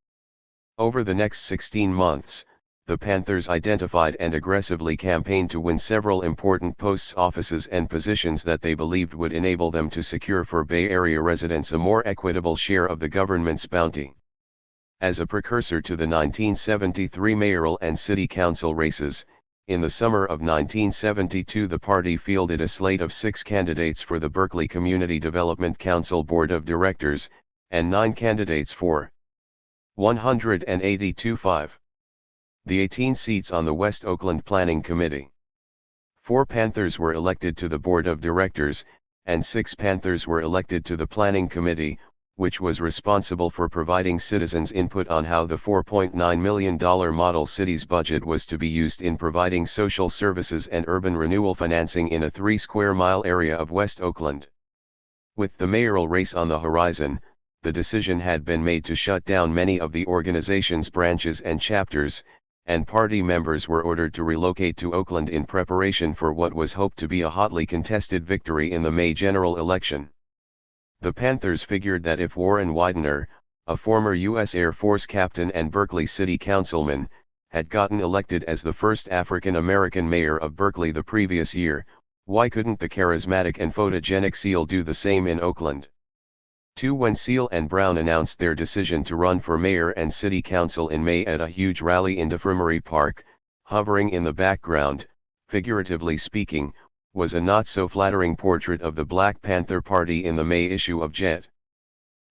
Over the next 16 months, the Panthers identified and aggressively campaigned to win several important posts, offices and positions that they believed would enable them to secure for Bay Area residents a more equitable share of the government's bounty. As a precursor to the 1973 mayoral and city council races, in the summer of 1972 the party fielded a slate of 6 candidates for the Berkeley Community Development Council Board of Directors, and 9 candidates for 182-5. The 18 seats on the West Oakland Planning Committee. 4 Panthers were elected to the Board of Directors, and 6 Panthers were elected to the Planning Committee, which was responsible for providing citizens input on how the $4.9 million model city's budget was to be used in providing social services and urban renewal financing in a 3-square-mile area of West Oakland. With the mayoral race on the horizon, the decision had been made to shut down many of the organization's branches and chapters, and party members were ordered to relocate to Oakland in preparation for what was hoped to be a hotly contested victory in the May general election. The Panthers figured that if Warren Widener, a former U.S. Air Force captain and Berkeley city councilman, had gotten elected as the first African American mayor of Berkeley the previous year, why couldn't the charismatic and photogenic Seale do the same in Oakland? When Seale and Brown announced their decision to run for mayor and city council in May at a huge rally in Defremery Park, hovering in the background, figuratively speaking, was a not-so-flattering portrait of the Black Panther Party in the May issue of Jet.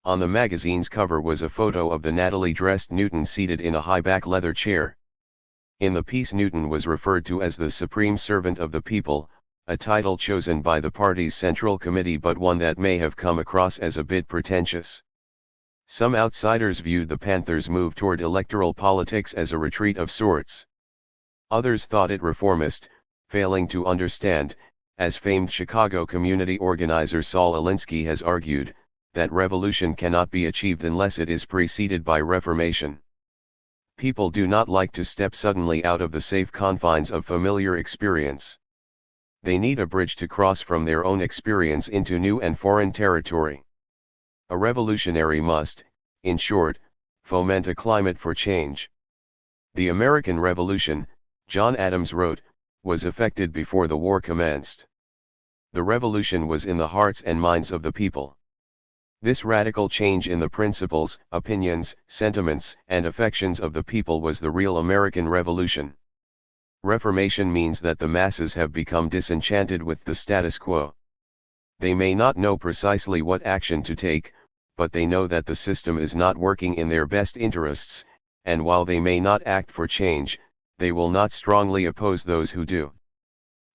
On the magazine's cover was a photo of the nattily-dressed Newton seated in a high-back leather chair. In the piece Newton was referred to as the Supreme Servant of the People, a title chosen by the party's Central Committee but one that may have come across as a bit pretentious. Some outsiders viewed the Panthers' move toward electoral politics as a retreat of sorts. Others thought it reformist, failing to understand, as famed Chicago community organizer Saul Alinsky has argued, that revolution cannot be achieved unless it is preceded by reformation. People do not like to step suddenly out of the safe confines of familiar experience. They need a bridge to cross from their own experience into new and foreign territory. A revolutionary must, in short, foment a climate for change. The American Revolution, John Adams wrote, was effected before the war commenced. The revolution was in the hearts and minds of the people. This radical change in the principles, opinions, sentiments, and affections of the people was the real American Revolution. Reformation means that the masses have become disenchanted with the status quo. They may not know precisely what action to take, but they know that the system is not working in their best interests, and while they may not act for change, they will not strongly oppose those who do.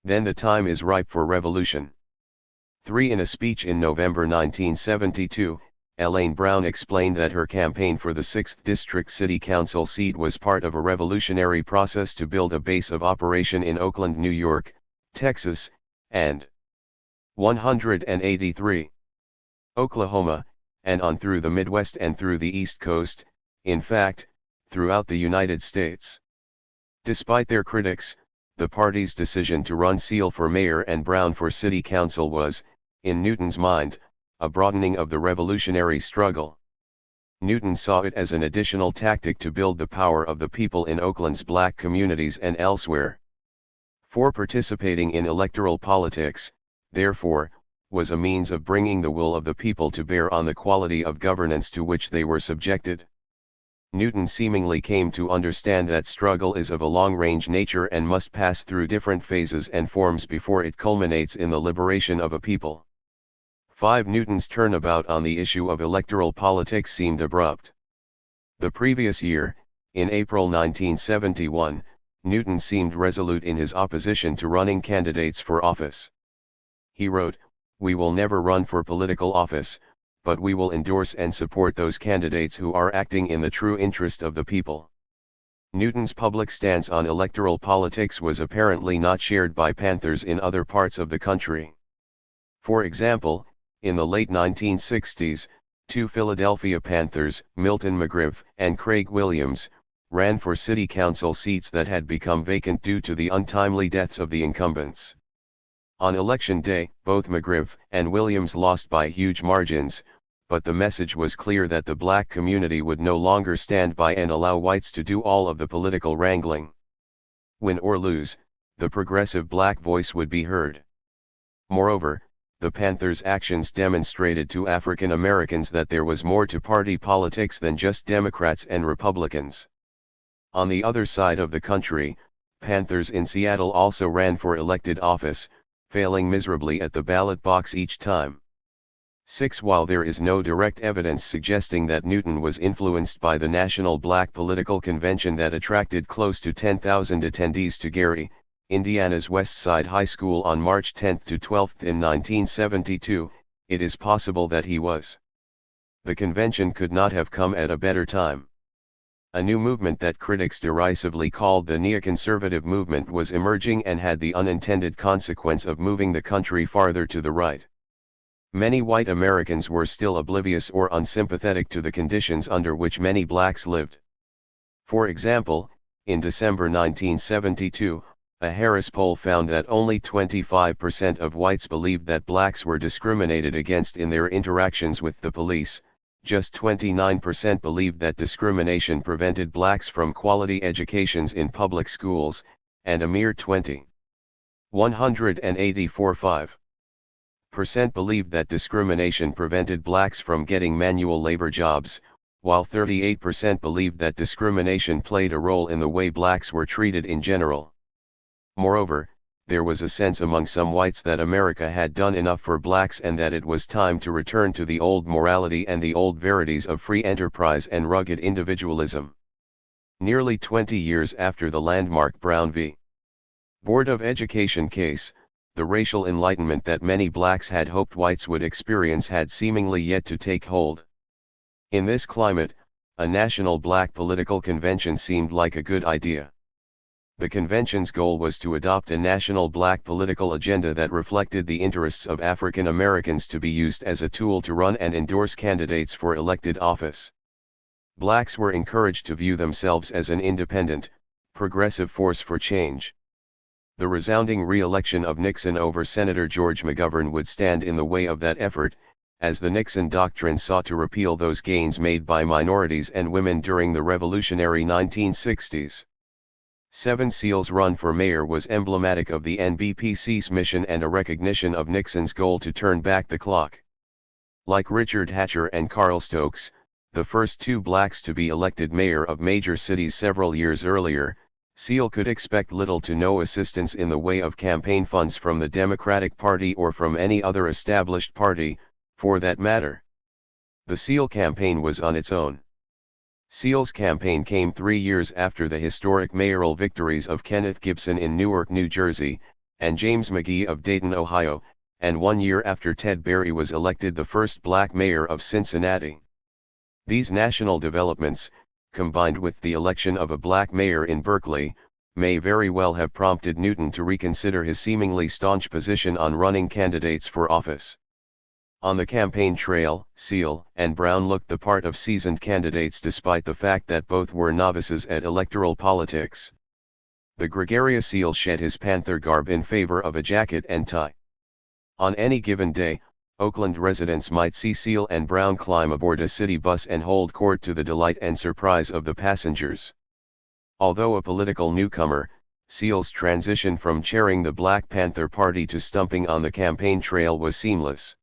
Then the time is ripe for revolution. 3. In a speech in November 1972, Elaine Brown explained that her campaign for the 6th District City Council seat was part of a revolutionary process to build a base of operation in Oakland, New York, Texas, and 183. Oklahoma, and on through the Midwest and through the East Coast, in fact, throughout the United States. Despite their critics, the party's decision to run Seal for mayor and Brown for city council was, in Newton's mind, a broadening of the revolutionary struggle. Newton saw it as an additional tactic to build the power of the people in Oakland's black communities and elsewhere. For participating in electoral politics, therefore, was a means of bringing the will of the people to bear on the quality of governance to which they were subjected. Newton seemingly came to understand that struggle is of a long-range nature and must pass through different phases and forms before it culminates in the liberation of a people. 5. Newton's turnabout on the issue of electoral politics seemed abrupt. The previous year, in April 1971, Newton seemed resolute in his opposition to running candidates for office. He wrote, "We will never run for political office, but we will endorse and support those candidates who are acting in the true interest of the people." Newton's public stance on electoral politics was apparently not shared by Panthers in other parts of the country. For example, in the late 1960s, two Philadelphia Panthers, Milton McGriff and Craig Williams, ran for city council seats that had become vacant due to the untimely deaths of the incumbents. On election day, both McGriff and Williams lost by huge margins, but the message was clear that the black community would no longer stand by and allow whites to do all of the political wrangling. Win or lose, the progressive black voice would be heard. Moreover, the Panthers' actions demonstrated to African Americans that there was more to party politics than just Democrats and Republicans. On the other side of the country, Panthers in Seattle also ran for elected office, failing miserably at the ballot box each time. 6. While there is no direct evidence suggesting that Newton was influenced by the National Black Political Convention that attracted close to 10,000 attendees to Gary, Indiana's West Side High School on March 10 to 12 in 1972, it is possible that he was. The convention could not have come at a better time. A new movement that critics derisively called the neoconservative movement was emerging and had the unintended consequence of moving the country farther to the right. Many white Americans were still oblivious or unsympathetic to the conditions under which many blacks lived. For example, in December 1972, a Harris poll found that only 25% of whites believed that blacks were discriminated against in their interactions with the police, just 29% believed that discrimination prevented blacks from quality educations in public schools, and a mere 184.5% believed that discrimination prevented blacks from getting manual labor jobs, while 38% believed that discrimination played a role in the way blacks were treated in general. Moreover, there was a sense among some whites that America had done enough for blacks and that it was time to return to the old morality and the old verities of free enterprise and rugged individualism. Nearly 20 years after the landmark Brown v. Board of Education case, the racial enlightenment that many blacks had hoped whites would experience had seemingly yet to take hold. In this climate, a national black political convention seemed like a good idea. The convention's goal was to adopt a national black political agenda that reflected the interests of African Americans to be used as a tool to run and endorse candidates for elected office. Blacks were encouraged to view themselves as an independent, progressive force for change. The resounding re-election of Nixon over Senator George McGovern would stand in the way of that effort, as the Nixon Doctrine sought to repeal those gains made by minorities and women during the revolutionary 1960s. 7 Seal's run for mayor was emblematic of the NBPC's mission and a recognition of Nixon's goal to turn back the clock. Like Richard Hatcher and Carl Stokes, the first 2 blacks to be elected mayor of major cities several years earlier, Seal could expect little to no assistance in the way of campaign funds from the Democratic Party or from any other established party, for that matter. The Seal campaign was on its own. Seal's campaign came 3 years after the historic mayoral victories of Kenneth Gibson in Newark, New Jersey, and James McGee of Dayton, Ohio, and 1 year after Ted Berry was elected the first black mayor of Cincinnati. These national developments, combined with the election of a black mayor in Berkeley, may very well have prompted Newton to reconsider his seemingly staunch position on running candidates for office. On the campaign trail, Seal and Brown looked the part of seasoned candidates despite the fact that both were novices at electoral politics. The gregarious Seal shed his Panther garb in favor of a jacket and tie. On any given day, Oakland residents might see Seal and Brown climb aboard a city bus and hold court to the delight and surprise of the passengers. Although a political newcomer, Seal's transition from chairing the Black Panther Party to stumping on the campaign trail was seamless.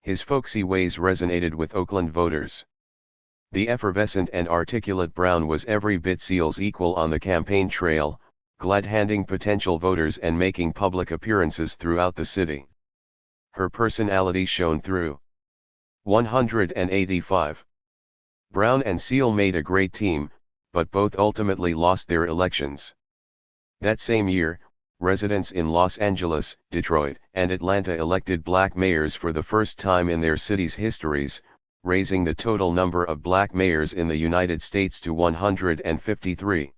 His folksy ways resonated with Oakland voters. The effervescent and articulate Brown was every bit Seal's equal on the campaign trail, glad-handing potential voters and making public appearances throughout the city. Her personality shone through. 185. Brown and Seal made a great team, but both ultimately lost their elections. That same year, residents in Los Angeles, Detroit, and Atlanta elected black mayors for the first time in their cities' histories, raising the total number of black mayors in the United States to 153.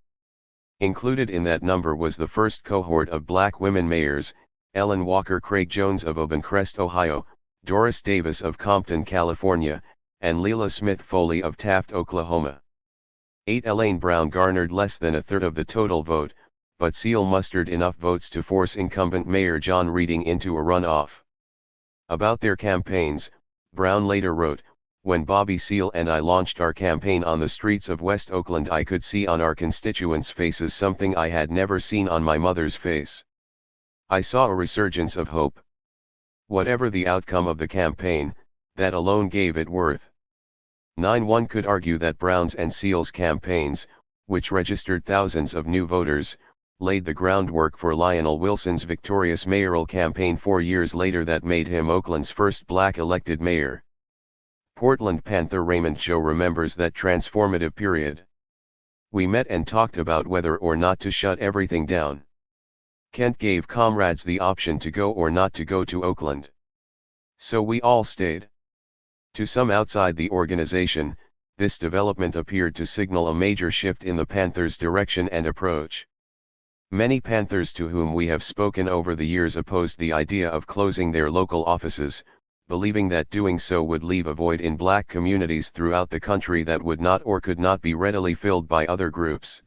Included in that number was the first cohort of black women mayors, Ellen Walker Craig Jones of Obencrest, Ohio, Doris Davis of Compton, California, and Leela Smith Foley of Taft, Oklahoma. 8 Elaine Brown garnered less than a third of the total vote, but Seal mustered enough votes to force incumbent Mayor John Reading into a runoff. About their campaigns, Brown later wrote, "When Bobby Seale and I launched our campaign on the streets of West Oakland, I could see on our constituents' faces something I had never seen on my mother's face. I saw a resurgence of hope. Whatever the outcome of the campaign, that alone gave it worth." 1 could argue that Brown's and Seal's campaigns, which registered thousands of new voters, laid the groundwork for Lionel Wilson's victorious mayoral campaign 4 years later that made him Oakland's first black elected mayor. Portland Panther Raymond Joe remembers that transformative period. "We met and talked about whether or not to shut everything down. Kent gave comrades the option to go or not to go to Oakland. So we all stayed." To some outside the organization, this development appeared to signal a major shift in the Panthers' direction and approach. Many Panthers to whom we have spoken over the years opposed the idea of closing their local offices, believing that doing so would leave a void in black communities throughout the country that would not or could not be readily filled by other groups.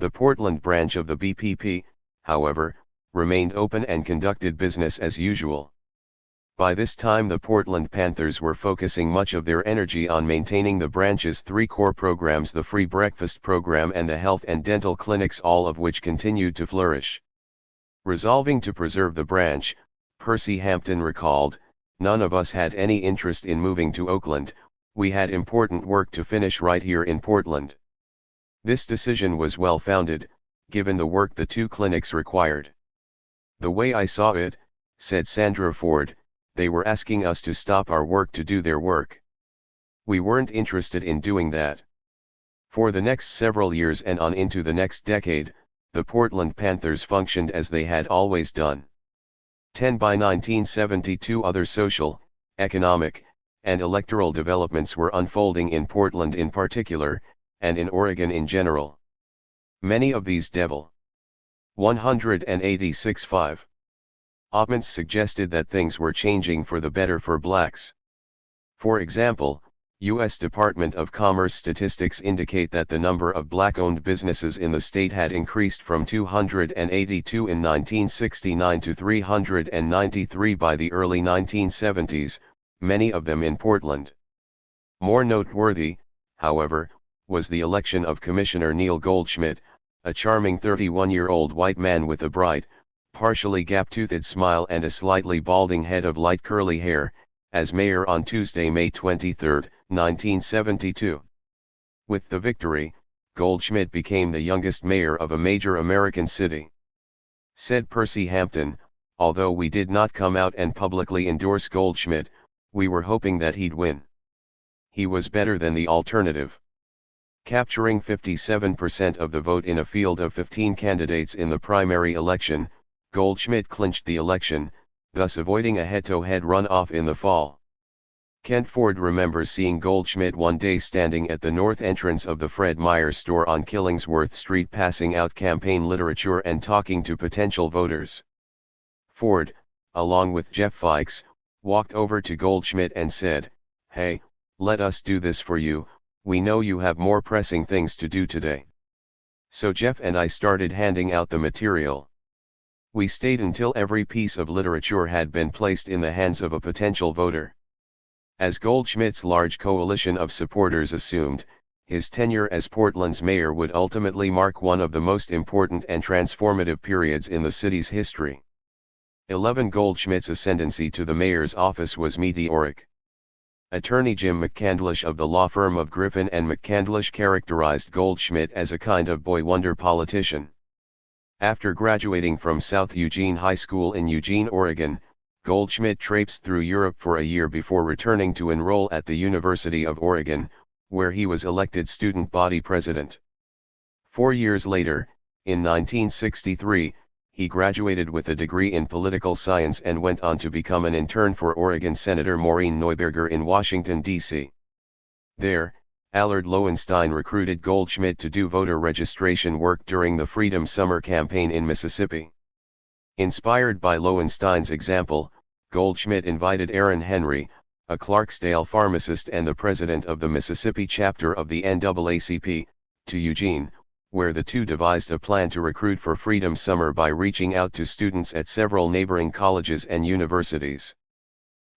The Portland branch of the BPP, however, remained open and conducted business as usual. By this time the Portland Panthers were focusing much of their energy on maintaining the branch's 3 core programs, the free breakfast program and the health and dental clinics, all of which continued to flourish. Resolving to preserve the branch, Percy Hampton recalled, "None of us had any interest in moving to Oakland, we had important work to finish right here in Portland." This decision was well founded, given the work the 2 clinics required. "The way I saw it," said Sandra Ford, "they were asking us to stop our work to do their work. We weren't interested in doing that." For the next several years and on into the next decade, the Portland Panthers functioned as they had always done. 10 by 1972 other social, economic, and electoral developments were unfolding in Portland in particular, and in Oregon in general. Many of these 186.5. Opponents suggested that things were changing for the better for blacks. For example, U.S. Department of Commerce statistics indicate that the number of black-owned businesses in the state had increased from 282 in 1969 to 393 by the early 1970s, many of them in Portland. More noteworthy, however, was the election of Commissioner Neil Goldschmidt, a charming 31-year-old white man with a bright, partially gap-toothed smile and a slightly balding head of light curly hair, as mayor on Tuesday, May 23, 1972. With the victory, Goldschmidt became the youngest mayor of a major American city. Said Percy Hampton, "Although we did not come out and publicly endorse Goldschmidt, we were hoping that he'd win. He was better than the alternative." Capturing 57% of the vote in a field of 15 candidates in the primary election, Goldschmidt clinched the election, thus avoiding a head-to-head runoff in the fall. Kent Ford remembers seeing Goldschmidt one day standing at the north entrance of the Fred Meyer store on Killingsworth Street passing out campaign literature and talking to potential voters. Ford, along with Jeff Fikes, walked over to Goldschmidt and said, "Hey, let us do this for you, we know you have more pressing things to do today." So Jeff and I started handing out the material. We stayed until every piece of literature had been placed in the hands of a potential voter. As Goldschmidt's large coalition of supporters assumed, his tenure as Portland's mayor would ultimately mark one of the most important and transformative periods in the city's history. 11. Goldschmidt's ascendancy to the mayor's office was meteoric. Attorney Jim McCandlish of the law firm of Griffin and McCandlish characterized Goldschmidt as a kind of boy wonder politician. After graduating from South Eugene High School in Eugene, Oregon, Goldschmidt traipsed through Europe for a year before returning to enroll at the University of Oregon, where he was elected student body president. 4 years later, in 1963, he graduated with a degree in political science and went on to become an intern for Oregon Senator Maureen Neuberger in Washington, D.C. There, Allard Lowenstein recruited Goldschmidt to do voter registration work during the Freedom Summer campaign in Mississippi. Inspired by Lowenstein's example, Goldschmidt invited Aaron Henry, a Clarksdale pharmacist and the president of the Mississippi chapter of the NAACP, to Eugene, where the two devised a plan to recruit for Freedom Summer by reaching out to students at several neighboring colleges and universities.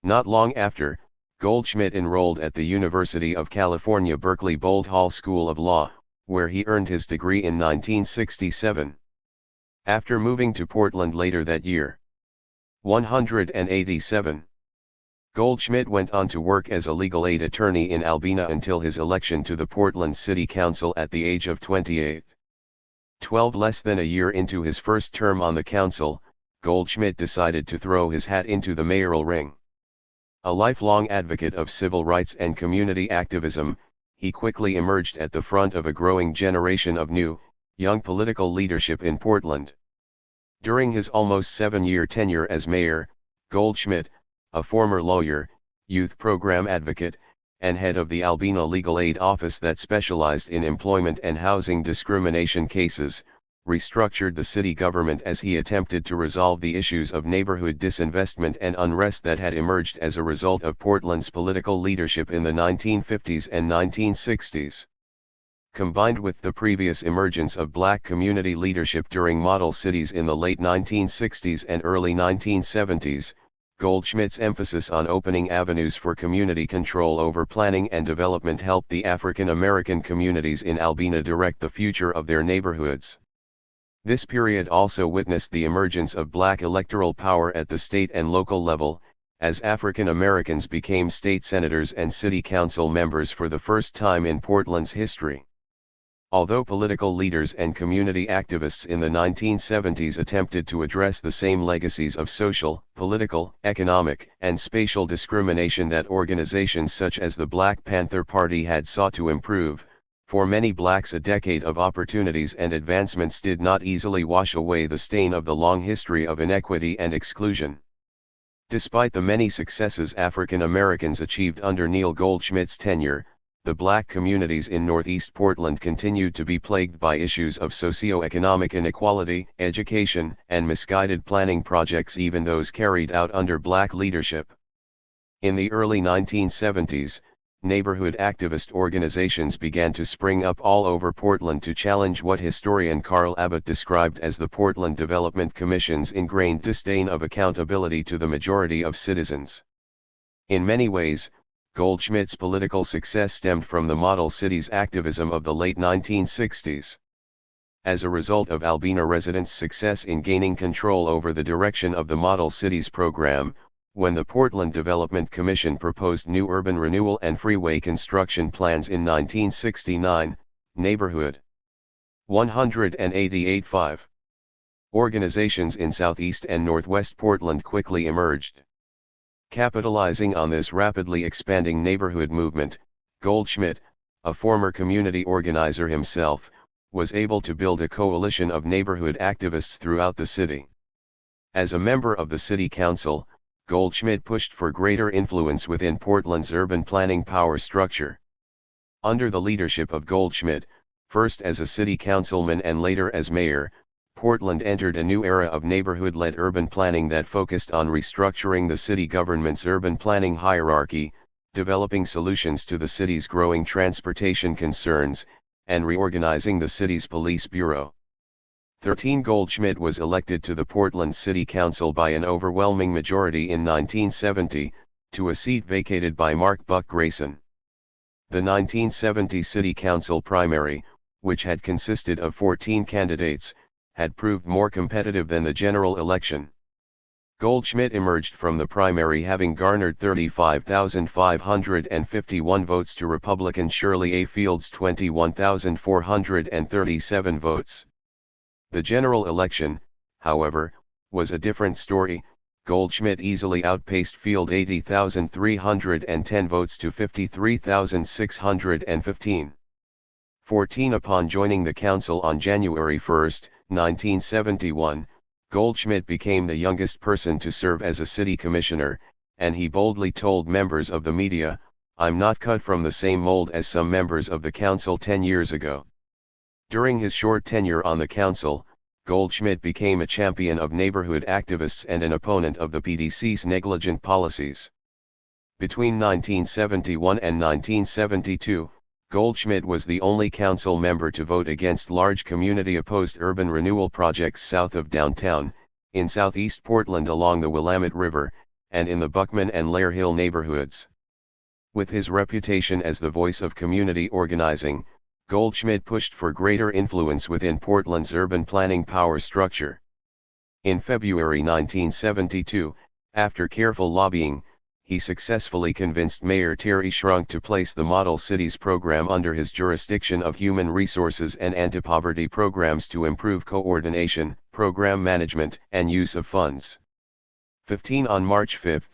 Not long after, Goldschmidt enrolled at the University of California Berkeley Bold Hall School of Law, where he earned his degree in 1967. After moving to Portland later that year. 187. Goldschmidt went on to work as a legal aid attorney in Albina until his election to the Portland City Council at the age of 28. 12 less than a year into his first term on the council, Goldschmidt decided to throw his hat into the mayoral ring. A lifelong advocate of civil rights and community activism, he quickly emerged at the front of a growing generation of new, young political leadership in Portland. During his almost 7-year tenure as mayor, Goldschmidt, a former lawyer, youth program advocate, and head of the Albina Legal Aid Office that specialized in employment and housing discrimination cases, restructured the city government as he attempted to resolve the issues of neighborhood disinvestment and unrest that had emerged as a result of Portland's political leadership in the 1950s and 1960s. Combined with the previous emergence of black community leadership during model cities in the late 1960s and early 1970s, Goldschmidt's emphasis on opening avenues for community control over planning and development helped the African American communities in Albina direct the future of their neighborhoods. This period also witnessed the emergence of black electoral power at the state and local level, as African Americans became state senators and city council members for the first time in Portland's history. Although political leaders and community activists in the 1970s attempted to address the same legacies of social, political, economic, and spatial discrimination that organizations such as the Black Panther Party had sought to improve, for many blacks a decade of opportunities and advancements did not easily wash away the stain of the long history of inequity and exclusion. Despite the many successes African Americans achieved under Neil Goldschmidt's tenure, the black communities in Northeast Portland continued to be plagued by issues of socio-economic inequality, education, and misguided planning projects, even those carried out under black leadership. In the early 1970s, neighborhood activist organizations began to spring up all over Portland to challenge what historian Carl Abbott described as the Portland Development Commission's ingrained disdain of accountability to the majority of citizens. In many ways, Goldschmidt's political success stemmed from the model city's activism of the late 1960s. As a result of Albina residents' success in gaining control over the direction of the model cities program, when the Portland Development Commission proposed new urban renewal and freeway construction plans in 1969, neighborhood 188.5 organizations in Southeast and Northwest Portland quickly emerged. Capitalizing on this rapidly expanding neighborhood movement, Goldschmidt, a former community organizer himself, was able to build a coalition of neighborhood activists throughout the city. As a member of the city council, Goldschmidt pushed for greater influence within Portland's urban planning power structure. Under the leadership of Goldschmidt, first as a city councilman and later as mayor, Portland entered a new era of neighborhood-led urban planning that focused on restructuring the city government's urban planning hierarchy, developing solutions to the city's growing transportation concerns, and reorganizing the city's police bureau. 13 Goldschmidt was elected to the Portland City Council by an overwhelming majority in 1970, to a seat vacated by Mark Buck Grayson. The 1970 City Council primary, which had consisted of 14 candidates, had proved more competitive than the general election. Goldschmidt emerged from the primary having garnered 35,551 votes to Republican Shirley A. Field's 21,437 votes. The general election, however, was a different story. Goldschmidt easily outpaced Field 80,310 votes to 53,615. 14 Upon joining the council on January 1, 1971, Goldschmidt became the youngest person to serve as a city commissioner, and he boldly told members of the media, "I'm not cut from the same mold as some members of the council 10 years ago." During his short tenure on the council, Goldschmidt became a champion of neighborhood activists and an opponent of the PDC's negligent policies. Between 1971 and 1972, Goldschmidt was the only council member to vote against large community-opposed urban renewal projects south of downtown, in southeast Portland along the Willamette River, and in the Buckman and Lair Hill neighborhoods. With his reputation as the voice of community organizing, Goldschmidt pushed for greater influence within Portland's urban planning power structure. In February 1972, after careful lobbying, he successfully convinced Mayor Terry Shrunk to place the Model Cities program under his jurisdiction of human resources and anti-poverty programs to improve coordination, program management, and use of funds. 15 On March 5,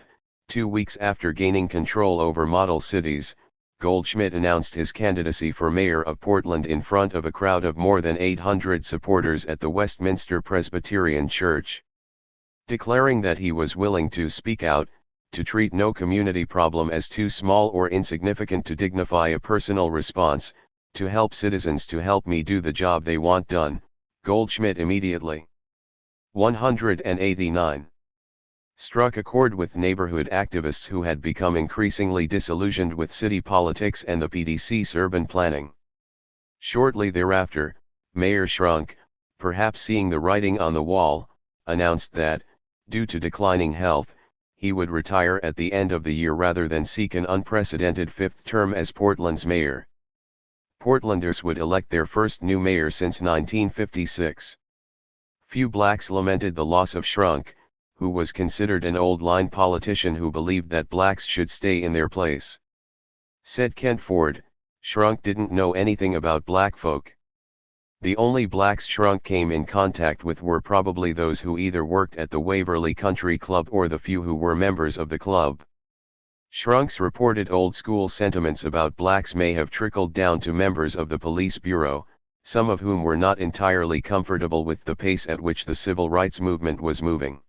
2 weeks after gaining control over Model Cities, Goldschmidt announced his candidacy for mayor of Portland in front of a crowd of more than 800 supporters at the Westminster Presbyterian Church. Declaring that he was willing to speak out, to treat no community problem as too small or insignificant to dignify a personal response, to help citizens to help me do the job they want done, Goldschmidt immediately 189 struck a chord with neighborhood activists who had become increasingly disillusioned with city politics and the PDC's urban planning. Shortly thereafter, Mayor Shrunk, perhaps seeing the writing on the wall, announced that, due to declining health, he would retire at the end of the year rather than seek an unprecedented fifth term as Portland's mayor. Portlanders would elect their first new mayor since 1956. Few blacks lamented the loss of Shrunk, who was considered an old-line politician who believed that blacks should stay in their place. Said Kent Ford, "Shrunk didn't know anything about black folk. The only blacks Shrunk came in contact with were probably those who either worked at the Waverly Country Club or the few who were members of the club." Shrunk's reported old-school sentiments about blacks may have trickled down to members of the police bureau, some of whom were not entirely comfortable with the pace at which the civil rights movement was moving.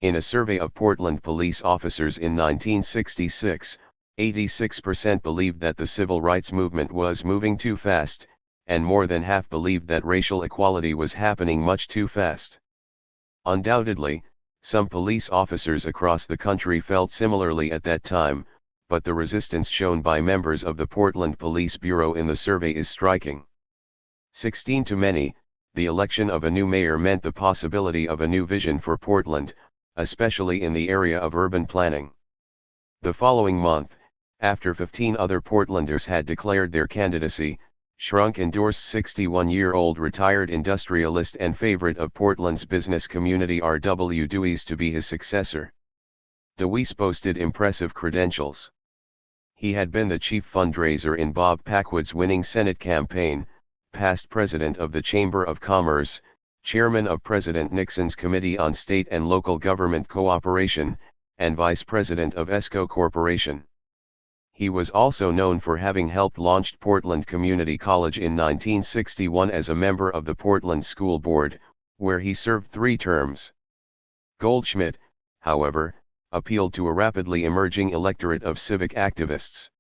In a survey of Portland police officers in 1966, 86% believed that the civil rights movement was moving too fast, and more than half believed that racial equality was happening much too fast. Undoubtedly, some police officers across the country felt similarly at that time, but the resistance shown by members of the Portland Police Bureau in the survey is striking. 16 to many, the election of a new mayor meant the possibility of a new vision for Portland, especially in the area of urban planning. The following month, after 15 other Portlanders had declared their candidacy, Shrunk endorsed 61-year-old retired industrialist and favorite of Portland's business community R.W. Dewey's to be his successor. Dewey's boasted impressive credentials. He had been the chief fundraiser in Bob Packwood's winning Senate campaign, past president of the Chamber of Commerce, chairman of President Nixon's Committee on State and Local Government Cooperation, and vice president of ESCO Corporation. He was also known for having helped launch Portland Community College in 1961 as a member of the Portland School Board, where he served 3 terms. Goldschmidt, however, appealed to a rapidly emerging electorate of civic activists.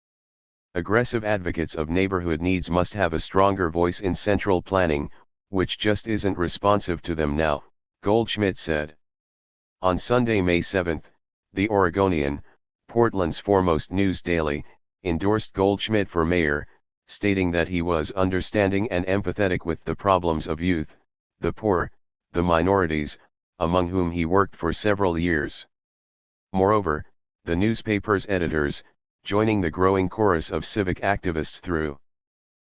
Aggressive advocates of neighborhood needs must have a stronger voice in central planning, which just isn't responsive to them now, Goldschmidt said. On Sunday, May 7, the Oregonian, Portland's foremost news daily, endorsed Goldschmidt for mayor, stating that he was understanding and empathetic with the problems of youth, the poor, the minorities, among whom he worked for several years. Moreover, the newspaper's editors, joining the growing chorus of civic activists through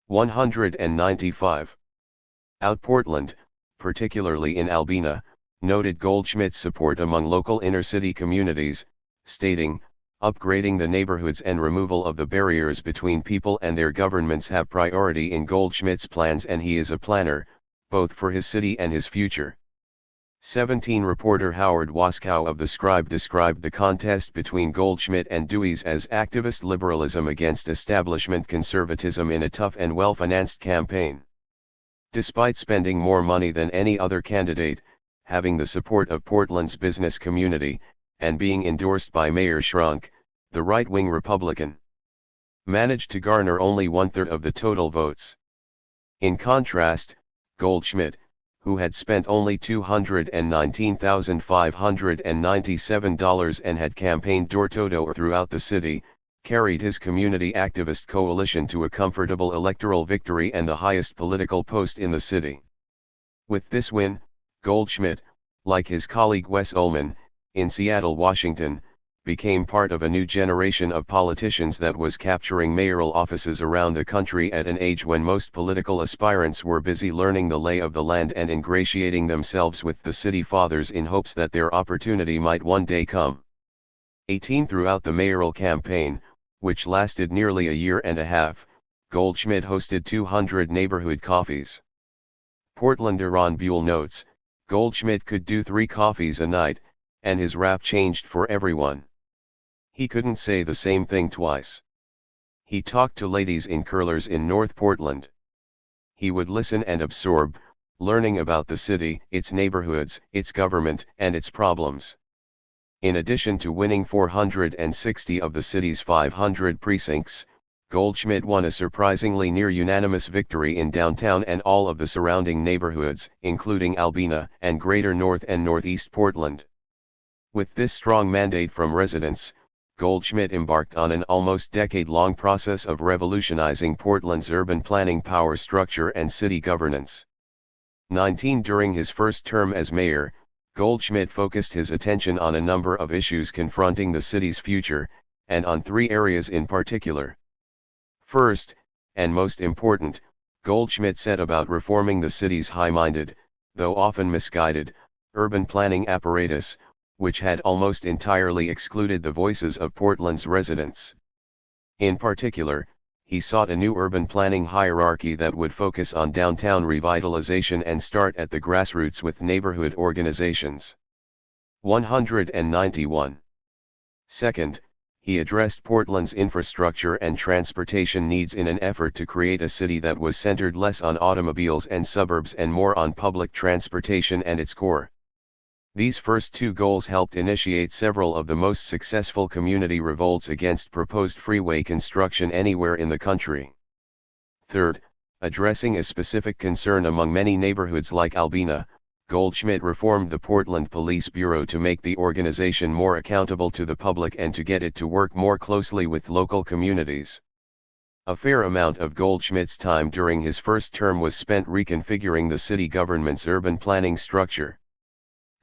195 Out Portland, particularly in Albina, noted Goldschmidt's support among local inner-city communities, stating, "Upgrading the neighborhoods and removal of the barriers between people and their governments have priority in Goldschmidt's plans, and he is a planner, both for his city and his future." 17 Reporter Howard Waskow of The Scribe described the contest between Goldschmidt and Dewey's as activist liberalism against establishment conservatism in a tough and well-financed campaign. Despite spending more money than any other candidate, having the support of Portland's business community, and being endorsed by Mayor Shrunk, the right-wing Republican managed to garner only 1/3 of the total votes. In contrast, Goldschmidt, who had spent only $219,597 and had campaigned door-to-door throughout the city, carried his community activist coalition to a comfortable electoral victory and the highest political post in the city. With this win, Goldschmidt, like his colleague Wes Ullman, in Seattle, Washington, became part of a new generation of politicians that was capturing mayoral offices around the country at an age when most political aspirants were busy learning the lay of the land and ingratiating themselves with the city fathers in hopes that their opportunity might one day come. 18 Throughout the mayoral campaign, which lasted nearly a year and a half, Goldschmidt hosted 200 neighborhood coffees. Portlander Ron Buell notes, Goldschmidt could do 3 coffees a night, and his rap changed for everyone. He couldn't say the same thing twice. He talked to ladies in curlers in North Portland. He would listen and absorb, learning about the city, its neighborhoods, its government, and its problems. In addition to winning 460 of the city's 500 precincts, Goldschmidt won a surprisingly near-unanimous victory in downtown and all of the surrounding neighborhoods, including Albina and Greater North and Northeast Portland. With this strong mandate from residents, Goldschmidt embarked on an almost decade-long process of revolutionizing Portland's urban planning power structure and city governance. 19 During his first term as mayor, Goldschmidt focused his attention on a number of issues confronting the city's future, and on 3 areas in particular. First, and most important, Goldschmidt set about reforming the city's high-minded, though often misguided, urban planning apparatus, which had almost entirely excluded the voices of Portland's residents. In particular, he sought a new urban planning hierarchy that would focus on downtown revitalization and start at the grassroots with neighborhood organizations. 191. Second, he addressed Portland's infrastructure and transportation needs in an effort to create a city that was centered less on automobiles and suburbs and more on public transportation and its core These first two goals helped initiate several of the most successful community revolts against proposed freeway construction anywhere in the country. Third, addressing a specific concern among many neighborhoods like Albina, Goldschmidt reformed the Portland Police Bureau to make the organization more accountable to the public and to get it to work more closely with local communities. A fair amount of Goldschmidt's time during his first term was spent reconfiguring the city government's urban planning structure.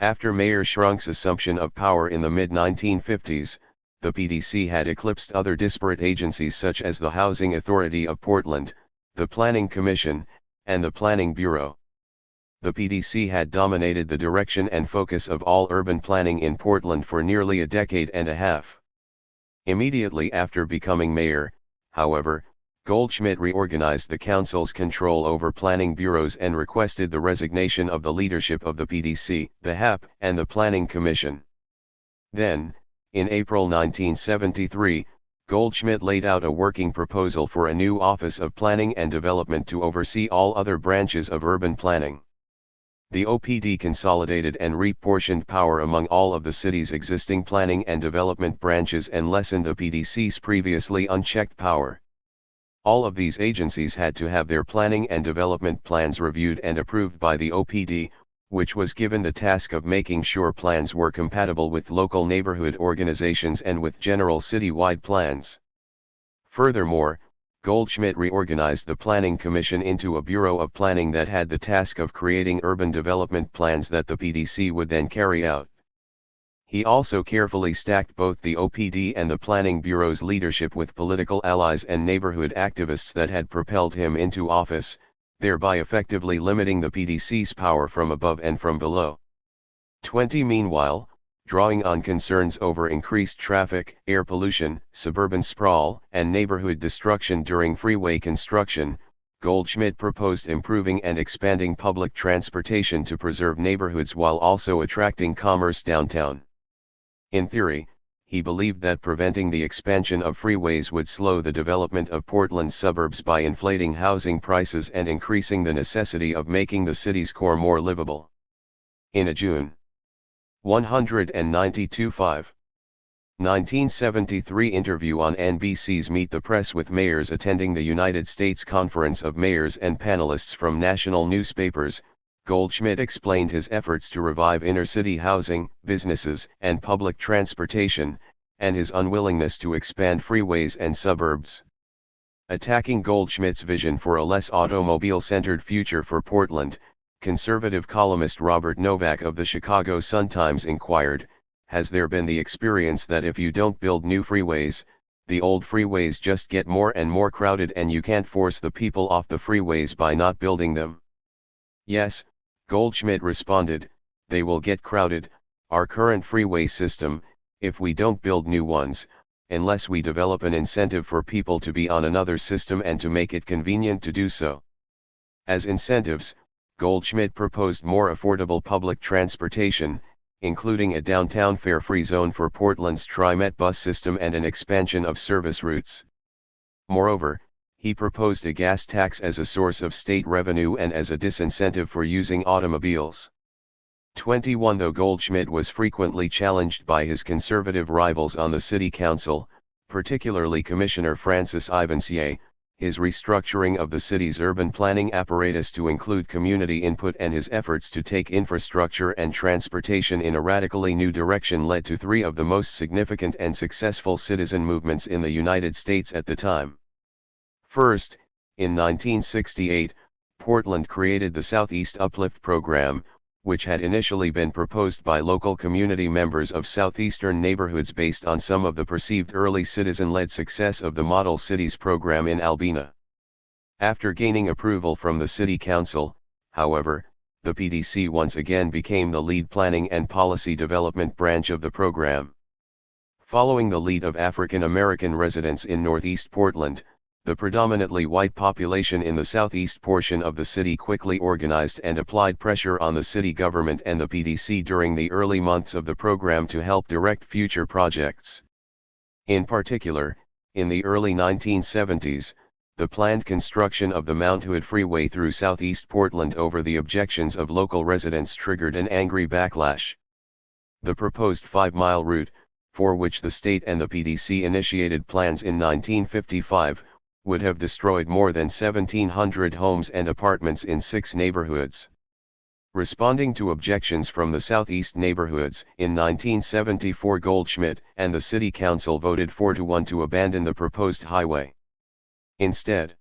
After Mayor Schrunk's assumption of power in the mid-1950s, the PDC had eclipsed other disparate agencies such as the Housing Authority of Portland, the Planning Commission, and the Planning Bureau. The PDC had dominated the direction and focus of all urban planning in Portland for nearly a decade and a half. Immediately after becoming mayor, however, Goldschmidt reorganized the council's control over planning bureaus and requested the resignation of the leadership of the PDC, the HAP, and the Planning Commission. Then, in April 1973, Goldschmidt laid out a working proposal for a new Office of Planning and Development to oversee all other branches of urban planning. The OPD consolidated and reportioned power among all of the city's existing planning and development branches and lessened the PDC's previously unchecked power. All of these agencies had to have their planning and development plans reviewed and approved by the OPD, which was given the task of making sure plans were compatible with local neighborhood organizations and with general citywide plans. Furthermore, Goldschmidt reorganized the Planning Commission into a Bureau of Planning that had the task of creating urban development plans that the PDC would then carry out. He also carefully stacked both the OPD and the Planning Bureau's leadership with political allies and neighborhood activists that had propelled him into office, thereby effectively limiting the PDC's power from above and from below. Meanwhile, drawing on concerns over increased traffic, air pollution, suburban sprawl, and neighborhood destruction during freeway construction, Goldschmidt proposed improving and expanding public transportation to preserve neighborhoods while also attracting commerce downtown. In theory, he believed that preventing the expansion of freeways would slow the development of Portland's suburbs by inflating housing prices and increasing the necessity of making the city's core more livable. In a June 1973 interview on NBC's Meet the Press with mayors attending the United States Conference of Mayors and panelists from national newspapers, Goldschmidt explained his efforts to revive inner-city housing, businesses, and public transportation, and his unwillingness to expand freeways and suburbs. Attacking Goldschmidt's vision for a less automobile-centered future for Portland, conservative columnist Robert Novak of the Chicago Sun-Times inquired, "Has there been the experience that if you don't build new freeways, the old freeways just get more and more crowded and you can't force the people off the freeways by not building them?" "Yes," Goldschmidt responded, "they will get crowded. Our current freeway system, if we don't build new ones, unless we develop an incentive for people to be on another system and to make it convenient to do so." As incentives, Goldschmidt proposed more affordable public transportation, including a downtown fare-free zone for Portland's TriMet bus system and an expansion of service routes. Moreover, he proposed a gas tax as a source of state revenue and as a disincentive for using automobiles. Though Goldschmidt was frequently challenged by his conservative rivals on the city council, particularly Commissioner Francis Ivansier, his restructuring of the city's urban planning apparatus to include community input and his efforts to take infrastructure and transportation in a radically new direction led to three of the most significant and successful citizen movements in the United States at the time. First, in 1968, Portland created the Southeast Uplift Program, which had initially been proposed by local community members of southeastern neighborhoods based on some of the perceived early citizen-led success of the Model Cities program in Albina. After gaining approval from the city council, however, the PDC once again became the lead planning and policy development branch of the program. Following the lead of African American residents in Northeast Portland, the predominantly white population in the southeast portion of the city quickly organized and applied pressure on the city government and the PDC during the early months of the program to help direct future projects. In particular, in the early 1970s, the planned construction of the Mount Hood Freeway through southeast Portland over the objections of local residents triggered an angry backlash. The proposed 5-mile route, for which the state and the PDC initiated plans in 1955, would have destroyed more than 1,700 homes and apartments in 6 neighborhoods. Responding to objections from the southeast neighborhoods, in 1974 Goldschmidt and the city council voted 4-1 to abandon the proposed highway. Instead,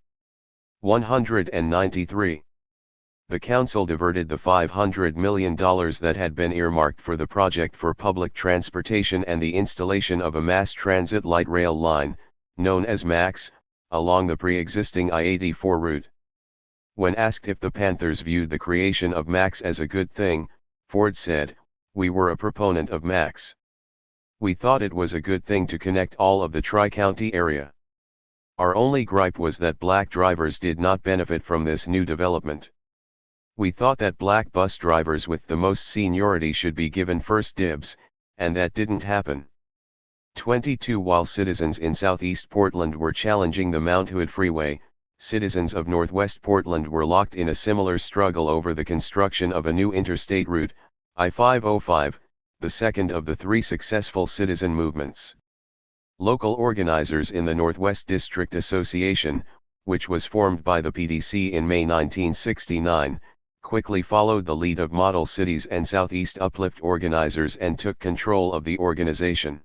193. The council diverted the $500 million that had been earmarked for the project for public transportation and the installation of a mass transit light rail line, known as MAX, along the pre-existing I-84 route. When asked if the Panthers viewed the creation of MAX as a good thing, Ford said, "We were a proponent of MAX. We thought it was a good thing to connect all of the Tri-County area. Our only gripe was that black drivers did not benefit from this new development. We thought that black bus drivers with the most seniority should be given first dibs, and that didn't happen." 22 While citizens in Southeast Portland were challenging the Mount Hood Freeway, citizens of Northwest Portland were locked in a similar struggle over the construction of a new interstate route, I-505, the second of the 3 successful citizen movements. Local organizers in the Northwest District Association, which was formed by the PDC in May 1969, quickly followed the lead of model cities and Southeast Uplift organizers and took control of the organization.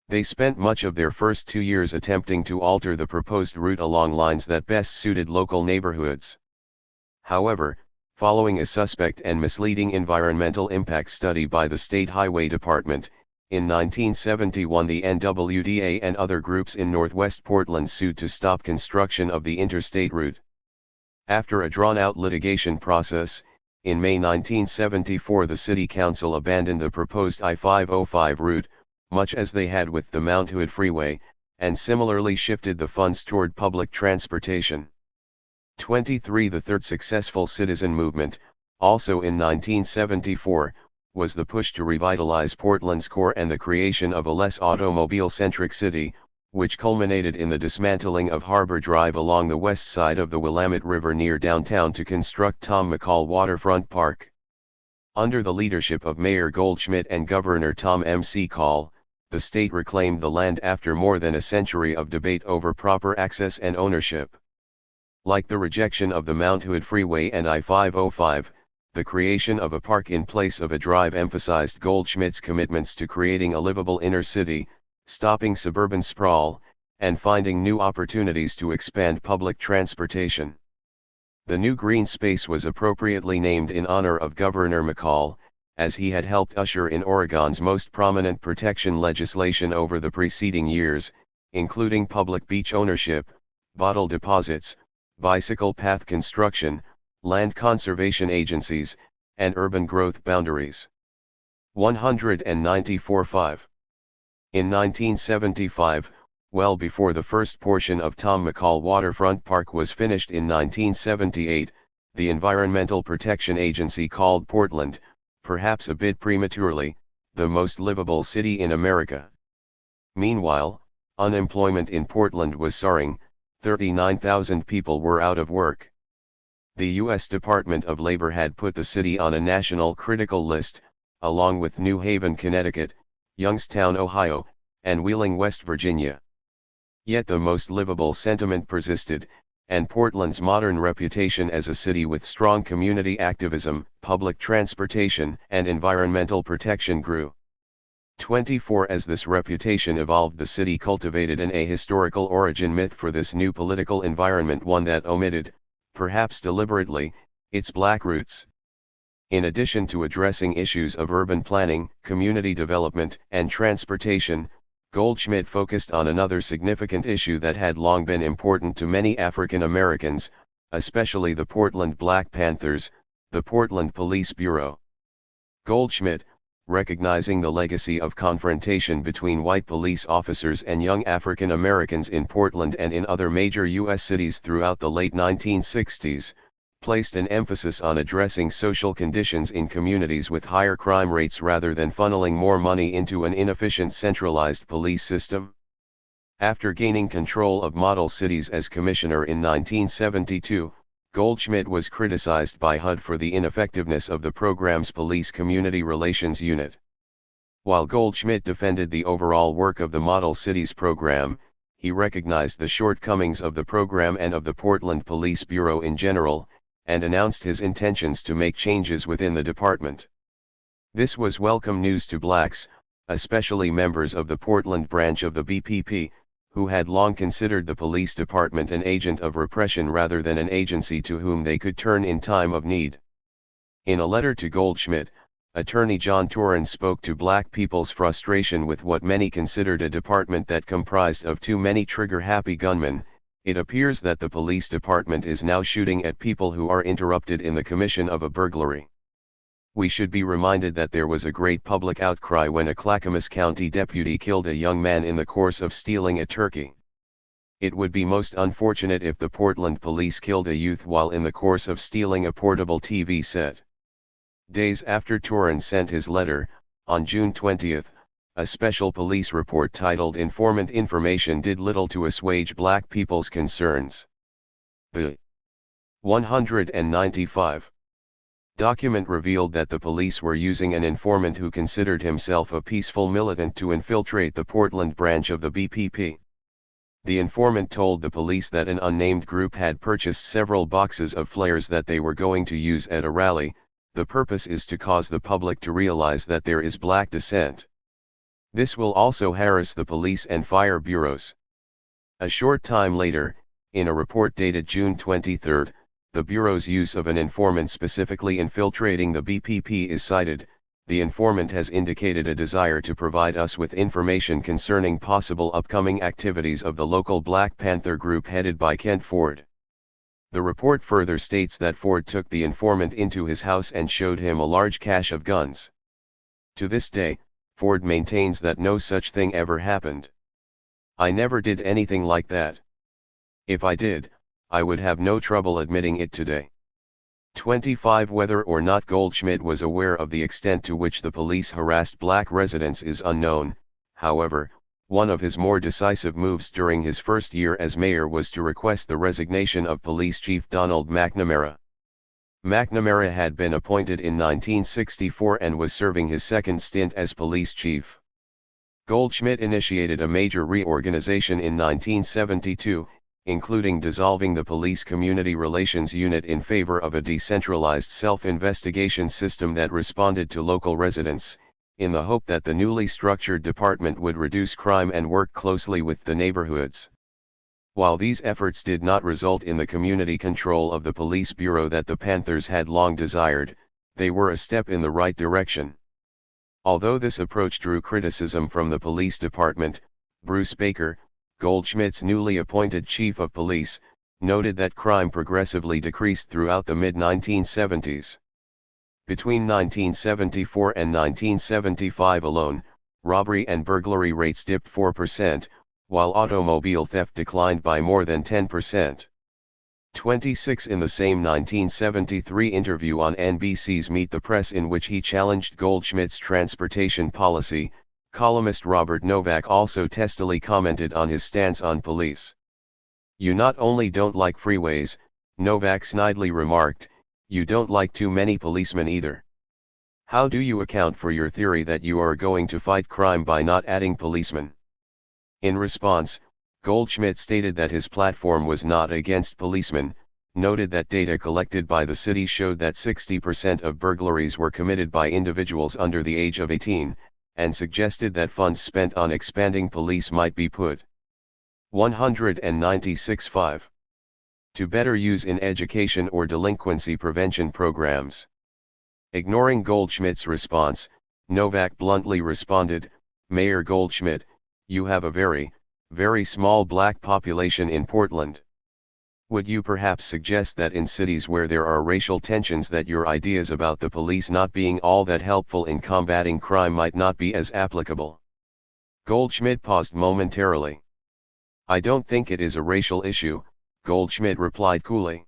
They spent much of their first 2 years attempting to alter the proposed route along lines that best suited local neighborhoods. However, following a suspect and misleading environmental impact study by the State Highway Department, in 1971 the NWDA and other groups in Northwest Portland sued to stop construction of the interstate route. After a drawn-out litigation process, in May 1974 the City Council abandoned the proposed I-505 route, much as they had with the Mount Hood Freeway, and similarly shifted the funds toward public transportation. 23 The third successful citizen movement, also in 1974, was the push to revitalize Portland's core and the creation of a less automobile-centric city, which culminated in the dismantling of Harbor Drive along the west side of the Willamette River near downtown to construct Tom McCall Waterfront Park. Under the leadership of Mayor Goldschmidt and Governor Tom M.C. Call, the state reclaimed the land after more than a century of debate over proper access and ownership. Like the rejection of the Mount Hood Freeway and I-505, the creation of a park in place of a drive emphasized Goldschmidt's commitments to creating a livable inner city, stopping suburban sprawl, and finding new opportunities to expand public transportation. The new green space was appropriately named in honor of Governor McCall, as he had helped usher in Oregon's most prominent protection legislation over the preceding years, including public beach ownership, bottle deposits, bicycle path construction, land conservation agencies, and urban growth boundaries. 194.5. In 1975, well before the first portion of Tom McCall Waterfront Park was finished in 1978, the Environmental Protection Agency called Portland, perhaps a bit prematurely, the most livable city in America. Meanwhile, unemployment in Portland was soaring, 39,000 people were out of work. The U.S. Department of Labor had put the city on a national critical list, along with New Haven, Connecticut, Youngstown, Ohio, and Wheeling, West Virginia. Yet the most livable sentiment persisted, and Portland's modern reputation as a city with strong community activism, public transportation, and environmental protection grew. 24 As this reputation evolved, the city cultivated an ahistorical origin myth for this new political environment, one that omitted, perhaps deliberately, its black roots. In addition to addressing issues of urban planning, community development, and transportation, Goldschmidt focused on another significant issue that had long been important to many African Americans, especially the Portland Black Panthers, the Portland Police Bureau. Goldschmidt, recognizing the legacy of confrontation between white police officers and young African Americans in Portland and in other major U.S. cities throughout the late 1960s, placed an emphasis on addressing social conditions in communities with higher crime rates rather than funneling more money into an inefficient centralized police system. After gaining control of model cities as commissioner in 1972, Goldschmidt was criticized by HUD for the ineffectiveness of the program's police community relations unit. While Goldschmidt defended the overall work of the Model Cities program, he recognized the shortcomings of the program and of the Portland Police Bureau in general, and announced his intentions to make changes within the department. This was welcome news to blacks, especially members of the Portland branch of the BPP, who had long considered the police department an agent of repression rather than an agency to whom they could turn in time of need. In a letter to Goldschmidt, Attorney John Torrance spoke to black people's frustration with what many considered a department that comprised of too many trigger-happy gunmen. It appears that the police department is now shooting at people who are interrupted in the commission of a burglary. We should be reminded that there was a great public outcry when a Clackamas County deputy killed a young man in the course of stealing a turkey. It would be most unfortunate if the Portland police killed a youth while in the course of stealing a portable TV set. Days after Torrance sent his letter, on June 20, a special police report titled "Informant Information" did little to assuage black people's concerns. The 195 document revealed that the police were using an informant who considered himself a peaceful militant to infiltrate the Portland branch of the BPP. The informant told the police that an unnamed group had purchased several boxes of flares that they were going to use at a rally. The purpose is to cause the public to realize that there is black dissent. This will also harass the police and fire bureaus. A short time later, in a report dated June 23, the Bureau's use of an informant specifically infiltrating the BPP is cited. The informant has indicated a desire to provide us with information concerning possible upcoming activities of the local Black Panther group headed by Kent Ford. The report further states that Ford took the informant into his house and showed him a large cache of guns. To this day, Ford maintains that no such thing ever happened. "I never did anything like that. If I did, I would have no trouble admitting it today." 25 Whether or not Goldschmidt was aware of the extent to which the police harassed black residents is unknown. However, one of his more decisive moves during his first year as mayor was to request the resignation of Police Chief Donald McNamara. McNamara had been appointed in 1964 and was serving his second stint as police chief. Goldschmidt initiated a major reorganization in 1972, including dissolving the Police Community Relations Unit in favor of a decentralized self-investigation system that responded to local residents, in the hope that the newly structured department would reduce crime and work closely with the neighborhoods. While these efforts did not result in the community control of the police bureau that the Panthers had long desired, they were a step in the right direction. Although this approach drew criticism from the police department, Bruce Baker, Goldschmidt's newly appointed chief of police, noted that crime progressively decreased throughout the mid-1970s. Between 1974 and 1975 alone, robbery and burglary rates dipped 4%, while automobile theft declined by more than 10%. 26 In the same 1973 interview on NBC's Meet the Press, in which he challenged Goldschmidt's transportation policy, columnist Robert Novak also testily commented on his stance on police. "You not only don't like freeways," Novak snidely remarked, "you don't like too many policemen either. How do you account for your theory that you are going to fight crime by not adding policemen?" In response, Goldschmidt stated that his platform was not against policemen, noted that data collected by the city showed that 60% of burglaries were committed by individuals under the age of 18, and suggested that funds spent on expanding police might be put 196.5 to better use in education or delinquency prevention programs. Ignoring Goldschmidt's response, Novak bluntly responded, "Mayor Goldschmidt, you have a very, very small black population in Portland. Would you perhaps suggest that in cities where there are racial tensions that your ideas about the police not being all that helpful in combating crime might not be as applicable?" Goldschmidt paused momentarily. "I don't think it is a racial issue," Goldschmidt replied coolly.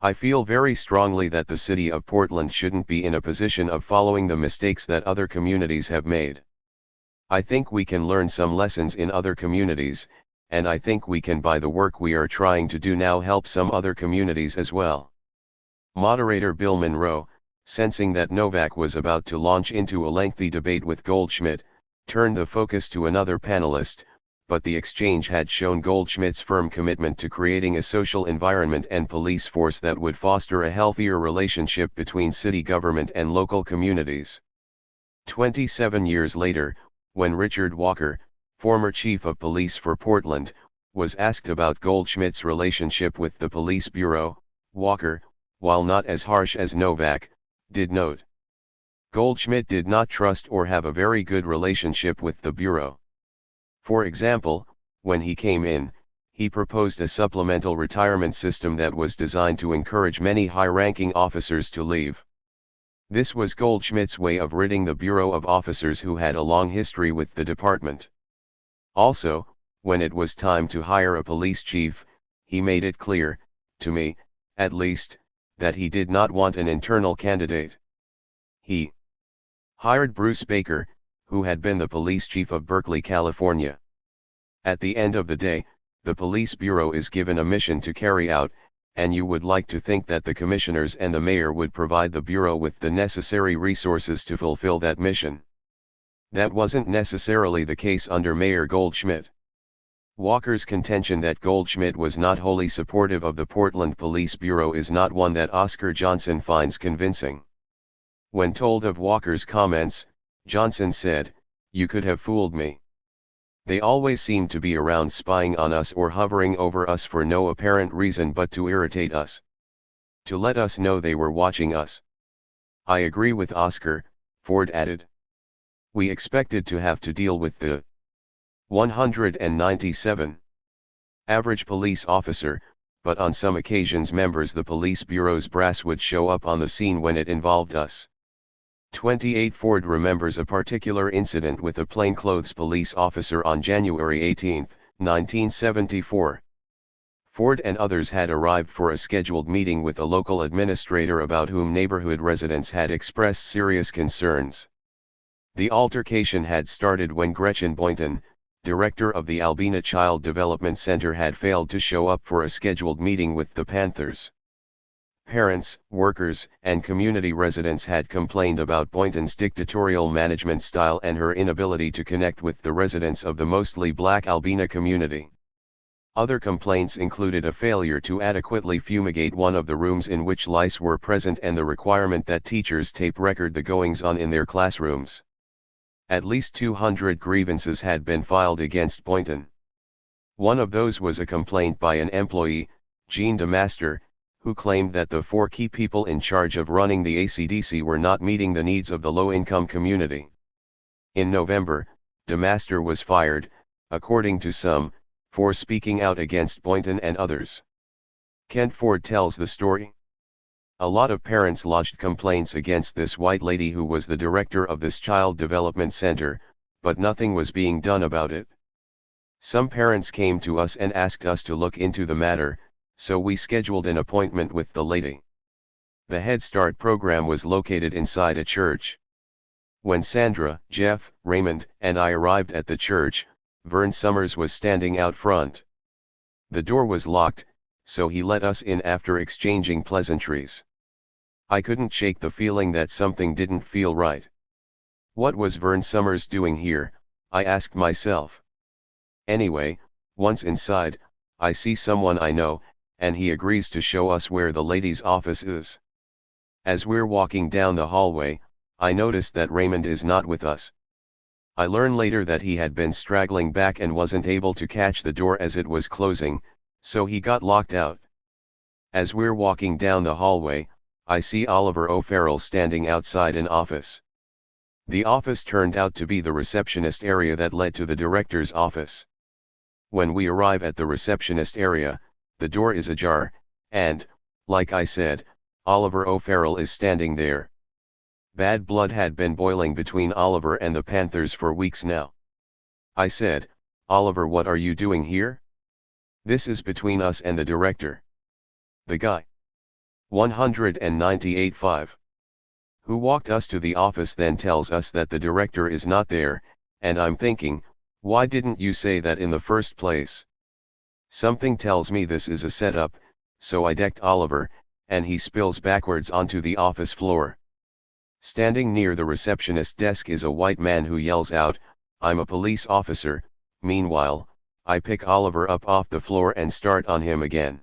"I feel very strongly that the city of Portland shouldn't be in a position of following the mistakes that other communities have made. I think we can learn some lessons in other communities, and I think we can, by the work we are trying to do now, help some other communities as well." Moderator Bill Monroe, sensing that Novak was about to launch into a lengthy debate with Goldschmidt, turned the focus to another panelist, but the exchange had shown Goldschmidt's firm commitment to creating a social environment and police force that would foster a healthier relationship between city government and local communities. 27 years later, when Richard Walker, former chief of police for Portland, was asked about Goldschmidt's relationship with the police bureau, Walker, while not as harsh as Novak, did note. Goldschmidt did not trust or have a very good relationship with the bureau. For example, when he came in, he proposed a supplemental retirement system that was designed to encourage many high-ranking officers to leave. This was Goldschmidt's way of ridding the bureau of officers who had a long history with the department. Also, when it was time to hire a police chief, he made it clear, to me, at least, that he did not want an internal candidate. He hired Bruce Baker, who had been the police chief of Berkeley, California. At the end of the day, the police bureau is given a mission to carry out, and you would like to think that the commissioners and the mayor would provide the bureau with the necessary resources to fulfill that mission. That wasn't necessarily the case under Mayor Goldschmidt. Walker's contention that Goldschmidt was not wholly supportive of the Portland Police Bureau is not one that Oscar Johnson finds convincing. When told of Walker's comments, Johnson said, "You could have fooled me. They always seemed to be around spying on us or hovering over us for no apparent reason but to irritate us. To let us know they were watching us." "I agree with Oscar," Ford added. "We expected to have to deal with the 197 average police officer, but on some occasions members the police bureau's brass would show up on the scene when it involved us." 28 Ford remembers a particular incident with a plainclothes police officer on January 18, 1974. Ford and others had arrived for a scheduled meeting with a local administrator about whom neighborhood residents had expressed serious concerns. The altercation had started when Gretchen Boynton, director of the Albina Child Development Center, had failed to show up for a scheduled meeting with the Panthers. Parents, workers, and community residents had complained about Boynton's dictatorial management style and her inability to connect with the residents of the mostly black Albina community. Other complaints included a failure to adequately fumigate one of the rooms in which lice were present and the requirement that teachers tape record the goings-on in their classrooms. At least 200 grievances had been filed against Boynton. One of those was a complaint by an employee, Jean DeMaster, who claimed that the 4 key people in charge of running the ACDC were not meeting the needs of the low-income community. In November, DeMaster was fired, according to some, for speaking out against Boynton and others. Kent Ford tells the story. "A lot of parents lodged complaints against this white lady who was the director of this child development center, but nothing was being done about it. Some parents came to us and asked us to look into the matter, so we scheduled an appointment with the lady. The Head Start program was located inside a church. When Sandra, Jeff, Raymond, and I arrived at the church, Vern Summers was standing out front. The door was locked, so he let us in after exchanging pleasantries. I couldn't shake the feeling that something didn't feel right. What was Vern Summers doing here, I asked myself. Anyway, once inside, I see someone I know, and he agrees to show us where the lady's office is. As we're walking down the hallway, I noticed that Raymond is not with us. I learn later that he had been straggling back and wasn't able to catch the door as it was closing, so he got locked out. As we're walking down the hallway, I see Oliver O'Farrell standing outside an office. The office turned out to be the receptionist area that led to the director's office. When we arrive at the receptionist area, the door is ajar, and, like I said, Oliver O'Farrell is standing there. Bad blood had been boiling between Oliver and the Panthers for weeks now. I said, "Oliver, what are you doing here? This is between us and the director." The guy 198.5 who walked us to the office then tells us that the director is not there, and I'm thinking, why didn't you say that in the first place? Something tells me this is a setup, so I decked Oliver, and he spills backwards onto the office floor. Standing near the receptionist desk is a white man who yells out, "I'm a police officer." Meanwhile, I pick Oliver up off the floor and start on him again.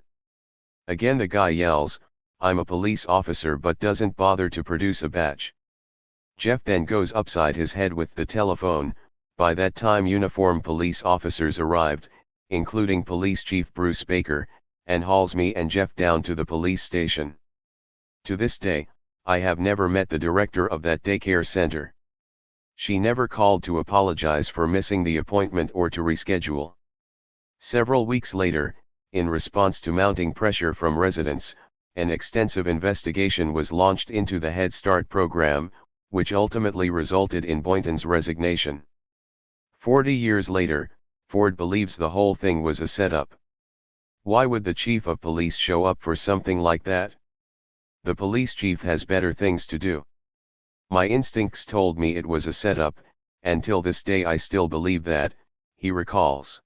Again the guy yells, "I'm a police officer," but doesn't bother to produce a badge. Jeff then goes upside his head with the telephone. By that time uniformed police officers arrived, including Police Chief Bruce Baker, and hauls me and Jeff down to the police station. To this day, I have never met the director of that daycare center. She never called to apologize for missing the appointment or to reschedule. Several weeks later, in response to mounting pressure from residents, an extensive investigation was launched into the Head Start program, which ultimately resulted in Boynton's resignation. 40 years later, Ford believes the whole thing was a setup. Why would the chief of police show up for something like that? The police chief has better things to do. My instincts told me it was a setup, and till this day I still believe that, he recalls.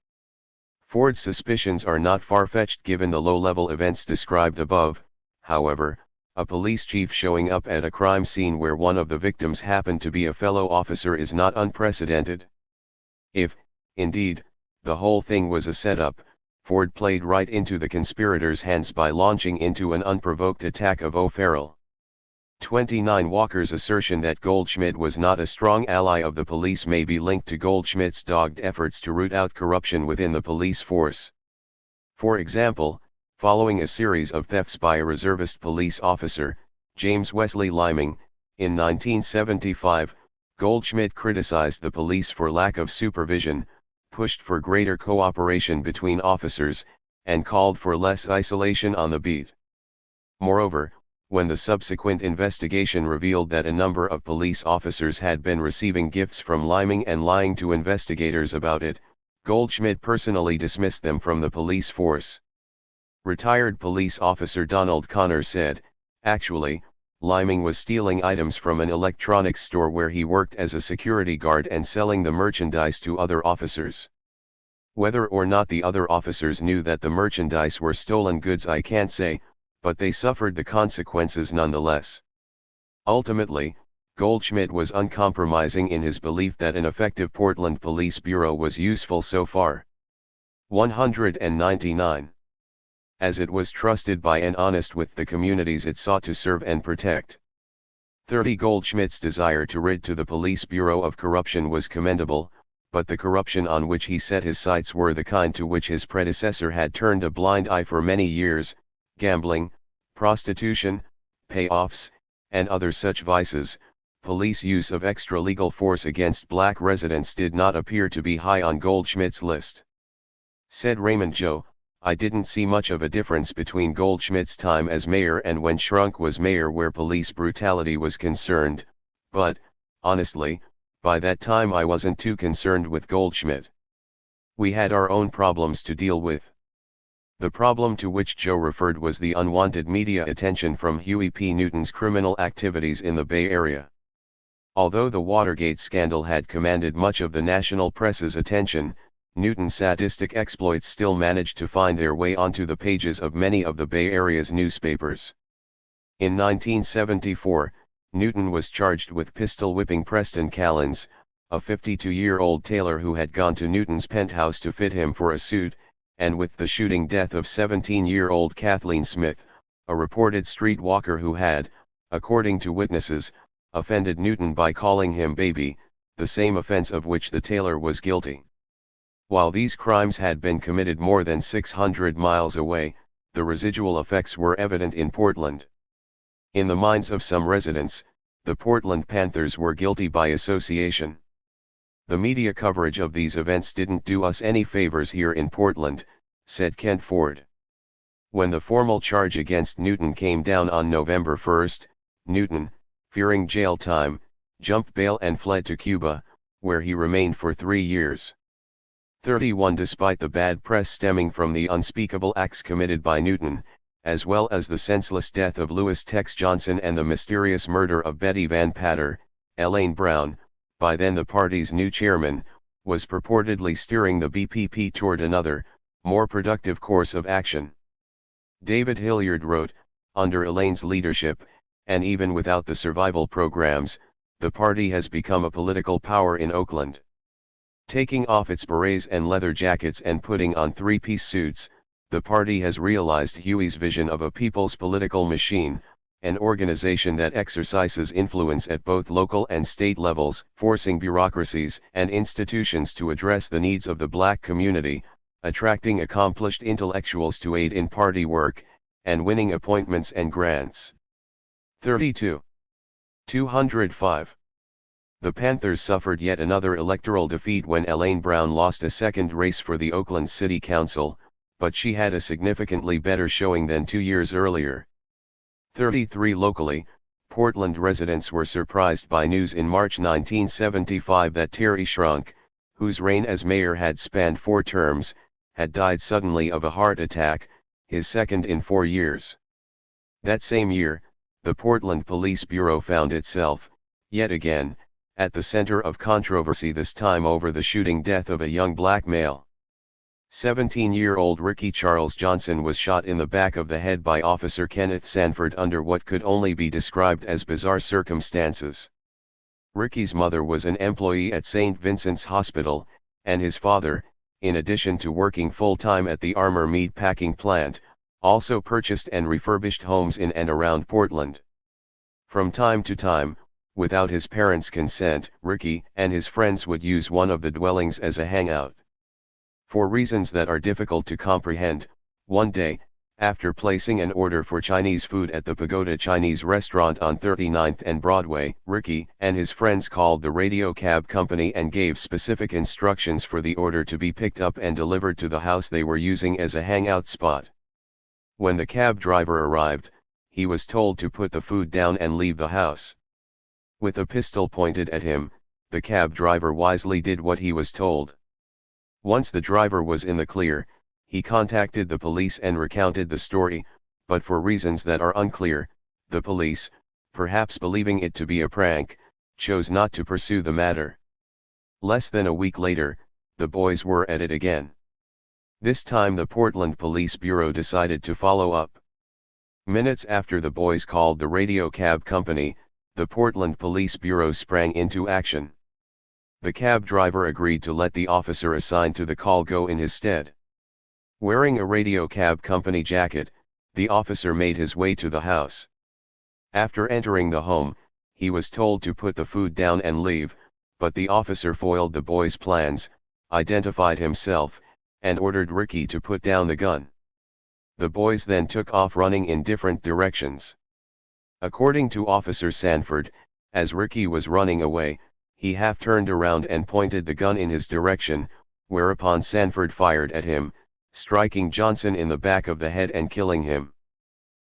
Ford's suspicions are not far-fetched given the low-level events described above. However, a police chief showing up at a crime scene where one of the victims happened to be a fellow officer is not unprecedented. If, indeed, the whole thing was a setup, Ford played right into the conspirators' hands by launching into an unprovoked attack of O'Farrell. 29 Walker's assertion that Goldschmidt was not a strong ally of the police may be linked to Goldschmidt's dogged efforts to root out corruption within the police force. For example, following a series of thefts by a reservist police officer, James Wesley Liming, in 1975, Goldschmidt criticized the police for lack of supervision, pushed for greater cooperation between officers, and called for less isolation on the beat. Moreover, when the subsequent investigation revealed that a number of police officers had been receiving gifts from Liming and lying to investigators about it, Goldschmidt personally dismissed them from the police force. Retired police officer Donald Connor said, "Actually, Liming was stealing items from an electronics store where he worked as a security guard and selling the merchandise to other officers. Whether or not the other officers knew that the merchandise were stolen goods I can't say, but they suffered the consequences nonetheless." Ultimately, Goldschmidt was uncompromising in his belief that an effective Portland Police Bureau was useful so far. 199. As it was trusted by and honest with the communities it sought to serve and protect. 30 Goldschmidt's desire to rid the police bureau of corruption was commendable, but the corruption on which he set his sights were the kind to which his predecessor had turned a blind eye for many years: gambling, prostitution, payoffs, and other such vices. Police use of extra-legal force against black residents did not appear to be high on Goldschmidt's list. Said Raymond Joe, "I didn't see much of a difference between Goldschmidt's time as mayor and when Schrunk was mayor where police brutality was concerned, but, honestly, by that time I wasn't too concerned with Goldschmidt. We had our own problems to deal with." The problem to which Joe referred was the unwanted media attention from Huey P. Newton's criminal activities in the Bay Area. Although the Watergate scandal had commanded much of the national press's attention, Newton's sadistic exploits still managed to find their way onto the pages of many of the Bay Area's newspapers. In 1974, Newton was charged with pistol whipping Preston Callens, a 52-year-old tailor who had gone to Newton's penthouse to fit him for a suit, and with the shooting death of 17-year-old Kathleen Smith, a reported street walker who had, according to witnesses, offended Newton by calling him baby, the same offense of which the tailor was guilty. While these crimes had been committed more than 600 miles away, the residual effects were evident in Portland. In the minds of some residents, the Portland Panthers were guilty by association. "The media coverage of these events didn't do us any favors here in Portland," said Kent Ford. When the formal charge against Newton came down on November 1, Newton, fearing jail time, jumped bail and fled to Cuba, where he remained for 3 years. 31 Despite the bad press stemming from the unspeakable acts committed by Newton, as well as the senseless death of Lewis Tex Johnson and the mysterious murder of Betty Van Patter, Elaine Brown, by then the party's new chairman, was purportedly steering the BPP toward another, more productive course of action. David Hilliard wrote, "Under Elaine's leadership, and even without the survival programs, the party has become a political power in Oakland. Taking off its berets and leather jackets and putting on three-piece suits, the party has realized Huey's vision of a people's political machine, an organization that exercises influence at both local and state levels, forcing bureaucracies and institutions to address the needs of the black community, attracting accomplished intellectuals to aid in party work, and winning appointments and grants. 32. 205. The Panthers suffered yet another electoral defeat when Elaine Brown lost a second race for the Oakland City Council, but she had a significantly better showing than 2 years earlier. 33. Locally, Portland residents were surprised by news in March 1975 that Terry Shrunk, whose reign as mayor had spanned 4 terms, had died suddenly of a heart attack, his second in 4 years. That same year, the Portland Police Bureau found itself, yet again, at the center of controversy, this time over the shooting death of a young black male. 17-year-old Ricky Charles Johnson was shot in the back of the head by Officer Kenneth Sanford under what could only be described as bizarre circumstances. Ricky's mother was an employee at St. Vincent's Hospital, and his father, in addition to working full-time at the Armour meat packing plant, also purchased and refurbished homes in and around Portland. From time to time, without his parents' consent, Ricky and his friends would use one of the dwellings as a hangout. For reasons that are difficult to comprehend, one day, after placing an order for Chinese food at the Pagoda Chinese restaurant on 39th and Broadway, Ricky and his friends called the radio cab company and gave specific instructions for the order to be picked up and delivered to the house they were using as a hangout spot. When the cab driver arrived, he was told to put the food down and leave the house. With a pistol pointed at him, the cab driver wisely did what he was told. Once the driver was in the clear, he contacted the police and recounted the story, but for reasons that are unclear, the police, perhaps believing it to be a prank, chose not to pursue the matter. Less than a week later, the boys were at it again. This time the Portland Police Bureau decided to follow up. Minutes after the boys called the radio cab company, the Portland Police Bureau sprang into action. The cab driver agreed to let the officer assigned to the call go in his stead. Wearing a radio cab company jacket, the officer made his way to the house. After entering the home, he was told to put the food down and leave, but the officer foiled the boys' plans, identified himself, and ordered Ricky to put down the gun. The boys then took off running in different directions. According to Officer Sanford, as Ricky was running away, he half turned around and pointed the gun in his direction, whereupon Sanford fired at him, striking Johnson in the back of the head and killing him.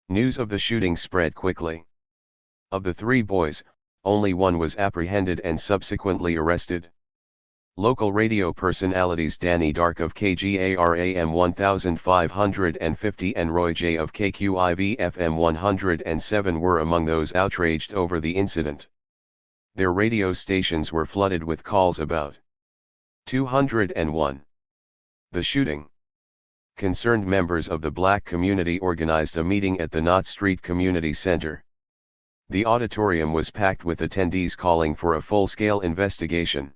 News of the shooting spread quickly. Of the 3 boys, only one was apprehended and subsequently arrested. Local radio personalities Danny Dark of KGAR-AM 1550 and Roy J. of KQIV-FM 107 were among those outraged over the incident. Their radio stations were flooded with calls about 201. The shooting. Concerned members of the black community organized a meeting at the Knott Street Community Center. The auditorium was packed with attendees calling for a full-scale investigation.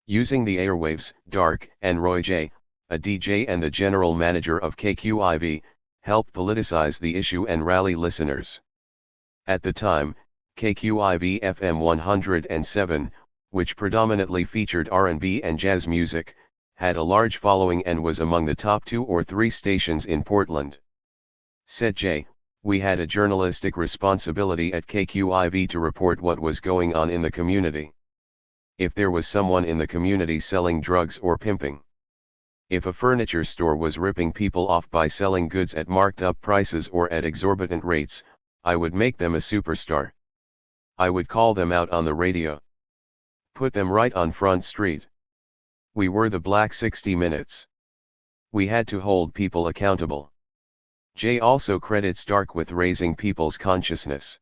Using the airwaves, Dark and Roy J., a DJ and the general manager of KQIV, helped politicize the issue and rally listeners. At the time, KQIV-FM 107, which predominantly featured R&B and jazz music, had a large following and was among the top 2 or 3 stations in Portland. Said J, "We had a journalistic responsibility at KQIV to report what was going on in the community. If there was someone in the community selling drugs or pimping. If a furniture store was ripping people off by selling goods at marked up prices or at exorbitant rates, I would make them a superstar. I would call them out on the radio. Put them right on Front Street. We were the Black 60 Minutes. We had to hold people accountable." Jay also credits Dark with raising people's consciousness.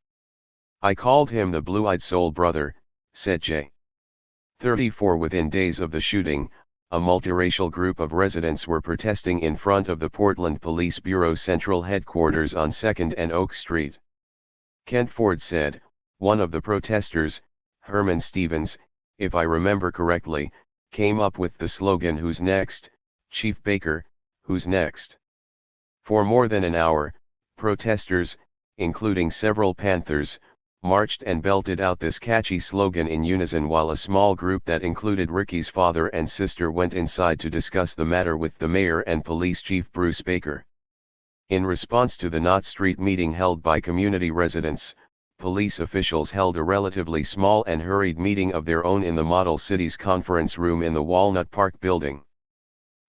"I called him the blue-eyed soul brother," said Jay. 34. Within days of the shooting, a multiracial group of residents were protesting in front of the Portland Police Bureau Central Headquarters on 2nd and Oak Street. Kent Ford said, one of the protesters, Herman Stevens, if I remember correctly, came up with the slogan "Who's next, Chief Baker, who's next?" For more than an hour, protesters, including several Panthers, marched and belted out this catchy slogan in unison while a small group that included Ricky's father and sister went inside to discuss the matter with the mayor and police chief Bruce Baker. In response to the Knott Street meeting held by community residents, police officials held a relatively small and hurried meeting of their own in the Model Cities conference room in the Walnut Park building.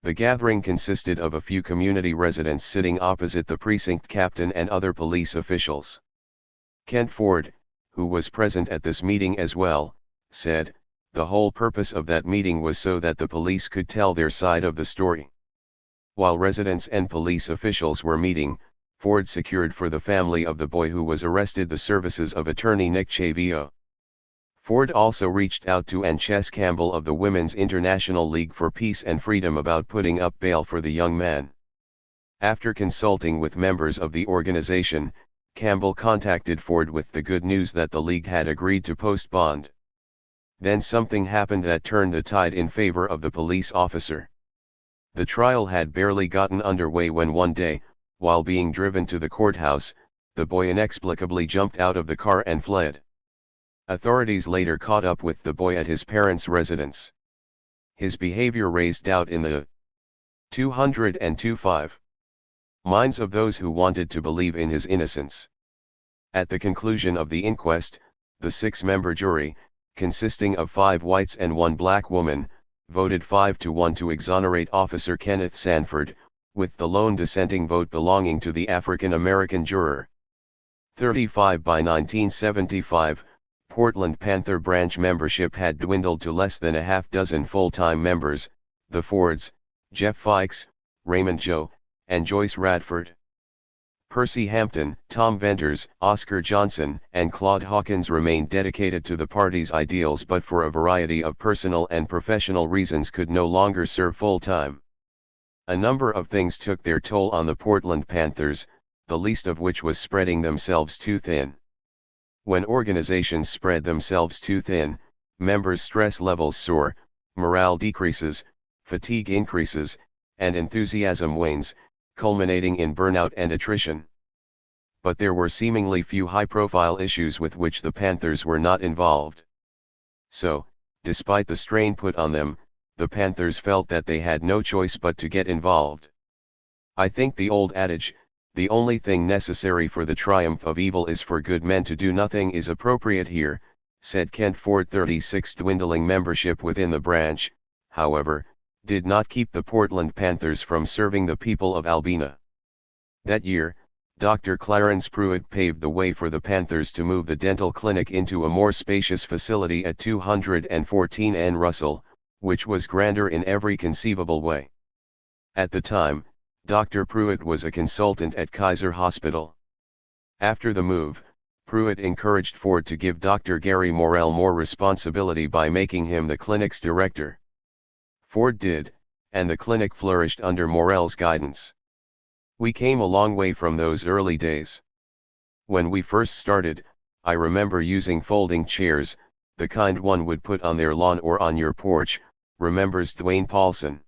The gathering consisted of a few community residents sitting opposite the precinct captain and other police officials. Kent Ford, who was present at this meeting as well, said, the whole purpose of that meeting was so that the police could tell their side of the story. While residents and police officials were meeting, Ford secured for the family of the boy who was arrested the services of attorney Nick Chavio. Ford also reached out to Ann Chess Campbell of the Women's International League for Peace and Freedom about putting up bail for the young man. After consulting with members of the organization, Campbell contacted Ford with the good news that the league had agreed to post bond. Then something happened that turned the tide in favor of the police officer. The trial had barely gotten underway when one day, while being driven to the courthouse, the boy inexplicably jumped out of the car and fled. Authorities later caught up with the boy at his parents' residence. His behavior raised doubt in the 225 minds of those who wanted to believe in his innocence. At the conclusion of the inquest, the 6-member jury, consisting of 5 whites and 1 black woman, voted 5-1 to exonerate Officer Kenneth Sanford, with the lone dissenting vote belonging to the African American juror. 35 by 1975, Portland Panther branch membership had dwindled to less than a half dozen full-time members, the Fords, Jeff Fikes, Raymond Joe, and Joyce Radford. Percy Hampton, Tom Venters, Oscar Johnson, and Claude Hawkins remained dedicated to the party's ideals but for a variety of personal and professional reasons could no longer serve full-time. A number of things took their toll on the Portland Panthers, the least of which was spreading themselves too thin. When organizations spread themselves too thin, members' stress levels soar, morale decreases, fatigue increases, and enthusiasm wanes, culminating in burnout and attrition. But there were seemingly few high-profile issues with which the Panthers were not involved. So, despite the strain put on them, the Panthers felt that they had no choice but to get involved. I think the old adage, the only thing necessary for the triumph of evil is for good men to do nothing, is appropriate here, said Kent Ford. 36 dwindling membership within the branch, however, did not keep the Portland Panthers from serving the people of Albina. That year, Dr. Clarence Pruitt paved the way for the Panthers to move the dental clinic into a more spacious facility at 214 N. Russell, which was grander in every conceivable way. At the time, Dr. Pruitt was a consultant at Kaiser Hospital. After the move, Pruitt encouraged Ford to give Dr. Gary Morrell more responsibility by making him the clinic's director. Ford did, and the clinic flourished under Morrell's guidance. We came a long way from those early days. When we first started, I remember using folding chairs, the kind one would put on their lawn or on your porch, remembers Dwayne Paulson.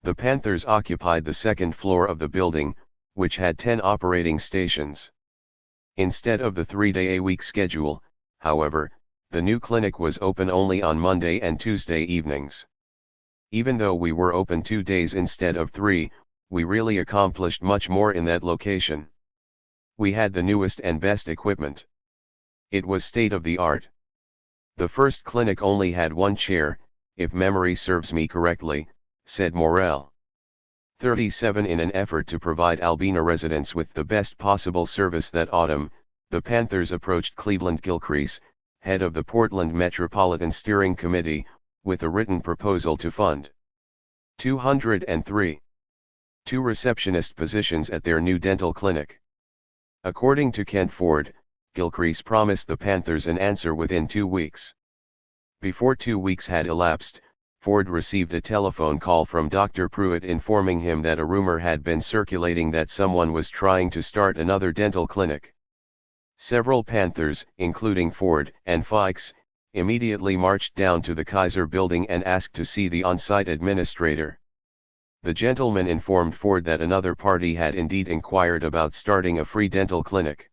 The Panthers occupied the second floor of the building, which had 10 operating stations. Instead of the 3-day-a-week schedule, however, the new clinic was open only on Monday and Tuesday evenings. Even though we were open 2 days instead of 3, we really accomplished much more in that location. We had the newest and best equipment. It was state-of-the-art. The first clinic only had 1 chair, if memory serves me correctly, said Morrell. 37 In an effort to provide Albina residents with the best possible service that autumn, the Panthers approached Cleveland Gilcrease, head of the Portland Metropolitan Steering Committee, with a written proposal to fund 203 receptionist positions at their new dental clinic. According to Kent Ford, Gilcrease promised the Panthers an answer within 2 weeks. Before 2 weeks had elapsed, Ford received a telephone call from Dr. Pruitt informing him that a rumor had been circulating that someone was trying to start another dental clinic. Several Panthers, including Ford and Fikes, immediately marched down to the Kaiser building and asked to see the on-site administrator. The gentleman informed Ford that another party had indeed inquired about starting a free dental clinic.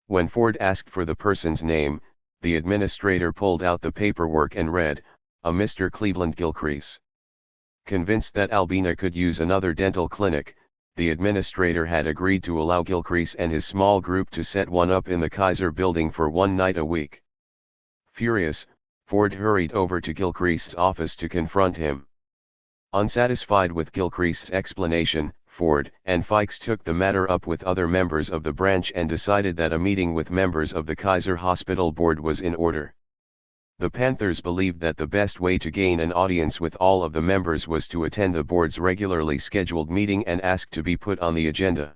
When Ford asked for the person's name, the administrator pulled out the paperwork and read, "A Mr. Cleveland Gilcrease." Convinced that Albina could use another dental clinic, the administrator had agreed to allow Gilcrease and his small group to set one up in the Kaiser building for one night a week. Furious, Ford hurried over to Gilcrease's office to confront him. Unsatisfied with Gilcrease's explanation, Ford and Fikes took the matter up with other members of the branch and decided that a meeting with members of the Kaiser Hospital Board was in order. The Panthers believed that the best way to gain an audience with all of the members was to attend the board's regularly scheduled meeting and ask to be put on the agenda.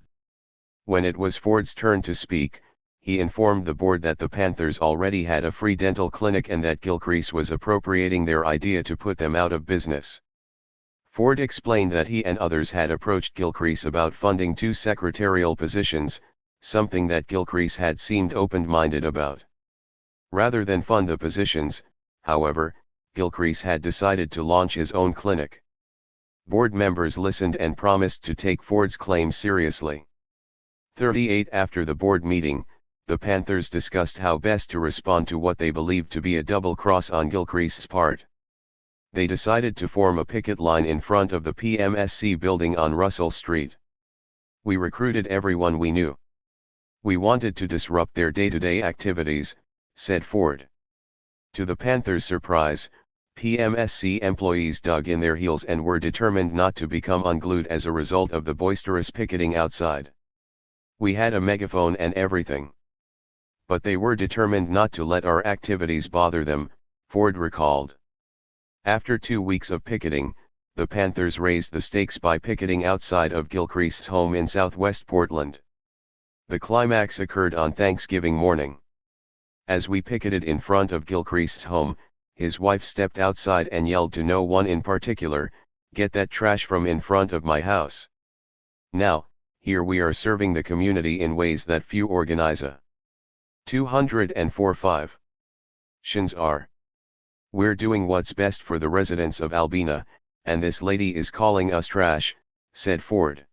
When it was Ford's turn to speak, he informed the board that the Panthers already had a free dental clinic and that Gilcrease was appropriating their idea to put them out of business. Ford explained that he and others had approached Gilcrease about funding 2 secretarial positions, something that Gilcrease had seemed open-minded about. Rather than fund the positions, however, Gilcrease had decided to launch his own clinic. Board members listened and promised to take Ford's claim seriously. 38 After the board meeting, the Panthers discussed how best to respond to what they believed to be a double cross on Gilcrease's part. They decided to form a picket line in front of the PMSC building on Russell Street. We recruited everyone we knew. We wanted to disrupt their day-to-day activities, said Ford. To the Panthers' surprise, PMSC employees dug in their heels and were determined not to become unglued as a result of the boisterous picketing outside. We had a megaphone and everything. But they were determined not to let our activities bother them, Ford recalled. After 2 weeks of picketing, the Panthers raised the stakes by picketing outside of Gilcrease's home in southwest Portland. The climax occurred on Thanksgiving morning. As we picketed in front of Gilcrease's home, his wife stepped outside and yelled to no one in particular, "Get that trash from in front of my house." Now, here we are serving the community in ways that few organize. 204.5. Shins are. We're doing what's best for the residents of Albina, and this lady is calling us trash, said Ford.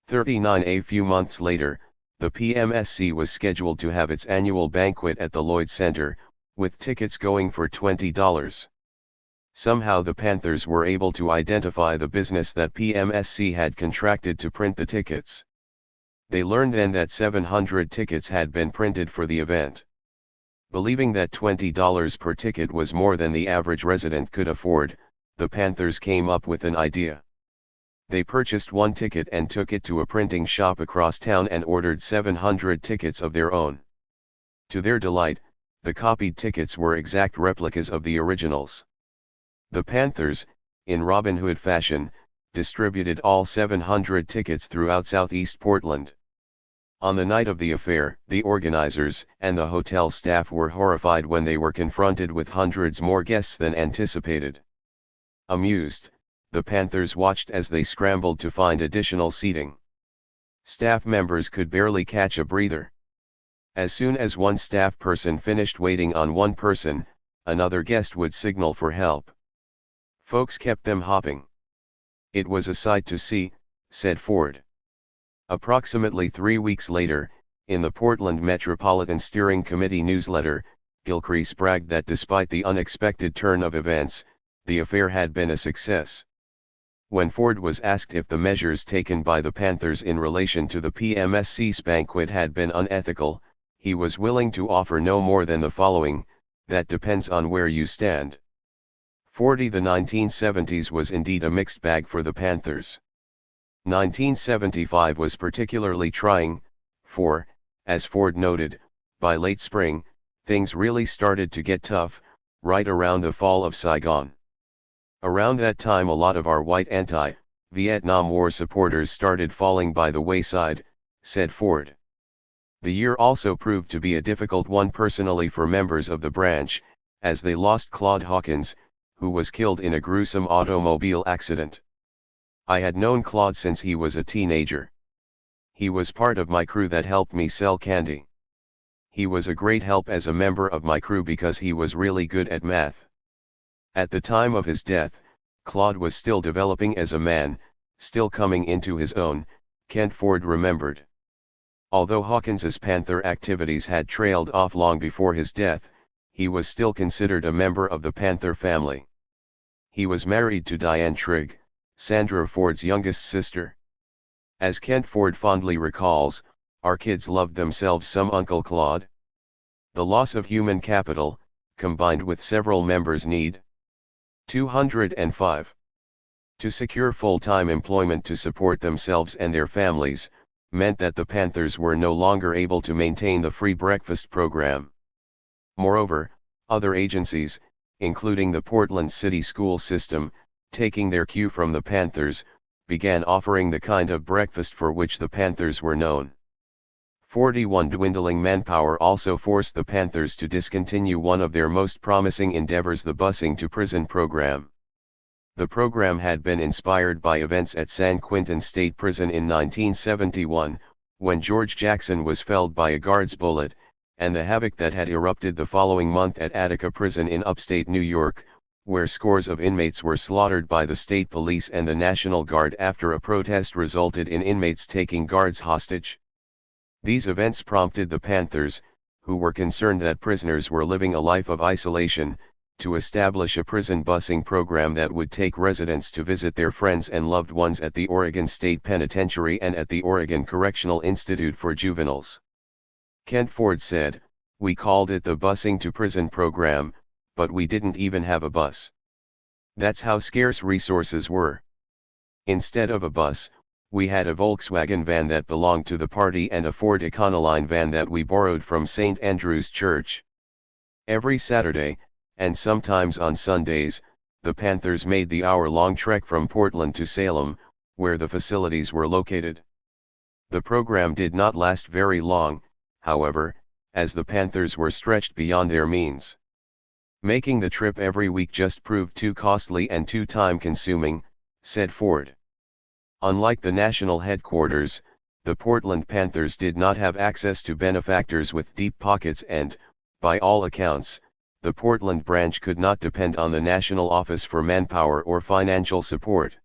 39 A few months later, the PMSC was scheduled to have its annual banquet at the Lloyd Center, with tickets going for $20. Somehow the Panthers were able to identify the business that PMSC had contracted to print the tickets. They learned then that 700 tickets had been printed for the event. Believing that $20 per ticket was more than the average resident could afford, the Panthers came up with an idea. They purchased 1 ticket and took it to a printing shop across town and ordered 700 tickets of their own. To their delight, the copied tickets were exact replicas of the originals. The Panthers, in Robin Hood fashion, distributed all 700 tickets throughout Southeast Portland. On the night of the affair, the organizers and the hotel staff were horrified when they were confronted with hundreds more guests than anticipated. Amused, the Panthers watched as they scrambled to find additional seating. Staff members could barely catch a breather. As soon as one staff person finished waiting on one person, another guest would signal for help. Folks kept them hopping. It was a sight to see, said Ford. Approximately 3 weeks later, in the Portland Metropolitan Steering Committee newsletter, Gilcrease bragged that despite the unexpected turn of events, the affair had been a success. When Ford was asked if the measures taken by the Panthers in relation to the PMSC's banquet had been unethical, he was willing to offer no more than the following: "That depends on where you stand." 40 The 1970s was indeed a mixed bag for the Panthers. 1975 was particularly trying, for, as Ford noted, by late spring, things really started to get tough, right around the fall of Saigon. Around that time a lot of our white anti-Vietnam War supporters started falling by the wayside, said Ford. The year also proved to be a difficult one personally for members of the branch, as they lost Claude Hawkins, who was killed in a gruesome automobile accident. I had known Claude since he was a teenager. He was part of my crew that helped me sell candy. He was a great help as a member of my crew because he was really good at math. At the time of his death, Claude was still developing as a man, still coming into his own, Kent Ford remembered. Although Hawkins's Panther activities had trailed off long before his death, he was still considered a member of the Panther family. He was married to Diane Trigg, Sandra Ford's youngest sister. As Kent Ford fondly recalls, "Our kids loved themselves some Uncle Claude." The loss of human capital, combined with several members' need 205 to secure full-time employment to support themselves and their families, meant that the Panthers were no longer able to maintain the free breakfast program. Moreover, other agencies, including the Portland City School System, taking their cue from the Panthers, began offering the kind of breakfast for which the Panthers were known. 41 Dwindling manpower also forced the Panthers to discontinue one of their most promising endeavors, the busing to prison program. The program had been inspired by events at San Quentin State Prison in 1971, when George Jackson was felled by a guard's bullet, and the havoc that had erupted the following month at Attica Prison in upstate New York, where scores of inmates were slaughtered by the state police and the National Guard after a protest resulted in inmates taking guards hostage. These events prompted the Panthers, who were concerned that prisoners were living a life of isolation, to establish a prison busing program that would take residents to visit their friends and loved ones at the Oregon State Penitentiary and at the Oregon Correctional Institute for Juveniles. Kent Ford said, "We called it the busing to prison program, but we didn't even have a bus. That's how scarce resources were. Instead of a bus, we had a Volkswagen van that belonged to the party and a Ford Econoline van that we borrowed from St. Andrew's Church. Every Saturday, and sometimes on Sundays, the Panthers made the hour-long trek from Portland to Salem, where the facilities were located." The program did not last very long, however, as the Panthers were stretched beyond their means. "Making the trip every week just proved too costly and too time-consuming," said Ford. Unlike the national headquarters, the Portland Panthers did not have access to benefactors with deep pockets and, by all accounts, the Portland branch could not depend on the national office for manpower or financial support.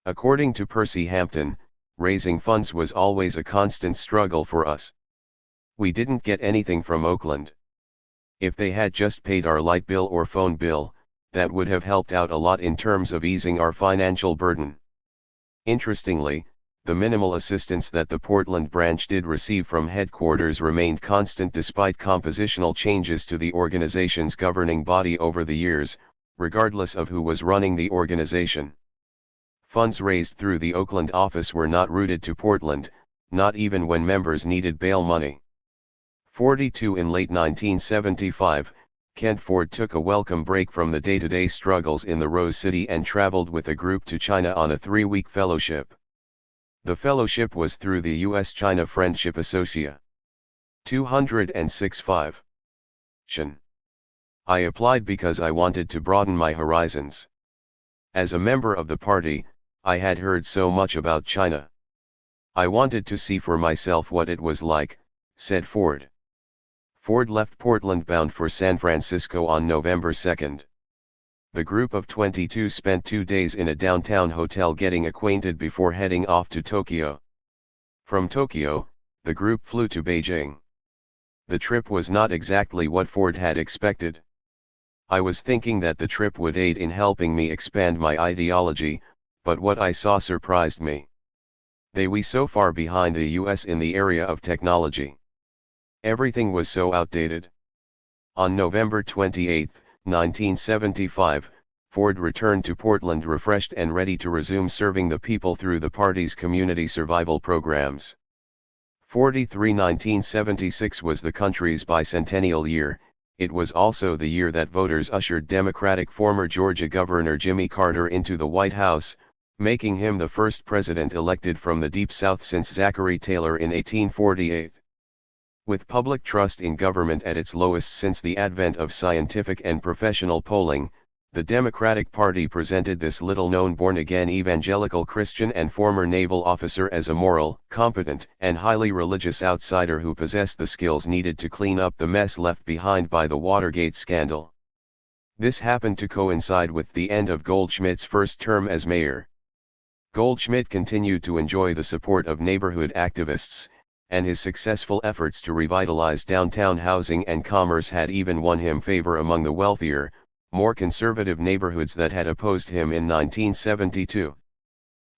According to Percy Hampton, raising funds was always a constant struggle for us. We didn't get anything from Oakland. If they had just paid our light bill or phone bill, that would have helped out a lot in terms of easing our financial burden. Interestingly, the minimal assistance that the Portland branch did receive from headquarters remained constant despite compositional changes to the organization's governing body over the years, regardless of who was running the organization. Funds raised through the Oakland office were not routed to Portland, not even when members needed bail money. 42 In late 1975, Kent Ford took a welcome break from the day-to-day struggles in the Rose City and traveled with a group to China on a 3-week fellowship. The fellowship was through the U.S.-China Friendship Association. 206.5. I applied because I wanted to broaden my horizons. As a member of the party, I had heard so much about China. I wanted to see for myself what it was like, said Ford. Ford left Portland bound for San Francisco on November 2. The group of 22 spent 2 days in a downtown hotel getting acquainted before heading off to Tokyo. From Tokyo, the group flew to Beijing. The trip was not exactly what Ford had expected. I was thinking that the trip would aid in helping me expand my ideology, but what I saw surprised me. They were so far behind the US in the area of technology. Everything was so outdated. On November 28, 1975, Ford returned to Portland refreshed and ready to resume serving the people through the party's community survival programs. 1976 was the country's bicentennial year. It was also the year that voters ushered Democratic former Georgia Governor Jimmy Carter into the White House, making him the first president elected from the Deep South since Zachary Taylor in 1848. With public trust in government at its lowest since the advent of scientific and professional polling, The Democratic Party presented this little-known born-again evangelical Christian and former naval officer as a moral, competent, and highly religious outsider who possessed the skills needed to clean up the mess left behind by the Watergate scandal. This happened to coincide with the end of Goldschmidt's first term as mayor. Goldschmidt continued to enjoy the support of neighborhood activists, and his successful efforts to revitalize downtown housing and commerce had even won him favor among the wealthier, more conservative neighborhoods that had opposed him in 1972.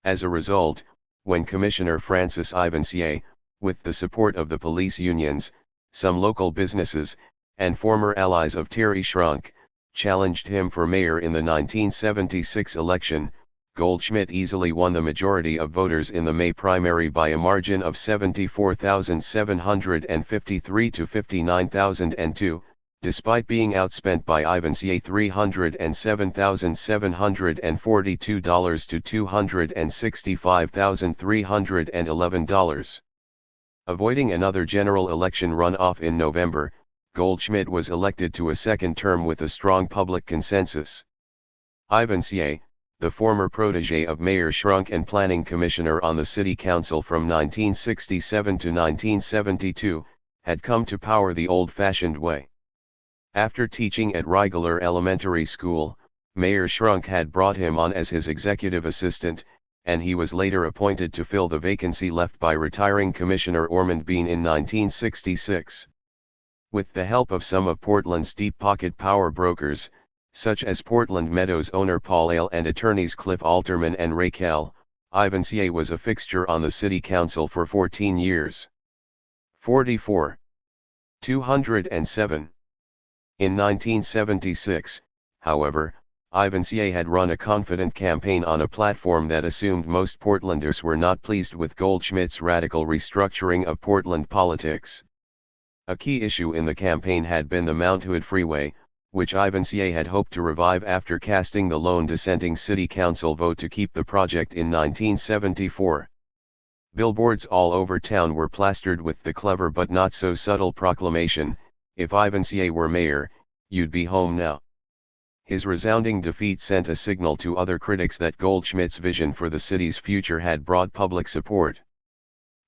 As a result, when Commissioner Francis Ivansier, with the support of the police unions, some local businesses, and former allies of Thierry Schrank, challenged him for mayor in the 1976 election, Goldschmidt easily won the majority of voters in the May primary by a margin of 74,753 to 59,002, despite being outspent by Ivansier $307,742 to $265,311. Avoiding another general election runoff in November, Goldschmidt was elected to a second term with a strong public consensus. Ivansier, the former protege of Mayor Schrank and planning commissioner on the city council from 1967 to 1972, had come to power the old-fashioned way. After teaching at Riegler Elementary School, Mayor Schrank had brought him on as his executive assistant, and he was later appointed to fill the vacancy left by retiring Commissioner Ormond Bean in 1966. With the help of some of Portland's deep-pocket power brokers, such as Portland Meadows owner Paul Ale and attorneys Cliff Alterman and Ray Kell, Ivansier was a fixture on the city council for 14 years. 44. 207. In 1976, however, Ivansier had run a confident campaign on a platform that assumed most Portlanders were not pleased with Goldschmidt's radical restructuring of Portland politics. A key issue in the campaign had been the Mount Hood Freeway, which Ivansier had hoped to revive after casting the lone dissenting city council vote to keep the project in 1974. Billboards all over town were plastered with the clever but not so subtle proclamation, "If Ivansier were mayor, you'd be home now." His resounding defeat sent a signal to other critics that Goldschmidt's vision for the city's future had broad public support.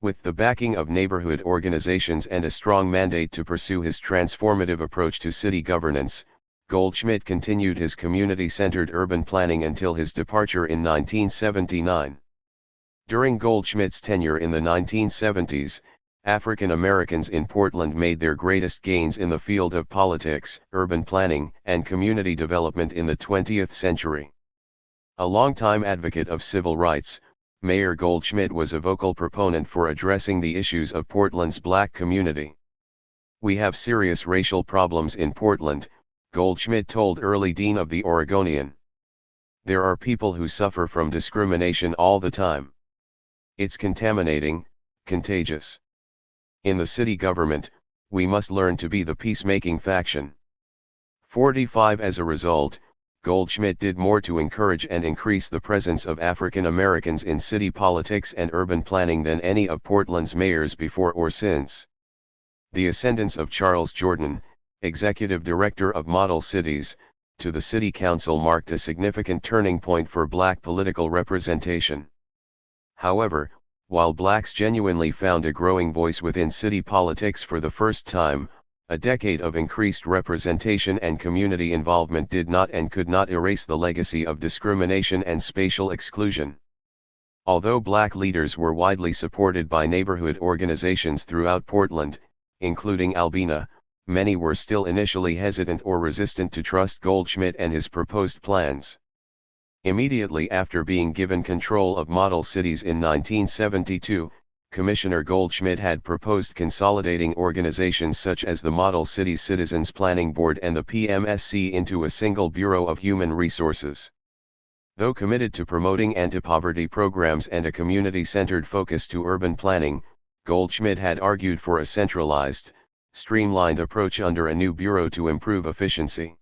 With the backing of neighborhood organizations and a strong mandate to pursue his transformative approach to city governance, Goldschmidt continued his community-centered urban planning until his departure in 1979. During Goldschmidt's tenure in the 1970s, African Americans in Portland made their greatest gains in the field of politics, urban planning, and community development in the 20th century. A longtime advocate of civil rights, Mayor Goldschmidt was a vocal proponent for addressing the issues of Portland's black community. "We have serious racial problems in Portland," Goldschmidt told early dean of the Oregonian. "There are people who suffer from discrimination all the time. It's contaminating, contagious. In the city government, we must learn to be the peacemaking faction." 45. As a result, Goldschmidt did more to encourage and increase the presence of African Americans in city politics and urban planning than any of Portland's mayors before or since. The ascendance of Charles Jordan, executive director of Model Cities, to the city council marked a significant turning point for black political representation. However, while blacks genuinely found a growing voice within city politics for the first time, a decade of increased representation and community involvement did not and could not erase the legacy of discrimination and spatial exclusion. Although black leaders were widely supported by neighborhood organizations throughout Portland, including Albina, many were still initially hesitant or resistant to trust Goldschmidt and his proposed plans. Immediately after being given control of Model Cities in 1972, Commissioner Goldschmidt had proposed consolidating organizations such as the Model Cities Citizens Planning Board and the PMSC into a single Bureau of Human Resources. Though committed to promoting anti-poverty programs and a community-centered focus to urban planning, Goldschmidt had argued for a centralized, streamlined approach under a new bureau to improve efficiency.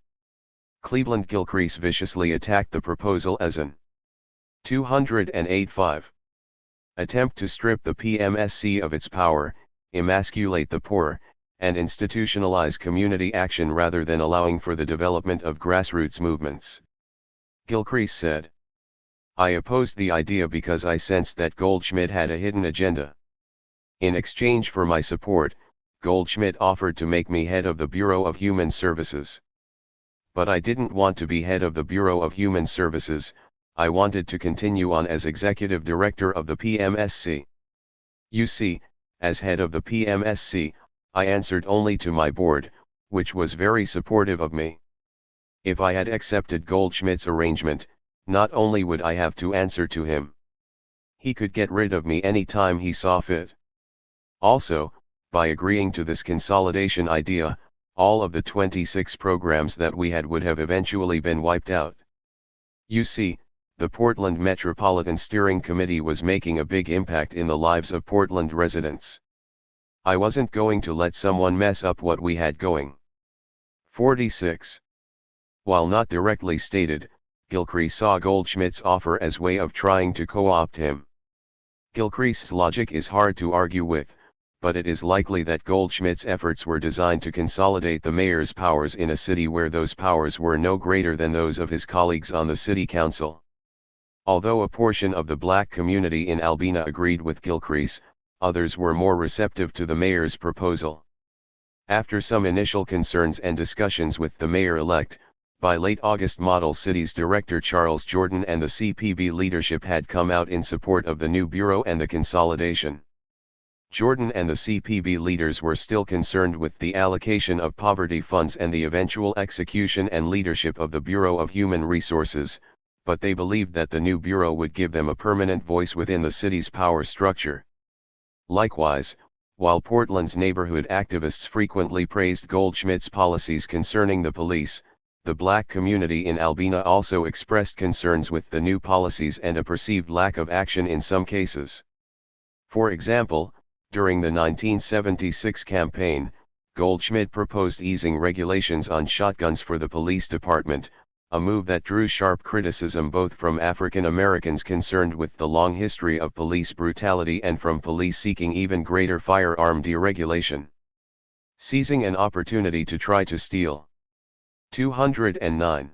Cleveland Gilcrease viciously attacked the proposal as an 208.5 attempt to strip the PMSC of its power, emasculate the poor, and institutionalize community action rather than allowing for the development of grassroots movements. Gilcrease said. I opposed the idea because I sensed that Goldschmidt had a hidden agenda. In exchange for my support, Goldschmidt offered to make me head of the Bureau of Human Services. But I didn't want to be head of the Bureau of Human Services, I wanted to continue on as executive director of the PMSC. You see, as head of the PMSC, I answered only to my board, which was very supportive of me. If I had accepted Goldschmidt's arrangement, not only would I have to answer to him, he could get rid of me any time he saw fit. Also, by agreeing to this consolidation idea, all of the 26 programs that we had would have eventually been wiped out. You see, the Portland Metropolitan Steering Committee was making a big impact in the lives of Portland residents. I wasn't going to let someone mess up what we had going. 46. While not directly stated, Gilcrease saw Goldschmidt's offer as way of trying to co-opt him. Gilcrease's logic is hard to argue with, but it is likely that Goldschmidt's efforts were designed to consolidate the mayor's powers in a city where those powers were no greater than those of his colleagues on the city council. Although a portion of the black community in Albina agreed with Gilcrease, others were more receptive to the mayor's proposal. After some initial concerns and discussions with the mayor-elect, by late August Model Cities Director Charles Jordan and the CPB leadership had come out in support of the new bureau and the consolidation. Jordan and the CPB leaders were still concerned with the allocation of poverty funds and the eventual execution and leadership of the Bureau of Human Resources, but they believed that the new bureau would give them a permanent voice within the city's power structure. Likewise, while Portland's neighborhood activists frequently praised Goldschmidt's policies concerning the police, the black community in Albina also expressed concerns with the new policies and a perceived lack of action in some cases. For example, during the 1976 campaign, Goldschmidt proposed easing regulations on shotguns for the police department, a move that drew sharp criticism both from African Americans concerned with the long history of police brutality and from police seeking even greater firearm deregulation. Seizing an opportunity to try to steal. 209.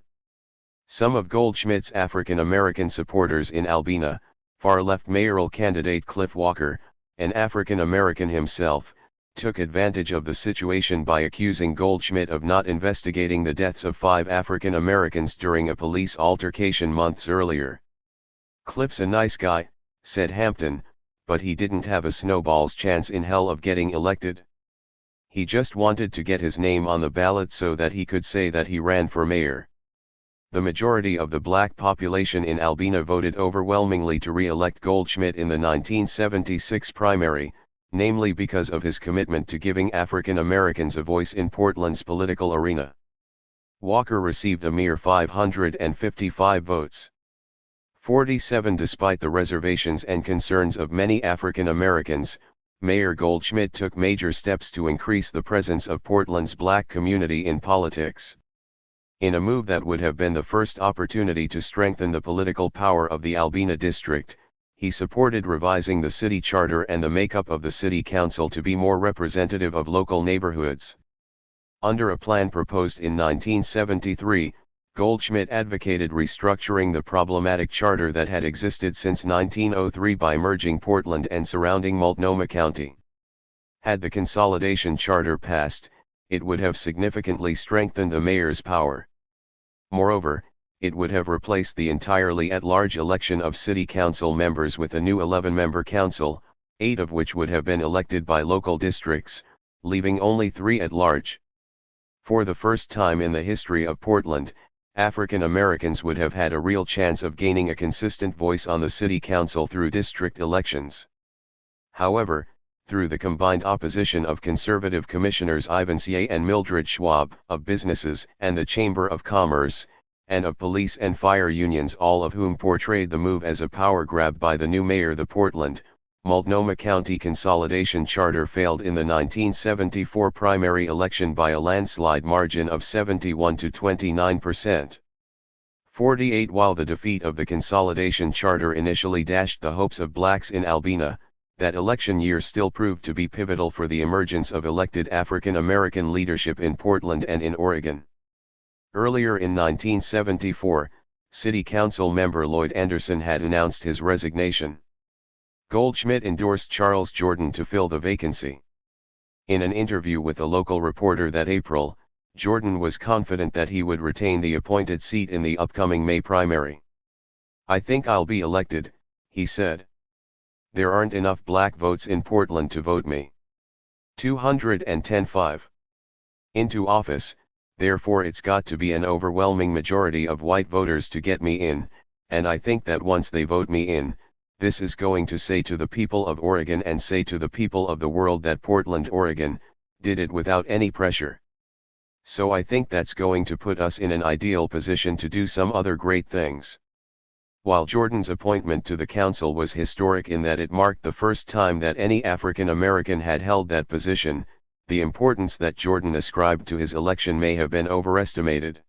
Some of Goldschmidt's African American supporters in Albina, far-left mayoral candidate Cliff Walker, an African American himself, took advantage of the situation by accusing Goldschmidt of not investigating the deaths of 5 African Americans during a police altercation months earlier. "Cliff's a nice guy," said Hampton, "but he didn't have a snowball's chance in hell of getting elected. He just wanted to get his name on the ballot so that he could say that he ran for mayor." The majority of the black population in Albina voted overwhelmingly to re-elect Goldschmidt in the 1976 primary, namely because of his commitment to giving African Americans a voice in Portland's political arena. Walker received a mere 555 votes. 47. Despite the reservations and concerns of many African Americans, Mayor Goldschmidt took major steps to increase the presence of Portland's black community in politics. In a move that would have been the first opportunity to strengthen the political power of the Albina district, he supported revising the city charter and the makeup of the city council to be more representative of local neighborhoods. Under a plan proposed in 1973, Goldschmidt advocated restructuring the problematic charter that had existed since 1903 by merging Portland and surrounding Multnomah County. Had the consolidation charter passed, it would have significantly strengthened the mayor's power. Moreover, it would have replaced the entirely at-large election of city council members with a new 11-member council, 8 of which would have been elected by local districts, leaving only 3 at large. For the first time in the history of Portland, African Americans would have had a real chance of gaining a consistent voice on the city council through district elections. However, through the combined opposition of conservative commissioners Ivan Sieh and Mildred Schwab, of businesses and the Chamber of Commerce, and of police and fire unions, all of whom portrayed the move as a power grab by the new mayor, the Portland, Multnomah County Consolidation Charter failed in the 1974 primary election by a landslide margin of 71 to 29%. 48. While the defeat of the Consolidation Charter initially dashed the hopes of blacks in Albina, that election year still proved to be pivotal for the emergence of elected African American leadership in Portland and in Oregon. Earlier in 1974, City Council member Lloyd Anderson had announced his resignation. Goldschmidt endorsed Charles Jordan to fill the vacancy. In an interview with a local reporter that April, Jordan was confident that he would retain the appointed seat in the upcoming May primary. "I think I'll be elected," he said. "There aren't enough black votes in Portland to vote me. 210.5 into office, therefore it's got to be an overwhelming majority of white voters to get me in, and I think that once they vote me in, this is going to say to the people of Oregon and say to the people of the world that Portland, Oregon, did it without any pressure. So I think that's going to put us in an ideal position to do some other great things." While Jordan's appointment to the council was historic in that it marked the first time that any African American had held that position, the importance that Jordan ascribed to his election may have been overestimated.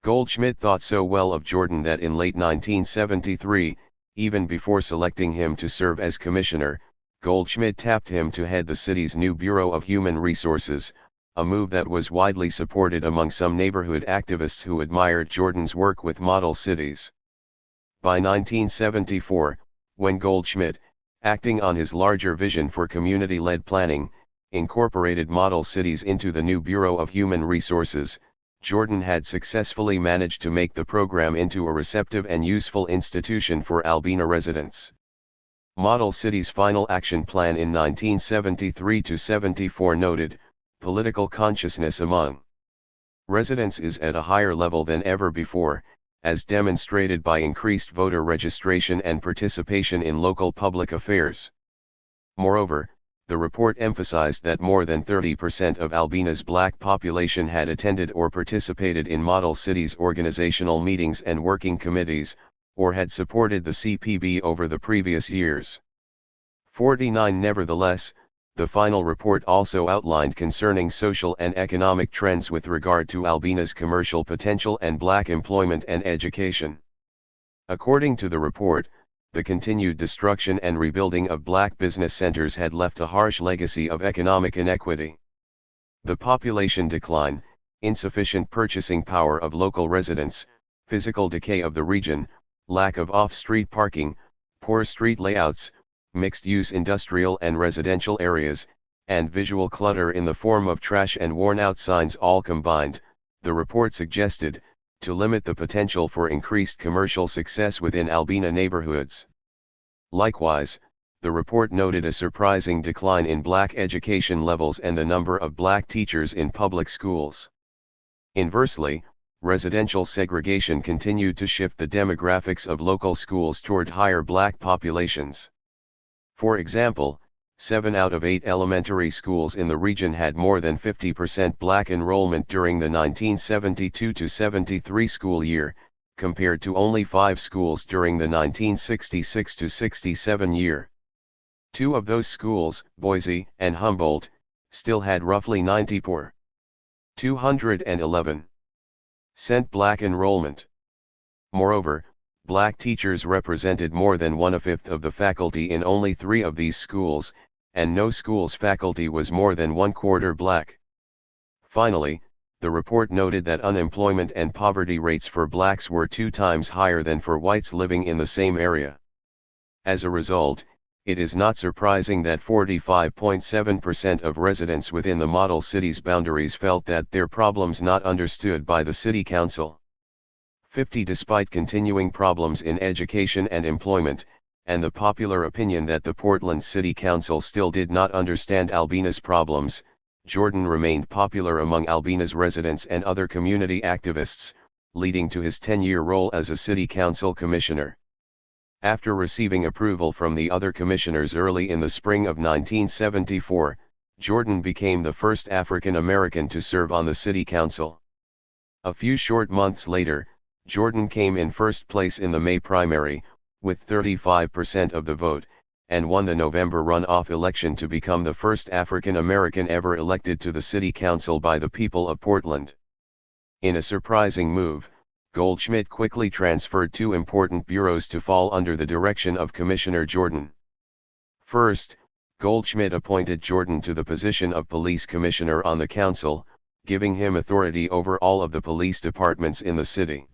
Goldschmidt thought so well of Jordan that in late 1973, even before selecting him to serve as commissioner, Goldschmidt tapped him to head the city's new Bureau of Human Resources, a move that was widely supported among some neighborhood activists who admired Jordan's work with model cities. By 1974, when Goldschmidt, acting on his larger vision for community-led planning, incorporated model cities into the new Bureau of Human Resources, Jordan had successfully managed to make the program into a receptive and useful institution for Albina residents. Model City's final action plan in 1973-74 noted, "Political consciousness among residents is at a higher level than ever before, as demonstrated by increased voter registration and participation in local public affairs." Moreover, the report emphasized that more than 30% of Albina's black population had attended or participated in Model Cities organizational meetings and working committees, or had supported the CPB over the previous years. 49 Nevertheless, the final report also outlined concerning social and economic trends with regard to Albina's commercial potential and black employment and education. According to the report, the continued destruction and rebuilding of black business centers had left a harsh legacy of economic inequity. The population decline, insufficient purchasing power of local residents, physical decay of the region, lack of off-street parking, poor street layouts, mixed-use industrial and residential areas, and visual clutter in the form of trash and worn-out signs all combined, the report suggested, to limit the potential for increased commercial success within Albina neighborhoods. Likewise, the report noted a surprising decline in black education levels and the number of black teachers in public schools. Inversely, residential segregation continued to shift the demographics of local schools toward higher black populations. For example, 7 out of 8 elementary schools in the region had more than 50% black enrollment during the 1972-73 school year, compared to only 5 schools during the 1966-67 year. 2 of those schools, Boise and Humboldt, still had roughly 211% black enrollment. Moreover, black teachers represented more than 1/5 of the faculty in only 3 of these schools, and no school's faculty was more than 1/4 black. Finally, the report noted that unemployment and poverty rates for blacks were 2 times higher than for whites living in the same area. As a result, it is not surprising that 45.7% of residents within the model city's boundaries felt that their problems not understood by the city council. 50 Despite continuing problems in education and employment, and the popular opinion that the Portland City Council still did not understand Albina's problems, Jordan remained popular among Albina's residents and other community activists, leading to his 10-year role as a city council commissioner. After receiving approval from the other commissioners early in the spring of 1974, Jordan became the first African American to serve on the city council. A few short months later, Jordan came in first place in the May primary, with 35% of the vote, and won the November runoff election to become the first African American ever elected to the city council by the people of Portland. In a surprising move, Goldschmidt quickly transferred 2 important bureaus to fall under the direction of Commissioner Jordan. First, Goldschmidt appointed Jordan to the position of police commissioner on the council, giving him authority over all of the police departments in the city.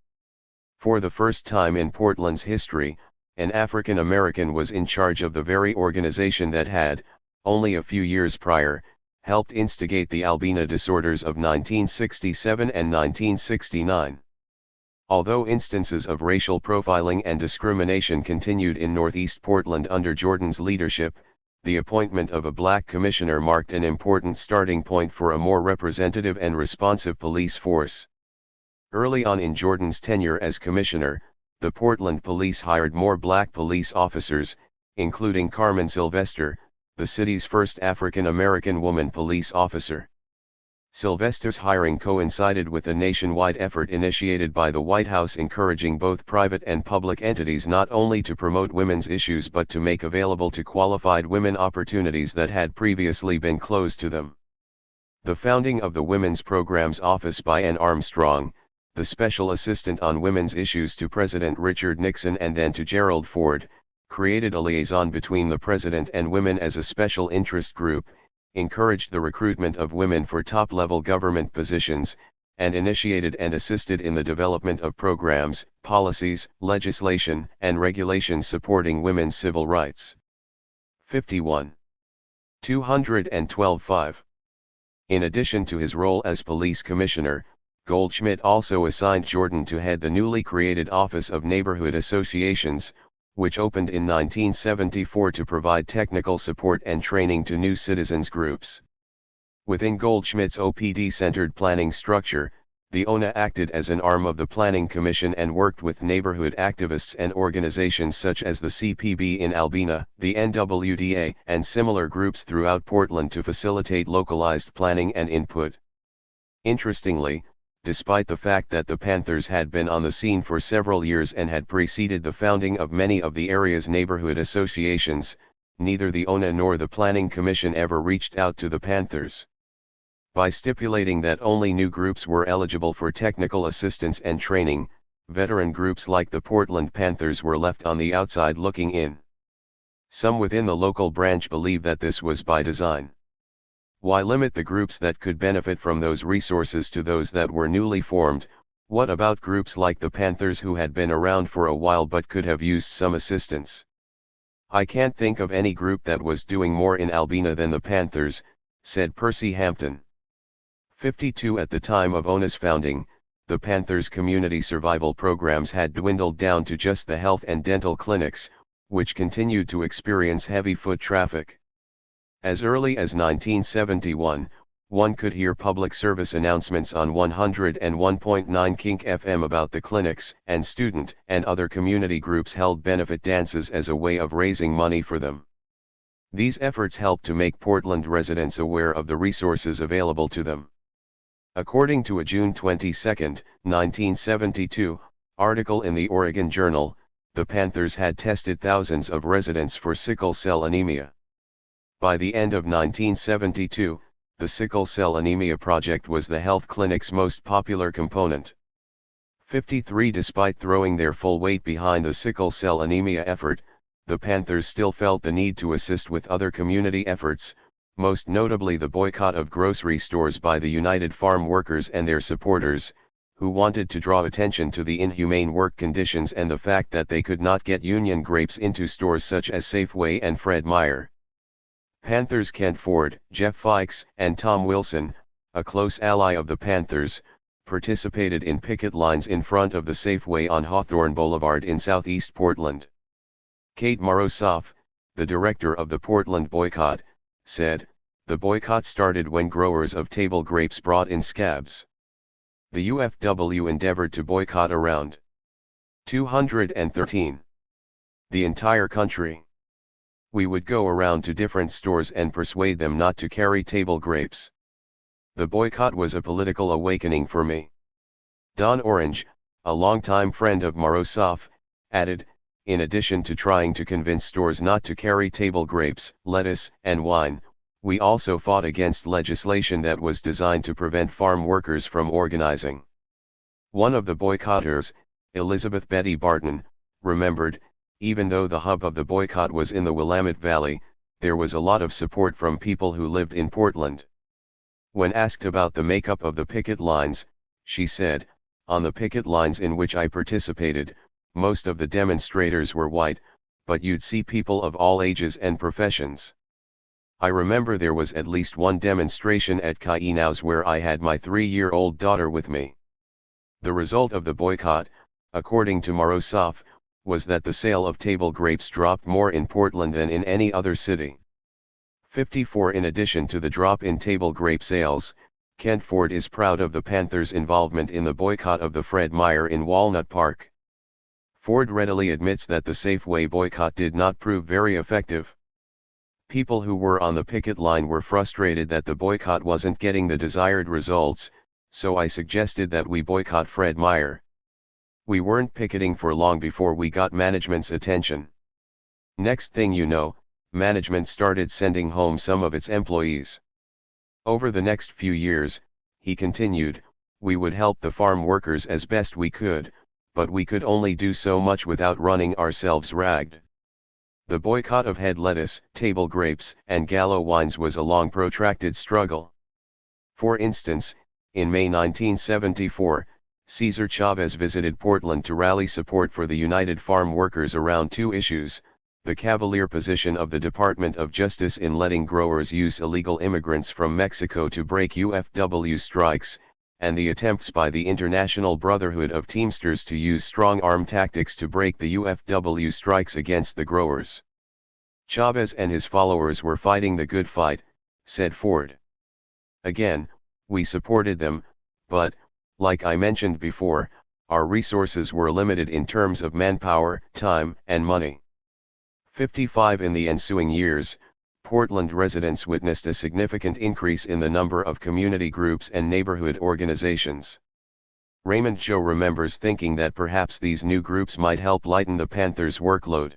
For the first time in Portland's history, an African American was in charge of the very organization that had, only a few years prior, helped instigate the Albina disorders of 1967 and 1969. Although instances of racial profiling and discrimination continued in Northeast Portland under Jordan's leadership, the appointment of a black commissioner marked an important starting point for a more representative and responsive police force. Early on in Jordan's tenure as commissioner, the Portland police hired more black police officers, including Carmen Sylvester, the city's first African-American woman police officer. Sylvester's hiring coincided with a nationwide effort initiated by the White House encouraging both private and public entities not only to promote women's issues but to make available to qualified women opportunities that had previously been closed to them. The founding of the Women's Programs Office by Ann Armstrong, the special assistant on women's issues to President Richard Nixon and then to Gerald Ford, created a liaison between the president and women as a special interest group, encouraged the recruitment of women for top-level government positions, and initiated and assisted in the development of programs, policies, legislation, and regulations supporting women's civil rights. 51. 212-5. In addition to his role as police commissioner, Goldschmidt also assigned Jordan to head the newly created Office of Neighborhood Associations, which opened in 1974 to provide technical support and training to new citizens groups. Within Goldschmidt's OPD-centered planning structure, the ONA acted as an arm of the Planning Commission and worked with neighborhood activists and organizations such as the CPB in Albina, the NWDA, and similar groups throughout Portland to facilitate localized planning and input. Interestingly, despite the fact that the Panthers had been on the scene for several years and had preceded the founding of many of the area's neighborhood associations, neither the ONA nor the Planning Commission ever reached out to the Panthers. By stipulating that only new groups were eligible for technical assistance and training, veteran groups like the Portland Panthers were left on the outside looking in. Some within the local branch believe that this was by design. Why limit the groups that could benefit from those resources to those that were newly formed? What about groups like the Panthers who had been around for a while but could have used some assistance? I can't think of any group that was doing more in Albina than the Panthers, said Percy Hampton. 52. At the time of ONA's founding, the Panthers' community survival programs had dwindled down to just the health and dental clinics, which continued to experience heavy foot traffic. As early as 1971, one could hear public service announcements on 101.9 Kink FM about the clinics, and student and other community groups held benefit dances as a way of raising money for them. These efforts helped to make Portland residents aware of the resources available to them. According to a June 22, 1972, article in the Oregon Journal, the Panthers had tested thousands of residents for sickle cell anemia. By the end of 1972, the Sickle Cell Anemia Project was the health clinic's most popular component. 53. Despite throwing their full weight behind the sickle cell anemia effort, the Panthers still felt the need to assist with other community efforts, most notably the boycott of grocery stores by the United Farm Workers and their supporters, who wanted to draw attention to the inhumane work conditions and the fact that they could not get Union grapes into stores such as Safeway and Fred Meyer. Panthers Kent Ford, Jeff Fikes, and Tom Wilson, a close ally of the Panthers, participated in picket lines in front of the Safeway on Hawthorne Boulevard in southeast Portland. Kate Morosoff, the director of the Portland boycott, said, "The boycott started when growers of table grapes brought in scabs. The UFW endeavored to boycott around 213. The entire country. We would go around to different stores and persuade them not to carry table grapes. The boycott was a political awakening for me." Don Orange, a longtime friend of Morosoff, added, "In addition to trying to convince stores not to carry table grapes, lettuce, and wine, we also fought against legislation that was designed to prevent farm workers from organizing." One of the boycotters, Elizabeth Betty Barton, remembered, "Even though the hub of the boycott was in the Willamette Valley, there was a lot of support from people who lived in Portland." When asked about the makeup of the picket lines, she said, on the picket lines in which I participated, most of the demonstrators were white, but you'd see people of all ages and professions. I remember there was at least one demonstration at Kainau's where I had my 3-year-old daughter with me. The result of the boycott, according to Morozov, was that the sale of table grapes dropped more in Portland than in any other city. 54 In addition to the drop in table grape sales, Kent Ford is proud of the Panthers' involvement in the boycott of the Fred Meyer in Walnut Park. Ford readily admits that the Safeway boycott did not prove very effective. People who were on the picket line were frustrated that the boycott wasn't getting the desired results, so I suggested that we boycott Fred Meyer. We weren't picketing for long before we got management's attention. Next thing you know, management started sending home some of its employees. Over the next few years, he continued, we would help the farm workers as best we could, but we could only do so much without running ourselves ragged. The boycott of head lettuce, table grapes, and Gallo wines was a long protracted struggle. For instance, in May 1974, Cesar Chavez visited Portland to rally support for the United Farm Workers around two issues: the cavalier position of the Department of Justice in letting growers use illegal immigrants from Mexico to break UFW strikes, and the attempts by the International Brotherhood of Teamsters to use strong-arm tactics to break the UFW strikes against the growers. Chavez and his followers were fighting the good fight, said Ford. Again, we supported them, but, like I mentioned before, our resources were limited in terms of manpower, time, and money. 55 In the ensuing years, Portland residents witnessed a significant increase in the number of community groups and neighborhood organizations. Raymond Joe remembers thinking that perhaps these new groups might help lighten the Panthers' workload.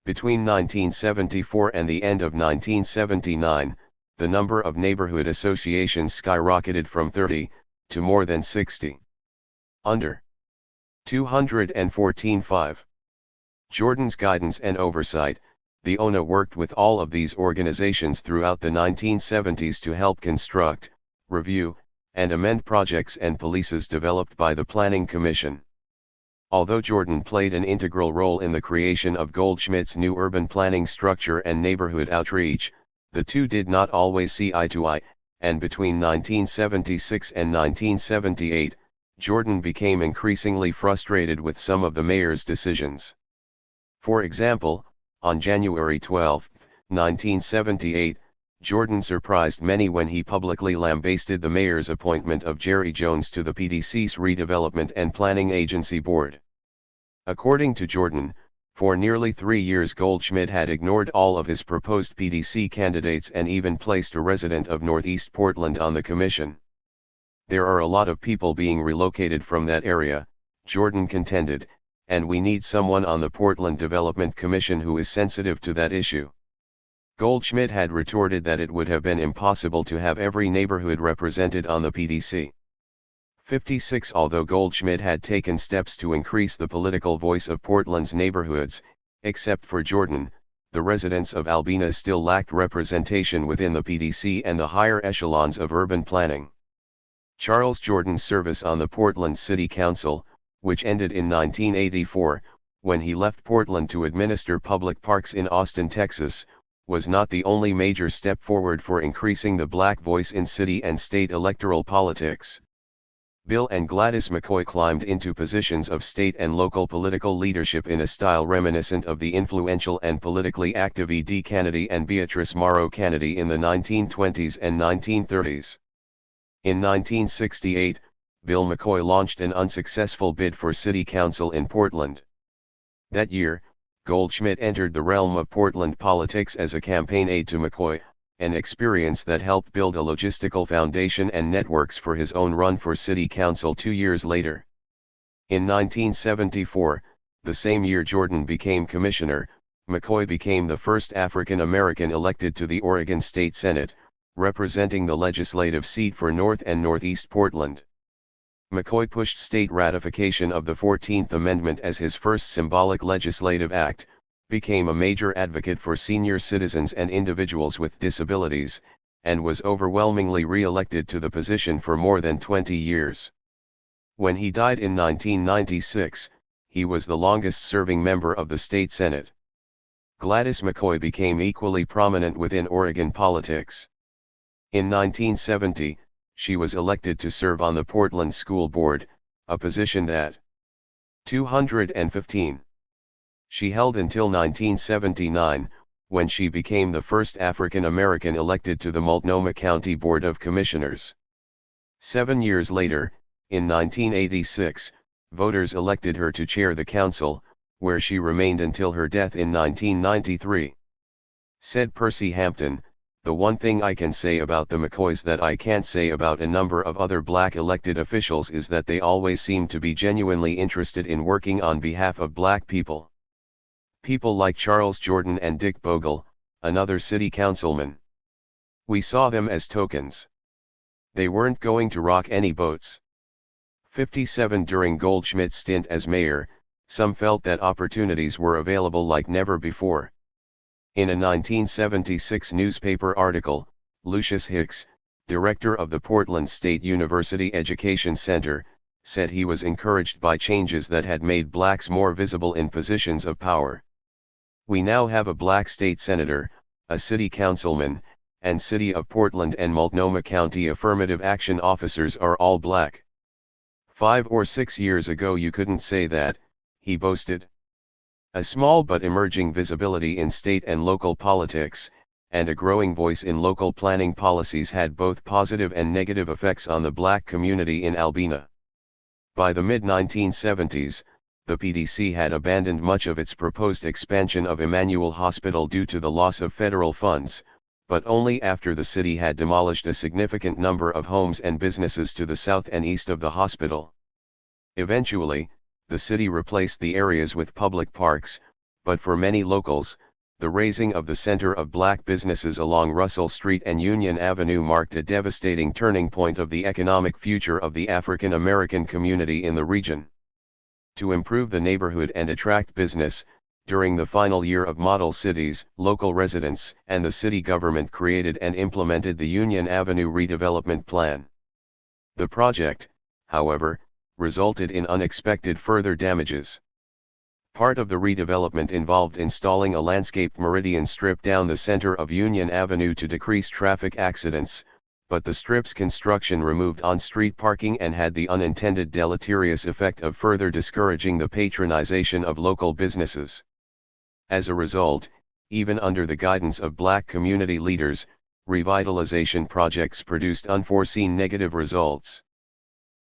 Between 1974 and the end of 1979, the number of neighborhood associations skyrocketed from 30 to more than 60. Under 214.5. Jordan's guidance and oversight, the ONA worked with all of these organizations throughout the 1970s to help construct, review, and amend projects and policies developed by the Planning Commission. Although Jordan played an integral role in the creation of Goldschmidt's new urban planning structure and neighborhood outreach, the two did not always see eye to eye, and between 1976 and 1978, Jordan became increasingly frustrated with some of the mayor's decisions. For example, on January 12, 1978, Jordan surprised many when he publicly lambasted the mayor's appointment of Jerry Jones to the PDC's Redevelopment and Planning Agency Board. According to Jordan, for nearly 3 years Goldschmidt had ignored all of his proposed PDC candidates and even placed a resident of Northeast Portland on the commission. There are a lot of people being relocated from that area, Jordan contended, and we need someone on the Portland Development Commission who is sensitive to that issue. Goldschmidt had retorted that it would have been impossible to have every neighborhood represented on the PDC. 56 Although Goldschmidt had taken steps to increase the political voice of Portland's neighborhoods, except for Jordan, the residents of Albina still lacked representation within the PDC and the higher echelons of urban planning. Charles Jordan's service on the Portland City Council, which ended in 1984, when he left Portland to administer public parks in Austin, Texas, was not the only major step forward for increasing the black voice in city and state electoral politics. Bill and Gladys McCoy climbed into positions of state and local political leadership in a style reminiscent of the influential and politically active E.D. Kennedy and Beatrice Morrow Kennedy in the 1920s and 1930s. In 1968, Bill McCoy launched an unsuccessful bid for city council in Portland. That year, Goldschmidt entered the realm of Portland politics as a campaign aide to McCoy, an experience that helped build a logistical foundation and networks for his own run for city council 2 years later. In 1974, the same year Jordan became commissioner, McCoy became the first African American elected to the Oregon State Senate, representing the legislative seat for North and Northeast Portland. McCoy pushed state ratification of the 14th Amendment as his first symbolic legislative act, became a major advocate for senior citizens and individuals with disabilities, and was overwhelmingly re-elected to the position for more than 20 years. When he died in 1996, he was the longest-serving member of the state Senate. Gladys McCoy became equally prominent within Oregon politics. In 1970, she was elected to serve on the Portland School Board, a position that 215 she held until 1979, when she became the first African American elected to the Multnomah County Board of Commissioners. 7 years later, in 1986, voters elected her to chair the council, where she remained until her death in 1993. Said Percy Hampton, "The one thing I can say about the McCoys that I can't say about a number of other black elected officials is that they always seem to be genuinely interested in working on behalf of black people. People like Charles Jordan and Dick Bogle, another city councilman. We saw them as tokens. They weren't going to rock any boats." 57 During Goldschmidt's stint as mayor, some felt that opportunities were available like never before. In a 1976 newspaper article, Lucius Hicks, director of the Portland State University Education Center, said he was encouraged by changes that had made blacks more visible in positions of power. "We now have a black state senator, a city councilman, and City of Portland and Multnomah County affirmative action officers are all black. 5 or 6 years ago you couldn't say that," he boasted. A small but emerging visibility in state and local politics, and a growing voice in local planning policies had both positive and negative effects on the black community in Albina. By the mid-1970s, the PDC had abandoned much of its proposed expansion of Emmanuel Hospital due to the loss of federal funds, but only after the city had demolished a significant number of homes and businesses to the south and east of the hospital. Eventually, the city replaced the areas with public parks, but for many locals, the razing of the center of black businesses along Russell Street and Union Avenue marked a devastating turning point of the economic future of the African American community in the region. To improve the neighborhood and attract business, during the final year of Model Cities, local residents and the city government created and implemented the Union Avenue redevelopment plan. The project, however, resulted in unexpected further damages. Part of the redevelopment involved installing a landscaped meridian strip down the center of Union Avenue to decrease traffic accidents, but the strip's construction removed on-street parking and had the unintended deleterious effect of further discouraging the patronization of local businesses. As a result, even under the guidance of black community leaders, revitalization projects produced unforeseen negative results.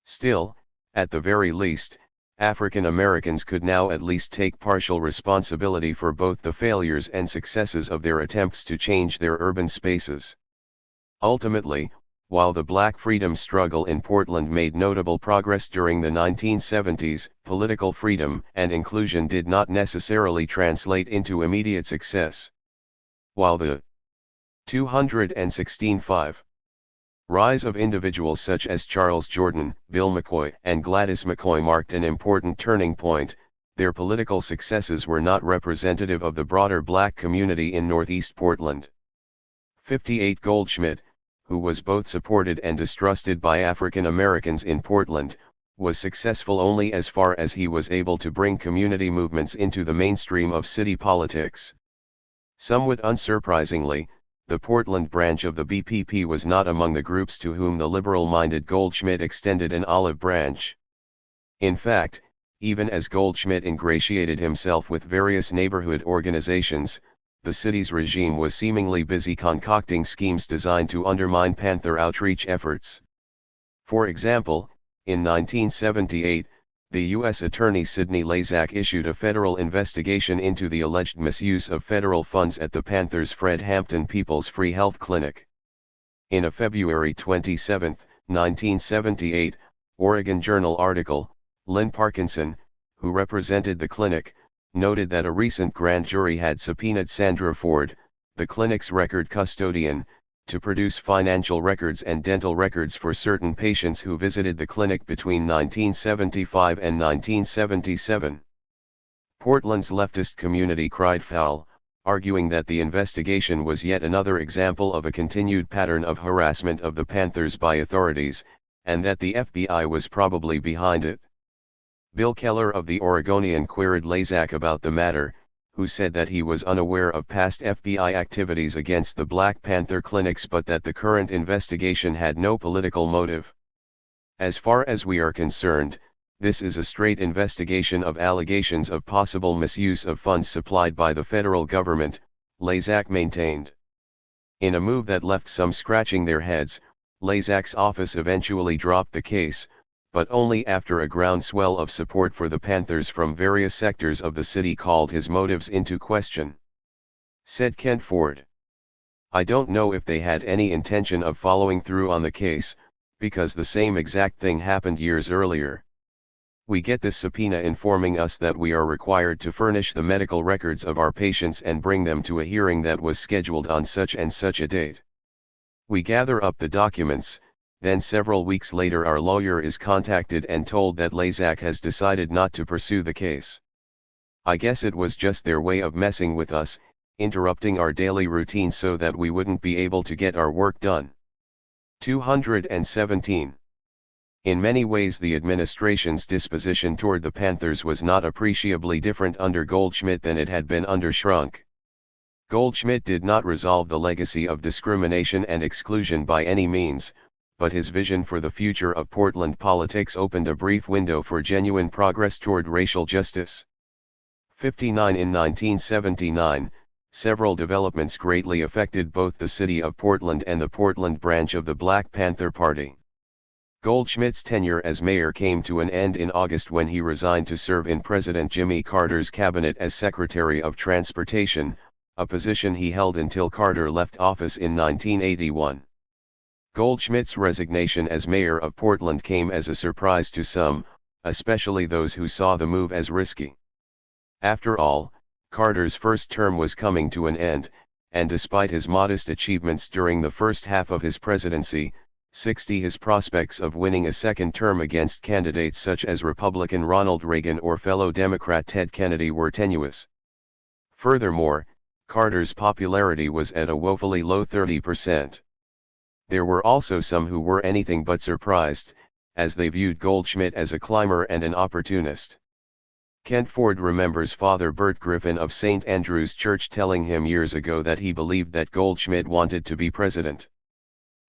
Still, at the very least, African Americans could now at least take partial responsibility for both the failures and successes of their attempts to change their urban spaces. Ultimately, while the black freedom struggle in Portland made notable progress during the 1970s, political freedom and inclusion did not necessarily translate into immediate success. While the 216.5 rise of individuals such as Charles Jordan, Bill McCoy, and Gladys McCoy marked an important turning point, their political successes were not representative of the broader black community in Northeast Portland. 58 Goldschmidt, who was both supported and distrusted by African Americans in Portland, was successful only as far as he was able to bring community movements into the mainstream of city politics. Somewhat unsurprisingly, the Portland branch of the BPP was not among the groups to whom the liberal-minded Goldschmidt extended an olive branch. In fact, even as Goldschmidt ingratiated himself with various neighborhood organizations, the city's regime was seemingly busy concocting schemes designed to undermine Panther outreach efforts. For example, in 1978, the U.S. Attorney Sidney Lazak issued a federal investigation into the alleged misuse of federal funds at the Panthers' Fred Hampton People's Free Health Clinic. In a February 27, 1978, Oregon Journal article, Lynn Parkinson, who represented the clinic, noted that a recent grand jury had subpoenaed Sandra Ford, the clinic's record custodian, to produce financial records and dental records for certain patients who visited the clinic between 1975 and 1977. Portland's leftist community cried foul, arguing that the investigation was yet another example of a continued pattern of harassment of the Panthers by authorities, and that the FBI was probably behind it. Bill Keller of the Oregonian queried Lazak about the matter, who said that he was unaware of past FBI activities against the Black Panther clinics but that the current investigation had no political motive. As far as we are concerned, this is a straight investigation of allegations of possible misuse of funds supplied by the federal government, Lazak maintained. In a move that left some scratching their heads, Lazak's office eventually dropped the case, but only after a groundswell of support for the Panthers from various sectors of the city called his motives into question. Said Kent Ford. I don't know if they had any intention of following through on the case, because the same exact thing happened years earlier. We get this subpoena informing us that we are required to furnish the medical records of our patients and bring them to a hearing that was scheduled on such and such a date. We gather up the documents, then several weeks later our lawyer is contacted and told that Lazak has decided not to pursue the case. I guess it was just their way of messing with us, interrupting our daily routine so that we wouldn't be able to get our work done. 217. In many ways the administration's disposition toward the Panthers was not appreciably different under Goldschmidt than it had been under Schrunk. Goldschmidt did not resolve the legacy of discrimination and exclusion by any means, but his vision for the future of Portland politics opened a brief window for genuine progress toward racial justice. 59 In 1979, several developments greatly affected both the city of Portland and the Portland branch of the Black Panther Party. Goldschmidt's tenure as mayor came to an end in August when he resigned to serve in President Jimmy Carter's cabinet as Secretary of Transportation, a position he held until Carter left office in 1981. Goldschmidt's resignation as mayor of Portland came as a surprise to some, especially those who saw the move as risky. After all, Carter's first term was coming to an end, and despite his modest achievements during the first half of his presidency, his prospects of winning a second term against candidates such as Republican Ronald Reagan or fellow Democrat Ted Kennedy were tenuous. Furthermore, Carter's popularity was at a woefully low 30%. There were also some who were anything but surprised, as they viewed Goldschmidt as a climber and an opportunist. Kent Ford remembers Father Bert Griffin of St. Andrew's Church telling him years ago that he believed that Goldschmidt wanted to be president.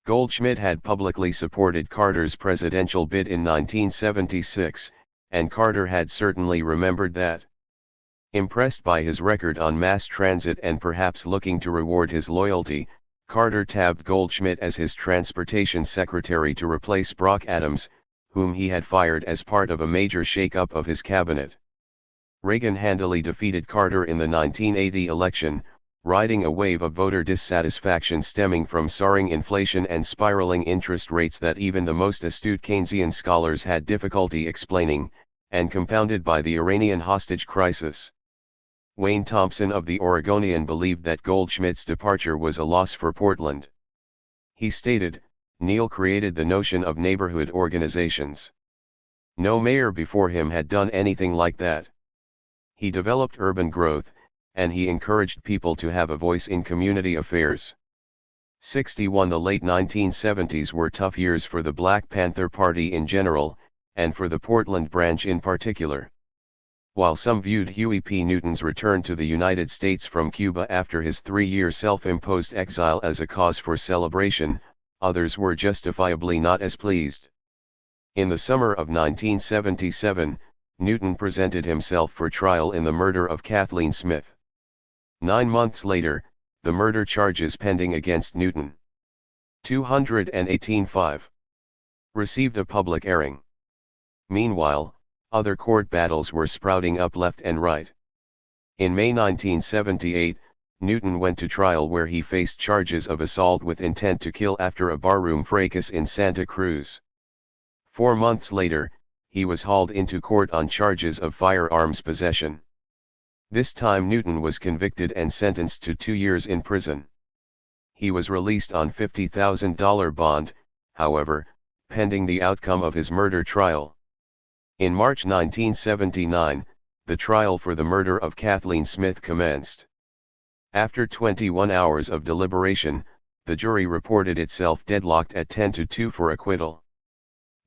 Goldschmidt had publicly supported Carter's presidential bid in 1976, and Carter had certainly remembered that. Impressed by his record on mass transit and perhaps looking to reward his loyalty, Carter tabbed Goldschmidt as his transportation secretary to replace Brock Adams, whom he had fired as part of a major shakeup of his cabinet. Reagan handily defeated Carter in the 1980 election, riding a wave of voter dissatisfaction stemming from soaring inflation and spiraling interest rates that even the most astute Keynesian scholars had difficulty explaining, and compounded by the Iranian hostage crisis. Wayne Thompson of the Oregonian believed that Goldschmidt's departure was a loss for Portland. He stated, "Neil created the notion of neighborhood organizations. No mayor before him had done anything like that. He developed urban growth, and he encouraged people to have a voice in community affairs." 61 The late 1970s were tough years for the Black Panther Party in general, and for the Portland branch in particular. While some viewed Huey P. Newton's return to the United States from Cuba after his 3-year self-imposed exile as a cause for celebration, others were justifiably not as pleased. In the summer of 1977, Newton presented himself for trial in the murder of Kathleen Smith. 9 months later, the murder charges pending against Newton. 218-5 received a public airing. Meanwhile, other court battles were sprouting up left and right. In May 1978, Newton went to trial where he faced charges of assault with intent to kill after a barroom fracas in Santa Cruz. 4 months later, he was hauled into court on charges of firearms possession. This time Newton was convicted and sentenced to 2 years in prison. He was released on $50,000 bond, however, pending the outcome of his murder trial. In March 1979, the trial for the murder of Kathleen Smith commenced. After 21 hours of deliberation, the jury reported itself deadlocked at 10-2 for acquittal.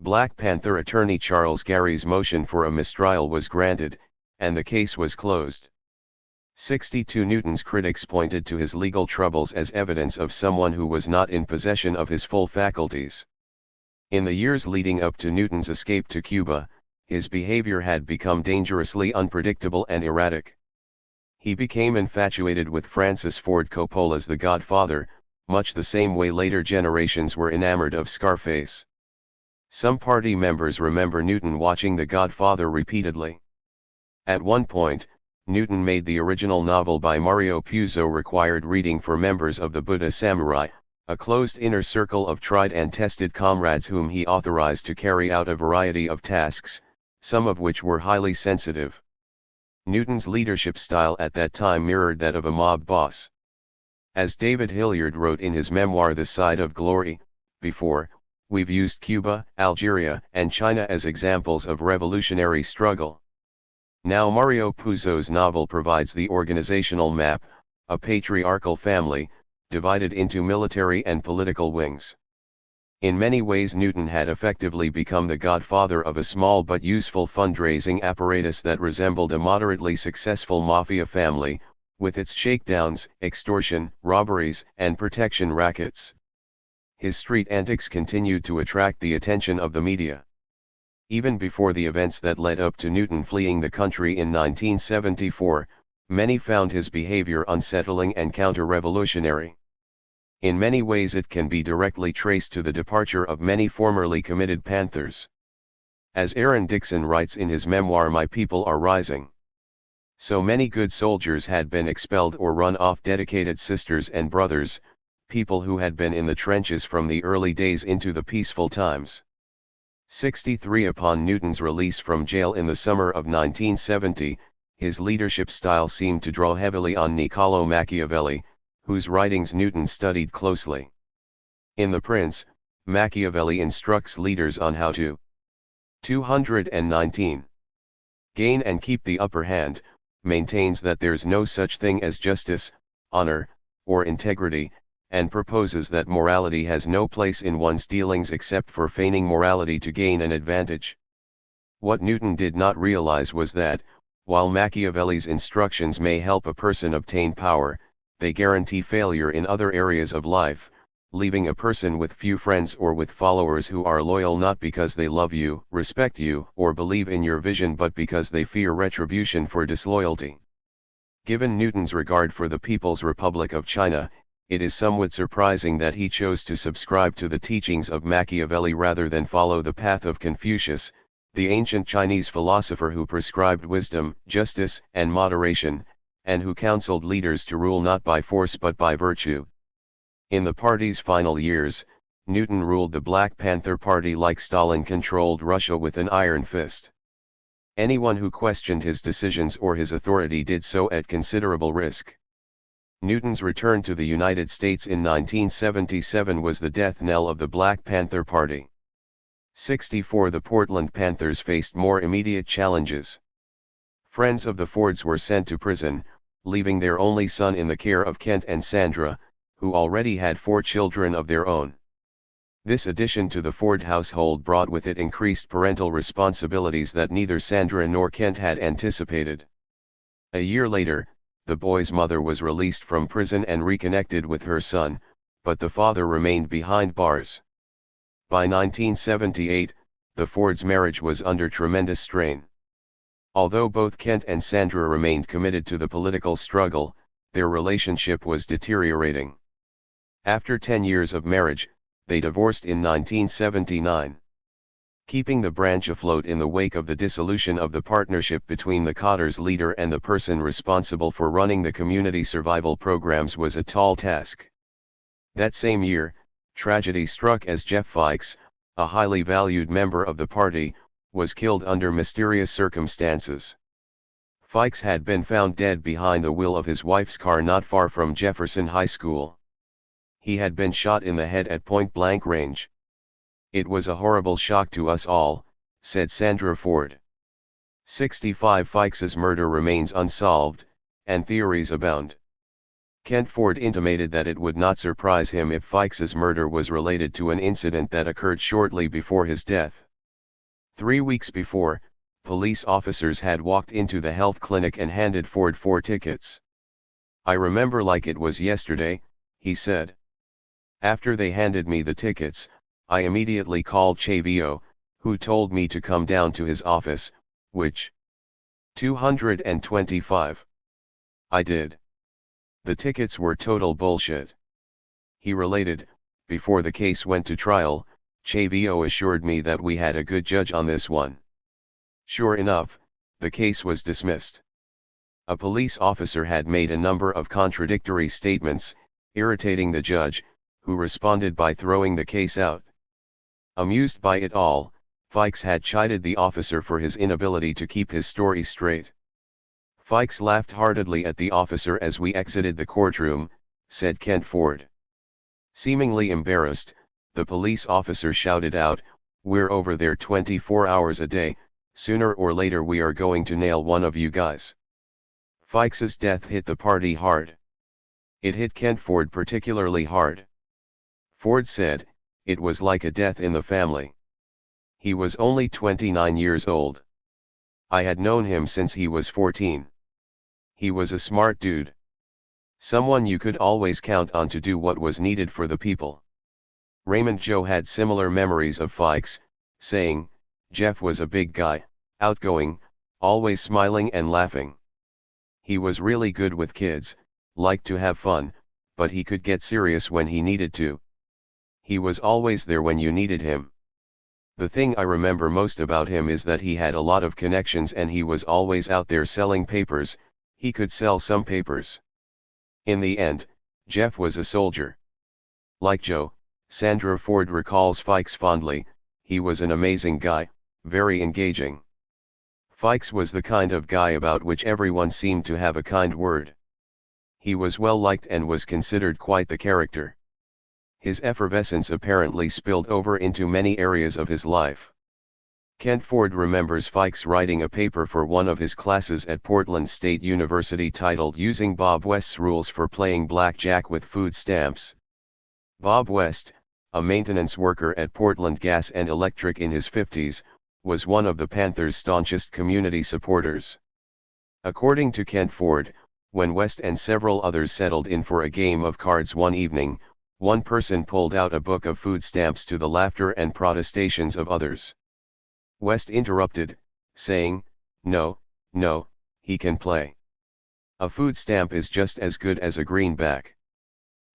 Black Panther attorney Charles Gary's motion for a mistrial was granted, and the case was closed. 62 Newton's critics pointed to his legal troubles as evidence of someone who was not in possession of his full faculties. In the years leading up to Newton's escape to Cuba, his behavior had become dangerously unpredictable and erratic. He became infatuated with Francis Ford Coppola's The Godfather, much the same way later generations were enamored of Scarface. Some party members remember Newton watching The Godfather repeatedly. At one point, Newton made the original novel by Mario Puzo required reading for members of the Buddha Samurai, a closed inner circle of tried and tested comrades whom he authorized to carry out a variety of tasks, some of which were highly sensitive. Newton's leadership style at that time mirrored that of a mob boss. As David Hilliard wrote in his memoir The Side of Glory, before, we've used Cuba, Algeria, and China as examples of revolutionary struggle. Now Mario Puzo's novel provides the organizational map, a patriarchal family, divided into military and political wings. In many ways Newton had effectively become the godfather of a small but useful fundraising apparatus that resembled a moderately successful mafia family, with its shakedowns, extortion, robberies, and protection rackets. His street antics continued to attract the attention of the media. Even before the events that led up to Newton fleeing the country in 1974, many found his behavior unsettling and counter-revolutionary. In many ways it can be directly traced to the departure of many formerly committed Panthers. As Aaron Dixon writes in his memoir My People Are Rising, so many good soldiers had been expelled or run off, dedicated sisters and brothers, people who had been in the trenches from the early days into the peaceful times. 63 Upon Newton's release from jail in the summer of 1970, his leadership style seemed to draw heavily on Niccolò Machiavelli, whose writings Newton studied closely. In The Prince, Machiavelli instructs leaders on how to 219. Gain and keep the upper hand, maintains that there's no such thing as justice, honor, or integrity, and proposes that morality has no place in one's dealings except for feigning morality to gain an advantage. What Newton did not realize was that, while Machiavelli's instructions may help a person obtain power, they guarantee failure in other areas of life, leaving a person with few friends or with followers who are loyal not because they love you, respect you, or believe in your vision but because they fear retribution for disloyalty. Given Newton's regard for the People's Republic of China, it is somewhat surprising that he chose to subscribe to the teachings of Machiavelli rather than follow the path of Confucius, the ancient Chinese philosopher who prescribed wisdom, justice, and moderation, and who counseled leaders to rule not by force but by virtue. In the party's final years, Newton ruled the Black Panther Party like Stalin controlled Russia with an iron fist. Anyone who questioned his decisions or his authority did so at considerable risk. Newton's return to the United States in 1977 was the death knell of the Black Panther Party. 64 The Portland Panthers faced more immediate challenges. Friends of the Fords were sent to prison, leaving their only son in the care of Kent and Sandra, who already had 4 children of their own. This addition to the Ford household brought with it increased parental responsibilities that neither Sandra nor Kent had anticipated. A year later, the boy's mother was released from prison and reconnected with her son, but the father remained behind bars. By 1978, the Fords' marriage was under tremendous strain. Although both Kent and Sandra remained committed to the political struggle, their relationship was deteriorating. After 10 years of marriage, they divorced in 1979. Keeping the branch afloat in the wake of the dissolution of the partnership between the Cotter's leader and the person responsible for running the community survival programs was a tall task. That same year, tragedy struck as Jeff Fikes, a highly valued member of the party, was killed under mysterious circumstances. Fikes had been found dead behind the wheel of his wife's car not far from Jefferson High School. He had been shot in the head at point-blank range. "It was a horrible shock to us all," said Sandra Ford. 65 Fikes' murder remains unsolved, and theories abound. Kent Ford intimated that it would not surprise him if Fikes's murder was related to an incident that occurred shortly before his death. 3 weeks before, police officers had walked into the health clinic and handed Ford 4 tickets. "I remember like it was yesterday," he said. "After they handed me the tickets, I immediately called Chavio, who told me to come down to his office, which 225. I did. The tickets were total bullshit." He related, "Before the case went to trial, Chavio assured me that we had a good judge on this one. Sure enough, the case was dismissed. A police officer had made a number of contradictory statements, irritating the judge, who responded by throwing the case out. Amused by it all, Fikes had chided the officer for his inability to keep his story straight. Fikes laughed heartedly at the officer as we exited the courtroom," said Kent Ford. Seemingly embarrassed, the police officer shouted out, "We're over there 24 hours a day, sooner or later we are going to nail one of you guys." Fikes's death hit the party hard. It hit Kent Ford particularly hard. Ford said, "It was like a death in the family. He was only 29 years old. I had known him since he was 14. He was a smart dude. Someone you could always count on to do what was needed for the people." Raymond Joe had similar memories of Fikes, saying, "Jeff was a big guy, outgoing, always smiling and laughing. He was really good with kids, liked to have fun, but he could get serious when he needed to. He was always there when you needed him. The thing I remember most about him is that he had a lot of connections and he was always out there selling papers. He could sell some papers. In the end, Jeff was a soldier." Like Joe, Sandra Ford recalls Fikes fondly, "He was an amazing guy, very engaging. Fikes was the kind of guy about which everyone seemed to have a kind word. He was well liked and was considered quite the character. His effervescence apparently spilled over into many areas of his life." Kent Ford remembers Fikes writing a paper for one of his classes at Portland State University titled "Using Bob West's Rules for Playing Blackjack with Food Stamps." Bob West, a maintenance worker at Portland Gas and Electric in his 50s, was one of the Panthers' staunchest community supporters. According to Kent Ford, when West and several others settled in for a game of cards one evening, one person pulled out a book of food stamps to the laughter and protestations of others. West interrupted, saying, No, he can play. A food stamp is just as good as a greenback."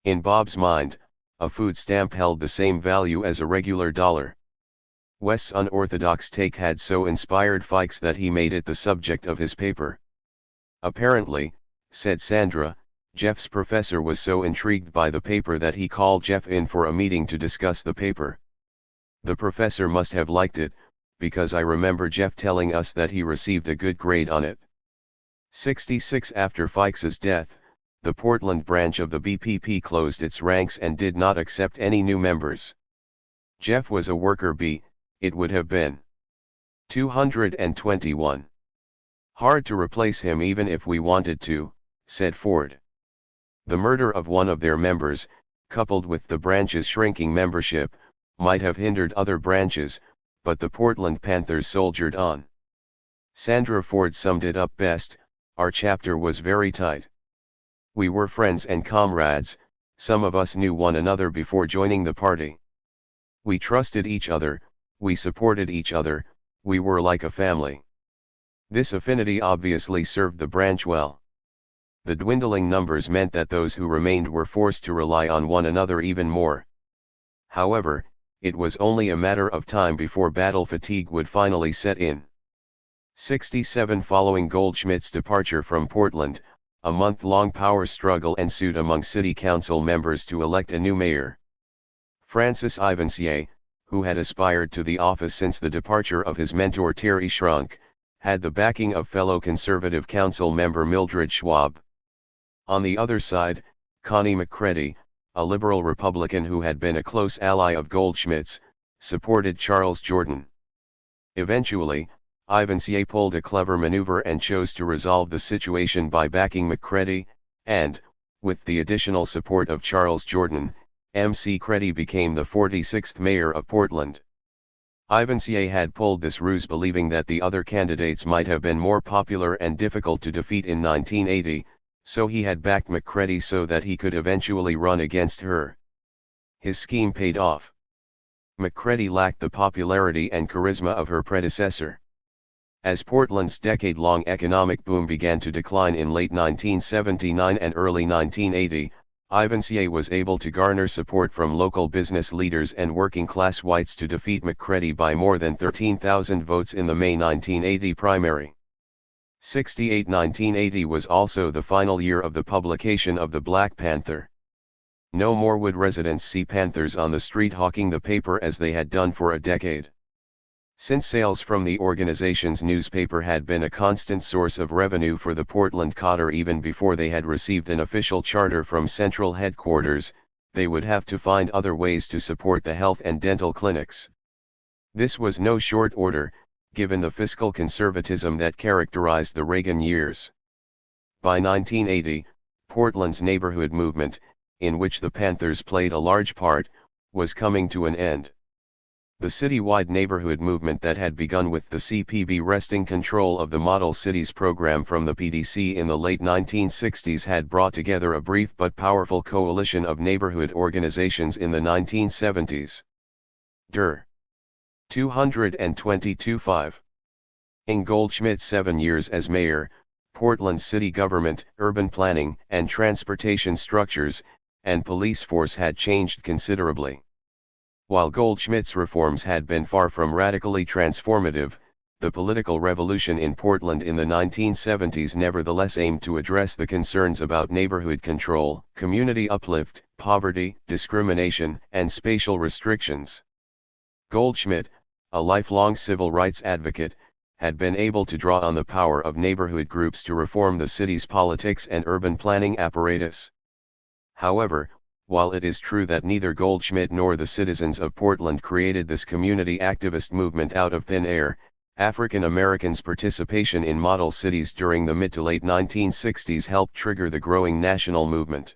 In Bob's mind, a food stamp held the same value as a regular dollar. West's unorthodox take had so inspired Fikes that he made it the subject of his paper. "Apparently," said Sandra, "Jeff's professor was so intrigued by the paper that he called Jeff in for a meeting to discuss the paper. The professor must have liked it, because I remember Jeff telling us that he received a good grade on it." 66 After Fikes's death, the Portland branch of the BPP closed its ranks and did not accept any new members. Jeff was a worker bee, it would have been 221. "Hard to replace him even if we wanted to," said Ford. The murder of one of their members, coupled with the branch's shrinking membership, might have hindered other branches, but the Portland Panthers soldiered on. Sandra Ford summed it up best, "Our chapter was very tight. We were friends and comrades, some of us knew one another before joining the party. We trusted each other, we supported each other, we were like a family. This affinity obviously served the branch well. The dwindling numbers meant that those who remained were forced to rely on one another even more. However, it was only a matter of time before battle fatigue would finally set in." 67 Following Goldschmidt's departure from Portland, a month-long power struggle ensued among city council members to elect a new mayor. Francis Ivansier, who had aspired to the office since the departure of his mentor Terry Schrunk, had the backing of fellow conservative council member Mildred Schwab. On the other side, Connie McCready, a liberal Republican who had been a close ally of Goldschmidt's, supported Charles Jordan. Eventually, Ivansier pulled a clever maneuver and chose to resolve the situation by backing McCready, and, With the additional support of Charles Jordan, McCready became the 46th mayor of Portland. Ivansier had pulled this ruse believing that the other candidates might have been more popular and difficult to defeat in 1980, so he had backed McCready so that he could eventually run against her. His scheme paid off. McCready lacked the popularity and charisma of her predecessor. As Portland's decade-long economic boom began to decline in late 1979 and early 1980, Ivansier was able to garner support from local business leaders and working-class whites to defeat McCready by more than 13,000 votes in the May 1980 primary. 1980 was also the final year of the publication of the Black Panther. No more would residents see Panthers on the street hawking the paper as they had done for a decade. Since sales from the organization's newspaper had been a constant source of revenue for the Portland Cotter even before they had received an official charter from central headquarters, they would have to find other ways to support the health and dental clinics. This was no short order, given the fiscal conservatism that characterized the Reagan years. By 1980, Portland's neighborhood movement, in which the Panthers played a large part, was coming to an end. The citywide neighborhood movement that had begun with the CPB wresting control of the Model Cities program from the PDC in the late 1960s had brought together a brief but powerful coalition of neighborhood organizations in the 1970s. Der. 222.5. In Goldschmidt's 7 years as mayor, Portland's city government, urban planning and transportation structures, and police force had changed considerably. While Goldschmidt's reforms had been far from radically transformative, the political revolution in Portland in the 1970s nevertheless aimed to address the concerns about neighborhood control, community uplift, poverty, discrimination, and spatial restrictions. Goldschmidt, a lifelong civil rights advocate, had been able to draw on the power of neighborhood groups to reform the city's politics and urban planning apparatus. However, while it is true that neither Goldschmidt nor the citizens of Portland created this community activist movement out of thin air, African Americans' participation in model cities during the mid to late 1960s helped trigger the growing national movement.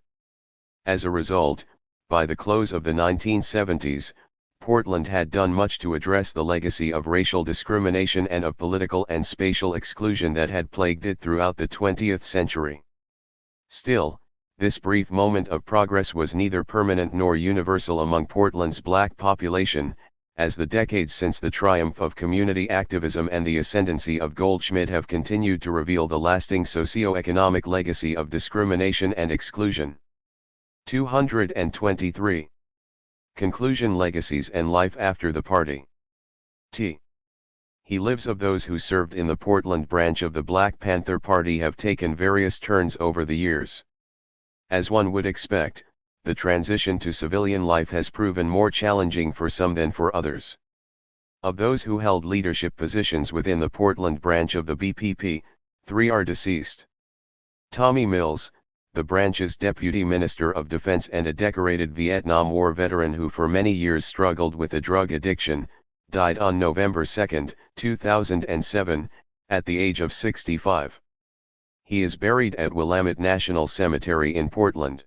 As a result, by the close of the 1970s, Portland had done much to address the legacy of racial discrimination and of political and spatial exclusion that had plagued it throughout the 20th century. Still, this brief moment of progress was neither permanent nor universal among Portland's black population, as the decades since the triumph of community activism and the ascendancy of Goldschmidt have continued to reveal the lasting socio-economic legacy of discrimination and exclusion. 223. Conclusion: Legacies and Life After the Party. He lives of those who served in the Portland branch of the Black Panther Party have taken various turns over the years. As one would expect, the transition to civilian life has proven more challenging for some than for others. Of those who held leadership positions within the Portland branch of the BPP, 3 are deceased. Tommy Mills, the branch's Deputy Minister of Defense and a decorated Vietnam War veteran who for many years struggled with a drug addiction, died on November 2, 2007, at the age of 65. He is buried at Willamette National Cemetery in Portland.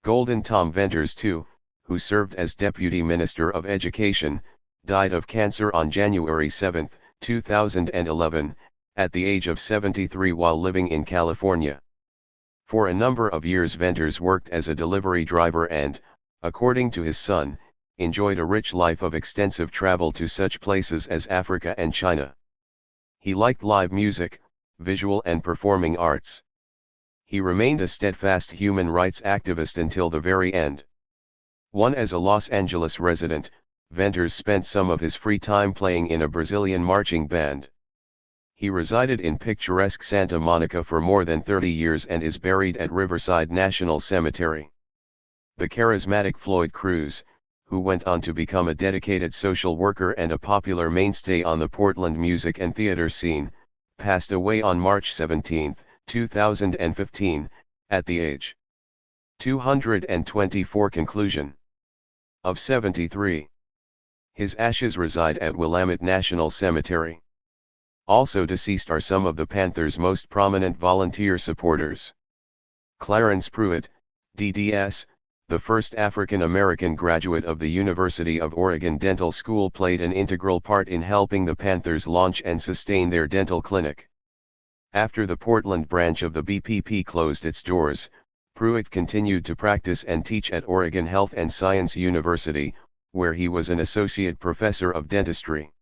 Golden Tom Venters II, who served as Deputy Minister of Education, died of cancer on January 7, 2011, at the age of 73 while living in California. For a number of years Venters worked as a delivery driver and, according to his son, enjoyed a rich life of extensive travel to such places as Africa and China. He liked live music, visual and performing arts. He remained a steadfast human rights activist until the very end. As a Los Angeles resident, Venters spent some of his free time playing in a Brazilian marching band. He resided in picturesque Santa Monica for more than 30 years and is buried at Riverside National Cemetery. The charismatic Floyd Cruz, who went on to become a dedicated social worker and a popular mainstay on the Portland music and theater scene, passed away on March 17, 2015, at the age 224. Conclusion: of 73. His ashes reside at Willamette National Cemetery. Also deceased are some of the Panthers' most prominent volunteer supporters. Clarence Pruitt, DDS, the first African-American graduate of the University of Oregon Dental School, played an integral part in helping the Panthers launch and sustain their dental clinic. After the Portland branch of the BPP closed its doors, Pruitt continued to practice and teach at Oregon Health and Science University, where he was an associate professor of dentistry.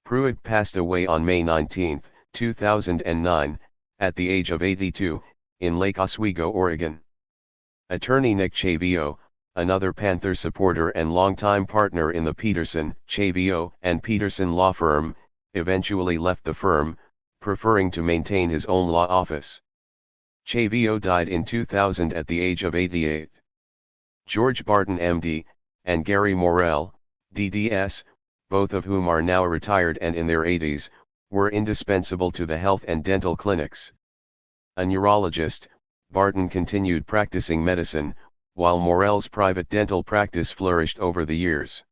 Pruitt passed away on May 19, 2009, at the age of 82, in Lake Oswego, Oregon. Attorney Nick Chavio, another Panther supporter and longtime partner in the Peterson, Chavio, and Peterson law firm, eventually left the firm, preferring to maintain his own law office. Chavio died in 2000 at the age of 88. George Barton MD, and Gary Morrell, DDS, both of whom are now retired and in their 80s, were indispensable to the health and dental clinics. A neurologist, Barton continued practicing medicine, while Morrell's private dental practice flourished over the years.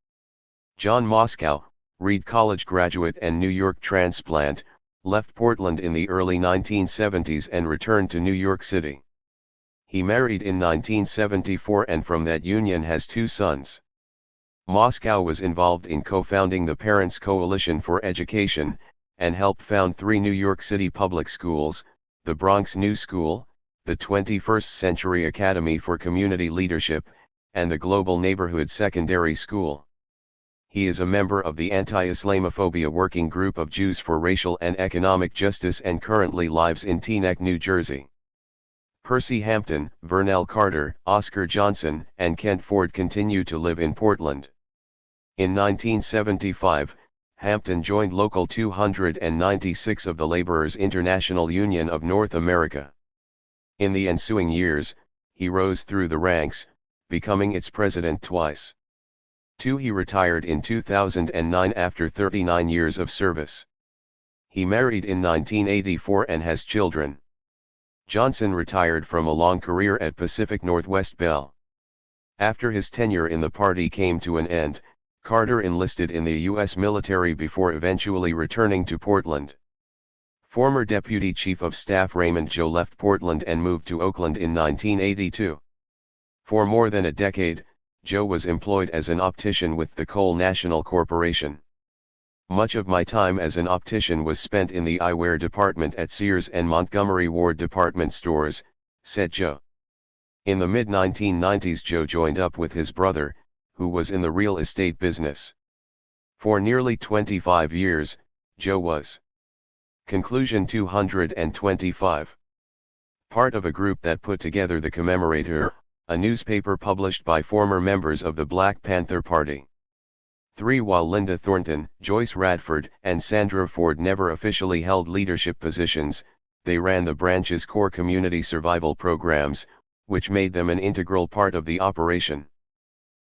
John Moscow, Reed College graduate and New York transplant, left Portland in the early 1970s and returned to New York City. He married in 1974 and from that union has 2 sons. Moscow was involved in co-founding the Parents Coalition for Education, and helped found 3 New York City public schools, the Bronx New School, the 21st Century Academy for Community Leadership, and the Global Neighborhood Secondary School. He is a member of the Anti-Islamophobia Working Group of Jews for Racial and Economic Justice and currently lives in Teaneck, New Jersey. Percy Hampton, Vernell Carter, Oscar Johnson, and Kent Ford continue to live in Portland. In 1975, Hampton joined Local 296 of the Laborers International Union of North America. In the ensuing years, he rose through the ranks, becoming its president twice. He retired in 2009 after 39 years of service. He married in 1984 and has children. Johnson retired from a long career at Pacific Northwest Bell. After his tenure in the party came to an end, Carter enlisted in the U.S. military before eventually returning to Portland. Former Deputy Chief of Staff Raymond Joe left Portland and moved to Oakland in 1982. For more than a decade, Joe was employed as an optician with the Cole National Corporation. Much of my time as an optician was spent in the eyewear department at Sears and Montgomery Ward department stores, said Joe. In the mid-1990s, Joe joined up with his brother, who was in the real estate business. For nearly 25 years, Joe was. Conclusion 225. Part of a group that put together the Commemorator, a newspaper published by former members of the Black Panther Party. 3. While Linda Thornton, Joyce Radford, and Sandra Ford never officially held leadership positions, they ran the branch's core community survival programs, which made them an integral part of the operation.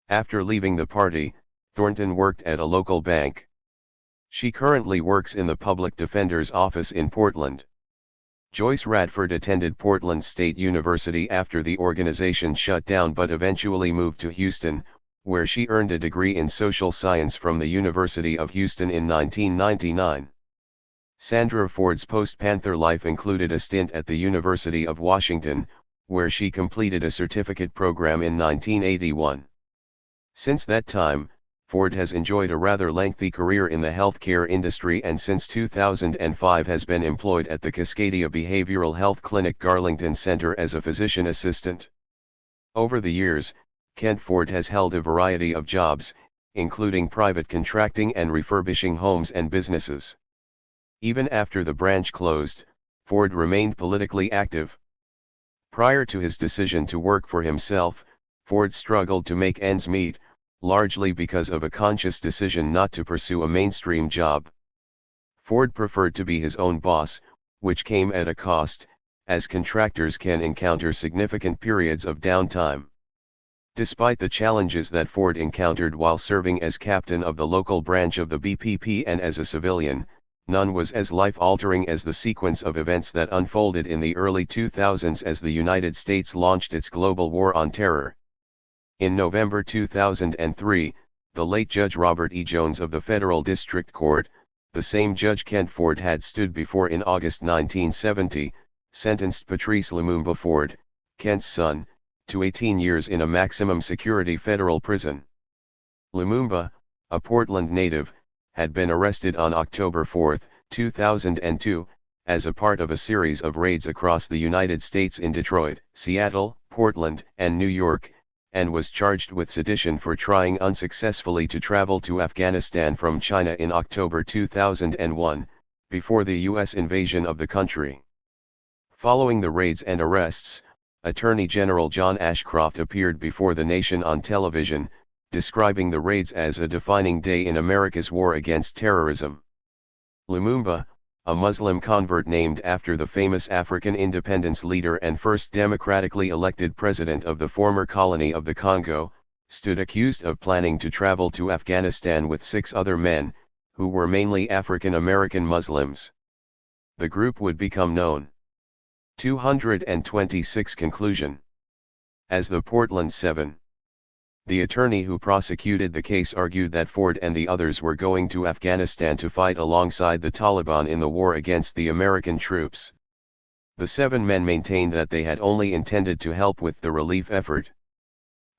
After leaving the party, Thornton worked at a local bank. She currently works in the Public Defender's office in Portland. Joyce Radford attended Portland State University after the organization shut down but eventually moved to Houston, where she earned a degree in social science from the University of Houston in 1999. Sandra Ford's post-Panther life included a stint at the University of Washington, where she completed a certificate program in 1981. Since that time, Ford has enjoyed a rather lengthy career in the healthcare industry and since 2005 has been employed at the Cascadia Behavioral Health Clinic Garlington Center as a physician assistant. Over the years, Kent Ford has held a variety of jobs, including private contracting and refurbishing homes and businesses. Even after the branch closed, Ford remained politically active. Prior to his decision to work for himself, Ford struggled to make ends meet, largely because of a conscious decision not to pursue a mainstream job. Ford preferred to be his own boss, which came at a cost, as contractors can encounter significant periods of downtime. Despite the challenges that Ford encountered while serving as captain of the local branch of the BPP and as a civilian, none was as life-altering as the sequence of events that unfolded in the early 2000s as the United States launched its global war on terror. In November 2003, the late Judge Robert E. Jones of the Federal District Court, the same Judge Kent Ford had stood before in August 1970, sentenced Patrice Lumumba Ford, Kent's son, to 18 years in a maximum security federal prison. Lumumba, a Portland native, had been arrested on October 4, 2002, as a part of a series of raids across the United States in Detroit, Seattle, Portland, and New York, and was charged with sedition for trying unsuccessfully to travel to Afghanistan from China in October 2001, before the U.S. invasion of the country. Following the raids and arrests, Attorney General John Ashcroft appeared before the nation on television, describing the raids as a defining day in America's war against terrorism. Lumumba, a Muslim convert named after the famous African independence leader and first democratically elected president of the former colony of the Congo, stood accused of planning to travel to Afghanistan with 6 other men, who were mainly African American Muslims. The group would become known. 226 Conclusion as the Portland Seven. The attorney who prosecuted the case argued that Ford and the others were going to Afghanistan to fight alongside the Taliban in the war against the American troops. The 7 men maintained that they had only intended to help with the relief effort.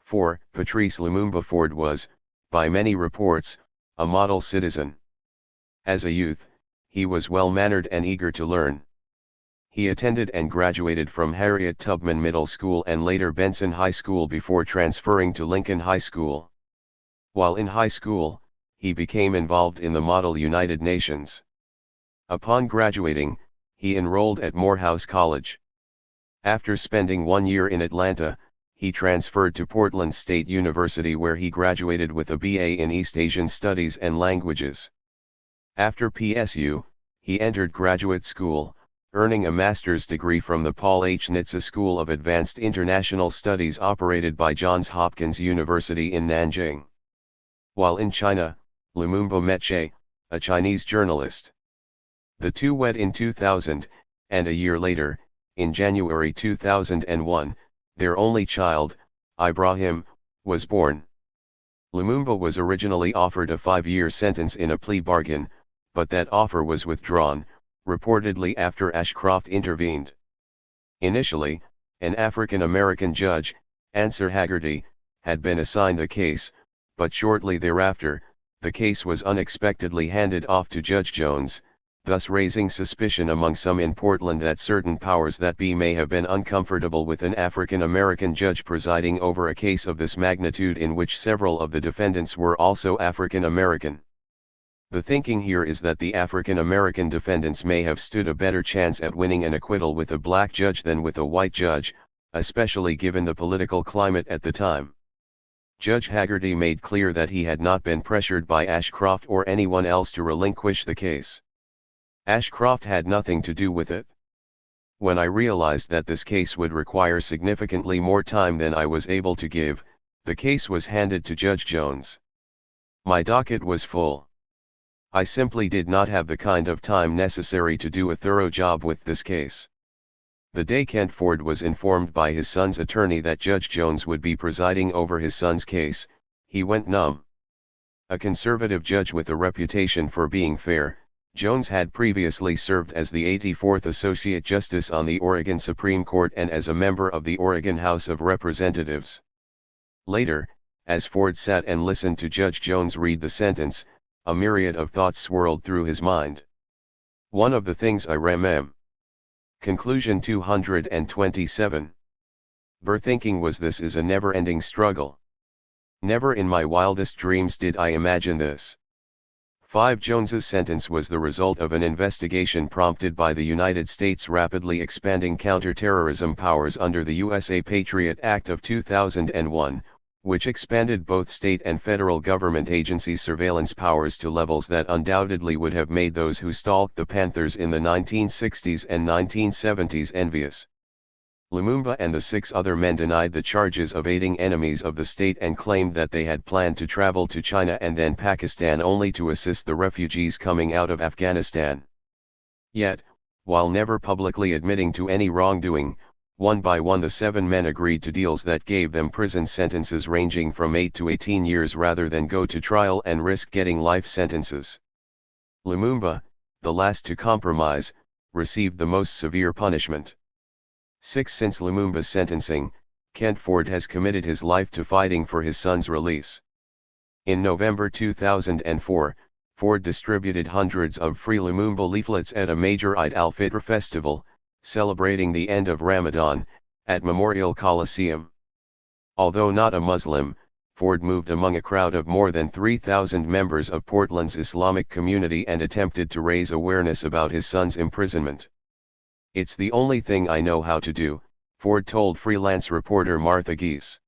4. Patrice Lumumba Ford was, by many reports, a model citizen. As a youth, he was well-mannered and eager to learn. He attended and graduated from Harriet Tubman Middle School and later Benson High School before transferring to Lincoln High School. While in high school, he became involved in the Model United Nations. Upon graduating, he enrolled at Morehouse College. After spending 1 year in Atlanta, he transferred to Portland State University where he graduated with a BA in East Asian Studies and Languages. After PSU, he entered graduate school, earning a master's degree from the Paul H. Nitze School of Advanced International Studies operated by Johns Hopkins University in Nanjing. While in China, Lumumba met Che, a Chinese journalist. The two wed in 2000, and a year later, in January 2001, their only child, Ibrahim, was born. Lumumba was originally offered a 5-year sentence in a plea bargain, but that offer was withdrawn, reportedly after Ashcroft intervened. Initially, an African-American judge, Answer Haggerty, had been assigned the case, but shortly thereafter, the case was unexpectedly handed off to Judge Jones, thus raising suspicion among some in Portland that certain powers that be may have been uncomfortable with an African-American judge presiding over a case of this magnitude in which several of the defendants were also African-American. The thinking here is that the African-American defendants may have stood a better chance at winning an acquittal with a black judge than with a white judge, especially given the political climate at the time. Judge Haggerty made clear that he had not been pressured by Ashcroft or anyone else to relinquish the case. Ashcroft had nothing to do with it. When I realized that this case would require significantly more time than I was able to give, the case was handed to Judge Jones. My docket was full. I simply did not have the kind of time necessary to do a thorough job with this case. The day Kent Ford was informed by his son's attorney that Judge Jones would be presiding over his son's case, he went numb. A conservative judge with a reputation for being fair, Jones had previously served as the 84th Associate Justice on the Oregon Supreme Court and as a member of the Oregon House of Representatives. Later, as Ford sat and listened to Judge Jones read the sentence, a myriad of thoughts swirled through his mind. One of the things I remember. Conclusion 227. Burke thinking was this is a never-ending struggle. Never in my wildest dreams did I imagine this. 5. Jones's sentence was the result of an investigation prompted by the United States' rapidly expanding counterterrorism powers under the USA Patriot Act of 2001, which expanded both state and federal government agencies' surveillance powers to levels that undoubtedly would have made those who stalked the Panthers in the 1960s and 1970s envious. Lumumba and the 6 other men denied the charges of aiding enemies of the state and claimed that they had planned to travel to China and then Pakistan only to assist the refugees coming out of Afghanistan. Yet, while never publicly admitting to any wrongdoing, one by one the 7 men agreed to deals that gave them prison sentences ranging from 8 to 18 years rather than go to trial and risk getting life sentences. Lumumba, the last to compromise, received the most severe punishment. 6. Since Lumumba's sentencing, Kent Ford has committed his life to fighting for his son's release. In November 2004, Ford distributed hundreds of free Lumumba leaflets at a major Eid al-Fitr festival, celebrating the end of Ramadan, at Memorial Coliseum. Although not a Muslim, Ford moved among a crowd of more than 3,000 members of Portland's Islamic community and attempted to raise awareness about his son's imprisonment. "It's the only thing I know how to do," Ford told freelance reporter Martha Geese.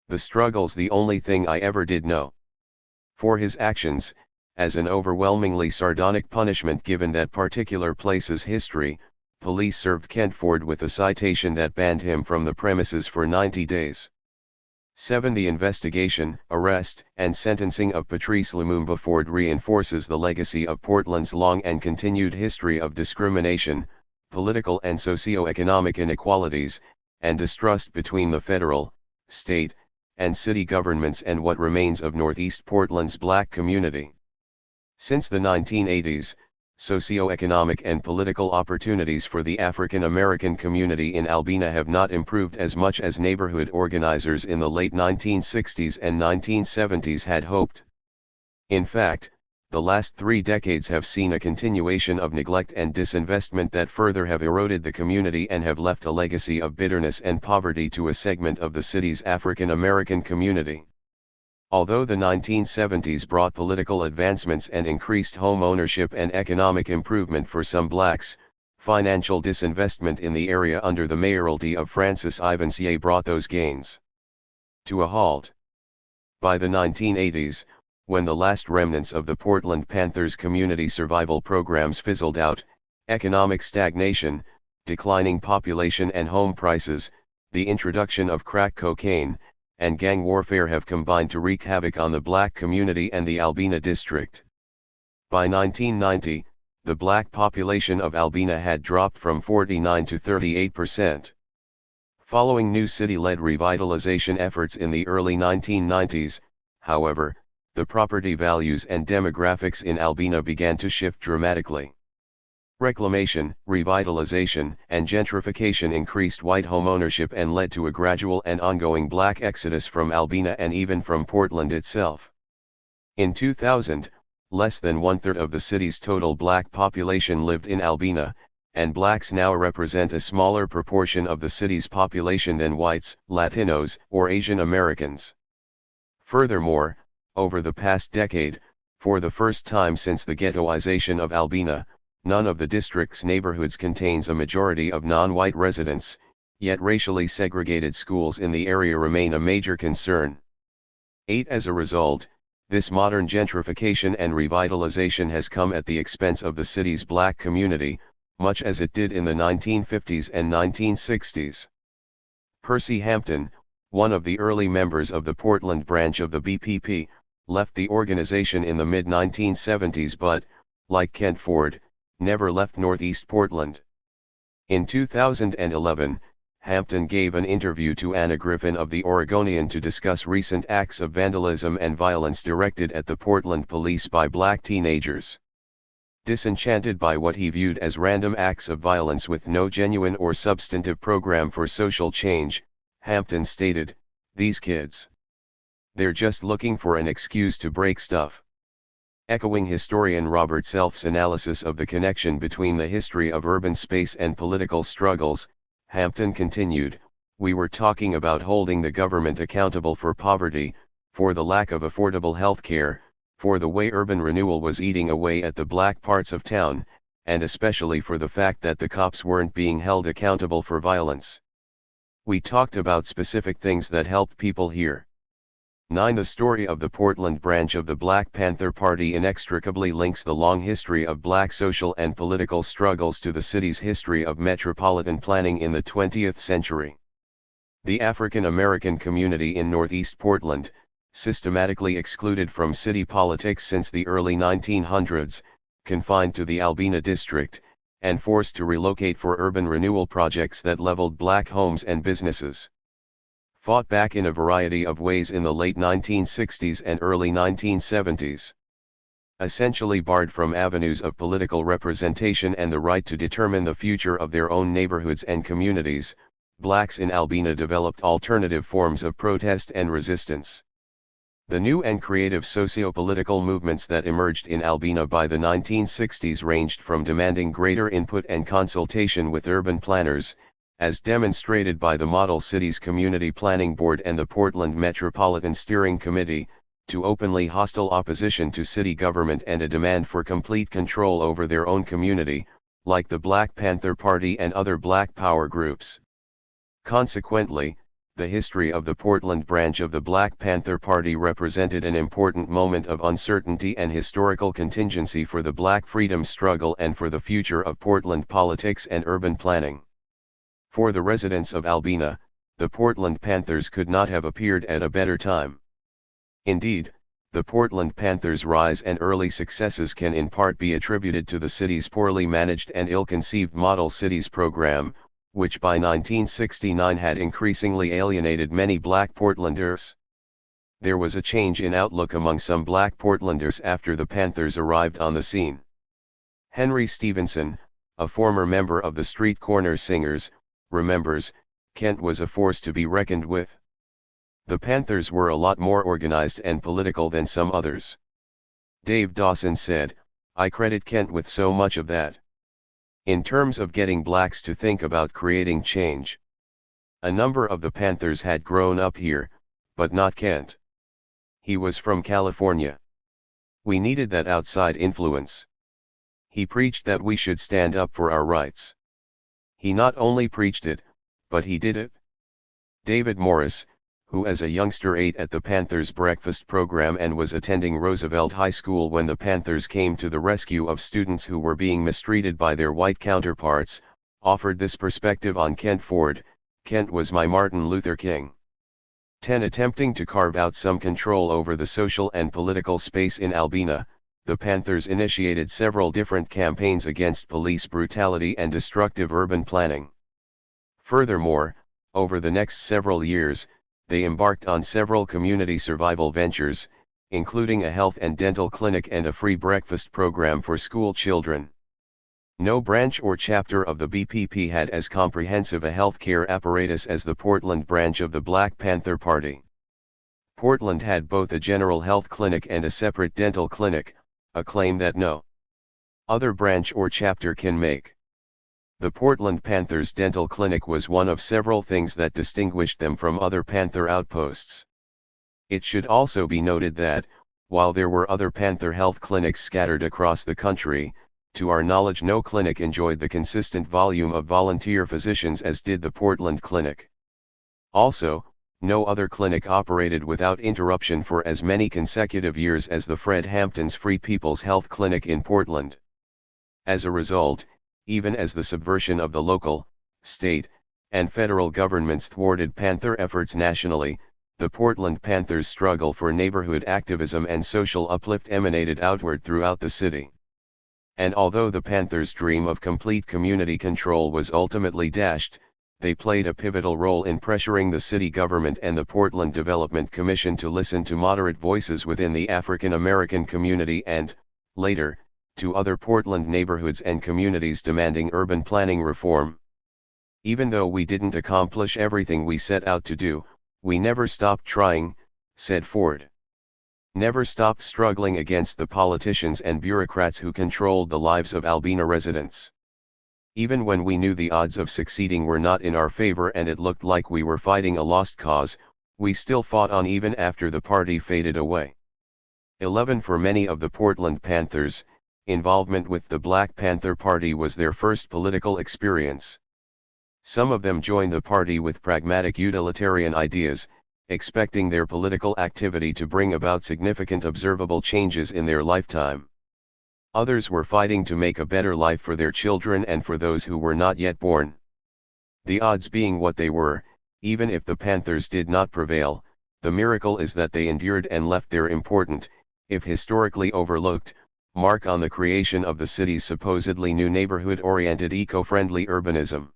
"The struggle's the only thing I ever did know." For his actions, as an overwhelmingly sardonic punishment given that particular place's history, police served Kent Ford with a citation that banned him from the premises for 90 days. 7. The investigation, arrest, and sentencing of Patrice Lumumba Ford reinforces the legacy of Portland's long and continued history of discrimination, political and socio-economic inequalities, and distrust between the federal, state, and city governments and what remains of Northeast Portland's black community. Since the 1980s, socio-economic and political opportunities for the African American community in Albina have not improved as much as neighborhood organizers in the late 1960s and 1970s had hoped. In fact, the last 3 decades have seen a continuation of neglect and disinvestment that further have eroded the community and have left a legacy of bitterness and poverty to a segment of the city's African American community. Although the 1970s brought political advancements and increased home ownership and economic improvement for some blacks, financial disinvestment in the area under the mayoralty of Francis Ivansier brought those gains to a halt. By the 1980s, when the last remnants of the Portland Panthers community survival programs fizzled out, economic stagnation, declining population and home prices, the introduction of crack cocaine, and gang warfare have combined to wreak havoc on the black community and the Albina district. By 1990, the black population of Albina had dropped from 49 to 38%. Following new city-led revitalization efforts in the early 1990s, however, the property values and demographics in Albina began to shift dramatically. Reclamation, revitalization, and gentrification increased white homeownership and led to a gradual and ongoing black exodus from Albina and even from Portland itself. In 2000, less than 1/3 of the city's total black population lived in Albina, and blacks now represent a smaller proportion of the city's population than whites, Latinos, or Asian Americans. Furthermore, over the past decade, for the first time since the ghettoization of Albina, none of the district's neighborhoods contains a majority of non-white residents, yet racially segregated schools in the area remain a major concern. 8. As a result, this modern gentrification and revitalization has come at the expense of the city's black community, much as it did in the 1950s and 1960s. Percy Hampton, one of the early members of the Portland branch of the BPP, left the organization in the mid-1970s but, like Kent Ford, never left Northeast Portland. In 2011, Hampton gave an interview to Anna Griffin of the Oregonian to discuss recent acts of vandalism and violence directed at the Portland police by black teenagers. Disenchanted by what he viewed as random acts of violence with no genuine or substantive program for social change, Hampton stated, "These kids. They're just looking for an excuse to break stuff." Echoing historian Robert Self's analysis of the connection between the history of urban space and political struggles, Hampton continued, "We were talking about holding the government accountable for poverty, for the lack of affordable health care, for the way urban renewal was eating away at the black parts of town, and especially for the fact that the cops weren't being held accountable for violence. We talked about specific things that helped people here." 9. The story of the Portland branch of the Black Panther Party inextricably links the long history of black social and political struggles to the city's history of metropolitan planning in the 20th century. The African American community in Northeast Portland, systematically excluded from city politics since the early 1900s, confined to the Albina district, and forced to relocate for urban renewal projects that leveled black homes and businesses, fought back in a variety of ways in the late 1960s and early 1970s. essentially barred from avenues of political representation and the right to determine the future of their own neighborhoods and communities, blacks in Albina developed alternative forms of protest and resistance. The new and creative socio-political movements that emerged in Albina by the 1960s ranged from demanding greater input and consultation with urban planners, as demonstrated by the Model Cities Community Planning Board and the Portland Metropolitan Steering Committee, to openly hostile opposition to city government and a demand for complete control over their own community, like the Black Panther Party and other Black Power groups. Consequently, the history of the Portland branch of the Black Panther Party represented an important moment of uncertainty and historical contingency for the Black freedom struggle and for the future of Portland politics and urban planning. For the residents of Albina, the Portland Panthers could not have appeared at a better time. Indeed, the Portland Panthers' rise and early successes can in part be attributed to the city's poorly managed and ill-conceived Model Cities program, which by 1969 had increasingly alienated many Black Portlanders. There was a change in outlook among some Black Portlanders after the Panthers arrived on the scene. Henry Stevenson, a former member of the Street Corner Singers, remembers, Kent was a force to be reckoned with. The Panthers were a lot more organized and political than some others. Dave Dawson said, I credit Kent with so much of that. In terms of getting blacks to think about creating change. A number of the Panthers had grown up here, but not Kent. He was from California. We needed that outside influence. He preached that we should stand up for our rights. He not only preached it, but he did it. David Morris, who as a youngster ate at the Panthers breakfast program and was attending Roosevelt High School when the Panthers came to the rescue of students who were being mistreated by their white counterparts, offered this perspective on Kent Ford, Kent was my Martin Luther King. 10. Attempting to carve out some control over the social and political space in Albina, the Panthers initiated several different campaigns against police brutality and destructive urban planning. Furthermore, over the next several years, they embarked on several community survival ventures, including a health and dental clinic and a free breakfast program for school children. No branch or chapter of the BPP had as comprehensive a healthcare apparatus as the Portland branch of the Black Panther Party. Portland had both a general health clinic and a separate dental clinic, a claim that no other branch or chapter can make. The Portland Panthers dental clinic was one of several things that distinguished them from other Panther outposts. It should also be noted that, while there were other Panther health clinics scattered across the country, to our knowledge no clinic enjoyed the consistent volume of volunteer physicians as did the Portland Clinic. Also, no other clinic operated without interruption for as many consecutive years as the Fred Hampton's Free People's Health Clinic in Portland. As a result, even as the subversion of the local, state, and federal governments thwarted Panther efforts nationally, the Portland Panthers' struggle for neighborhood activism and social uplift emanated outward throughout the city. And although the Panthers' dream of complete community control was ultimately dashed, they played a pivotal role in pressuring the city government and the Portland Development Commission to listen to moderate voices within the African American community and, later, to other Portland neighborhoods and communities demanding urban planning reform. Even though we didn't accomplish everything we set out to do, we never stopped trying, said Ford. Never stopped struggling against the politicians and bureaucrats who controlled the lives of Albina residents. Even when we knew the odds of succeeding were not in our favor and it looked like we were fighting a lost cause, we still fought on even after the party faded away. 11. For many of the Portland Panthers, involvement with the Black Panther Party was their first political experience. Some of them joined the party with pragmatic utilitarian ideas, expecting their political activity to bring about significant observable changes in their lifetime. Others were fighting to make a better life for their children and for those who were not yet born. The odds being what they were, even if the Panthers did not prevail, the miracle is that they endured and left their important, if historically overlooked, mark on the creation of the city's supposedly new neighborhood-oriented eco-friendly urbanism.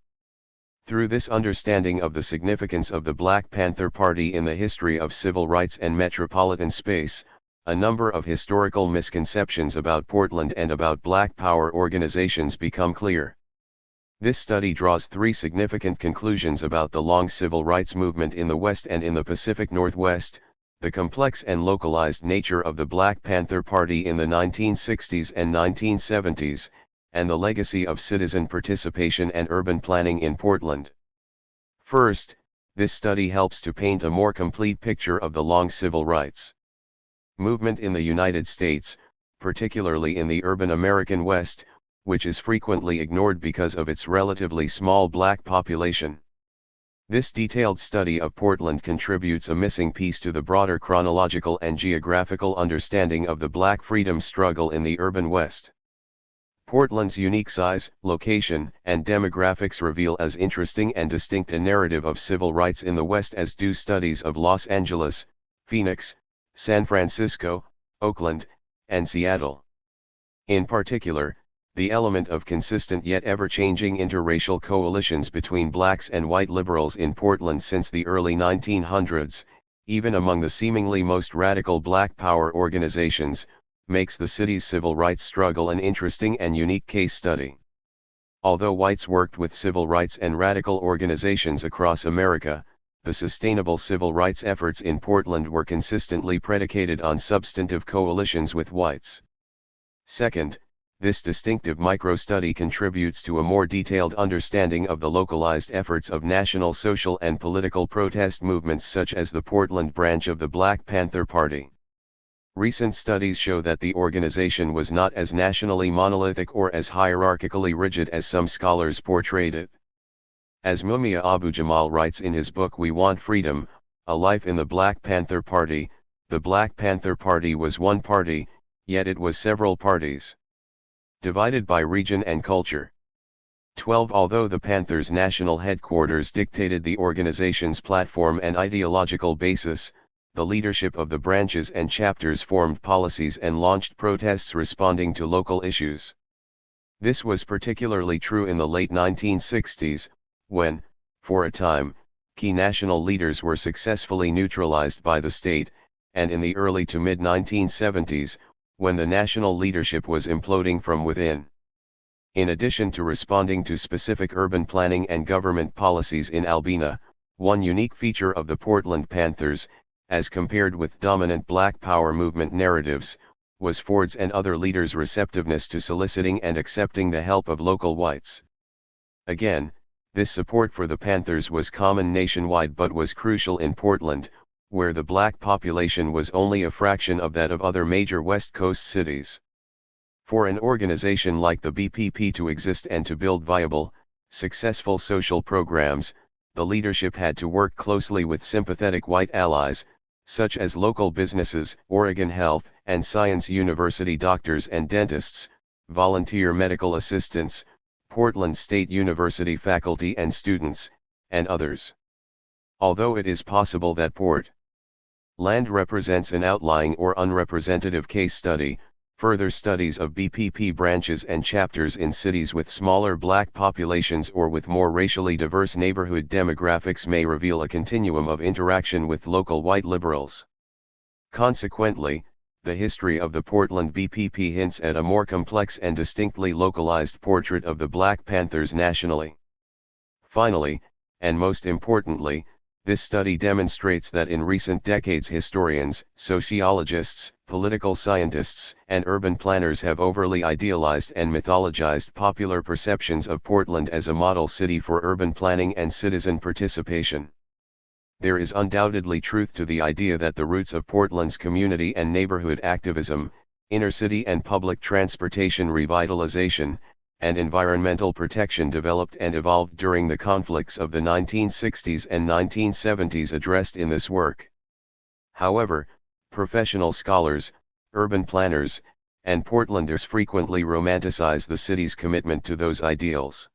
Through this understanding of the significance of the Black Panther Party in the history of civil rights and metropolitan space, a number of historical misconceptions about Portland and about Black Power organizations become clear. This study draws three significant conclusions about the long civil rights movement in the West and in the Pacific Northwest: the complex and localized nature of the Black Panther Party in the 1960s and 1970s, and the legacy of citizen participation and urban planning in Portland. First, this study helps to paint a more complete picture of the long civil rights movement in the United States, particularly in the urban American West, which is frequently ignored because of its relatively small Black population. This detailed study of Portland contributes a missing piece to the broader chronological and geographical understanding of the Black freedom struggle in the urban West. Portland's unique size, location, and demographics reveal as interesting and distinct a narrative of civil rights in the West as do studies of Los Angeles, Phoenix, San Francisco, Oakland, and Seattle. In particular, the element of consistent yet ever-changing interracial coalitions between blacks and white liberals in Portland since the early 1900s, even among the seemingly most radical Black Power organizations, makes the city's civil rights struggle an interesting and unique case study. Although whites worked with civil rights and radical organizations across America, the sustainable civil rights efforts in Portland were consistently predicated on substantive coalitions with whites. Second, this distinctive micro-study contributes to a more detailed understanding of the localized efforts of national social and political protest movements such as the Portland branch of the Black Panther Party. Recent studies show that the organization was not as nationally monolithic or as hierarchically rigid as some scholars portrayed it. As Mumia Abu-Jamal writes in his book We Want Freedom, A Life in the Black Panther Party, the Black Panther Party was one party, yet it was several parties. Divided by region and culture. 12. Although the Panthers' national headquarters dictated the organization's platform and ideological basis, the leadership of the branches and chapters formed policies and launched protests responding to local issues. This was particularly true in the late 1960s, when, for a time, key national leaders were successfully neutralized by the state, and in the early to mid-1970s, when the national leadership was imploding from within. In addition to responding to specific urban planning and government policies in Albina, one unique feature of the Portland Panthers, as compared with dominant Black Power movement narratives, was Ford's and other leaders' receptiveness to soliciting and accepting the help of local whites. Again, this support for the Panthers was common nationwide but was crucial in Portland, where the Black population was only a fraction of that of other major West Coast cities. For an organization like the BPP to exist and to build viable, successful social programs, the leadership had to work closely with sympathetic white allies, such as local businesses, Oregon Health and Science University doctors and dentists, volunteer medical assistants, Portland State University faculty and students, and others. Although it is possible that Portland represents an outlying or unrepresentative case study, further studies of BPP branches and chapters in cities with smaller Black populations or with more racially diverse neighborhood demographics may reveal a continuum of interaction with local white liberals. Consequently, the history of the Portland BPP hints at a more complex and distinctly localized portrait of the Black Panthers nationally. Finally, and most importantly, this study demonstrates that in recent decades historians, sociologists, political scientists, and urban planners have overly idealized and mythologized popular perceptions of Portland as a model city for urban planning and citizen participation. There is undoubtedly truth to the idea that the roots of Portland's community and neighborhood activism, inner-city and public transportation revitalization, and environmental protection developed and evolved during the conflicts of the 1960s and 1970s addressed in this work. However, professional scholars, urban planners, and Portlanders frequently romanticize the city's commitment to those ideals.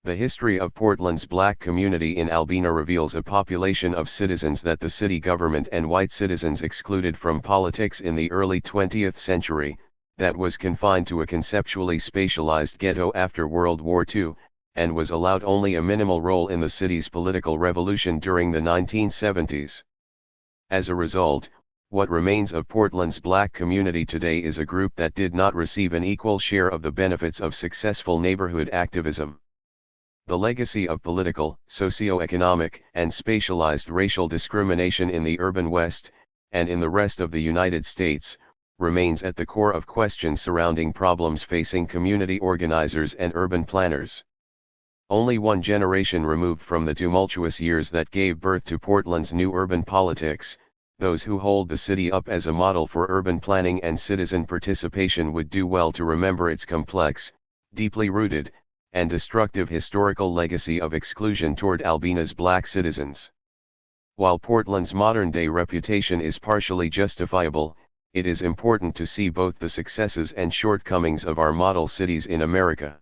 The history of Portland's Black community in Albina reveals a population of citizens that the city government and white citizens excluded from politics in the early 20th century, that was confined to a conceptually spatialized ghetto after World War II, and was allowed only a minimal role in the city's political revolution during the 1970s. As a result, What remains of Portland's black community today is a group that did not receive an equal share of the benefits of successful neighborhood activism. The legacy of political, socio-economic, and spatialized racial discrimination in the urban West, and in the rest of the United States, remains at the core of questions surrounding problems facing community organizers and urban planners. Only one generation removed from the tumultuous years that gave birth to Portland's new urban politics, those who hold the city up as a model for urban planning and citizen participation would do well to remember its complex, deeply rooted, and destructive historical legacy of exclusion toward Albina's black citizens. While Portland's modern-day reputation is partially justifiable, it is important to see both the successes and shortcomings of our model cities in America.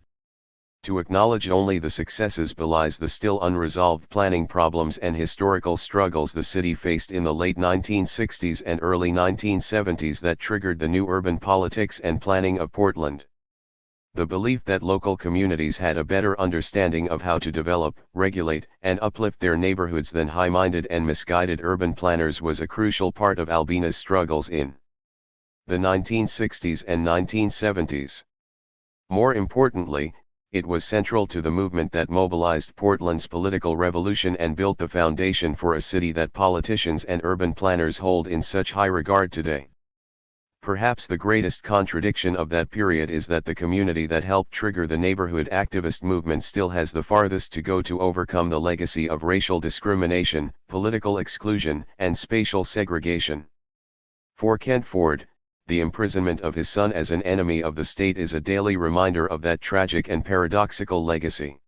To acknowledge only the successes belies the still unresolved planning problems and historical struggles the city faced in the late 1960s and early 1970s that triggered the new urban politics and planning of Portland. The belief that local communities had a better understanding of how to develop, regulate, and uplift their neighborhoods than high-minded and misguided urban planners was a crucial part of Albina's struggles in the 1960s and 1970s. More importantly, it was central to the movement that mobilized Portland's political revolution and built the foundation for a city that politicians and urban planners hold in such high regard today. Perhaps the greatest contradiction of that period is that the community that helped trigger the neighborhood activist movement still has the farthest to go to overcome the legacy of racial discrimination, political exclusion, and spatial segregation. For Kent Ford, the imprisonment of his son as an enemy of the state is a daily reminder of that tragic and paradoxical legacy.